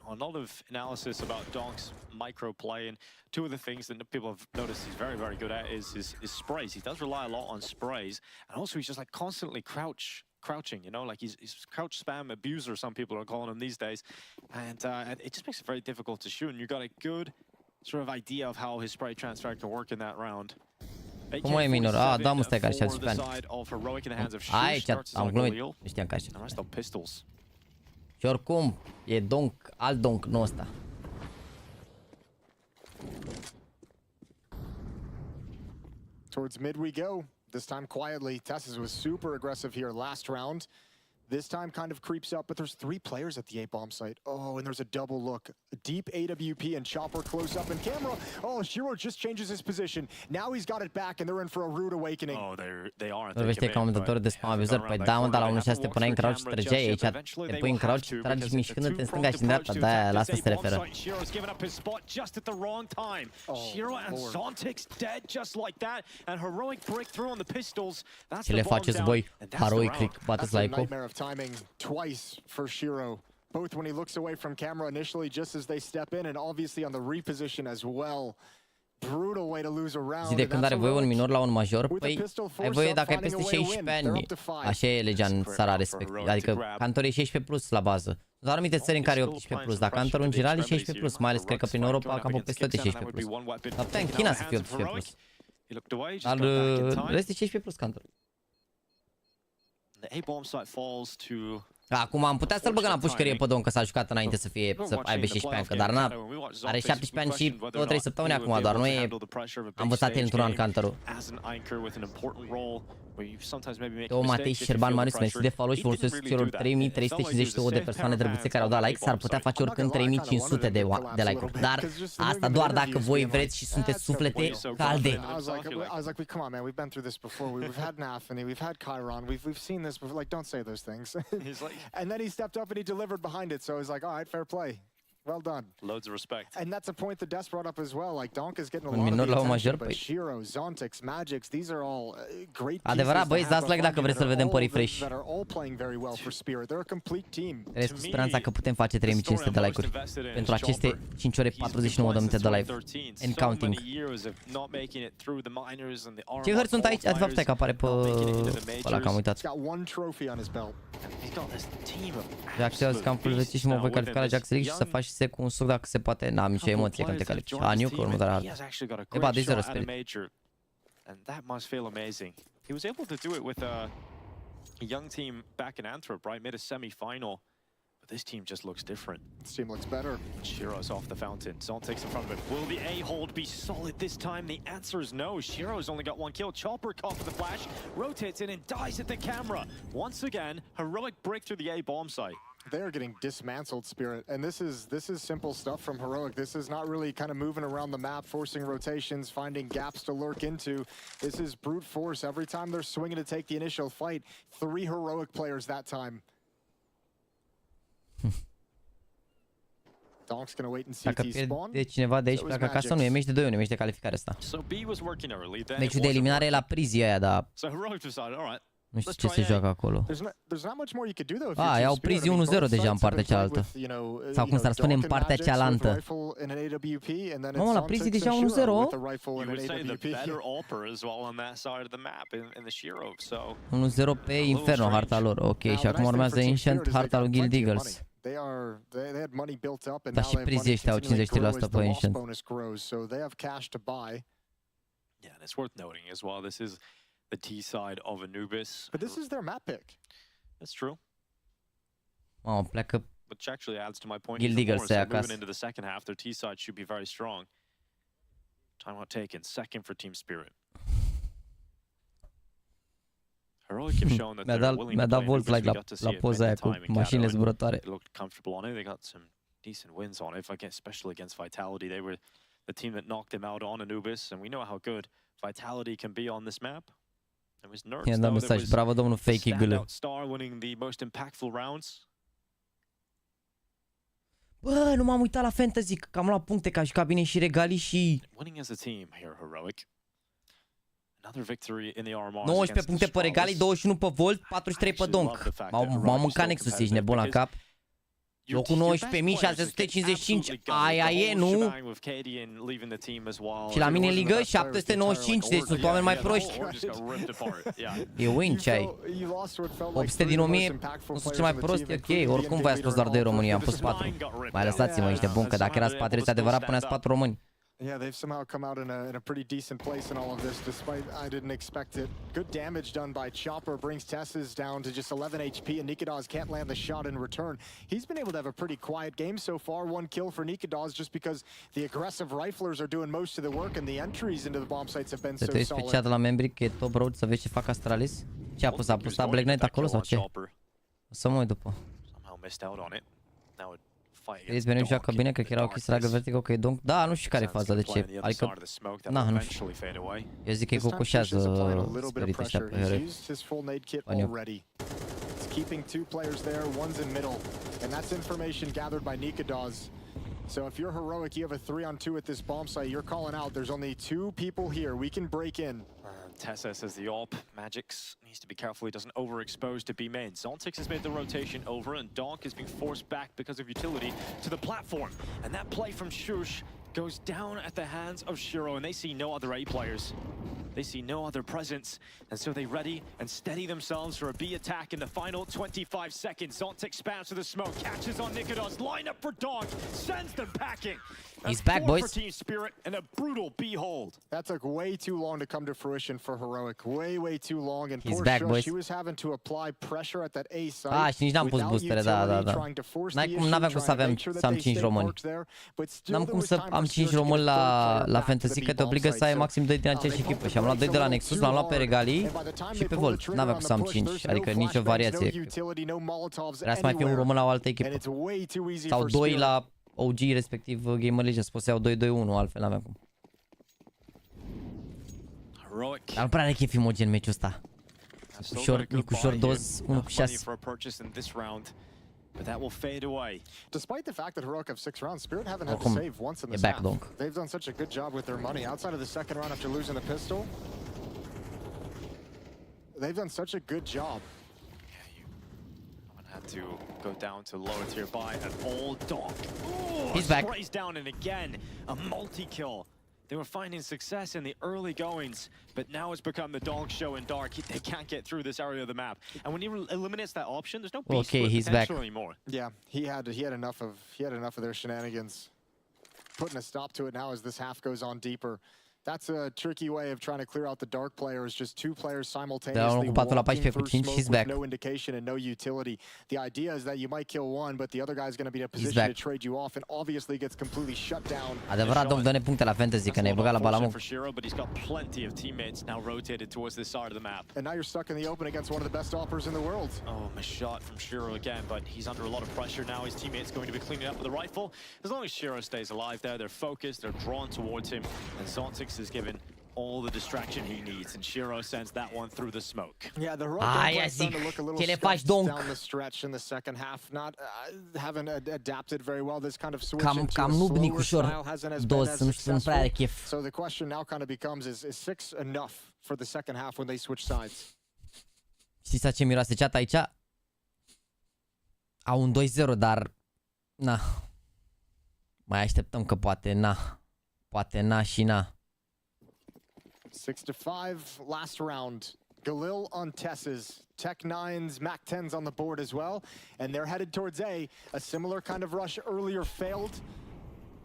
A lot of analysis about Donk's micro play, and two of the things that people have noticed he's very, very good at is his sprays. He does rely a lot on sprays, and also he's just like constantly crouching, you know, like he's crouch spam abuser, some people are calling him these days, and it just makes it very difficult to shoot, and you got a good sort of idea of how his spray transfer can work in that round. Cum e minor? Ah, da, mă, stai, care și-al span. Aici am glumit, știam că așa. Și oricum, e Donk, alt Donk, nu ăsta. Towards mid we go. This time quietly. Tessus was super aggressive here last round. This time kind of creeps up, but there's 3 players at the A-bomb site. Oh, and there's a double look. A deep AWP and Chopper close up in camera. Oh, Shiro just changes his position. Now he's got it back and they're in for a rude awakening. Oh, they are. Vorbește comentatorul de spam avizor. Păi da, mă, dar la 1-6 te puneai în crouch, trăgeai aici, te pui în crouch, tragi mișcându-te în stânga și în dreapta. Da, la asta se referă. Ce le faceți voi? Heroic, bateți la eco? Timing twice for Shiro, both when he looks away from camera initially just as they step in, and obviously on the reposition as well. Brutal way to lose a round. Zi de când are voie un minor la un major, păi ai voie dacă ai peste 16 ani. Așa e legea în țara respectivă. Adică cantorul e 16 plus la bază. Sunt anumite țări în care e 18 plus, dar cantorul în general e 16 plus, mai ales cred că prin Europa cam peste tot e 16 plus. Dar putea în China să fie 18 plus. Dar rest e 16 plus cantorul. The A-bomb site falls to Acum am putea să-l băgăm la pușcărie pe Donk, că s-a jucat înainte să aibă 16 ani, că dar are 17 ani și 2-3 săptămâni acum, doar nu e... Am învățat el într-un an cantorul. Două Matei și Șerban Marius, mersi de follow și mulțumesc celor 3352 de persoane drăguțe care au dat like. S-ar putea face oricând 3500 de like-uri, dar asta doar dacă voi vreți și sunteți suflete calde. I was like, come on, man, we've been through this before. We've had Nafany, we've had Chiron, we've seen this before. Like, don't say those things. And then he stepped up and he delivered behind it. So I was like, all right, fair play. Well done. Loads of respect. And that's a point that Des brought up as well. Like, Donk is getting a lot of attention, but Shiro, Zontix, Magix, these are all great pieces adevărat, băi, dați like dacă vreți să-l vedem pe refresh. That are all playing very well for Spirit. They're a complete team. Crezi cu speranța că putem face 3500 de like-uri pentru aceste 5 ore 49 de minute de live. And counting. Ce hărți sunt aici? De fapt, stai că apare pe ăla, că am uitat. Reacționează că am fulvecit și mă voi califica la Jax League și să faci se cu un suc dacă se poate. N-am nicio emoție când te califici. Aniu, că următoarea hartă. E ba, de 0 Spirit. And that must feel amazing. He was able to do it with a young team back in Antwerp, right? Made a semi-final. But this team just looks different. This team looks better. Shiro's off the fountain. Zon takes in front of it. Will the A-hold be solid this time? The answer is no. Shiro's only got one kill. Chopper caught for the flash, rotates in and dies at the camera. Once again, heroic break through the A bomb site. They are getting dismantled, Spirit, and this is simple stuff from Heroic. This is not really kind of moving around the map, forcing rotations, finding gaps to lurk into. This is brute force. Every time they're swinging to take the initial fight, 3 Heroic players that time. Donk's gonna wait and see Dacă T spawn. pierde cineva de aici pleacă acasă, nu e meci de 2-1, e meci de calificare asta. Meciul de eliminare e la prizii aia, dar nu știu ce se joacă acolo. Ai au prizii 1-0 deja în partea cealaltă. Sau cum s-ar spune, în partea cealaltă. Mamă, la prizii deja 1-0 pe Inferno, harta lor. Ok, și acum urmează Ancient, harta lui Guild Eagles. Dar și prizii ăștia au 53% pe Ancient. Yeah, and it's worth noting as well, this is the T side of Anubis. But this is their map pick. That's true. Mamă, pleacă Which actually adds to my point. Guild Eagles So moving into the second half, their T side should be very strong. Timeout taken, second for Team Spirit. Heroic have shown that they're willing to play Anubis. We got to see it many times. They looked comfortable on it. They got some decent wins on it, especially against Vitality. They were the team that knocked them out on Anubis, and we know how good Vitality can be on this map. It was Nerds, though, that was the standout star winning the most impactful rounds. Bă, nu m-am uitat la fantasy, că am luat puncte, că a jucat bine și regalii și... Winning as a team here, Heroic. Another victory in the RMR. 19 puncte pe regalii, 21 pe Volt, 43 pe Donk. M-au mâncat Nexus, ești nebun la cap. Locul 19.655, aia e, nu? Și la mine în ligă 795, deci sunt oameni mai proști. E win ce ai. 800 din 1000, nu sunt cel mai prost, e ok. Oricum voi ați fost doar 2 români, am fost 4. Mai lăsați-mă, ești nebun, că dacă erați 4 este adevărat, puneați 4 români. Yeah, they've somehow come out in a pretty decent place in all of this, despite I didn't expect it. Good damage done by Chopper, brings Tess's down to just 11 HP, and Nikodas can't land the shot in return. He's been able to have a pretty quiet game so far. 1 kill for Nikodas just because the aggressive riflers are doing most of the work, and the entries into the bomb sites have been so solid. Te uiți pe chat la membrii, că e top road, să vezi ce fac Astralis. Ce a pus? A pus Black Knight acolo sau ce? O să mă uit după. Chris Beniu joacă bine, cred că era ok să tragă vertigo, că e Donk. Da, nu știu care e faza, de ce. Adică, na, nu știu. Eu zic că îi cocoșează Spirit ăștia pe Heroic. Keeping 2 players there, one's in middle, and that's information gathered by Nikodas. So if you're Heroic, you have a 3-on-2 at this bomb site, you're calling out, there's only 2 people here, we can break in. Tessa says the AWP, Magix needs to be careful he doesn't overexpose to B main. Zontix has made the rotation over, and Donk is being forced back because of utility to the platform. And that play from Shush goes down at the hands of Shiro, and they see no other A players. They see no other presence, and so they ready and steady themselves for a B attack in the final 25 seconds. Zontix spams to the smoke, catches on Nikodas, line up for Donk, sends them packing. He's back, boys. For Team Spirit and a brutal B-hold. That took way too long to come to fruition for Heroic. Way too long. And he's back, boys. He was having to apply pressure at that A site. Ah, și nici n-am pus boostere, da. N-aveam cum să am 5 români. N-am cum să am 5 români la fantasy, că te obligă să ai maxim 2 din aceeași echipă. Și am luat 2 de la Nexus, l-am luat pe regalii și pe Volt. N-aveam cum să am 5, adică nicio variație. Trebuia să mai fie un român la o altă echipă. Sau 2 la OG, respectiv GamerLegion, să pot să iau 2-2-1, altfel n-aveam cum. Dar nu prea are chef imogen meciul ăsta. Ușor doz, 1-6. But that will fade away. Despite the fact that Heroic have 6 rounds, Spirit haven't had to save once in this half. They've done such a good job with their money. Outside of the second round after losing the pistol, they've done such a good job. To go down to lower tier buy at old Donk. He's back. Sprays down, and again a multi-kill. They were finding success in the early goings, but now it's become the Donk show in dark. They can't get through this area of the map. And when he eliminates that option, there's no beast potential anymore. Yeah, he had enough of their shenanigans. Putting a stop to it now as this half goes on deeper. That's a tricky way of trying to clear out the dark players. Just two players simultaneously walking through smoke with no indication and no utility. The idea is that you might kill one, but the other guy's going to be in a position to trade you off, and obviously gets completely shut down. Adevărat, Dom, dă-ne puncte la fantasy, că ne-ai băgat la balamuc. For Shiro, but he's got plenty of teammates now rotated towards this side of the map. And now you're stuck in the open against one of the best offers in the world. Oh, my shot from Shiro again, but he's under a lot of pressure now. His teammate's going to be cleaning up with a rifle. As long as Shiro stays alive there, they're focused, they're drawn towards him, and Zontix is given all the distraction he needs, and Shiro sends that one through the smoke. Yeah, the heroic is starting to look a little scuffed down the stretch in the second half. Not haven't adapted very well. This kind of switch into a slower style hasn't as been as successful. So the question now kind of becomes, is 6 enough for the second half when they switch sides? Știți la ce miroase chat aici? Au un 2-0, dar na. Mai așteptăm că poate na. Poate na și na. 6-5, last round. Galil on Tess's, Tech 9's, Mac 10's on the board as well, and they're headed towards A. A similar kind of rush earlier failed.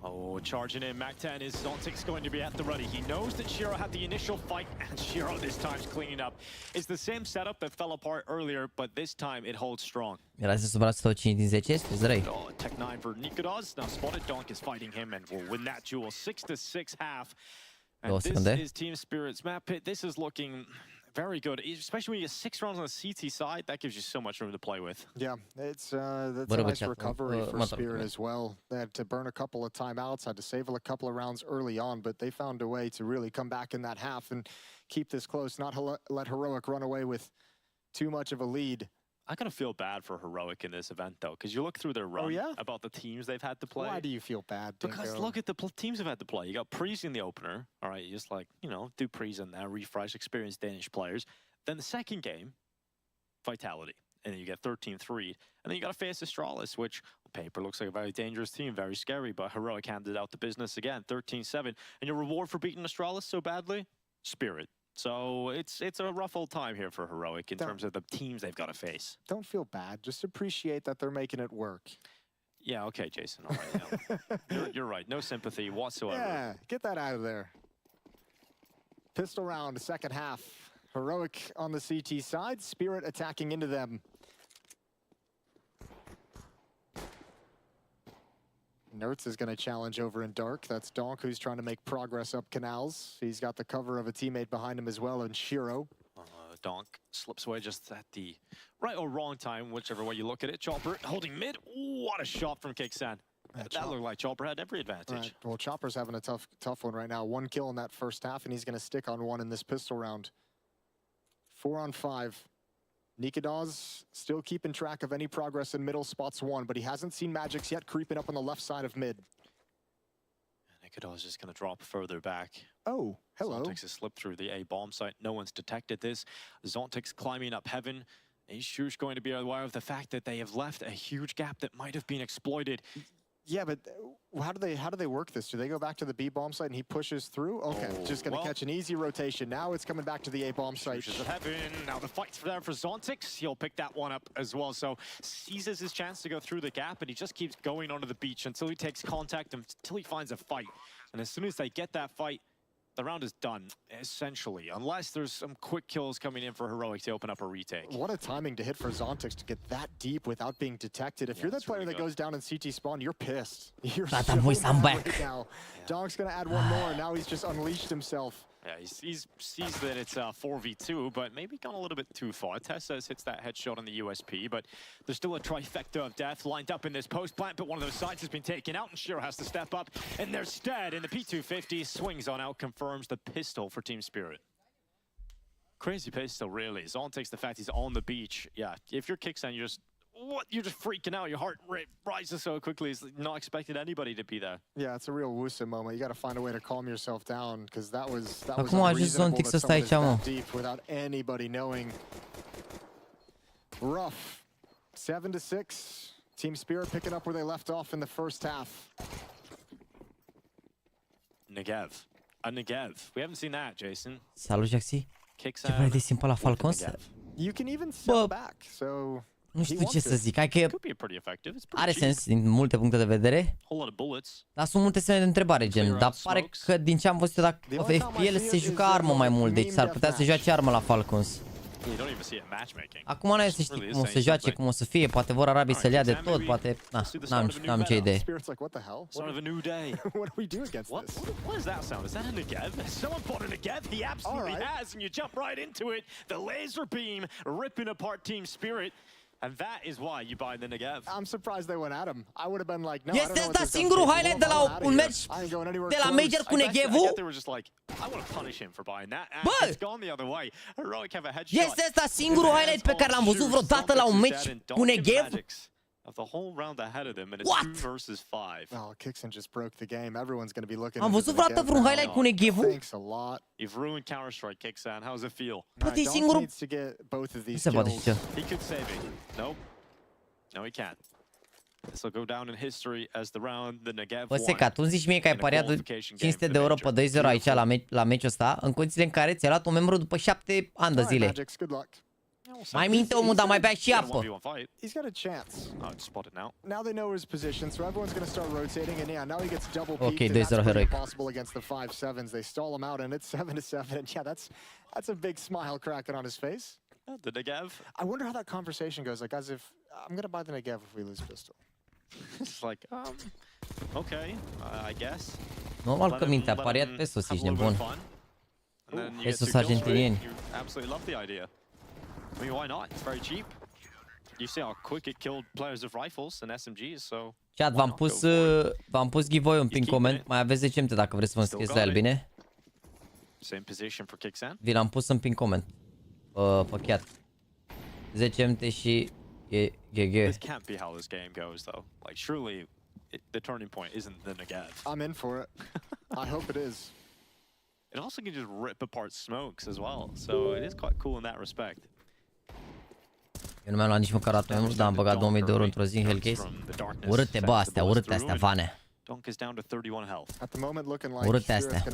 Oh, charging in, Mac 10 is Zontix going to be at the ready. He knows that Shiro had the initial fight, and Shiro this time's cleaning up. It's the same setup that fell apart earlier, but this time it holds strong. Era să supărați 105 din 10, este vrei. Tech 9 for Nikodas. Now spotted Donk is fighting him and will win that duel. 6-6 half. And this is Team Spirit's map pit. This is looking very good, especially when you get 6 rounds on the CT side. That gives you so much room to play with. Yeah, that's a nice recovery for Spirit as well. They had to burn a couple of timeouts, had to save a couple of rounds early on, but they found a way to really come back in that half and keep this close, not let Heroic run away with too much of a lead. I kind of feel bad for Heroic in this event, though, because you look through their run about the teams they've had to play. Why do you feel bad, Dingo? Because look at the teams they've had to play. You got Prees in the opener. All right, you just like, you know, do Prees in there, refresh, experienced Danish players. Then the second game, Vitality. And then you get 13-3. And then you got to face Astralis, which on paper looks like a very dangerous team, very scary, but Heroic handed out the business again, 13-7. And your reward for beating Astralis so badly? Spirit. So it's a rough old time here for Heroic in terms of the teams they've got to face. Don't feel bad. Just appreciate that they're making it work. Yeah, okay, Jason. All right, no. you're right. No sympathy whatsoever. Yeah, get that out of there. Pistol round, second half. Heroic on the CT side. Spirit attacking into them. Nertz is going to challenge over in dark. That's Donk, who's trying to make progress up canals. He's got the cover of a teammate behind him as well, and Shiro. Donk slips away just at the right or wrong time, whichever way you look at it. Chopper holding mid. Ooh, what a shot from Kixan. That looked like Chopper had every advantage. Right. Well, Chopper's having a tough one right now. 1 kill in that first half, and he's going to stick on 1 in this pistol round. 4 on 5. Nikodas still keeping track of any progress in middle, spots 1, but he hasn't seen Magics yet creeping up on the left side of mid. Nikodas is just going to drop further back. Oh, hello. Zontix has slipped through the A bomb site. No one's detected this. Zontix climbing up heaven. He's sure going to be aware of the fact that they have left a huge gap that might have been exploited. Yeah, but how do they work this? Do they go back to the B bomb site and he pushes through? Okay, just going to catch an easy rotation. Now it's coming back to the A bomb site. Pushes at heaven. Now the fight's there for Zontix. He'll pick that one up as well. So seizes his chance to go through the gap, and he just keeps going onto the beach until he takes contact, until he finds a fight. And as soon as they get that fight, the round is done, essentially, unless there's some quick kills coming in for Heroic to open up a retake. What a timing to hit for Zontix to get that deep without being detected. If you're that player that goes down in CT spawn, you're pissed. You're so mad right now. Donk's going to add one more, and now he's just unleashed himself. Yeah, he sees that it's 4v2, but maybe gone a little bit too far. Tessa hits that headshot on the USP, but there's still a trifecta of death lined up in this post plant, but one of those sides has been taken out, and Shiro has to step up, and they're stead, and the P250 swings on out, confirms the pistol for Team Spirit. Crazy pistol, really. Zontix, the fact he's on the beach. Yeah, if you're Kickstand, you're just freaking out. Your heart rate rises so quickly. It's not expecting anybody to be there. Yeah, it's a real Wusa moment. You got to find a way to calm yourself down, because that was unreasonable that someone is that deep without anybody knowing. Rough. 7-6. Team Spirit picking up where they left off in the first half. Negev. A Negev. We haven't seen that, Jason. Salut, Jaxy. Ce vrei de simplu la Falcons? You can even sell back, so... Nu știu ce să zic, hai că are sens din multe puncte de vedere, dar sunt multe semne de întrebare, gen, dar pare că din ce am văzut eu, dacă FPL se juca armă mai mult, deci s-ar putea să joace armă la Falcons. Acum nu e să știi cum o să joace, cum o să fie, poate vor arabii să-l ia de tot, poate, n-am ce idee. And that is why you buy the Negev. I'm surprised they went at him. I would have been like, no, Este asta singurul highlight de la un meci de la Major cu Negevul? Este asta singurul highlight pe care l-am văzut vreodată la un meci cu Negev? Of the whole round ahead of them, and it's What? 2 versus 5. Oh, Kixon just broke the game. Everyone's going to be looking. Am văzut vreodată vreun highlight cu Negevul? Thanks a lot. You've ruined Counter-Strike, Kixon. How does it feel? Poate e singurul. Needs to get both of these Se poate kills. și ce. He could save it. No. No, he can't. This will go down in history as the round the Negev Bă, Seca, tu zici mie că ai pariat 500 de euro pe 2-0 aici la meciul ăsta, în condițiile în care ți-ai luat un membru după 7 ani de zile. Mai minte omul, dar mai bea și apă. He's got a chance. Now they know his position, so everyone's going to start rotating, and yeah, now he gets double peaked. Okay, and that's 2-0 pretty heroic. impossible against the 5-7s. They stall him out, and it's 7-7. And yeah, that's a big smile cracking on his face. The Negev. I wonder how that conversation goes. Like, as if I'm going to buy the Negev if we lose pistol. It's like, okay, I guess. Normal că mintea, pariat pe sus, ești nebun. Pe sus argentinieni. Absolutely love the idea. I mean, why not? It's very cheap. You see how quick it killed players of rifles and SMGs, so... Chat, v-am pus giveaway un pin coment. Mai aveți 10 minute dacă vreți să vă înscrieți la el, bine? Same position for Kixan. Vi l-am pus în pin coment. Pe chat. 10 minute și e GG. This can't be how this game goes, though. Like, surely the turning point isn't the Negev. I'm in for it. I hope it is. It also can just rip apart smokes as well, so it is quite cool in that respect. Eu nu mi-am luat nici măcar atunci mult, dar am băgat 2000 de euro într-o zi în Hellcase. Urâte, bă, astea, urâte astea, vane. Urâte astea.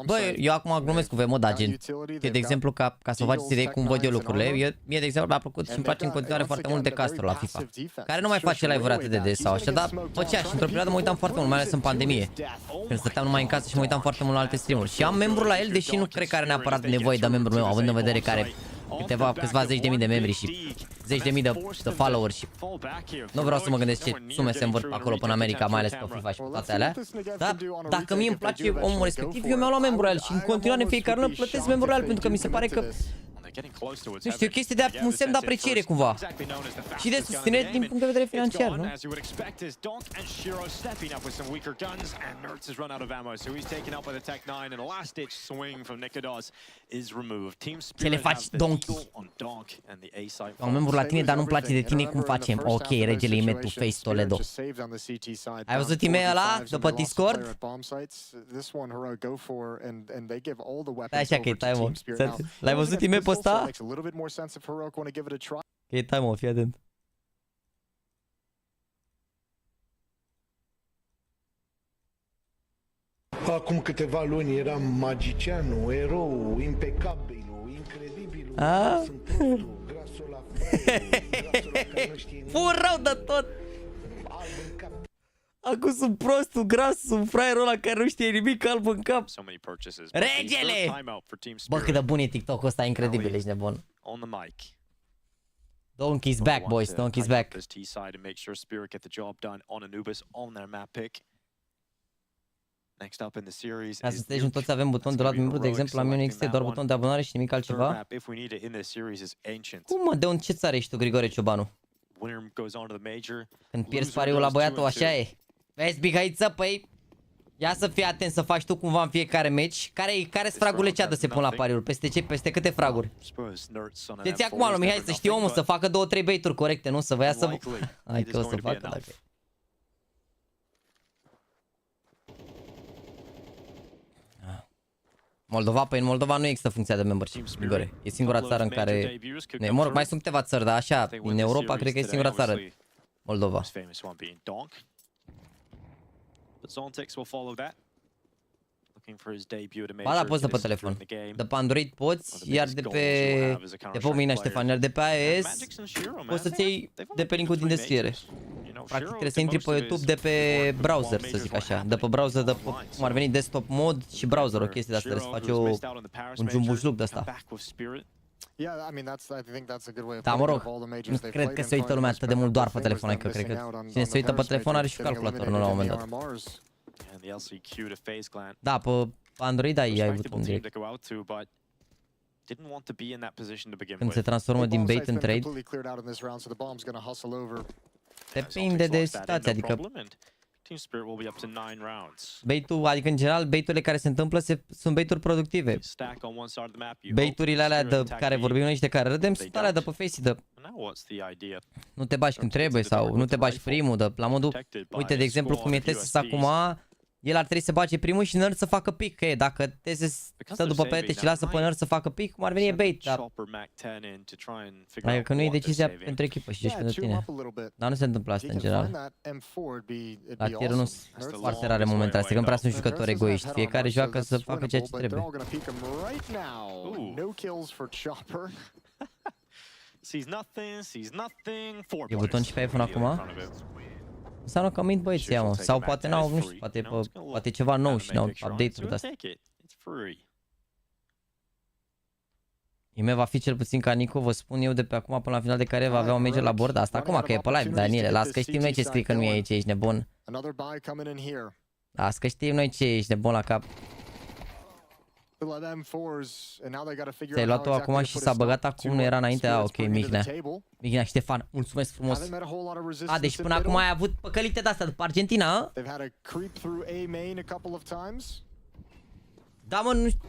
Bă, eu acum glumesc cu VMO, dar gen, de exemplu, ca să vă faceți idei cum văd eu lucrurile, mie, de exemplu, mi-a plăcut și îmi place în continuare foarte mult de Castro la FIFA, care nu mai face live-uri atât de des sau așa, dar făcea și într-o perioadă mă uitam foarte mult, mai ales în pandemie, când stăteam numai în casă și mă uitam foarte mult la alte streamuri. Și am membru la el, deși nu cred că are neapărat nevoie de membru meu, având în vedere că are câțiva zeci de mii de membri și zeci de mii de followers și nu vreau să mă gândesc ce sume se învârt acolo până America, mai ales pe FIFA și pe toate alea. Dar dacă mie îmi place omul respectiv, eu mi-am luat membru la el și în continuare în fiecare lună plătesc membru la el pentru că mi se pare că nu știu, o chestie de un semn de apreciere cumva și de susținere din punct de vedere financiar, nu? Ce le faci, Donkey? Am membru la tine, dar nu-mi place de tine, cum facem? Ok, regele Imetu Face Toledo. Ai văzut e-mail ăla de pe Discord? Stai așa că e time-ul. L-ai văzut e-mail pe ăsta? Că e time-ul, fii atent. Acum câteva luni eram magicianul, erou, impecabilul, incredibilul. Sunt prostul, grasul la Fur rău de tot! Acum sunt prostul, gras, sunt fraierul ăla care nu știe nimic, alb în cap. Regele! Bă, cât de bun e TikTok-ul ăsta, incredibil, ești nebun. Donkey's back, boys, Donkey's back. Ca să stajăm toți avem buton de luat membru, de exemplu la mine există doar buton de abonare și nimic altceva. Cum mă, de unde ce țară ești tu, Grigore Ciobanu? Când pierzi pariul la băiatul, așa e. Vezi, Bihaiță, păi, ia să fii atent să faci tu cumva în fiecare meci. Care-s fragurile ce se pun la pariuri? Peste ce? Peste câte fraguri? Deci acum, lui Mihai, să știi omul să facă 2-3 bait-uri corecte, nu? Să vă ia să... Hai că o să facă dacă... Moldova, păi în Moldova nu există funcția de membership, Grigore. E singura țară în care... Mă rog, mai sunt câteva țări, dar așa, în Europa cred că e singura țară. Moldova. Ba da, poți de pe telefon. De pe Android poți, iar de pe Omina Ștefan, iar de pe iOS poți să-ți iei de pe linkul din descriere. Practic trebuie să intri pe YouTube de pe browser, să zic așa. De pe browser, de pe, cum ar veni desktop mod și browser, o chestie de asta, trebuie să faci un jumbușluc de asta. Da, mă rog, nu cred că se uită lumea atât de mult doar pe telefon, că cred că cine se uită pe telefon are și calculator, nu la un moment dat. Da, pe Android ai avut un direct. Când se transformă din bait în trade. Depinde de situație, adică bait-ul, adică în general bait-urile care se întâmplă sunt bait-uri productive. Bait-urile alea de care vorbim noi și de care râdem sunt alea de pe Facey, de nu te bași când trebuie sau nu te bași primul, de la modul, uite de exemplu cum e Tesis acum, el ar trebui să bage primul și nerd să facă pick, că e, dacă Tesis stă după perete și lasă pe nerd să facă pick, cum ar veni e bait, dar adică nu e decizia pentru echipă și pentru tine. Dar nu se întâmplă asta în general. La tir nu sunt foarte rare momentele astea, că nu prea sunt jucători egoiști, fiecare joacă să facă ceea ce trebuie. E buton și pe iPhone acum? Înseamnă că mint băieții ăia, mă. Sau poate n-au, nu știu, poate ceva nou și n-au update-uri de-astea. IME va fi cel puțin ca Nico, vă spun eu de pe acum până la final de care va avea o major la bord. Asta acum că e pe live, Daniele, las că știm noi ce scrii că nu e aici, ești nebun. Las că știm noi ce ești nebun la cap. Ți-ai luat-o acum și s-a băgat acum, nu era înainte? Ok, Mihnea. Mihnea, Ștefan, mulțumesc frumos. A, deci până acum ai avut păcălite de-astea după Argentina, a? Da, mă, nu știu.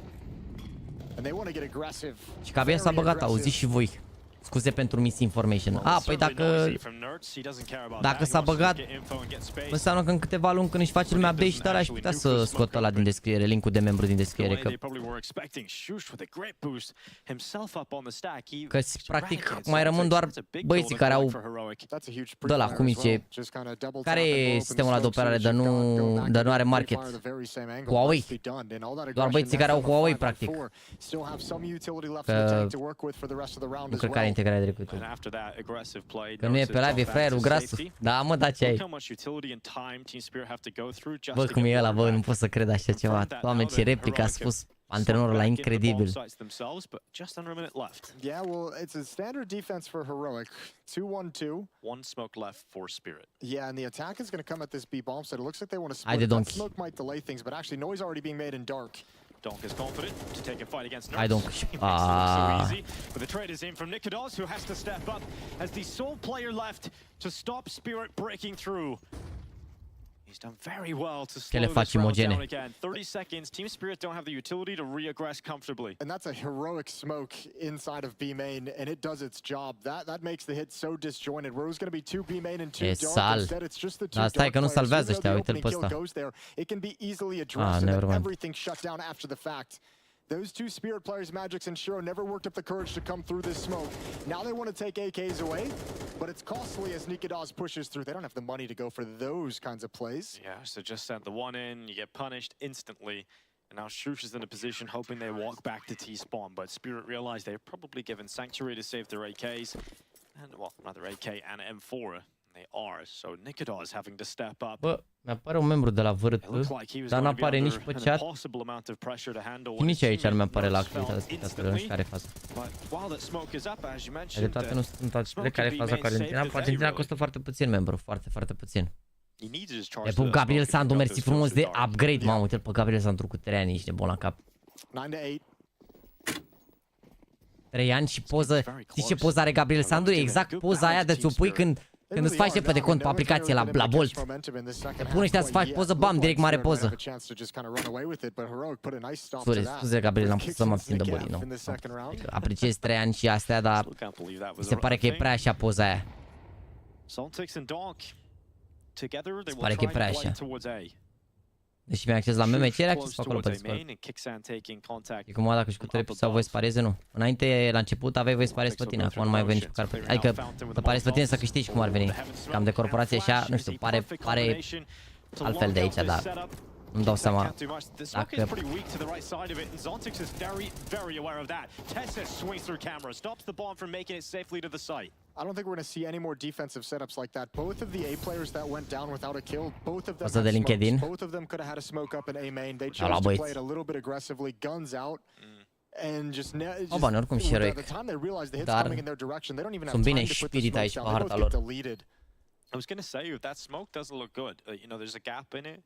Și că abia s-a băgat, auziți și voi. Scuze pentru misinformation. A, păi dacă s-a băgat, înseamnă că în câteva luni când își face lumea update și tare aș putea să scot ăla din descriere, linkul de membru din descriere, că practic mai rămân doar băieții care au de la cum zice, care e sistemul ăla de operare de nu are market, Huawei, doar băieții care au Huawei practic, că nu cred că are integrare de recutul. Că nu e pe live, e fraierul grasul. Da, mă, da, ce ai? Bă, cum e ăla, bă, nu pot să cred așa ceva. Doamne, ce replică a spus antrenorul ăla, incredibil. Yeah, well, it's a standard defense for Heroic. 2-1-2. One smoke left for Spirit. Yeah, and the attack is going to come at this B bomb site. It looks like they want to split. That smoke might delay things, but actually noise already being made in dark. Donk is confident to take a fight against I don't. So easy, but the trade is in from Nikodos, who has to step up as the sole player left to stop Spirit breaking through. He's done very well to slow this round down again. 30 seconds. Team Spirit don't have the utility to re-aggress comfortably. And that's a heroic smoke inside of B main, and it does its job. That makes the hit so disjointed. Where it was going to be 2 B main and 2 dark. Instead, it's just the 2 dark. Stai că nu salvează ăștia, uite-l pe ăsta. It can be easily addressed and everything shut down after the fact. Those 2 Spirit players, Magix and Shiro, never worked up the courage to come through this smoke. Now they want to take AKs away, but it's costly as Nikodos pushes through. They don't have the money to go for those kinds of plays. Yeah, so just send the one in, you get punished instantly. And now Shush is in a position hoping they walk back to T-spawn, but Spirit realized they're probably given Sanctuary to save their AKs. And, well, rather AK and M4. They are, so Nikodos having to step up. Bă, mi-apare un membru de la vârât, dar n-apare nici pe chat. Și nici aici ar mi-apare la activitatea spectatorului, nu știu care e faza. De toate nu sunt toate care e faza cu Argentina. Argentina costă foarte puțin membru, foarte, foarte puțin. E pe Gabriel Sandu, mersi frumos de upgrade. Mamă, uite-l pe Gabriel Sandu cu 3 ani, ești de bun la cap. 3 ani și poză. Știi ce poză are Gabriel Sandu? E exact poza aia de ți-o pui când îți faci repede cont pe aplicație la Bolt. Te pune ăștia să faci poză, bam, direct mare poză. Scuze, Gabriel, n-am putut să mă abțin de boli, nu. Apreciez 3 ani și astea, dar mi se pare că e prea așa poza aia. Se pare că e prea așa. Deși mi-ai acces la meme, ce are acces pe acolo pe Discord? E cum dacă jucătorii sau voi să pareze, nu. Înainte, la început, aveai voie să parezi pe tine, acum nu mai ai voie nici măcar pe tine. Adică, să parezi pe tine să câștigi cum ar veni. Cam de corporație așa, nu știu, pare altfel de aici, dar Nu-mi dau seama. Can't do much. The smoke is pretty weak to the right side of it, and Zontix is very aware of that. Tessa swings through camera, stops the bomb from making it safely to the site. I don't think we're going to see any more defensive setups like that. Both of the A players that went down without a kill, both of them had smokes. Both of them could have had a smoke up in A main. They chose to play it a little bit aggressively, guns out, and just by the time they realize the hit's coming in their direction, they don't even have time to put the smokes down. They both get deleted. I was going to say, if that smoke doesn't look good, you know, there's a gap in it,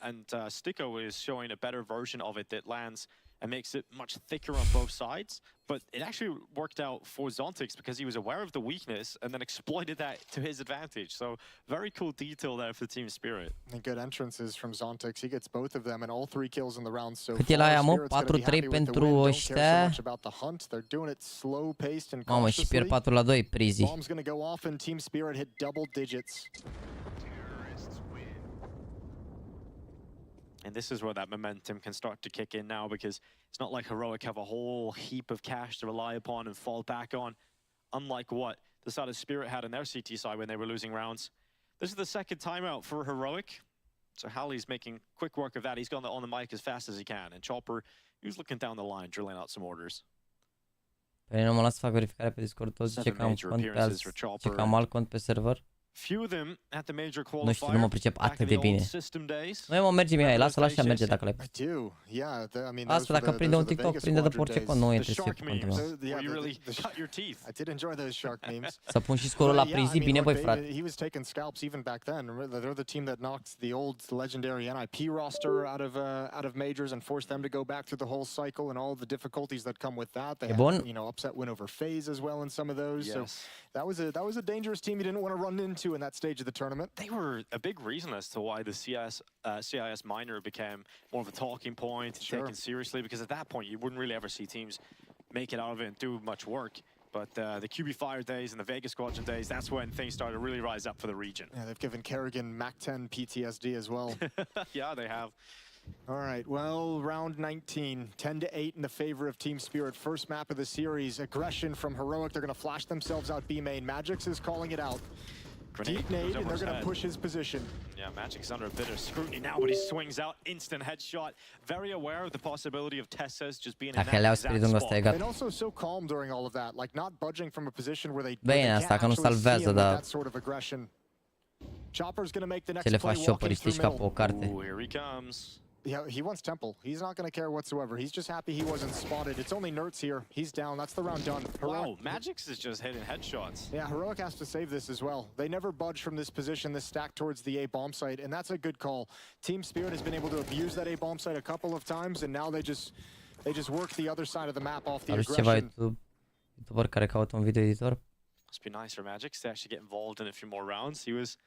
and Sticko is showing a better version of it that lands and makes it much thicker on both sides. But it actually worked out for Zontix because he was aware of the weakness and then exploited that to his advantage. So very cool detail there for Team Spirit. And good entrances from Zontix. He gets both of them and all 3 kills in the round so Cât e la aia, mă? 4-3 pentru ăștia. Mamă, și pierd 4-2, Prizi. Bomb's gonna go off and Team Spirit hit double digits. And this is where that momentum can start to kick in now, because it's not like Heroic have a whole heap of cash to rely upon and fall back on, unlike what the side of Spirit had on their CT side when they were losing rounds. This is the second timeout for Heroic, so Hallie's making quick work of that. He's gone on the mic as fast as he can, and Chopper, he was looking down the line, drilling out some orders. Păi nu mă las să fac verificare pe Discord, tot zice că am cont pe alți, zice că am alt cont pe server. Nu știu, nu mă pricep atât de bine. Noi mă merge Mihai, lasă-l așa, merge dacă l-ai. Asta dacă prinde un TikTok, prinde de pe orice cont, nu intre pe contul meu. Să pun și scorul la Prizi, bine băi frate. He was taking scalps even back then. They're the team that knocked the old legendary NIP roster out of majors and forced them to go back through the whole cycle and all the difficulties that come with that. They had, you know, upset win over FaZe as well in some of those. So that was a dangerous team you didn't want to run into in that stage of the tournament. They were a big reason as to why the CIS minor became more of a talking point, taken seriously, because at that point you wouldn't really ever see teams make it out of it and do much work. But the QB Fire days and the Vegas Squadron days, that's when things started to really rise up for the region. Yeah, they've given Kerrigan Mac 10 PTSD as well. Yeah, they have. All right, well, round 19, 10-8 in the favor of Team Spirit. First map of the series, aggression from Heroic. They're going to flash themselves out B main. Magix is calling it out. Deep nade, and they're going to push his position. Yeah, Magic's under a bit of scrutiny now, but he swings out, instant headshot. Very aware of the possibility of Tessa's just being in that exact spot. And also so calm during all of that, like not budging from a position where they can't actually see him with that sort of aggression. Chopper's going to make the next play walking through middle. Ooh, here he comes. Yeah, he wants Temple. He's not going to care whatsoever. He's just happy he wasn't spotted. It's only Nerds here. He's down. That's the round done. Wow, Magix is just hitting headshots. Yeah, Heroic has to save this as well. They never budge from this position, this stack towards the A bomb site, and that's a good call. Team Spirit has been able to abuse that A bomb site a couple of times, and now they just work the other side of the map off the aggression. YouTuber care caută un video editor. Must be nice for Magix to actually get involved in a few more rounds. He was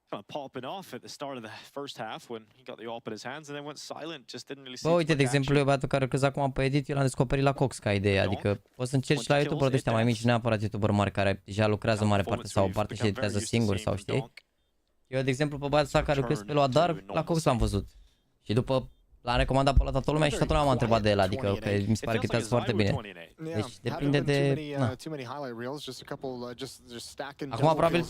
kind of popping off at the start of the first half when he got the AWP in his hands and then went silent, just didn't really see. Bă, uite, de exemplu, eu băiatul care lucrează acum pe edit, eu l-am descoperit la Cox ca idee, adică poți să încerci la YouTuber de ăștia mai mici, neapărat YouTuber mari care deja lucrează în mare parte sau o parte și editează singur sau știi. Eu, de exemplu, pe băiatul ăsta care lucrează pe lui Dar, la Cox l-am văzut. Și după l-am recomandat pe la toată lumea și toată lumea m-a întrebat de el, adică că mi se pare că editează foarte bine. Deci depinde de... Acum probabil,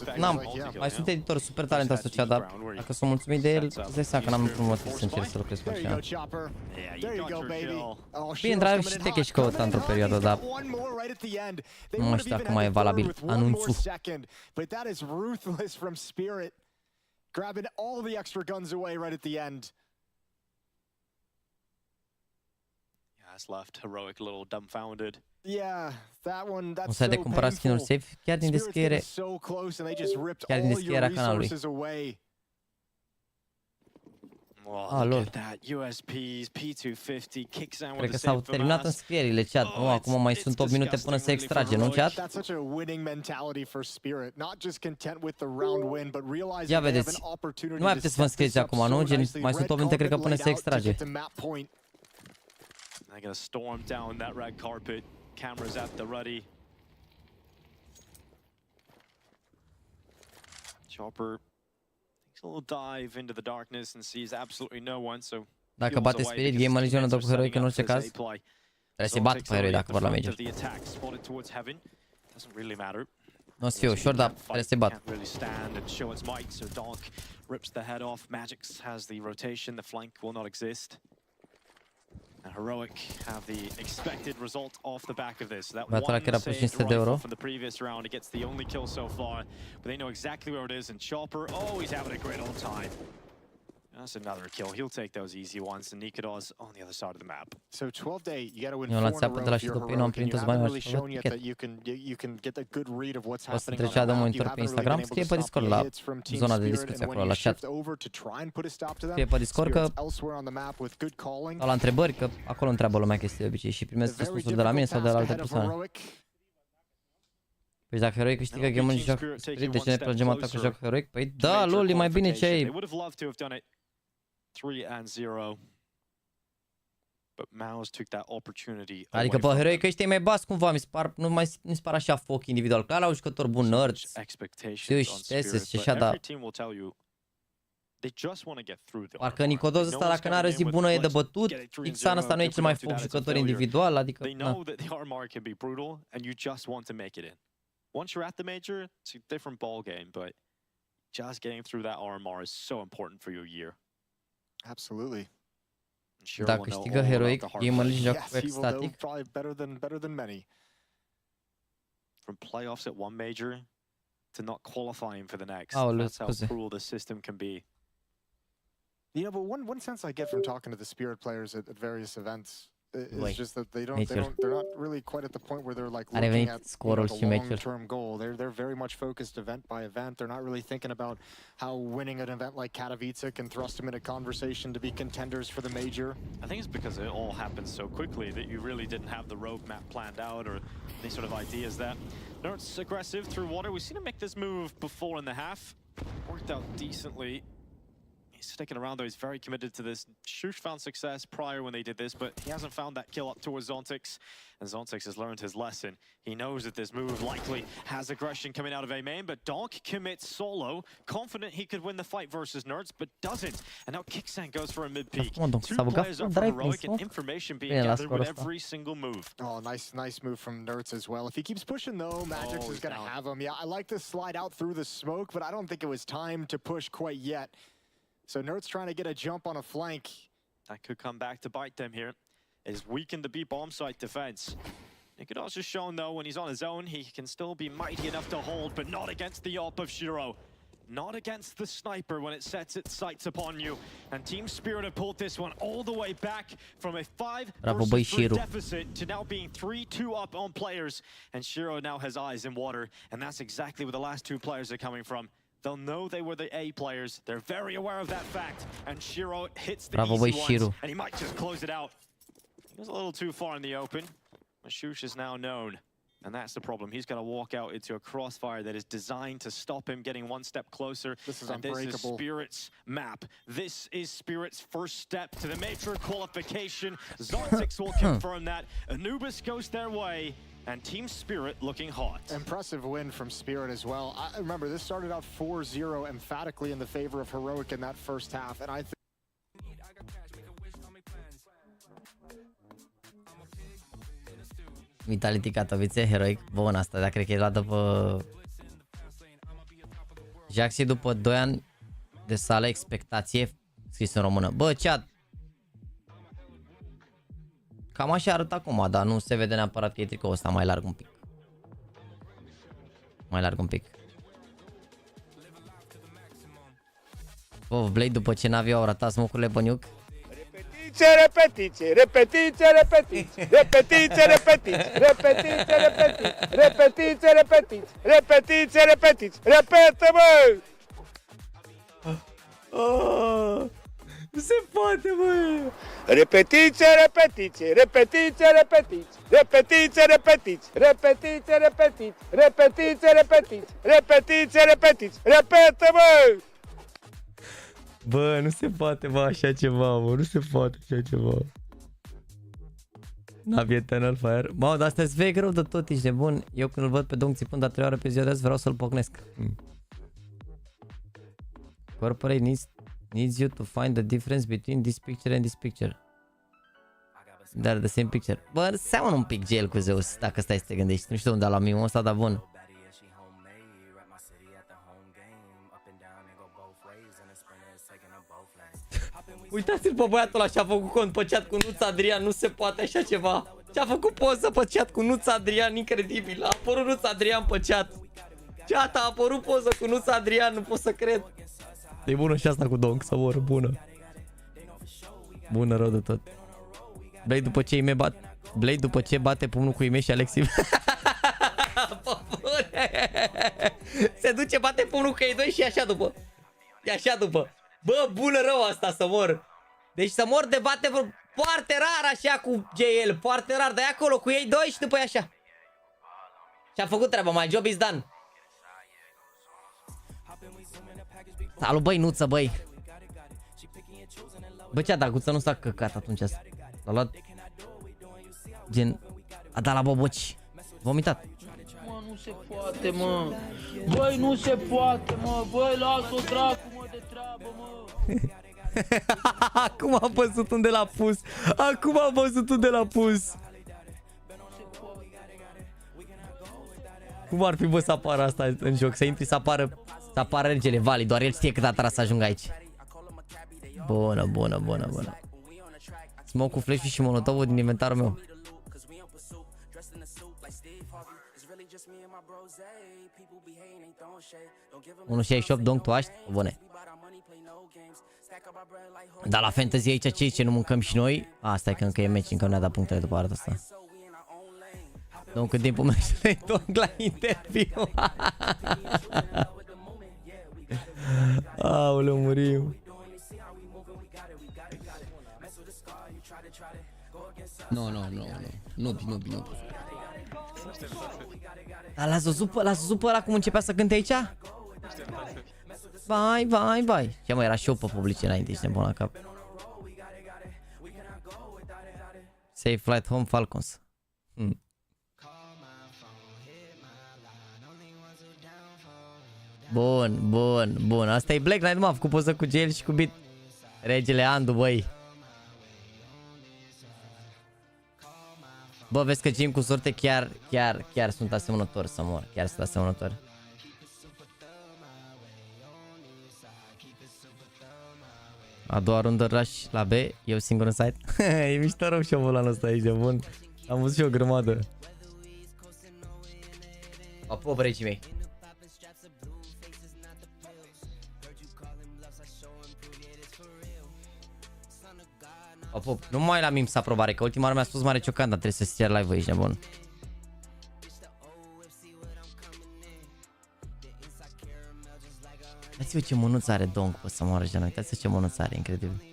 mai sunt editori super talentați ăștia, dar dacă sunt mulțumit de el, îți dai seama că n-am niciun motiv să încerc să lucrez cu așa. Bine, într-adevăr și te și căuta într-o perioadă, dar nu mai știu dacă mai e valabil anunțul. Left Heroic a little dumbfounded. Yeah, that one, that's so de cumpărat skin-uri safe chiar din descriere. Chiar din descrierea canalului. Oh, look at that. USPs, P250, kicks out Cred că s-au terminat înscrierile, chat. Nu, acum mai sunt 8 minute până se extrage, nu, chat? Ia vedeți. Nu mai puteți să vă înscrieți acum, nu? Gen, mai sunt 8 minute, cred că până se extrage. They're gonna storm down that red carpet. Cameras at the ready. Chopper takes a little dive into the darkness and sees absolutely no one. So dacă bate Spirit, GameRlegion o dă cu Heroic în orice caz. Trebuie să-i bată pe Heroic dacă vor la Major. Doesn't really matter. Nu o să fie ușor, dar trebuie să-i bat. Rips the head off. Magix has the rotation. The flank will not exist. And Heroic have the expected result off the back of this. That one saved rifle from the previous round. It gets the only kill so far, but they know exactly where it is. And Chopper, oh, he's having a great old time. That's another kill. He'll take those easy ones. And Nikodos on the other side of the map. So 12 to 8, you got to win 4 in a row if you're Heroic, and you haven't really shown yet that you can get a good read of what's happening on the map. You haven't really been able to stop the hits from Teamspeak, and when you shift over to try and put a stop to them, Spirit's elsewhere on the map with good calling. La întrebări, că acolo întreabă lumea chestii de obicei și primesc răspunsuri de la mine sau de la alte persoane. Păi dacă Heroic câștigă game-ul și joacă Spirit, de ce ne plângem atât că joacă Heroic? Păi da, lol, e mai bine ce ai. 3-0. But Mouse took that opportunity. Adică pe Heroic ăștia mai bas cumva, mi se par așa foc individual, că ăla au jucători buni, nerds. Știuși, tesis și așa, dar... Parcă Nicodos ăsta, dacă n-are zi bună, e de bătut. Xan ăsta nu e cel mai foc jucător individual, adică... Once you're at the major, it's a different ball game, but just getting through that RMR is so important for your year. Absolutely. Dacă câștigă Heroic, GameRlegion joacă pe static. Better than many. From playoffs at one major to not qualifying for the next. That's how cruel the system can be. You know, but one sense I get from talking to the Spirit players at various events is just that they're not really quite at the point where they're like looking at the long-term goal. They're very much focused event by event. They're not really thinking about how winning an event like Katowice can thrust them in a conversation to be contenders for the major. I think it's because it all happened so quickly that you really didn't have the roadmap planned out or any sort of ideas there. Nerds aggressive through water. We've seen him make this move before in the half. Worked out decently. He's sticking around though, he's very committed to this. Shush found success prior when they did this, but he hasn't found that kill up towards Zontix. And Zontix has learned his lesson. He knows that this move likely has aggression coming out of A main, but Donk commits solo, confident he could win the fight versus Nerds, but doesn't. And now Kicksan goes for a mid-peak. 2 players up for Heroic and information being gathered with every single move. Oh, nice move from Nerds as well. If he keeps pushing though, Magix is gonna have him. Yeah, I like to slide out through the smoke, but I don't think it was time to push quite yet. So Nerds trying to get a jump on a flank. That could come back to bite them here. It's weakened the B bomb site defense. It could also shown though when he's on his own, he can still be mighty enough to hold, but not against the AWP of Shiro. Not against the sniper when it sets its sights upon you. And Team Spirit have pulled this one all the way back from a 5-3 deficit to now being 3-2 up on players. And Shiro now has eyes in water, and that's exactly where the last 2 players are coming from. They'll know they were the A players. They're very aware of that fact. And Shiro hits the easy ones, and he might just close it out. He was a little too far in the open. Mashush is now known, and that's the problem. He's going to walk out into a crossfire that is designed to stop him getting one step closer. This is unbreakable. This is Spirit's map. This is Spirit's first step to the major qualification. Zontix will confirm that. Anubis goes their way. And Team Spirit looking hot. Impressive win from Spirit as well. I remember this started out 4-0 emphatically in the favor of Heroic in that first half, and I think Vitality Katowice, Heroic, bun asta, dar cred că e luat după Jaxy după 2 ani de sală, expectație, scris în română. Bă, chat! Cam așa arăt acum, dar nu se vede neapărat că e tricoul ăsta mai larg un pic. Mai larg un pic. Bă, Blade după ce n-aveau ratat smoke-urile pe nuke. Repetiție, repetiție, repetiție, repetiție, repetiție, repetiție, repetiție, repetiție, repetiție, repetiție, repetiție, repetă, mă! Nu se poate, mă! Repetiție, repetiție, repetiție, repetiție, repetiție, repetiție, repetiție, repetiție, repetiție, repetiție, repetiție, repetiție, repetă, mă! Bă, nu se poate, bă, așa ceva, mă, nu se poate așa ceva. Navi Eternal Fire. Bă, dar astea-s vei greu de tot, ești nebun. Eu când îl văd pe Dong țipând a 3 ore pe ziua de azi, vreau să-l pocnesc. Corporate needs you to find the difference between this picture and this picture. Dar the same picture. Bă, seamănă un pic gel cu Zeus, dacă stai să te gândești. Nu știu unde a luat mimul ăsta, dar bun. Uitați-l pe băiatul ăla și-a făcut cont pe chat cu Nuț Adrian, nu se poate așa ceva. Și-a făcut poză pe chat cu Nuț Adrian, incredibil. A apărut Nuț Adrian pe chat. Chat, a apărut poză cu Nuț Adrian, nu pot să cred. E bună și asta cu Donk, să voră, bună. Bună rău de tot. Blade după ce îi Blade după ce bate pumnul cu Ime și Alexi. Se duce, bate pumnul cu ei doi și e așa după. E așa după. Bă, bună rău asta, să mor. Deci să mor de bate foarte rar așa cu GL, foarte rar. Dar e acolo cu ei doi și după e așa. Și-a făcut treaba, my job is done. Salut, băi, Nuță, băi. Bă, ce-a dat, Guță nu s-a căcat atunci. L-a luat gen, a dat la boboci. Vomitat. Mă, nu se poate, mă. Băi, nu se poate, mă. Băi, lasă-o dracu, mă, de treabă, mă. Acum am văzut unde l-a pus. Acum am văzut unde l-a pus. Cum ar fi, bă, să apară asta în joc? Să intri, să apară regele Vali. Doar el știe cât a tras să ajungă aici. Bună, bună, bună, bună. Smoke cu flash și molotovul din inventarul meu. 1.68 Donk, tu aști? Bune. Dar la fantasy aici ce nu mâncăm și noi? Asta e că încă e match, încă nu ne-a dat punctele după arată asta. Donk, cât timpul merge Donk la interviu. Aoleu, murim. Nu. Dar l-ați văzut pe ăla cum începea să cânte aici? Vai. Ce mă, era și eu pe publice înainte, ești nebun la cap. Safe flight home Falcons. Bun. Asta e Black Knight, mă, a făcut poză cu gel și cu beat. Regele Andu, băi. Bă, vezi că Jim cu sorte chiar sunt asemănători să mor. Chiar sunt asemănători. A doua rundă rush la B, eu singur în site. E mișto rău șovul ăsta aici, de bun. Am văzut și o grămadă. Apo, bregii mei. Apo, nu mai la mims aprobare, că ultima oară mi-a spus mare ciocan, dar trebuie să ți live aici, nebun. Uitați-vă ce mânuț are Donk, pe să moară genul. Uitați-vă ce mânuț are, incredibil.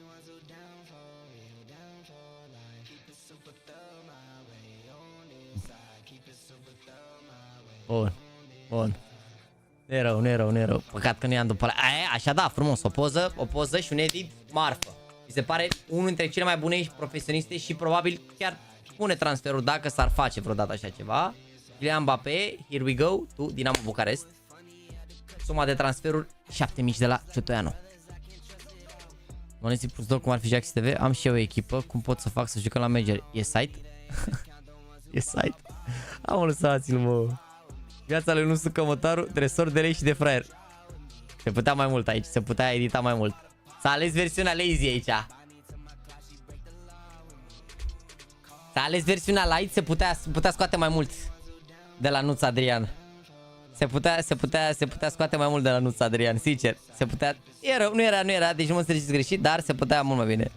Bun. Nu e rău. Păcat că nu i-am după ăla. Așa da, frumos, o poză și un edit marfă. Mi se pare unul dintre cele mai bune și profesioniste și probabil chiar pune transferul dacă s-ar face vreodată așa ceva. Kylian Mbappé, here we go, to Dinamo Bucarest. Suma de transferuri 7.000 de la Ciotoianu. Monezi plus 2 cum ar fi JAXYYTV. Am și eu o echipă, cum pot să fac să jucăm la Major? E site? E site? Am lăsați-l, mă. Viața lui Nusu Cămătaru, tresor de lei și de fraier. Se putea mai mult aici, se putea edita mai mult. S-a ales versiunea lazy aici. S-a ales versiunea light, se putea scoate mai mult de la Nuț Adrian. Se putea scoate mai mult de la Nuț Adrian, sincer. Se putea, nu era, deci nu mă înțelegeți greșit, dar se putea mult mai bine.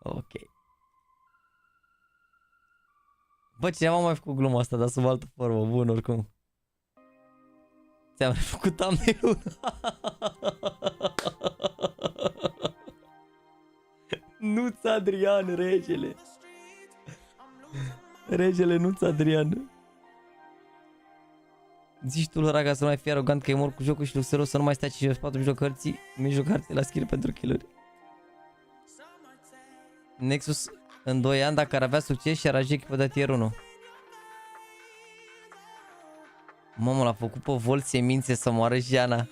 Ok. Bă, cineva mai făcut gluma asta, dar sub altă formă. Bun, oricum. Ți-am refăcut thumbnail-ul. Nuț Adrian, regele. Regele Nuț Adrian. Zici tu, Raga, să nu mai fii arogant că e mor cu jocul și luxeros, să nu mai stai 54 mijloc hărții la skill pentru kill-uri. Nexus în 2 ani, dacă ar avea succes și ar ajunge echipă de tier 1. Mamă, l-a făcut pe Volt semințe să moară și Ana.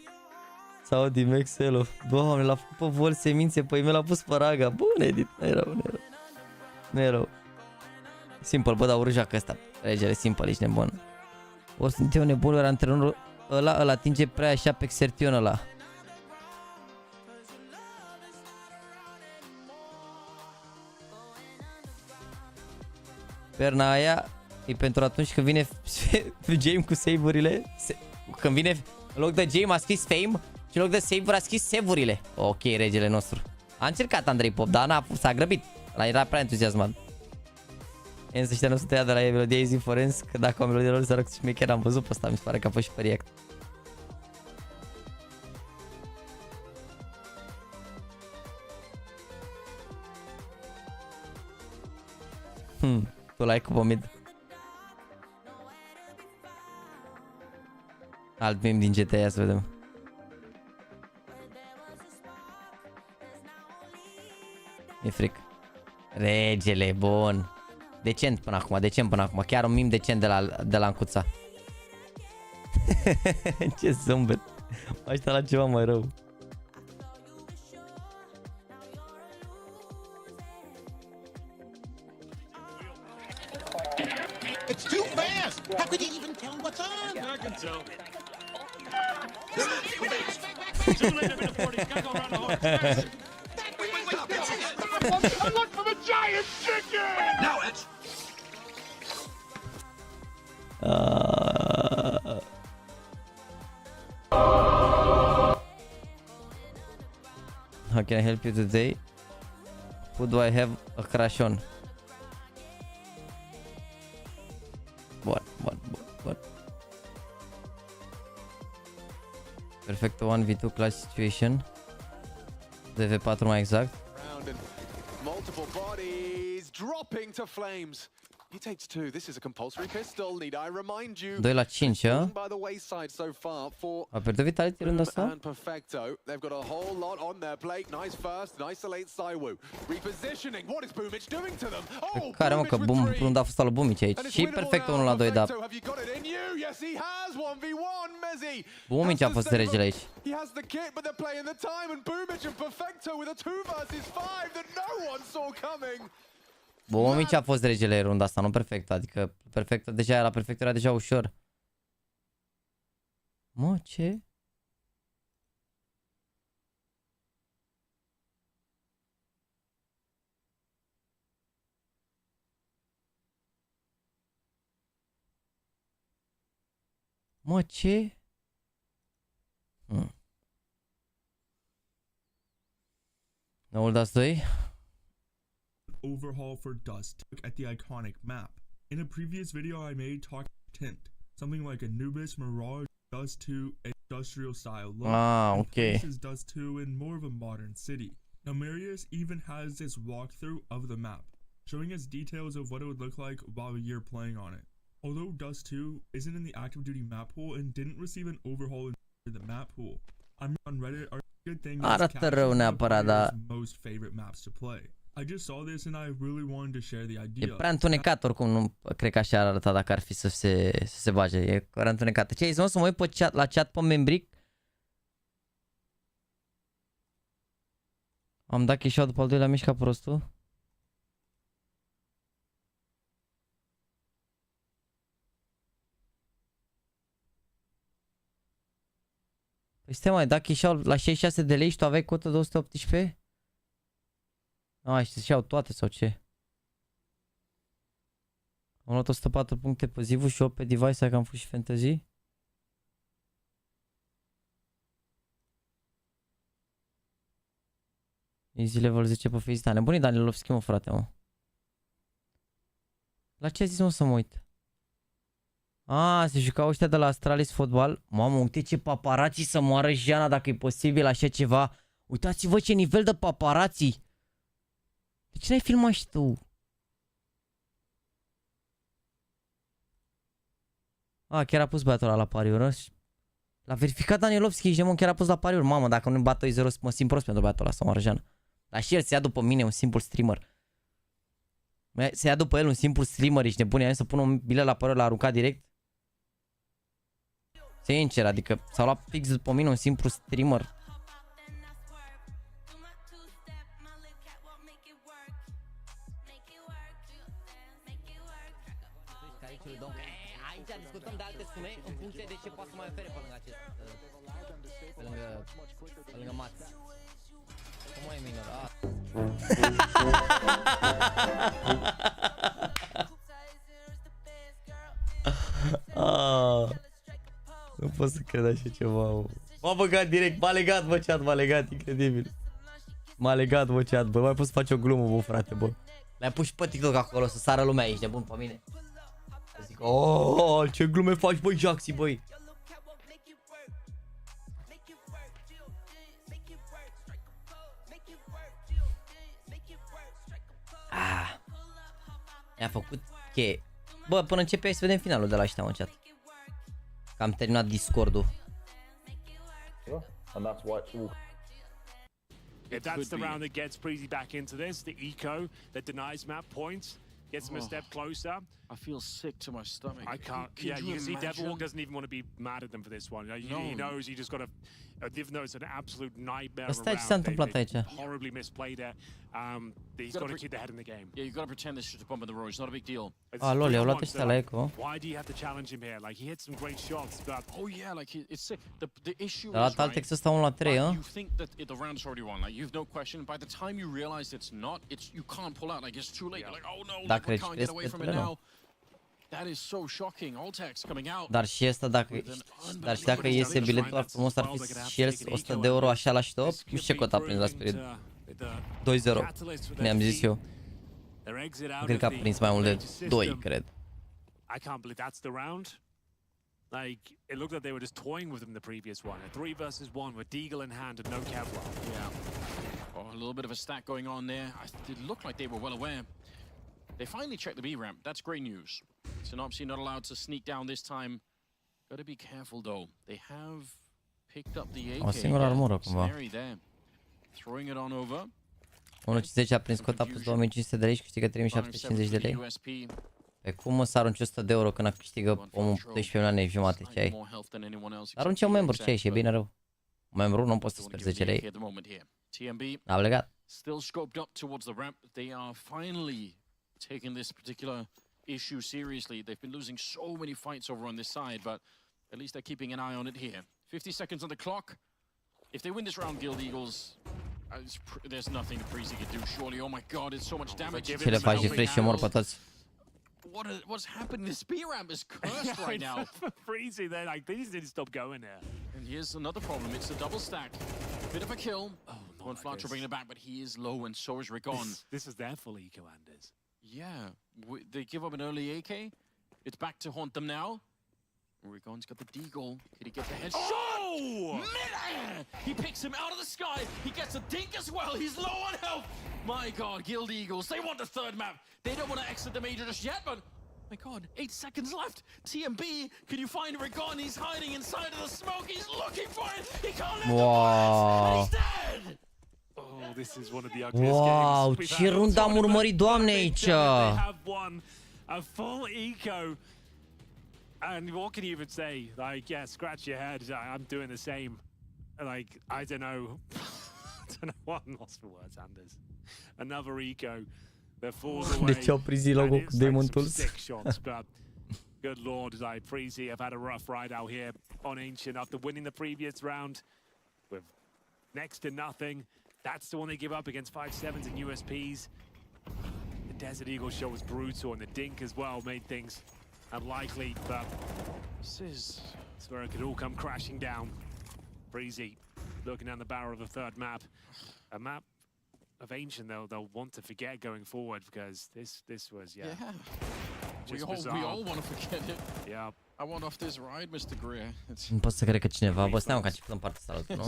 Sau din Excel-ul. Doamne, l-a făcut pe vol semințe, păi mi l-a pus pe raga. Bun, edit, nu e rău, nu e rău. Nu e rău. Simple, bă, dau râja că ăsta. Regele, simple, ești nebun. Ori sunt eu nebun, ori antrenorul ăla îl atinge prea așa pe Xertion ăla. Perna aia e pentru atunci când vine game cu save-urile. Când vine, în loc de game a scris fame și în loc de save-uri a scris save-urile. Ok, regele nostru. A încercat Andrei Pop, dar s-a grăbit. Ăla era prea entuziasmat. Însă ăștia nu se tăia de la melodia Easy Forens, că dacă o melodie lor se arăt șmecher, am văzut pe ăsta, mi se pare că a fost și pe react. Tu like cu mid. Alt meme din GTA, ia să vedem. E fric. Regele, bun. Decent până acum, decent până acum. Chiar un meme decent de la Încuța. Ce zâmbet. Aștia la ceva mai rău. It's too fast! How could you even tell what's on? I can tell. Too late to be the 40. Gotta go around the horse. Look for the giant chicken! Now it's... How can I help you today? Who do I have a crush on? What? Perfecto 1v2 clutch situation. DV4 mai exact. Multiple bodies dropping to flames. He takes two. This is a compulsory pistol. Need I remind you? 2 la 5, by the wayside so far for a pierdut Vitality rândul ăsta? and Perfecto. They've got a whole lot on their plate. Nice first, isolate Saiwu. Repositioning. What is Boomich doing to them? Oh, care mă că Boom a fost al lui Boomich aici. Și Perfecto 1 la 2, da. Boomich a fost regele aici. He has the kit, but they're playing the time, and Boomich and Perfecto with a 2 versus 5 that no one saw coming. Boomich a fost regele runda asta, nu Perfecto, adică Perfecto deja, la Perfecto era deja ușor. Mă, ce? Mă, ce? Noul dați 2? Overhaul for Dust at the iconic map. In a previous video I made talk tint, something like Anubis Mirage Dust 2 industrial style look. Okay. This is Dust 2 in more of a modern city. Now Marius even has this walkthrough of the map, showing us details of what it would look like while you're playing on it. Although Dust 2 isn't in the active duty map pool and didn't receive an overhaul in the map pool, I'm on Reddit are good thing arată rău neapărat, dar most favorite maps to play. I just saw this and I really wanted to share the idea. E prea întunecat oricum, nu cred că așa ar arăta dacă ar fi să se bage. E prea întunecat. Ce ai zis, să mă uit pe chat, la chat pe membric? Am dat chișau după al doilea mișca prostul. Păi stai mai, da chișau la 66 de lei și tu aveai cotă de 118? Și iau toate sau ce? Am luat 104 puncte pe Zivu și 8 pe device, că am fost și fantasy. Easy level 10 pe face, da, nebunii Danilovski, mă, frate, mă. La ce a zis, mă, să mă uit? Se jucau ăștia de la Astralis Fotbal. Mamă, uite ce paparații să moară Jana, dacă e posibil așa ceva. Uitați-vă ce nivel de paparații. De ce n-ai filmat și tu? Chiar a pus băiatul ăla la pariuri. L-a verificat Danielovski și chiar a pus la pariuri. Mamă, dacă nu-mi bat 2-0, mă simt prost pentru băiatul ăla, să moară Jana. Dar și el se ia după mine, un simplu streamer. Se ia după el un simplu streamer, ești nebun, să pun un bilet la pariuri, l-a aruncat direct. Sincer, adică s-a luat fix după mine un simplu streamer. Aici discutăm de alte sume în funcție de ce poate să mai ofere pe lângă acest... Pe lângă Max. Cum e minor? Nu pot să cred așa ceva. M-a băgat direct, m-a legat, bă, chat, m-a legat, incredibil. M-a legat, bă, chat, bă, mai poți să faci o glumă, bă, frate, bă. L-ai pus și pe TikTok acolo, să sară lumea aici, de bun pe mine. Să zic, oh, ce glume faci, băi, Jaxy, băi. Mi-a făcut cheie. Bă, până începe să vedem finalul de la ăștia, mă, chat. Că am terminat Discord-ul. And that's what. If that's the round that gets Breezy back into this, the eco that denies map points, gets him a step closer. I feel sick to my stomach. I can't. Yeah, you can see Devilwalk doesn't even want to be mad at them for this one. He knows he just got to. Even though it's an absolute nightmare around, they horribly misplayed it. He's got to keep the head in the game. Yeah, you got to pretend this is just a bump in the road. It's not a big deal. Lol, i-au luat ăștia la eco. Why do you have to challenge him here? Like he hit some great shots, but oh yeah, like it's sick. The issue is right. Ăsta 1 la 3, you think that the round is already won. Like you've no question. By the time you realize it's not, you can't pull out. Like it's too late. You're like, oh no, like, we can't get away from it now. That is so shocking. Alltex coming out. Dar și ăsta dacă iese biletul ar frumos ar fi și el 100 de euro așa la stop. Nu știu ce cot a prins la Spirit. 2-0. Ne-am zis eu. Cred că a prins mai mult de 2, cred. I can't believe that's the round. Like it looked like they were just toying with him the previous one. A 3 versus 1 with Deagle in hand and no Kevlar. Yeah. Oh, a little bit of a stack going on there. It looked like they were well aware. They finally checked the B ramp. That's great news. Synopsy not allowed to sneak down this time. Got to be careful though. They have picked up the AK. O singură armură cumva. Throwing it on over. 1.50 a prins cota plus 2500 de lei și câștigă 3750 de lei. Pe cum mă să arunci 100 de euro când câștigă omul 12 milioane jumate, ce ai? Arunci un membru, ce ai, și e bine rău. Un membru nu poți să speri 10 lei. Am legat. Still scoped up towards the ramp. They are finally taking this particular issue seriously. They've been losing so many fights over on this side, but at least they're keeping an eye on it here. 50 seconds on the clock. If they win this round, Guild Eagles, there's nothing the Breezy can do, surely. Oh my god, it's so much damage. Ce le faci de flash și omor pe toți. What's happening? This B ramp is cursed right now. Breezy, they're like, these didn't stop going there. And here's another problem. It's a double stack. Bit of a kill. One Flancher bringing it back, but he is low, and so is Rigon. This is their full eco, Anders. Yeah, they give up an early AK. It's back to haunt them now. Rigon's got the deagle. Did he get the headshot? Oh! Mid-air! He picks him out of the sky. He gets a dink as well. He's low on health. My god, Guild Eagles, they want the third map. They don't want to exit the major just yet, but my god, 8 seconds left. TMB, can you find Rigon? He's hiding inside of the smoke. He's looking for it. He can't let wow. He's dead. Oh, this is one of the ugliest games. Wow, ce rundă am urmărit, doamne, aici. They have won a full eco. And what can you even say? Like, yeah, scratch your head. I'm doing the same. Like, I don't know. I don't know what I'm lost for words, Anders. Another eco that falls away. Deci au Breezy logo cu Demon Tools. 6 shots, but good lord, like Breezy have had a rough ride out here on Ancient after winning the previous round with next to nothing. That's the one they give up against 5.7s and USPs. The Desert Eagle show was brutal, and the Dink as well made things unlikely, but this is where it could all come crashing down. Breezy looking down the barrel of the third map. A map of Ancient they'll want to forget going forward, because this was, yeah. We all want to forget it. Yeah. I want off this ride, Mr. Greer. Nu pot să cred că cineva, bă, stai mă, că a început în partea asta, nu?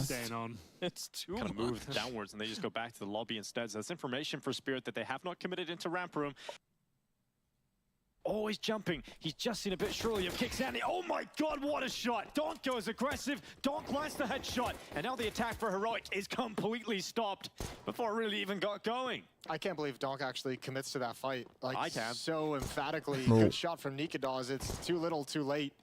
It's too kind of moved downwards, and they just go back to the lobby instead. So that's information for Spirit that they have not committed into ramp room. Always jumping. He's just seen a bit surely of kicks Andy. Oh my god, what a shot! Donk goes aggressive. Donk lands the headshot. And now the attack for Heroic is completely stopped before it really even got going. I can't believe Donk actually commits to that fight. Like, I can. so emphatically. Good shot from Nikadaz. It's too little, too late.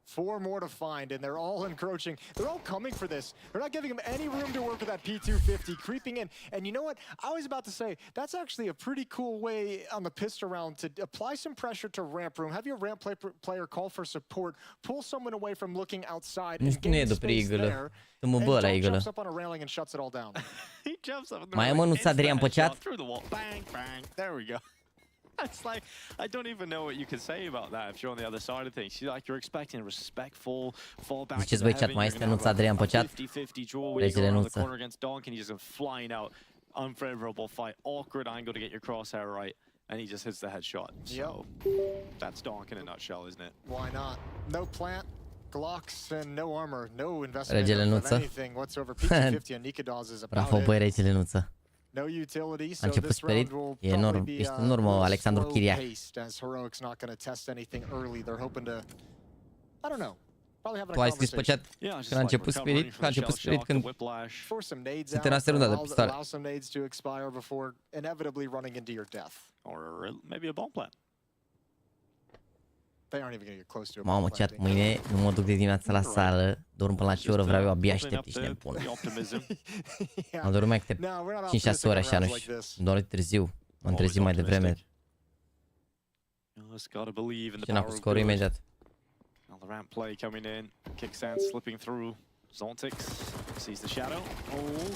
4 more to find, and they're all encroaching. They're all coming for this. They're not giving him any room to work with that P250, creeping in. And you know what? I was about to say, that's actually a pretty cool way on the pistol round to apply some pressure to ramp room, have your ramp player call for support, pull someone away from looking outside, and gain space there. And Dog jumps up on a railing and shuts it all down. He jumps up on the Mai am anunțat Adrian pe chat. through the wall. Bang, bang. There we go. It's like, I don't even know what you can say about that if you're on the other side of things. Like, you're expecting a respectful fallback. Ziceți voi chat, mai este anunțat Adrian pe chat? 50-50 draw where you go around the corner against Donk and he just goes flying out. Unfavorable fight, awkward angle to get your crosshair right, and he just hits the headshot. So, that's Donk in a nutshell, isn't it? Why not? No plant, Glocks, and no armor. No investment in anything whatsoever. P250 and Nikadaz is about Bravo, băi, regele Nuță. No utility, A so început this round will probably be ești în urmă, Alexandru Chiriac. as Heroic's not going to test anything early. They're hoping to, I don't know, probably have a Tu ai scris pe chat când a început Spirit, când se terminase runda de pistoale. allow some nades to expire before inevitably running into your death. Or maybe a bomb plant. They aren't even going to get close to a Mamă, bomb chat, planting. mâine nu mă duc de dimineață la sală, dorm până la ce oră vreau eu, abia aștept, ești nebun. Am dormit mai câte 5-6 ore așa, nu știu, îmi doar târziu, m-am trezit mai devreme. Și n-a pus scorul imediat. The ramp play coming in, Kicksand slipping through. Zontix sees the shadow,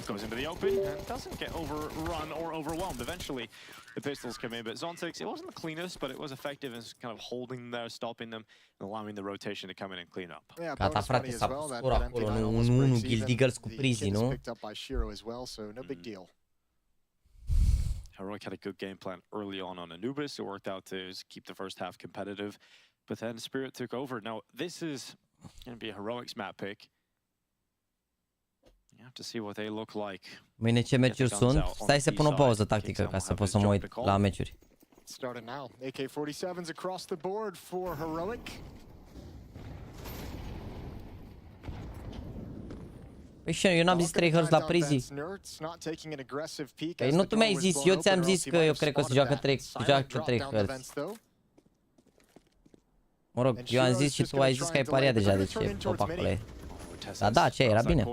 goes into the open, and doesn't get overrun or overwhelmed. Eventually, the pistols come in, but Zontix, it wasn't the cleanest, but it was effective in kind of holding there, stopping them, and allowing the rotation to come in and clean up. Gata, frate, s-a pus scorul acolo, nu 1-1, Guild Eagles cu prizii, nu? Heroic had a good game plan early on Anubis. It worked out to keep the first half competitive, but then Spirit took over. Now, this is going to be a Heroic's map pick. You have to see what they look like. Mâine ce meciuri sunt? Stai să pun o pauză tactică ca să pot să mă uit la meciuri. Starting now. AK-47s across the board for Heroic. Păi și eu n-am zis 3 hărți la prizii. Păi nu tu mi-ai zis, eu ți-am zis că eu cred că o să joacă 3 hărți. Mă rog, eu am zis și tu ai zis că ai pariat deja, deci e top acolo. Da, da, ce era bine. He's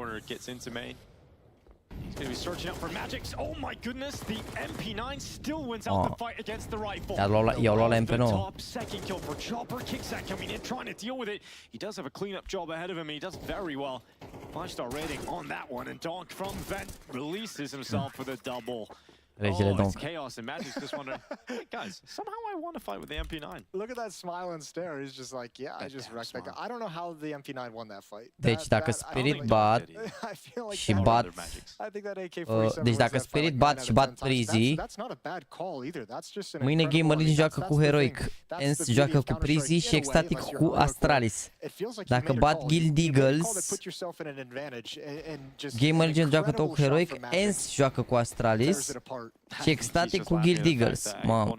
going to be searching out for magics. Oh my goodness, the MP9 still wins out the fight against the rifle. I-au luat la MP9. Top second kill for Chopper. Kicksack coming in, trying to deal with it. He does have a cleanup job ahead of him, and he does very well. 5-star rating on that one, and Donk from Vent releases himself for the double. It's chaos, and Magic's just wondering, hey guys, somehow I want to fight with the MP9. Look at that smile and stare. He's just like, yeah, I just wrecked that guy. I don't know how the MP9 won that fight. Deci dacă Spirit bat și bat... Deci dacă Spirit bat și bat prizii, mâine GamerLegion joacă cu Heroic, ENS joacă cu prizii și Ecstatic cu Astralis. Dacă bat Guild Eagles, GamerLegion joacă tot cu Heroic, ENS joacă cu Astralis și Ecstatic cu Guild Eagles. Mamă.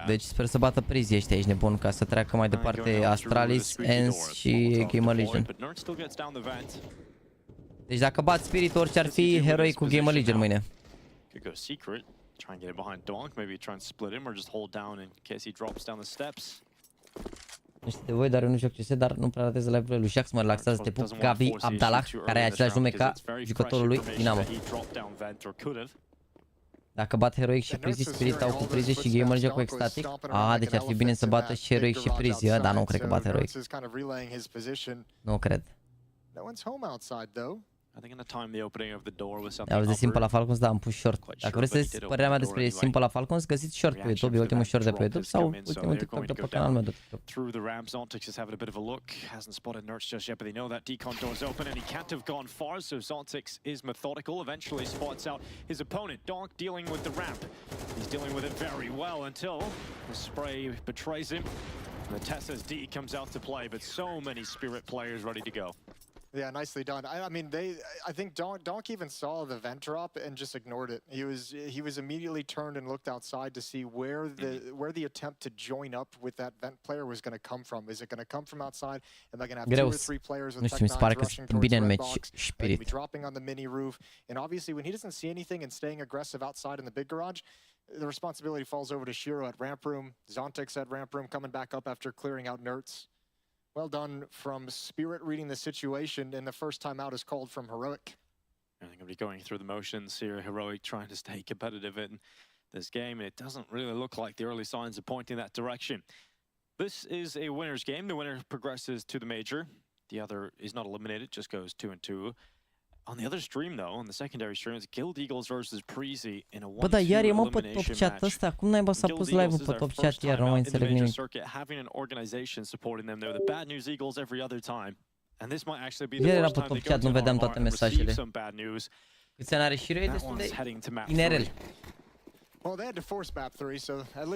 Deci sper să bată prizii ăștia, ești nebun, ca să treacă mai departe Astralis, ENS și GamerLegion. Deci dacă bat Spirit, orice ar fi, Heroic cu GamerLegion mâine. Try and get it behind Donk, maybe try and split him or just hold down in case he drops down the steps. Nu știu de voi, dar eu nu joc CS, dar nu prea ratez live-urile lui Jax, mă relaxează, te pup, Gabi Abdallah, care are același nume ca jucătorul lui Dinamo. Dacă bat Heroic și Prizi, Spirit au cu Prizi și GamerLegion cu Ecstatic. Deci ar fi bine să bată și Heroic și Prizi, dar nu cred că bat Heroic. Nu cred. Auzi de Simple la Falcons, da, am pus short. Dacă vreți să vedeți părerea mea despre Simple la Falcons, găsiți short pe YouTube, e ultimul short de pe YouTube sau ultimul TikTok de pe canalul meu de TikTok. Through the ramp, Zontix is having a bit of a look. Hasn't spotted Nerds just yet, but they know that decon door is open and he can't have gone far, so Zontix is methodical. Eventually spots out his opponent, Donk, dealing with the ramp. He's dealing with it very well until the spray betrays him. The Tessa's D comes out to play, but so many Spirit players ready to go. Yeah, nicely done. I mean, I think Donk even saw the vent drop and just ignored it. He was immediately turned and looked outside to see where the attempt to join up with that vent player was going to come from. Is it going to come from outside? Am I going to have 2 or 3 players with Tech9 rushing towards red box? Maybe dropping on the mini roof. And obviously, when he doesn't see anything and staying aggressive outside in the big garage, the responsibility falls over to Shiro at ramp room. Zontix at ramp room, coming back up after clearing out Nerds. Well done from Spirit reading the situation, and the first time out is called from Heroic. I think I'll be going through the motions here. Heroic trying to stay competitive in this game. It doesn't really look like the early signs are pointing that direction. This is a winner's game. The winner progresses to the major. The other is not eliminated, just goes 2-2. On the other stream, though, on the secondary stream, it's Guild Eagles versus Premii in a 1-2 Bă, dar iar e mă pe top chat ăsta. Cum naiba s-a pus live-ul pe top chat iar? Nu mai înțeleg nimic. Having an organization supporting them, they're the bad news Eagles every other time. And this might actually be Iar the era first pe time top they chat, go nu to vedeam RMR toate and receive mesajele. some bad news. Câți ani are și e destul de inerel. Well, they had to force map 3, so at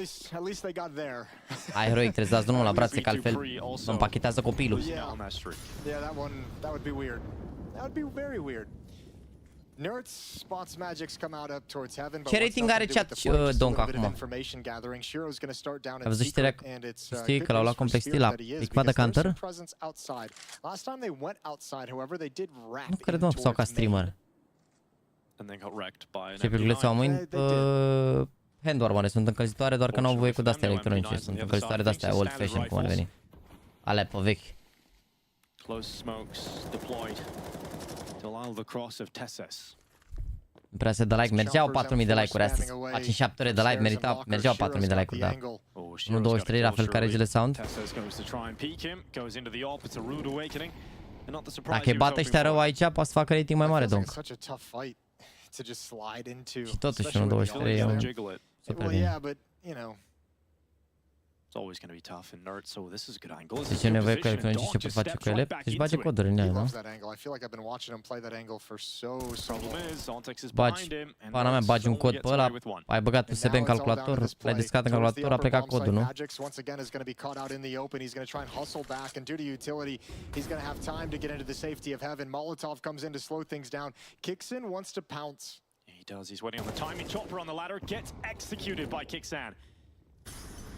least they got there. Hai, Heroic, trebuie să dați drumul la brațe, că altfel vă împachetează copilul. Yeah, that would be weird. That would be very weird. Nerds spots Magic's come out up towards heaven. Ce rating are chat Donk acum? Ai văzut știrea? Știi că l-au luat complexity la echipă de Counter? Nu cred, mă, sau ca streamer. Ce pirgulețe au mâini? Handwar, oare sunt încălzitoare, doar că n-au voie cu de-astea electronice. Sunt încălzitoare de-astea old fashion, cum ar veni. Alea pe vechi. Close smokes deployed to allow the cross of Tesses. Prea se de like, mergeau 4000 de like-uri astăzi. Facem 7 ore de live, mergeau 4000 de like-uri, da. 1-23 la fel ca regele sound. Dacă îi bată ăștia rău aici, poate să facă rating mai mare, Donk. Și totuși 1-23 e un super bine. It's always going to be tough in Nerd, so this is a good angle. Deci e nevoie cu electronice și pot face cu ele. Deci bage coduri în ele, nu? Bagi, pana mea, bagi un cod pe ăla, ai băgat USB în calculator, l-ai descat în calculator, a plecat codul, nu? He does, he's waiting on the timing. Chopper on the ladder, gets executed by Kixan.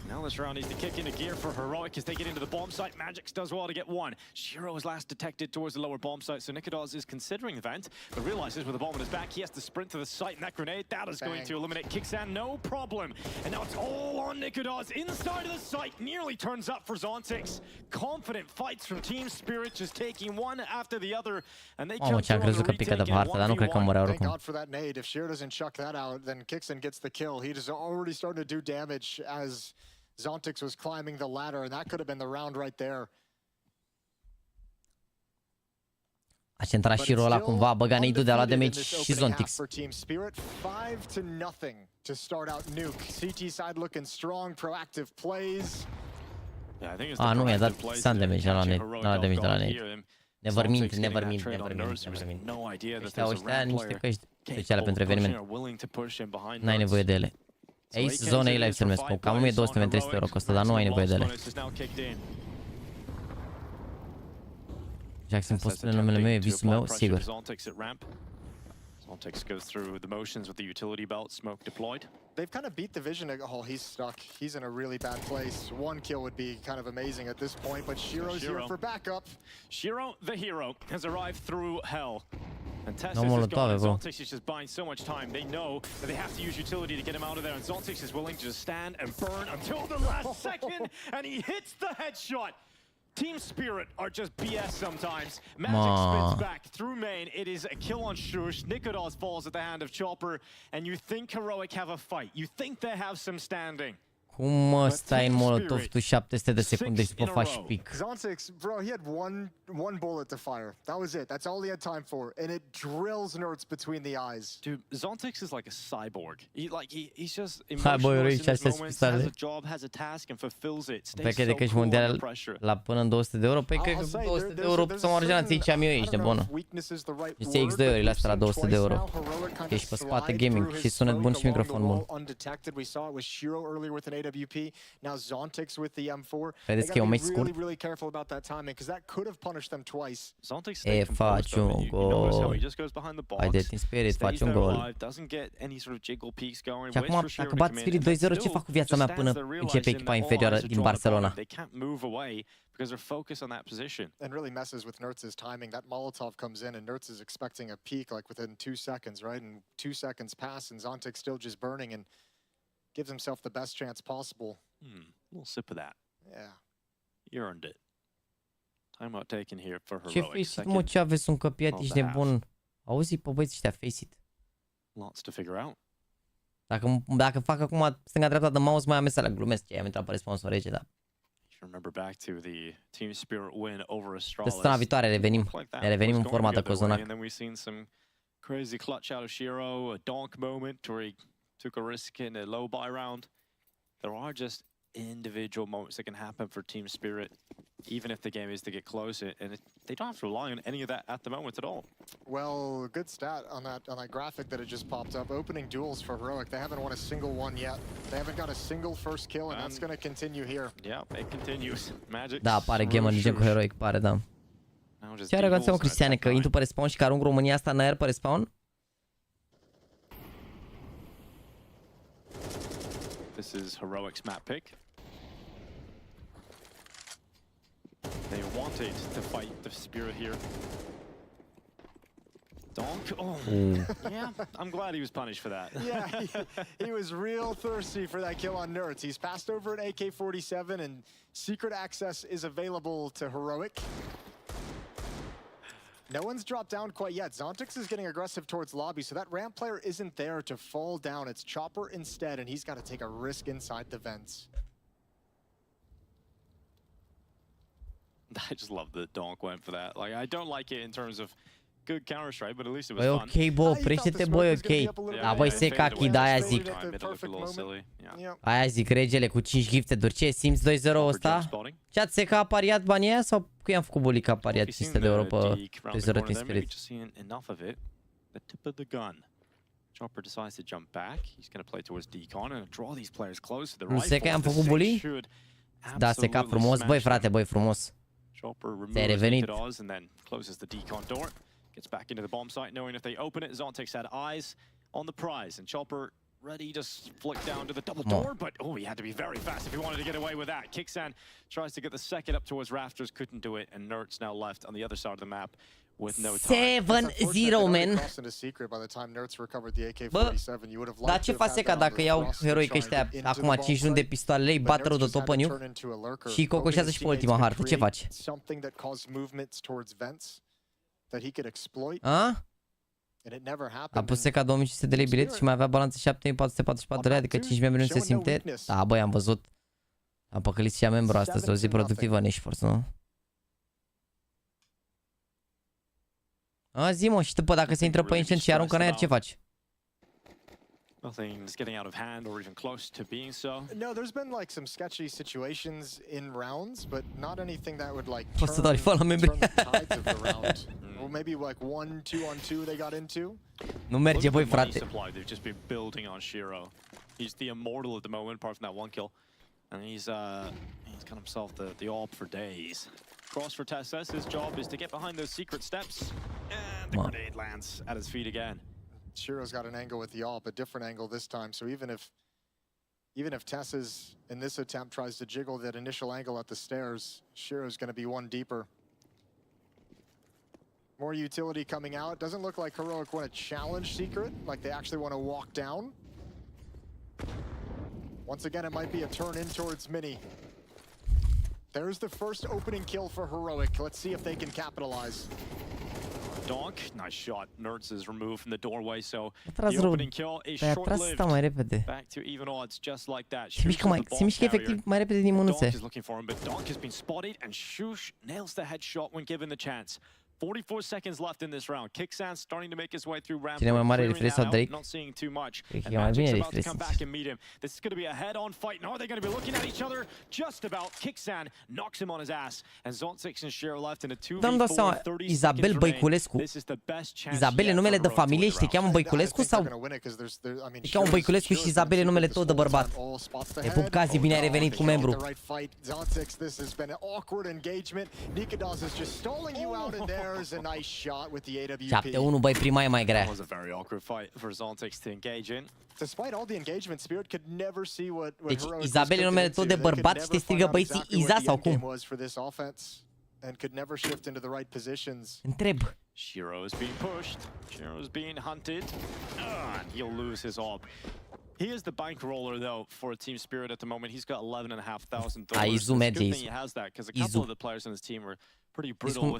Now this round needs to kick into gear for Heroic as they get into the bomb site. Magix does well to get one. Shiro is last detected towards the lower bomb site, so Nikodos is considering the vent, but realizes with the bomb on his back, he has to sprint to the site, and that grenade, that is going to eliminate Kixan, no problem. And now it's all on Nikodos inside of the site, nearly turns up for Zontix. Confident fights from Team Spirit, just taking one after the other, and they come through on the retake in 1v1. Thank God for that nade. If Shiro doesn't chuck that out, then Kixan gets the kill. He is already starting to do damage as Zontix was climbing the ladder, and that could have been the round right there. A centrat și rola cumva, băga nade-ul de a luat damage și Zontix. Team Spirit 5-0 to start out Nuke. CT side looking strong, proactive plays. A, nu, i-a dat sun damage la damage de la nade. Never mint. Ăștia niște căști speciale pentru eveniment. N-ai nevoie de ele. Ace, zone A-Live se numesc, cam 1200-1300 euro costă, dar nu ai nevoie de ele. Jackson, poți spune numele meu, e visul meu, sigur. Zontix goes through the motions with the utility belt, smoke deployed. They've kind of beat the vision. Oh, he's stuck. He's in a really bad place. One kill would be kind of amazing at this point, but Shiro's here for backup. Shiro, the hero, has arrived through hell. And Tessis is gone, and Zontix is just buying so much time. They know that they have to use utility to get him out of there, and Zontix is willing to just stand and burn until the last second, and he hits the headshot. Team Spirit are just BS sometimes. Magic spins back through main. It is a kill on Shush. Nikodos falls at the hand of Chopper, and you think Heroic have a fight. You think they have some standing. Cum mă stai în Molotov tu 700 de secunde și după faci pic? Zontix, bro, he had one bullet to fire. That was it. That's all he had time for, and it drills Nerds between the eyes. Dude, Zontix is like a cyborg. He's just emotionless in his moments, has a job, has a task, and fulfills it. Stays so cool under pressure. La până în 200 de euro, păi cred că 200 de euro să mă arăgeană ții ce-am eu, ești nebună. Și X2-urile astea la 200 de euro. Ești pe spate gaming și sunet bun și microfon bun. AWP, now Zontix with the M4. Vedeți că e un meci scurt? Really careful about that timing because that could have punished them twice. E, faci un gol. Hai de Team Spirit, faci un gol. Și acum, dacă bat Spirit 2-0, ce fac cu viața mea până începe echipa inferioară din Barcelona? Because they're focused on that position. And really messes with Nertz's timing. That Molotov comes in and Nertz is expecting a peak like within 2 seconds, right? And 2 seconds pass and Zontix still just burning and gives himself the best chance possible. A little sip of that. Yeah. You earned it. Timeout taken here for Ce face-it, mă, ce aveți un căpiat, ești nebun. Auzi, pe băieți ăștia, face-it. Lots to figure out. Dacă fac acum stânga-dreapta de mouse, mai am mesele, glumesc, ce am intrat pe responsor rege, da. Remember back to the Team Spirit win over Astralis. De săptămâna viitoare revenim. Ne revenim în forma de cozonac. And then we've seen some crazy clutch out of Shiro, a donk moment where he took a risk in a low buy round. There are just individual moments that can happen for Team Spirit, even if the game is to get close, and they don't have to rely on any of that at the moment at all. Well, good stat on that graphic that had just popped up. Opening duels for Heroic. They haven't won a single one yet. They haven't got a single first kill, and that's going to continue here. Yeah, it continues. Magic. Da, apare GAMERLEGION cu Heroic, pare, da. Chiar regați-mă, Cristiane, că intru pe respawn și că arunc România asta în aer pe respawn? This is Heroic's map pick. They wanted to fight the Spirit here. Donk? Oh, yeah, I'm glad he was punished for that. Yeah, he was real thirsty for that kill on Nerds. He's passed over an AK-47 and secret access is available to Heroic. No one's dropped down quite yet. Zontix is getting aggressive towards lobby, so that ramp player isn't there to fall down. It's Chopper instead, and he's got to take a risk inside the vents. I just love that Donk went for that. Like, I don't like it in terms of good Counter-Strike, but at least it was fun. Ok, bă, oprește-te, băi, ok. Da, băi, Sekaki, da, aia zic. Aia zic, regele, cu 5 gifted-uri. Ce, simți 2-0 ăsta? Ce-ați Seka a pariat banii aia sau că i-am făcut bully că a pariat 500 de euro pe 2-0 Team Spirit? Chopper decides to jump back. He's going to play towards Decon and draw these players close to the rifle. Seka i-am făcut bully? Da, Seka, frumos, băi, frate, băi, frumos. Chopper removes Nicodas and then closes the decon door. Gets back into the bomb site, knowing if they open it, Zontix had eyes on the prize. And Chopper ready to flick down to the double door, but oh, he had to be very fast if he wanted to get away with that. Kixan tries to get the second up towards Rafters, couldn't do it, and Nert's now left on the other side of the map with no time. 7-0, man. Bă, dar ce face Seka dacă iau Heroic ăștia acum 5 luni de pistoalele, îi bat rău de top în nuke și cocoșează și pe ultima hartă? Ce faci? A? A pus Seka 2500 de lei bilet și mai avea balanță 7444 de lei, adică 5 membri nu se simte? Da, băi, am văzut. Am păcălit și ea membru astăzi, o zi productivă în eSports, nu? A, zi, mă, și după dacă se intră pe Ancient și aruncă în aer, ce faci? Nothing's getting out of hand or even close to being so. No, there's been like some sketchy situations in rounds, but not anything that would like turn the tides of the round. Or maybe like 1-2-on-2 they got into. Nu merge, băi, frate. They've just been building on Shiro. He's the immortal at the moment, apart from that one kill. And he's got himself the AWP for days. Cross for Tessus, his job is to get behind those secret steps. And the grenade lands at his feet again. Shiro's got an angle with the AWP, a different angle this time. So even if Tessa's in this attempt tries to jiggle that initial angle at the stairs, Shiro's going to be one deeper. More utility coming out. Doesn't look like Heroic want to challenge Secret, like they actually want to walk down. Once again, it might be a turn in towards Mini. There's the first opening kill for Heroic. Let's see if they can capitalize. Donk, nice shot. Nerds is removed from the doorway, so the opening kill is short-lived. Back to even odds, just like that. Se mișcă efectiv mai repede din mânuțe. Donk is looking for him, but Donk has been spotted, and Shush nails the headshot when given the chance. 44 seconds left in this round. Kixan starting to make his way through ramp. Cine mai mare refresh sau Drake? Not seeing too much. Cred că e mai bine refresh. This is going to be a head-on fight. Now they're going to be looking at each other just about. Kixan knocks him on his ass, and Zontix and Shiro left in a 2v4. 30 Isabel Băiculescu. Isabel e numele de familie și te cheamă Băiculescu sau? Te cheamă Băiculescu și Isabel e numele tău de bărbat. Te pup, Cazi, bine ai revenit cu membru. 7-1, băi, prima e mai grea. Deci Isabel e numele tău de bărbat și te strigă băieții Iza sau cum? Întreb. Shiro is being pushed. Shiro is being hunted. And he'll lose his AWP. He is the bankroller, though, for Team Spirit at the moment. He's got $11,500. Izu merge, Good thing he has that, because a couple of the players on his team were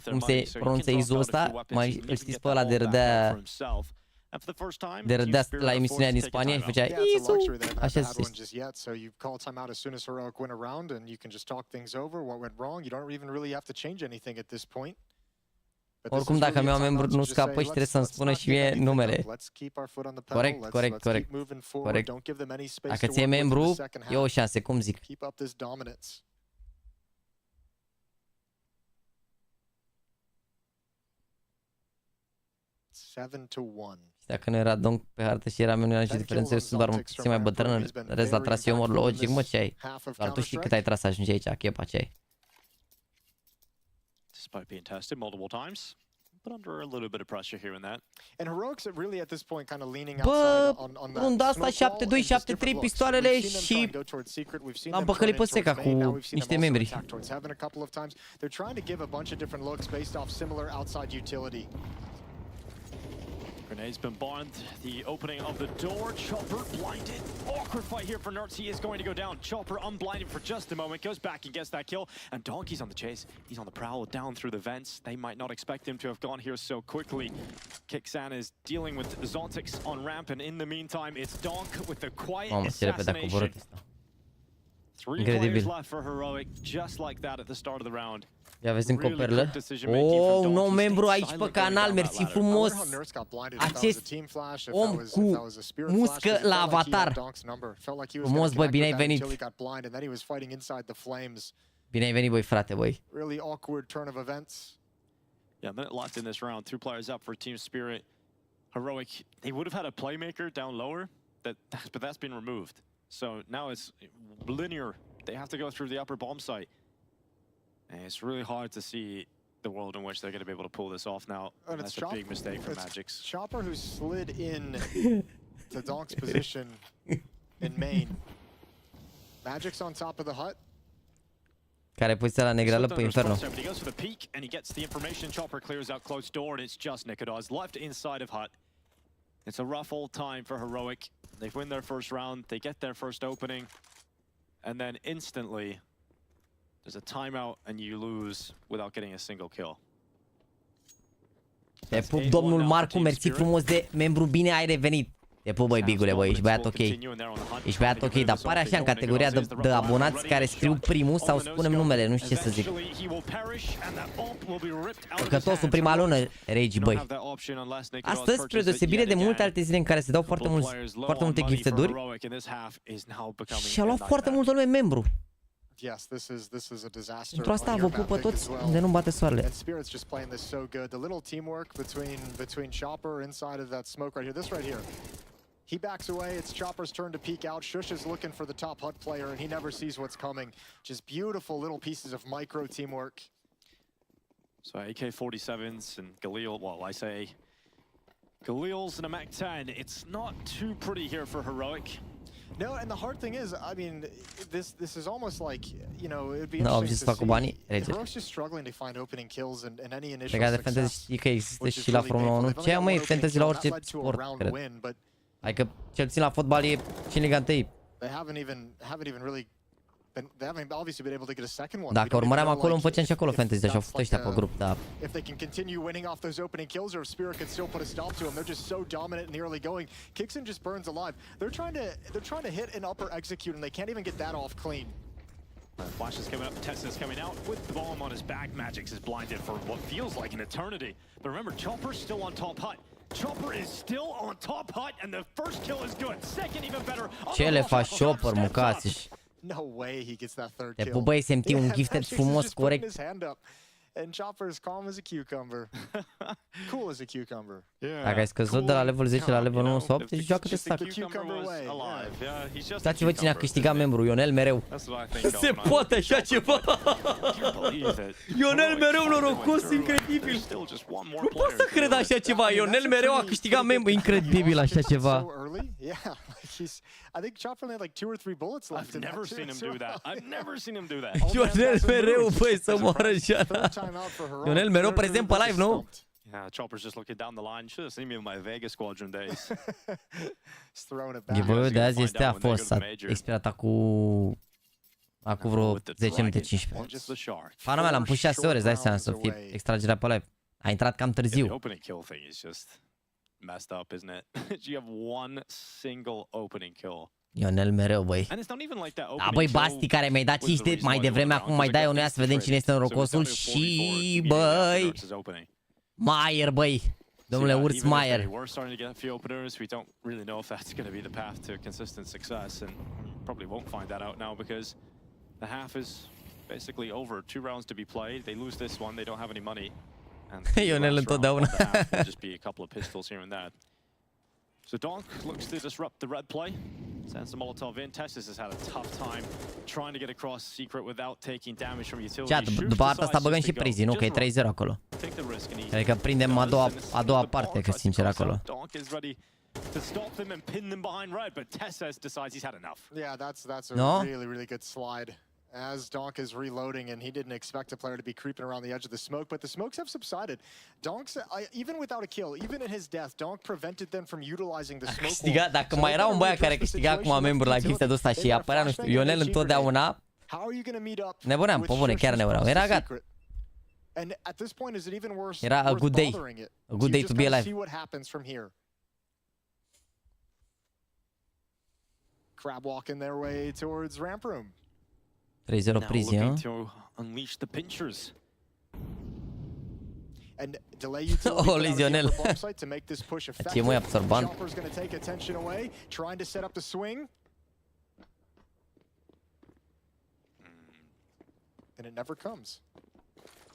Cum se pronunță izul ăsta? Mai îl știți pe ăla de râdea la emisiunea din Spania și făcea izu. Așa se zice. Oricum, dacă mi-au membru nu scapă și trebuie să-mi spună și mie numele. Corect, corect, corect. Corect. Dacă ți-e membru, e o șansă, cum zic. Dacă nu era Donk pe hartă și era meniu și diferențele sunt doar puțin mai bătrân, rest la tras eu mor logic, mă, ce ai? Doar tu știi cât ai tras să ajungi aici, chepa, ce ai? Despite being tested multiple times, but under a little bit of pressure here and that. And Heroics really at this point kind of leaning outside on that. Runda asta 7-2, 7-3 pistoalele și l-am păcălit pe seca cu niște membri. They're trying to give a bunch of different looks based off similar outside utility. Grenade's been burned. The opening of the door. Chopper blinded. Awkward fight here for Nerds. He is going to go down. Chopper unblinded for just a moment. Goes back and gets that kill. And Donkey's on the chase. He's on the prowl down through the vents. They might not expect him to have gone here so quickly. Kixan is dealing with Zontix on ramp. And in the meantime, it's Donk with the quiet assassination. 3 players left for Heroic. Just like that at the start of the round. Ia vezi încă o perlă. Oh, un nou membru aici pe canal, mersi frumos. Acest om cu muscă la avatar. Frumos, băi, bine ai venit. Bine ai venit, băi, frate, băi. Yeah, a minute left in this round. 2 players up for Team Spirit. Heroic, they would have had a playmaker down lower, but that's been removed. So now it's linear. They have to go through the upper bomb site. And it's really hard to see the world in which they're going to be able to pull this off now. And that's a big mistake for Magix. Chopper who slid in to Donk's position in main. Magix on top of the hut. Care poziția la negrală pe Inferno. He goes for the peak and he gets the information. Chopper clears out close door and it's just Nikodaz left inside of hut. It's a rough old time for Heroic. They win their first round. They get their first opening. And then instantly there's a timeout and you lose without getting a single kill. Te pup, domnul Marcu, mersi frumos de membru, bine ai revenit. Te pup, băi, bigule, băi, ești băiat ok. Ești băiat ok, dar pare așa în categoria de abonați care scriu primul sau spunem numele, nu știu ce să zic. Păcătosul prima lună, Regi, băi. Astăzi, spre deosebire de multe alte zile în care se dau foarte multe gifted-uri, și-a luat foarte multă lume membru. Yes, this is a disaster. Pentru asta vă pupă toți unde nu bate soarele. And Spirit's just playing this so good. The little teamwork between Chopper inside of that smoke right here. This right here. He backs away. It's Chopper's turn to peek out. Shush is looking for the top hut player, and he never sees what's coming. Just beautiful little pieces of micro teamwork. So AK-47s and Galil, well, I say Galil's and a MAC-10. It's not too pretty here for Heroic. No, and the hard thing is, I mean, this is almost like, you know, it would be interesting to see. Heroic's just struggling to find opening kills and any initial success. De fantasy știi că există și la Formula 1. Ce mai fantasy la orice sport, cred. Adică cel puțin la fotbal e și în Liga 1. They haven't even really they haven't obviously been able to get a second one. Dacă urmăream acolo, îmi făceam și acolo fantasy, așa au făcut ăștia pe grup, da. If they can continue winning off those opening kills, or if Spirit could still put a stop to them, they're just so dominant in the early going. Kixan just burns alive. They're trying to hit an upper execute, and they can't even get that off clean. Flash is coming up, Tessa's coming out with the bomb on his back. Magix is blinded for what feels like an eternity. But remember, Chopper's still on top hut. Chopper is still on top hut, and the first kill is good. Second even better. Ce le faci Chopper, mucați-și? No way he gets that third kill. Te pupă SMT, un gifted frumos, corect. And Chopper is calm as a cucumber. Cool as a cucumber. Dacă ai scăzut de la level 10 la level 9 sau 8, deci joacă-te stack. Uitați-vă cine a câștigat membru, Ionel mereu. Se poate așa ceva! Ionel mereu norocos, incredibil! Nu pot să cred așa ceva, Ionel mereu a câștigat membru, incredibil așa ceva. I think Chopper had like 2 or 3 bullets left. I've never seen him do that. I've never seen him do that. Ionel mereu, băi, să moară așa. Ionel mereu prezent pe live, nu? Yeah, Chopper's just looking down the line. Should have seen me in my Vegas Squadron days. Giveaway-ul de azi este a fost expirat cu Acum vreo 10 minute, 15. Pana mea, l-am pus 6 ore, îți dai seama, să fie extragerea pe live. A intrat cam târziu. Ionel mereu, băi. Da, băi, Basti, care mi-ai dat 5 de mai devreme, acum mai dai unuia să vedem cine este norocosul și, băi, Maier, băi. Domnule Urs Maier. We're starting to get a few openers. We don't really know if that's going to be the path to consistent success, and probably won't find that out now because the half is basically over. 2 rounds to be played. They lose this one, they don't have any money. And Ionel întotdeauna. Will just be a couple of pistols here and there. So Donk looks to disrupt the red play. Sends the Molotov in. Tessus has had a tough time trying to get across Secret without taking damage from utility. După partea asta băgăm și Prizi, nu? Că e 3-0 acolo. Cred că prindem a doua parte, că sincer acolo. To stop them and pin them behind red, but Tessus decides he's had enough. Yeah, that's a really good slide. As Donk is reloading, and he didn't expect a player to be creeping around the edge of the smoke, but the smokes have subsided. Donk's, even without a kill, even in his death, Donk prevented them from utilizing the smoke. Câștiga, dacă mai era un băiat care câștiga acum membru la chestia de ăsta și apărea, nu știu, Ionel întotdeauna nebuneam, pe bune, chiar nebuneam. Era gata. Era a good day. A good day to be alive. Crab walking their way towards ramp room. 3-0 Prizi, looking to unleash the pinchers. And delay utility to make this push effective. Chopper's going to take attention away, trying to set up the swing. And it never comes.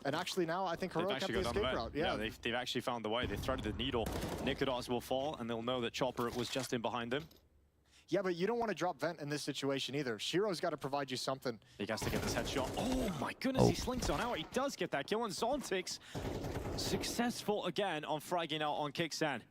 And actually now I think Heroic have the escape route. Yeah, they've actually found the way. They've threaded the needle. Nikodos will fall, and they'll know that Chopper was just in behind them. Yeah, but you don't want to drop vent in this situation either. Shiro's got to provide you something. He has to get this headshot. Oh my goodness, he slinks on out. He does get that kill, and Zontix successful again on fragging out on Kickstand.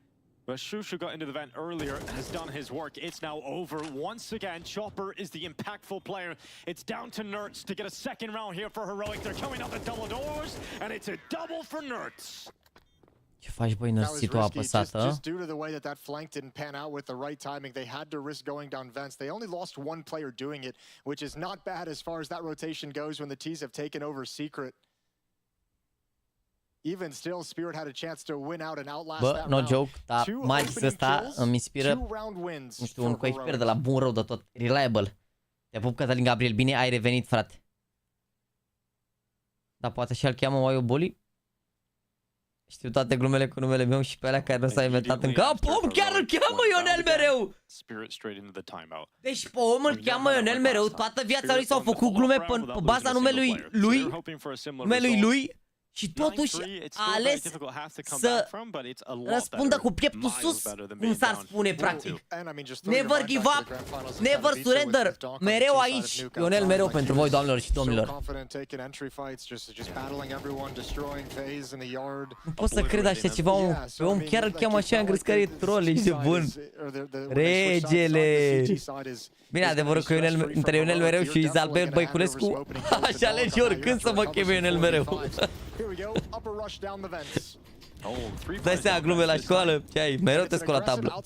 But Shushu got into the vent earlier, has done his work. It's now over. Once again, Chopper is the impactful player. It's down to Nerds to get a second round here for Heroic. They're coming out the double doors, and it's a double for Nerds. Ce faci, băi, nărsitul apăsată? Just due to the way that flank didn't pan out with the right timing, they had to risk going down vents. They only lost one player doing it, which is not bad as far as that rotation goes when the T's have taken over Secret. Even still, Spirit had a chance to win out and outlast that round. No joke, dar mai zis ăsta îmi inspiră, nu știu, un co-expert de la bun rău de tot. Reliable. Te pup, Cătălin Gabriel, bine ai revenit, frate. Dar poate și-l cheamă Oaio Boli? Știu toate glumele cu numele meu și pe alea care nu s-a inventat încă. Chiar îl cheamă Ionel mereu! Deci pe om îl cheamă Ionel mereu. Toată viața lui s-au făcut glume pe baza numelui lui. Și totuși a ales să răspundă cu pieptul sus, cum s-ar spune practic. Never give up, never surrender. Mereu aici. Ionel mereu pentru voi, doamnelor și domnilor. Nu pot să cred așa ceva, pe om chiar îl cheamă așa, am crezut că e troll, ești de bun. Regele. Bine, adevărul că între Ionel mereu și Izalbert Băiculescu, așa alegi oricând să mă cheme Ionel mereu. Dai seama, glume la școală, ce ai? Mereu te scol la tablă.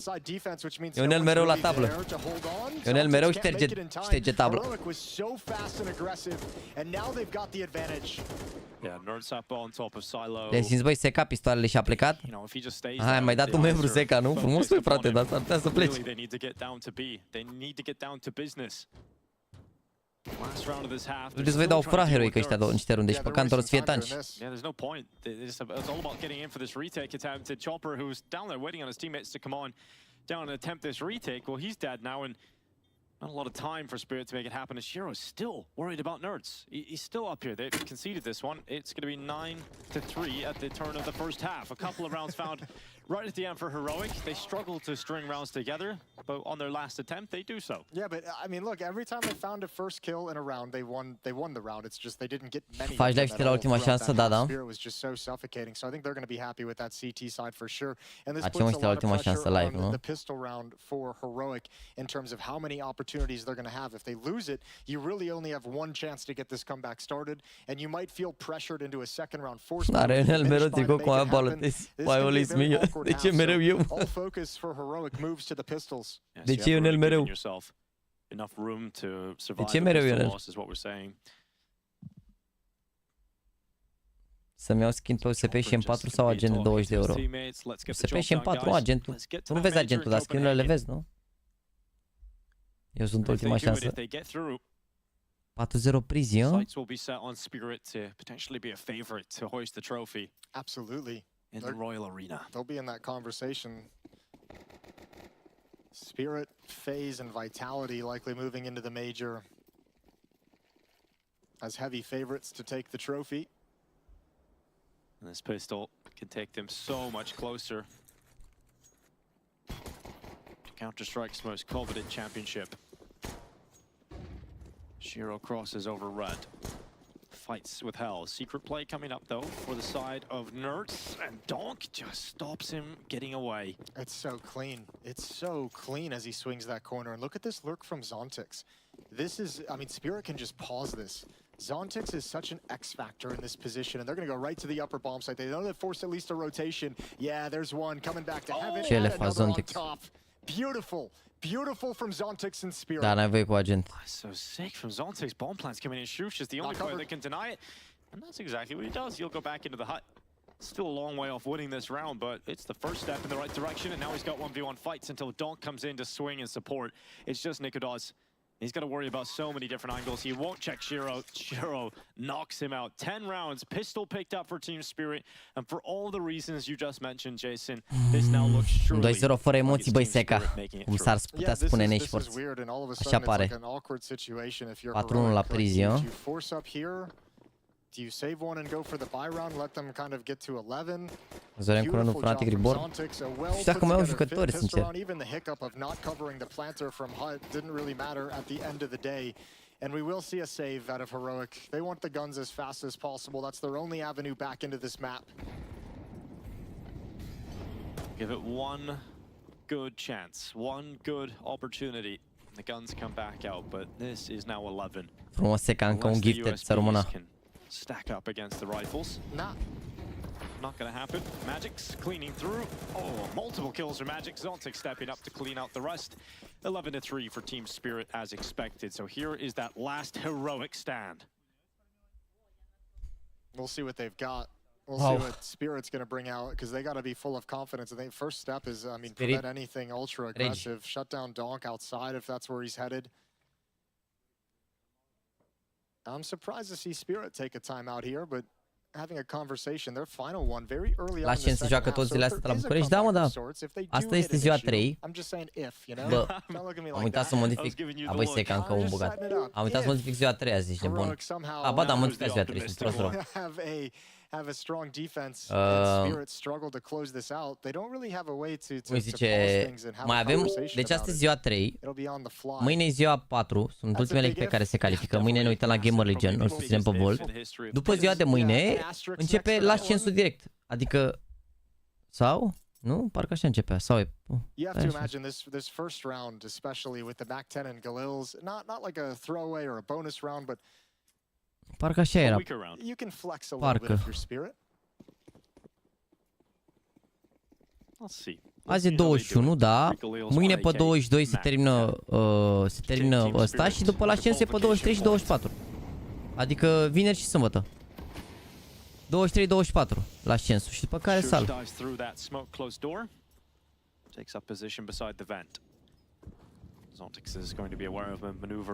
Ionel mereu la tablă. Ionel mereu șterge tablă. Le simți, băi, Seca, pistoalele și-a plecat? Hai, mai dat un membru Seca, nu? Frumos, băi, frate, dar s-ar putea să pleci. Trebuie să vei dau fura heroic ăștia niște runde și pe cantor să fie tanci. Yeah, there's no point. It's all about getting in for this retake attempt. And Chopper, who's down there waiting on his teammates to come on down and attempt this retake. Well, he's dead now, and not a lot of time for Spirit to make it happen. And Shiro's still worried about Nerds. He's still up here. They've conceded this one. It's going to be 9-3 at the turn of the first half. A couple of rounds found right at the end for Heroic. They struggled to string rounds together, but on their last attempt, they do so. Yeah, but I mean, look, every time they found a first kill in a round, they won the round. It's just they didn't get many. Faci live și la ultima șansă, da. Spirit was just so suffocating. So I think they're going to be happy with that CT side for sure. And this puts a lot of pressure on the pistol round for Heroic in terms of how many opportunities they're going to have. If they lose it, you really only have one chance to get this comeback started, and you might feel pressured into a second round force. Are Ionel mereu tricou cu aia balotezi. Mai olis mie. De ce mereu eu? All focus for Heroic moves to the pistols. De ce Ionel mereu? enough room to survive the pistol loss is what we're saying. Să-mi iau skin pe USP și M4 sau agent de 20 de euro. USP și M4, agentul. Tu nu vezi agentul, dar skin-urile le vezi, nu? Eu sunt ultima șansă. 4-0 Prezi, Sights will be set on Spirit to potentially be a favorite to hoist the trophy. Absolutely. In the Royal Arena. They'll be in that conversation. Spirit, Phase, and Vitality likely moving into the major as heavy favorites to take the trophy. And this pistol can take them so much closer to Counter-Strike's most coveted championship. Shiro crosses over red. Fights with hell. Secret play coming up though for the side of Nerds, and Donk just stops him getting away. It's so clean. It's so clean as he swings that corner. And look at this lurk from Zontix. This is, I mean, Spirit can just pause this. Zontix is such an X factor in this position, and they're going to go right to the upper bomb site. They know they've forced at least a rotation. Yeah, there's one coming back to heaven. And another on top. Beautiful. Beautiful from Zontix and Spirit. Da, n-ai voie cu agent. So sick from Zontix. Bomb plants coming in. Shoosh is the only player that can deny it. And that's exactly what he does. He'll go back into the hut. Still a long way off winning this round, but it's the first step in the right direction. And now he's got 1v1 fights until Donk comes in to swing and support. It's just Nikodaz. He's got to worry about so many different angles. He won't check Shiro. Shiro knocks him out. 10 rounds. Pistol picked up for Team Spirit. And for all the reasons you just mentioned, Jason, this now looks truly 2-0 fără emoții, băi, Seca. Cum s-ar putea spune în eSports. Așa pare. 4-1 la Prezi, Do you save one and go for the buy round, let them kind of get to 11? Zorem cu rândul Fnatic Reborn. Și dacă mai au jucători, sincer. Even the hiccup of not covering the planter from HUT didn't really matter at the end of the day. And we will see a save out of Heroic. They want the guns as fast as possible. That's their only avenue back into this map. Give it one good chance, one good opportunity. The guns come back out, but this is now 11. Frumos, Seca, încă un gifted, să rămână. Stack up against the rifles. Not gonna happen. Magic's cleaning through. Oh, multiple kills for Magic. Zontix stepping up to clean out the rest. 11-3 for Team Spirit as expected. So here is that last heroic stand. We'll see what they've got. We'll see what Spirit's gonna bring out, because they gotta be full of confidence. I think first step is, I mean, prevent anything ultra aggressive. Shut down Donk outside if that's where he's headed. I'm surprised to see Spirit take a timeout here, but having a conversation, their final one very early on in the second half. Tot zilele astea la București, da, mă, da. Asta este ziua 3. Bă, am uitat să modific. A, băi, Seca, încă un băgat. Am uitat să modific ziua 3 azi, ești nebun. A, ba, da, am modificat ziua 3, sunt prost rău. Have a strong defense and Spirit struggle to close this out. They don't really have a way to pause things and have a conversation. Deci asta e ziua 3. Mâine e ziua 4. Sunt ultimele echipe care se califică. Mâine ne uităm la GamerLegion, o susținem pe Volt. După ziua de mâine începe ascensul direct. Adică sau? Nu? Parcă așa începea. Sau e... You have to imagine this first round, especially with the back 10 and Galil's, not like a throwaway or a bonus round, but parcă așa era. You can flex a little bit of your Spirit. Azi e 21, da. Mâine pe 22 se termină ăsta și după la ascensul e pe 23 și 24. Adică vineri și sâmbătă. 23-24 la ascensul și după care sal.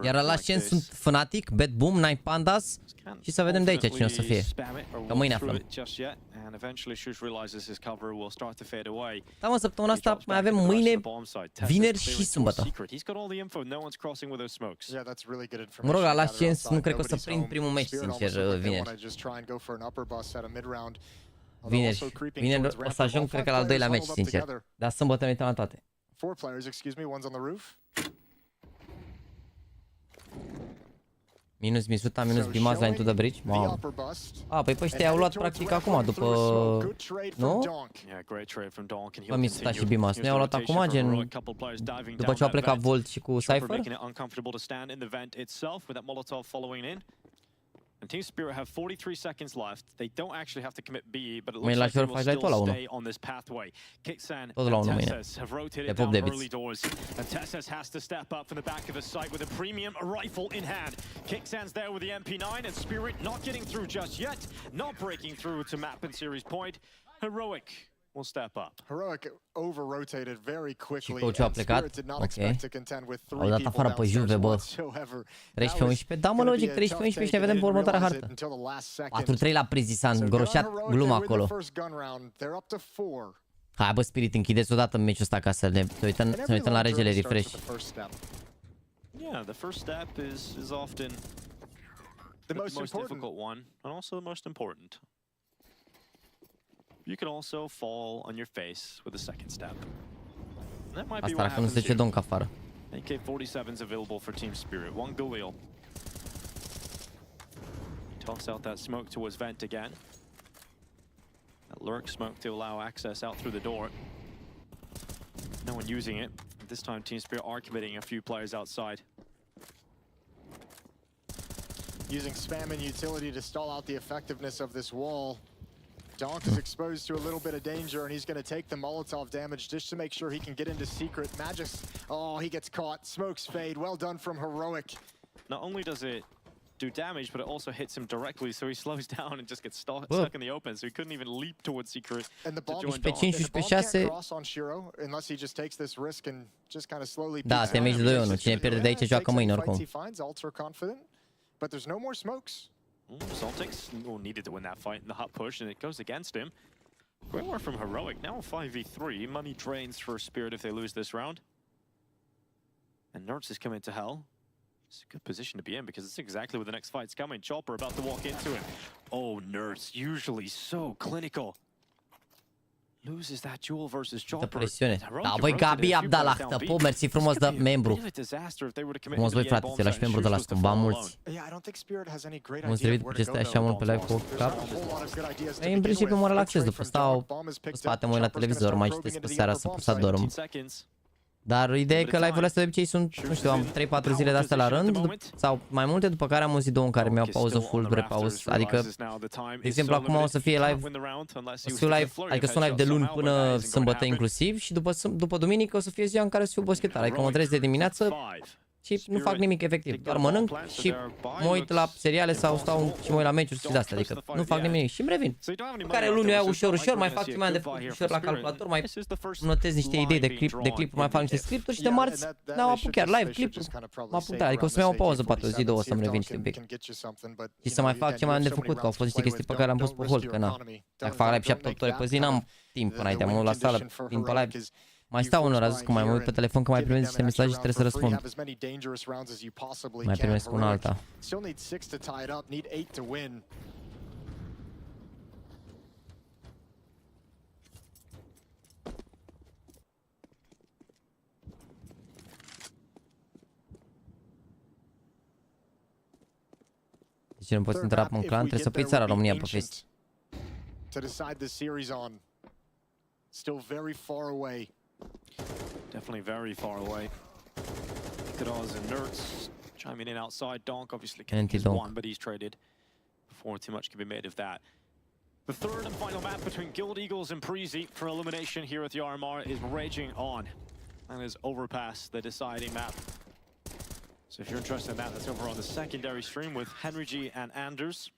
Iar la ascens sunt Fnatic, Bad Boom, Nine Pandas și să vedem de aici cine o să fie. Că mâine aflăm. Da, mă, săptămâna asta mai avem mâine, vineri și sâmbătă. Mă rog, la ascens nu cred că o să prind primul meci, sincer, vineri. Vineri o să ajung, cred că la al doilea meci, sincer. Dar sâmbătă ne uităm la toate. 4 players, excuse me, one's on the roof. Minus Misuta, minus Bimaz la Into the Bridge. Wow. A, păi ăștia au luat practic acum, după... Nu? Bă, Misuta și Bimaz. Nu i-au luat acum, gen... După ce au plecat Volt și cu Cypher? And Team Spirit have 43 seconds left. They don't actually have to commit B, but it looks like they will still stay on this pathway. Kixan and Tesses have rotated down early doors. And Tesses has to step up from the back of the site with a premium rifle in hand. Kixan's there with the MP9, and Spirit not getting through just yet. Not breaking through to map and series point. Heroic will step up. Heroic over-rotated very quickly. Și coach-ul a plecat. Ok. Au dat afară pe Juve, bă. 13-11. Da, mă, logic, 13-11 și ne vedem pe următoarea hartă. 4-3 la Prizi, s-a îngroșat gluma acolo. Hai, bă, Spirit, închideți odată meciul ăsta ca să ne uităm la regele refresh. Yeah, the first step is often the most difficult one, and also the most important. You can also fall on your face with the second step. That might be what happens here. AK-47's available for Team Spirit. One Galil. Toss out that smoke towards vent again. That lurk smoke to allow access out through the door. No one using it. This time Team Spirit are committing a few players outside. Using spam and utility to stall out the effectiveness of this wall. Donk is exposed to a little bit of danger, and he's going to take the Molotov damage just to make sure he can get into secret. Magic's, oh, he gets caught. Smokes fade. Well done from Heroic. Not only does it do damage, but it also hits him directly, so he slows down and just gets stuck in the open, so he couldn't even leap towards secret. And the bomb, pe 5 și pe 6. Cross on Shiro unless he just takes this risk and just kind of slowly. Da, se merge de 2-1. Cine pierde de aici joacă mâine oricum. But there's no more smokes. Celtics needed to win that fight in the hot push, and it goes against him. Going more from Heroic, now 5v3. Money drains for Spirit if they lose this round. And Nerds is coming to hell. It's a good position to be in because it's exactly where the next fight's coming. Chopper about to walk into it. Oh, Nerds, usually so clinical. Loses that duel versus Chopper. Da, băi, Gabi Abdallah, tăpu, mersi frumos de membru. Frumos, băi, frate, ți-l lași membru de la scumba mulți. Mulți trebuie după ce stai așa mult pe live cu cap. Ei, în principiu mă relaxez după stau pe spate, mă uit la televizor, mai citesc pe seara să pot să dorm. Dar ideea e că live-urile astea de obicei sunt, nu știu, am 3-4 zile de astea la rând sau mai multe, după care am o zi, două în care mi-au pauză full, repauz. Adică, de exemplu, acum o să fie live, adică sunt live de luni până sâmbătă inclusiv și după duminică o să fie ziua în care o să fiu boschetar. Adică mă trezesc de dimineață și nu fac nimic efectiv, doar mănânc și mă uit la seriale sau stau și mă uit la meciuri și de astea, adică nu fac nimic și îmi revin. După care luni eu ușor, mai fac ce mai am de făcut ușor la calculator, mai notez niște idei de clipuri, mai fac niște scripturi și de marți n-am apucat chiar live clipuri, mă apuc, adică o să-mi iau o pauză, poate o zi, două, să-mi revin și un pic. Și să mai fac ce mai am de făcut, că au fost niște chestii pe care le-am pus pe hold, că na, dacă fac live 7-8 ore pe zi, n-am timp până înainte, mă la sală, vin pe live. Mai stau unor, a zis că mai mă uit pe telefon că mai primesc niște mesaje și trebuie să răspund. Mai primesc una alta. Deci nu poți intra pe un clan, trebuie să pui țara România pe face. Definitely very far away. Karaz and Nerds chiming in outside. Donk obviously is one, but he's traded before too much can be made of that. The third and final map between Guild Eagles and Preezy for elimination here at the RMR is raging on. And is Overpass, the deciding map. So if you're interested in that, that's over on the secondary stream with Henry G and Anders.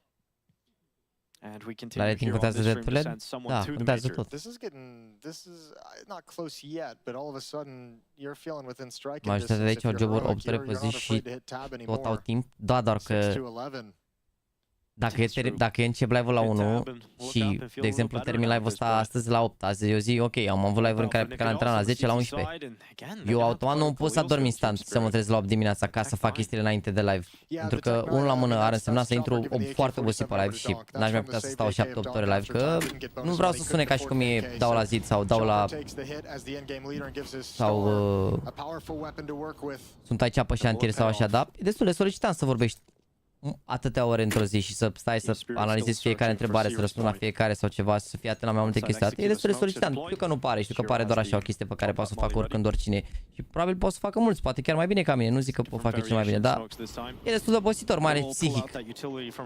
And we continue here on this stream to send someone to the major. This is not close yet, but all of a sudden you're feeling within striking distance. De aici au joburi 8 ore pe zi și tot au timp. Da, doar că dacă încep live-ul la 1 și, de exemplu, termin live-ul ăsta astăzi la 8, azi e o zi, ok, am avut live-uri în care pe antrenam la 10, la 11. Eu automat nu pot să adorm instant să mă trezesc la 8 dimineața ca să fac chestiile înainte de live. Pentru că unul la mână ar însemna să intru foarte obosit pe live și n-aș mai putea să stau 7-8 ore live, că nu vreau să sune ca și cum e dau la zid sau dau la... sau... sunt aici pe șantier sau așa, dar e destul de solicitant să vorbești atâtea ore într-o zi și să stai să analizezi fiecare întrebare, să răspunzi la fiecare sau ceva, să fie atât la mai multe chestii. E destul de solicitant. Știu că nu pare, știu că pare doar așa o chestie pe care poate să o facă oricând oricine. Și probabil poate să facă mulți, poate chiar mai bine ca mine. Nu zic că pot face cel mai bine, dar e destul de obositor, mai ales psihic.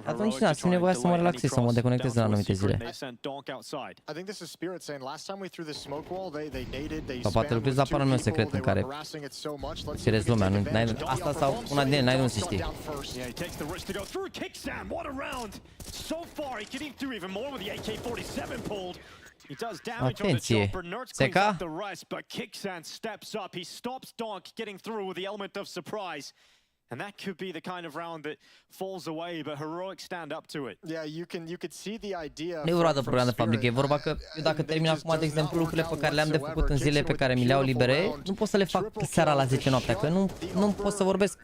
Atunci da, simt nevoia să mă relaxez, să mă deconectez de la anumite zile. Sau poate lucrezi la planul meu secret în care țirezi lumea. Asta sau una din ele, n-ai de unde să știi. Atenție! Seca? And that could be the kind of round that falls away, but Heroic stand up to it. Yeah, you could see the idea. Nu e vorba de problema de fabrică, e vorba că eu dacă termin acum, de exemplu, lucrurile pe care le-am de făcut în zilele pe care mi le-au libere, nu pot să le fac seara la 10 noaptea, că nu pot să vorbesc.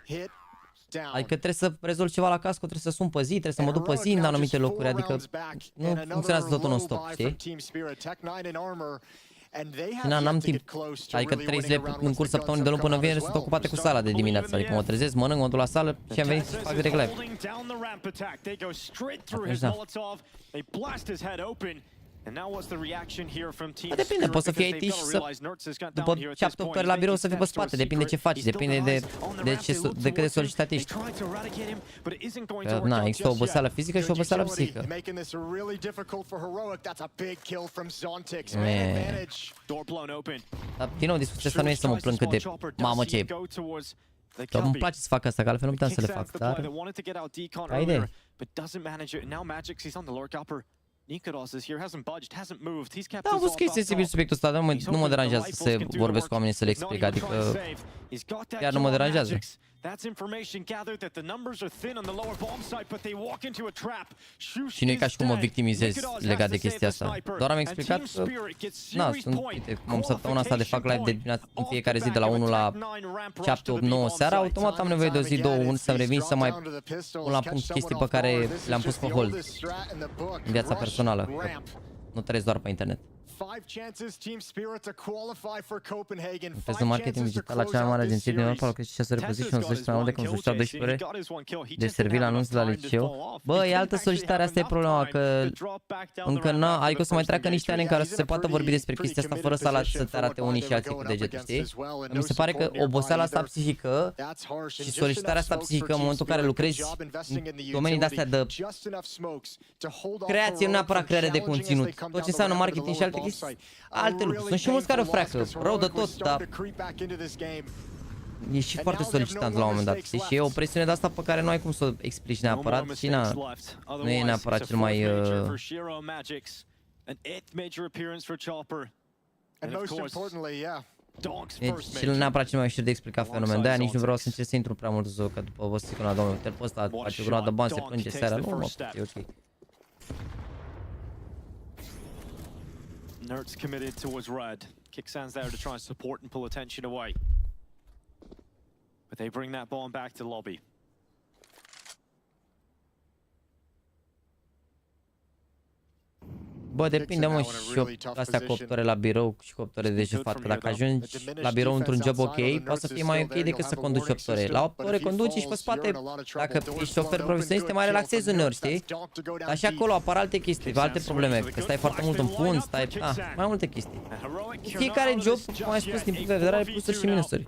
Adică trebuie să rezolv ceva la casco, trebuie să sun pe zi, trebuie să mă duc pe zi în anumite locuri, adică nu funcționează totul non-stop, știi? N-am timp, adică 3 zile în curs săptămânii de luni până vineri sunt ocupate cu sala de dimineață, adică mă trezesc, mănânc, mă duc la sală și am venit să fac direct live. Atunci da. Depinde, poți să fii IT și să, după chapter la birou să fii pe spate, depinde ce faci, depinde de cât de solicitat ești. Na, există o oboseală fizică și o oboseală psihică. Dar, din nou, discuția asta nu e să mă plâng cât de mamă ce e. Că îmi place să fac asta, că altfel nu puteam să le fac, dar ca idee. Da, am văzut că e sensibil subiectul ăsta, dar nu mă deranjează să vorbesc cu oamenii să le explic, adică chiar nu mă deranjează. Și nu e ca și cum mă victimizez legat de chestia asta. Doar am explicat că, na, sunt, uite, cum am săptămâna asta de fac live de dimineață în fiecare zi de la 1 la 7, 8, 9 seara, automat am nevoie de o zi, două, să-mi revin să mai pun la punct chestii pe care le-am pus pe hold în viața personală. Nu trăiesc doar pe internet. Pentru marketing digital la cea mai mare agenție din Europa, că și 6 repoziții și 11 mai multe, cum să 12 ore de servit la anunț la liceu. Bă, e altă solicitare, asta e problema, că încă n-a, adică o să mai treacă niște ani în care să se poată vorbi despre chestia asta fără să te arate unii și alții cu degetul, știi? Mi se pare că oboseala asta psihică și solicitarea asta psihică în momentul în care lucrezi în domenii de-astea de creație, nu neapărat creare de conținut, tot ce înseamnă marketing și alte chestii, alte lucruri. Sunt și mulți care o freacă, rău de tot, dar e și foarte solicitant la un moment dat, știi? Și e o presiune de asta pe care nu ai cum să o explici neapărat și nu e neapărat cel mai... Și nu neapărat cel mai ușor de explicat fenomen, de-aia nici nu vreau să încerc să intru prea mult în că după vă zic la domnul, te-l poți face o grămadă de bani, se plânge seara, nu mă, e ok. Nert's committed towards red. Kicksands there to try and support and pull attention away. But they bring that bomb back to lobby. Bă, depinde mă și astea cu 8 ore la birou și cu 8 ore de șefat, că dacă ajungi la birou într-un job ok, poate să fie mai ok decât să conduci 8 ore. La 8 ore conduci și pe spate, dacă ești șofer profesionist, te mai relaxezi uneori, știi? Dar și acolo apar alte chestii, alte probleme, că stai foarte mult în fund, stai, mai multe chestii. Fiecare job, cum ai spus, din punct de vedere, are plusuri și minusuri.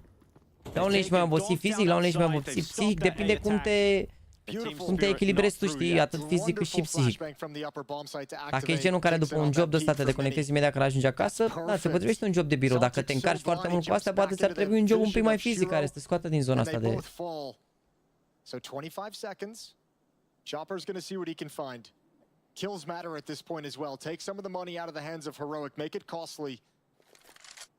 La unele ești mai obosit fizic, la unele ești mai obosit psihic, depinde cum te echilibrezi tu, știi, atât fizic cât și psihic. Dacă ești genul care după un job de ăsta te deconectezi imediat când ajungi acasă, da, se potrivește un job de birou. Dacă te încarci foarte mult cu astea, poate ți-ar trebui un job un pic mai fizic care să te scoată din zona asta de... So 25 seconds. Chopper's going to see what he can find. Kills matter at this point as well. Take some of the money out of the hands of Heroic, make it costly.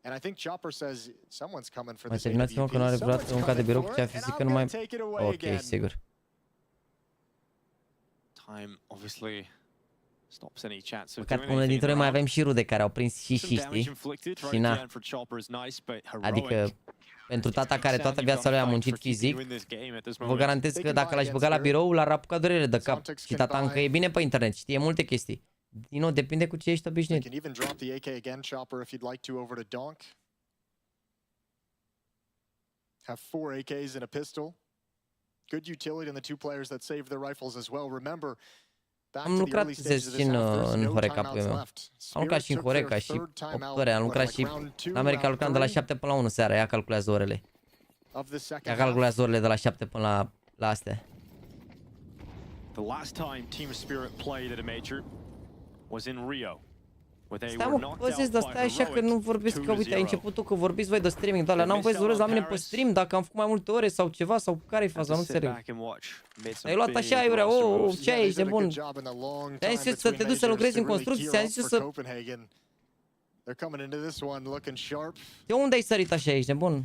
And I think Chopper says someone's coming for this. Mai terminați-mă că nu are vreodată un cad de birou cu cea fizică, nu mai... Ok, sigur. Păcat că unul dintre noi mai avem și rude care au prins și știi? Și na. Adică, pentru tata care toată viața lui a muncit fizic, vă garantez că dacă l-aș băga la birou, l-ar apuca durere de cap. Și tata încă e bine pe internet, știe multe chestii. Din nou, depinde cu ce ești obișnuit. Have 4 AKs and a pistol. good utility in the two players that saved their rifles as well. Remember, am lucrat și în Horeca-ul meu. Am lucrat și în Horeca și 8 ore. Am lucrat și în America lucram de la 7 până la 1 seara. Ea calculează orele. Ea calculează orele de la 7 până la astea. The last time Team Spirit played at a major was in Rio. Stai mă, păziți, dar stai așa că nu vorbesc, că uite, ai început tu că vorbiți voi de streaming, dar n-am voie să vorbesc la mine pe stream dacă am făcut mai multe ore sau ceva, sau care-i faza, nu înțeleg. Ai luat așa, aiurea, ce ai, ești nebun? Ți-am zis să te duci să lucrezi în construcții, ți-am zis să... De unde ai sărit așa, ești nebun?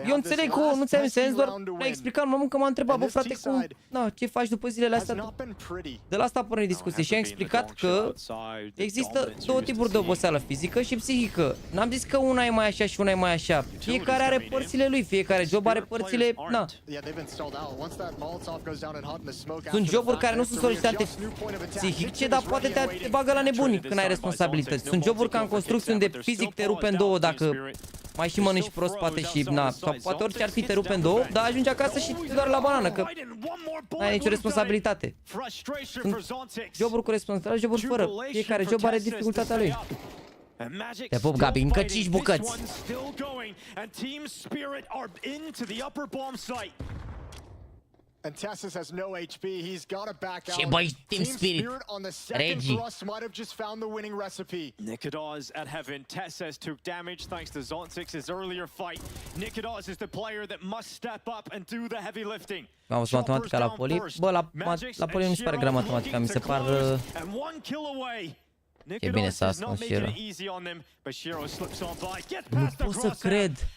Eu înțeleg că nu ți-am zis, doar mi-ai explicat, mă, că m-a întrebat, bă, frate, cum, na, ce faci după zilele astea? De la asta a pornit discuție și am explicat că există două tipuri de oboseală, fizică și psihică. N-am zis că una e mai așa și una e mai așa. Fiecare are părțile lui, fiecare job are părțile, na. Sunt joburi care nu sunt solicitante psihice, dar poate te bagă la nebuni când ai responsabilități. Sunt joburi ca în construcții unde fizic te rupe în două dacă mai și mănânci prost, poate și, na, sau poate orice ar fi te rupe în două, dar ajungi acasă și doar la banană, că n-ai nicio responsabilitate. Sunt joburi cu responsabilitate, joburi fără. Fiecare job are dificultatea lui. Te pup, Gabi, încă 5 bucăți. And Tessus has no HP. He's got to back out. Ce băi, Team Spirit. Regi. Might have just found the winning recipe. Nicodas at heaven. Tessus took damage thanks to Zontix's earlier fight. Nicodas is the player that must step up and do the heavy lifting. Am văzut matematica la poli. Bă, la poli nu mi se pare grea matematica, mi se par... E bine să ascund Shiro. Nu pot să cred.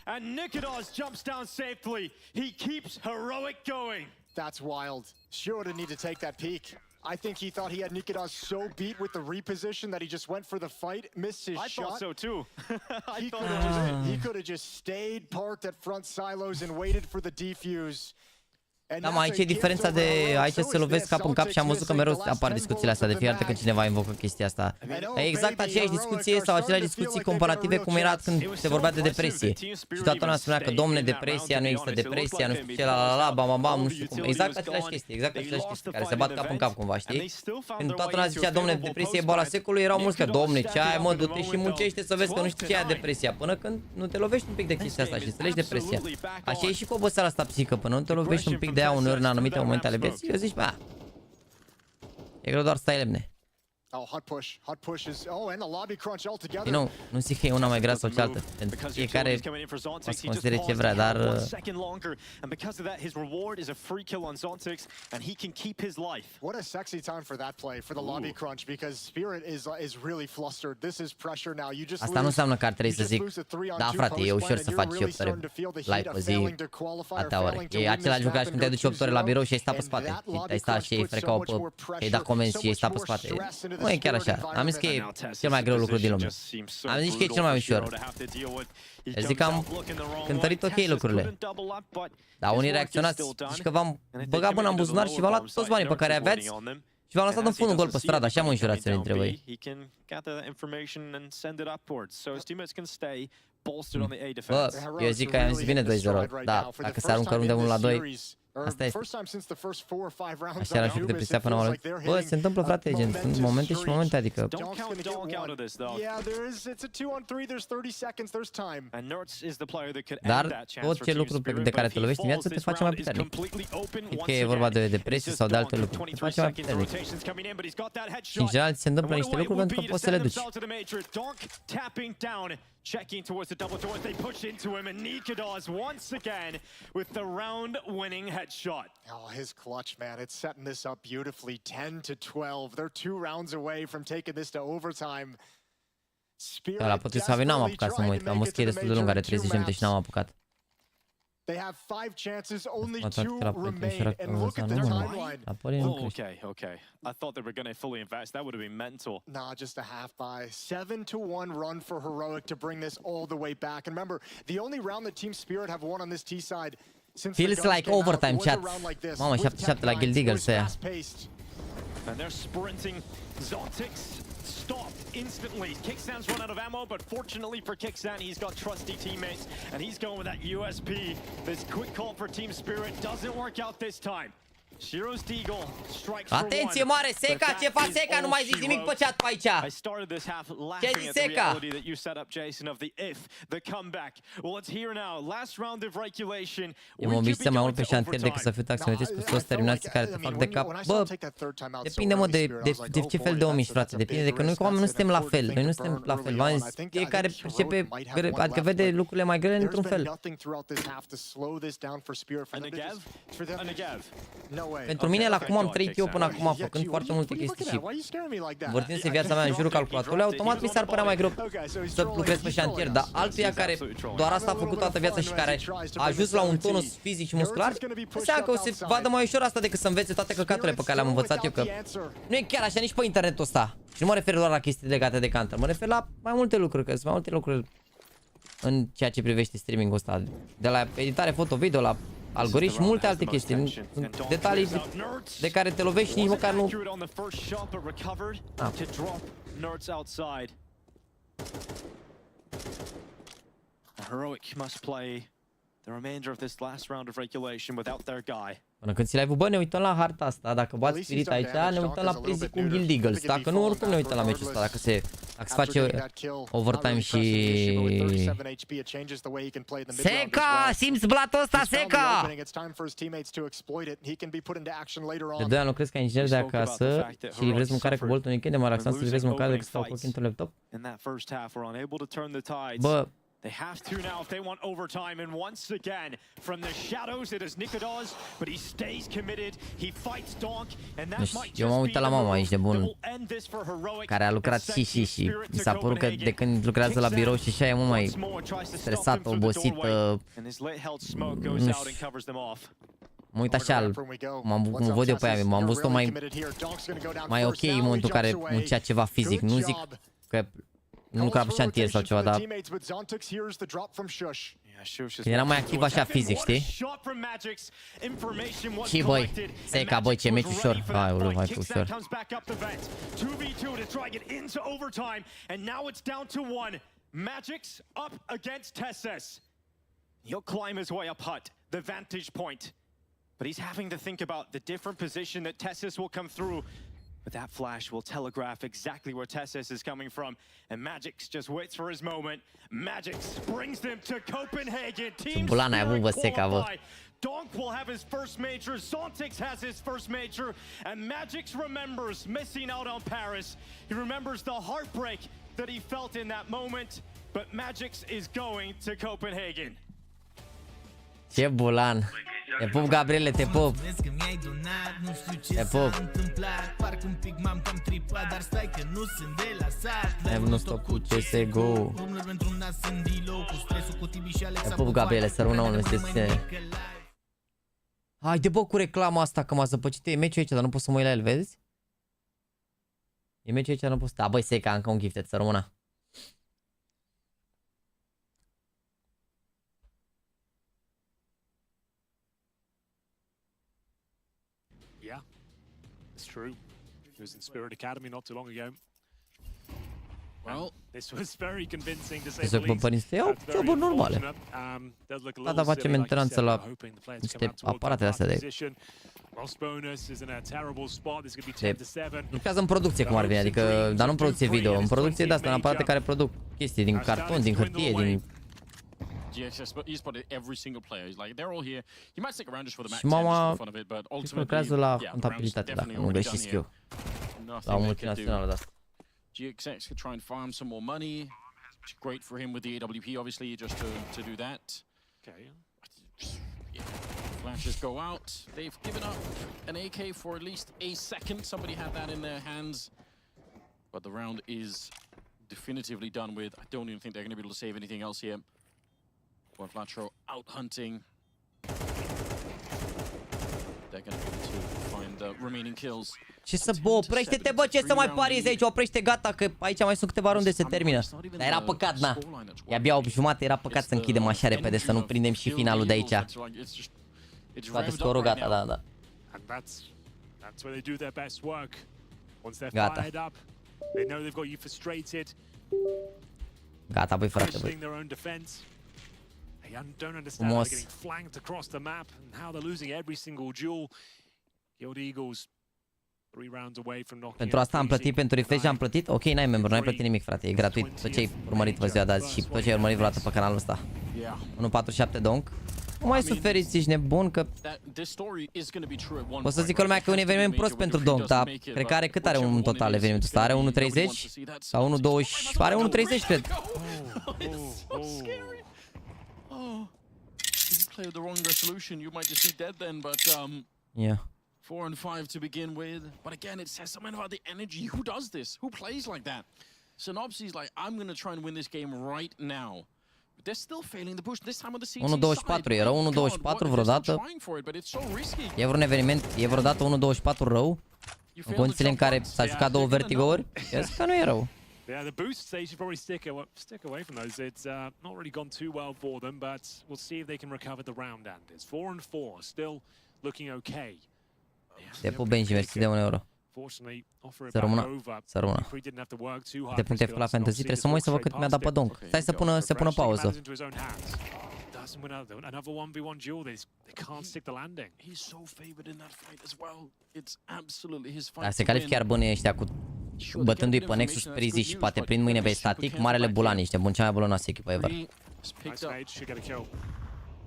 That's wild. Shiro didn't need to take that peek. I think he thought he had Nicodas so beat with the reposition that he just went for the fight, missed his shot. I thought so too. He could have just stayed parked at front silos and waited for the defuse. Da, mă, aici e diferența de... Aici se lovesc cap în cap și am văzut că mereu apar discuțiile astea de fiecare dată când cineva invocă chestia asta. E exact aceeași discuție sau aceleași discuții comparative cum era când se vorbea de depresie. Și toată lumea spunea că, domne, depresia, nu există depresia, nu știu ce, la, bam, bam, nu știu cum. Exact aceleași chestii, care se bat cap în cap cumva, știi? Când toată lumea zicea, domne, depresie e boala secolului, erau mulți că, domne, ce ai, mă, du-te și muncește să vezi că nu știu ce e depresia. Până când nu te lovești un pic de chestia asta și înțelegi depresia. Așa e și cu oboseala asta psihică, până nu te lovești un pic de ea uneori în anumite momente ale vieții, eu zici, bă, e greu doar să stai lemne. Nu zic că e una mai grea sau cealaltă, pentru că fiecare poate să considere ce vrea, dar... What a sexy time for that play, for the lobby crunch, because Spirit is really flustered. This is pressure now. You just asta nu înseamnă că ar trebui să zic, da, frate, e ușor să faci 8 ore live pe zi, atâtea ore. E același lucru ca și când te duci 8 ore la birou și ai stat pe spate. Ai stat și ai frecau pe... ai dat comenzi și ai stat pe spate. Nu e chiar așa. Am zis că e cel mai greu lucru din lume. Am zis că e cel mai ușor. Eu zic că am cântărit ok lucrurile. Dar unii reacționați. Zici că v-am băgat mâna în buzunar și v-am luat toți banii pe care aveați și v-am lăsat în fund un gol pe stradă. Așa mă înjurați dintre voi. Bă, eu zic că am zis bine 2-0. Da, dacă se aruncă runde 1-2, asta este. Așa era și de prestea până la... Bă, se întâmplă, frate, gen, sunt momente și momente, adică... Dar tot ce lucru de care te lovești în viață te face mai puternic. Că e vorba de depresie sau de alte lucruri, te face mai puternic. Și în general ți se întâmplă niște lucruri pentru că poți să le duci. Checking towards the double doors, they push into him, and Nicodas once again with the round-winning headshot. Oh, his clutch, man, it's setting this up beautifully. 10-12, they're 2 rounds away from taking this to overtime. La poate să avem, n-am apucat să mă uit, am văzut că e destul de lung, are 30 minute și n-am apucat. They have 5 chances, only 2 remain, and look at the timeline. Okay. I thought they were going to fully invest. That would have been mental. Nah, just a half buy. 7-1 run for Heroic to bring this all the way back. And remember, the only round that Team Spirit have won on this T side since feels like overtime, chat. Mamă, 7-7 la Guild Eagles ăia. And they're sprinting. Zontix stop instantly. Kickstand's run out of ammo, but fortunately for Kickstand, he's got trusty teammates, and he's going with that USP. This quick call for Team Spirit doesn't work out this time. Shiro's Deagle strikes for one. Atenție mare, Seca, ce faci Seca? Nu mai zici nimic pe chat pe aici. I started this half laughing at the reality that you set up, Jason, of the if, the comeback. Well, it's here now. Last round of regulation. Eu mă obișnuit mai mult pe șantier decât să fiu taximetrist cu sos terminații care te fac de cap. Bă, depinde mă de ce fel de om ești, frate. Depinde de că noi cu oameni nu suntem la fel. Noi nu suntem la fel. V-am zis, fiecare percepe, adică vede lucrurile mai grele într-un fel. Pentru mine, la cum am trăit eu până acum, făcând foarte multe chestii și vârtindu-se viața mea în jurul calculatorului, automat mi s-ar părea mai greu să lucrez pe șantier, dar altuia care doar asta a făcut toată viața și care a ajuns la un tonus fizic și muscular, înseamnă că o să vadă mai ușor asta decât să învețe toate căcaturile pe care le-am învățat eu, că nu e chiar așa nici pe internetul ăsta. Și nu mă refer doar la chestii legate de Counter, mă refer la mai multe lucruri, că sunt mai multe lucruri în ceea ce privește streaming-ul ăsta, de la editare foto-video, la algoritmi și multe alte chestii. Sunt detalii de care te lovești și nici măcar nu... Heroic must play the remainder of this last round of regulation without their guy. Până când ți live-ul, bă, ne uităm la harta asta. Dacă bați Spirit aici, ne uităm la Prezi cu Guild Eagles. Dacă nu, oricum ne uităm la meciul ăsta. Dacă se face overtime și... Seca! Simți blatul ăsta, Seca! De 2 ani lucrezi ca inginer de acasă și livrezi mâncare cu boltul în weekend, de mai relaxant să livrezi mâncare decât stau cu ochii într-un laptop? Bă... They have to now if they want overtime, and once again from the shadows it is Nikodas, but he stays committed. He fights Donk, and that might eu m-am uitat la mama aici de bun, care a lucrat și mi s-a părut că de când lucrează la birou și așa e mult mai stresat, obosit, nu știu. Mă uit așa, mă văd eu pe aia, m-am văzut-o mai ok în momentul în care muncea ceva fizic, nu zic că nu lucra pe șantier sau ceva, dar era mai activ așa fizic, știi? Și băi, Seca, băi, ce meci ușor. Hai, ulu, hai, ușor. Magic's up against Tessus. He'll climb his way up hut, the vantage point. But he's having to think about the different position that Tessus will come through. But that flash will telegraph exactly where Tessus is coming from. And Magix just waits for his moment. Magix brings them to Copenhagen. Team Spirit qualify. Donk will have his first major. Zontix has his first major. And Magix remembers missing out on Paris. He remembers the heartbreak that he felt in that moment. But Magix is going to Copenhagen. Ce bulan! Te pup, Gabriele, te pup! Te pup! Nu stop cu CSGO! Te pup, Gabriele, să rămână unul, haide, bă, cu reclama asta, că m-a zăpăcit. E meciul aici, dar nu pot să mă uit la el, vezi? E meciul aici, dar nu pot să... Da, băi, Seca, încă un gifted, să rămână. Yeah, it's true. He was in Spirit Academy not too long ago. Well, this was very convincing to say the least. Părinții iau joburi normale. Tata face mentenanță la niște aparate astea de... Lucrează în producție, cum ar veni, adică, dar nu în producție video, în producție de asta, în aparate care produc chestii din carton, din hârtie, din... Și mama lucrează la contabilitate, dacă nu greșesc eu. La o multinațională de asta. GXX could try and farm some more money. It's great for him with the AWP, obviously, just to do that. Okay. Yeah. Flashes go out. They've given up an AK for at least a second. Somebody had that in their hands. But the round is definitively done with. I don't even think they're going to be able to save anything else here. One Flatro out hunting. They're going to be able to find the remaining kills. Ce să, bă, oprește-te, bă, ce să mai pariezi aici, oprește, gata, că aici mai sunt câteva runde, se termină. Dar era păcat, na. E abia 8 jumate, era păcat să închidem așa repede, să nu prindem și finalul de aici. Toate scorul, gata, da. Gata. They know they've got you frustrated. Gata, băi, frate, băi. Their own defense. They don't understand how they're getting flanked across the map and how they're losing every single duel. Guild Eagles 3 rounds away from knocking. Pentru asta am plătit, pentru refresh am plătit. Ok, n-ai membru, n-ai plătit nimic, frate. E gratuit. Tot ce ai urmărit pe ziua de azi și tot ce ai urmărit vreodată pe canalul ăsta. 1.47 donk. Nu mai suferiți, ești nebun că... O să zic că lumea că e un eveniment prost pentru donk, dar cred că are cât are în total evenimentul ăsta? Are 1.30? Sau 1.20? Are 1.30, cred. Yeah. 4 and 5 to begin with, but again, it says something about the energy. Who does this? Who plays like that? Synopsis like, I'm gonna try and win this game right now. But they're still failing the push. This time on the CT 1.24, era 1.24 vreodată. E vreun eveniment, e vreodată 1.24 rău? În condițiile în care s-a jucat 2 vertigouri? Eu zic că nu e rău. Yeah, the boost stage should probably stick away from those. It's not really gone too well for them, but we'll see if they can recover the round. And it's 4 and 4, still looking okay. Depu Benji, mersi de 1 euro. Să rămână, să rămână. De puncte la fantasy, trebuie să mă uit să văd cât mi-a dat pe donk. Stai să pună pauză. Da, se califică chiar buni ăștia cu bătându-i pe Nexus Prizi și poate prind mâine pe static. Marele Bulani, ăștia bun, cea mai bulonoasă echipă ever.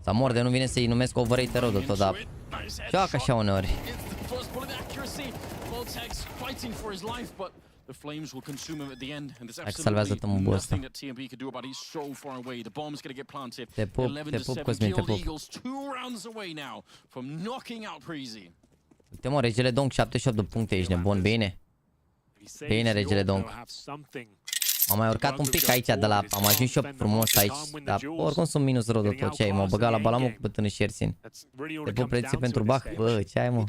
Sau mor de nu vine să-i numesc overrated rău de tot, dar joacă așa uneori. Hai că salvează tămubul ăsta. Te pup, Cosmin, te pup. Uite mă, regele Donk, 78 de puncte, ești nebun, bine? Bine, regele Donk. Am mai urcat un pic aici de la... Am ajuns și eu frumos aici, dar oricum sunt minus rău de tot ce ai, m-au băgat la balamul cu bătână și Ersin. Te pup prețe pentru Bach, bă, ce ai, mă?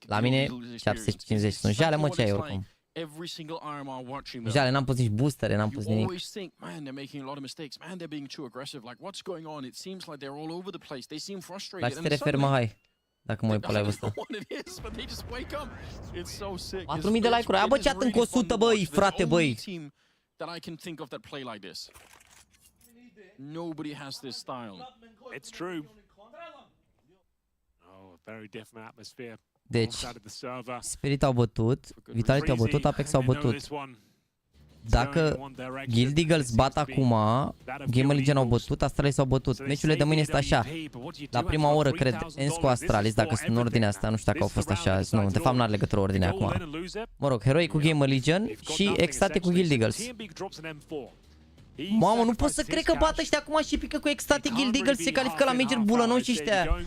La mine 750, sunt jale, mă, ce ai oricum. Jale, n-am pus nici boostere, n-am pus nimic. La ce te referi, mă, hai? Dacă mă uit pe live-ul ăsta. 4.000 de like-uri, aia bă, chat încă 100, băi, frate, băi. Nobody has this style. It's true. Oh, very different atmosphere. Deci, Spirit au bătut, Vitality au bătut, Apex au bătut. Dacă Guild Eagles bat acum, GAMERLEGION au bătut, Astralis au bătut. Meciurile de mâine sunt așa. La prima oră, cred, ENS cu Astralis, dacă sunt în ordinea asta, nu știu dacă au fost așa. Nu, de fapt n-are legătură ordinea acum. Mă rog, Heroi cu GAMERLEGION și Ecstatic cu Guild Eagles. Mamă, nu pot să cred că bată ăștia acum și pică cu Ecstatic Guild Eagles, se califică la Major bulănoși ăștia.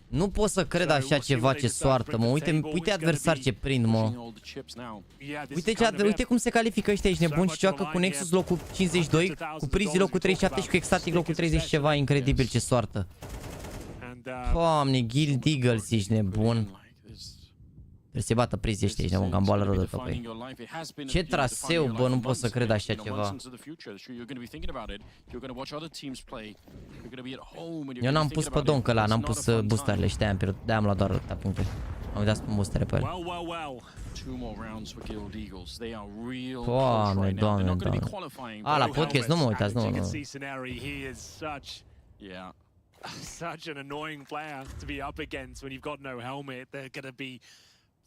Nu pot să cred așa ceva, ce soartă, mă. Uite adversari ce prind, mă. Uite cum se califică ăștia, ești nebun, și joacă cu Nexus locul 52, cu Prizi locul 37 și cu Ecstatic locul 30 ceva, incredibil, ce soartă. Doamne, Guild Eagles, ești nebun. Trebuie să-i bată Prizi ăștia, ești nebun, cam boală rău de tot pe ei. Ce traseu, bă, nu pot să cred așa ceva. Eu n-am pus pe donk ăla, n-am pus boosterele și de-aia am luat doar atâtea puncte. Am uitat să pun boostere pe el. Doamne, doamne, doamne. A, la podcast, nu mă uitați, nu. Such an annoying player to be up against when you've got no helmet. They're going to be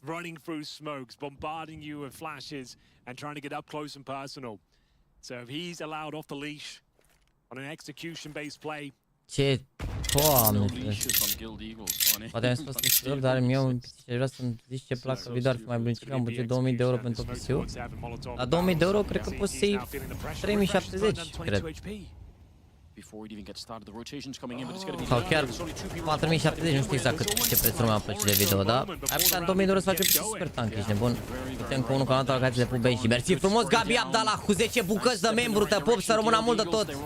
running through smokes, bombarding you with flashes, and trying to get up close and personal. So if he's allowed off the leash on an execution-based play, ce, Doamne, poate mi-am spus niște ori, dar eu vreau să-mi zici ce plac să video ar fi mai bunicit, am buget 2000 de euro pentru PC-ul. La 2000 de euro cred că poți să iei 3070, cred. Sau chiar 4070, nu știu exact ce preț urmeau plăcile video, da? Ai putea în 2000 de euro să faci un super tank, ești nebun. Uite încă unul canal la care ți le pup Benji. Mersi frumos, Gabi Abdallah, cu 10 bucăți de membru, te pup, să rămână mult de tot.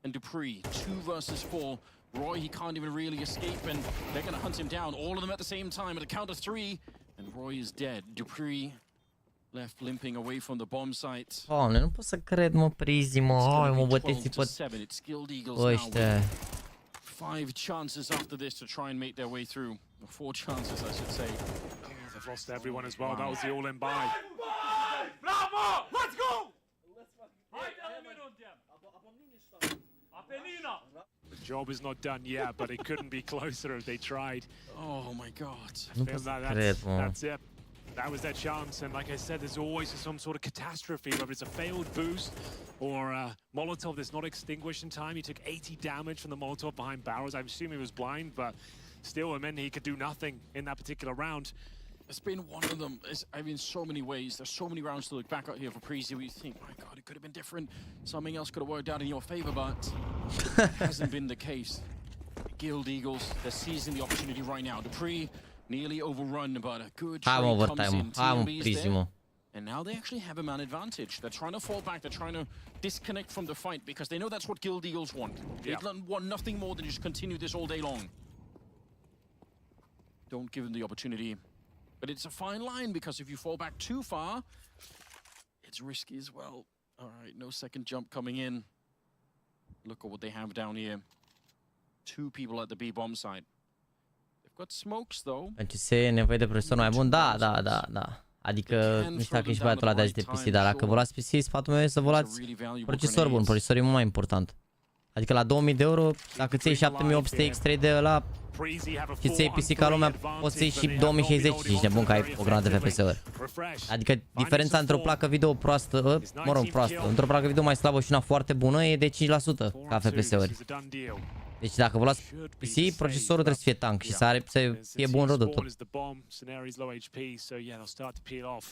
And Dupree, 2 versus 4. Roy, he can't even really escape, and they're going to hunt him down. All of them at the same time at a count of 3, and Roy is dead. Dupree Left limping away from the bomb site. Doamne, nu pot să cred, mă, Prizi, mă. Hai, mă, băteți pe ăștia. 5 chances after this to try and make their way through. 4 chances, I should say. They've lost everyone as well. That was the all-in buy. Bravo! Let's go! The job is not done yet, but it couldn't be closer if they tried. Oh my God! Nu pot să cred, mă. That's it. That was their chance, and like I said, there's always some sort of catastrophe, whether it's a failed boost or a Molotov that's not extinguished in time. He took 80 damage from the Molotov behind barrels. I'm assuming he was blind, but still, it meant he could do nothing in that particular round. It's been one of them. I mean, so many ways. There's so many rounds to look back at here for Premii where you think, my God, it could have been different. Something else could have worked out in your favor, but it hasn't been the case. Guild Eagles, they're seizing the opportunity right now. Dupree nearly overrun, but a good trade comes in. TMB's there, and now they actually have a man advantage. They're trying to fall back. They're trying to disconnect from the fight because they know that's what Guild Eagles want. They want nothing more than just continue this all day long. Don't give them the opportunity. But it's a fine line because if you fall back too far, it's risky as well. All right, no second jump coming in. Look at what they have down here. 2 people at the B bomb site. They've got smokes though. Ce e nevoie de profesor mai bun? Da. Adică nu știu dacă ești băiatul ăla de azi de PC, dar dacă vă luați PC, sfatul meu e să vă luați procesor bun. Procesorul e mult mai important. Adică la 2000 de euro, dacă ți iei 7800 X3 de ăla și ți iei PC ca lumea, poți să iei și 2060 și ești nebun că ai o grămadă de FPS-uri. Adică diferența între o placă video proastă, mă rog, proastă, între o placă video mai slabă și una foarte bună e de 5% ca FPS-uri. Deci dacă vă luați PC, procesorul trebuie să fie tank și să fie bun rodul tot.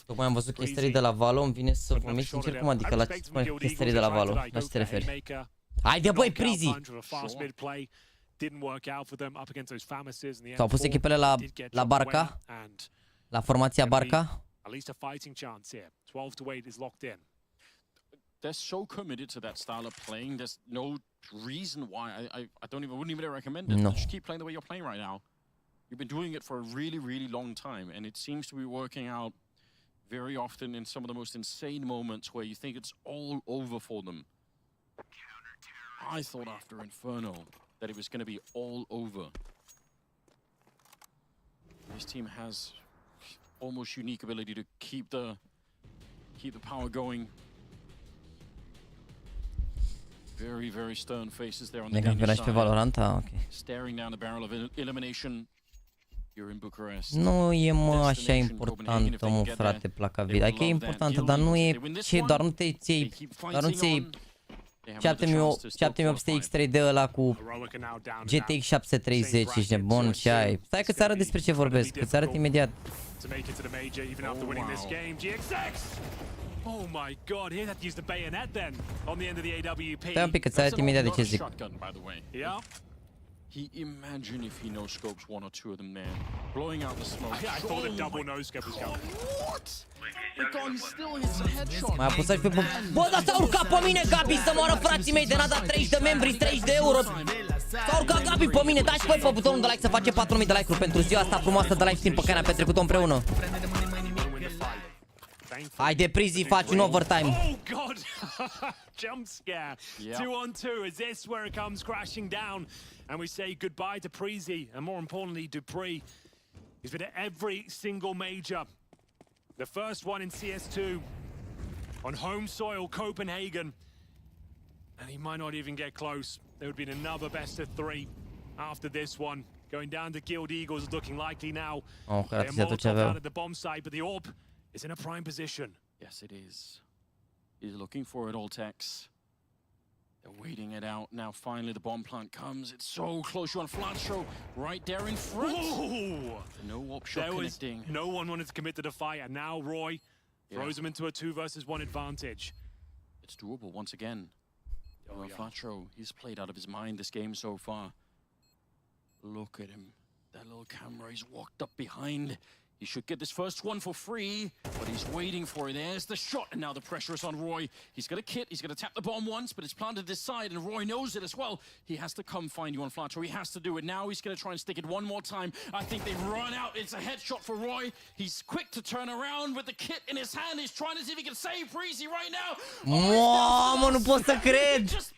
Tocmai am văzut chestii de la Valo, îmi vine să vomit sincer, cum adică la ce spune chestii de la Valo? La ce te referi? Haide, băi, Prizi! S-au pus echipele la Barca? La formația Barca? They're so committed to that style of playing. There's no reason why wouldn't even recommend it. No. Just keep playing the way you're playing right now. You've been doing it for a really, really long time, and it seems to be working out very often in some of the most insane moments where you think it's all over for them. I thought after Inferno that it was going to be all over. This team has almost unique ability to keep the power going. Very, very stern faces there on the Danish side. Staring down the barrel of elimination. You're in Bucharest. Nu e, mă, așa importantă, mă, frate, placa video. Adică e importantă, dar nu e... Ce, doar nu te ții... Doar nu ții... 7800 X3 de ăla cu GTX 730, ești nebun, ce ai? Stai că-ți arăt despre ce vorbesc, că-ți arăt imediat. Oh my God, he had to use the bayonet then on the end of the AWP. Stai un pic, că-ți arăt imediat de ce zic. Yeah. Imagine if he no scopes 1 or 2 of them there, blowing out the smoke. I thought the double no scope was coming. What? The gun still hits a headshot. Mai apăsat pe... Bă, dar s-a urcat pe mine, Gabi, să moară frații mei, de n-a dat 30 de membri, 30 de euro. S-a urcat Gabi pe mine, dați voi pe butonul de like să face 4000 de like-uri pentru ziua asta frumoasă de live stream pe care ne-am petrecut-o împreună. Haide, Prizi, faci un overtime. Oh God! Jump scare. 2-on-2. Is this where it comes crashing down? And we say goodbye to Premii, and more importantly, Dupree. He's been at every single major. The first one in CS2, on home soil, Copenhagen. And he might not even get close. There would be another best of 3 after this one. Going down to Guild Eagles, looking likely now. They're Molotov down at the bomb site, but the AWP is in a prime position. Yes, it is. He's looking for it, all Tex. They're waiting it out. Now finally the bomb plant comes. It's so close. You're on Flatshow right there in front. Ooh. No AWP shot connecting. No one wanted to commit to the fight, and now Roy throws him into a 2 versus 1 advantage. It's doable once again. Flatshow, he's played out of his mind this game so far. Look at him. That little camera, he's walked up behind. He should get this first one for free, but he's waiting for it. There's the shot, and now the pressure is on Roy. He's got a kit, he's going to tap the bomb once, but it's planted this side, and Roy knows it as well. He has to come find you on Flatter. He has to do it. Now he's going to try and stick it one more time. I think they've run out. It's a headshot for Roy. He's quick to turn around with the kit in his hand. He's trying to see if he can save Breezy right now. Mamă, nu pot să cred! Just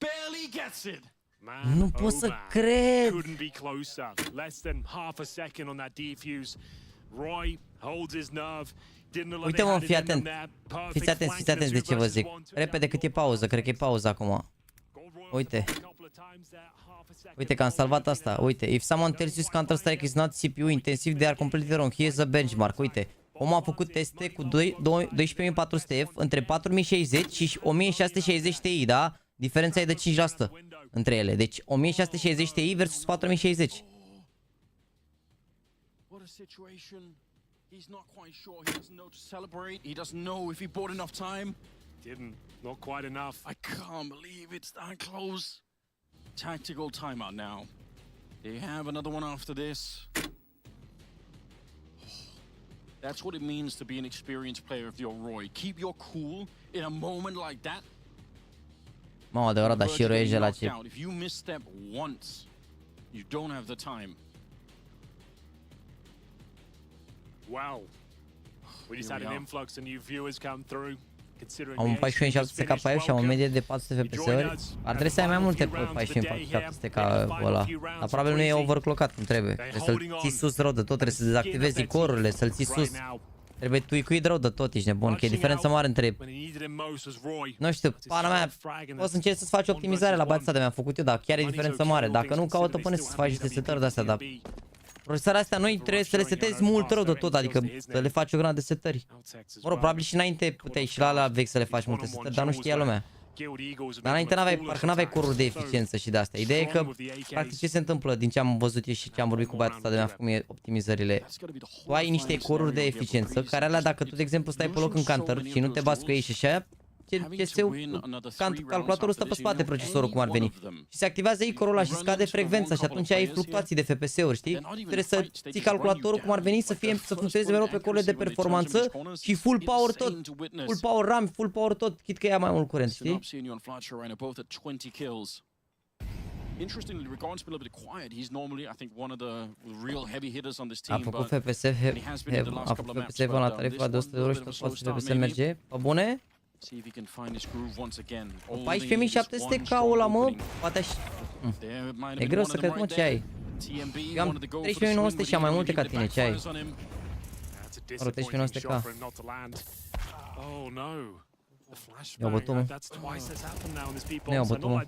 barely gets it. Man, nu pot să cred! Couldn't be closer. Less than half a second on that defuse. Roy holds his nerve. Uite mă, fii atent. Fiți atenți de ce vă zic. Repede cât e pauză, cred că e pauză acum. Uite. Uite că am salvat asta. Uite, if someone tells you Counter-Strike is not CPU intensive, they are completely wrong. Here's a benchmark. Uite. Omul a făcut teste cu 12400F între 4060 și 1660 Ti, da? Diferența e de 5% între ele. Deci 1660 Ti versus 4060. What a situation. He's not quite sure. He doesn't know to celebrate. He doesn't know if he bought enough time. Didn't. Not quite enough. I can't believe it's that close. Tactical timeout now. They have another one after this. That's what it means to be an experienced player of your Roy. Keep your cool in a moment like that. Mamă, adevărat, dar și Roy la ce... If you misstep once, you don't have the time. Wow. We just had an influx of new viewers come through. Am un 14.700 KF și am o medie de 400 FPS-uri. Ar trebui să ai mai multe 14.700 ca ăla. Dar probabil nu e overclockat cum trebuie. Trebuie să-l ții sus rău de tot, trebuie să dezactivezi corurile, să-l ții sus. Trebuie tuicuit rău de tot, ești nebun, că e diferență mare între... Nu știu, pana mea, poți să încerci să-ți faci optimizare la bața de mi-am făcut eu, dar chiar e diferență mare. Dacă nu, caută până să-ți faci niște setări de-astea, dar... Procesoarele astea noi trebuie să le setezi mult rău de tot, adică să le faci o grămadă de setări. Mă rog, probabil și înainte puteai și la ala vechi să le faci multe setări, dar nu știa lumea. Dar înainte parcă n-aveai coruri de eficiență și de astea. Ideea e că, practic, ce se întâmplă din ce am văzut eu și ce am vorbit cu băiatul ăsta de mi-a făcut mie optimizările. Tu ai niște coruri de eficiență, care alea, dacă tu, de exemplu, stai pe loc în counter și nu te bați cu ei și așa, calculatorul stă pe spate procesorul, cum ar veni. Și se activează icorul ăla și scade frecvența și atunci ai fluctuații de FPS-uri, știi? Trebuie să ții calculatorul, cum ar veni, să funcționeze mereu pe corurile de performanță și full power tot. Full power RAM, full power tot, chit că ia mai mult curent, știi? Interestingly, Rigon's been a bit quiet. He's normally, I think, one of the real heavy hitters on this team. A făcut FPS, a făcut FPS la tarifa de 100 € și tot poate FPS merge. Pe bune? 14.700 ca ăla, mă, poate așa. E greu să cred, mă, ce ai. Eu am 13.900 și am mai multe ca tine, ce ai? 13.900 ca. Eu bătu, mă. Nu eu bătu, mă.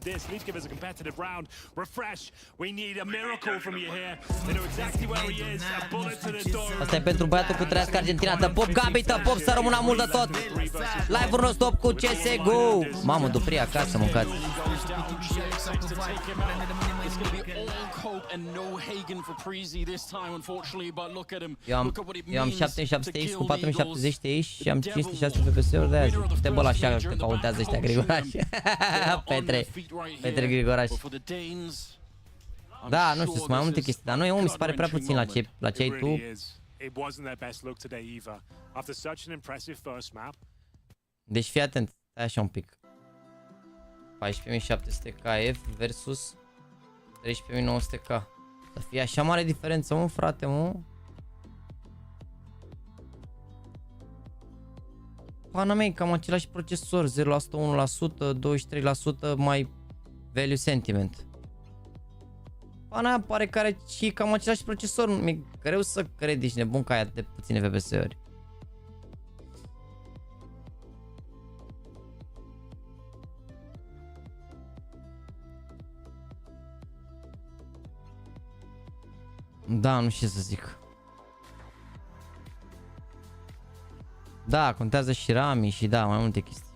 Asta e pentru băiatul cu trăiască Argentina. Tă pop, Gabi, tă pop, să rămână mult de tot. Live-ul nostru top cu CSGO. Mamă, dupri acasă, mâncați. Eu am 7700X cu 4700 Ti și am 506 FPS-uri de azi. Te bă la așa că cautează ăștia Grigoraș. Petre Grigoraș. Da, nu știu, sunt mai multe chestii, dar nu, mi se pare prea puțin la ce ai tu. Deci fii atent, stai așa un pic. 14.700 KF versus 13.900K. Să fie așa mare diferență, mă, frate, mă. Pana mea, cam același procesor, 0%, 1%, 23% mai value sentiment. Pana mea pare că are și cam același procesor, mi-e greu să cred, ești nebun că ai atât de puține FPS-uri. Da, nu știu ce să zic. Da, contează și RAM și da, mai multe chestii.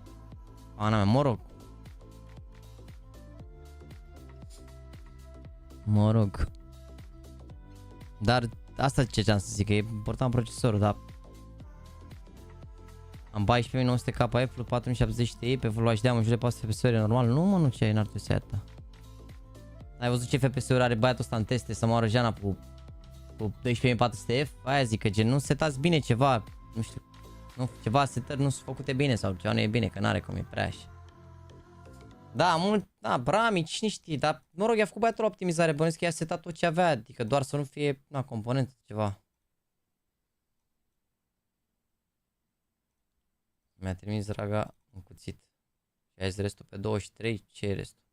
Ana mea, mă rog. Dar asta ce am să zic, că e important procesorul, da. Am 14.900 KF plus 4070 Ti pe Full HD, am în jur de 400 FPS-uri normal. Nu, mă, nu, ce ai, n-ar trebui să ai atâta. Ai văzut ce FPS-uri are băiatul ăsta în teste, să moară Jana cu cu 12.400 F, aia zic că gen nu setați bine ceva, nu știu, nu, ceva setări nu sunt făcute bine sau ceva nu e bine, că n-are cum e prea așa. Da, mult, da, Brami, cine știe, dar noroc, i-a făcut băiatul optimizare, bănuiesc că i-a setat tot ce avea, adică doar să nu fie, na, componentă, ceva. Mi-a trimis Draga un cuțit. Și azi restul pe 23, ce e restul?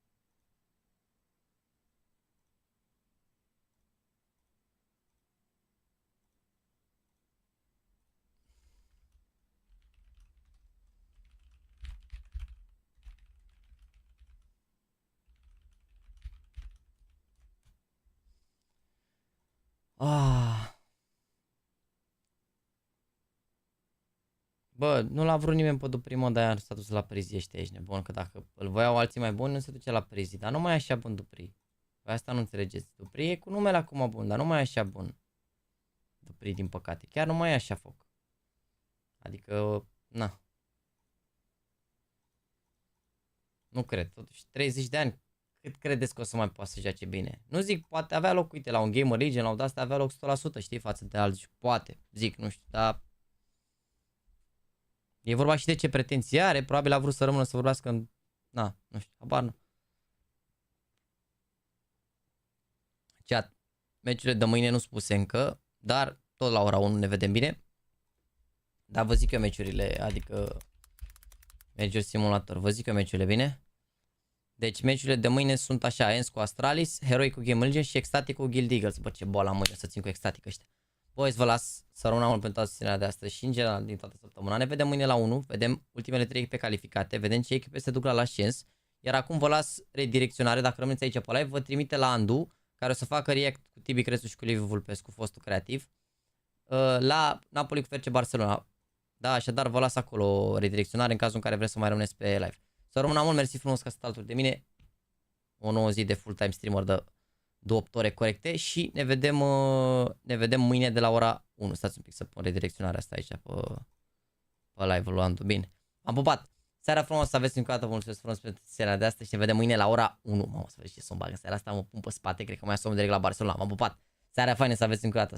Bă, nu l-a vrut nimeni pe Duprimo, de-aia s-a dus la Prizi, ești nebun, că dacă îl voiau alții mai buni, nu se duce la Prizi, dar nu mai e așa bun Dupri. Pe asta nu înțelegeți. Dupri e cu numele acum bun, dar nu mai e așa bun. Dupri, din păcate, chiar nu mai e așa foc. Adică, na. Nu cred, totuși, 30 de ani, cât credeți că o să mai poată să joace bine? Nu zic, poate avea loc, uite, la un GamerLegion, la un de-astea avea loc 100%, știi, față de alții, poate, zic, nu știu, dar... E vorba și de ce pretenții are, probabil a vrut să rămână să vorbească în... Na, nu știu, habar nu. Chat, meciurile de mâine nu spuse încă, dar tot la ora 1 ne vedem bine. Dar vă zic eu meciurile, adică... Meciuri simulator, vă zic eu meciurile bine. Deci meciurile de mâine sunt așa, Ens cu Astralis, Heroic cu GameRegion și Ecstatic cu Guild Eagles. Bă, ce boală am mâine să țin cu Ecstatic ăștia. Boys, vă las să rămână mult pentru susținerea de astăzi și în general din toată săptămâna. Ne vedem mâine la 1, vedem ultimele 3 echipe calificate, vedem ce echipe se duc la ascens. Iar acum vă las redirecționare, dacă rămâneți aici pe live, vă trimite la Andu, care o să facă react cu TibiCretu și cu LiviuPM, fostul creativ, la Napoli cu FC Barcelona. Da, așadar vă las acolo redirecționare în cazul în care vreți să mai rămâneți pe live. Să rămână mult, mersi frumos că sunteți alături de mine. O nouă zi de full-time streamer de 8 ore corecte și ne vedem mâine de la ora 1. Stați un pic să pun redirecționarea asta aici pe live-ul lui Andu. Bine. Am pupat. Seara frumos, să aveți încă o dată. Vă mulțumesc frumos pentru seara de astăzi și ne vedem mâine la ora 1. Mamă, să vedeți ce să-mi bag în seara asta, mă pun pe spate, cred că mai asum direct la Barcelona. M-am pupat. Seara faină, să aveți încă o dată.